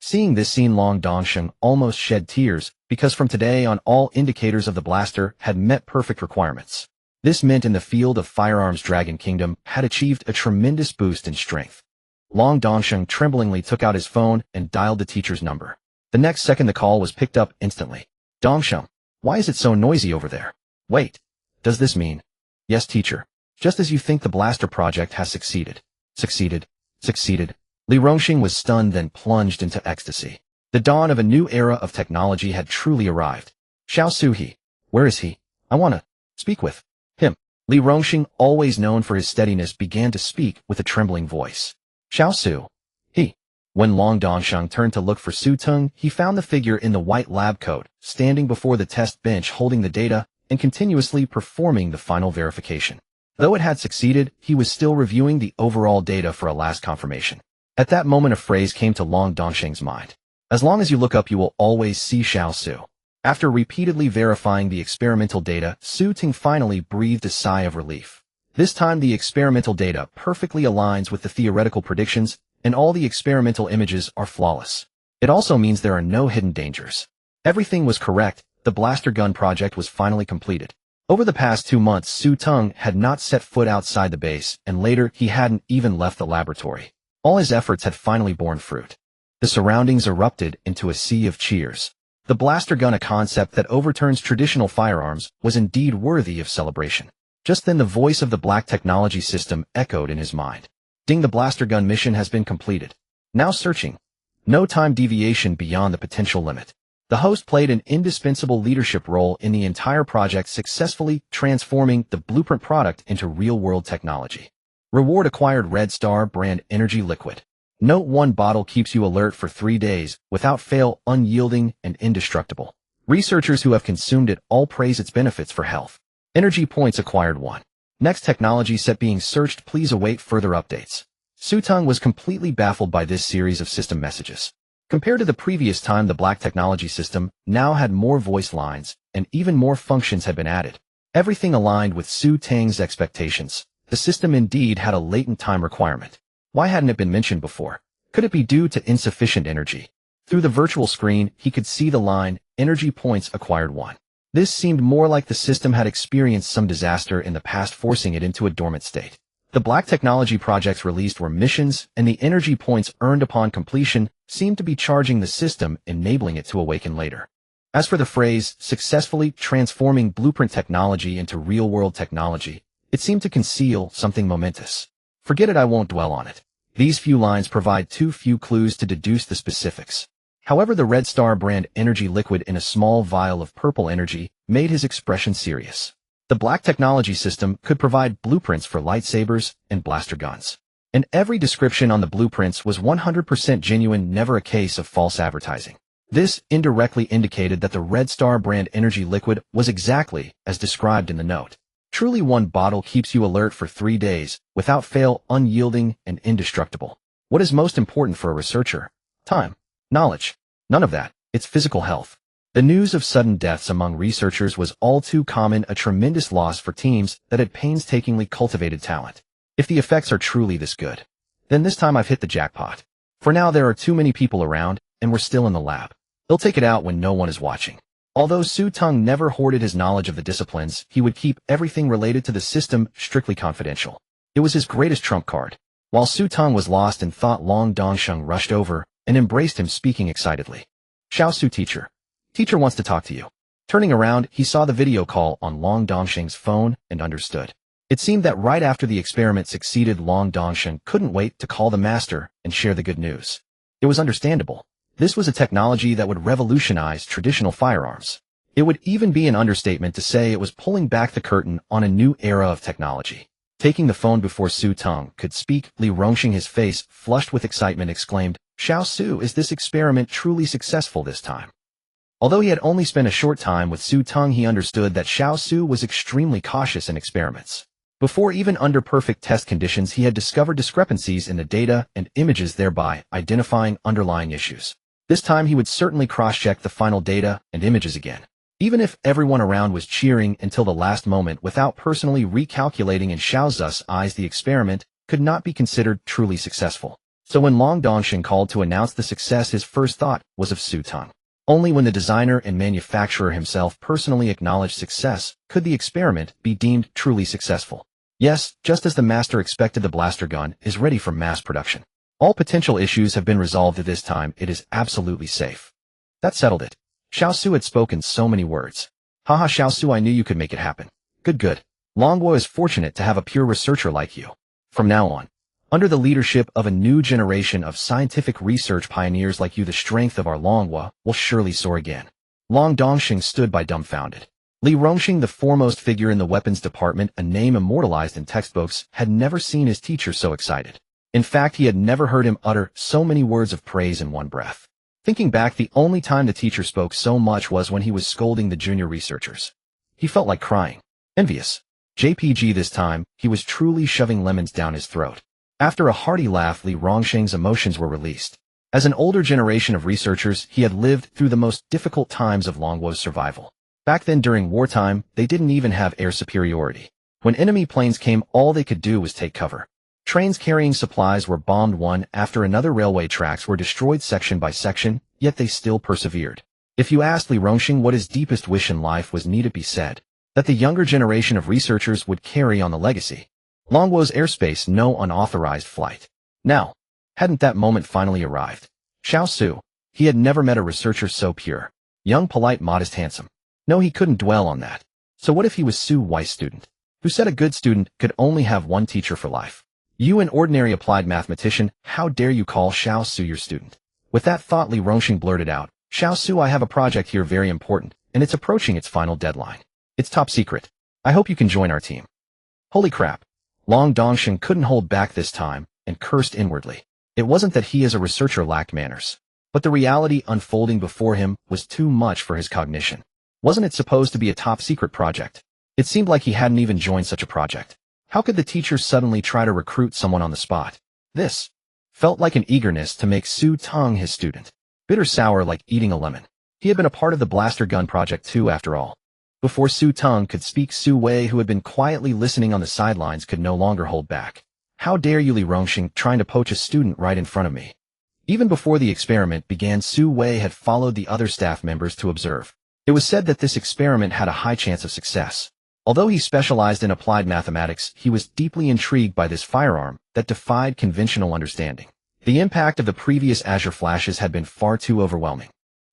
Seeing this scene, Long Dongsheng almost shed tears, because from today on all indicators of the blaster had met perfect requirements. This meant in the field of firearms, Dragon Kingdom had achieved a tremendous boost in strength. Long Dongsheng tremblingly took out his phone and dialed the teacher's number. The next second the call was picked up instantly. Dongsheng, why is it so noisy over there? Wait, does this mean? Yes, teacher. Just as you think, the blaster project has succeeded. Succeeded. Li Rongxing was stunned, then plunged into ecstasy. The dawn of a new era of technology had truly arrived. Xiao Su, where is he? I want to speak with him. Li Rongxing, always known for his steadiness, began to speak with a trembling voice. Xiao Su, he. When Long Dongsheng turned to look for Su Teng, he found the figure in the white lab coat, standing before the test bench holding the data and continuously performing the final verification. Though it had succeeded, he was still reviewing the overall data for a last confirmation. At that moment a phrase came to Long Dongsheng's mind. As long as you look up you will always see Xiao Su. After repeatedly verifying the experimental data, Su Teng finally breathed a sigh of relief. This time the experimental data perfectly aligns with the theoretical predictions, and all the experimental images are flawless. It also means there are no hidden dangers. Everything was correct. The blaster gun project was finally completed. Over the past 2 months, Su Teng had not set foot outside the base, and later he hadn't even left the laboratory. All his efforts had finally borne fruit. The surroundings erupted into a sea of cheers. The blaster gun, a concept that overturns traditional firearms, was indeed worthy of celebration. Just then the voice of the black technology system echoed in his mind. Ding, the blaster gun mission has been completed. Now searching. No time deviation beyond the potential limit. The host played an indispensable leadership role in the entire project, successfully transforming the blueprint product into real-world technology. Reward acquired: Red Star brand energy liquid. Note: 1 bottle keeps you alert for 3 days, without fail, unyielding, and indestructible. Researchers who have consumed it all praise its benefits for health. Energy points acquired: 1. Next technology set being searched. Please await further updates. Su Teng was completely baffled by this series of system messages. Compared to the previous time, the black technology system now had more voice lines, and even more functions had been added. Everything aligned with Su Teng's expectations. The system indeed had a latent time requirement. Why hadn't it been mentioned before? Could it be due to insufficient energy? Through the virtual screen, he could see the line, energy points acquired: 1. This seemed more like the system had experienced some disaster in the past, forcing it into a dormant state. The black technology projects released were missions, and the energy points earned upon completion seemed to be charging the system, enabling it to awaken later. As for the phrase, successfully transforming blueprint technology into real-world technology, it seemed to conceal something momentous. Forget it, I won't dwell on it. These few lines provide too few clues to deduce the specifics. However, the Red Star brand energy liquid in a small vial of purple energy made his expression serious. The black technology system could provide blueprints for lightsabers and blaster guns. And every description on the blueprints was 100% genuine, never a case of false advertising. This indirectly indicated that the Red Star brand energy liquid was exactly as described in the note. Truly, 1 bottle keeps you alert for 3 days, without fail, unyielding, and indestructible. What is most important for a researcher? Time. Knowledge. None of that. It's physical health. The news of sudden deaths among researchers was all too common, a tremendous loss for teams that had painstakingly cultivated talent. If the effects are truly this good, then this time I've hit the jackpot. For now there are too many people around, and we're still in the lab. They'll take it out when no one is watching. Although Su Teng never hoarded his knowledge of the disciplines, he would keep everything related to the system strictly confidential. It was his greatest trump card. While Su Teng was lost in thought, Long Dongsheng rushed over and embraced him, speaking excitedly. Xiao Su, teacher. Teacher wants to talk to you. Turning around, he saw the video call on Long Dongsheng's phone and understood. It seemed that right after the experiment succeeded, Long Dongsheng couldn't wait to call the master and share the good news. It was understandable. This was a technology that would revolutionize traditional firearms. It would even be an understatement to say it was pulling back the curtain on a new era of technology. Taking the phone before Su Teng could speak, Li Rongxing, his face flushed with excitement, exclaimed, Xiao Su, is this experiment truly successful this time? Although he had only spent a short time with Su Teng, he understood that Xiao Su was extremely cautious in experiments. Before, even under perfect test conditions, he had discovered discrepancies in the data and images, thereby identifying underlying issues. This time he would certainly cross-check the final data and images again. Even if everyone around was cheering until the last moment without personally recalculating in Xiao Zu's eyes, the experiment could not be considered truly successful. So when Long Dongsheng called to announce the success, his first thought was of Su Teng. Only when the designer and manufacturer himself personally acknowledged success could the experiment be deemed truly successful. Yes, just as the master expected, the blaster gun is ready for mass production. All potential issues have been resolved at this time. It is absolutely safe. That settled it. Xiao Su had spoken so many words. Haha, Xiao Su, I knew you could make it happen. Good. Longguo is fortunate to have a pure researcher like you. From now on, Under the leadership of a new generation of scientific research pioneers like you, the strength of our Longhua will surely soar again. Long Dongxing stood by dumbfounded. Li Rongxing, the foremost figure in the weapons department, a name immortalized in textbooks, had never seen his teacher so excited. In fact, he had never heard him utter so many words of praise in one breath. Thinking back, the only time the teacher spoke so much was when he was scolding the junior researchers. He felt like crying. Envious. JPG this time, he was truly shoving lemons down his throat. After a hearty laugh, Li Rongxing's emotions were released. As an older generation of researchers, he had lived through the most difficult times of Longhua's survival. Back then, during wartime, they didn't even have air superiority. When enemy planes came, all they could do was take cover. Trains carrying supplies were bombed one after another, railway tracks were destroyed section by section, yet they still persevered. If you asked Li Rongxing what his deepest wish in life was, need it be said that the younger generation of researchers would carry on the legacy. Longhua's airspace, no unauthorized flight. Now, hadn't that moment finally arrived? Xiao Su. He had never met a researcher so pure. Young, polite, modest, handsome. No, he couldn't dwell on that. So what if he was Su Wei's student? Who said a good student could only have one teacher for life? You, an ordinary applied mathematician, how dare you call Xiao Su your student? With that thought, Li Rongxing blurted out, Xiao Su, I have a project here very important, and it's approaching its final deadline. It's top secret. I hope you can join our team. Holy crap. Long Dongxing couldn't hold back this time, and cursed inwardly. It wasn't that he as a researcher lacked manners, but the reality unfolding before him was too much for his cognition. Wasn't it supposed to be a top-secret project? It seemed like he hadn't even joined such a project. How could the teacher suddenly try to recruit someone on the spot? This felt like an eagerness to make Su Teng his student. Bitter sour, like eating a lemon. He had been a part of the blaster gun project too, after all. Before Su Teng could speak, Su Wei, who had been quietly listening on the sidelines, could no longer hold back. How dare you, Li Rongxing, trying to poach a student right in front of me? Even before the experiment began, Su Wei had followed the other staff members to observe. It was said that this experiment had a high chance of success. Although he specialized in applied mathematics, he was deeply intrigued by this firearm that defied conventional understanding. The impact of the previous Azure flashes had been far too overwhelming.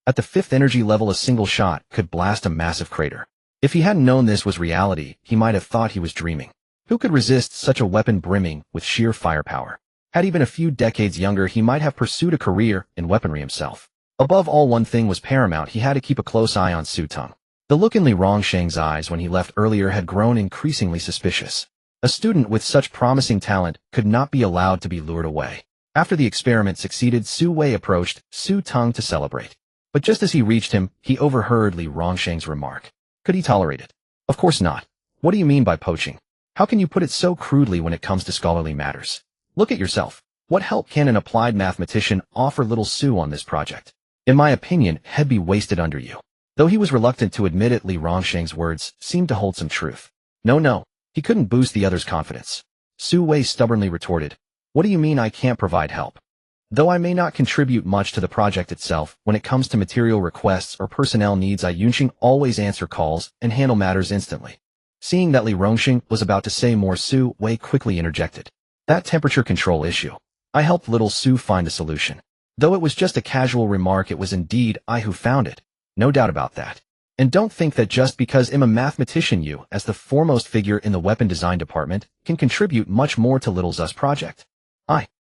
At the 5th energy level, a single shot could blast a massive crater. If he hadn't known this was reality, he might have thought he was dreaming. Who could resist such a weapon brimming with sheer firepower? Had he been a few decades younger, he might have pursued a career in weaponry himself. Above all, one thing was paramount: he had to keep a close eye on Su Teng. The look in Li Rongxing's eyes when he left earlier had grown increasingly suspicious. A student with such promising talent could not be allowed to be lured away. After the experiment succeeded, Su Wei approached Su Teng to celebrate. But just as he reached him, he overheard Li Rongxing's remark. Could he tolerate it? Of course not. What do you mean by poaching? How can you put it so crudely when it comes to scholarly matters? Look at yourself. What help can an applied mathematician offer little Su on this project? In my opinion, he'd be wasted under you. Though he was reluctant to admit it, Li Rongxing's words seemed to hold some truth. No, he couldn't boost the other's confidence. Su Wei stubbornly retorted, what do you mean I can't provide help? Though I may not contribute much to the project itself, when it comes to material requests or personnel needs, I Xingcheng always answer calls and handle matters instantly. Seeing that Li Rongxing was about to say more, Su Wei quickly interjected. That temperature control issue. I helped little Su find a solution. Though it was just a casual remark, it was indeed I who found it. No doubt about that. And don't think that just because I'm a mathematician, you, as the foremost figure in the weapon design department, can contribute much more to little Z's project.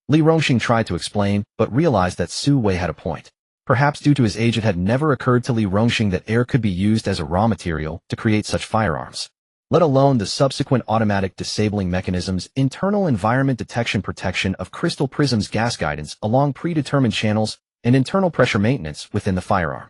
Li Rongxing tried to explain, but realized that Su Wei had a point. Perhaps due to his age, it had never occurred to Li Rongxing that air could be used as a raw material to create such firearms. Let alone the subsequent automatic disabling mechanisms, internal environment detection, protection of crystal prisms, gas guidance along predetermined channels, and internal pressure maintenance within the firearm.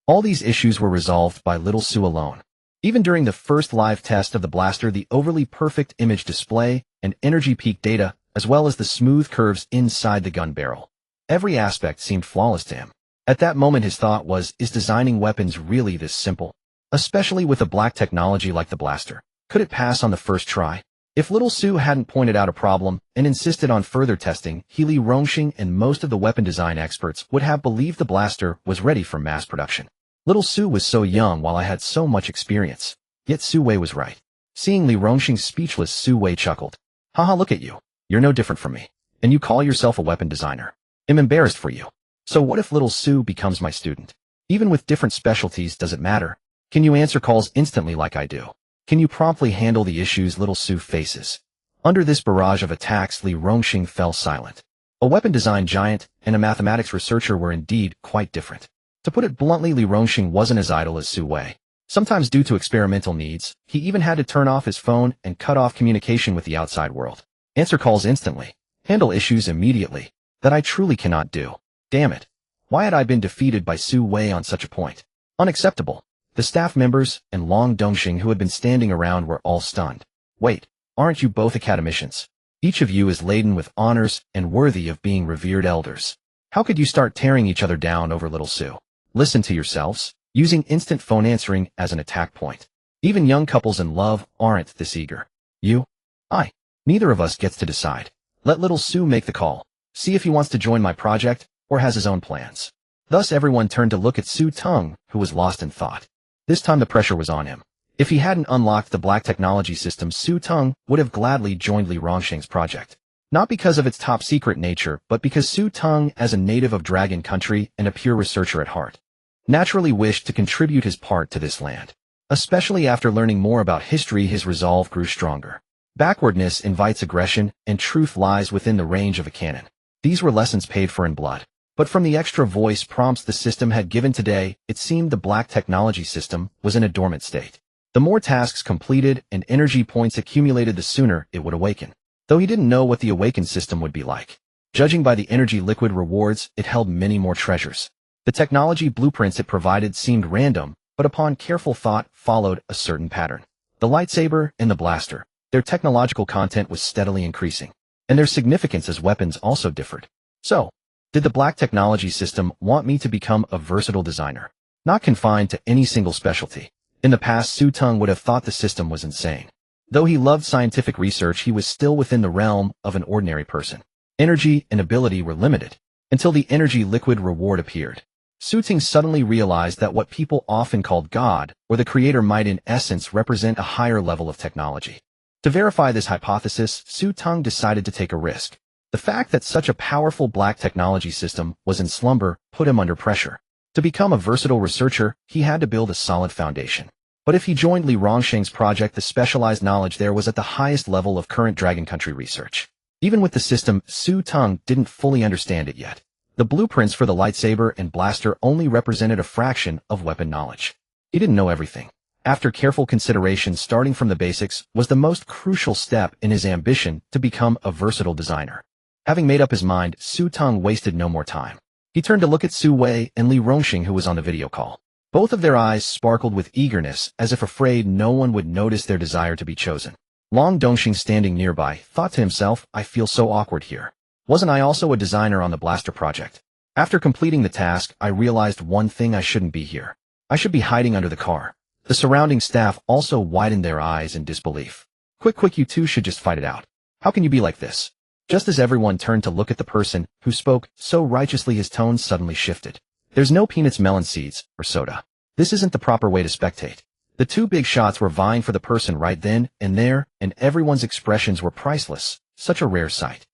All these issues were resolved by little Su alone. Even during the first live test of the blaster, the overly perfect image display and energy peak data, as well as the smooth curves inside the gun barrel. Every aspect seemed flawless to him. At that moment his thought was, is designing weapons really this simple? Especially with a black technology like the blaster. Could it pass on the first try? If little Su hadn't pointed out a problem and insisted on further testing, Li Rongxing and most of the weapon design experts would have believed the blaster was ready for mass production. Little Su was so young while I had so much experience. Yet Su Wei was right. Seeing Li Rongxing speechless, Su Wei chuckled. Haha, look at you. You're no different from me. And you call yourself a weapon designer. I'm embarrassed for you. So what if little Su becomes my student? Even with different specialties, does it matter? Can you answer calls instantly like I do? Can you promptly handle the issues little Su faces? Under this barrage of attacks, Li Rongxing fell silent. A weapon design giant and a mathematics researcher were indeed quite different. To put it bluntly, Li Rongxing wasn't as idle as Su Wei. Sometimes due to experimental needs, he even had to turn off his phone and cut off communication with the outside world. Answer calls instantly. Handle issues immediately. That I truly cannot do. Damn it. Why had I been defeated by Su Wei on such a point? Unacceptable. The staff members and Long Dongxing who had been standing around were all stunned. Wait, aren't you both academicians? Each of you is laden with honors and worthy of being revered elders. How could you start tearing each other down over little Su? Listen to yourselves, using instant phone answering as an attack point. Even young couples in love aren't this eager. You? I. Neither of us gets to decide. Let little Su make the call. See if he wants to join my project or has his own plans. Thus everyone turned to look at Su Teng, who was lost in thought. This time the pressure was on him. If he hadn't unlocked the black technology system, Su Teng would have gladly joined Li Rongxing's project. Not because of its top-secret nature, but because Su Teng, as a native of Dragon Country and a pure researcher at heart, naturally wished to contribute his part to this land. Especially after learning more about history, his resolve grew stronger. Backwardness invites aggression, and truth lies within the range of a cannon. These were lessons paid for in blood. But from the extra voice prompts the system had given today, it seemed the black technology system was in a dormant state. The more tasks completed and energy points accumulated, the sooner it would awaken. Though he didn't know what the awakened system would be like. Judging by the energy liquid rewards, it held many more treasures. The technology blueprints it provided seemed random, but upon careful thought followed a certain pattern. The lightsaber and the blaster, their technological content was steadily increasing, and their significance as weapons also differed. So, did the black technology system want me to become a versatile designer, not confined to any single specialty? In the past, Su Teng would have thought the system was insane. Though he loved scientific research, he was still within the realm of an ordinary person. Energy and ability were limited, until the energy liquid reward appeared. Su Teng suddenly realized that what people often called God, or the creator, might in essence represent a higher level of technology. To verify this hypothesis, Su Teng decided to take a risk. The fact that such a powerful black technology system was in slumber put him under pressure. To become a versatile researcher, he had to build a solid foundation. But if he joined Li Rongxing's project, the specialized knowledge there was at the highest level of current Dragon Country research. Even with the system, Su Teng didn't fully understand it yet. The blueprints for the lightsaber and blaster only represented a fraction of weapon knowledge. He didn't know everything. After careful consideration, starting from the basics was the most crucial step in his ambition to become a versatile designer. Having made up his mind, Su Teng wasted no more time. He turned to look at Su Wei and Li Rongxing, who was on the video call. Both of their eyes sparkled with eagerness, as if afraid no one would notice their desire to be chosen. Long Dongxing, standing nearby, thought to himself, I feel so awkward here. Wasn't I also a designer on the blaster project? After completing the task, I realized one thing: I shouldn't be here. I should be hiding under the car. The surrounding staff also widened their eyes in disbelief. Quick, you two should just fight it out. How can you be like this? Just as everyone turned to look at the person who spoke so righteously, his tone suddenly shifted. There's no peanuts, melon seeds, or soda. This isn't the proper way to spectate. The two big shots were vying for the person right then and there, and everyone's expressions were priceless. Such a rare sight.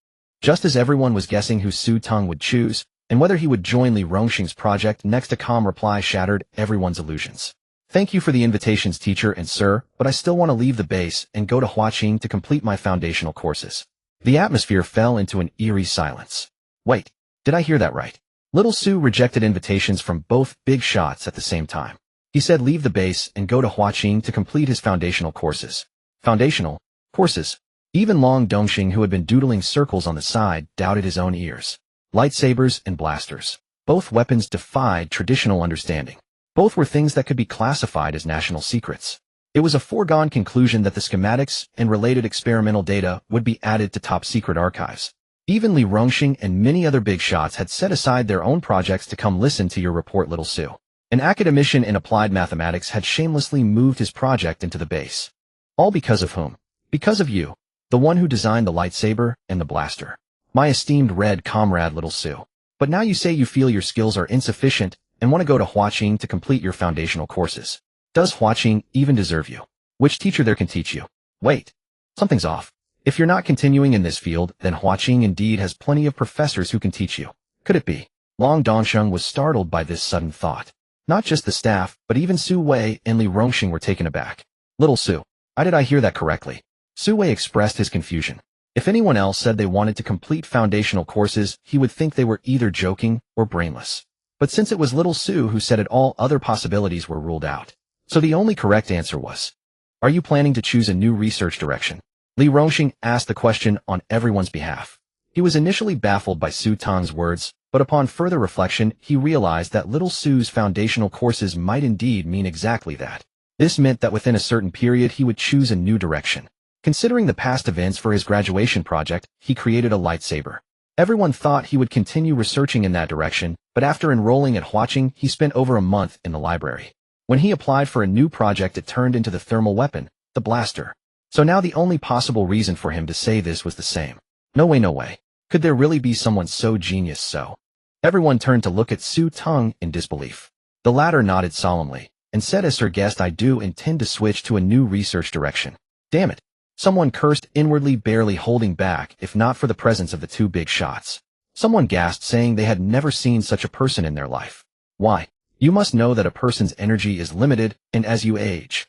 Just as everyone was guessing who Su Teng would choose, and whether he would join Li Rongxing's project next, a calm reply shattered everyone's illusions. Thank you for the invitations, teacher and sir, but I still want to leave the base and go to Huaqing to complete my foundational courses. The atmosphere fell into an eerie silence. Wait, did I hear that right? Little Su rejected invitations from both big shots at the same time. He said leave the base and go to Huaqing to complete his foundational courses. Foundational courses? Even Long Dongxing, who had been doodling circles on the side, doubted his own ears. Lightsabers and blasters. Both weapons defied traditional understanding. Both were things that could be classified as national secrets. It was a foregone conclusion that the schematics and related experimental data would be added to top-secret archives. Even Li Rongxing and many other big shots had set aside their own projects to come listen to your report, little Su. An academician in applied mathematics had shamelessly moved his project into the base. All because of whom? Because of you, the one who designed the lightsaber and the blaster. My esteemed red comrade, little Su. But now you say you feel your skills are insufficient and want to go to Huaqing to complete your foundational courses. Does Huaqing even deserve you? Which teacher there can teach you? Wait, something's off. If you're not continuing in this field, then Huaqing indeed has plenty of professors who can teach you. Could it be? Long Dongxing was startled by this sudden thought. Not just the staff, but even Su Wei and Li Rongxing were taken aback. Little Su, did I hear that correctly? Su Wei expressed his confusion. If anyone else said they wanted to complete foundational courses, he would think they were either joking or brainless. But since it was little Su who said it, all other possibilities were ruled out. So the only correct answer was, "Are you planning to choose a new research direction?" Li Rongxing asked the question on everyone's behalf. He was initially baffled by Su Teng's words, but upon further reflection, he realized that little Su's foundational courses might indeed mean exactly that. This meant that within a certain period he would choose a new direction. Considering the past events for his graduation project, he created a lightsaber. Everyone thought he would continue researching in that direction, but after enrolling at Huaqing, he spent over a month in the library. When he applied for a new project, it turned into the thermal weapon, the blaster. So now the only possible reason for him to say this was the same. No way, no way. Could there really be someone so genius so? Everyone turned to look at Su Teng in disbelief. The latter nodded solemnly, and said, "As Sir Guest, I do intend to switch to a new research direction." Damn it. Someone cursed inwardly, barely holding back if not for the presence of the two big shots. Someone gasped, saying they had never seen such a person in their life. Why? You must know that a person's energy is limited, and as you age.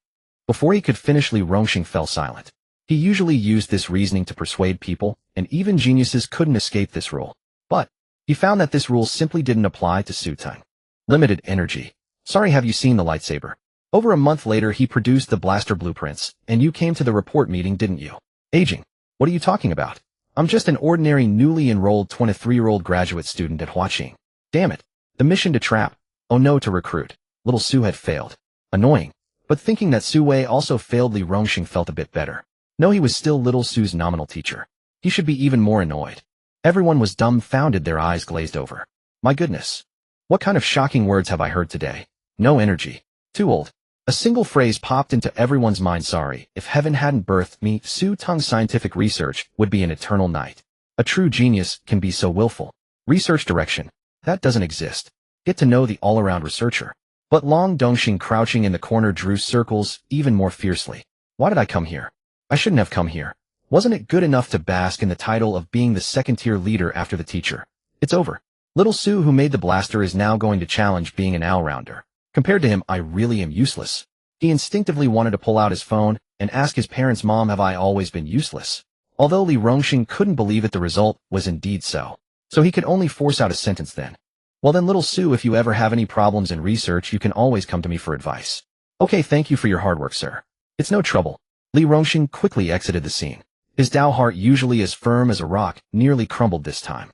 Before he could finish, Li Rongxing fell silent. He usually used this reasoning to persuade people, and even geniuses couldn't escape this rule. But he found that this rule simply didn't apply to Su Teng. Limited energy. Sorry, have you seen the lightsaber? Over a month later, he produced the blaster blueprints, and you came to the report meeting, didn't you? Aging. What are you talking about? I'm just an ordinary newly enrolled 23-year-old graduate student at Huaqing. Damn it. The mission to trap. Oh no, to recruit. Little Su had failed. Annoying. But thinking that Su Wei also failed, Li Rongxing felt a bit better. No, he was still little Su's nominal teacher. He should be even more annoyed. Everyone was dumbfounded, their eyes glazed over. My goodness. What kind of shocking words have I heard today? No energy. Too old. A single phrase popped into everyone's mind. Sorry, if heaven hadn't birthed me, Su Teng's scientific research would be an eternal night. A true genius can be so willful. Research direction. That doesn't exist. Get to know the all-around researcher. But Long Dongxing, crouching in the corner, drew circles even more fiercely. Why did I come here? I shouldn't have come here. Wasn't it good enough to bask in the title of being the second-tier leader after the teacher? It's over. Little Su, who made the blaster, is now going to challenge being an all-rounder. Compared to him, I really am useless. He instinctively wanted to pull out his phone and ask his parents, "Mom, have I always been useless?" Although Li Rongxing couldn't believe it, the result was indeed so. So he could only force out a sentence then. Well then, little Su, if you ever have any problems in research, you can always come to me for advice. Okay, thank you for your hard work, sir. It's no trouble. Li Rongxing quickly exited the scene. His Dao heart, usually as firm as a rock, nearly crumbled this time.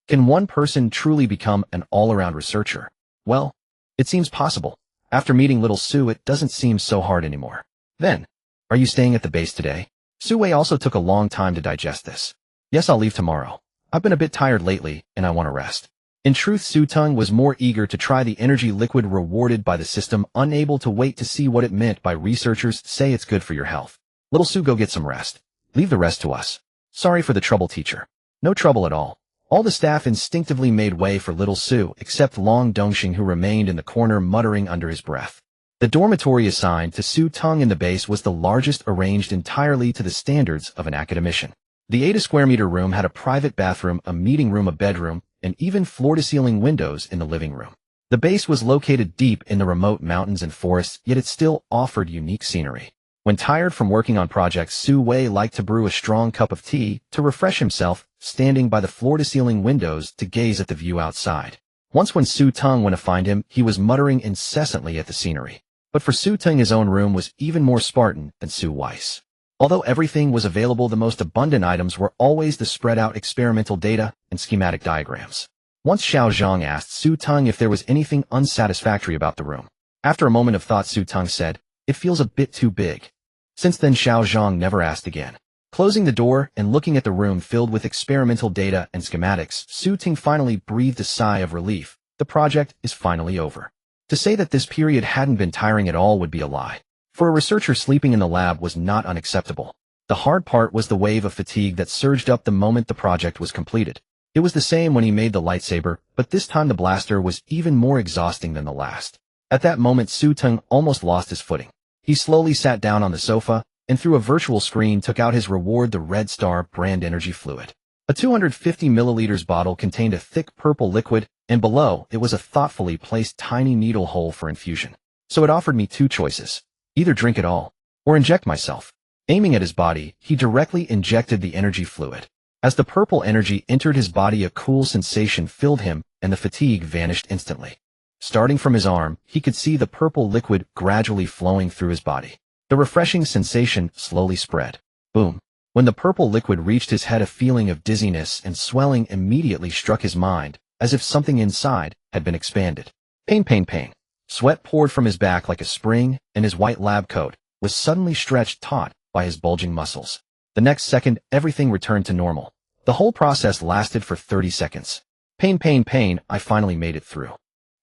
Can one person truly become an all-around researcher? Well, it seems possible. After meeting little Su, it doesn't seem so hard anymore. Then, are you staying at the base today? Su Wei also took a long time to digest this. Yes, I'll leave tomorrow. I've been a bit tired lately, and I want to rest. In truth, Su Teng was more eager to try the energy liquid rewarded by the system, unable to wait to see what it meant by researchers say it's good for your health. Little Su, go get some rest. Leave the rest to us. Sorry for the trouble, teacher. No trouble at all. All the staff instinctively made way for little Su, except Long Dongxing, who remained in the corner muttering under his breath. The dormitory assigned to Su Teng in the base was the largest, arranged entirely to the standards of an academician. The 80-square-meter room had a private bathroom, a meeting room, a bedroom, and even floor-to-ceiling windows in the living room. The base was located deep in the remote mountains and forests, yet it still offered unique scenery. When tired from working on projects, Su Wei liked to brew a strong cup of tea to refresh himself, standing by the floor-to-ceiling windows to gaze at the view outside. Once when Su Teng went to find him, he was muttering incessantly at the scenery. But for Su Teng, his own room was even more Spartan than Su Weiss. Although everything was available, the most abundant items were always the spread-out experimental data and schematic diagrams. Once Xiao Zhang asked Su Teng if there was anything unsatisfactory about the room. After a moment of thought, Su Teng said, "It feels a bit too big." Since then, Xiao Zhang never asked again. Closing the door and looking at the room filled with experimental data and schematics, Su Teng finally breathed a sigh of relief. The project is finally over. To say that this period hadn't been tiring at all would be a lie. For a researcher, sleeping in the lab was not unacceptable. The hard part was the wave of fatigue that surged up the moment the project was completed. It was the same when he made the lightsaber, but this time the blaster was even more exhausting than the last. At that moment, Su Teng almost lost his footing. He slowly sat down on the sofa, and through a virtual screen took out his reward, the Red Star brand energy fluid. A 250 milliliters bottle contained a thick purple liquid, and below it was a thoughtfully placed tiny needle hole for infusion. So it offered me two choices. Either drink it all, or inject myself. Aiming at his body, he directly injected the energy fluid. As the purple energy entered his body, a cool sensation filled him, and the fatigue vanished instantly. Starting from his arm, he could see the purple liquid gradually flowing through his body. The refreshing sensation slowly spread. Boom. When the purple liquid reached his head, a feeling of dizziness and swelling immediately struck his mind, as if something inside had been expanded. Pain, pain, pain. Sweat poured from his back like a spring, and his white lab coat was suddenly stretched taut by his bulging muscles. The next second, everything returned to normal. The whole process lasted for 30 seconds. Pain, pain, pain, I finally made it through.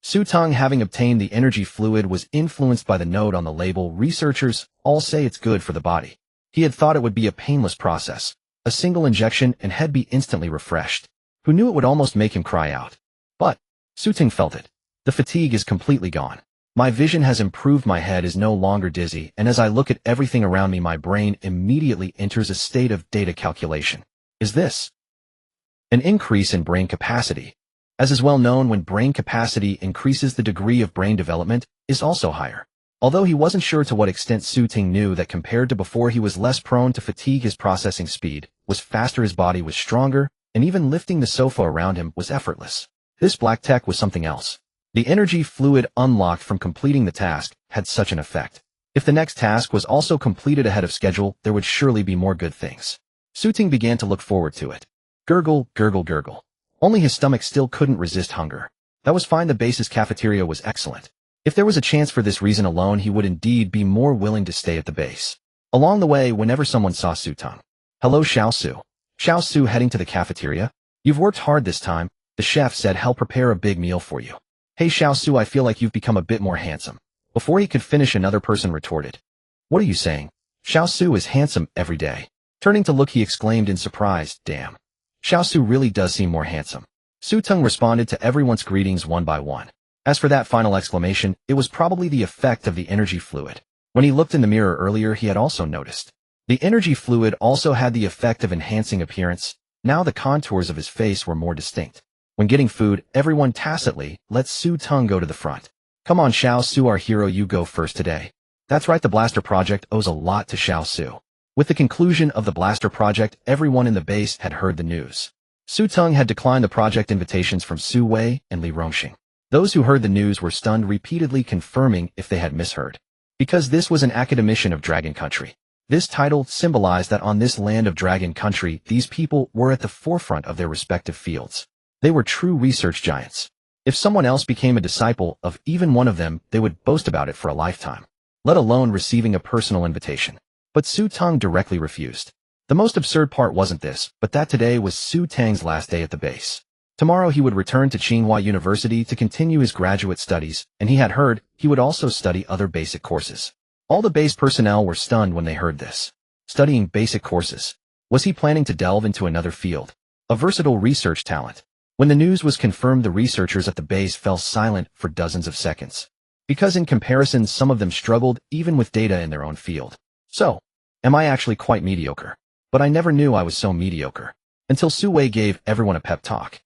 Su Teng, having obtained the energy fluid, was influenced by the note on the label. Researchers all say it's good for the body. He had thought it would be a painless process, a single injection and head be instantly refreshed. Who knew it would almost make him cry out? But Su Teng felt it. The fatigue is completely gone. My vision has improved, my head is no longer dizzy, and as I look at everything around me, my brain immediately enters a state of data calculation. Is this an increase in brain capacity? As is well known, when brain capacity increases, the degree of brain development is also higher. Although he wasn't sure to what extent, Su Teng knew that compared to before, he was less prone to fatigue. His processing speed was faster, his body was stronger, and even lifting the sofa around him was effortless. This black tech was something else. The energy fluid unlocked from completing the task had such an effect. If the next task was also completed ahead of schedule, there would surely be more good things. Su Teng began to look forward to it. Gurgle, gurgle, gurgle. Only his stomach still couldn't resist hunger. That was fine. The base's cafeteria was excellent. If there was a chance, for this reason alone, he would indeed be more willing to stay at the base. Along the way, whenever someone saw Su Teng. Hello, Xiao Su. Xiao Su, heading to the cafeteria. You've worked hard this time. The chef said he'll prepare a big meal for you. Hey Xiao Su, I feel like you've become a bit more handsome. Before he could finish, another person retorted. What are you saying? Xiao Su is handsome every day. Turning to look, he exclaimed in surprise, damn. Xiao Su really does seem more handsome. Su Teng responded to everyone's greetings one by one. As for that final exclamation, it was probably the effect of the energy fluid. When he looked in the mirror earlier, he had also noticed. The energy fluid also had the effect of enhancing appearance. Now the contours of his face were more distinct. When getting food, everyone tacitly let Su Teng go to the front. Come on Xiao Su, our hero, you go first today. That's right, the Blaster Project owes a lot to Xiao Su. With the conclusion of the Blaster Project, everyone in the base had heard the news. Su Teng had declined the project invitations from Su Wei and Li Rongxing. Those who heard the news were stunned, repeatedly confirming if they had misheard. Because this was an academician of Dragon Country. This title symbolized that on this land of Dragon Country, these people were at the forefront of their respective fields. They were true research giants. If someone else became a disciple of even one of them, they would boast about it for a lifetime, let alone receiving a personal invitation. But Su Teng directly refused. The most absurd part wasn't this, but that today was Su Teng's last day at the base. Tomorrow he would return to Tsinghua University to continue his graduate studies, and he had heard he would also study other basic courses. All the base personnel were stunned when they heard this. Studying basic courses. Was he planning to delve into another field? A versatile research talent. When the news was confirmed, the researchers at the base fell silent for dozens of seconds. Because in comparison, some of them struggled even with data in their own field. So, am I actually quite mediocre? But I never knew I was so mediocre. Until Su Wei gave everyone a pep talk.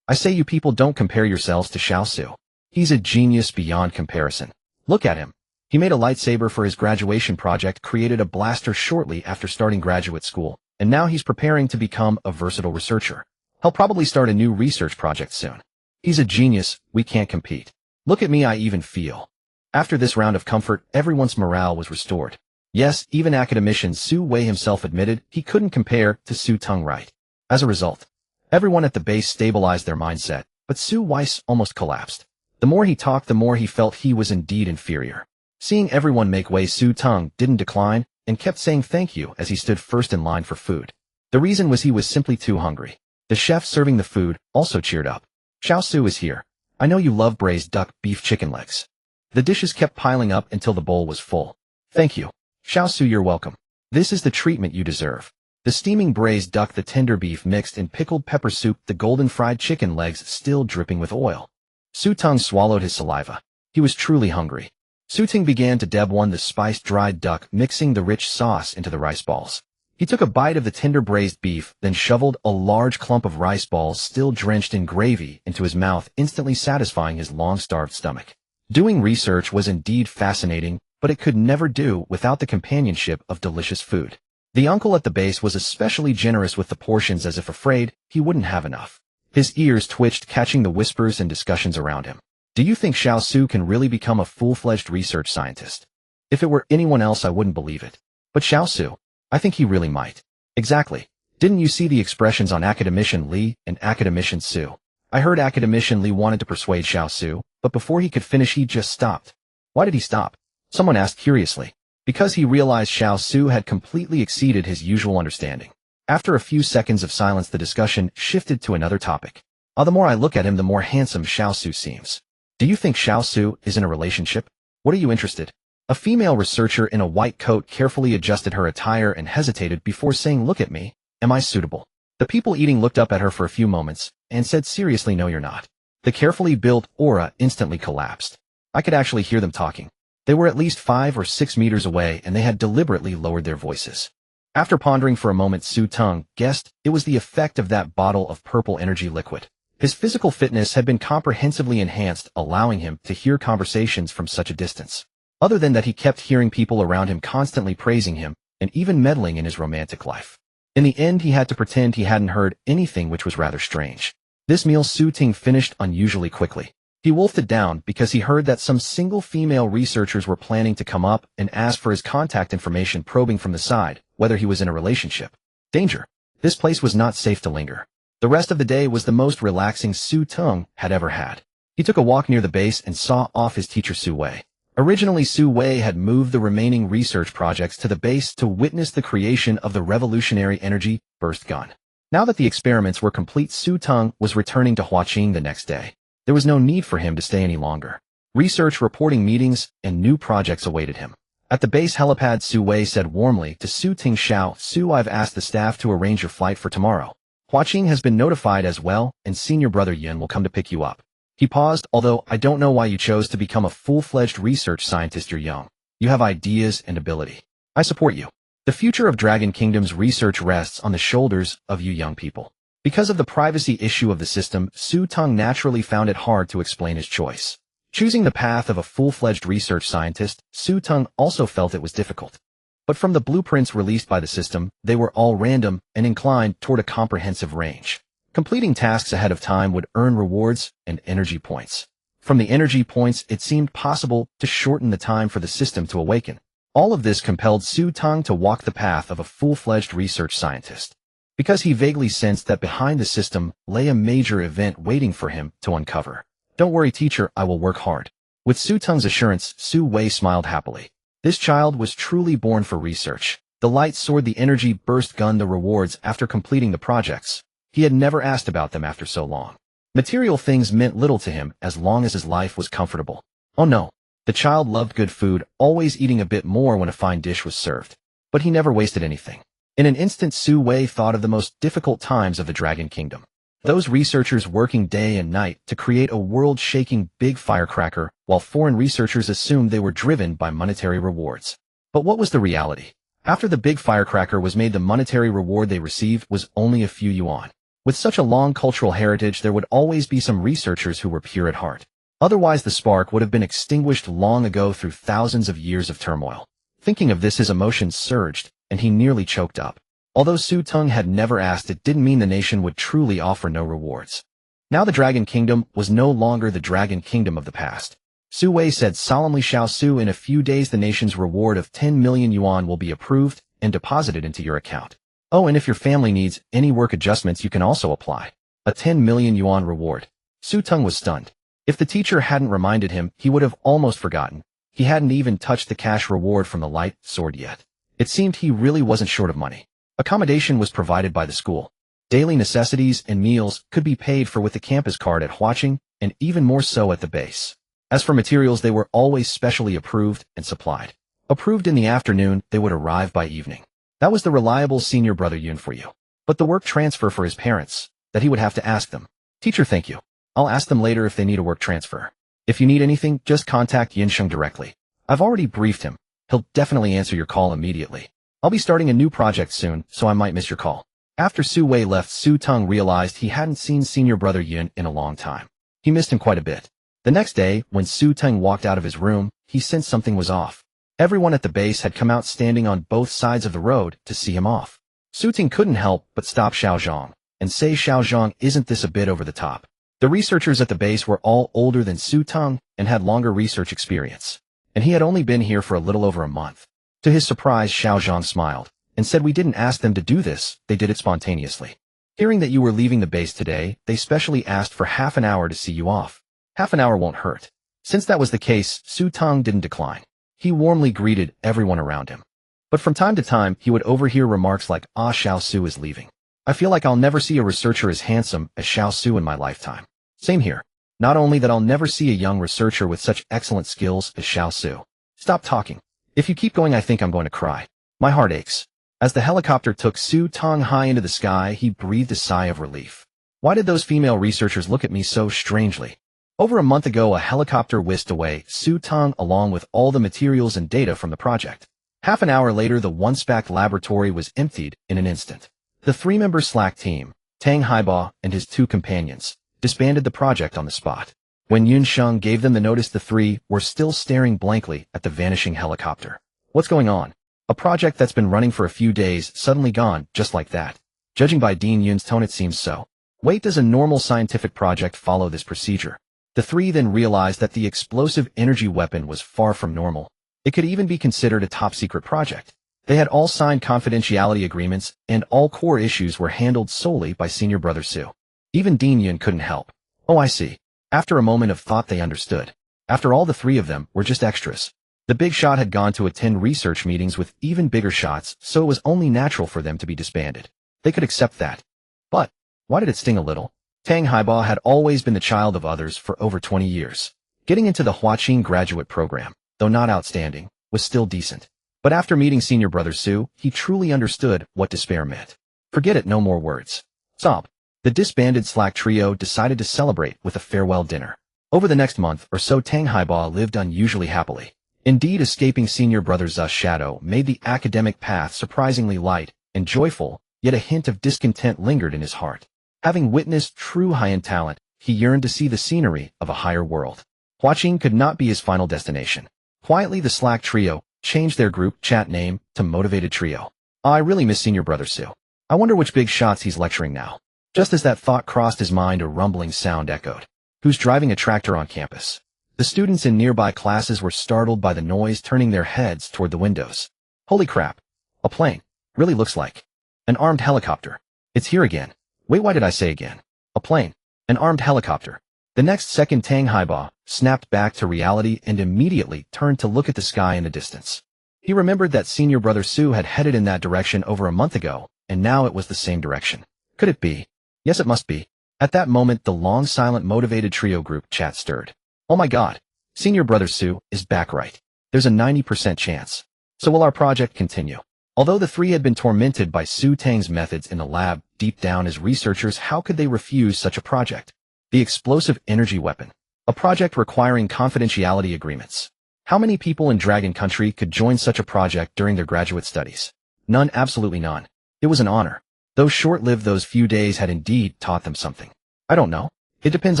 I say, you people, don't compare yourselves to Xiao Su. He's a genius beyond comparison. Look at him. He made a lightsaber for his graduation project, created a blaster shortly after starting graduate school, and now he's preparing to become a versatile researcher. He'll probably start a new research project soon. He's a genius, we can't compete. Look at me, I even feel. After this round of comfort, everyone's morale was restored. Yes, even academician Su Wei himself admitted he couldn't compare to Su Teng, right? As a result, everyone at the base stabilized their mindset, but Su Weiss almost collapsed. The more he talked, the more he felt he was indeed inferior. Seeing everyone make way, Su Teng didn't decline and kept saying thank you as he stood first in line for food. The reason was he was simply too hungry. The chef serving the food also cheered up. Xiao Su is here. I know you love braised duck, beef, chicken legs. The dishes kept piling up until the bowl was full. Thank you. Xiao Su, you're welcome. This is the treatment you deserve. The steaming braised duck, the tender beef mixed in pickled pepper soup, the golden fried chicken legs still dripping with oil. Su Teng swallowed his saliva. He was truly hungry. Su Teng began to deb one the spiced dried duck, mixing the rich sauce into the rice balls. He took a bite of the tender braised beef, then shoveled a large clump of rice balls still drenched in gravy into his mouth, instantly satisfying his long-starved stomach. Doing research was indeed fascinating, but it could never do without the companionship of delicious food. The uncle at the base was especially generous with the portions as if afraid he wouldn't have enough. His ears twitched, catching the whispers and discussions around him. Do you think Xiao Su can really become a full-fledged research scientist? If it were anyone else, I wouldn't believe it. But Xiao Su, I think he really might. Exactly. Didn't you see the expressions on Academician Li and Academician Su? I heard Academician Li wanted to persuade Xiao Su, but before he could finish he just stopped. Why did he stop? Someone asked curiously. Because he realized Xiao Su had completely exceeded his usual understanding. After a few seconds of silence, the discussion shifted to another topic. The more I look at him, the more handsome Xiao Su seems. Do you think Xiao Su is in a relationship? What are you interested? A female researcher in a white coat carefully adjusted her attire and hesitated before saying, "Look at me. Am I suitable?" The people eating looked up at her for a few moments and said seriously, "No, you're not." The carefully built aura instantly collapsed. I could actually hear them talking. They were at least 5 or 6 meters away, and they had deliberately lowered their voices. After pondering for a moment, Su Teng guessed it was the effect of that bottle of purple energy liquid. His physical fitness had been comprehensively enhanced, allowing him to hear conversations from such a distance. Other than that, he kept hearing people around him constantly praising him and even meddling in his romantic life. In the end, he had to pretend he hadn't heard anything, which was rather strange. This meal Su Teng finished unusually quickly. He wolfed it down because he heard that some single female researchers were planning to come up and ask for his contact information, probing from the side whether he was in a relationship. Danger. This place was not safe to linger. The rest of the day was the most relaxing Su Teng had ever had. He took a walk near the base and saw off his teacher Su Wei. Originally, Su Wei had moved the remaining research projects to the base to witness the creation of the revolutionary energy burst gun. Now that the experiments were complete, Su Teng was returning to Huaqing the next day. There was no need for him to stay any longer. Research reporting meetings and new projects awaited him. At the base helipad, Su Wei said warmly to Su Teng, "Xiao Su, I've asked the staff to arrange your flight for tomorrow. Huaqing has been notified as well, and senior brother Yun will come to pick you up." He paused. "Although I don't know why you chose to become a full-fledged research scientist. You're young. You have ideas and ability. I support you. The future of Dragon Kingdom's research rests on the shoulders of you young people." Because of the privacy issue of the system, Su Teng naturally found it hard to explain his choice. Choosing the path of a full-fledged research scientist, Su Teng also felt it was difficult. But from the blueprints released by the system, they were all random and inclined toward a comprehensive range. Completing tasks ahead of time would earn rewards and energy points. From the energy points, it seemed possible to shorten the time for the system to awaken. All of this compelled Su Teng to walk the path of a full-fledged research scientist. Because he vaguely sensed that behind the system lay a major event waiting for him to uncover. "Don't worry, teacher, I will work hard." With Su Teng's assurance, Su Wei smiled happily. This child was truly born for research. The light sword, the energy burst gun, the rewards after completing the projects. He had never asked about them after so long. Material things meant little to him as long as his life was comfortable. Oh no. The child loved good food, always eating a bit more when a fine dish was served. But he never wasted anything. In an instant, Su Wei thought of the most difficult times of the Dragon Kingdom. Those researchers working day and night to create a world-shaking big firecracker, while foreign researchers assumed they were driven by monetary rewards. But what was the reality? After the big firecracker was made, the monetary reward they received was only a few yuan. With such a long cultural heritage, there would always be some researchers who were pure at heart. Otherwise, the spark would have been extinguished long ago through thousands of years of turmoil. Thinking of this, his emotions surged, and he nearly choked up. Although Su Teng had never asked, it didn't mean the nation would truly offer no rewards. Now the Dragon Kingdom was no longer the Dragon Kingdom of the past. Su Wei said solemnly, "Xiao Su, in a few days the nation's reward of 10 million yuan will be approved and deposited into your account. Oh, and if your family needs any work adjustments, you can also apply. A 10 million yuan reward." Su Teng was stunned. If the teacher hadn't reminded him, he would have almost forgotten. He hadn't even touched the cash reward from the light sword yet. It seemed he really wasn't short of money. Accommodation was provided by the school. Daily necessities and meals could be paid for with the campus card at Huaqing, and even more so at the base. As for materials, they were always specially approved and supplied. Approved in the afternoon, they would arrive by evening. That was the reliable senior brother Yun for you. But the work transfer for his parents, that he would have to ask them. "Teacher, thank you. I'll ask them later if they need a work transfer. If you need anything, just contact Xingcheng directly. I've already briefed him. He'll definitely answer your call immediately. I'll be starting a new project soon, so I might miss your call." After Su Wei left, Su Teng realized he hadn't seen senior brother Yun in a long time. He missed him quite a bit. The next day, when Su Teng walked out of his room, he sensed something was off. Everyone at the base had come out standing on both sides of the road to see him off. Su Ting couldn't help but stop Xiaozhong and say, Xiaozhong, isn't this a bit over the top? The researchers at the base were all older than Su Ting and had longer research experience, and he had only been here for a little over a month. To his surprise, Xiaozhong smiled and said, we didn't ask them to do this, they did it spontaneously. Hearing that you were leaving the base today, they specially asked for half an hour to see you off. Half an hour won't hurt. Since that was the case, Su Ting didn't decline. He warmly greeted everyone around him. But from time to time, he would overhear remarks like, Xiao Su is leaving. I feel like I'll never see a researcher as handsome as Xiao Su in my lifetime. Same here. Not only that I'll never see a young researcher with such excellent skills as Xiao Su. Stop talking. If you keep going, I think I'm going to cry. My heart aches. As the helicopter took Su Ting high into the sky, he breathed a sigh of relief. Why did those female researchers look at me so strangely? Over a month ago, a helicopter whisked away Su Ting along with all the materials and data from the project. Half an hour later, the once-packed laboratory was emptied in an instant. The three-member Slack team, Teng Haiba and his two companions, disbanded the project on the spot. When Yunsheng gave them the notice, the three were still staring blankly at the vanishing helicopter. What's going on? A project that's been running for a few days suddenly gone just like that. Judging by Dean Yun's tone, it seems so. Wait, does a normal scientific project follow this procedure? The three then realized that the explosive energy weapon was far from normal. It could even be considered a top-secret project. They had all signed confidentiality agreements, and all core issues were handled solely by senior brother Su. Even Dean Yun couldn't help. Oh, I see. After a moment of thought, they understood. After all, the three of them were just extras. The big shot had gone to attend research meetings with even bigger shots, so it was only natural for them to be disbanded. They could accept that. But why did it sting a little? Teng Haiba had always been the child of others for over 20 years. Getting into the Huaqing graduate program, though not outstanding, was still decent. But after meeting senior brother Su, he truly understood what despair meant. Forget it, no more words. Stop. The disbanded Slack trio decided to celebrate with a farewell dinner. Over the next month or so, Teng Haiba lived unusually happily. Indeed, escaping senior brother Zu's shadow made the academic path surprisingly light and joyful, yet a hint of discontent lingered in his heart. Having witnessed true high-end talent, he yearned to see the scenery of a higher world. Huaqing could not be his final destination. Quietly, the Slack trio changed their group chat name to Motivated Trio. I really miss senior brother Su. I wonder which big shots he's lecturing now. Just as that thought crossed his mind, a rumbling sound echoed. Who's driving a tractor on campus? The students in nearby classes were startled by the noise, turning their heads toward the windows. Holy crap. A plane. Really looks like an armed helicopter. It's here again. Wait, why did I say again? A plane. An armed helicopter. The next second, Teng Haiba snapped back to reality and immediately turned to look at the sky in the distance. He remembered that senior brother Su had headed in that direction over a month ago, and now it was the same direction. Could it be? Yes, it must be. At that moment, the long silent Motivated Trio group chat stirred. Oh my god. Senior brother Su is back, right? There's a 90% chance. So will our project continue? Although the three had been tormented by Su Teng's methods in the lab, deep down as researchers, how could they refuse such a project? The explosive energy weapon. A project requiring confidentiality agreements. How many people in Dragon Country could join such a project during their graduate studies? None, absolutely none. It was an honor. Though short-lived, those few days had indeed taught them something. I don't know. It depends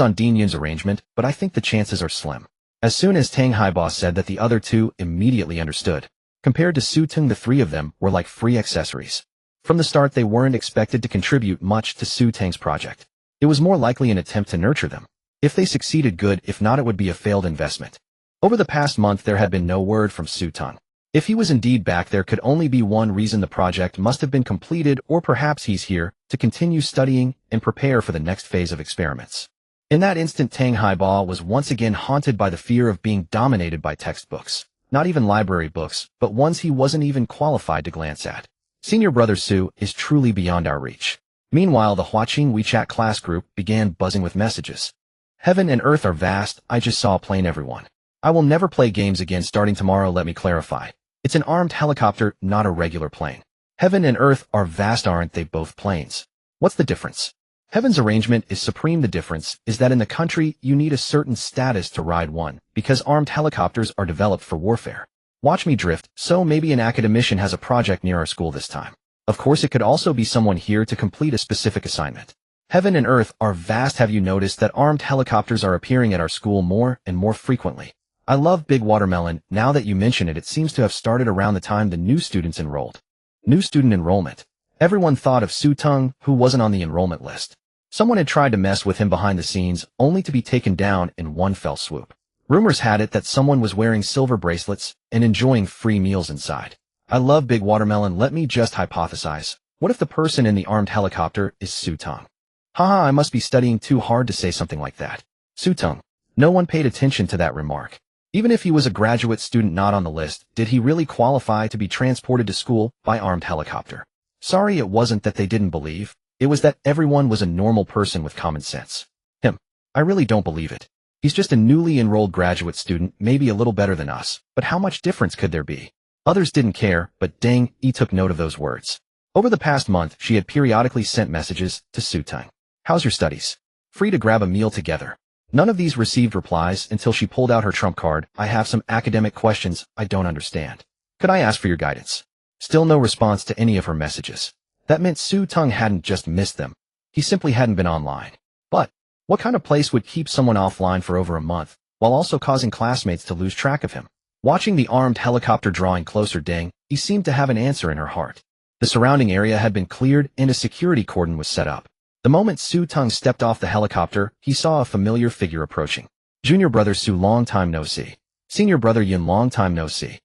on Dean Yun's arrangement, but I think the chances are slim. As soon as Teng Haiba said that, the other two immediately understood. Compared to Su Ting, the three of them were like free accessories. From the start, they weren't expected to contribute much to Su Teng's project. It was more likely an attempt to nurture them. If they succeeded, good. If not, it would be a failed investment. Over the past month, there had been no word from Su Ting. If he was indeed back, there could only be one reason: the project must have been completed, or perhaps he's here to continue studying and prepare for the next phase of experiments. In that instant, Teng Haiba was once again haunted by the fear of being dominated by textbooks. Not even library books, but ones he wasn't even qualified to glance at. Senior brother Su is truly beyond our reach. Meanwhile, the Huaqing WeChat class group began buzzing with messages. Heaven and earth are vast. I just saw a plane, everyone. I will never play games again starting tomorrow. Let me clarify. It's an armed helicopter, not a regular plane. Heaven and earth are vast, aren't they both planes? What's the difference? Heaven's arrangement is supreme. The difference is that in the country, you need a certain status to ride one, because armed helicopters are developed for warfare. Watch me drift. So maybe an academician has a project near our school this time. Of course, it could also be someone here to complete a specific assignment. Heaven and earth are vast. Have you noticed that armed helicopters are appearing at our school more and more frequently? I love Big Watermelon. Now that you mention it, it seems to have started around the time the new students enrolled. New student enrollment. Everyone thought of Su Teng, who wasn't on the enrollment list. Someone had tried to mess with him behind the scenes, only to be taken down in one fell swoop. Rumors had it that someone was wearing silver bracelets and enjoying free meals inside. I love Big Watermelon. Let me just hypothesize. What if the person in the armed helicopter is Su Teng? Haha, I must be studying too hard to say something like that. Su Teng. No one paid attention to that remark. Even if he was a graduate student not on the list, did he really qualify to be transported to school by armed helicopter? Sorry, it wasn't that they didn't believe. It was that everyone was a normal person with common sense. Him. I really don't believe it. He's just a newly enrolled graduate student, maybe a little better than us, but how much difference could there be? Others didn't care, but Teng took note of those words. Over the past month, she had periodically sent messages to Su Teng. How's your studies? Free to grab a meal together. None of these received replies until she pulled out her trump card. I have some academic questions I don't understand. Could I ask for your guidance? Still no response to any of her messages. That meant Su Teng hadn't just missed them. He simply hadn't been online. But what kind of place would keep someone offline for over a month, while also causing classmates to lose track of him? Watching the armed helicopter drawing closer, Teng seemed to have an answer in her heart. The surrounding area had been cleared and a security cordon was set up. The moment Su Teng stepped off the helicopter, he saw a familiar figure approaching. Junior brother Su, long time no see. Senior brother Yun, long time no see.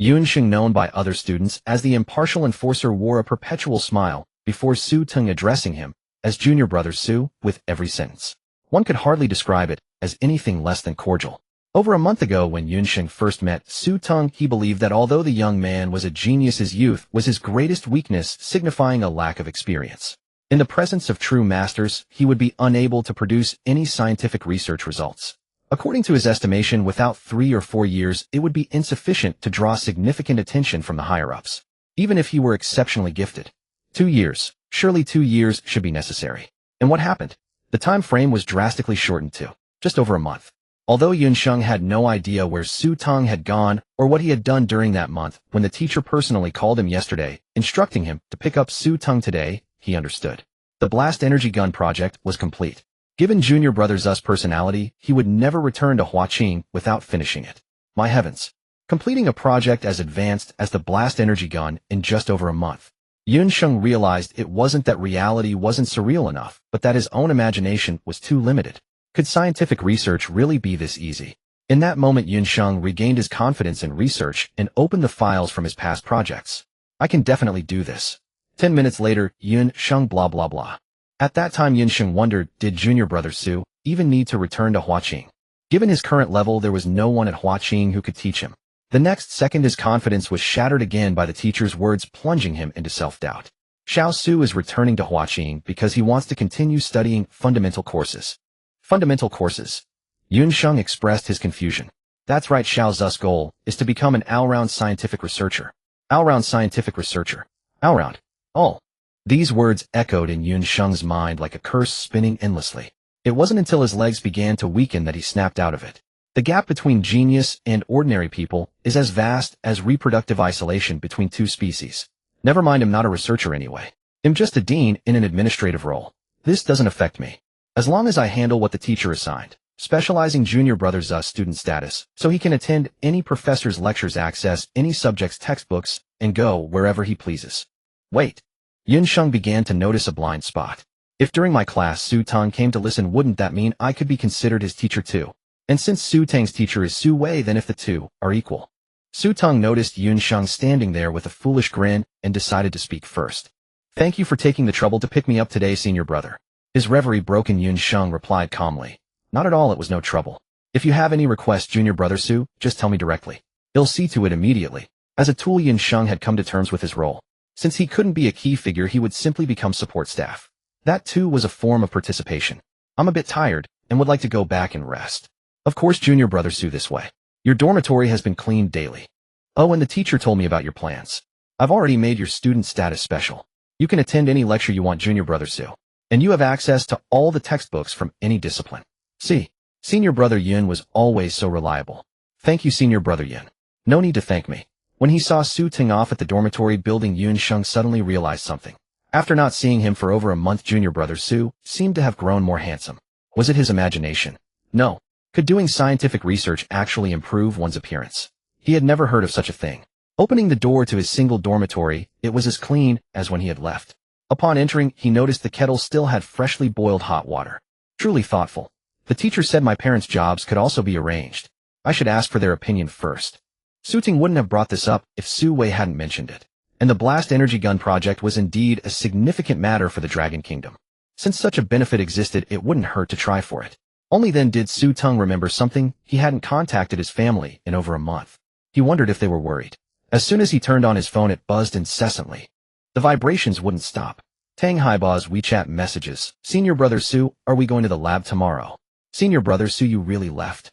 Xingcheng, known by other students as the impartial enforcer, wore a perpetual smile before Su Teng addressing him as junior brother Su with every sentence. One could hardly describe it as anything less than cordial. Over a month ago, when Xingcheng first met Su Teng, he believed that although the young man was a genius, his youth was his greatest weakness, signifying a lack of experience. In the presence of true masters, he would be unable to produce any scientific research results. According to his estimation, without 3 or 4 years, it would be insufficient to draw significant attention from the higher-ups, even if he were exceptionally gifted. 2 years. Surely 2 years should be necessary. And what happened? The time frame was drastically shortened to just over a month. Although Xingcheng had no idea where Su Teng had gone or what he had done during that month, when the teacher personally called him yesterday, instructing him to pick up Su Teng today, he understood. The blast energy gun project was complete. Given junior brother Zu's personality, he would never return to Huaqing without finishing it. My heavens. Completing a project as advanced as the blast energy gun in just over a month. Xingcheng realized it wasn't that reality wasn't surreal enough, but that his own imagination was too limited. Could scientific research really be this easy? In that moment, Xingcheng regained his confidence in research and opened the files from his past projects. I can definitely do this. 10 minutes later, Xingcheng blah blah blah. At that time, Xingcheng wondered, did junior brother Su even need to return to Huaqing? Given his current level, there was no one at Huaqing who could teach him. The next second, his confidence was shattered again by the teacher's words, plunging him into self-doubt. Xiao Su is returning to Huaqing because he wants to continue studying fundamental courses. Fundamental courses. Xingcheng expressed his confusion. That's right, Xiao Zu's goal is to become an all-round scientific researcher. All-round scientific researcher. All-round. All. These words echoed in Xingcheng's mind like a curse spinning endlessly. It wasn't until his legs began to weaken that he snapped out of it. The gap between genius and ordinary people is as vast as reproductive isolation between two species. Never mind, I'm not a researcher anyway. I'm just a dean in an administrative role. This doesn't affect me. As long as I handle what the teacher assigned, specializing junior brother Zu's student status, so he can attend any professor's lectures, access any subject's textbooks, and go wherever he pleases. Wait. Xingcheng began to notice a blind spot. If during my class Su Teng came to listen, wouldn't that mean I could be considered his teacher too? And since Su Teng's teacher is Su Wei, then if the two are equal. Su Teng noticed Xingcheng standing there with a foolish grin and decided to speak first. Thank you for taking the trouble to pick me up today, senior brother. His reverie broken, Xingcheng replied calmly. Not at all, it was no trouble. If you have any requests, junior brother Su, just tell me directly. I'll see to it immediately. As a tool, Xingcheng had come to terms with his role. Since he couldn't be a key figure, he would simply become support staff. That too was a form of participation. I'm a bit tired and would like to go back and rest. Of course, junior brother Su, this way. Your dormitory has been cleaned daily. Oh, and the teacher told me about your plans. I've already made your student status special. You can attend any lecture you want, junior brother Su. And you have access to all the textbooks from any discipline. See, senior brother Yun was always so reliable. Thank you, senior brother Yun. No need to thank me. When he saw Su Teng off at the dormitory building, Xingcheng suddenly realized something. After not seeing him for over a month, junior brother Su seemed to have grown more handsome. Was it his imagination? No. Could doing scientific research actually improve one's appearance? He had never heard of such a thing. Opening the door to his single dormitory, it was as clean as when he had left. Upon entering, he noticed the kettle still had freshly boiled hot water. Truly thoughtful. The teacher said my parents' jobs could also be arranged. I should ask for their opinion first. Su Ting wouldn't have brought this up if Su Wei hadn't mentioned it. And the blast energy gun project was indeed a significant matter for the Dragon Kingdom. Since such a benefit existed, it wouldn't hurt to try for it. Only then did Su Tung remember something. He hadn't contacted his family in over a month. He wondered if they were worried. As soon as he turned on his phone, it buzzed incessantly. The vibrations wouldn't stop. Teng Haiba's WeChat messages. Senior Brother Su, are we going to the lab tomorrow? Senior Brother Su, you really left?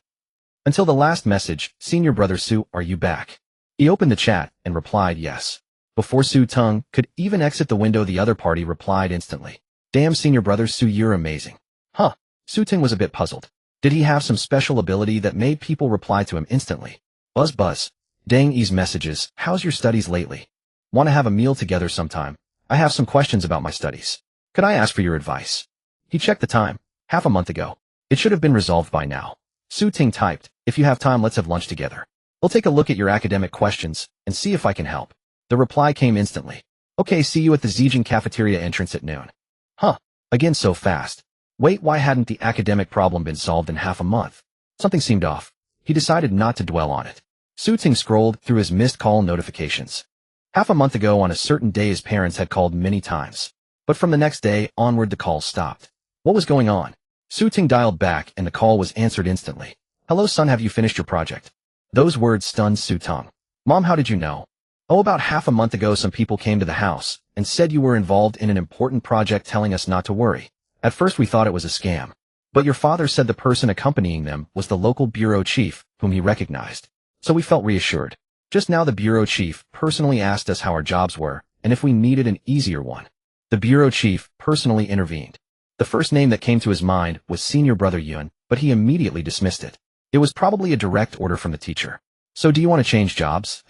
Until the last message, Senior Brother Su, are you back? He opened the chat and replied yes. Before Su Tung could even exit the window, the other party replied instantly. Damn, Senior Brother Su, you're amazing. Huh. Su Ting was a bit puzzled. Did he have some special ability that made people reply to him instantly? Buzz buzz. Dang E's messages. How's your studies lately? Want to have a meal together sometime? I have some questions about my studies. Could I ask for your advice? He checked the time. Half a month ago. It should have been resolved by now. Su Ting typed, if you have time, let's have lunch together. We'll take a look at your academic questions and see if I can help. The reply came instantly. Okay, see you at the Xingcheng cafeteria entrance at noon. Huh. Again so fast. Wait, why hadn't the academic problem been solved in half a month? Something seemed off. He decided not to dwell on it. Su Ting scrolled through his missed call notifications. Half a month ago on a certain day his parents had called many times. But from the next day onward the calls stopped. What was going on? Su Ting dialed back and the call was answered instantly. Hello son, have you finished your project? Those words stunned Su Tung. Mom, how did you know? Oh, about half a month ago some people came to the house and said you were involved in an important project, telling us not to worry. At first we thought it was a scam. But your father said the person accompanying them was the local bureau chief, whom he recognized. So we felt reassured. Just now the bureau chief personally asked us how our jobs were, and if we needed an easier one. The bureau chief personally intervened. The first name that came to his mind was Senior Brother Yun, but he immediately dismissed it. It was probably a direct order from the teacher. So do you want to change jobs?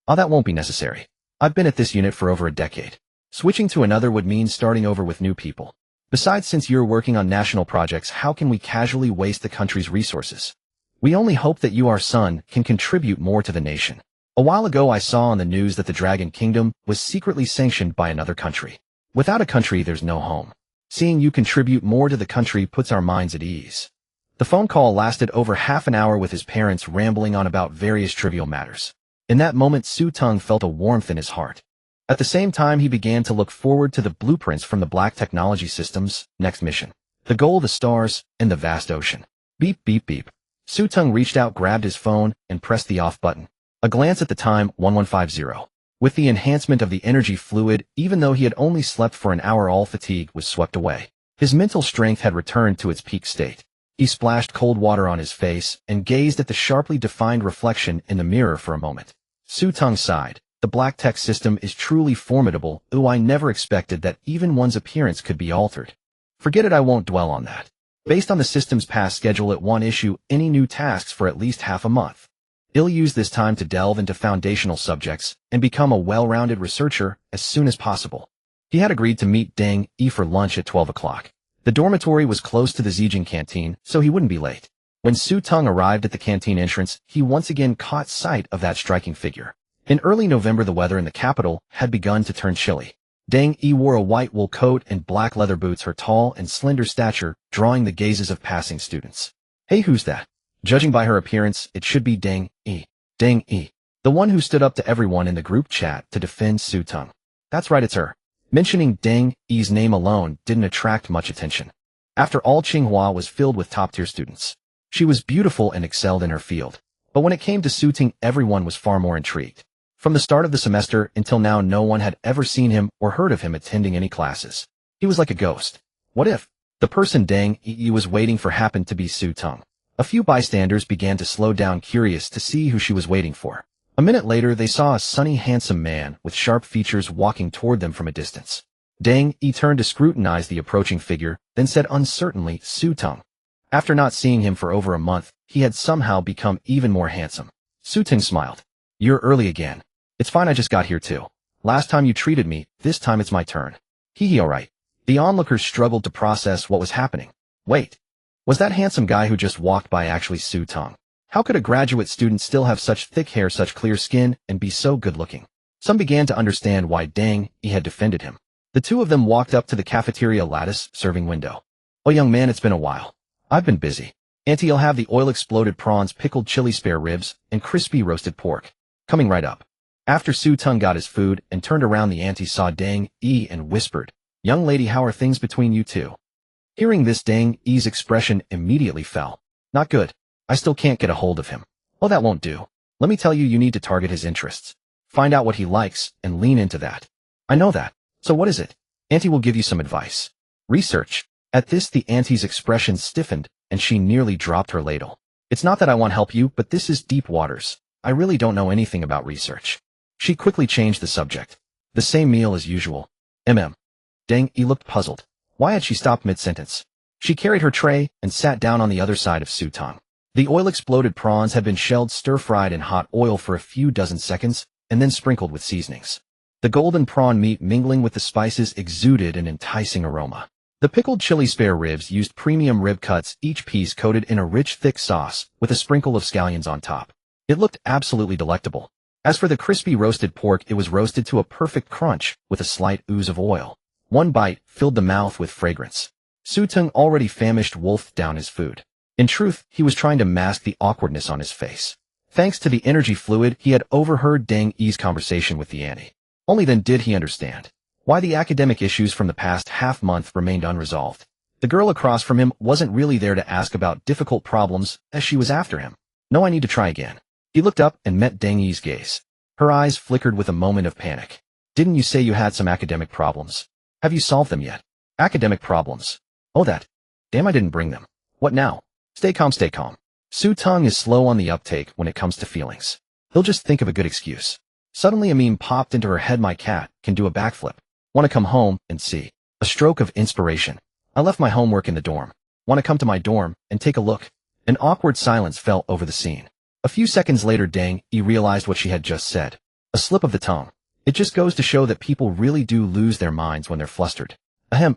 Oh, that won't be necessary. I've been at this unit for over a decade. Switching to another would mean starting over with new people. Besides, since you're working on national projects, how can we casually waste the country's resources? We only hope that you, our son, can contribute more to the nation. A while ago I saw on the news that the Dragon Kingdom was secretly sanctioned by another country. Without a country, there's no home. Seeing you contribute more to the country puts our minds at ease. The phone call lasted over half an hour with his parents rambling on about various trivial matters. In that moment, Su Tung felt a warmth in his heart. At the same time, he began to look forward to the blueprints from the Black Technology System's next mission. The goal, the stars, and the vast ocean. Beep, beep, beep. Su Tung reached out, grabbed his phone, and pressed the off button. A glance at the time, 1150. With the enhancement of the energy fluid, even though he had only slept for an hour, all fatigue was swept away. His mental strength had returned to its peak state. He splashed cold water on his face and gazed at the sharply defined reflection in the mirror for a moment. Su Tung sighed. The Black Tech system is truly formidable. Ooh, I never expected that even one's appearance could be altered. Forget it, I won't dwell on that. Based on the system's past schedule, it won't issue any new tasks for at least half a month. He'll use this time to delve into foundational subjects and become a well-rounded researcher as soon as possible. He had agreed to meet Deng E for lunch at 12 o'clock. The dormitory was close to the Xingcheng canteen, so he wouldn't be late. When Su Tung arrived at the canteen entrance, he once again caught sight of that striking figure. In early November, the weather in the capital had begun to turn chilly. Deng E wore a white wool coat and black leather boots, her tall and slender stature drawing the gazes of passing students. Hey, who's that? Judging by her appearance, it should be Deng E. Deng E. The one who stood up to everyone in the group chat to defend Su Tung. That's right, it's her. Mentioning Deng E's name alone didn't attract much attention. After all, Tsinghua was filled with top-tier students. She was beautiful and excelled in her field. But when it came to Su Tung, everyone was far more intrigued. From the start of the semester until now, no one had ever seen him or heard of him attending any classes. He was like a ghost. What if the person Deng E was waiting for happened to be Su Tung? A few bystanders began to slow down, curious to see who she was waiting for. A minute later, they saw a sunny, handsome man with sharp features walking toward them from a distance. Deng E turned to scrutinize the approaching figure, then said uncertainly, Su Tung. After not seeing him for over a month, he had somehow become even more handsome. Su Tung smiled. You're early again. It's fine, I just got here too. Last time you treated me, this time it's my turn. Hee hee, alright. The onlookers struggled to process what was happening. Wait. Was that handsome guy who just walked by actually Su Teng? How could a graduate student still have such thick hair, such clear skin, and be so good-looking? Some began to understand why Teng had defended him. The two of them walked up to the cafeteria lattice serving window. "Oh, young man, it's been a while. I've been busy. Auntie, you'll have the oil-exploded prawns, pickled chili spare ribs, and crispy roasted pork. Coming right up." After Su Teng got his food and turned around, the auntie saw Teng and whispered, "Young lady, how are things between you two?" Hearing this, Teng's expression immediately fell. "Not good. I still can't get a hold of him." "Oh, that won't do. Let me tell you, you need to target his interests. Find out what he likes and lean into that." "I know that. So what is it?" "Auntie will give you some advice." "Research." At this, the auntie's expression stiffened, and she nearly dropped her ladle. "It's not that I want to help you, but this is deep waters. I really don't know anything about research." She quickly changed the subject. "The same meal as usual." Teng looked puzzled. Why had she stopped mid-sentence? She carried her tray and sat down on the other side of Su Teng. The oil-exploded prawns had been shelled, stir-fried in hot oil for a few dozen seconds, and then sprinkled with seasonings. The golden prawn meat mingling with the spices exuded an enticing aroma. The pickled chili spare ribs used premium rib cuts, each piece coated in a rich, thick sauce, with a sprinkle of scallions on top. It looked absolutely delectable. As for the crispy roasted pork, it was roasted to a perfect crunch, with a slight ooze of oil. One bite filled the mouth with fragrance. Su Teng, already famished, wolfed down his food. In truth, he was trying to mask the awkwardness on his face. Thanks to the energy fluid, he had overheard Teng's conversation with the auntie. Only then did he understand why the academic issues from the past half-month remained unresolved. The girl across from him wasn't really there to ask about difficult problems, as she was after him. "No, I need to try again." He looked up and met Teng's gaze. Her eyes flickered with a moment of panic. "Didn't you say you had some academic problems? Have you solved them yet?" "Academic problems? Oh, that. Damn, I didn't bring them. What now?" Stay calm, stay calm. Su Teng is slow on the uptake when it comes to feelings. He'll just think of a good excuse. Suddenly a meme popped into her head. "My cat can do a backflip. Want to come home and see?" A stroke of inspiration. "I left my homework in the dorm. Want to come to my dorm and take a look?" An awkward silence fell over the scene. A few seconds later, Teng realized what she had just said. A slip of the tongue. It just goes to show that people really do lose their minds when they're flustered.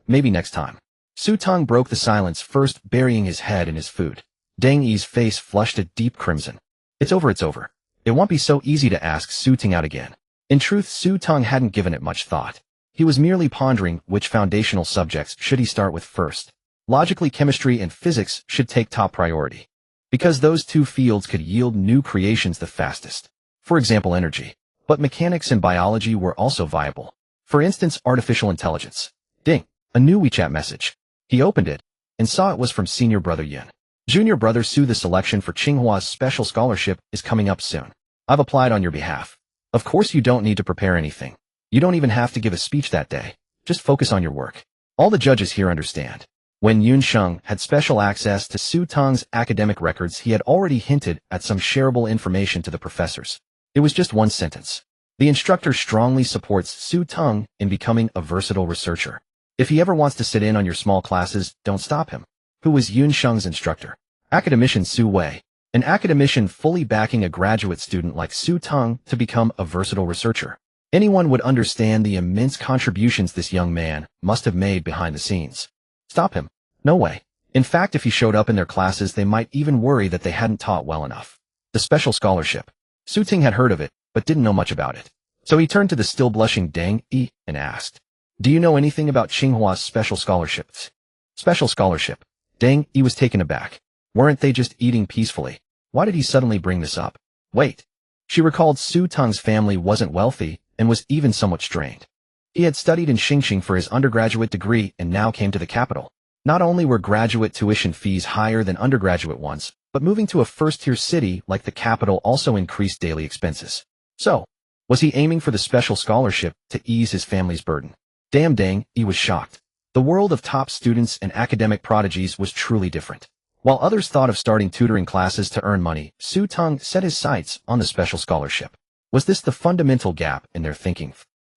Maybe next time. Su Teng broke the silence, first burying his head in his food. Teng's face flushed a deep crimson. It's over, it's over. It won't be so easy to ask Su Teng out again." In truth, Su Teng hadn't given it much thought. He was merely pondering which foundational subjects should he start with first. Logically, chemistry and physics should take top priority, because those two fields could yield new creations the fastest. For example, energy. But mechanics and biology were also viable. For instance, artificial intelligence. Ding! A new WeChat message. He opened it and saw it was from senior brother Yin. "Junior brother Su, the selection for Tsinghua's special scholarship is coming up soon. I've applied on your behalf. Of course, you don't need to prepare anything. You don't even have to give a speech that day. Just focus on your work. All the judges here understand." When Xingcheng had special access to Su Teng's academic records, he had already hinted at some shareable information to the professors. It was just one sentence. The instructor strongly supports Su Teng in becoming a versatile researcher. If he ever wants to sit in on your small classes, don't stop him. Who was Xingcheng's instructor? Academician Su Wei. An academician fully backing a graduate student like Su Teng to become a versatile researcher. Anyone would understand the immense contributions this young man must have made behind the scenes. Stop him? No way. In fact, if he showed up in their classes, they might even worry that they hadn't taught well enough. The special scholarship. Su Teng had heard of it, but didn't know much about it. So he turned to the still blushing Teng and asked, "Do you know anything about Tsinghua's special scholarships?" Special scholarship. Teng was taken aback. Weren't they just eating peacefully? Why did he suddenly bring this up? Wait. She recalled Su Teng's family wasn't wealthy and was even somewhat strained. He had studied in Xingcheng for his undergraduate degree and now came to the capital. Not only were graduate tuition fees higher than undergraduate ones, but moving to a first-tier city like the capital also increased daily expenses. So, was he aiming for the special scholarship to ease his family's burden? Damn, Teng was shocked. The world of top students and academic prodigies was truly different. While others thought of starting tutoring classes to earn money, Su Teng set his sights on the special scholarship. Was this the fundamental gap in their thinking?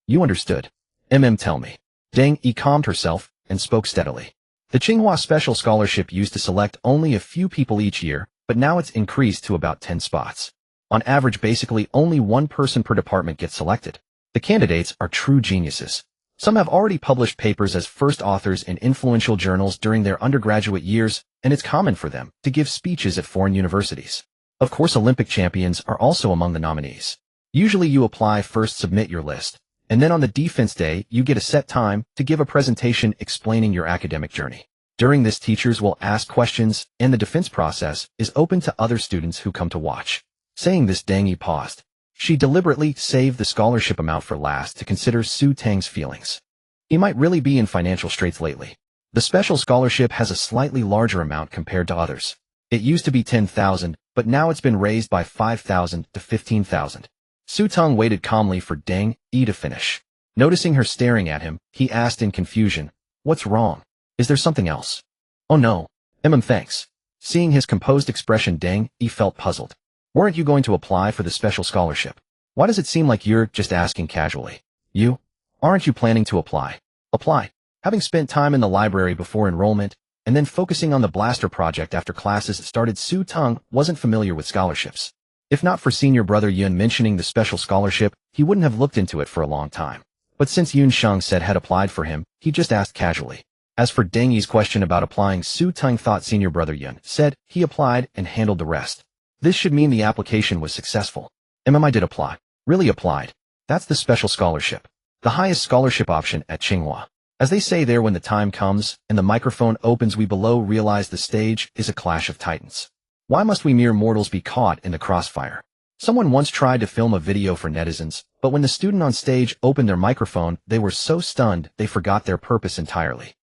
"You understood. Tell me." Teng calmed herself and spoke steadily. The Tsinghua Special Scholarship used to select only a few people each year, but now it's increased to about 10 spots. On average, basically only one person per department gets selected. The candidates are true geniuses. Some have already published papers as first authors in influential journals during their undergraduate years, and it's common for them to give speeches at foreign universities. Of course, Olympic champions are also among the nominees. Usually you apply first, submit your list, and then on the defense day, you get a set time to give a presentation explaining your academic journey. During this, teachers will ask questions, and the defense process is open to other students who come to watch. Saying this, Teng paused. She deliberately saved the scholarship amount for last to consider Teng's feelings. He might really be in financial straits lately. The special scholarship has a slightly larger amount compared to others. It used to be 10,000, but now it's been raised by 5,000 to 15,000. Teng waited calmly for Teng to finish. Noticing her staring at him, he asked in confusion, "What's wrong? Is there something else?" "Oh no. Thanks." Seeing his composed expression, Teng felt puzzled. "Weren't you going to apply for the special scholarship? Why does it seem like you're just asking casually? Aren't you planning to apply?" "Apply?" Having spent time in the library before enrollment, and then focusing on the blaster project after classes started, Teng wasn't familiar with scholarships. If not for senior brother Yun mentioning the special scholarship, he wouldn't have looked into it for a long time. But since Yun Sheng said had applied for him, he just asked casually. As for Teng's question about applying, Teng thought senior brother Yun said he applied and handled the rest. This should mean the application was successful. I did apply. Really applied. That's the special scholarship. The highest scholarship option at Tsinghua. As they say there, when the time comes and the microphone opens, we below realize the stage is a clash of titans. Why must we mere mortals be caught in the crossfire? Someone once tried to film a video for netizens, but when the student on stage opened their microphone, they were so stunned they forgot their purpose entirely.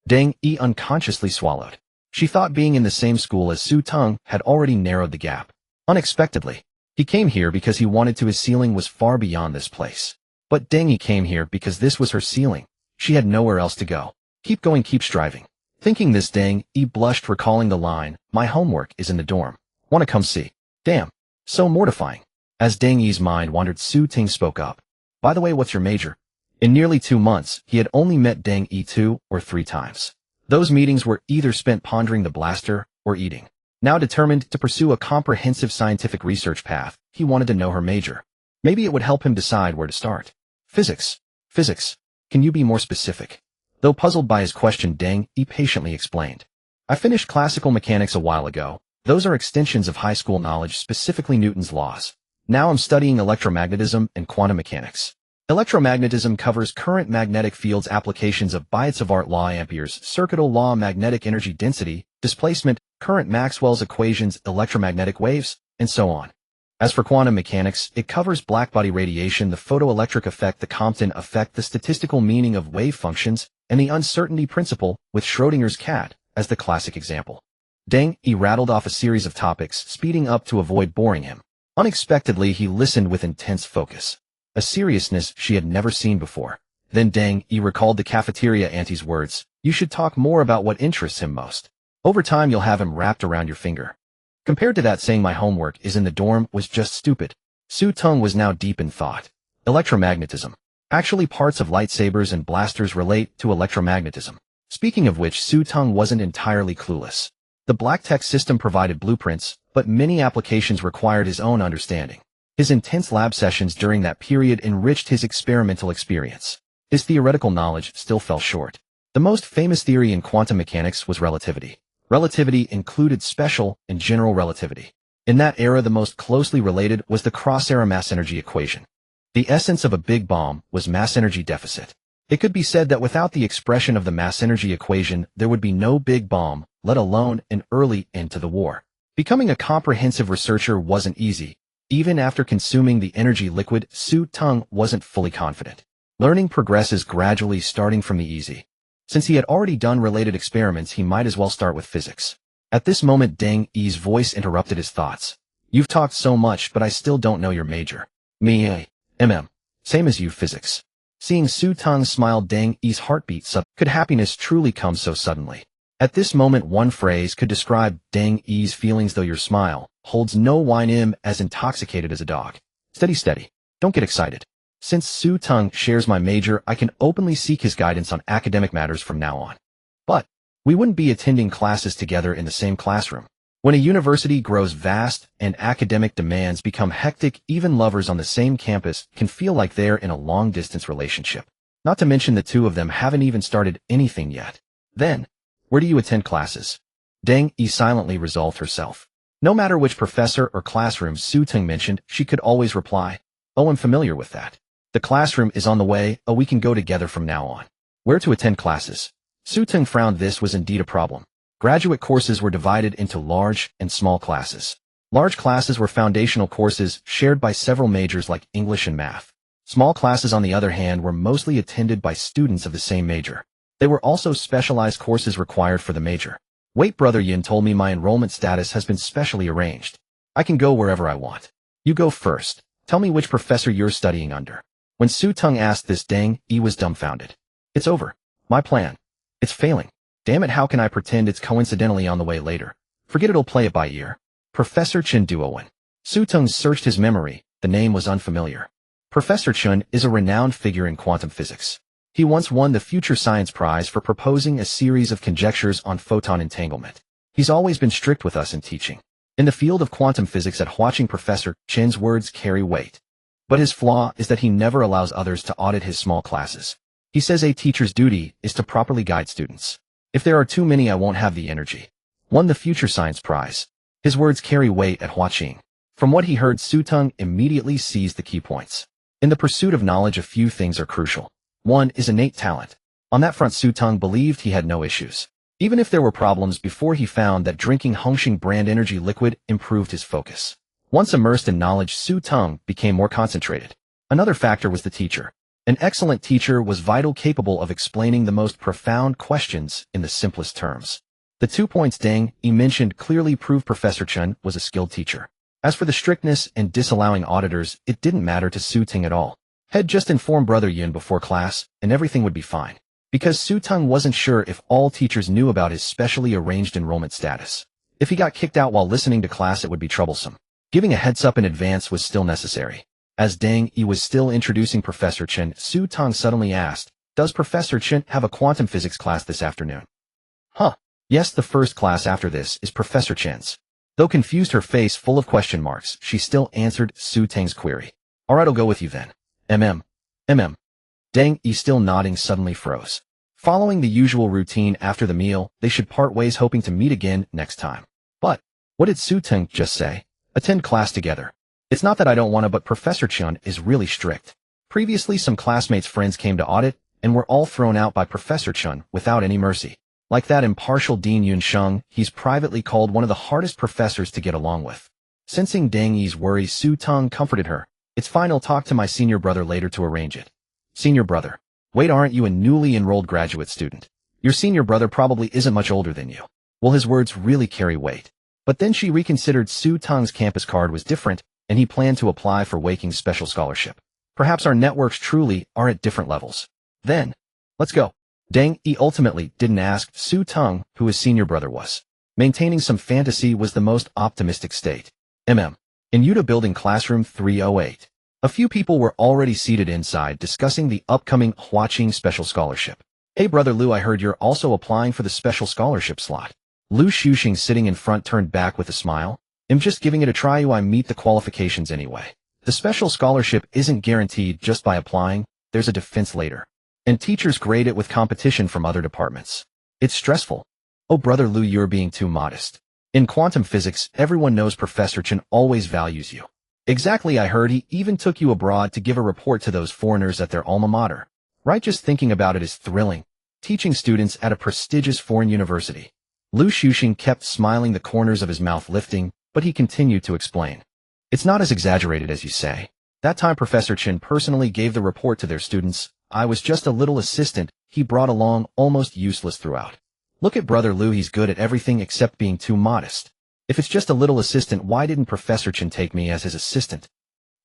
Teng unconsciously swallowed. She thought being in the same school as Teng had already narrowed the gap. Unexpectedly, he came here because he wanted to. His ceiling was far beyond this place. But Teng came here because this was her ceiling. She had nowhere else to go. Keep going, keep striving. Thinking this, Teng blushed, recalling the line, "My homework is in the dorm. Wanna come see?" Damn. So mortifying. As Teng's mind wandered, Teng spoke up. "By the way, what's your major?" In nearly 2 months, he had only met Teng 2 or 3 times. Those meetings were either spent pondering the blaster or eating. Now determined to pursue a comprehensive scientific research path, he wanted to know her major. Maybe it would help him decide where to start. Physics. Physics. Can you be more specific? Though puzzled by his question, Teng patiently explained. "I finished classical mechanics a while ago. Those are extensions of high school knowledge, specifically Newton's laws. Now I'm studying electromagnetism and quantum mechanics. Electromagnetism covers current magnetic fields, applications of Biot-Savart law, Ampere's circuit law, magnetic energy density, displacement, current, Maxwell's equations, electromagnetic waves, and so on. As for quantum mechanics, it covers blackbody radiation, the photoelectric effect, the Compton effect, the statistical meaning of wave functions, and the uncertainty principle, with Schrödinger's cat as the classic example." Teng rattled off a series of topics, speeding up to avoid boring him. Unexpectedly, he listened with intense focus. A seriousness she had never seen before. Then Teng recalled the cafeteria auntie's words, "You should talk more about what interests him most. Over time you'll have him wrapped around your finger." Compared to that, saying "my homework is in the dorm" was just stupid. Teng was now deep in thought. Electromagnetism. Actually, parts of lightsabers and blasters relate to electromagnetism. Speaking of which, Teng wasn't entirely clueless. The black tech system provided blueprints, but many applications required his own understanding. His intense lab sessions during that period enriched his experimental experience. His theoretical knowledge still fell short. The most famous theory in quantum mechanics was relativity. Relativity included special and general relativity. In that era, the most closely related was the cross-era mass-energy equation. The essence of a big bomb was mass-energy deficit. It could be said that without the expression of the mass-energy equation, there would be no big bomb, let alone an early end to the war. Becoming a comprehensive researcher wasn't easy. Even after consuming the energy liquid, Teng wasn't fully confident. Learning progresses gradually, starting from the easy. Since he had already done related experiments, he might as well start with physics. At this moment, Teng's voice interrupted his thoughts. "You've talked so much, but I still don't know your major." "Me, same as you, physics." Seeing Teng smile, Teng's heartbeat sub. Could happiness truly come so suddenly? At this moment, one phrase could describe Teng's feelings, though your smile holds no wine, as intoxicated as a dog. Steady, steady. Don't get excited. Since Teng shares my major, I can openly seek his guidance on academic matters from now on. But we wouldn't be attending classes together in the same classroom. When a university grows vast and academic demands become hectic, even lovers on the same campus can feel like they're in a long-distance relationship. Not to mention the two of them haven't even started anything yet. Then, where do you attend classes? Teng silently resolved herself. No matter which professor or classroom Teng mentioned, she could always reply, "Oh, I'm familiar with that. The classroom is on the way, we can go together from now on." Where to attend classes? Teng frowned. This was indeed a problem. Graduate courses were divided into large and small classes. Large classes were foundational courses shared by several majors like English and math. Small classes, on the other hand, were mostly attended by students of the same major. They were also specialized courses required for the major. Wait, Brother Yin told me my enrollment status has been specially arranged. I can go wherever I want. You go first. Tell me which professor you're studying under. When Teng asked this, Teng was dumbfounded. It's over. My plan. It's failing. Damn it, how can I pretend it's coincidentally on the way later? Forget it'll play it by ear. Professor Chen Duowen. Teng searched his memory. The name was unfamiliar. Professor Chen is a renowned figure in quantum physics. He once won the Future Science Prize for proposing a series of conjectures on photon entanglement. He's always been strict with us in teaching. In the field of quantum physics, at watching Professor Chen's words carry weight. But his flaw is that he never allows others to audit his small classes. He says a teacher's duty is to properly guide students. If there are too many, I won't have the energy. Won the Future Science Prize. His words carry weight at Huaqing. From what he heard, Teng immediately seized the key points. In the pursuit of knowledge, a few things are crucial. One is innate talent. On that front, Teng believed he had no issues. Even if there were problems, before he found that drinking Xingcheng brand energy liquid improved his focus. Once immersed in knowledge, Teng became more concentrated. Another factor was the teacher. An excellent teacher was vital, capable of explaining the most profound questions in the simplest terms. The 2 points Teng mentioned clearly proved Professor Chen was a skilled teacher. As for the strictness and disallowing auditors, it didn't matter to Teng at all. Had just informed Brother Yin before class, and everything would be fine. Because Teng wasn't sure if all teachers knew about his specially arranged enrollment status. If he got kicked out while listening to class, it would be troublesome. Giving a heads up in advance was still necessary. As Teng was still introducing Professor Chen, Teng suddenly asked, "Does Professor Chen have a quantum physics class this afternoon?" "Huh. Yes, the first class after this is Professor Chen's." Though confused, her face full of question marks, she still answered Teng's query. "Alright, I'll go with you then." Teng, still nodding, suddenly froze. Following the usual routine after the meal, they should part ways, hoping to meet again next time. But what did Teng just say? Attend class together. It's not that I don't want to, but Professor Chen is really strict. Previously, some classmates' friends came to audit and were all thrown out by Professor Chen without any mercy. Like that impartial Dean Yunsheng, he's privately called one of the hardest professors to get along with. Sensing Teng's worries, Teng comforted her. "It's fine, I'll talk to my senior brother later to arrange it." Senior brother? Wait, aren't you a newly enrolled graduate student? Your senior brother probably isn't much older than you. Well, his words really carry weight. But then she reconsidered. Teng's campus card was different, and he planned to apply for Waking's special scholarship. Perhaps our networks truly are at different levels. Then, let's go. Teng ultimately didn't ask Teng who his senior brother was. Maintaining some fantasy was the most optimistic state. In Yuta Building Classroom 308. A few people were already seated inside discussing the upcoming Huaqing special scholarship. "Hey Brother Lu, I heard you're also applying for the special scholarship slot." Lu Xuxing, sitting in front, turned back with a smile. "I'm just giving it a try. I meet the qualifications anyway. The special scholarship isn't guaranteed just by applying. There's a defense later. And teachers grade it with competition from other departments. It's stressful." "Oh Brother Lu, you're being too modest. In quantum physics, everyone knows Professor Chen always values you." "Exactly, I heard he even took you abroad to give a report to those foreigners at their alma mater." "Right, just thinking about it is thrilling. Teaching students at a prestigious foreign university." Lu Xuxing kept smiling, the corners of his mouth lifting, but he continued to explain. "It's not as exaggerated as you say. That time Professor Chen personally gave the report to their students. I was just a little assistant he brought along, almost useless throughout. Look at Brother Lu, he's good at everything except being too modest. If it's just a little assistant, why didn't Professor Chen take me as his assistant?"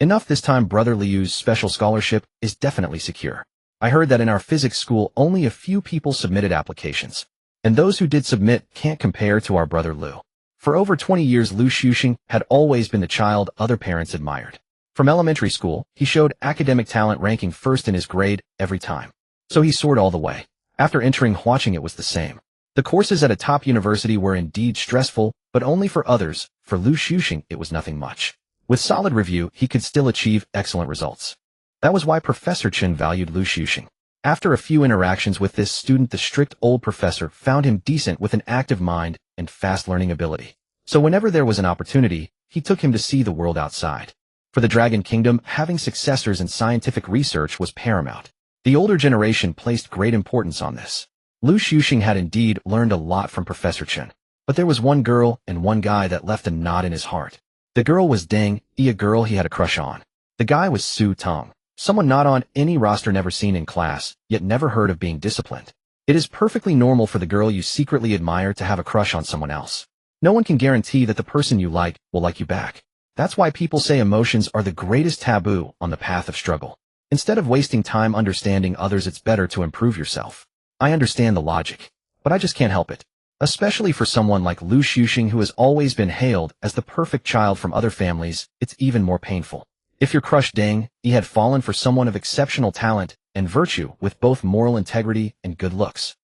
"Enough this time. Brother Liu's special scholarship is definitely secure. I heard that in our physics school only a few people submitted applications. And those who did submit can't compare to our Brother Lu." For over 20 years, Lu Xuxing had always been the child other parents admired. From elementary school, he showed academic talent, ranking first in his grade every time. So he soared all the way. After entering Huaqing, it was the same. The courses at a top university were indeed stressful, but only for others. For Lu Xuxing, it was nothing much. With solid review, he could still achieve excellent results. That was why Professor Chen valued Lu Xuxing. After a few interactions with this student, the strict old professor found him decent with an active mind and fast learning ability. So whenever there was an opportunity, he took him to see the world outside. For the Dragon Kingdom, having successors in scientific research was paramount. The older generation placed great importance on this. Lu Xuxing had indeed learned a lot from Professor Chen, but there was one girl and one guy that left a knot in his heart. The girl was Teng, a girl he had a crush on. The guy was Su Teng, someone not on any roster, never seen in class, yet never heard of being disciplined. It is perfectly normal for the girl you secretly admire to have a crush on someone else. No one can guarantee that the person you like will like you back. That's why people say emotions are the greatest taboo on the path of struggle. Instead of wasting time understanding others, it's better to improve yourself. I understand the logic, but I just can't help it. Especially for someone like Lu Xuxing, who has always been hailed as the perfect child from other families, it's even more painful. If your crush Teng, he had fallen for someone of exceptional talent and virtue with both moral integrity and good looks,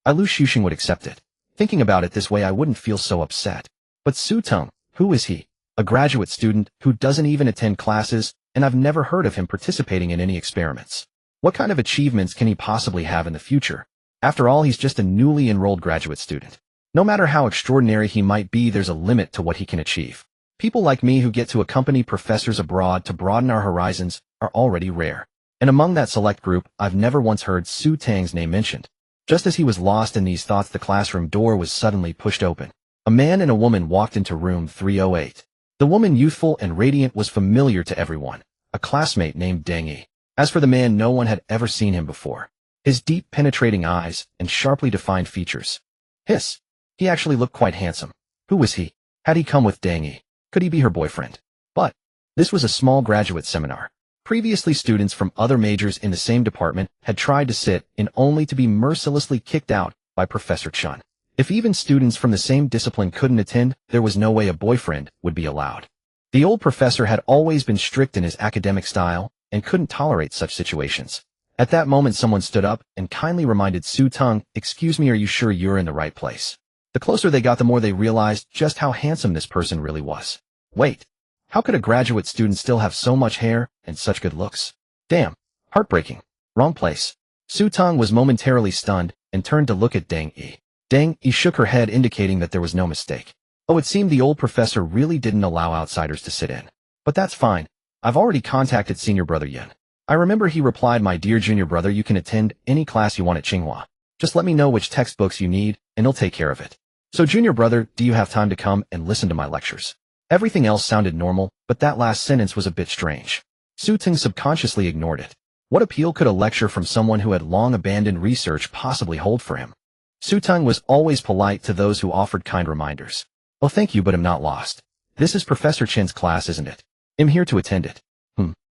Lu Xuxing would accept it. Thinking about it this way, I wouldn't feel so upset. But Su Teng, who is he? A graduate student who doesn't even attend classes, and I've never heard of him participating in any experiments. What kind of achievements can he possibly have in the future? After all, he's just a newly enrolled graduate student. No matter how extraordinary he might be, there's a limit to what he can achieve. People like me who get to accompany professors abroad to broaden our horizons are already rare. And among that select group, I've never once heard Su Teng's name mentioned. Just as he was lost in these thoughts, the classroom door was suddenly pushed open. A man and a woman walked into room 308. The woman, youthful and radiant, was familiar to everyone, a classmate named Teng. As for the man, no one had ever seen him before. His deep, penetrating eyes and sharply defined features. Hiss! He actually looked quite handsome. Who was he? Had he come with Teng? Could he be her boyfriend? But this was a small graduate seminar. Previously, students from other majors in the same department had tried to sit in, only to be mercilessly kicked out by Professor Chen. If even students from the same discipline couldn't attend, there was no way a boyfriend would be allowed. The old professor had always been strict in his academic style and couldn't tolerate such situations. At that moment, someone stood up and kindly reminded Su Teng, "Excuse me, are you sure you're in the right place?" The closer they got, the more they realized just how handsome this person really was. Wait, how could a graduate student still have so much hair and such good looks? Damn, heartbreaking. Wrong place. Su Teng was momentarily stunned and turned to look at Teng. Teng shook her head, indicating that there was no mistake. Oh, it seemed the old professor really didn't allow outsiders to sit in. But that's fine. I've already contacted senior brother Yin. I remember he replied, "My dear junior brother, you can attend any class you want at Tsinghua. Just let me know which textbooks you need, and he'll take care of it." So junior brother, do you have time to come and listen to my lectures? Everything else sounded normal, but that last sentence was a bit strange. Su Teng subconsciously ignored it. What appeal could a lecture from someone who had long abandoned research possibly hold for him? Su Teng was always polite to those who offered kind reminders. "Oh, thank you, but I'm not lost. This is Professor Chen's class, isn't it? I'm here to attend it."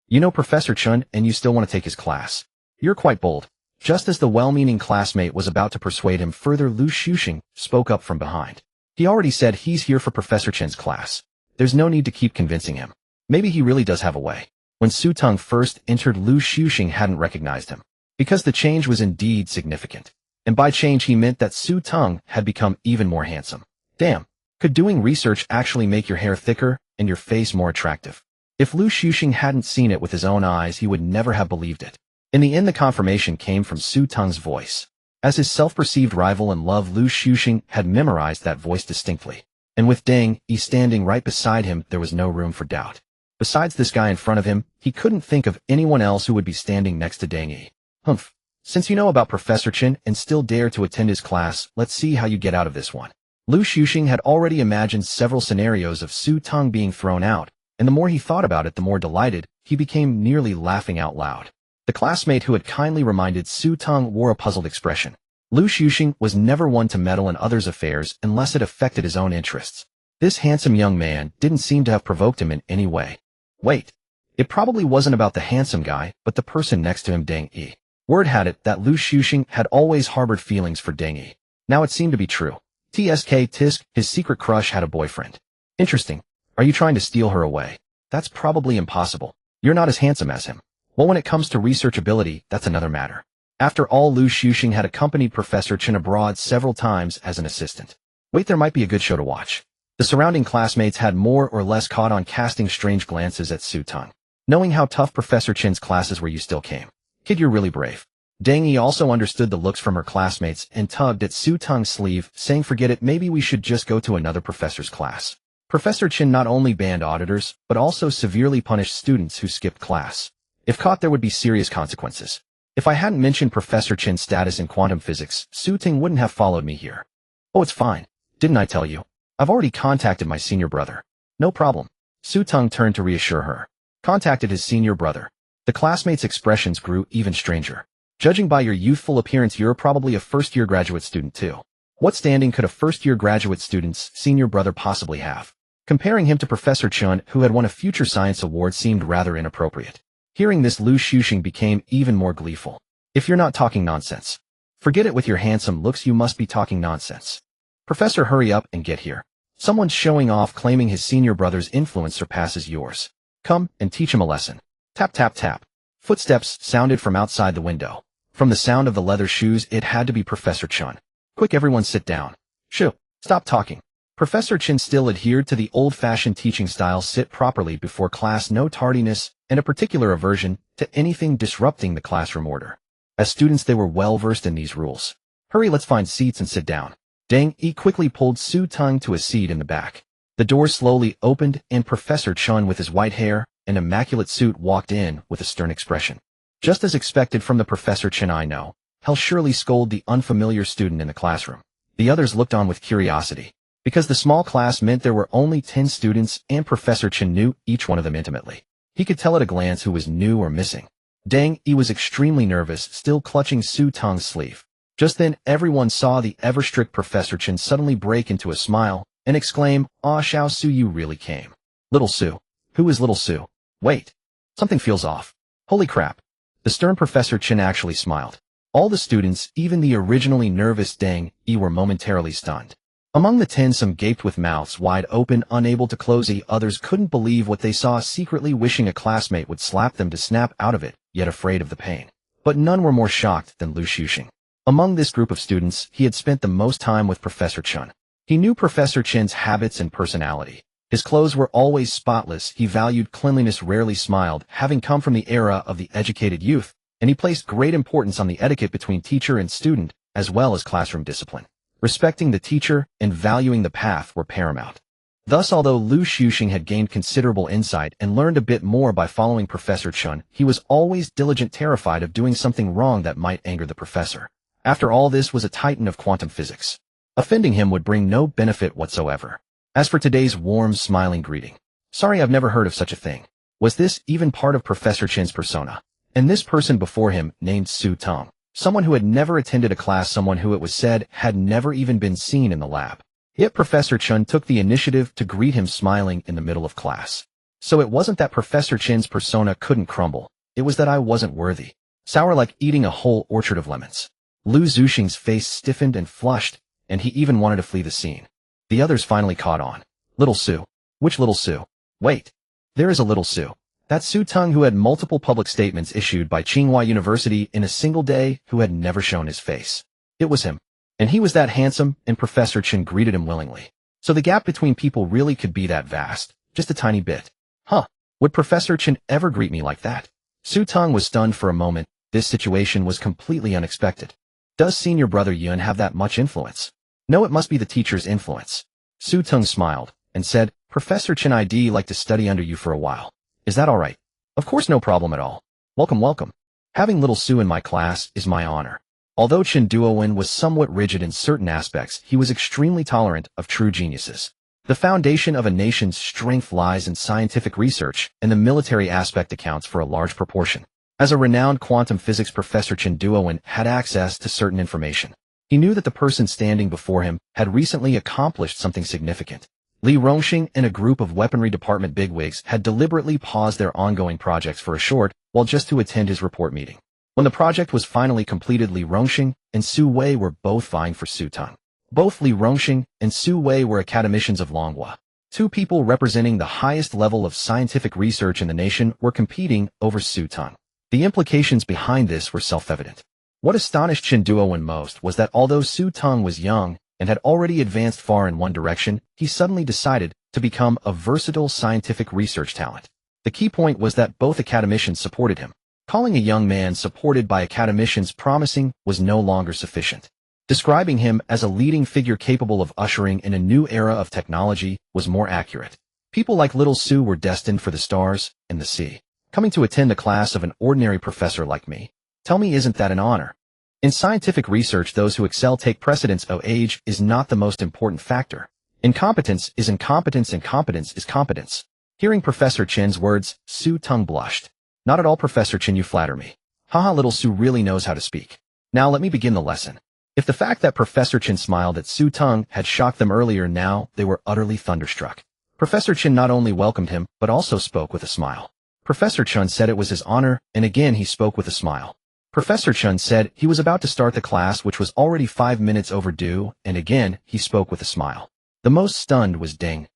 You know Professor Chen, and you still want to take his class? You're quite bold. Just as the well-meaning classmate was about to persuade him further, Lu Xuxing spoke up from behind. He already said he's here for Professor Chen's class. There's no need to keep convincing him. Maybe he really does have a way. When Su Teng first entered, Lu Xuxing hadn't recognized him, because the change was indeed significant. And by change, he meant that Su Teng had become even more handsome. Damn, could doing research actually make your hair thicker and your face more attractive? If Lu Xuxing hadn't seen it with his own eyes, he would never have believed it. In the end, the confirmation came from Su Teng's voice. As his self-perceived rival in love, Lu Xuxing had memorized that voice distinctly. And with Teng standing right beside him, there was no room for doubt. Besides this guy in front of him, he couldn't think of anyone else who would be standing next to Teng. Humph. Since you know about Professor Chen and still dare to attend his class, let's see how you get out of this one. Lu Xuxing had already imagined several scenarios of Su Teng being thrown out, and the more he thought about it, the more delighted he became, nearly laughing out loud. The classmate who had kindly reminded Su Teng wore a puzzled expression. Lu Xuxing was never one to meddle in others' affairs unless it affected his own interests. This handsome young man didn't seem to have provoked him in any way. Wait, it probably wasn't about the handsome guy, but the person next to him, Teng. Word had it that Lu Xuxing had always harbored feelings for Teng. Now it seemed to be true. Tisk, his secret crush had a boyfriend. Interesting. Are you trying to steal her away? That's probably impossible. You're not as handsome as him. Well, when it comes to research ability, that's another matter. After all, Lu Xuxing had accompanied Professor Chen abroad several times as an assistant. Wait, there might be a good show to watch. The surrounding classmates had more or less caught on, casting strange glances at Su Teng. Knowing how tough Professor Chen's classes were, you still came. Kid, you're really brave. Deng Yi also understood the looks from her classmates and tugged at Su Teng's sleeve, saying forget it, maybe we should just go to another professor's class. Professor Chen not only banned auditors, but also severely punished students who skipped class. If caught, there would be serious consequences. If I hadn't mentioned Professor Chen's status in quantum physics, Su Teng wouldn't have followed me here. Oh, it's fine. Didn't I tell you? I've already contacted my senior brother. No problem. Su Teng turned to reassure her. Contacted his senior brother. The classmates' expressions grew even stranger. Judging by your youthful appearance, you're probably a first-year graduate student too. What standing could a first-year graduate student's senior brother possibly have? Comparing him to Professor Chen, who had won a Future Science Award, seemed rather inappropriate. Hearing this, Lu Xuxing became even more gleeful. If you're not talking nonsense. Forget it, with your handsome looks you must be talking nonsense. Professor, hurry up and get here. Someone's showing off, claiming his senior brother's influence surpasses yours. Come and teach him a lesson. Tap tap tap. Footsteps sounded from outside the window. From the sound of the leather shoes, it had to be Professor Chen. Quick, everyone sit down. Shoo, stop talking. Professor Chen still adhered to the old-fashioned teaching style: sit properly before class, no tardiness, and a particular aversion to anything disrupting the classroom order. As students, they were well-versed in these rules. Hurry, let's find seats and sit down. Deng Yi quickly pulled Su Teng to a seat in the back. The door slowly opened, and Professor Chen, with his white hair and immaculate suit, walked in with a stern expression. Just as expected from the Professor Chen I know, he'll surely scold the unfamiliar student in the classroom. The others looked on with curiosity. Because the small class meant there were only 10 students, and Professor Chen knew each one of them intimately. He could tell at a glance who was new or missing. Deng Yi was extremely nervous, still clutching Su Teng's sleeve. Just then, everyone saw the ever-strict Professor Chen suddenly break into a smile and exclaim, "Ah, Xiao Su, you really came." Little Su. Who is Little Su? Wait. Something feels off. Holy crap. The stern Professor Chen actually smiled. All the students, even the originally nervous Deng Yi, were momentarily stunned. Among the 10, some gaped with mouths wide open, unable to close. Others couldn't believe what they saw, secretly wishing a classmate would slap them to snap out of it, yet afraid of the pain. But none were more shocked than Lu Xuxing. Among this group of students, he had spent the most time with Professor Chen. He knew Professor Chen's habits and personality. His clothes were always spotless, he valued cleanliness, rarely smiled, having come from the era of the educated youth, and he placed great importance on the etiquette between teacher and student, as well as classroom discipline. Respecting the teacher and valuing the path were paramount. Thus, although Lu Xuxing had gained considerable insight and learned a bit more by following Professor Chen, he was always diligent, terrified of doing something wrong that might anger the professor. After all, this was a titan of quantum physics. Offending him would bring no benefit whatsoever. As for today's warm, smiling greeting, sorry, I've never heard of such a thing. Was this even part of Professor Chen's persona? And this person before him, named Su Teng, someone who had never attended a class, someone who, it was said, had never even been seen in the lab. Yet Professor Chen took the initiative to greet him, smiling in the middle of class. So it wasn't that Professor Chen's persona couldn't crumble, it was that I wasn't worthy. Sour like eating a whole orchard of lemons. Lu Xuxing's face stiffened and flushed, and he even wanted to flee the scene. The others finally caught on. Little Su. Which Little Su? Wait. There is a Little Su. That Su Teng who had multiple public statements issued by Xingcheng University in a single day, who had never shown his face. It was him. And he was that handsome, and Professor Chen greeted him willingly. So the gap between people really could be that vast, just a tiny bit. Huh. Would Professor Chen ever greet me like that? Su Teng was stunned for a moment. This situation was completely unexpected. Does senior brother Yun have that much influence? No, it must be the teacher's influence. Su Teng smiled and said, Professor Chen, I'd like to study under you for a while. Is that all right? Of course, no problem at all. Welcome, welcome. Having Little Su in my class is my honor. Although Chen Duowen was somewhat rigid in certain aspects, he was extremely tolerant of true geniuses. The foundation of a nation's strength lies in scientific research, and the military aspect accounts for a large proportion. As a renowned quantum physics professor, Chen Duowen had access to certain information. He knew that the person standing before him had recently accomplished something significant. Li Rongxing and a group of weaponry department bigwigs had deliberately paused their ongoing projects for a short while just to attend his report meeting. When the project was finally completed, Li Rongxing and Su Wei were both vying for Su Teng. Both Li Rongxing and Su Wei were academicians of Longhua. Two people representing the highest level of scientific research in the nation were competing over Su Teng. The implications behind this were self-evident. What astonished Chen Duowen most was that although Su Teng was young and had already advanced far in one direction, he suddenly decided to become a versatile scientific research talent. The key point was that both academicians supported him. Calling a young man supported by academicians promising was no longer sufficient. Describing him as a leading figure capable of ushering in a new era of technology was more accurate. People like little Sue were destined for the stars and the sea. Coming to attend the class of an ordinary professor like me. Tell me, isn't that an honor? In scientific research, those who excel take precedence. Age is not the most important factor. Incompetence is incompetence and competence is competence. Hearing Professor Chen's words, Su Teng blushed. Not at all, Professor Chen, you flatter me. Haha, little Su really knows how to speak. Now let me begin the lesson. If the fact that Professor Chen smiled at Su Teng had shocked them earlier, now they were utterly thunderstruck. Professor Chen not only welcomed him, but also spoke with a smile. Professor Chen said it was his honor, and again he spoke with a smile. Professor Chen said he was about to start the class, which was already 5 minutes overdue, and again he spoke with a smile. The most stunned was Teng.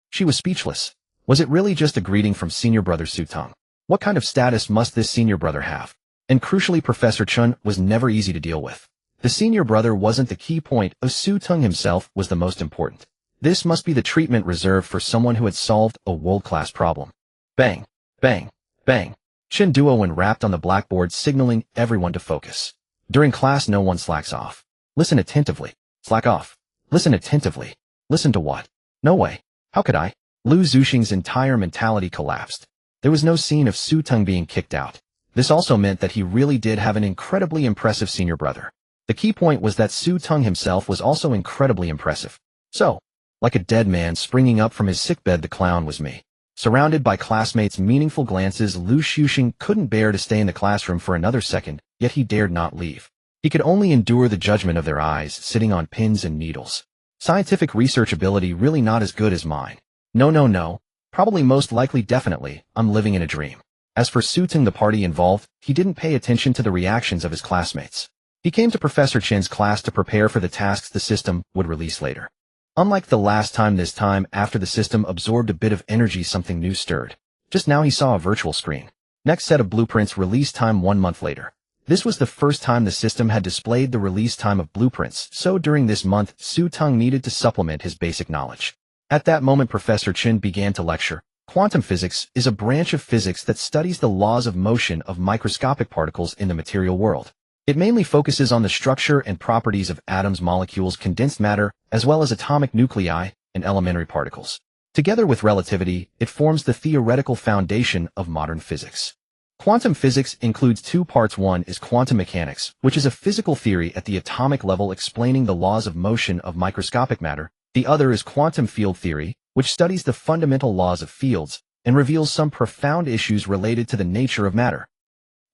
She was speechless. Was it really just a greeting from senior brother Su Teng? What kind of status must this senior brother have? And crucially, Professor Chen was never easy to deal with. The senior brother wasn't the key point, of Su Teng himself was the most important. This must be the treatment reserved for someone who had solved a world-class problem. Bang, bang, bang. Chen Duowen rapped on the blackboard, signaling everyone to focus. During class, no one slacks off. Listen attentively. Slack off. Listen attentively. Listen to what? No way. How could I? Lu Zuxing's entire mentality collapsed. There was no scene of Su Teng being kicked out. This also meant that he really did have an incredibly impressive senior brother. The key point was that Su Teng himself was also incredibly impressive. So, like a dead man springing up from his sickbed, the clown was me. Surrounded by classmates' meaningful glances, Lu Zuxing couldn't bear to stay in the classroom for another second, yet he dared not leave. He could only endure the judgment of their eyes, sitting on pins and needles. Scientific research ability really not as good as mine. No. Probably, most likely, definitely, I'm living in a dream. As for Su Teng, the party involved, he didn't pay attention to the reactions of his classmates. He came to Professor Chen's class to prepare for the tasks the system would release later. Unlike the last time, this time, after the system absorbed a bit of energy, something new stirred. Just now he saw a virtual screen. Next set of blueprints, release time 1 month later. This was the first time the system had displayed the release time of blueprints, so during this month, Su Teng needed to supplement his basic knowledge. At that moment, Professor Chen began to lecture. Quantum physics is a branch of physics that studies the laws of motion of microscopic particles in the material world. It mainly focuses on the structure and properties of atoms, molecules, condensed matter, as well as atomic nuclei and elementary particles. Together with relativity, it forms the theoretical foundation of modern physics. Quantum physics includes 2 parts. One is quantum mechanics, which is a physical theory at the atomic level explaining the laws of motion of microscopic matter. The other is quantum field theory, which studies the fundamental laws of fields and reveals some profound issues related to the nature of matter.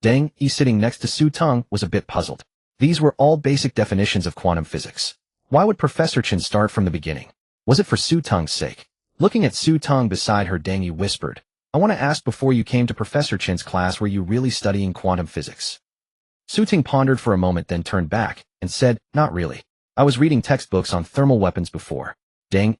Teng, sitting next to Su Teng, was a bit puzzled. These were all basic definitions of quantum physics. Why would Professor Chen start from the beginning? Was it for Su Teng's sake? Looking at Su Teng beside her, Teng whispered, I want to ask, before you came to Professor Chen's class, were you really studying quantum physics? Su Teng pondered for a moment, then turned back and said, not really. I was reading textbooks on thermal weapons before. Teng,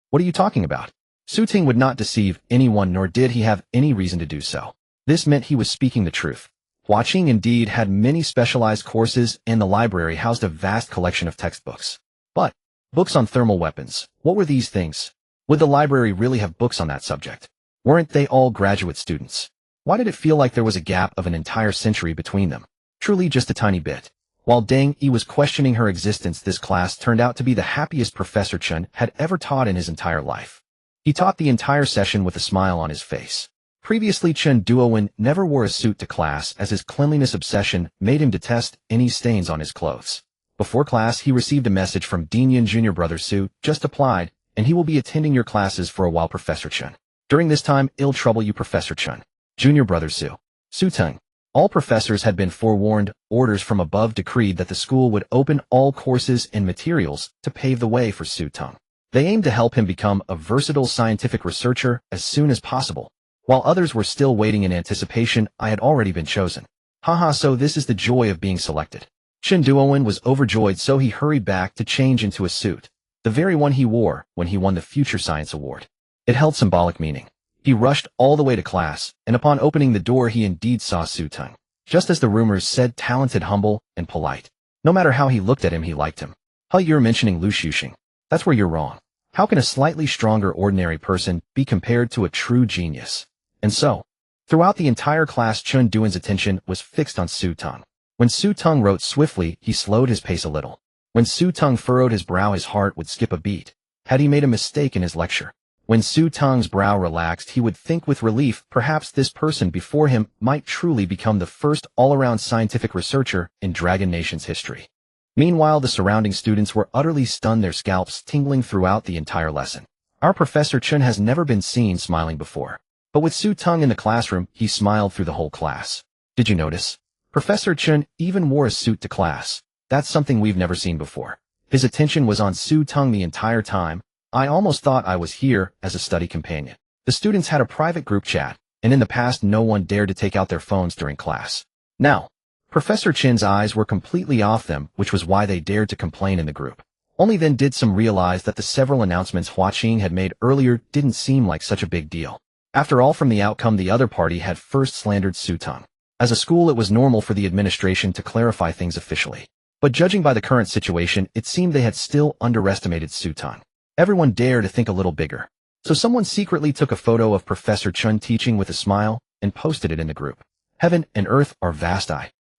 what are you talking about? Su Teng would not deceive anyone, nor did he have any reason to do so. This meant he was speaking the truth. Huaqing indeed had many specialized courses, and the library housed a vast collection of textbooks. But books on thermal weapons, what were these things? Would the library really have books on that subject? Weren't they all graduate students? Why did it feel like there was a gap of an entire century between them? Truly just a tiny bit. While Teng was questioning her existence, this class turned out to be the happiest Professor Chen had ever taught in his entire life. He taught the entire session with a smile on his face. Previously, Chen Duowen never wore a suit to class, as his cleanliness obsession made him detest any stains on his clothes. Before class, he received a message from Dean Jr. Brother Su, just applied, and he will be attending your classes for a while, Professor Chen. During this time, ill trouble you, Professor Chen. Junior Brother Su. Su Teng. All professors had been forewarned. Orders from above decreed that the school would open all courses and materials to pave the way for Su Teng. They aimed to help him become a versatile scientific researcher as soon as possible. While others were still waiting in anticipation, I had already been chosen. Haha, so this is the joy of being selected. Chen Duowen was overjoyed, so he hurried back to change into a suit, the very one he wore when he won the Future Science Award. It held symbolic meaning. He rushed all the way to class, and upon opening the door he indeed saw Su Teng. Just as the rumors said, talented, humble, and polite. No matter how he looked at him, he liked him. You're mentioning Lu Zuxing. That's where you're wrong. How can a slightly stronger ordinary person be compared to a true genius? And so, Throughout the entire class, Chun Duan's attention was fixed on Su Teng. When Su Teng wrote swiftly, he slowed his pace a little. When Su Teng furrowed his brow, his heart would skip a beat. Had he made a mistake in his lecture? When Su Teng's brow relaxed, he would think with relief, perhaps this person before him might truly become the first all-around scientific researcher in Dragon Nation's history. Meanwhile, the surrounding students were utterly stunned, their scalps tingling throughout the entire lesson. Our Professor Chun has never been seen smiling before. But with Su Teng in the classroom, he smiled through the whole class. Did you notice? Professor Chun even wore a suit to class. That's something we've never seen before. His attention was on Su Teng the entire time. I almost thought I was here as a study companion. The students had a private group chat, and in the past no one dared to take out their phones during class. Now, Professor Chin's eyes were completely off them, which was why they dared to complain in the group. Only then did some realize that the several announcements Hua Qing had made earlier didn't seem like such a big deal. After all, from the outcome, the other party had first slandered Su Teng. As a school, it was normal for the administration to clarify things officially. But judging by the current situation, it seemed they had still underestimated Su Teng. Everyone dared to think a little bigger. So someone secretly took a photo of Professor Chun teaching with a smile and posted it in the group. Heaven and earth are vast.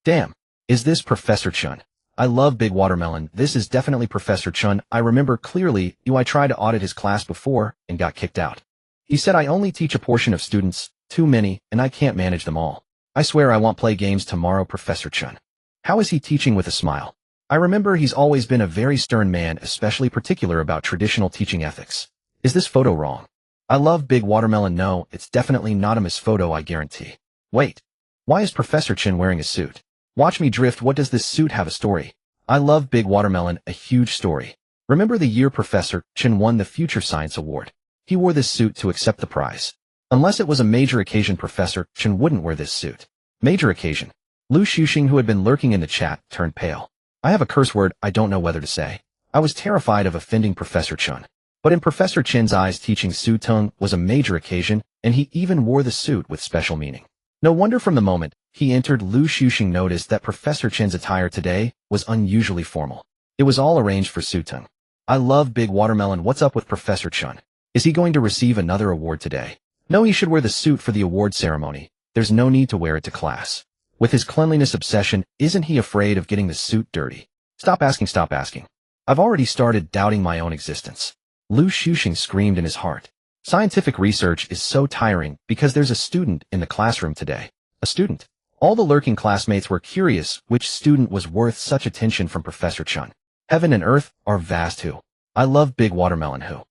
Damn. Is this Professor Chun? I love Big Watermelon. This is definitely Professor Chun. I remember clearly I tried to audit his class before and got kicked out. He said I only teach a portion of students, too many, and I can't manage them all. I swear I won't play games tomorrow, Professor Chun. How is he teaching with a smile? I remember he's always been a very stern man, especially particular about traditional teaching ethics. Is this photo wrong? I love Big Watermelon. No, it's definitely not a misphoto, I guarantee. Wait. Why is Professor Chin wearing a suit? Watch me drift. What does this suit have a story? I love Big Watermelon, a huge story. Remember the year Professor Chin won the Future Science Award? He wore this suit to accept the prize. Unless it was a major occasion, Professor Chin wouldn't wear this suit. Major occasion. Lu Shuxing, who had been lurking in the chat, turned pale. I have a curse word I don't know whether to say. I was terrified of offending Professor Chun. But in Professor Chin's eyes, teaching Su Teng was a major occasion, and he even wore the suit with special meaning. No wonder from the moment he entered, Lu Shuxing noticed that Professor Chin's attire today was unusually formal. It was all arranged for Su Teng. I love Big Watermelon. What's up with Professor Chun? Is he going to receive another award today? No, he should wear the suit for the award ceremony. There's no need to wear it to class. With his cleanliness obsession, isn't he afraid of getting the suit dirty? Stop asking, stop asking. I've already started doubting my own existence. Lu Shuxing screamed in his heart. Scientific research is so tiring because there's a student in the classroom today. A student. All the lurking classmates were curious which student was worth such attention from Professor Chun. Heaven and earth are vast. Who? I love Big Watermelon. Who?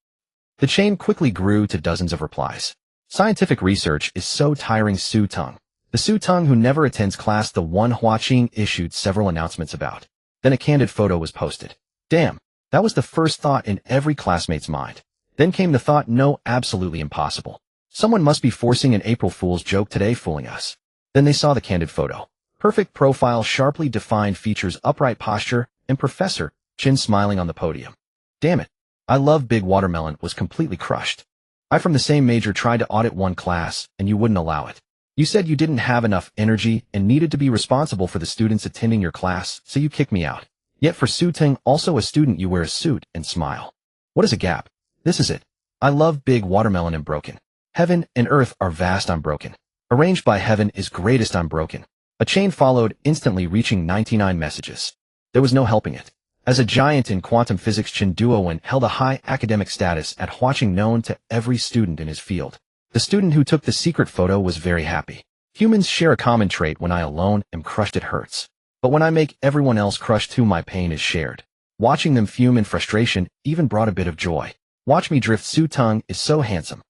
The chain quickly grew to dozens of replies. Scientific research is so tiring. Su Teng. The Su Teng who never attends class, the one Hua Qing issued several announcements about. Then a candid photo was posted. Damn, that was the first thought in every classmate's mind. Then came the thought, no, absolutely impossible. Someone must be forcing an April Fool's joke today, fooling us. Then they saw the candid photo. Perfect profile, sharply defined features, upright posture, and Professor Chin smiling on the podium. Damn it. I love Big Watermelon was completely crushed. I from the same major tried to audit one class, and you wouldn't allow it. You said you didn't have enough energy and needed to be responsible for the students attending your class, so you kicked me out. Yet for Su Teng, also a student, you wear a suit and smile. What is a gap? This is it. I love Big Watermelon. I'm broken. Heaven and earth are vast. I'm broken. Arranged by heaven is greatest. I'm broken. A chain followed, instantly reaching 99 messages. There was no helping it. As a giant in quantum physics, Chen Duowen held a high academic status at Hua Qing, known to every student in his field. The student who took the secret photo was very happy. Humans share a common trait. When I alone am crushed, it hurts. But when I make everyone else crushed too, my pain is shared. Watching them fume in frustration even brought a bit of joy. Watch me drift. Su Teng is so handsome.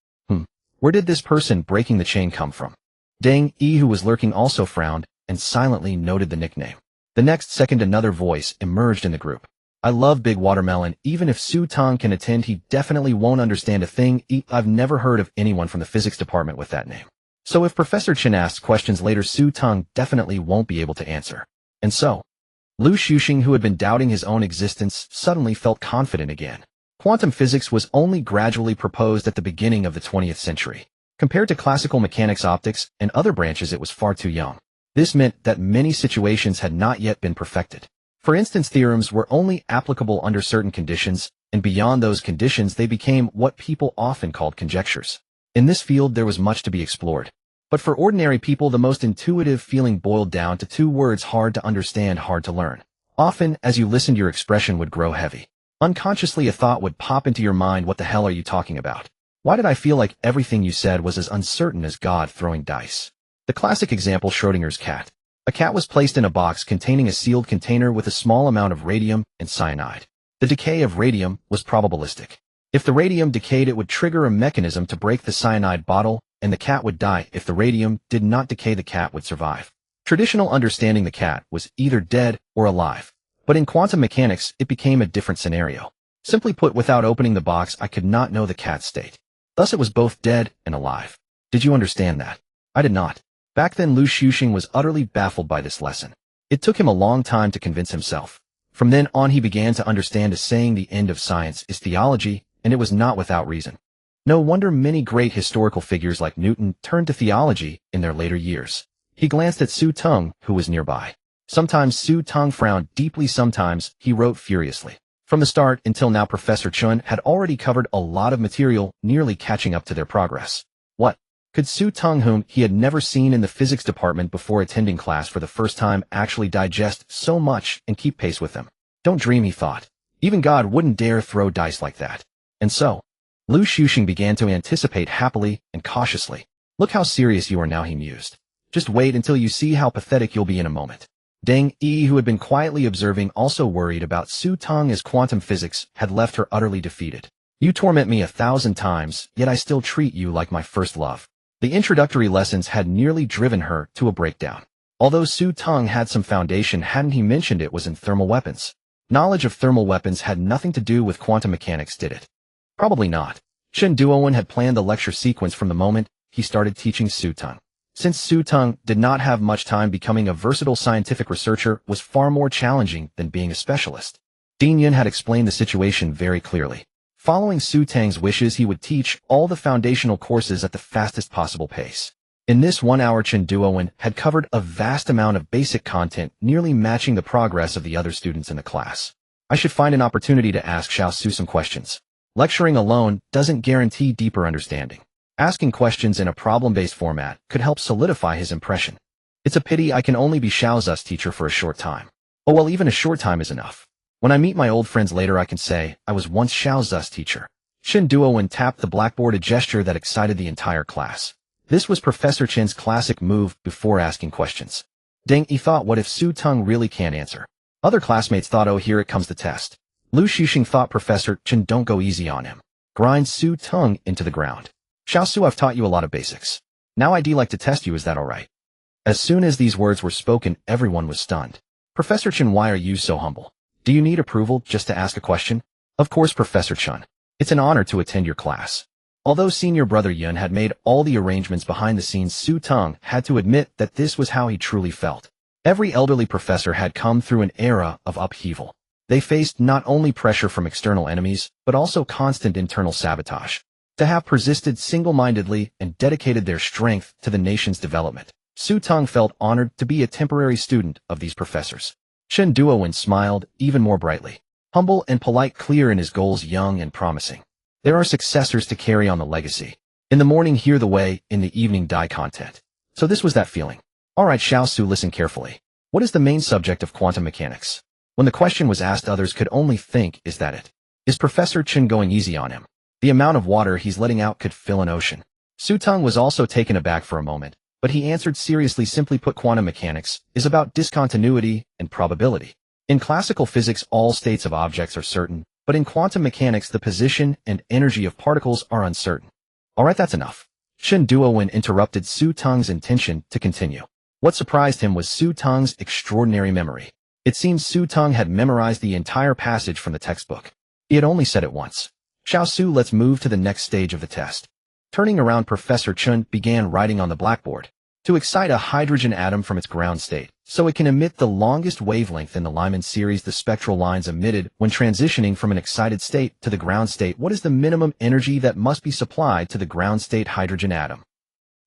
Where did this person breaking the chain come from? Teng, who was lurking, also frowned and silently noted the nickname. The next second, another voice emerged in the group. I love Big Watermelon. Even if Su Teng can attend, he definitely won't understand a thing. I've never heard of anyone from the physics department with that name. So if Professor Chin asks questions later, Su Teng definitely won't be able to answer. And so, Lu Shuxing, who had been doubting his own existence, suddenly felt confident again. Quantum physics was only gradually proposed at the beginning of the 20th century. Compared to classical mechanics, optics, and other branches, it was far too young. This meant that many situations had not yet been perfected. For instance, theorems were only applicable under certain conditions, and beyond those conditions they became what people often called conjectures. In this field there was much to be explored. But for ordinary people, the most intuitive feeling boiled down to two words: hard to understand, hard to learn. Often, as you listened, your expression would grow heavy. Unconsciously, a thought would pop into your mind: what the hell are you talking about? Why did I feel like everything you said was as uncertain as God throwing dice? The classic example: Schrodinger's cat. A cat was placed in a box containing a sealed container with a small amount of radium and cyanide. The decay of radium was probabilistic. If the radium decayed, it would trigger a mechanism to break the cyanide bottle, and the cat would die. If the radium did not decay, the cat would survive. Traditional understanding: the cat was either dead or alive. But in quantum mechanics, it became a different scenario. Simply put, without opening the box, I could not know the cat's state. Thus, it was both dead and alive. Did you understand that? I did not. Back then, Lu Xuxing was utterly baffled by this lesson. It took him a long time to convince himself. From then on, he began to understand a saying: the end of science is theology, and it was not without reason. No wonder many great historical figures like Newton turned to theology in their later years. He glanced at Su Teng, who was nearby. Sometimes Su Teng frowned deeply, sometimes he wrote furiously. From the start until now, Professor Chun had already covered a lot of material, nearly catching up to their progress. What could Su Teng, whom he had never seen in the physics department before attending class for the first time, actually digest so much and keep pace with them? Don't dream, he thought. Even God wouldn't dare throw dice like that. And so, Lu Xuxing began to anticipate happily and cautiously. Look how serious you are now, he mused. Just wait until you see how pathetic you'll be in a moment. Deng Yi, who had been quietly observing, also worried about Su Teng as quantum physics had left her utterly defeated. You torment me 1,000 times, yet I still treat you like my first love. The introductory lessons had nearly driven her to a breakdown. Although Su Teng had some foundation, hadn't he mentioned it was in thermal weapons? Knowledge of thermal weapons had nothing to do with quantum mechanics, did it? Probably not. Chen Duowen had planned the lecture sequence from the moment he started teaching Su Teng. Since Su Teng did not have much time, becoming a versatile scientific researcher was far more challenging than being a specialist. Dean Yun had explained the situation very clearly. Following Su Teng's wishes, he would teach all the foundational courses at the fastest possible pace. In this 1 hour, Chen Duowen had covered a vast amount of basic content, nearly matching the progress of the other students in the class. I should find an opportunity to ask Xiao Su some questions. Lecturing alone doesn't guarantee deeper understanding. Asking questions in a problem-based format could help solidify his impression. It's a pity I can only be Xiaozu's teacher for a short time. Oh well, even a short time is enough. When I meet my old friends later, I can say, I was once Xiaozu's teacher. Chen Duowen tapped the blackboard, a gesture that excited the entire class. This was Professor Chen's classic move before asking questions. Deng Yi thought, what if Su Teng really can't answer? Other classmates thought, oh, here it comes the test. Lu Xuxing thought, Professor Chen, don't go easy on him. Grind Su Teng into the ground. Xiao Su, I've taught you a lot of basics. Now I'd like to test you, is that alright? As soon as these words were spoken, everyone was stunned. Professor Chen, why are you so humble? Do you need approval just to ask a question? Of course, Professor Chen. It's an honor to attend your class. Although senior brother Yun had made all the arrangements behind the scenes, Su Teng had to admit that this was how he truly felt. Every elderly professor had come through an era of upheaval. They faced not only pressure from external enemies, but also constant internal sabotage. To have persisted single-mindedly and dedicated their strength to the nation's development, Su Teng felt honored to be a temporary student of these professors. Chen Duowen smiled even more brightly. Humble and polite, clear in his goals, young and promising. There are successors to carry on the legacy. In the morning, hear the way, in the evening, die content. So this was that feeling. Alright, Xiao Su, listen carefully. What is the main subject of quantum mechanics? When the question was asked, others could only think, is that it? Is Professor Chen going easy on him? The amount of water he's letting out could fill an ocean. Su Teng was also taken aback for a moment, but he answered seriously. Simply put, quantum mechanics is about discontinuity and probability. In classical physics, all states of objects are certain, but in quantum mechanics, the position and energy of particles are uncertain. Alright, that's enough. Chen Duowen interrupted Su Teng's intention to continue. What surprised him was Su Teng's extraordinary memory. It seems Su Teng had memorized the entire passage from the textbook. He had only said it once. Xiao Su, let's move to the next stage of the test. Turning around, Professor Chen began writing on the blackboard. To excite a hydrogen atom from its ground state, so it can emit the longest wavelength in the Lyman series, the spectral lines emitted when transitioning from an excited state to the ground state, what is the minimum energy that must be supplied to the ground state hydrogen atom?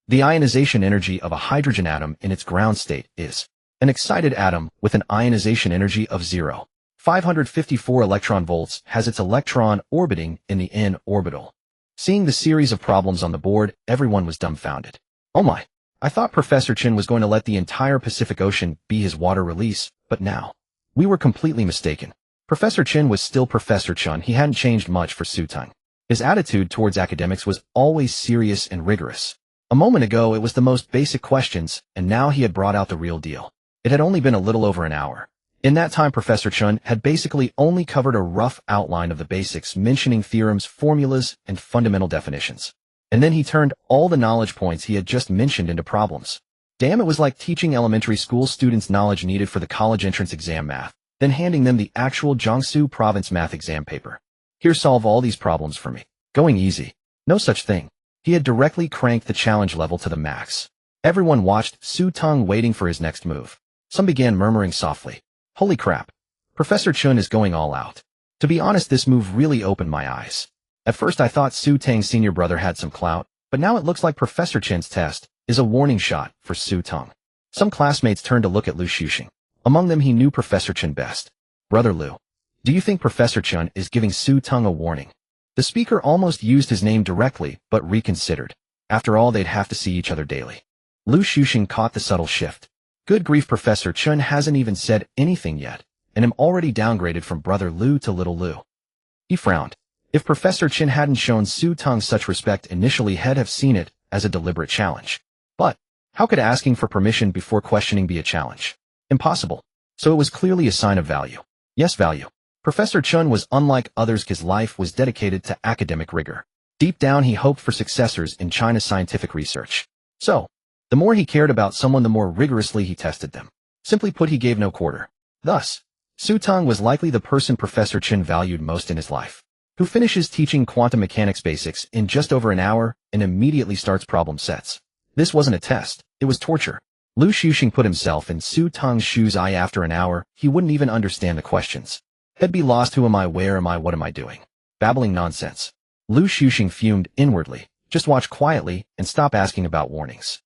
The ionization energy of a hydrogen atom in its ground state is an excited atom with an ionization energy of 0.554 electron volts has its electron orbiting in the n orbital. Seeing the series of problems on the board, everyone was dumbfounded. Oh my, I thought Professor Chen was going to let the entire Pacific Ocean be his water release, but now. We were completely mistaken. Professor Chen was still Professor Chen. He hadn't changed much for Su Teng. His attitude towards academics was always serious and rigorous. A moment ago, it was the most basic questions, and now he had brought out the real deal. It had only been a little over an hour. In that time, Professor Chen had basically only covered a rough outline of the basics, mentioning theorems, formulas, and fundamental definitions. And then he turned all the knowledge points he had just mentioned into problems. Damn, it was like teaching elementary school students knowledge needed for the college entrance exam math, then handing them the actual Jiangsu province math exam paper. Here, solve all these problems for me. Going easy. No such thing. He had directly cranked the challenge level to the max. Everyone watched Su Teng waiting for his next move. Some began murmuring softly. Holy crap. Professor Chen is going all out. To be honest, this move really opened my eyes. At first I thought Su Teng's senior brother had some clout, but now it looks like Professor Chen's test is a warning shot for Su Teng. Some classmates turned to look at Lu Xuxing. Among them, he knew Professor Chen best. Brother Lu, do you think Professor Chen is giving Su Teng a warning? The speaker almost used his name directly, but reconsidered. After all, they'd have to see each other daily. Lu Xuxing caught the subtle shift. Good grief, Professor Chen hasn't even said anything yet, and am already downgraded from Brother Lu to Little Lu. He frowned. If Professor Chen hadn't shown Su Teng such respect initially, he'd have seen it as a deliberate challenge. But how could asking for permission before questioning be a challenge? Impossible. So it was clearly a sign of value. Yes, value. Professor Chen was unlike others. His life was dedicated to academic rigor. Deep down, he hoped for successors in China's scientific research. So, the more he cared about someone, the more rigorously he tested them. Simply put, he gave no quarter. Thus, Su Teng was likely the person Professor Chen valued most in his life, who finishes teaching quantum mechanics basics in just over an hour and immediately starts problem sets. This wasn't a test, it was torture. Lu Xuxing put himself in Su Teng's shoes. After an hour, he wouldn't even understand the questions. He'd be lost. Who am I? Where am I? What am I doing? Babbling nonsense. Lu Xuxing fumed inwardly. Just watch quietly and stop asking about warnings.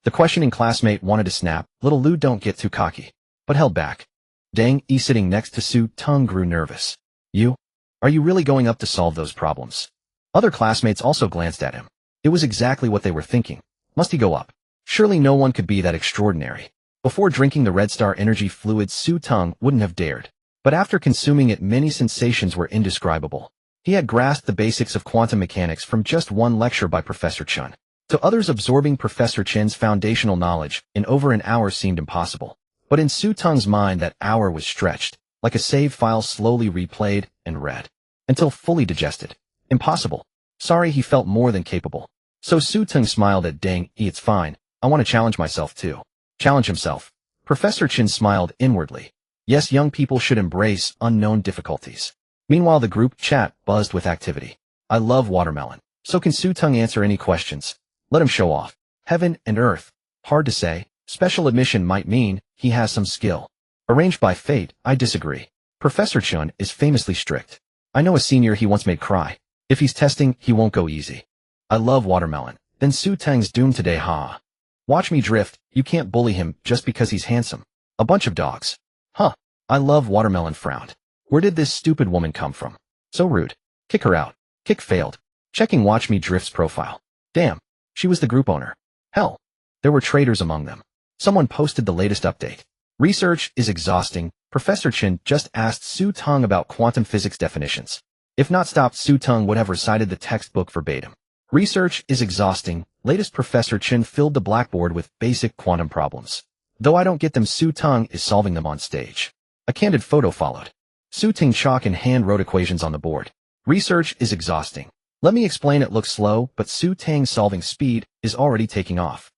The questioning classmate wanted to snap. Little Lu, don't get too cocky, but held back. Teng, sitting next to Su Teng, grew nervous. You? Are you really going up to solve those problems? Other classmates also glanced at him. It was exactly what they were thinking. Must he go up? Surely no one could be that extraordinary. Before drinking the Red Star energy fluid, Su Teng wouldn't have dared. But after consuming it, many sensations were indescribable. He had grasped the basics of quantum mechanics from just one lecture by Professor Chen. To others, absorbing Professor Chen's foundational knowledge in over an hour seemed impossible. But in Su Teng's mind, that hour was stretched, like a save file slowly replayed and read, until fully digested. Impossible. Sorry, he felt more than capable. So Su Teng smiled at Teng. It's fine. I want to challenge myself too. Challenge himself. Professor Chen smiled inwardly. Yes, young people should embrace unknown difficulties. Meanwhile, the group chat buzzed with activity. I love watermelon. So can Su Teng answer any questions? Let him show off. Heaven and earth. Hard to say. Special admission might mean he has some skill. Arranged by fate. I disagree. Professor Chen is famously strict. I know a senior he once made cry. If he's testing, he won't go easy. I love watermelon. Then Su Teng's doomed today, ha. Watch me drift. You can't bully him just because he's handsome. A bunch of dogs. Huh. I love watermelon. Frowned. Where did this stupid woman come from? So rude. Kick her out. Kick failed. Checking Watch Me Drift's profile. Damn. She was the group owner. Hell. There were traitors among them. Someone posted the latest update. Research is exhausting. Professor Chen just asked Su Teng about quantum physics definitions. If not stopped, Su Teng would have recited the textbook verbatim. Research is exhausting. Latest Professor Chen filled the blackboard with basic quantum problems. Though I don't get them, Su Teng is solving them on stage. A candid photo followed. Su Teng chalk and hand wrote equations on the board. Research is exhausting. Let me explain, it looks slow, but Su Teng's solving speed is already taking off.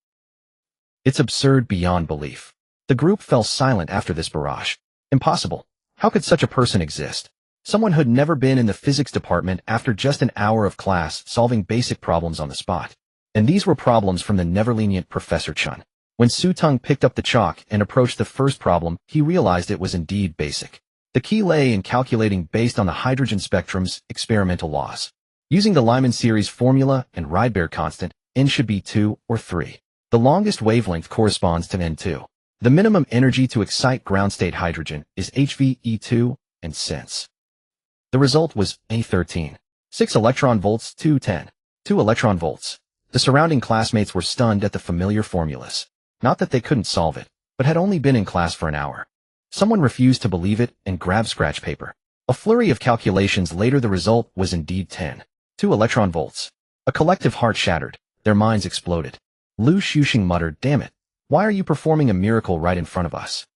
It's absurd beyond belief. The group fell silent after this barrage. Impossible. How could such a person exist? Someone who'd never been in the physics department after just an hour of class solving basic problems on the spot. And these were problems from the never-lenient Professor Chen. When Su Teng picked up the chalk and approached the first problem, he realized it was indeed basic. The key lay in calculating based on the hydrogen spectrum's experimental laws. Using the Lyman series formula and Rydberg constant, n should be 2 or 3. The longest wavelength corresponds to n2. The minimum energy to excite ground-state hydrogen is HVE2, and since the result was A13. 6 electron volts, 210. 2 electron volts. The surrounding classmates were stunned at the familiar formulas. Not that they couldn't solve it, but had only been in class for an hour. Someone refused to believe it and grabbed scratch paper. A flurry of calculations later, the result was indeed 10.2 electron volts. A collective heart shattered. Their minds exploded. Lu Xuxing muttered, "Damn it. Why are you performing a miracle right in front of us?"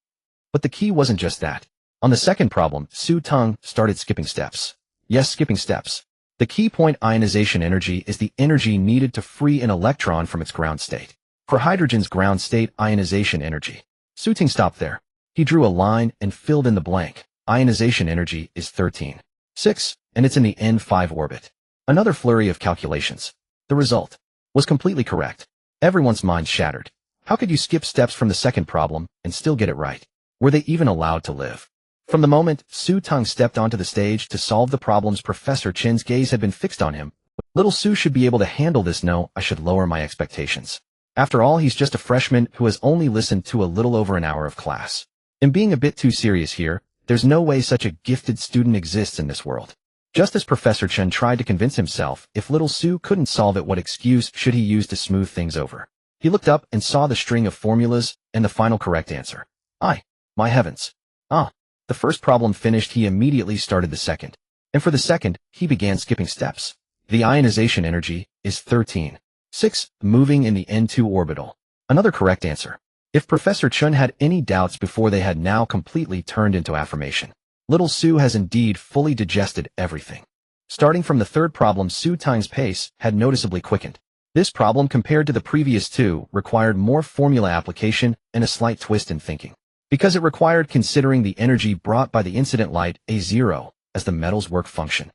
But the key wasn't just that. On the second problem, Su Teng started skipping steps. Yes, skipping steps. The key point: ionization energy is the energy needed to free an electron from its ground state. For hydrogen's ground state, ionization energy. Su Teng stopped there. He drew a line and filled in the blank. Ionization energy is 13.6, and it's in the N5 orbit. Another flurry of calculations. The result was completely correct. Everyone's mind shattered. How could you skip steps from the second problem and still get it right? Were they even allowed to live? From the moment Su Teng stepped onto the stage to solve the problems, Professor Chen's gaze had been fixed on him. Little Su should be able to handle this. No, I should lower my expectations. After all, he's just a freshman who has only listened to a little over an hour of class. And being a bit too serious here, there's no way such a gifted student exists in this world. Just as Professor Chen tried to convince himself, if little Su couldn't solve it, what excuse should he use to smooth things over? He looked up and saw the string of formulas and the final correct answer. My heavens. The first problem finished, he immediately started the second. And for the second, he began skipping steps. The ionization energy is 13.6, moving in the N2 orbital. Another correct answer. If Professor Chen had any doubts before, they had now completely turned into affirmation. Little Su has indeed fully digested everything. Starting from the third problem, Su Teng's pace had noticeably quickened. This problem, compared to the previous two, required more formula application and a slight twist in thinking. Because it required considering the energy brought by the incident light, A0, as the metal's work function.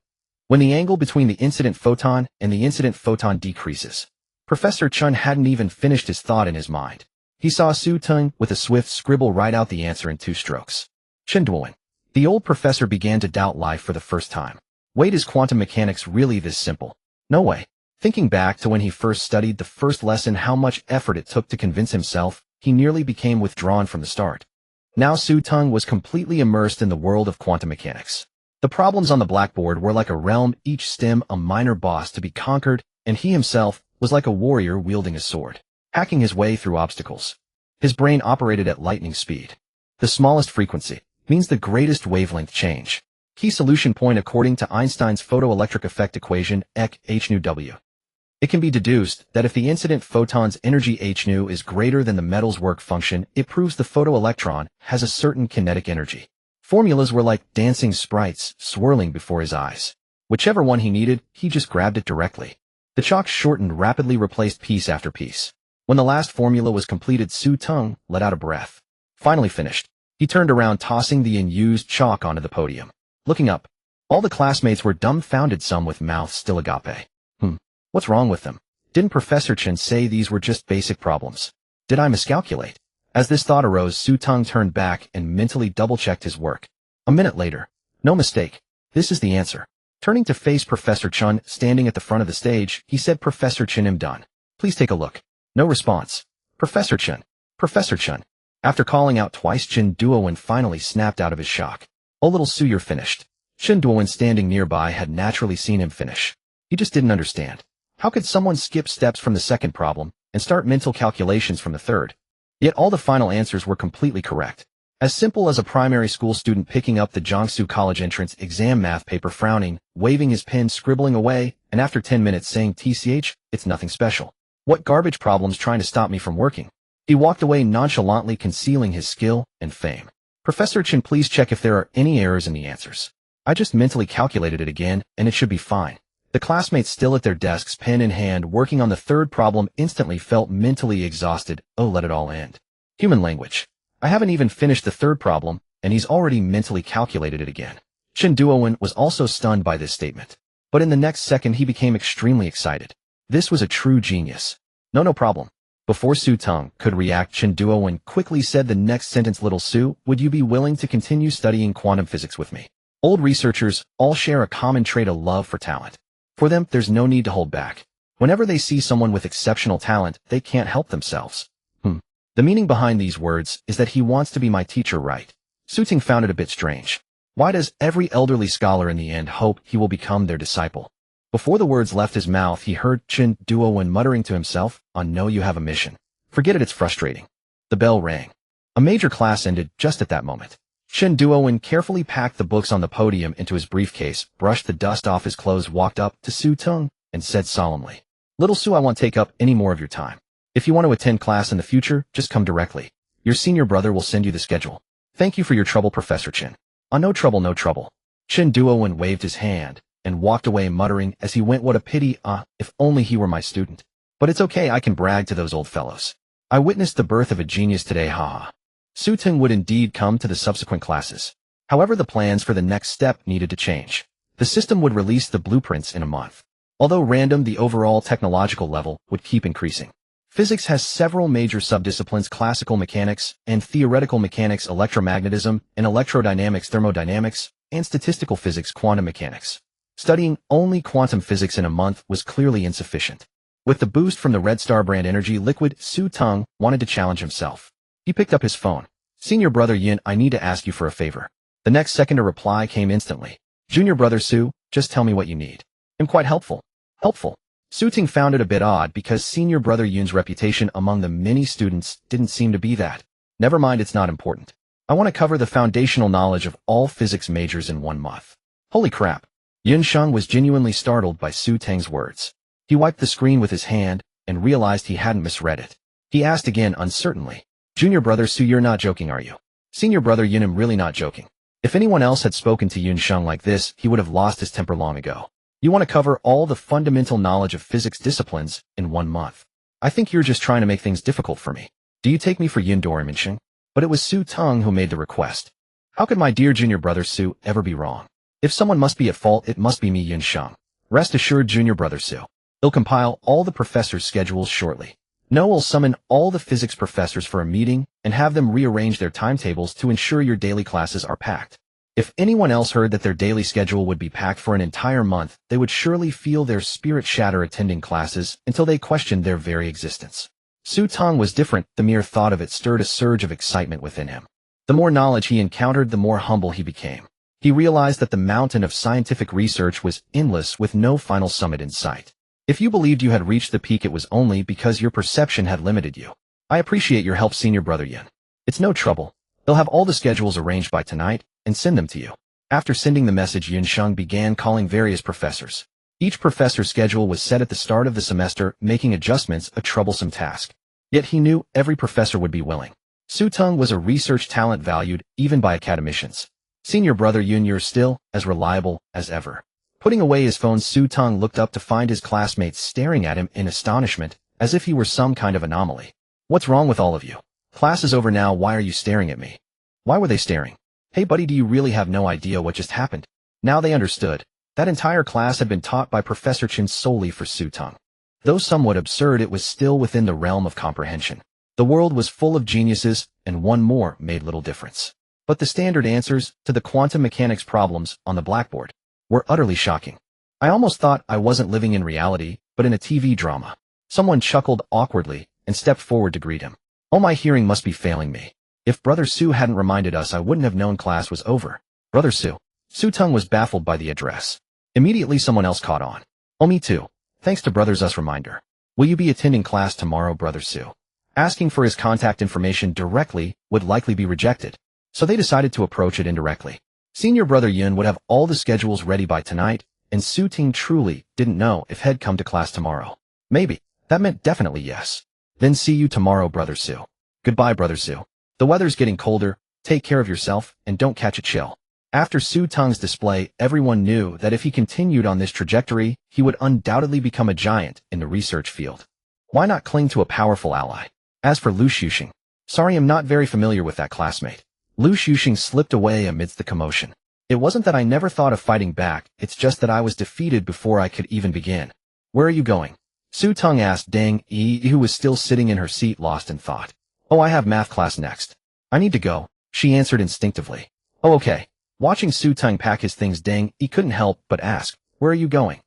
When the angle between the incident photon and the incident photon decreases. Professor Chen hadn't even finished his thought in his mind. He saw Su Teng with a swift scribble write out the answer in 2 strokes. Chen Duowen. The old professor began to doubt life for the first time. Wait, is quantum mechanics really this simple? No way. Thinking back to when he first studied the first lesson, how much effort it took to convince himself, he nearly became withdrawn from the start. Now Su Teng was completely immersed in the world of quantum mechanics. The problems on the blackboard were like a realm, each stem a minor boss to be conquered, and he himself was like a warrior wielding a sword, hacking his way through obstacles. His brain operated at lightning speed. The smallest frequency means the greatest wavelength change. Key solution point according to Einstein's photoelectric effect equation, EK h nu w. It can be deduced that if the incident photon's energy h nu is greater than the metal's work function, it proves the photoelectron has a certain kinetic energy. Formulas were like dancing sprites swirling before his eyes. Whichever one he needed, he just grabbed it directly. The chalk shortened, rapidly replaced piece after piece. When the last formula was completed, Su Teng let out a breath. Finally finished. He turned around, tossing the unused chalk onto the podium. Looking up, all the classmates were dumbfounded, some with mouths still agape. What's wrong with them? Didn't Professor Chen say these were just basic problems? Did I miscalculate? As this thought arose, Su Teng turned back and mentally double-checked his work. A minute later. No mistake. This is the answer. Turning to face Professor Chen, standing at the front of the stage, he said, "Professor Chen, I'm done. Please take a look." No response. Professor Chen. Professor Chen. After calling out twice, Chen Duowen finally snapped out of his shock. "Oh, little Su, you're finished." Chen Duowen, standing nearby, had naturally seen him finish. He just didn't understand. How could someone skip steps from the second problem and start mental calculations from the third? Yet all the final answers were completely correct. As simple as a primary school student picking up the Jiangsu College entrance exam math paper, frowning, waving his pen, scribbling away, and after 10 minutes saying, "TCH, it's nothing special. What garbage problem's trying to stop me from working?" He walked away nonchalantly, concealing his skill and fame. "Professor Chen, please check if there are any errors in the answers. I just mentally calculated it again, and it should be fine." The classmates, still at their desks, pen in hand, working on the third problem, instantly felt mentally exhausted. Oh, let it all end. Human language. I haven't even finished the third problem, and he's already mentally calculated it again. Chen Duowen was also stunned by this statement. But in the next second, he became extremely excited. This was a true genius. No problem. Before Su Teng could react, Chen Duowen quickly said the next sentence, "Little Su, would you be willing to continue studying quantum physics with me?" Old researchers all share a common trait, a love for talent. For them, there's no need to hold back. Whenever they see someone with exceptional talent, they can't help themselves. The meaning behind these words is that he wants to be my teacher, right? Su Teng found it a bit strange. Why does every elderly scholar in the end hope he will become their disciple? Before the words left his mouth, he heard Chen Duowen muttering to himself, "I know you have a mission. Forget it, it's frustrating." The bell rang. A major class ended just at that moment. Chen Duowen carefully packed the books on the podium into his briefcase, brushed the dust off his clothes, walked up to Su Teng, and said solemnly, "Little Su, I won't take up any more of your time. If you want to attend class in the future, just come directly. Your senior brother will send you the schedule. Thank you for your trouble, Professor Chen." "Ah, no trouble, no trouble." Chen Duowen waved his hand and walked away, muttering as he went, "What a pity, if only he were my student. But it's okay, I can brag to those old fellows. I witnessed the birth of a genius today, haha." Su Teng would indeed come to the subsequent classes. However, the plans for the next step needed to change. The system would release the blueprints in a month. Although random, the overall technological level would keep increasing. Physics has several major subdisciplines: classical mechanics and theoretical mechanics, electromagnetism and electrodynamics, thermodynamics, and statistical physics, quantum mechanics. Studying only quantum physics in a month was clearly insufficient. With the boost from the Red Star brand energy liquid, Su Teng wanted to challenge himself. He picked up his phone. "Senior brother Yin, I need to ask you for a favor." The next second, a reply came instantly. "Junior brother Su, just tell me what you need. I'm quite helpful." Helpful. Su Teng found it a bit odd because senior brother Yun's reputation among the many students didn't seem to be that. "Never mind, it's not important. I want to cover the foundational knowledge of all physics majors in 1 month." Holy crap. Yunsheng was genuinely startled by Su Teng's words. He wiped the screen with his hand and realized he hadn't misread it. He asked again uncertainly, "Junior brother Su, you're not joking, are you?" "Senior brother Yun, I'm really not joking." If anyone else had spoken to Yunsheng like this, he would have lost his temper long ago. "You want to cover all the fundamental knowledge of physics disciplines in 1 month. I think you're just trying to make things difficult for me. Do you take me for Yin Dorimenshin?" But it was Su Teng who made the request. How could my dear junior brother Su ever be wrong? If someone must be at fault, it must be me, Yunsheng. Rest assured, junior brother Su. He'll compile all the professors' schedules shortly. No, we'll summon all the physics professors for a meeting and have them rearrange their timetables to ensure your daily classes are packed. If anyone else heard that their daily schedule would be packed for an entire month, they would surely feel their spirit shatter attending classes until they questioned their very existence. Su Teng was different. The mere thought of it stirred a surge of excitement within him. The more knowledge he encountered, the more humble he became. He realized that the mountain of scientific research was endless with no final summit in sight. If you believed you had reached the peak, it was only because your perception had limited you. "I appreciate your help, senior brother Yin. It's no trouble. They'll have all the schedules arranged by tonight and send them to you." After sending the message, Yunsheng began calling various professors. Each professor's schedule was set at the start of the semester, making adjustments a troublesome task. Yet he knew every professor would be willing. Su Teng was a research talent valued even by academicians. "Senior brother Yun, you're still as reliable as ever." Putting away his phone, Su Teng looked up to find his classmates staring at him in astonishment, as if he were some kind of anomaly. "What's wrong with all of you? Class is over now, why are you staring at me?" Why were they staring? "Hey buddy, do you really have no idea what just happened?" Now they understood. That entire class had been taught by Professor Chen solely for Su Teng. Though somewhat absurd, it was still within the realm of comprehension. The world was full of geniuses, and one more made little difference. But the standard answers to the quantum mechanics problems on the blackboard were utterly shocking. "I almost thought I wasn't living in reality, but in a TV drama." Someone chuckled awkwardly and stepped forward to greet him. "Oh, my hearing must be failing me. If Brother Su hadn't reminded us, I wouldn't have known class was over." "Brother Su." Su Teng was baffled by the address. Immediately someone else caught on. "Oh, me too. Thanks to Brother Zu's reminder. Will you be attending class tomorrow, Brother Su?" Asking for his contact information directly would likely be rejected, so they decided to approach it indirectly. Senior brother Yun would have all the schedules ready by tonight, and Su Teng truly didn't know if he'd come to class tomorrow. Maybe. That meant definitely yes. "Then see you tomorrow, Brother Su." "Goodbye, Brother Su. The weather's getting colder, take care of yourself, and don't catch a chill." After Su Teng's display, everyone knew that if he continued on this trajectory, he would undoubtedly become a giant in the research field. Why not cling to a powerful ally? As for Lu Xuxing, sorry, I'm not very familiar with that classmate. Lu Xuxing slipped away amidst the commotion. "It wasn't that I never thought of fighting back, it's just that I was defeated before I could even begin." "Where are you going?" Su Teng asked Teng, who was still sitting in her seat lost in thought. "Oh, I have math class next. I need to go," she answered instinctively. "Oh, okay." Watching Su Teng pack his things, Teng couldn't help but ask, "Where are you going?"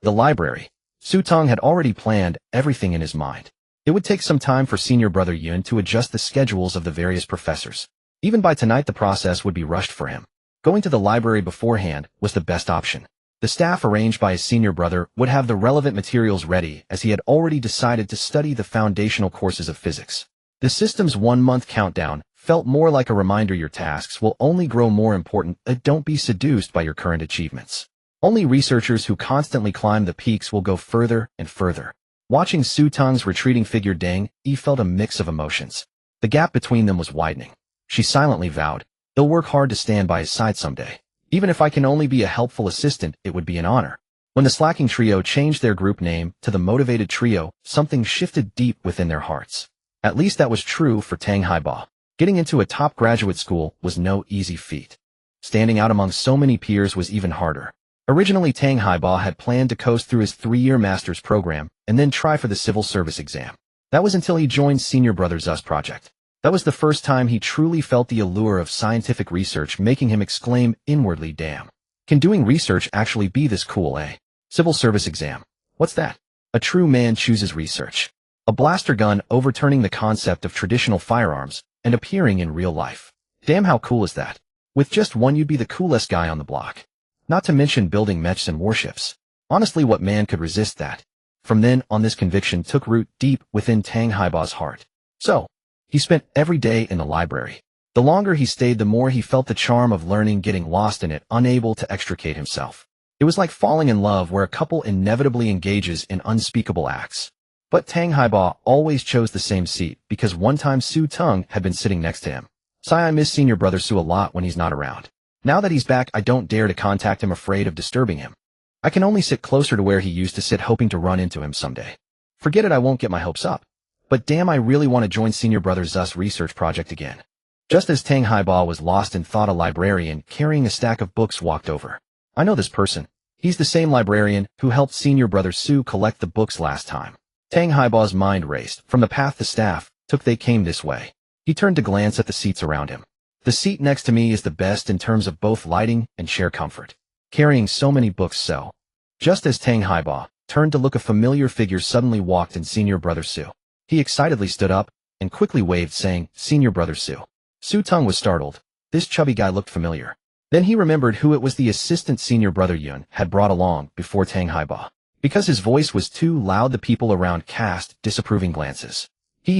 "The library." Su Teng had already planned everything in his mind. It would take some time for senior brother Yun to adjust the schedules of the various professors. Even by tonight, the process would be rushed for him. Going to the library beforehand was the best option. The staff arranged by his senior brother would have the relevant materials ready as he had already decided to study the foundational courses of physics. The system's 1-month countdown felt more like a reminder your tasks will only grow more important. Don't be seduced by your current achievements. Only researchers who constantly climb the peaks will go further and further. Watching Su Teng's retreating figure Teng, he felt a mix of emotions. The gap between them was widening. She silently vowed, "I'll work hard to stand by his side someday. Even if I can only be a helpful assistant, it would be an honor." When the slacking trio changed their group name to the motivated trio, something shifted deep within their hearts. At least that was true for Teng Haiba. Getting into a top graduate school was no easy feat. Standing out among so many peers was even harder. Originally, Teng Haiba had planned to coast through his 3-year master's program and then try for the civil service exam. That was until he joined Senior Brother Z's project. That was the first time he truly felt the allure of scientific research, making him exclaim inwardly, "Damn. Can doing research actually be this cool, eh? Civil service exam. What's that? A true man chooses research." A blaster gun overturning the concept of traditional firearms and appearing in real life. Damn, how cool is that? With just one, you'd be the coolest guy on the block. Not to mention building mechs and warships. Honestly, what man could resist that? From then on, this conviction took root deep within Teng Haiba's heart. So, he spent every day in the library. The longer he stayed, the more he felt the charm of learning, getting lost in it, unable to extricate himself. It was like falling in love, where a couple inevitably engages in unspeakable acts. But Teng Haiba always chose the same seat because one time Su Teng had been sitting next to him. I miss Senior Brother Su a lot when he's not around. Now that he's back, I don't dare to contact him, afraid of disturbing him. I can only sit closer to where he used to sit, hoping to run into him someday. Forget it, I won't get my hopes up. But damn, I really want to join Senior Brother Z's research project again. Just as Teng Haiba was lost in thought, a librarian carrying a stack of books walked over. I know this person. He's the same librarian who helped Senior Brother Su collect the books last time. Teng Haiba's mind raced. From the path the staff took, they came this way. He turned to glance at the seats around him. The seat next to me is the best in terms of both lighting and chair comfort. Carrying so many books, so. Just as Teng Haiba turned to look, a familiar figure suddenly walked in Senior Brother Su. He excitedly stood up and quickly waved, saying, "Senior Brother Su." Su Teng was startled. This chubby guy looked familiar. Then he remembered who it was, the assistant Senior Brother Yun had brought along before Teng Haiba. Because his voice was too loud, the people around cast disapproving glances.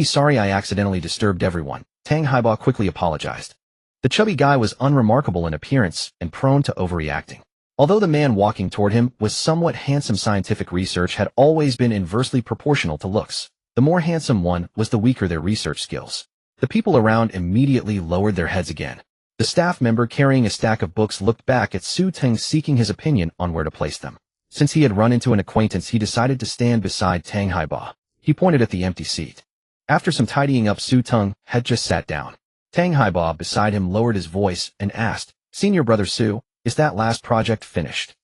Sorry I accidentally disturbed everyone." Teng Haiba quickly apologized. The chubby guy was unremarkable in appearance and prone to overreacting. Although the man walking toward him was somewhat handsome, scientific research had always been inversely proportional to looks. The more handsome one was, the weaker their research skills. The people around immediately lowered their heads again. The staff member carrying a stack of books looked back at Su Teng, seeking his opinion on where to place them. Since he had run into an acquaintance, he decided to stand beside Teng Haiba. He pointed at the empty seat. After some tidying up, Su Teng had just sat down. Teng Haiba beside him lowered his voice and asked, "Senior Brother Su, is that last project finished?"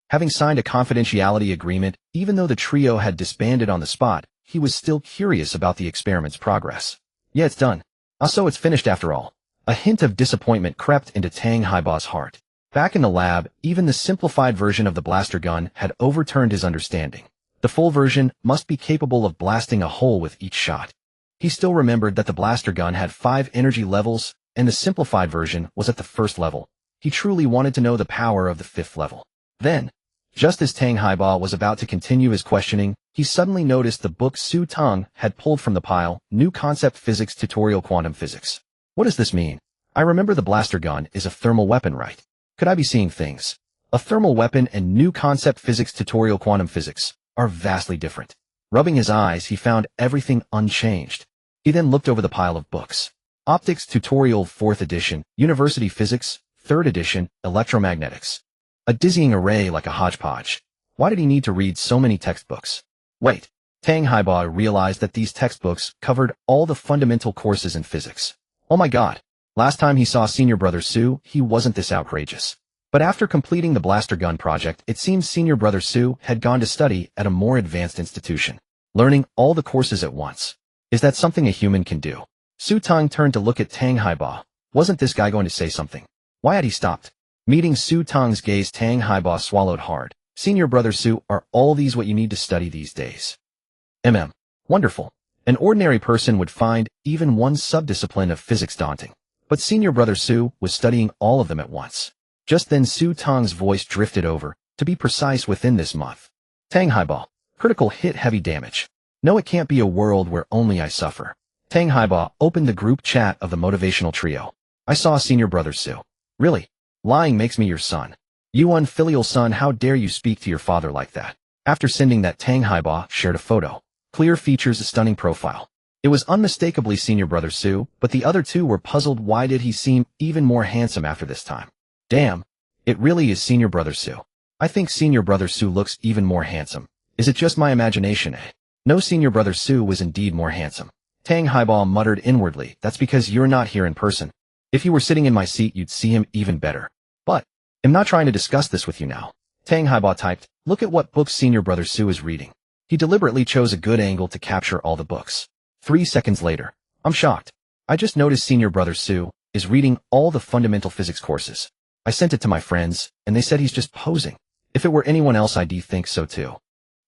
Having signed a confidentiality agreement, even though the trio had disbanded on the spot, he was still curious about the experiment's progress. "Yeah, it's done. So it's finished after all." A hint of disappointment crept into Teng Haiba's heart. Back in the lab, even the simplified version of the blaster gun had overturned his understanding. The full version must be capable of blasting a hole with each shot. He still remembered that the blaster gun had 5 energy levels, and the simplified version was at the 1st level. He truly wanted to know the power of the 5th level. Then, just as Teng Haiba was about to continue his questioning, he suddenly noticed the book Su Teng had pulled from the pile, New Concept Physics Tutorial Quantum Physics. What does this mean? I remember the blaster gun is a thermal weapon, right? Could I be seeing things? A thermal weapon and New Concept Physics Tutorial Quantum Physics are vastly different. Rubbing his eyes, he found everything unchanged. He then looked over the pile of books. Optics Tutorial 4th edition, University Physics, 3rd edition, Electromagnetics. A dizzying array, like a hodgepodge. Why did he need to read so many textbooks? Wait, Teng Haiba realized that these textbooks covered all the fundamental courses in physics. Oh my god, last time he saw Senior Brother Su, he wasn't this outrageous. But after completing the blaster gun project, it seems Senior Brother Su had gone to study at a more advanced institution, learning all the courses at once. Is that something a human can do? Su Teng turned to look at Teng Haiba. Wasn't this guy going to say something? Why had he stopped? Meeting Su Teng's gaze, Teng Haiba swallowed hard. Senior Brother Su, are all these what you need to study these days? Wonderful. An ordinary person would find even one subdiscipline of physics daunting. But Senior Brother Su was studying all of them at once. Just then Su Teng's voice drifted over. To be precise, within this month. Teng Haiba. Critical hit, heavy damage. No, it can't be a world where only I suffer. Teng Haiba opened the group chat of the motivational trio. I saw senior brother Su. Really? Lying makes me your son. You unfilial son, how dare you speak to your father like that? After sending that, Teng Haiba shared a photo. Clear features, a stunning profile. It was unmistakably senior brother Su, but the other two were puzzled. Why did he seem even more handsome after this time? Damn. It really is senior brother Su. I think senior brother Su looks even more handsome. Is it just my imagination, eh? No, senior brother Su was indeed more handsome. Teng Haiba muttered inwardly, that's because you're not here in person. If you were sitting in my seat, you'd see him even better. But, I'm not trying to discuss this with you now. Teng Haiba typed, look at what books senior brother Su is reading. He deliberately chose a good angle to capture all the books. 3 seconds later. I'm shocked. I just noticed senior brother Su is reading all the fundamental physics courses. I sent it to my friends, and they said he's just posing. If it were anyone else, I'd think so too.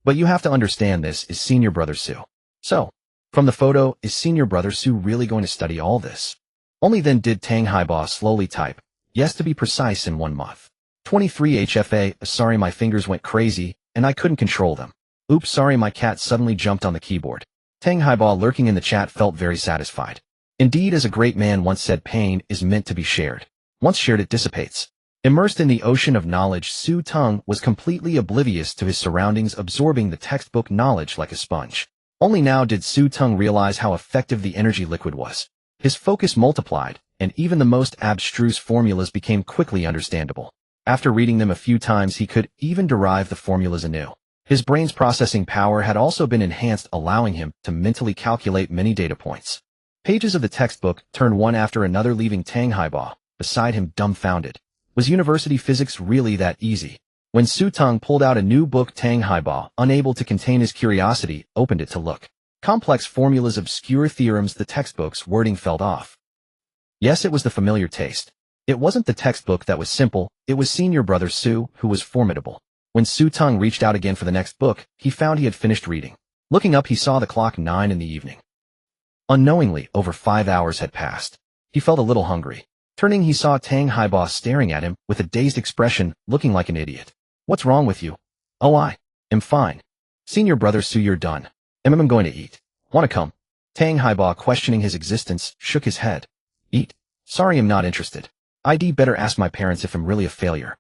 But you have to understand, this is senior brother Su. So, from the photo, is senior brother Su really going to study all this? Only then did Teng Haiba slowly type, yes, to be precise, in 1 month. 23 HFA, sorry my fingers went crazy, and I couldn't control them. Oops, sorry my cat suddenly jumped on the keyboard. Teng Haiba, lurking in the chat, felt very satisfied. Indeed, as a great man once said, pain is meant to be shared. Once shared, it dissipates. Immersed in the ocean of knowledge, Su Teng was completely oblivious to his surroundings, absorbing the textbook knowledge like a sponge. Only now did Su Teng realize how effective the energy liquid was. His focus multiplied, and even the most abstruse formulas became quickly understandable. After reading them a few times, he could even derive the formulas anew. His brain's processing power had also been enhanced, allowing him to mentally calculate many data points. Pages of the textbook turned one after another, leaving Teng Haiba beside him dumbfounded. Was university physics really that easy? When Su Teng pulled out a new book, Teng Haiba, unable to contain his curiosity, opened it to look. Complex formulas, obscure theorems, the textbook's wording felt off. Yes, it was the familiar taste. It wasn't the textbook that was simple, it was senior brother Su who was formidable. When Su Teng reached out again for the next book, he found he had finished reading. Looking up, he saw the clock, 9 in the evening. Unknowingly, over 5 hours had passed. He felt a little hungry. Turning, he saw Teng Haiba staring at him with a dazed expression, looking like an idiot. What's wrong with you? Oh, I am fine. Senior brother Su, you're done. I'm going to eat. Wanna come? Teng Haiba, questioning his existence, shook his head. Eat? Sorry, I'm not interested. I'd better ask my parents if I'm really a failure.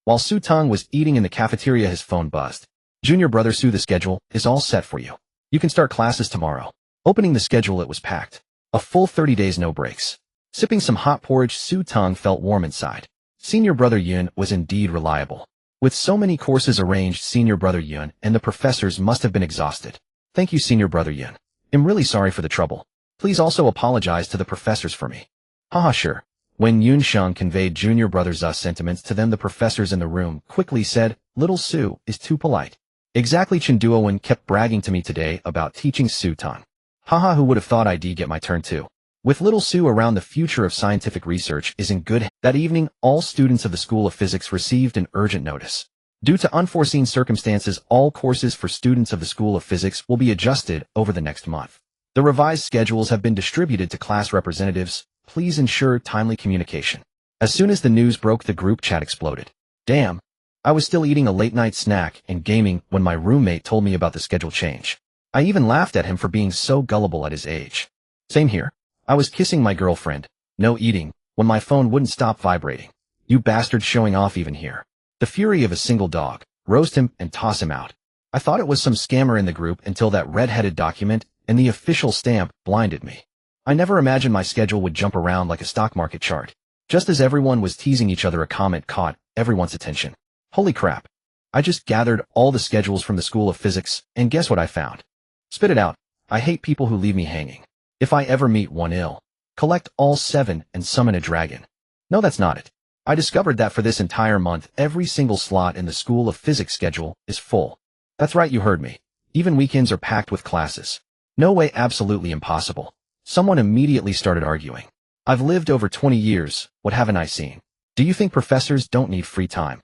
While Su Teng was eating in the cafeteria, his phone buzzed. Junior brother Su, the schedule is all set for you. You can start classes tomorrow. Opening the schedule, it was packed. A full 30 days, no breaks. Sipping some hot porridge, Su Teng felt warm inside. Senior brother Yun was indeed reliable. With so many courses arranged, senior brother Yun and the professors must have been exhausted. Thank you, senior brother Yun. I'm really sorry for the trouble. Please also apologize to the professors for me. Haha, sure. When Yun Sheng conveyed junior brother Zu's sentiments to them, the professors in the room quickly said, little Su is too polite. Exactly, Chen Duowen kept bragging to me today about teaching Su Teng. Haha, who would have thought I'd get my turn too. With little Su around, the future of scientific research is in good hands. That evening, all students of the School of Physics received an urgent notice. Due to unforeseen circumstances, all courses for students of the School of Physics will be adjusted over the next month. The revised schedules have been distributed to class representatives. Please ensure timely communication. As soon as the news broke, the group chat exploded. Damn. I was still eating a late-night snack and gaming when my roommate told me about the schedule change. I even laughed at him for being so gullible at his age. Same here. I was kissing my girlfriend, no eating, when my phone wouldn't stop vibrating. You bastards showing off even here. The fury of a single dog. Roast him and toss him out. I thought it was some scammer in the group until that red-headed document and the official stamp blinded me. I never imagined my schedule would jump around like a stock market chart. Just as everyone was teasing each other, a comment caught everyone's attention. Holy crap. I just gathered all the schedules from the School of Physics, and guess what I found? Spit it out. I hate people who leave me hanging. If I ever meet one, ill. Collect all 7 and summon a dragon. No, that's not it. I discovered that for this entire month, every single slot in the School of Physics schedule is full. That's right, you heard me. Even weekends are packed with classes. No way, absolutely impossible. Someone immediately started arguing. I've lived over 20 years, what haven't I seen? Do you think professors don't need free time?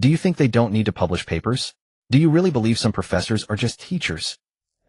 Do you think they don't need to publish papers? Do you really believe some professors are just teachers?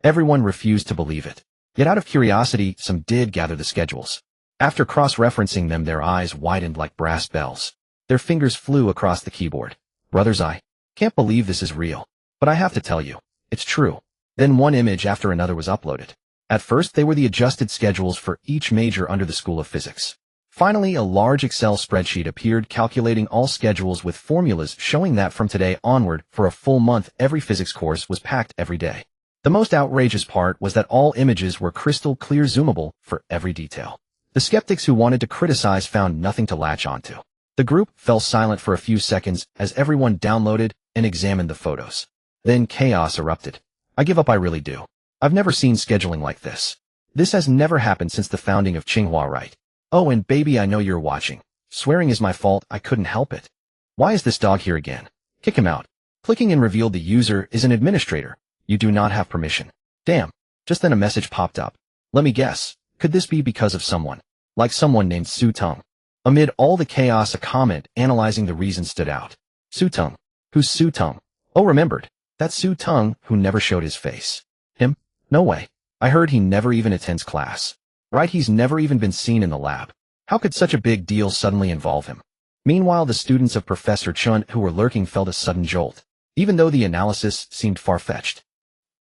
Everyone refused to believe it. Yet out of curiosity, some did gather the schedules. After cross-referencing them, their eyes widened like brass bells. Their fingers flew across the keyboard. Brothers, I Can't believe this is real. But I have to tell you, it's true. Then one image after another was uploaded. At first, they were the adjusted schedules for each major under the School of Physics. Finally, a large Excel spreadsheet appeared calculating all schedules with formulas showing that from today onward, for a full month, every physics course was packed every day. The most outrageous part was that all images were crystal clear zoomable for every detail. The skeptics who wanted to criticize found nothing to latch onto. The group fell silent for a few seconds as everyone downloaded and examined the photos. Then chaos erupted. I give up, I really do. I've never seen scheduling like this. This has never happened since the founding of Tsinghua, right? Oh, and baby, I know you're watching. Swearing is my fault, I couldn't help it. Why is this dog here again? Kick him out. Clicking and revealed the user is an administrator. You do not have permission. Damn. Just then a message popped up. Let me guess. Could this be because of someone? Like someone named Su Teng. Amid all the chaos, a comment analyzing the reason stood out. Su Teng. Who's Su Teng? Oh, remembered. That's Su Teng who never showed his face. Him? No way. I heard he never even attends class. Right, he's never even been seen in the lab. How could such a big deal suddenly involve him? Meanwhile, the students of Professor Chun who were lurking felt a sudden jolt, even though the analysis seemed far-fetched.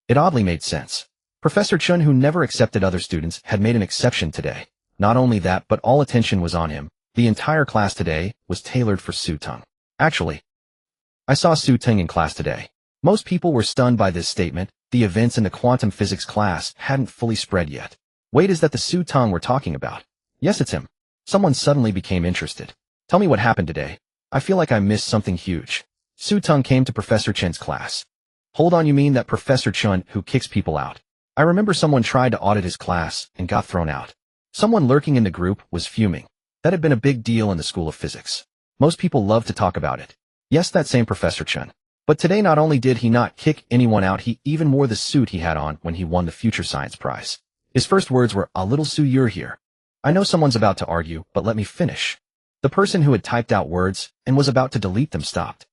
It oddly made sense. Professor Chun, who never accepted other students, had made an exception today. Not only that, but all attention was on him. The entire class today was tailored for Su Teng. Actually, I saw Su Teng in class today. Most people were stunned by this statement. The events in the quantum physics class hadn't fully spread yet. Wait, is that the Su Teng we're talking about? Yes, it's him. Someone suddenly became interested. Tell me what happened today. I feel like I missed something huge. Su Teng came to Professor Chen's class. Hold on, you mean that Professor Chun who kicks people out? I remember someone tried to audit his class and got thrown out. Someone lurking in the group was fuming. That had been a big deal in the School of Physics. Most people love to talk about it. Yes, that same Professor Chun. But today not only did he not kick anyone out, he even wore the suit he had on when he won the Future Science Prize. His first words were, "A little Su, you're here." I know someone's about to argue, but let me finish. The person who had typed out words and was about to delete them stopped.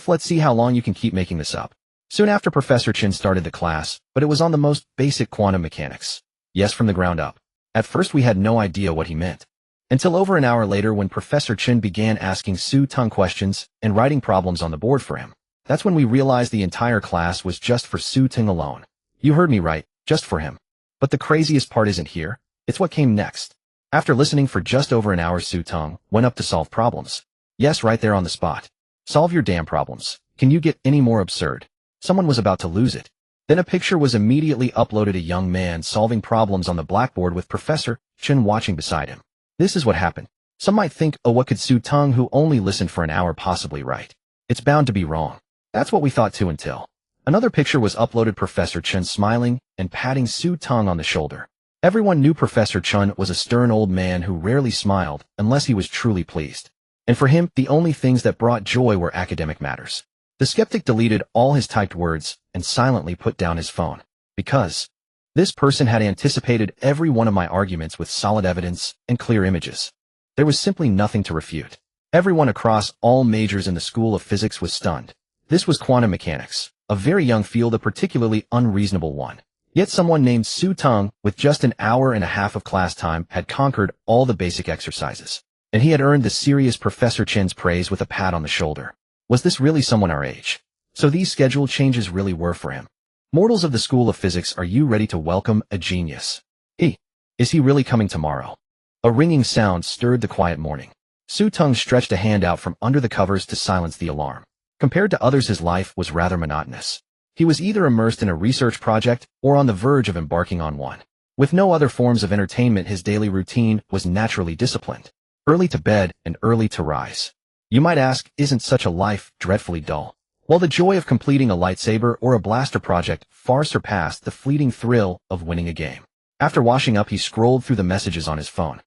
Let's see how long you can keep making this up. Soon after, Professor Chin started the class, but it was on the most basic quantum mechanics. Yes, from the ground up. At first we had no idea what he meant. Until over an hour later, when Professor Chin began asking Su Teng questions and writing problems on the board for him. That's when we realized the entire class was just for Su Teng alone. You heard me right, just for him. But the craziest part isn't here, it's what came next. After listening for just over an hour, Su Teng went up to solve problems. Yes, right there on the spot. Solve your damn problems. Can you get any more absurd? Someone was about to lose it. Then a picture was immediately uploaded, a young man solving problems on the blackboard with Professor Chin watching beside him. This is what happened. Some might think, oh, what could Su Teng, who only listened for an hour, possibly write? It's bound to be wrong. That's what we thought too, until another picture was uploaded, Professor Chun smiling and patting Su Teng on the shoulder. Everyone knew Professor Chun was a stern old man who rarely smiled unless he was truly pleased. And for him, the only things that brought joy were academic matters. The skeptic deleted all his typed words and silently put down his phone. Because this person had anticipated every one of my arguments with solid evidence and clear images. There was simply nothing to refute. Everyone across all majors in the School of Physics was stunned. This was quantum mechanics, a very young field, a particularly unreasonable one. Yet someone named Su Teng, with just an hour and a half of class time, had conquered all the basic exercises. And he had earned the serious Professor Chin's praise with a pat on the shoulder. Was this really someone our age? So these schedule changes really were for him. Mortals of the School of Physics, are you ready to welcome a genius? Is he really coming tomorrow? A ringing sound stirred the quiet morning. Su Teng stretched a hand out from under the covers to silence the alarm. Compared to others, his life was rather monotonous. He was either immersed in a research project or on the verge of embarking on one. With no other forms of entertainment, his daily routine was naturally disciplined. Early to bed and early to rise. You might ask, isn't such a life dreadfully dull? Well, the joy of completing a lightsaber or a blaster project far surpassed the fleeting thrill of winning a game. After washing up, he scrolled through the messages on his phone.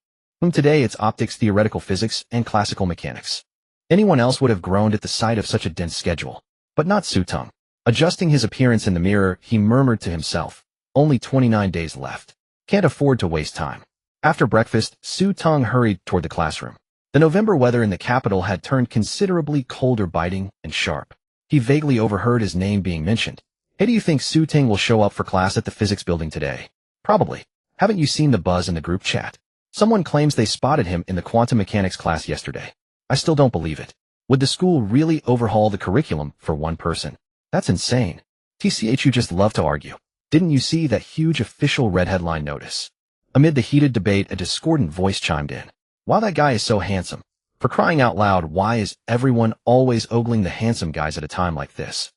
Today it's optics, theoretical physics, and classical mechanics. Anyone else would have groaned at the sight of such a dense schedule. But not Su Teng. Adjusting his appearance in the mirror, he murmured to himself, only 29 days left. Can't afford to waste time. After breakfast, Su Teng hurried toward the classroom. The November weather in the capital had turned considerably colder, biting and sharp. He vaguely overheard his name being mentioned. Hey, do you think Su Teng will show up for class at the physics building today? Probably. Haven't you seen the buzz in the group chat? Someone claims they spotted him in the quantum mechanics class yesterday. I still don't believe it. Would the school really overhaul the curriculum for one person? That's insane. TCH, you just love to argue. Didn't you see that huge official red headline notice? Amid the heated debate, a discordant voice chimed in. Wow, that guy is so handsome. For crying out loud, why is everyone always ogling the handsome guys at a time like this?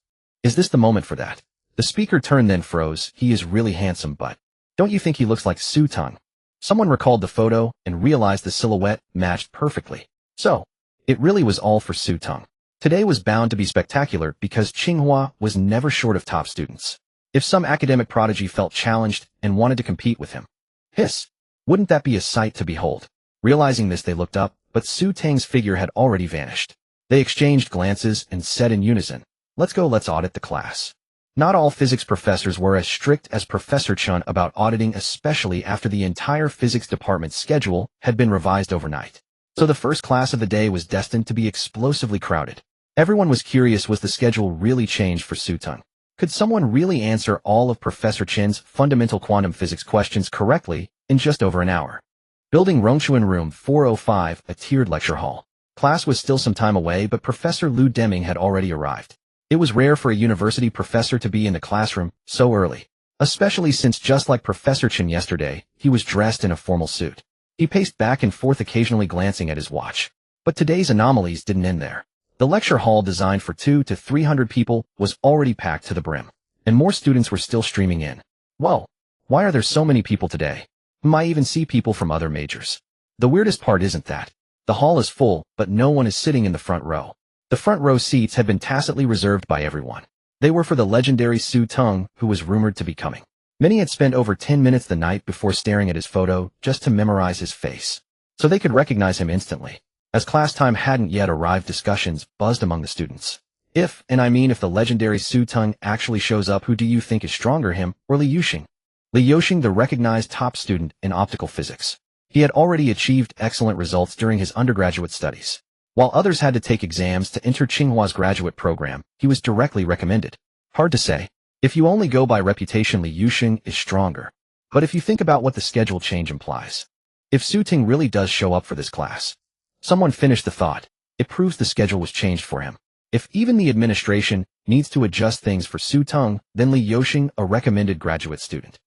Is this the moment for that? The speaker turned then froze. He is really handsome, but don't you think he looks like Su Teng? Someone recalled the photo and realized the silhouette matched perfectly. So, it really was all for Su Teng. Today was bound to be spectacular because Tsinghua was never short of top students. If some academic prodigy felt challenged and wanted to compete with him, hiss, wouldn't that be a sight to behold? Realizing this, they looked up, but Su Teng's figure had already vanished. They exchanged glances and said in unison, "Let's go, let's audit the class." Not all physics professors were as strict as Professor Chun about auditing, especially after the entire physics department's schedule had been revised overnight. So the first class of the day was destined to be explosively crowded. Everyone was curious, was the schedule really changed for Su Teng? Could someone really answer all of Professor Chin's fundamental quantum physics questions correctly in just over an hour? Building Rongchuan Room 405, a tiered lecture hall. Class was still some time away, but Professor Lu Deming had already arrived. It was rare for a university professor to be in the classroom so early, especially since, just like Professor Chin yesterday, he was dressed in a formal suit. He paced back and forth, occasionally glancing at his watch. But today's anomalies didn't end there. The lecture hall, designed for 200 to 300 people, was already packed to the brim, and more students were still streaming in. Whoa, why are there so many people today? I even see people from other majors. The weirdest part isn't that. The hall is full, but no one is sitting in the front row. The front row seats had been tacitly reserved by everyone. They were for the legendary Su Teng, who was rumored to be coming. Many had spent over 10 minutes the night before staring at his photo just to memorize his face, so they could recognize him instantly. As class time hadn't yet arrived, discussions buzzed among the students. If the legendary Su Teng actually shows up, who do you think is stronger, him or Li Yuxing? Li Yuxing, the recognized top student in optical physics. He had already achieved excellent results during his undergraduate studies. While others had to take exams to enter Tsinghua's graduate program, he was directly recommended. Hard to say. If you only go by reputation, Li Yuxing is stronger. But if you think about what the schedule change implies, if Su Teng really does show up for this class, someone finished the thought, it proves the schedule was changed for him. If even the administration needs to adjust things for Su Teng, then Li Yuxing a recommended graduate student.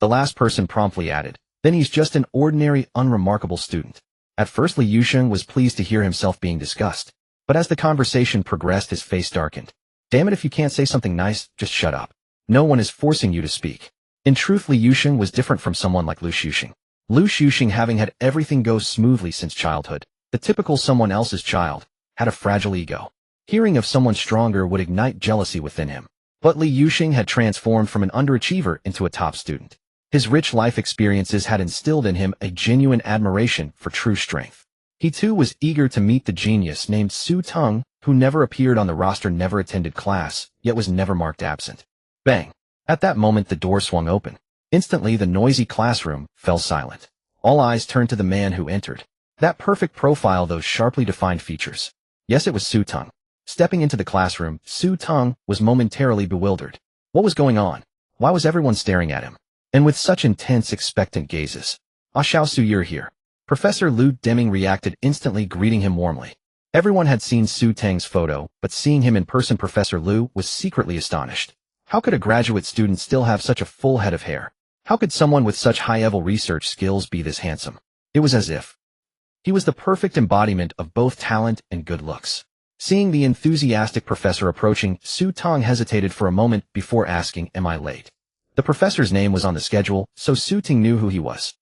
The last person promptly added, then he's just an ordinary, unremarkable student. At first, Li Yuxing was pleased to hear himself being discussed, but as the conversation progressed, his face darkened. Damn it, if you can't say something nice, just shut up. No one is forcing you to speak. In truth, Li Yuxing was different from someone like Lu Xuxing. Lu Xuxing, having had everything go smoothly since childhood, the typical someone else's child, had a fragile ego. Hearing of someone stronger would ignite jealousy within him. But Li Yuxing had transformed from an underachiever into a top student. His rich life experiences had instilled in him a genuine admiration for true strength. He too was eager to meet the genius named Su Teng, who never appeared on the roster, never attended class, yet was never marked absent. Bang! At that moment, the door swung open. Instantly, the noisy classroom fell silent. All eyes turned to the man who entered. That perfect profile, those sharply defined features. Yes, it was Su Teng. Stepping into the classroom, Su Teng was momentarily bewildered. What was going on? Why was everyone staring at him? And with such intense, expectant gazes. Ah, Xiaosu, you're here. Professor Lu Deming reacted instantly, greeting him warmly. Everyone had seen Su Teng's photo, but seeing him in person, Professor Lu was secretly astonished. How could a graduate student still have such a full head of hair? How could someone with such high-level research skills be this handsome? It was as if he was the perfect embodiment of both talent and good looks. Seeing the enthusiastic professor approaching, Su Teng hesitated for a moment before asking, "Am I late?" The professor's name was on the schedule, so Su Teng knew who he was.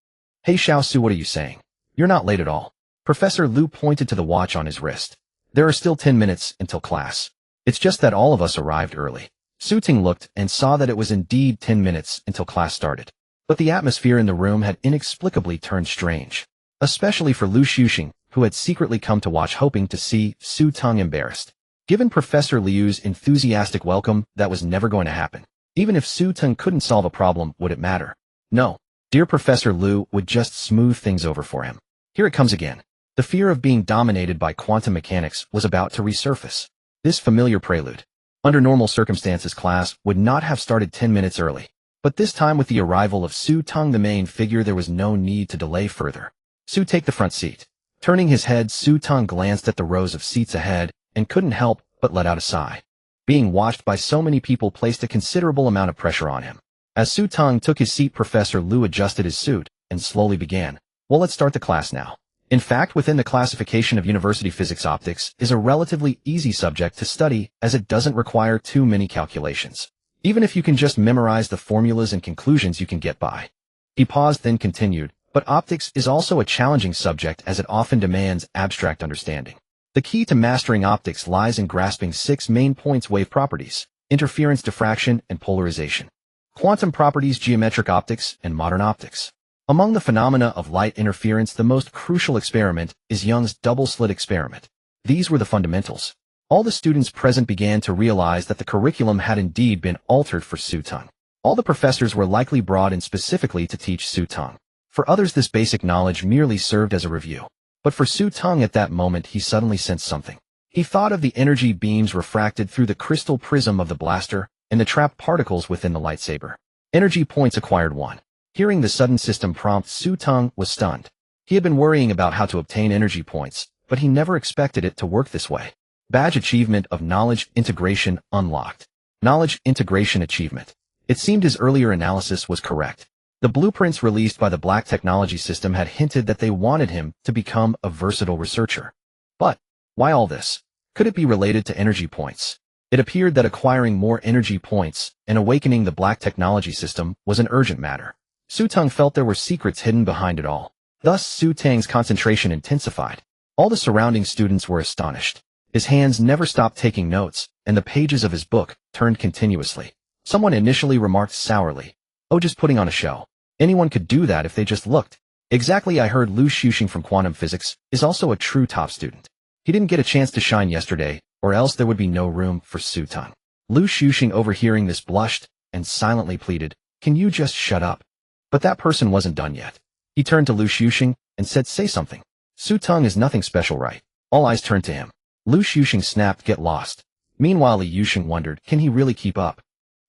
"Hey Xiaosu, what are you saying? You're not late at all." Professor Lu pointed to the watch on his wrist. "There are still 10 minutes until class. It's just that all of us arrived early." Su Teng looked and saw that it was indeed 10 minutes until class started. But the atmosphere in the room had inexplicably turned strange. Especially for Lu Xuxing, who had secretly come to watch, hoping to see Su Teng embarrassed. Given Professor Liu's enthusiastic welcome, that was never going to happen. Even if Su Teng couldn't solve a problem, would it matter? No. Dear Professor Lu would just smooth things over for him. Here it comes again. The fear of being dominated by quantum mechanics was about to resurface. This familiar prelude. Under normal circumstances, class would not have started 10 minutes early. But this time, with the arrival of Su Teng, the main figure, there was no need to delay further. "Su, take the front seat." Turning his head, Su Teng glanced at the rows of seats ahead and couldn't help but let out a sigh. Being watched by so many people placed a considerable amount of pressure on him. As Su Teng took his seat, Professor Lu adjusted his suit and slowly began. Well, let's start the class now. In fact, within the classification of university physics, optics is a relatively easy subject to study as it doesn't require too many calculations. Even if you can just memorize the formulas and conclusions, you can get by. He paused, then continued, but optics is also a challenging subject as it often demands abstract understanding. The key to mastering optics lies in grasping 6 main points: wave properties, interference, diffraction, and polarization, quantum properties, geometric optics, and modern optics. Among the phenomena of light interference, the most crucial experiment is Young's double-slit experiment. These were the fundamentals. All the students present began to realize that the curriculum had indeed been altered for Su Teng. All the professors were likely brought in specifically to teach Su Teng. For others, this basic knowledge merely served as a review. But for Su Teng at that moment, he suddenly sensed something. He thought of the energy beams refracted through the crystal prism of the blaster and the trapped particles within the lightsaber. Energy points acquired 1. Hearing the sudden system prompt, Su Teng was stunned. He had been worrying about how to obtain energy points, but he never expected it to work this way. Badge achievement of knowledge integration unlocked. Knowledge integration achievement. It seemed his earlier analysis was correct. The blueprints released by the Black Technology System had hinted that they wanted him to become a versatile researcher. But why all this? Could it be related to energy points? It appeared that acquiring more energy points and awakening the Black Technology System was an urgent matter. Su Teng felt there were secrets hidden behind it all. Thus, Su Teng's concentration intensified. All the surrounding students were astonished. His hands never stopped taking notes, and the pages of his book turned continuously. Someone initially remarked sourly, "Oh, just putting on a show. Anyone could do that if they just looked." Exactly. I heard Lu Xingcheng from quantum physics is also a true top student. He didn't get a chance to shine yesterday, or else there would be no room for Su Teng. Lu Xingcheng, overhearing this, blushed and silently pleaded, "Can you just shut up?" But that person wasn't done yet. He turned to Lu Xingcheng and said, "Say something. Su Teng is nothing special, right?" All eyes turned to him. Lu Xingcheng snapped, "Get lost." Meanwhile, Li Yusheng wondered, can he really keep up?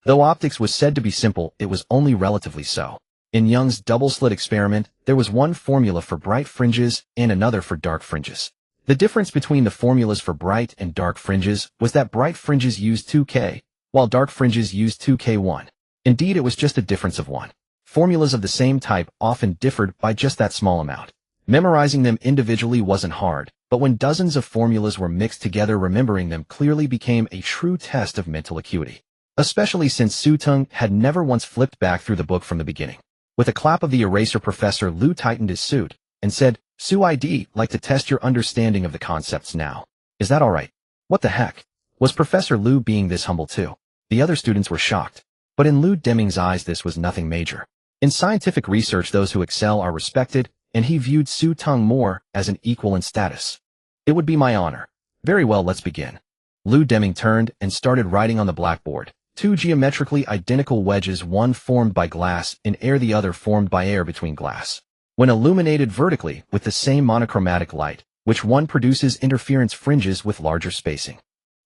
Though optics was said to be simple, it was only relatively so. In Young's double-slit experiment, there was one formula for bright fringes and another for dark fringes. The difference between the formulas for bright and dark fringes was that bright fringes used 2K, while dark fringes used 2K1. Indeed, it was just a difference of 1. Formulas of the same type often differed by just that small amount. Memorizing them individually wasn't hard, but when dozens of formulas were mixed together, remembering them clearly became a true test of mental acuity. Especially since Su Teng had never once flipped back through the book from the beginning. With a clap of the eraser, Professor Lu tightened his suit and said, "Su, I'd like to test your understanding of the concepts now. Is that all right?" What the heck? Was Professor Lu being this humble too? The other students were shocked. But in Lu Deming's eyes, this was nothing major. In scientific research, those who excel are respected, and he viewed Su Teng more as an equal in status. "It would be my honor." "Very well, let's begin." Lu Deming turned and started writing on the blackboard. 2 geometrically identical wedges, one formed by glass in air, the other formed by air between glass. When illuminated vertically with the same monochromatic light, which one produces interference fringes with larger spacing.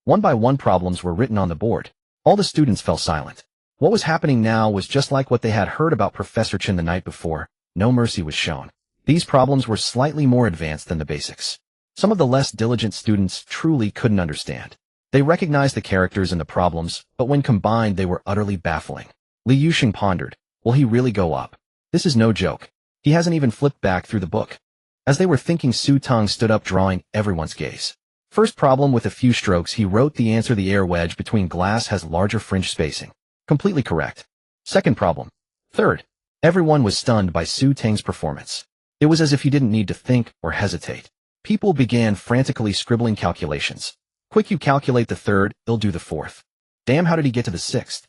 One by one, problems were written on the board. All the students fell silent. What was happening now was just like what they had heard about Professor Chen the night before. No mercy was shown. These problems were slightly more advanced than the basics. Some of the less diligent students truly couldn't understand. They recognized the characters in the problems, but when combined they were utterly baffling. Li Yusheng pondered, will he really go up? This is no joke. He hasn't even flipped back through the book. As they were thinking, Su Teng stood up, drawing everyone's gaze. First problem, with a few strokes he wrote the answer. The air wedge between glass has larger fringe spacing. Completely correct. Second problem. Third. Everyone was stunned by Su Teng's performance. It was as if he didn't need to think or hesitate. People began frantically scribbling calculations. Quick, you calculate the third, he'll do the fourth. Damn, how did he get to the sixth?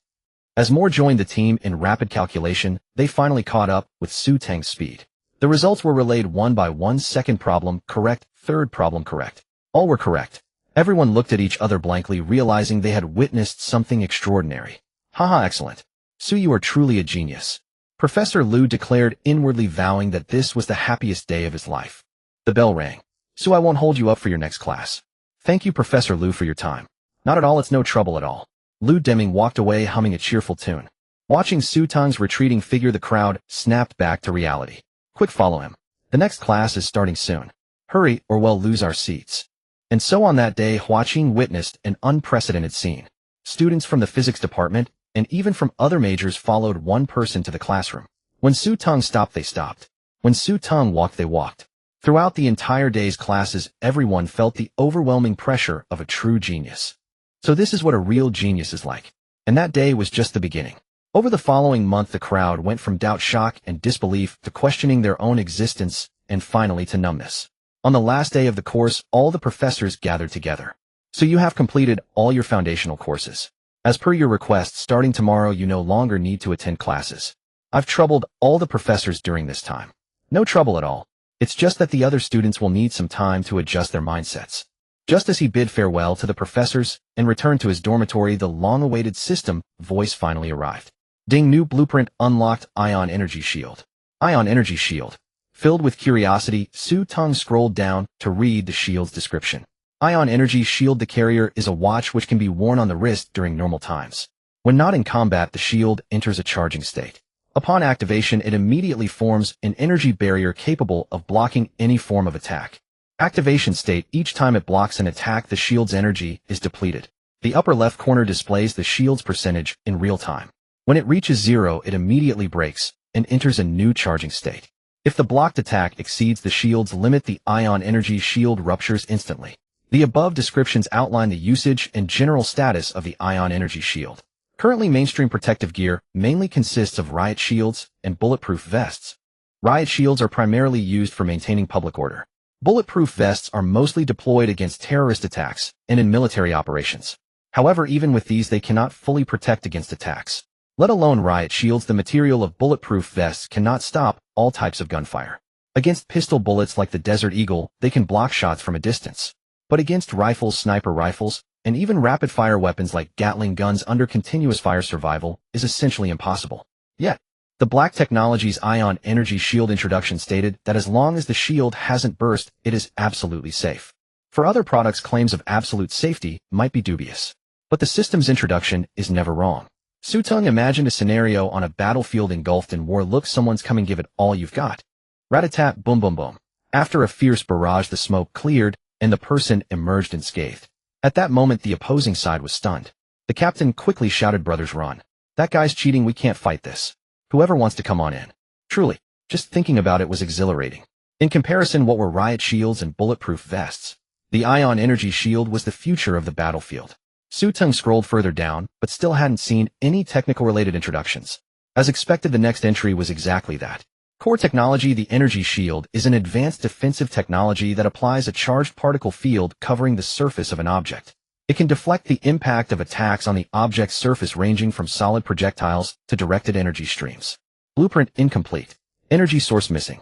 As more joined the team in rapid calculation, they finally caught up with Su Teng's speed. The results were relayed one by one. Second problem, correct. Third problem, correct. All were correct. Everyone looked at each other blankly, realizing they had witnessed something extraordinary. Haha, excellent. Su, you are truly a genius. Professor Lu declared, inwardly vowing that this was the happiest day of his life. The bell rang. Su, I won't hold you up for your next class. Thank you, Professor Lu, for your time. Not at all, it's no trouble at all. Lu Deming walked away humming a cheerful tune. Watching Su Teng's retreating figure, the crowd snapped back to reality. Quick, follow him. The next class is starting soon. Hurry. Hurry or we'll lose our seats. And so on that day, Huaqing witnessed an unprecedented scene. Students from the physics department, and even from other majors, followed one person to the classroom. When Su Teng stopped, they stopped. When Su Teng walked, they walked. Throughout the entire day's classes, everyone felt the overwhelming pressure of a true genius. So this is what a real genius is like. And that day was just the beginning. Over the following month, the crowd went from doubt, shock, and disbelief to questioning their own existence, and finally to numbness. On the last day of the course, all the professors gathered together. So you have completed all your foundational courses. As per your request, starting tomorrow you no longer need to attend classes. I've troubled all the professors during this time. No trouble at all. It's just that the other students will need some time to adjust their mindsets. Just as he bid farewell to the professors and returned to his dormitory, the long-awaited system voice finally arrived. Ding, new blueprint unlocked, ion energy shield. Ion energy shield. Filled with curiosity, Su Teng scrolled down to read the shield's description. Ion energy shield. The carrier is a watch which can be worn on the wrist during normal times. When not in combat, the shield enters a charging state. Upon activation, it immediately forms an energy barrier capable of blocking any form of attack. Activation state. Each time it blocks an attack, the shield's energy is depleted. The upper left corner displays the shield's percentage in real time. When it reaches 0, it immediately breaks and enters a new charging state. If the blocked attack exceeds the shield's limit, the ion energy shield ruptures instantly. The above descriptions outline the usage and general status of the ion energy shield. Currently, mainstream protective gear mainly consists of riot shields and bulletproof vests. Riot shields are primarily used for maintaining public order. Bulletproof vests are mostly deployed against terrorist attacks and in military operations. However, even with these, they cannot fully protect against attacks. Let alone riot shields. The material of bulletproof vests cannot stop all types of gunfire. Against pistol bullets like the Desert Eagle, they can block shots from a distance. But against rifles, sniper rifles, and even rapid-fire weapons like Gatling guns under continuous fire, survival is essentially impossible. Yet, the Black Technology's ion energy shield introduction stated that as long as the shield hasn't burst, it is absolutely safe. For other products, claims of absolute safety might be dubious. But the system's introduction is never wrong. Su Teng imagined a scenario on a battlefield engulfed in war. Look, someone's coming, give it all you've got. Rat-a-tat, boom boom boom. After a fierce barrage, the smoke cleared, and the person emerged unscathed. At that moment, the opposing side was stunned. The captain quickly shouted, "Brothers, run. That guy's cheating, we can't fight this. Whoever wants to come on in." Truly, just thinking about it was exhilarating. In comparison, what were riot shields and bulletproof vests? The ion energy shield was the future of the battlefield. Su Teng scrolled further down, but still hadn't seen any technical-related introductions. As expected, the next entry was exactly that. Core technology. The energy shield is an advanced defensive technology that applies a charged particle field covering the surface of an object. It can deflect the impact of attacks on the object's surface, ranging from solid projectiles to directed energy streams. Blueprint incomplete. Energy source missing.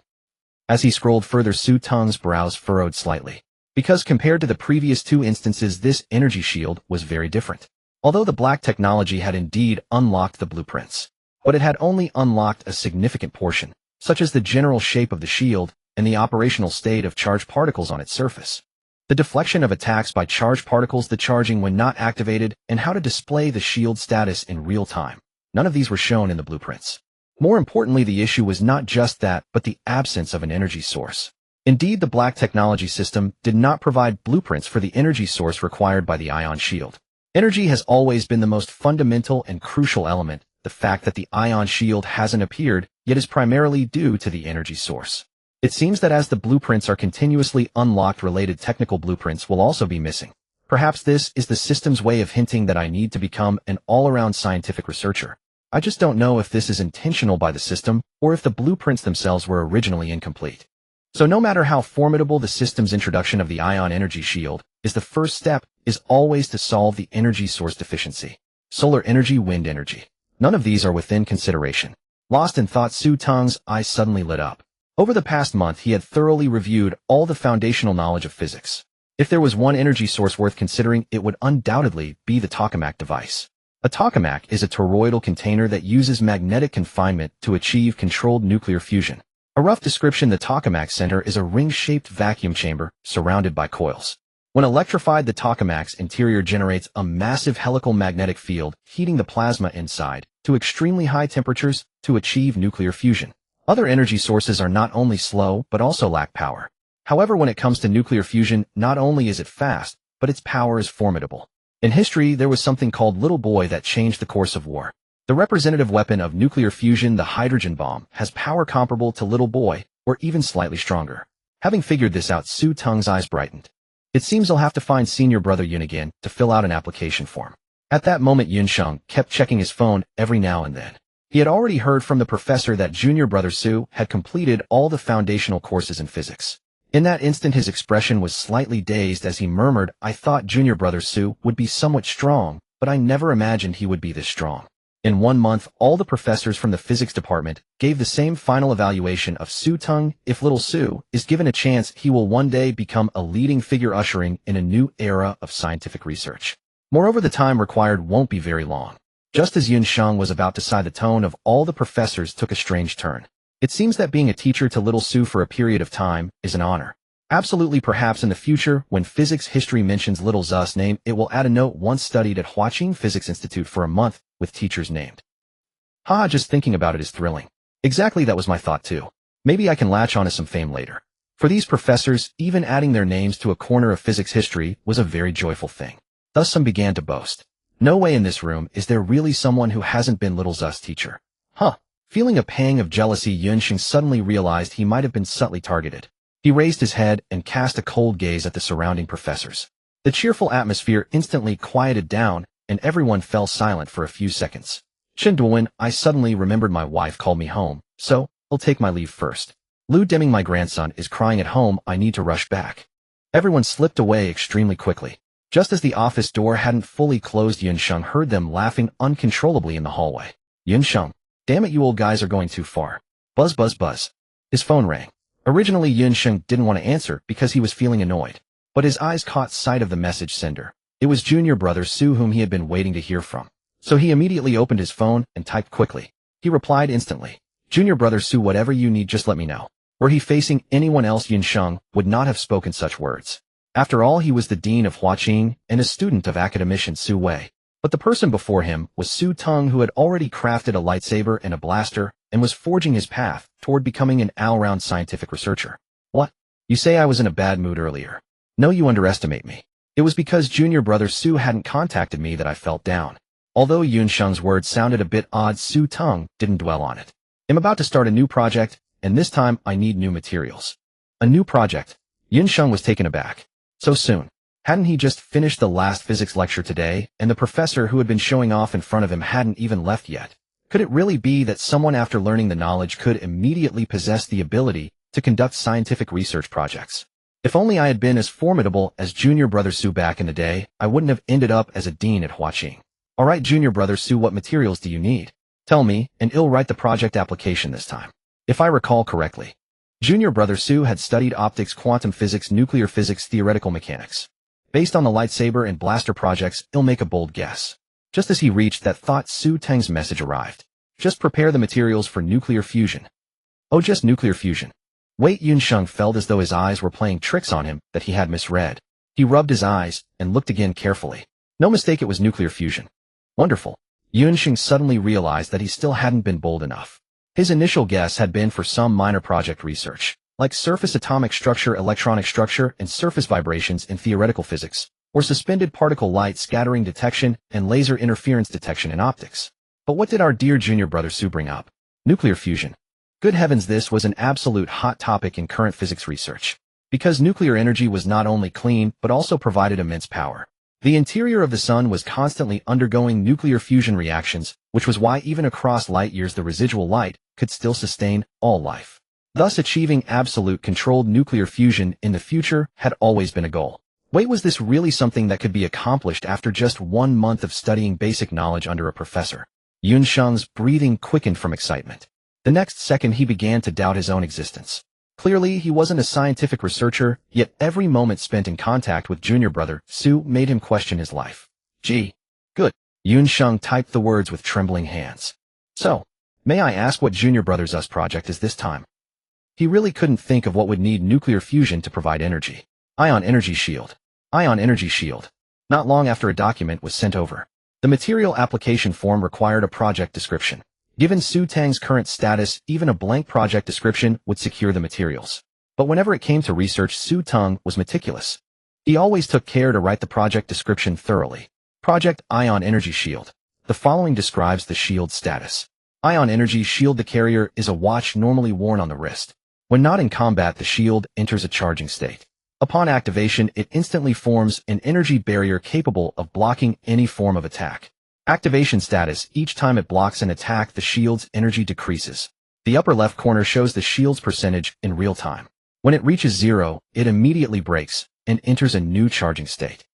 As he scrolled further, Su Teng's brows furrowed slightly. Because compared to the previous two instances, this energy shield was very different. Although the Black Technology had indeed unlocked the blueprints, but it had only unlocked a significant portion, such as the general shape of the shield and the operational state of charged particles on its surface. The deflection of attacks by charged particles, the charging when not activated, and how to display the shield status in real time. None of these were shown in the blueprints. More importantly, the issue was not just that, but the absence of an energy source. Indeed, the Black Technology system did not provide blueprints for the energy source required by the ion shield. Energy has always been the most fundamental and crucial element. The fact that the ion shield hasn't appeared yet is primarily due to the energy source. It seems that as the blueprints are continuously unlocked, related technical blueprints will also be missing. Perhaps this is the system's way of hinting that I need to become an all-around scientific researcher. I just don't know if this is intentional by the system or if the blueprints themselves were originally incomplete. So no matter how formidable the system's introduction of the ion energy shield is, the first step is always to solve the energy source deficiency. Solar energy, wind energy. None of these are within consideration. Lost in thought, Su Teng's eyes suddenly lit up. Over the past month, he had thoroughly reviewed all the foundational knowledge of physics. If there was one energy source worth considering, it would undoubtedly be the tokamak device. A tokamak is a toroidal container that uses magnetic confinement to achieve controlled nuclear fusion. A rough description: the tokamak center is a ring-shaped vacuum chamber surrounded by coils. When electrified, the tokamak's interior generates a massive helical magnetic field, heating the plasma inside to extremely high temperatures to achieve nuclear fusion. Other energy sources are not only slow but also lack power. However, when it comes to nuclear fusion, not only is it fast, but its power is formidable. In history, there was something called Little Boy that changed the course of war. The representative weapon of nuclear fusion, the hydrogen bomb, has power comparable to Little Boy, or even slightly stronger. Having figured this out, Su Teng's eyes brightened. It seems I'll have to find senior brother Yun again to fill out an application form. At that moment, Xingcheng kept checking his phone every now and then. He had already heard from the professor that junior brother Su had completed all the foundational courses in physics. In that instant, his expression was slightly dazed as he murmured, "I thought junior brother Su would be somewhat strong, but I never imagined he would be this strong." In 1 month, all the professors from the physics department gave the same final evaluation of Su Teng. If little Su is given a chance, he will one day become a leading figure ushering in a new era of scientific research. Moreover, the time required won't be very long. Just as Xingcheng was about to sigh, the tone of all the professors took a strange turn. It seems that being a teacher to little Su for a period of time is an honor. Absolutely, perhaps in the future, when physics history mentions little Zu's name, it will add a note once studied at Huaqing Physics Institute for a month, with teachers named. Haha, just thinking about it is thrilling. Exactly, that was my thought too. Maybe I can latch onto some fame later. For these professors, even adding their names to a corner of physics history was a very joyful thing. Thus some began to boast. No way in this room is there really someone who hasn't been little Zu's teacher. Huh. Feeling a pang of jealousy, Xingcheng suddenly realized he might have been subtly targeted. He raised his head and cast a cold gaze at the surrounding professors. The cheerful atmosphere instantly quieted down, and everyone fell silent for a few seconds. Chen Duowen, I suddenly remembered my wife called me home, so I'll take my leave first. Lu Deming, my grandson, is crying at home, I need to rush back. Everyone slipped away extremely quickly. Just as the office door hadn't fully closed, Xingcheng heard them laughing uncontrollably in the hallway. Xingcheng, damn it, you old guys are going too far. Buzz, buzz, buzz. His phone rang. Originally, Xingcheng didn't want to answer because he was feeling annoyed, but his eyes caught sight of the message sender. It was junior brother Su, whom he had been waiting to hear from. So he immediately opened his phone and typed quickly. He replied instantly. Junior brother Su, whatever you need, just let me know. Were he facing anyone else, Xingcheng would not have spoken such words. After all, he was the dean of Huaqing and a student of academician Su Wei. But the person before him was Su Teng, who had already crafted a lightsaber and a blaster and was forging his path toward becoming an all-round scientific researcher. What? You say I was in a bad mood earlier. No, you underestimate me. It was because junior brother Su hadn't contacted me that I felt down. Although Xingcheng's words sounded a bit odd, Su Teng didn't dwell on it. I'm about to start a new project, and this time I need new materials. A new project? Xingcheng was taken aback. So soon. Hadn't he just finished the last physics lecture today, and the professor who had been showing off in front of him hadn't even left yet? Could it really be that someone, after learning the knowledge, could immediately possess the ability to conduct scientific research projects? If only I had been as formidable as junior brother Su back in the day, I wouldn't have ended up as a dean at Huaqing. Alright, junior brother Su, what materials do you need? Tell me, and I'll write the project application this time. If I recall correctly, junior brother Su had studied optics, quantum physics, nuclear physics, theoretical mechanics. Based on the lightsaber and blaster projects, I'll make a bold guess. Just as he reached that thought, Su Teng's message arrived. Just prepare the materials for nuclear fusion. Oh, just nuclear fusion. Wait, Xingcheng felt as though his eyes were playing tricks on him that he had misread. He rubbed his eyes and looked again carefully. No mistake, it was nuclear fusion. Wonderful. Xingcheng suddenly realized that he still hadn't been bold enough. His initial guess had been for some minor project research, like surface atomic structure, electronic structure, and surface vibrations in theoretical physics, or suspended particle light scattering detection and laser interference detection in optics. But what did our dear junior brother Su bring up? Nuclear fusion. Good heavens, this was an absolute hot topic in current physics research. Because nuclear energy was not only clean, but also provided immense power. The interior of the sun was constantly undergoing nuclear fusion reactions, which was why even across light years the residual light could still sustain all life. Thus, achieving absolute controlled nuclear fusion in the future had always been a goal. Wait, was this really something that could be accomplished after just 1 month of studying basic knowledge under a professor? Xingcheng's breathing quickened from excitement. The next second he began to doubt his own existence. Clearly, he wasn't a scientific researcher, yet every moment spent in contact with junior brother Su made him question his life. Gee. Good. Xingcheng typed the words with trembling hands. So, may I ask what junior brother Zu's project is this time? He really couldn't think of what would need nuclear fusion to provide energy. Ion energy shield. Ion energy shield. Not long after a document was sent over. The material application form required a project description. Given Su Teng's current status, even a blank project description would secure the materials. But whenever it came to research, Teng was meticulous. He always took care to write the project description thoroughly. Project Ion Energy Shield. The following describes the shield's status. Ion Energy Shield. The carrier is a watch normally worn on the wrist. When not in combat, the shield enters a charging state. Upon activation, it instantly forms an energy barrier capable of blocking any form of attack. Activation status. Each time it blocks an attack, the shield's energy decreases. The upper left corner shows the shield's percentage in real time. When it reaches 0, it immediately breaks and enters a new charging state.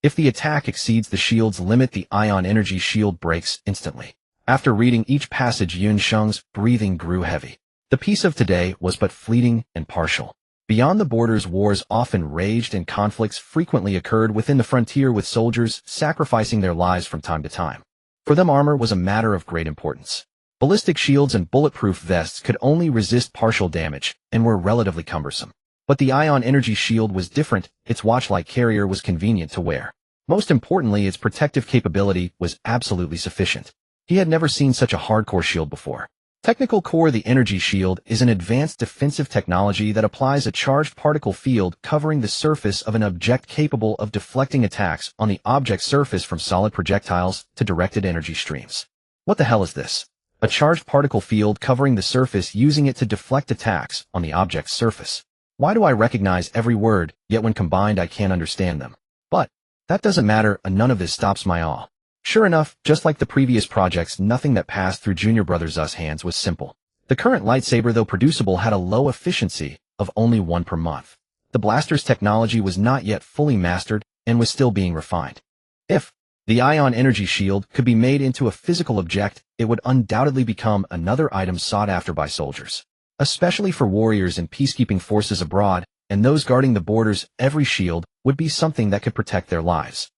If the attack exceeds the shield's limit, the Ion Energy Shield breaks instantly. After reading each passage, Xingcheng's breathing grew heavy. The peace of today was but fleeting and partial. Beyond the borders, wars often raged and conflicts frequently occurred within the frontier, with soldiers sacrificing their lives from time to time. For them, armor was a matter of great importance. Ballistic shields and bulletproof vests could only resist partial damage and were relatively cumbersome. But the Ion Energy Shield was different. Its watch-like carrier was convenient to wear. Most importantly, its protective capability was absolutely sufficient. He had never seen such a hardcore shield before. Technical core. The energy shield is an advanced defensive technology that applies a charged particle field covering the surface of an object, capable of deflecting attacks on the object's surface, from solid projectiles to directed energy streams. What the hell is this? A charged particle field covering the surface, using it to deflect attacks on the object's surface. Why do I recognize every word, yet when combined I can't understand them? But that doesn't matter, none of this stops my awe. Sure enough, just like the previous projects, nothing that passed through Junior Brothers' hands was simple. The current lightsaber, though producible, had a low efficiency of only 1 per month. The blaster's technology was not yet fully mastered and was still being refined. If the Ion Energy Shield could be made into a physical object, it would undoubtedly become another item sought after by soldiers, especially for warriors and peacekeeping forces abroad, and those guarding the borders. Every shield would be something that could protect their lives.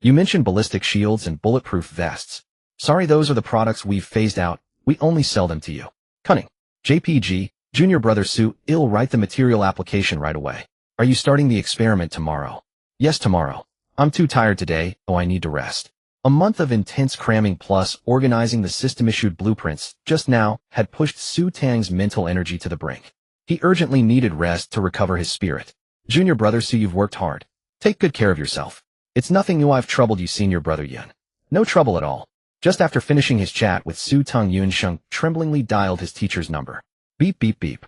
You mentioned ballistic shields and bulletproof vests. Sorry, those are the products we've phased out. We only sell them to you. Cunning. JPG, Junior Brother Sue, I'll write the material application right away. Are you starting the experiment tomorrow? Yes, tomorrow. I'm too tired today. Oh, I need to rest. A month of intense cramming plus organizing the system-issued blueprints just now had pushed Teng's mental energy to the brink. He urgently needed rest to recover his spirit. Junior Brother Sue, you've worked hard. Take good care of yourself. It's nothing new I've troubled you, Senior Brother Yun. No trouble at all. Just after finishing his chat with Teng, Yunsheng tremblingly dialed his teacher's number. Beep, beep, beep.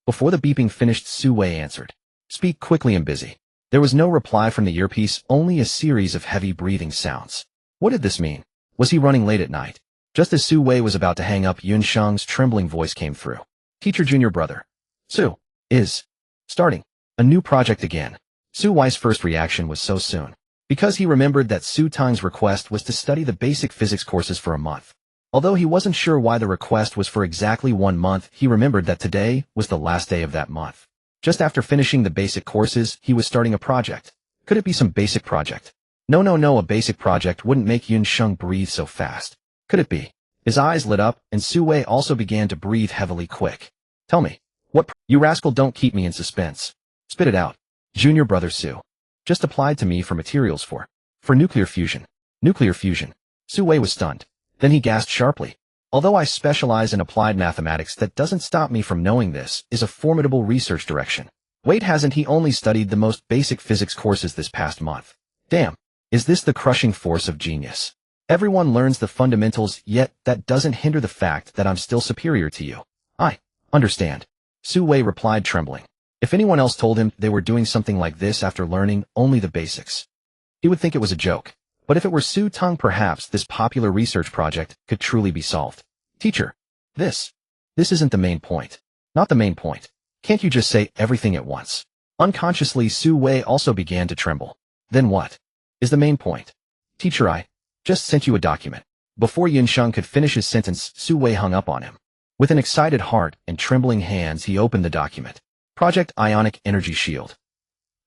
Before the beeping finished, Su Wei answered. Speak quickly, I'm busy. There was no reply from the earpiece, only a series of heavy breathing sounds. What did this mean? Was he running late at night? Just as Su Wei was about to hang up, Yunsheng's trembling voice came through. Teacher, Junior Brother Su is starting a new project again. Su Wei's first reaction was so soon, because he remembered that Teng's request was to study the basic physics courses for a month. Although he wasn't sure why the request was for exactly 1 month, he remembered that today was the last day of that month. Just after finishing the basic courses, he was starting a project. Could it be some basic project? No, a basic project wouldn't make Yunsheng breathe so fast. Could it be? His eyes lit up, and Su Wei also began to breathe heavily. Quick. Tell me. What? You rascal, don't keep me in suspense. Spit it out. Junior Brother Su just applied to me for materials for nuclear fusion. Nuclear fusion. Su Wei was stunned. Then he gasped sharply. Although I specialize in applied mathematics, that doesn't stop me from knowing this is a formidable research direction. Wait, hasn't he only studied the most basic physics courses this past month? Damn. Is this the crushing force of genius? Everyone learns the fundamentals, yet that doesn't hinder the fact that I'm still superior to you. I understand. Su Wei replied, trembling. If anyone else told him they were doing something like this after learning only the basics, he would think it was a joke. But if it were Teng, perhaps this popular research project could truly be solved. Teacher, this isn't the main point. Not the main point. Can't you just say everything at once? Unconsciously, Su Wei also began to tremble. Then what is the main point? Teacher, I just sent you a document. Before Yunsheng could finish his sentence, Su Wei hung up on him. With an excited heart and trembling hands, he opened the document. Project Ionic Energy Shield.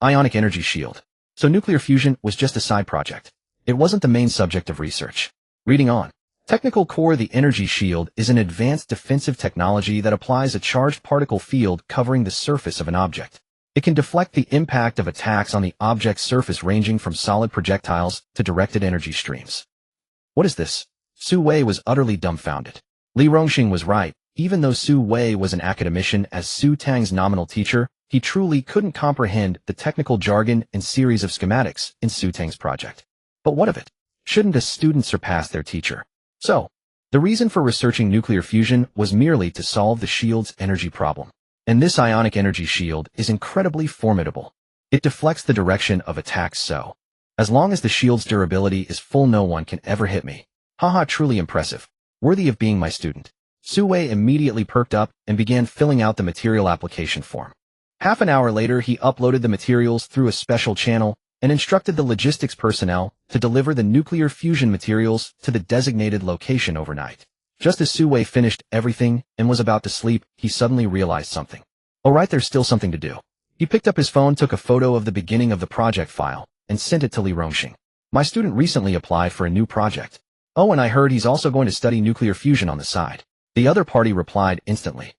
Ionic Energy Shield. So nuclear fusion was just a side project. It wasn't the main subject of research. Reading on. Technical core. The energy shield is an advanced defensive technology that applies a charged particle field covering the surface of an object. It can deflect the impact of attacks on the object's surface, ranging from solid projectiles to directed energy streams. What is this? Su Wei was utterly dumbfounded. Li Rongxing was right. Even though Su Wei was an academician as Su Tang's nominal teacher, he truly couldn't comprehend the technical jargon and series of schematics in Su Tang's project. But what of it? Shouldn't a student surpass their teacher? So, the reason for researching nuclear fusion was merely to solve the shield's energy problem. And this ionic energy shield is incredibly formidable. It deflects the direction of attacks so. As long as the shield's durability is full, no one can ever hit me. Haha, truly impressive. Worthy of being my student. Su Wei immediately perked up and began filling out the material application form. Half an hour later, he uploaded the materials through a special channel and instructed the logistics personnel to deliver the nuclear fusion materials to the designated location overnight. Just as Su Wei finished everything and was about to sleep, he suddenly realized something. Oh right, there's still something to do. He picked up his phone, took a photo of the beginning of the project file, and sent it to Li Rongxing. My student recently applied for a new project. Oh, and I heard he's also going to study nuclear fusion on the side. The other party replied instantly.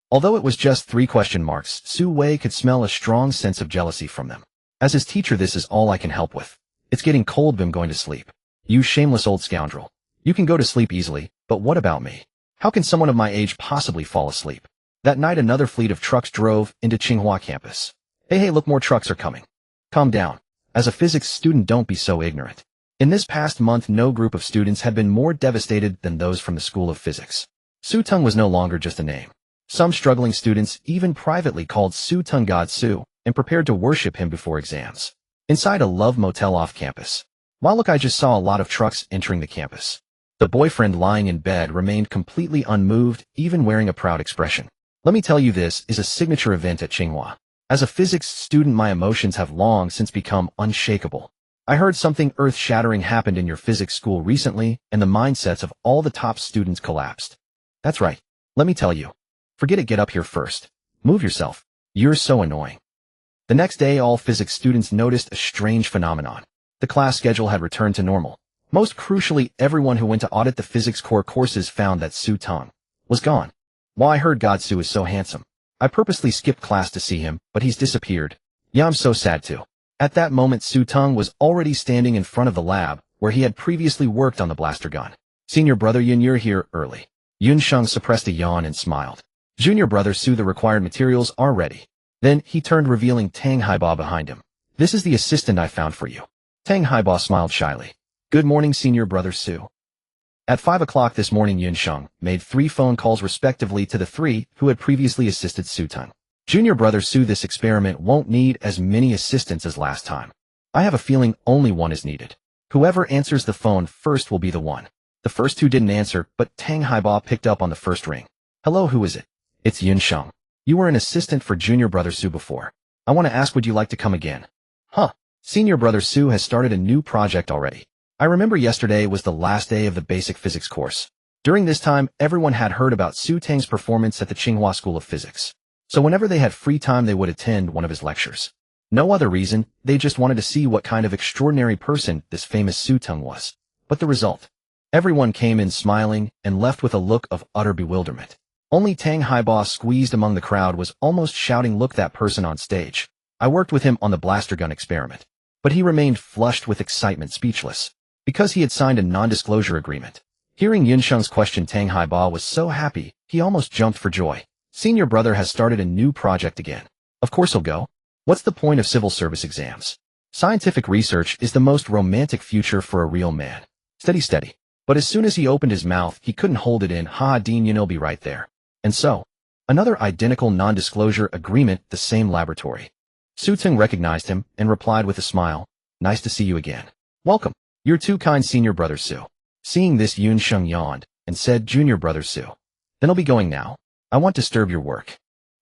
Although it was just 3 question marks, Su Wei could smell a strong sense of jealousy from them. As his teacher, this is all I can help with. It's getting cold, I'm going to sleep. You shameless old scoundrel. You can go to sleep easily, but what about me? How can someone of my age possibly fall asleep? That night, another fleet of trucks drove into Tsinghua campus. Hey, look, more trucks are coming. Calm down. As a physics student, don't be so ignorant. In this past month, no group of students had been more devastated than those from the School of Physics. Su Teng was no longer just a name. Some struggling students even privately called Su Teng God Su and prepared to worship him before exams. Inside a love motel off campus. Wow, look, I just saw a lot of trucks entering the campus. The boyfriend lying in bed remained completely unmoved, even wearing a proud expression. Let me tell you, this is a signature event at Tsinghua. As a physics student, my emotions have long since become unshakable. I heard something earth-shattering happened in your physics school recently, and the mindsets of all the top students collapsed. That's right. Let me tell you. Forget it, get up here first. Move yourself. You're so annoying. The next day, all physics students noticed a strange phenomenon. The class schedule had returned to normal. Most crucially, everyone who went to audit the physics core courses found that Su Teng was gone. Well, I heard God Su is so handsome. I purposely skipped class to see him, but he's disappeared. Yeah, I'm so sad too. At that moment, Su Teng was already standing in front of the lab, where he had previously worked on the blaster gun. Senior brother Yun, you're here early. Yun Sheng suppressed a yawn and smiled. Junior brother Su, the required materials are ready. Then he turned, revealing Teng Haiba behind him. This is the assistant I found for you. Teng Haiba smiled shyly. Good morning, senior brother Su. At 5 o'clock this morning, Yun Sheng made 3 phone calls respectively to the 3 who had previously assisted Su Teng. Junior brother Su, this experiment won't need as many assistants as last time. I have a feeling only one is needed. Whoever answers the phone first will be the one. The first 2 didn't answer, but Teng Haiba picked up on the first ring. Hello, who is it? It's Yun Sheng. You were an assistant for junior brother Su before. I want to ask, would you like to come again? Huh. Senior brother Su has started a new project already. I remember yesterday was the last day of the basic physics course. During this time, everyone had heard about Su Teng's performance at the Tsinghua School of Physics. So whenever they had free time, they would attend one of his lectures. No other reason, they just wanted to see what kind of extraordinary person this famous Su Teng was. But the result? Everyone came in smiling and left with a look of utter bewilderment. Only Teng Haiba, squeezed among the crowd, was almost shouting, look, that person on stage. I worked with him on the blaster gun experiment. But he remained flushed with excitement, speechless. Because he had signed a non-disclosure agreement. Hearing Yun Sheng's question, Teng Haiba was so happy, he almost jumped for joy. Senior brother has started a new project again. Of course he'll go. What's the point of civil service exams? Scientific research is the most romantic future for a real man. Steady, steady. But as soon as he opened his mouth, he couldn't hold it in. Ha, Dean, you'll be right there. And so, another identical non-disclosure agreement, the same laboratory. Su Teng recognized him and replied with a smile. Nice to see you again. Welcome. You're too kind, senior brother Su. Seeing this, Yun Sheng yawned and said, junior brother Su. Then I'll be going now. I won't disturb your work.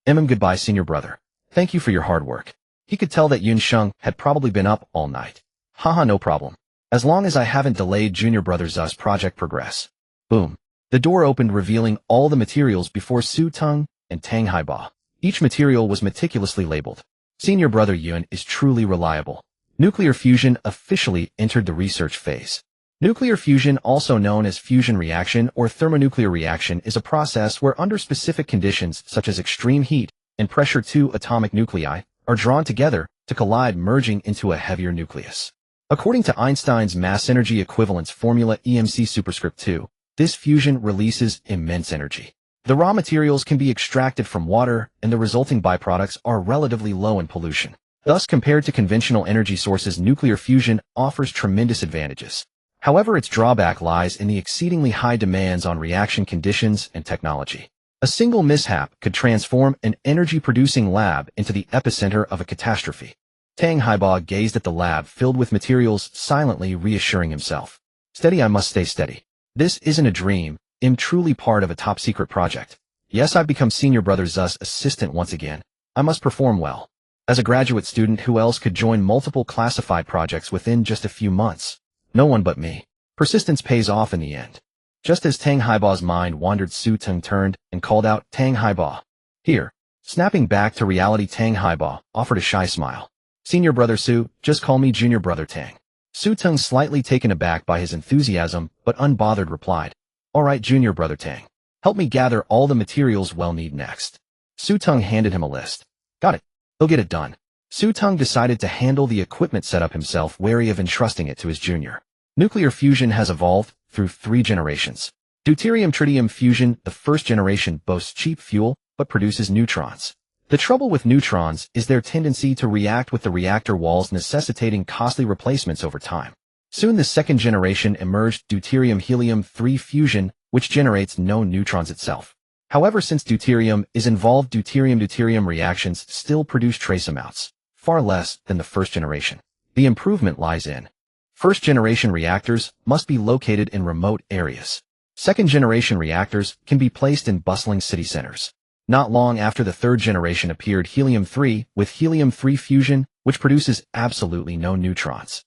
Goodbye, senior brother. Thank you for your hard work. He could tell that Yun Sheng had probably been up all night. Haha, no problem. As long as I haven't delayed junior brother Zu's project progress. Boom. The door opened, revealing all the materials before Su Teng and Teng Haiba. Each material was meticulously labeled. Senior brother Yun is truly reliable. Nuclear fusion officially entered the research phase. Nuclear fusion, also known as fusion reaction or thermonuclear reaction, is a process where under specific conditions such as extreme heat and pressure, 2 atomic nuclei are drawn together to collide, merging into a heavier nucleus. According to Einstein's mass energy equivalence formula EMC superscript 2, this fusion releases immense energy. The raw materials can be extracted from water, and the resulting byproducts are relatively low in pollution. Thus, compared to conventional energy sources, nuclear fusion offers tremendous advantages. However, its drawback lies in the exceedingly high demands on reaction conditions and technology. A single mishap could transform an energy-producing lab into the epicenter of a catastrophe. Teng Haiba gazed at the lab filled with materials, silently reassuring himself. Steady, I must stay steady. This isn't a dream. I'm truly part of a top-secret project. Yes, I've become Senior Brother Zu's assistant once again. I must perform well. As a graduate student, who else could join multiple classified projects within just a few months? No one but me. Persistence pays off in the end. Just as Teng Haiba's mind wandered, Su Teng turned and called out, Teng Haiba. Here. Snapping back to reality, Teng Haiba offered a shy smile. Senior Brother Su, just call me Junior Brother Teng. Su Teng, slightly taken aback by his enthusiasm, but unbothered, replied, All right, Junior Brother Teng. Help me gather all the materials we'll need next. Su Teng handed him a list. Got it. He'll get it done. Su Teng decided to handle the equipment setup himself, wary of entrusting it to his junior. Nuclear fusion has evolved through 3 generations. Deuterium-tritium fusion, the first generation, boasts cheap fuel, but produces neutrons. The trouble with neutrons is their tendency to react with the reactor walls, necessitating costly replacements over time. Soon the second generation emerged, deuterium-helium-3 fusion, which generates no neutrons itself. However, since deuterium is involved, deuterium-deuterium reactions still produce trace amounts, far less than the first generation. The improvement lies in first-generation reactors must be located in remote areas. Second-generation reactors can be placed in bustling city centers. Not long after the third generation appeared helium-3 with helium-3 fusion, which produces absolutely no neutrons.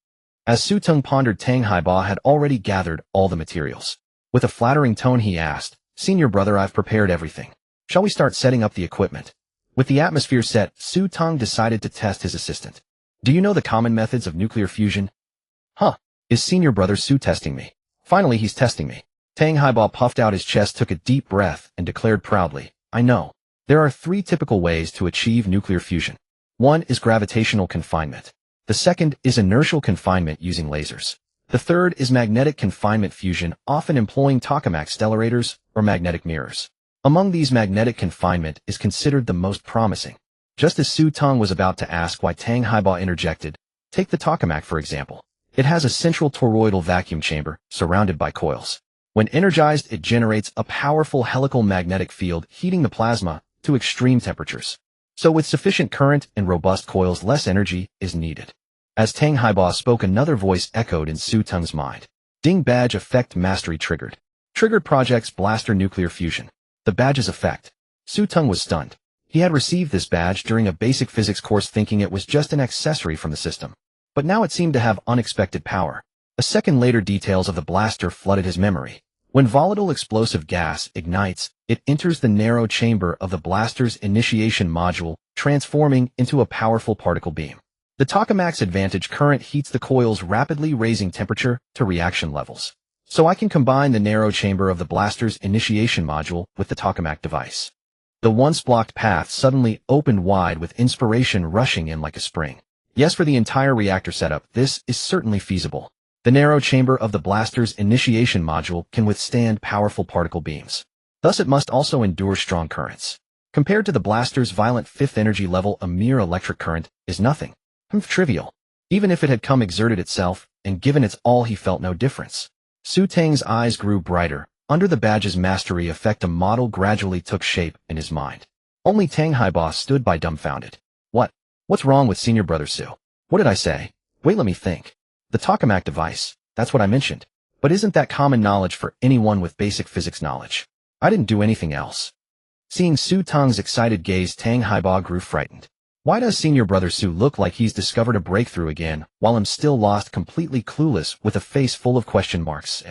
As Su Teng pondered, Teng Haiba had already gathered all the materials. With a flattering tone he asked, Senior Brother, I've prepared everything. Shall we start setting up the equipment? With the atmosphere set, Su Teng decided to test his assistant. Do you know the common methods of nuclear fusion? Huh, is Senior Brother Su testing me? Finally, he's testing me. Teng Haiba puffed out his chest, took a deep breath, and declared proudly, I know. There are 3 typical ways to achieve nuclear fusion. 1 is gravitational confinement. The second is inertial confinement using lasers. The third is magnetic confinement fusion, often employing tokamak stellarators or magnetic mirrors. Among these, magnetic confinement is considered the most promising. Just as Su Teng was about to ask why, Teng Haiba interjected, take the tokamak for example. It has a central toroidal vacuum chamber surrounded by coils. When energized, it generates a powerful helical magnetic field, heating the plasma to extreme temperatures. So with sufficient current and robust coils, less energy is needed. As Teng Haiba spoke, another voice echoed in Su Teng's mind. Ding, badge effect mastery triggered. Triggered projects blaster nuclear fusion. The badge's effect. Su Teng was stunned. He had received this badge during a basic physics course, thinking it was just an accessory from the system. But now it seemed to have unexpected power. A second later, details of the blaster flooded his memory. When volatile explosive gas ignites, it enters the narrow chamber of the blaster's initiation module, transforming into a powerful particle beam. The tokamak's advantage current heats the coils, rapidly raising temperature to reaction levels. So I can combine the narrow chamber of the blaster's initiation module with the tokamak device. The once blocked path suddenly opened wide, with inspiration rushing in like a spring. Yes, for the entire reactor setup, this is certainly feasible. The narrow chamber of the blaster's initiation module can withstand powerful particle beams. Thus, it must also endure strong currents. Compared to the blaster's violent 5th energy level, a mere electric current is nothing. Trivial. Even if it had come exerted itself and given its all, he felt no difference. Su Teng's eyes grew brighter. Under the badge's mastery effect, a model gradually took shape in his mind. Only Teng Haiba stood by, dumbfounded. What's wrong with Senior Brother Su? What did I say? Wait, let me think. The tokamak device, that's what I mentioned. But isn't that common knowledge for anyone with basic physics knowledge? I didn't do anything else. Seeing Su Teng's excited gaze, Teng Haiba grew frightened. Why does Senior Brother Su look like he's discovered a breakthrough again, while I'm still lost, completely clueless, with a face full of question marks?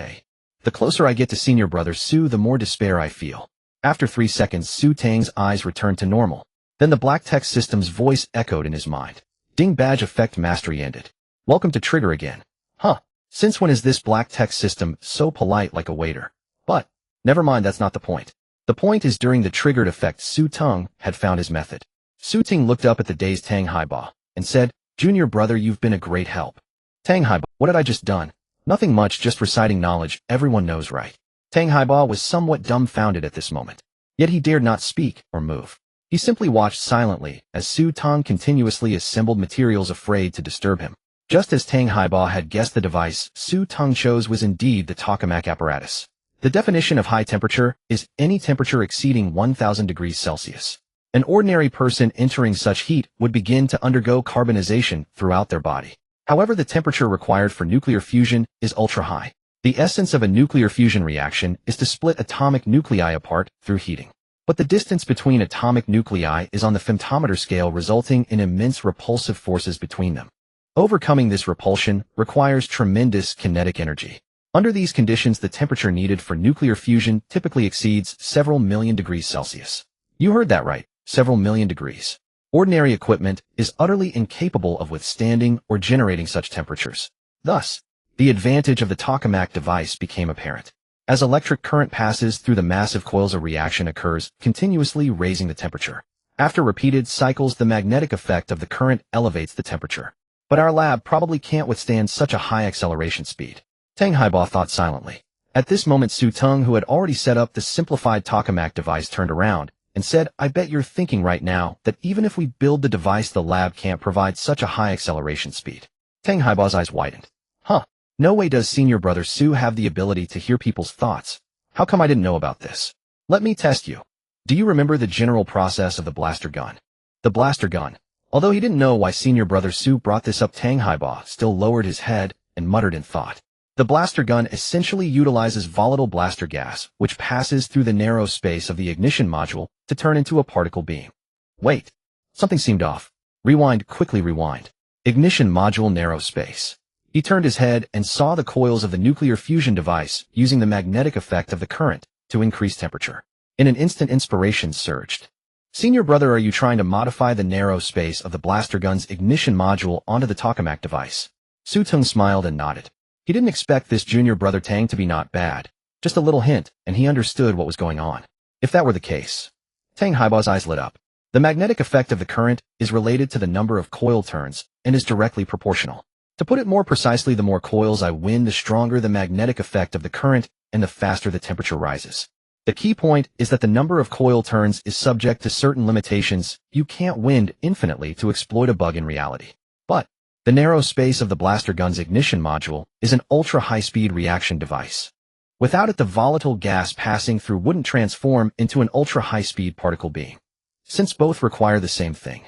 The closer I get to Senior Brother Su, the more despair I feel. After 3 seconds, Su Teng's eyes returned to normal. Then the black text system's voice echoed in his mind. Ding, badge effect mastery ended. Welcome to Trigger again. Huh. Since when is this black text system so polite, like a waiter? But, never mind, that's not the point. The point is, during the triggered effect, Su Teng had found his method. Su Teng looked up at the dazed Teng Haiba and said, Junior Brother, you've been a great help. Teng Haiba, what had I just done? Nothing much, just reciting knowledge everyone knows, right? Teng Haiba was somewhat dumbfounded at this moment. Yet he dared not speak or move. He simply watched silently as Su Teng continuously assembled materials afraid to disturb him. Just as Teng Haiba had guessed, the device Su Teng chose was indeed the tokamak apparatus. The definition of high temperature is any temperature exceeding 1000 degrees Celsius. An ordinary person entering such heat would begin to undergo carbonization throughout their body. However, the temperature required for nuclear fusion is ultra-high. The essence of a nuclear fusion reaction is to split atomic nuclei apart through heating. But the distance between atomic nuclei is on the femtometer scale, resulting in immense repulsive forces between them. Overcoming this repulsion requires tremendous kinetic energy. Under these conditions, the temperature needed for nuclear fusion typically exceeds several million degrees Celsius. You heard that right, several million degrees. Ordinary equipment is utterly incapable of withstanding or generating such temperatures. Thus, the advantage of the tokamak device became apparent. As electric current passes through the massive coils, a reaction occurs, continuously raising the temperature. After repeated cycles, the magnetic effect of the current elevates the temperature. But our lab probably can't withstand such a high acceleration speed. Teng Haiba thought silently. At this moment, Su Teng, who had already set up the simplified tokamak device, turned around and said, "I bet you're thinking right now that even if we build the device, the lab can't provide such a high acceleration speed." Teng Haiba's eyes widened. Huh. No way does senior brother Su have the ability to hear people's thoughts. How come I didn't know about this? Let me test you. Do you remember the general process of the blaster gun? The blaster gun. Although he didn't know why senior brother Su brought this up, Teng Haiba still lowered his head and muttered in thought. The blaster gun essentially utilizes volatile blaster gas, which passes through the narrow space of the ignition module to turn into a particle beam. Wait. Something seemed off. Rewind, quickly rewind. Ignition module, narrow space. He turned his head and saw the coils of the nuclear fusion device using the magnetic effect of the current to increase temperature. In an instant, inspiration surged. Senior brother, are you trying to modify the narrow space of the blaster gun's ignition module onto the tokamak device? Su Teng smiled and nodded. He didn't expect this junior brother Teng to be not bad. Just a little hint, and he understood what was going on. If that were the case. Teng Haiba's eyes lit up. The magnetic effect of the current is related to the number of coil turns and is directly proportional. To put it more precisely, the more coils I win, the stronger the magnetic effect of the current and the faster the temperature rises. The key point is that the number of coil turns is subject to certain limitations. You can't win infinitely to exploit a bug in reality. But the narrow space of the blaster gun's ignition module is an ultra-high-speed reaction device. Without it, the volatile gas passing through wouldn't transform into an ultra-high-speed particle beam. Since both require the same thing,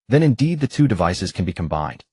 then indeed the two devices can be combined.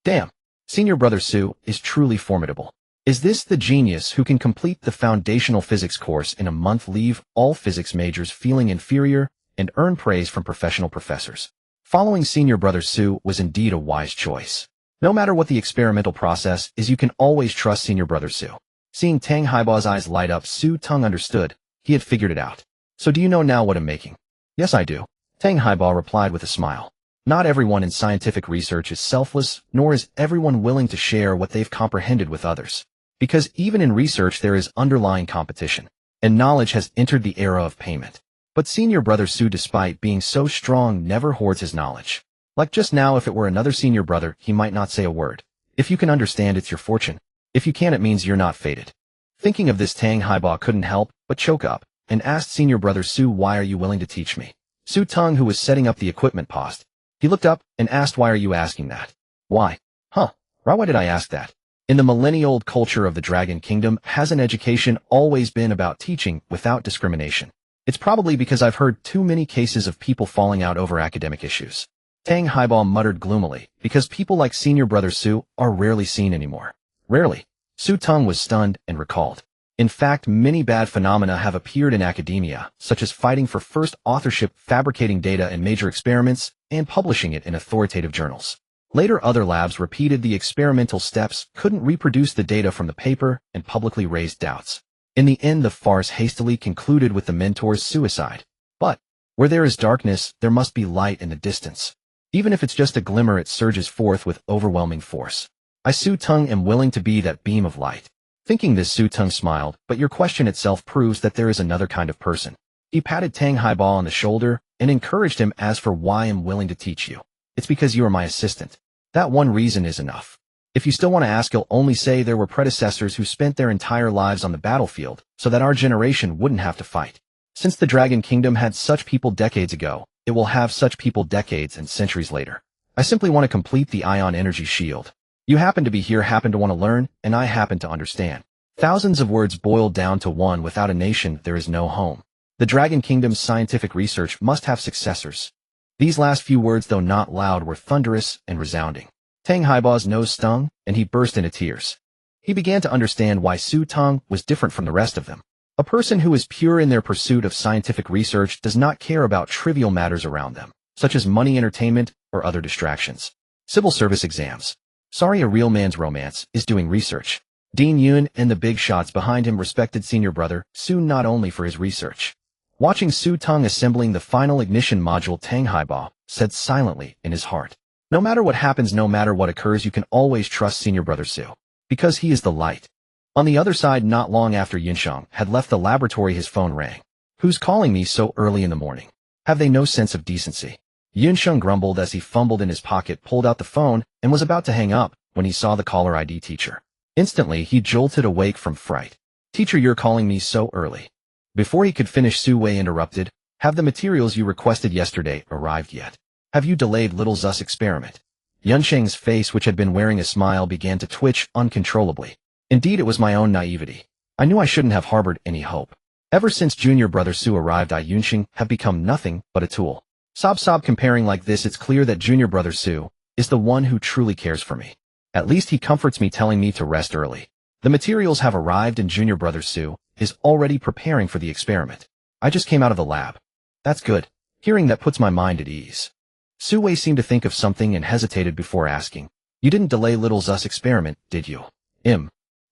Damn, senior brother Su is truly formidable. Is this the genius who can complete the foundational physics course in a month, leave all physics majors feeling inferior, and earn praise from professional professors? Following senior brother Su was indeed a wise choice. No matter what the experimental process is, you can always trust senior brother Su. Seeing Teng Haiba's eyes light up, Su Teng understood. He had figured it out. So do you know now what I'm making? Yes, I do. Teng Haiba replied with a smile. Not everyone in scientific research is selfless, nor is everyone willing to share what they've comprehended with others. Because even in research there is underlying competition, and knowledge has entered the era of payment. But senior brother Su, despite being so strong, never hoards his knowledge. Like just now, if it were another senior brother, he might not say a word. If you can understand, it's your fortune. If you can't, it means you're not fated. Thinking of this, Teng Haiba couldn't help but choke up, and asked senior brother Su, "Why are you willing to teach me?" Su Teng, who was setting up the equipment, paused. He looked up and asked, "Why are you asking that?" Why? Huh. Why did I ask that? In the millennia-old culture of the Dragon Kingdom, has an education always been about teaching without discrimination? It's probably because I've heard too many cases of people falling out over academic issues. Teng Haiba muttered gloomily, because people like senior brother Su are rarely seen anymore. Rarely. Su Teng was stunned and recalled. In fact, many bad phenomena have appeared in academia, such as fighting for first authorship, fabricating data in major experiments, and publishing it in authoritative journals. Later, other labs repeated the experimental steps, couldn't reproduce the data from the paper, and publicly raised doubts. In the end, the farce hastily concluded with the mentor's suicide. But where there is darkness, there must be light in the distance. Even if it's just a glimmer, it surges forth with overwhelming force. I, Su Teng, am willing to be that beam of light. Thinking this, Su Teng smiled, but your question itself proves that there is another kind of person. He patted Teng Haiba on the shoulder and encouraged him. As for why I'm willing to teach you, it's because you are my assistant. That one reason is enough. If you still want to ask, you'll only say there were predecessors who spent their entire lives on the battlefield so that our generation wouldn't have to fight. Since the Dragon Kingdom had such people decades ago, it will have such people decades and centuries later. I simply want to complete the ion energy shield. You happen to be here, happen to want to learn, and I happen to understand. Thousands of words boiled down to one. Without a nation, there is no home. The Dragon Kingdom's scientific research must have successors. These last few words, though not loud, were thunderous and resounding. Teng Haibaw's nose stung, and he burst into tears. He began to understand why Su Teng was different from the rest of them. A person who is pure in their pursuit of scientific research does not care about trivial matters around them, such as money, entertainment, or other distractions. Civil service exams. Sorry, a real man's romance is doing research. Dean Yun and the big shots behind him respected senior brother Su not only for his research. Watching Su Teng assembling the final ignition module, Teng Haibaw said silently in his heart, "No matter what happens, no matter what occurs, you can always trust senior brother Su, because he is the light." On the other side, not long after Xingcheng had left the laboratory, his phone rang. "Who's calling me so early in the morning? Have they no sense of decency?" Xingcheng grumbled as he fumbled in his pocket, pulled out the phone, and was about to hang up when he saw the caller ID teacher. Instantly, he jolted awake from fright. "Teacher, you're calling me so early." Before he could finish, Su Wei interrupted. "Have the materials you requested yesterday arrived yet? Have you delayed little Zus experiment?" Yunsheng's face, which had been wearing a smile, began to twitch uncontrollably. "Indeed, it was my own naivety. I knew I shouldn't have harbored any hope. Ever since junior brother Su arrived, I Yunsheng have become nothing but a tool." Sob, comparing like this, it's clear that junior brother Su is the one who truly cares for me. At least he comforts me, telling me to rest early. The materials have arrived and junior brother Su is already preparing for the experiment. I just came out of the lab. That's good. Hearing that puts my mind at ease. Su Wei seemed to think of something and hesitated before asking, "You didn't delay little Zus experiment, did you?"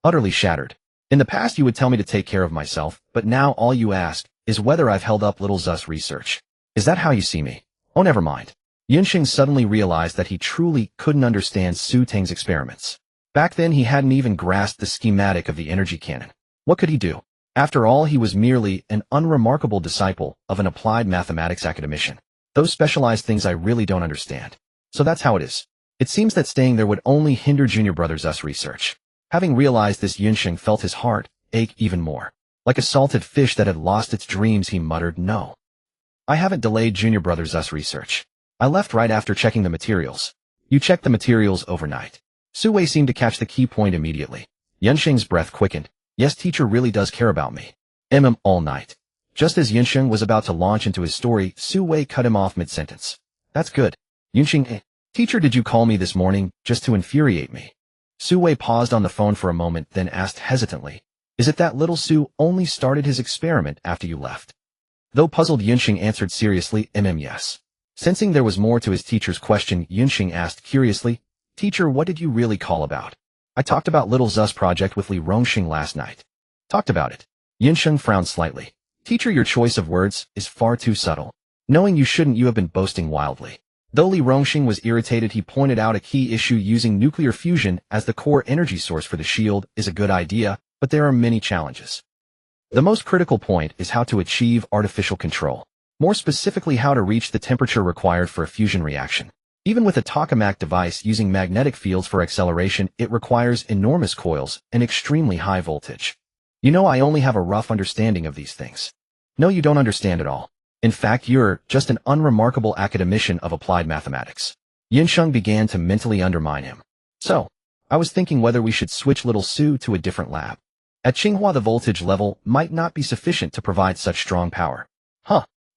Utterly shattered. "In the past you would tell me to take care of myself, but now all you ask is whether I've held up little Zus research. Is that how you see me? Oh, never mind." Yunsheng suddenly realized that he truly couldn't understand Su Teng's experiments. Back then he hadn't even grasped the schematic of the energy cannon. What could he do? After all, he was merely an unremarkable disciple of an applied mathematics academician. Those specialized things I really don't understand. So that's how it is. It seems that staying there would only hinder junior brother Zus research. Having realized this, Yunsheng felt his heart ache even more. Like a salted fish that had lost its dreams, he muttered, "No. I haven't delayed junior brother Zus research. I left right after checking the materials." "You checked the materials overnight?" Su Wei seemed to catch the key point immediately. Yunsheng's breath quickened. "Yes, teacher really does care about me." All night." Just as Yunsheng was about to launch into his story, Su Wei cut him off mid-sentence. "That's good. Yunsheng, teacher, did you call me this morning just to infuriate me?" Su Wei paused on the phone for a moment, then asked hesitantly, "Is it that little Su only started his experiment after you left?" Though puzzled, Yunsheng answered seriously, yes." Sensing there was more to his teacher's question, Yunsheng asked curiously, "Teacher, what did you really call about?" "I talked about little Zus project with Li Rongxing last night." "Talked about it?" Yunsheng frowned slightly. "Teacher, your choice of words is far too subtle. Knowing you shouldn't, you have been boasting wildly." Though Li Rongxing was irritated, he pointed out a key issue. Using nuclear fusion as the core energy source for the shield is a good idea, but there are many challenges. The most critical point is how to achieve artificial control. More specifically, how to reach the temperature required for a fusion reaction. Even with a tokamak device using magnetic fields for acceleration, it requires enormous coils and extremely high voltage. You know, I only have a rough understanding of these things." "No, you don't understand at all. In fact, you're just an unremarkable academician of applied mathematics." Yunsheng began to mentally undermine him. "So, I was thinking whether we should switch little Su to a different lab. At Tsinghua, the voltage level might not be sufficient to provide such strong power."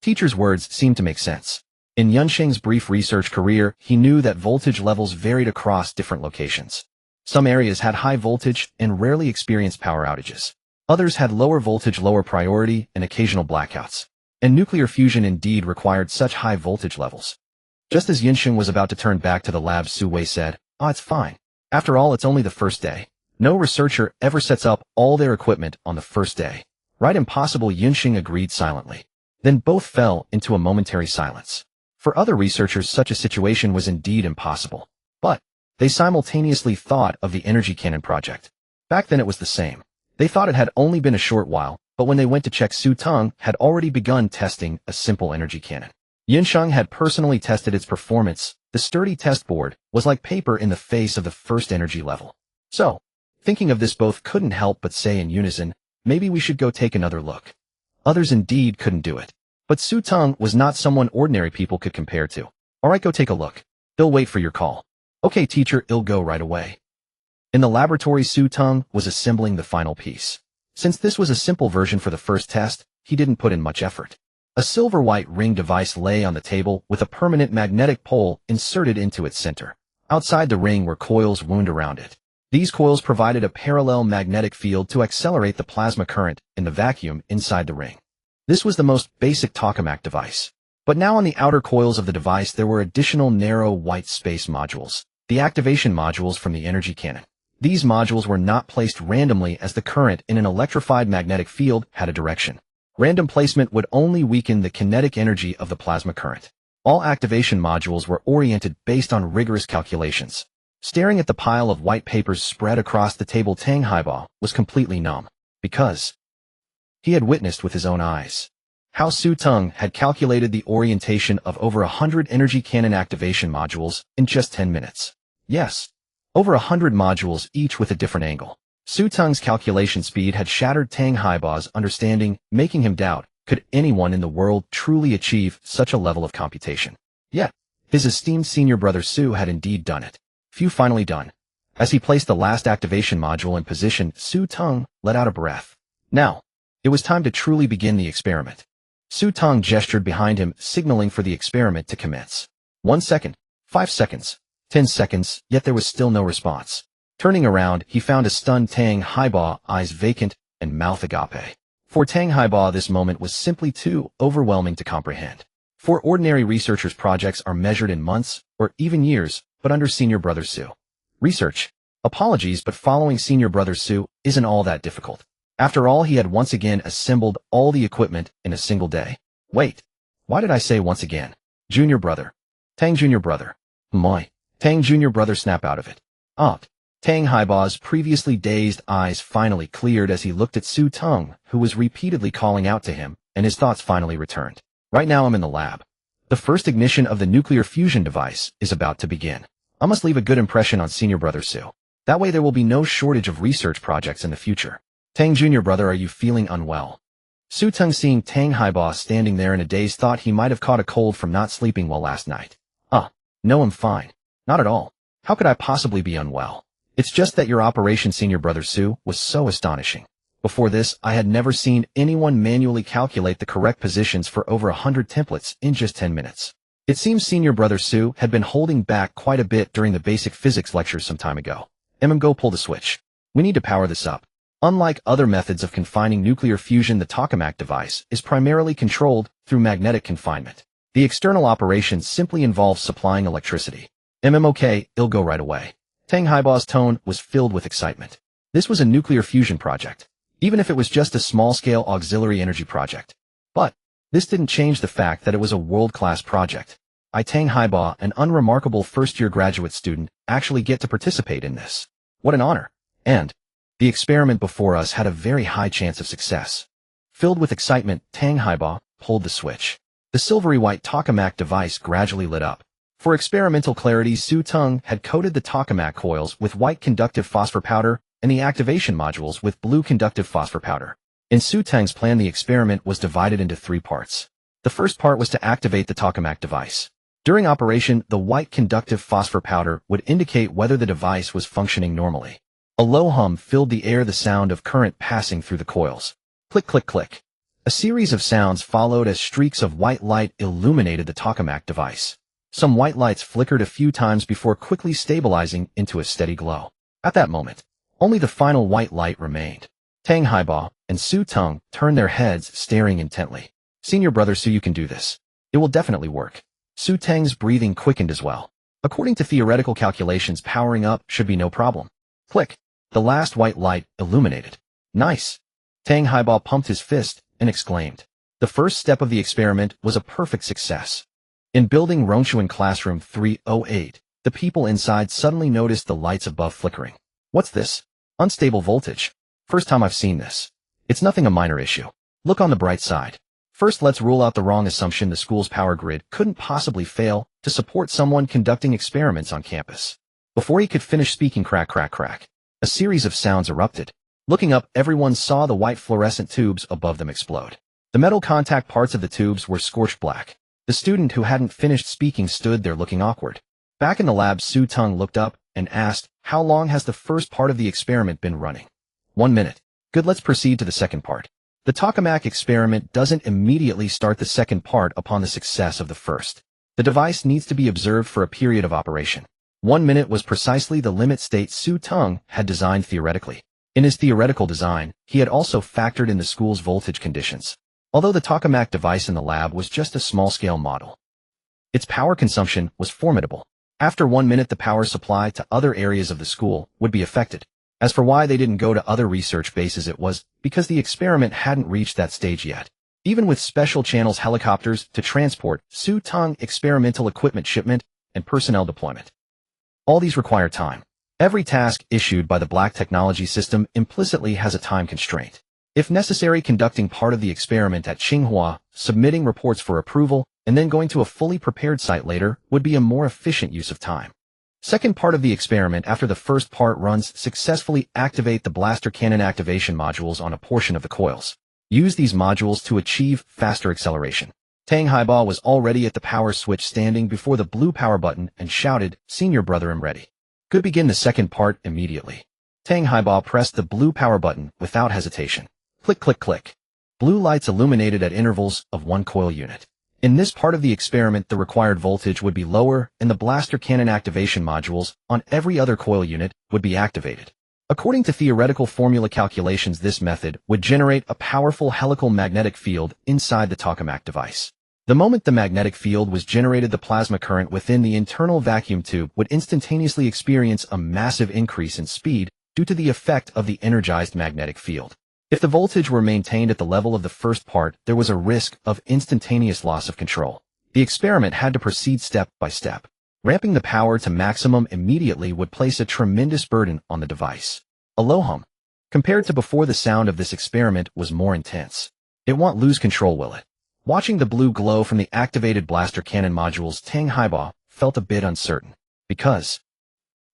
Teacher's words seemed to make sense. In Yunsheng's brief research career, he knew that voltage levels varied across different locations. Some areas had high voltage and rarely experienced power outages. Others had lower voltage, lower priority, and occasional blackouts. And nuclear fusion indeed required such high voltage levels. Just as Yunsheng was about to turn back to the lab, Su Wei said, It's fine. After all, it's only the first day. No researcher ever sets up all their equipment on the first day." "Right, impossible," Yunsheng agreed silently. Then both fell into a momentary silence. For other researchers, such a situation was indeed impossible. But they simultaneously thought of the energy cannon project. Back then it was the same. They thought it had only been a short while, but when they went to check, Su Teng had already begun testing a simple energy cannon. Yunsheng had personally tested its performance. The sturdy test board was like paper in the face of the first energy level. So, thinking of this, both couldn't help but say in unison, "Maybe we should go take another look." Others indeed couldn't do it. But Su Teng was not someone ordinary people could compare to. Alright, go take a look. They'll wait for your call. Okay, teacher, I'll go right away. In the laboratory, Su Teng was assembling the final piece. Since this was a simple version for the first test, he didn't put in much effort. A silver-white ring device lay on the table with a permanent magnetic pole inserted into its center. Outside the ring were coils wound around it. These coils provided a parallel magnetic field to accelerate the plasma current in the vacuum inside the ring. This was the most basic tokamak device. But now on the outer coils of the device there were additional narrow white space modules, the activation modules from the energy cannon. These modules were not placed randomly as the current in an electrified magnetic field had a direction. Random placement would only weaken the kinetic energy of the plasma current. All activation modules were oriented based on rigorous calculations. Staring at the pile of white papers spread across the table, Teng Haiba was completely numb, because he had witnessed with his own eyes how Su Teng had calculated the orientation of over 100 energy cannon activation modules in just 10 minutes. Yes, over 100 modules, each with a different angle. Su Teng's calculation speed had shattered Teng Haiba's understanding, making him doubt, could anyone in the world truly achieve such a level of computation? Yet, his esteemed senior brother Su had indeed done it. Few finally done. As he placed the last activation module in position, Su Teng let out a breath. Now, it was time to truly begin the experiment. Su Teng gestured behind him, signaling for the experiment to commence. 1 second, 5 seconds, 10 seconds, yet there was still no response. Turning around, he found a stunned Teng Haiba, eyes vacant and mouth agape. For Teng Haiba, this moment was simply too overwhelming to comprehend. For ordinary researchers, projects are measured in months or even years, but under senior brother Su, research, apologies, but following senior brother Su isn't all that difficult. After all, he had once again assembled all the equipment in a single day. Wait, why did I say once again? Junior brother. Teng junior brother. My. Teng junior brother, snap out of it. Teng Haiba's previously dazed eyes finally cleared as he looked at Su Teng, who was repeatedly calling out to him, and his thoughts finally returned. Right now I'm in the lab. The first ignition of the nuclear fusion device is about to begin. I must leave a good impression on senior brother Su. That way there will be no shortage of research projects in the future. Teng junior brother, are you feeling unwell? Su Teng, seeing Teng Haiba standing there in a daze, thought he might have caught a cold from not sleeping well last night. No, I'm fine. Not at all. How could I possibly be unwell? It's just that your operation, senior brother Su, was so astonishing. Before this, I had never seen anyone manually calculate the correct positions for over 100 templates in just 10 minutes. It seems senior brother Su had been holding back quite a bit during the basic physics lectures some time ago. Go pull the switch. We need to power this up. Unlike other methods of confining nuclear fusion, the tokamak device is primarily controlled through magnetic confinement. The external operations simply involve supplying electricity. Okay, I'll go right away. Teng Haiba's tone was filled with excitement. This was a nuclear fusion project, even if it was just a small-scale auxiliary energy project. But this didn't change the fact that it was a world-class project. Teng Haiba, an unremarkable first-year graduate student, actually get to participate in this. What an honor. And the experiment before us had a very high chance of success. Filled with excitement, Teng Haiba pulled the switch. The silvery white tokamak device gradually lit up. For experimental clarity, Su Teng had coated the tokamak coils with white conductive phosphor powder and the activation modules with blue conductive phosphor powder. In Su Teng's plan, the experiment was divided into 3 parts. The first part was to activate the tokamak device. During operation, the white conductive phosphor powder would indicate whether the device was functioning normally. A low hum filled the air, the sound of current passing through the coils. Click, click, click. A series of sounds followed as streaks of white light illuminated the tokamak device. Some white lights flickered a few times before quickly stabilizing into a steady glow. At that moment, only the final white light remained. Teng Haiba and Su Teng turned their heads, staring intently. Senior brother Su, you can do this. It will definitely work. Su Teng's breathing quickened as well. According to theoretical calculations, powering up should be no problem. Click. The last white light illuminated. Nice. Teng Haiba pumped his fist and exclaimed. The first step of the experiment was a perfect success. In building Rongshuan Classroom 308, the people inside suddenly noticed the lights above flickering. What's this? Unstable voltage. First time I've seen this. It's nothing, a minor issue. Look on the bright side. First, let's rule out the wrong assumption. The school's power grid couldn't possibly fail to support someone conducting experiments on campus. Before he could finish speaking, crack, crack, crack, a series of sounds erupted. Looking up, everyone saw the white fluorescent tubes above them explode. The metal contact parts of the tubes were scorched black. The student who hadn't finished speaking stood there looking awkward. Back in the lab, Teng looked up and asked, "How long has the first part of the experiment been running?" 1 minute. Good, let's proceed to the second part. The tokamak experiment doesn't immediately start the second part upon the success of the first. The device needs to be observed for a period of operation. 1 minute was precisely the limit state Teng had designed theoretically. In his theoretical design, he had also factored in the school's voltage conditions. Although the tokamak device in the lab was just a small-scale model, its power consumption was formidable. After 1 minute, the power supply to other areas of the school would be affected. As for why they didn't go to other research bases, it was because the experiment hadn't reached that stage yet. Even with special channels helicopters to transport Teng experimental equipment shipment and personnel deployment, all these require time. Every task issued by the Black Technology System implicitly has a time constraint. If necessary, conducting part of the experiment at Tsinghua, submitting reports for approval, and then going to a fully prepared site later would be a more efficient use of time. Second part of the experiment after the first part runs, successfully activate the blaster cannon activation modules on a portion of the coils. Use these modules to achieve faster acceleration. Teng Haiba was already at the power switch, standing before the blue power button, and shouted, "Senior brother, I'm ready." Could begin the second part immediately. Teng Haiba pressed the blue power button without hesitation. Click, click, click. Blue lights illuminated at intervals of 1 coil unit. In this part of the experiment, the required voltage would be lower, and the blaster cannon activation modules on every other coil unit would be activated. According to theoretical formula calculations, this method would generate a powerful helical magnetic field inside the tokamak device. The moment the magnetic field was generated, the plasma current within the internal vacuum tube would instantaneously experience a massive increase in speed due to the effect of the energized magnetic field. If the voltage were maintained at the level of the first part, there was a risk of instantaneous loss of control. The experiment had to proceed step by step. Ramping the power to maximum immediately would place a tremendous burden on the device. A low hum. Compared to before, the sound of this experiment was more intense. It won't lose control, will it? Watching the blue glow from the activated blaster cannon modules, Teng Haiba felt a bit uncertain, because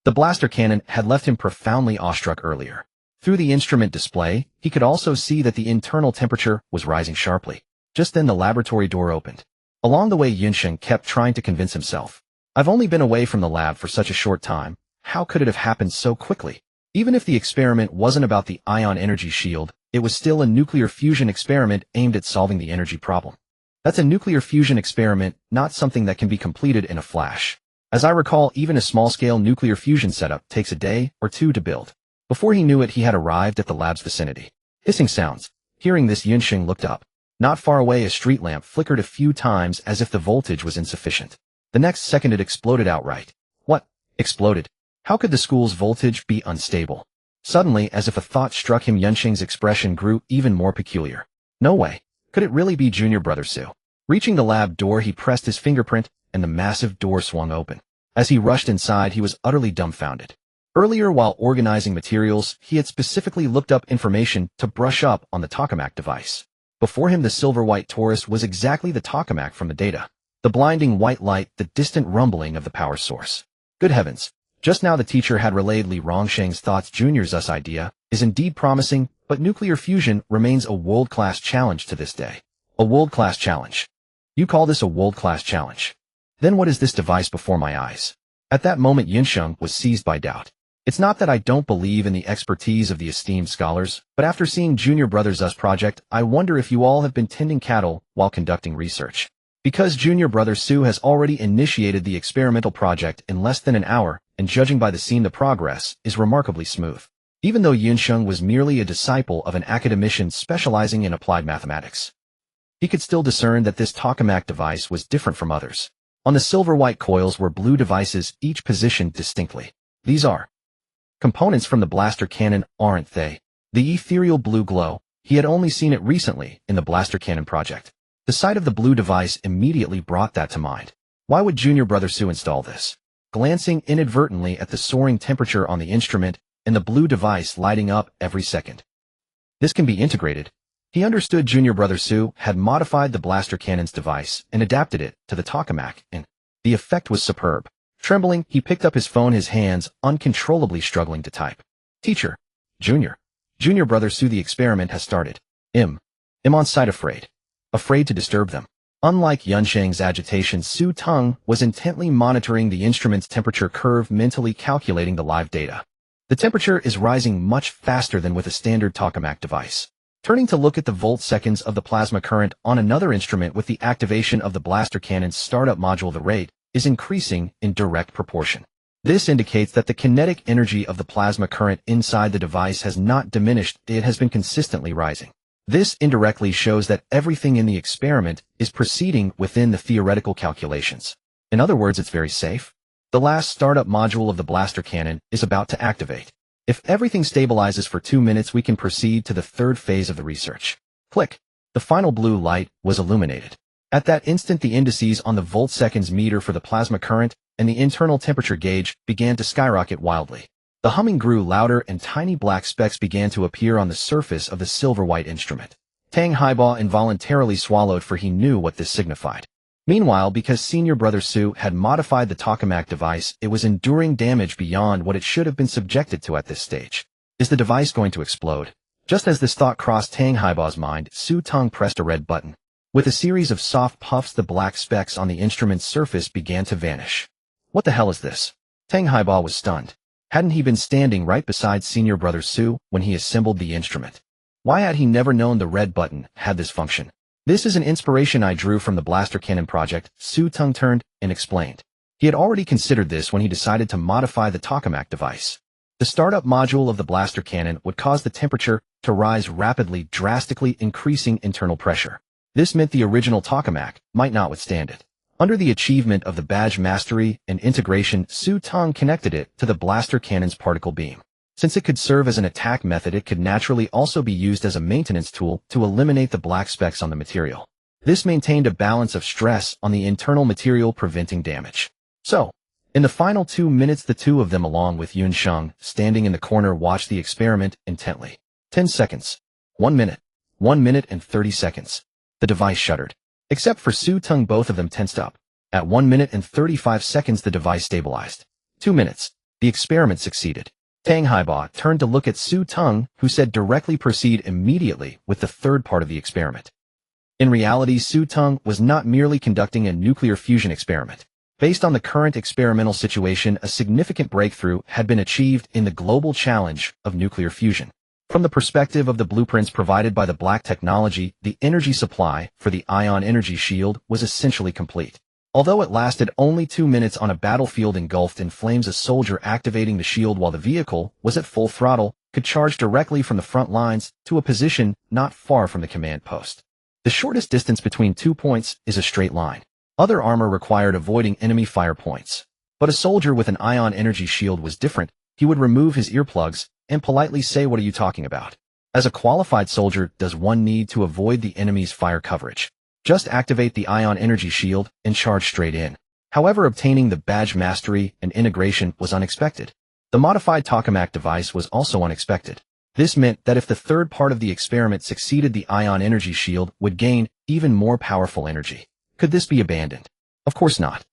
the blaster cannon had left him profoundly awestruck earlier. Through the instrument display, he could also see that the internal temperature was rising sharply. Just then the laboratory door opened. Along the way, Xingcheng kept trying to convince himself, "I've only been away from the lab for such a short time. How could it have happened so quickly?" Even if the experiment wasn't about the ion energy shield, it was still a nuclear fusion experiment aimed at solving the energy problem. That's a nuclear fusion experiment, not something that can be completed in a flash. As I recall, even a small-scale nuclear fusion setup takes a day or two to build. Before he knew it, he had arrived at the lab's vicinity. Hissing sounds. Hearing this, Xingcheng looked up. Not far away, a street lamp flickered a few times as if the voltage was insufficient. The next second, it exploded outright. What? Exploded? How could the school's voltage be unstable? Suddenly, as if a thought struck him, Xingcheng's expression grew even more peculiar. No way. Could it really be Junior Brother Su? Reaching the lab door, he pressed his fingerprint, and the massive door swung open. As he rushed inside, he was utterly dumbfounded. Earlier, while organizing materials, he had specifically looked up information to brush up on the tokamak device. Before him, the silver-white torus was exactly the tokamak from the data. The blinding white light, the distant rumbling of the power source. Good heavens. Just now the teacher had relayed Li Rongsheng's thoughts. Junior Zu's idea is indeed promising, but nuclear fusion remains a world-class challenge to this day. A world-class challenge. You call this a world-class challenge? Then what is this device before my eyes? At that moment, Xingcheng was seized by doubt. It's not that I don't believe in the expertise of the esteemed scholars, but after seeing Junior Brother Zu's project, I wonder if you all have been tending cattle while conducting research. Because Junior Brother Su has already initiated the experimental project in less than an hour, and judging by the scene, the progress is remarkably smooth. Even though Xingcheng was merely a disciple of an academician specializing in applied mathematics, he could still discern that this tokamak device was different from others. On the silver-white coils were blue devices, each positioned distinctly. These are components from the blaster cannon, aren't they? The ethereal blue glow. He had only seen it recently in the blaster cannon project. The sight of the blue device immediately brought that to mind. Why would Junior Brother Su install this? Glancing inadvertently at the soaring temperature on the instrument and the blue device lighting up every second. This can be integrated. He understood Junior Brother Su had modified the blaster cannon's device and adapted it to the tokamak, and the effect was superb. Trembling, he picked up his phone, his hands uncontrollably struggling to type. Teacher. Junior Brother Su, the experiment has started. I'm on site, afraid. afraid to disturb them. Unlike Yunsheng's agitation, Su Teng was intently monitoring the instrument's temperature curve, mentally calculating the live data. The temperature is rising much faster than with a standard tokamak device. Turning to look at the volt-seconds of the plasma current on another instrument with the activation of the blaster cannon's startup module, the rate is increasing in direct proportion. This indicates that the kinetic energy of the plasma current inside the device has not diminished, it has been consistently rising. This indirectly shows that everything in the experiment is proceeding within the theoretical calculations. In other words, it's very safe. The last startup module of the blaster cannon is about to activate. If everything stabilizes for 2 minutes, we can proceed to the third phase of the research. Click. The final blue light was illuminated. At that instant, the indices on the volt-seconds meter for the plasma current and the internal temperature gauge began to skyrocket wildly. The humming grew louder and tiny black specks began to appear on the surface of the silver-white instrument. Teng Haiba involuntarily swallowed, for he knew what this signified. Meanwhile, because senior brother Su had modified the tokamak device, it was enduring damage beyond what it should have been subjected to at this stage. Is the device going to explode? Just as this thought crossed Teng Haiba's mind, Su Teng pressed a red button. With a series of soft puffs, the black specks on the instrument's surface began to vanish. What the hell is this? Teng Haiba was stunned. Hadn't he been standing right beside senior brother Su when he assembled the instrument? Why had he never known the red button had this function? This is an inspiration I drew from the blaster cannon project, Su Teng turned and explained. He had already considered this when he decided to modify the tokamak device. The startup module of the blaster cannon would cause the temperature to rise rapidly, drastically increasing internal pressure. This meant the original tokamak might not withstand it. Under the achievement of the badge mastery and integration, Su Teng connected it to the blaster cannon's particle beam. Since it could serve as an attack method, it could naturally also be used as a maintenance tool to eliminate the black specks on the material. This maintained a balance of stress on the internal material, preventing damage. So, in the final 2 minutes, the two of them, along with Yunsheng, standing in the corner, watched the experiment intently. 10 seconds. 1 minute. 1 minute and 30 seconds. The device shuddered. Except for Su Teng, both of them tensed up. At 1 minute and 35 seconds, the device stabilized. 2 minutes. The experiment succeeded. Teng Haiba turned to look at Su Teng, who said, directly proceed immediately with the third part of the experiment. In reality, Su Teng was not merely conducting a nuclear fusion experiment. Based on the current experimental situation, a significant breakthrough had been achieved in the global challenge of nuclear fusion. From the perspective of the blueprints provided by the Black technology, the energy supply for the ion energy shield was essentially complete. Although it lasted only 2 minutes on a battlefield engulfed in flames, a soldier activating the shield while the vehicle was at full throttle could charge directly from the front lines to a position not far from the command post. The shortest distance between 2 points is a straight line. Other armor required avoiding enemy fire points. But a soldier with an ion energy shield was different. He would remove his earplugs and politely say, "What are you talking about?" As a qualified soldier, does one need to avoid the enemy's fire coverage? Just activate the ion energy shield and charge straight in. However, obtaining the badge mastery and integration was unexpected. The modified tokamak device was also unexpected. This meant that if the third part of the experiment succeeded, the ion energy shield would gain even more powerful energy. Could this be abandoned? Of course not.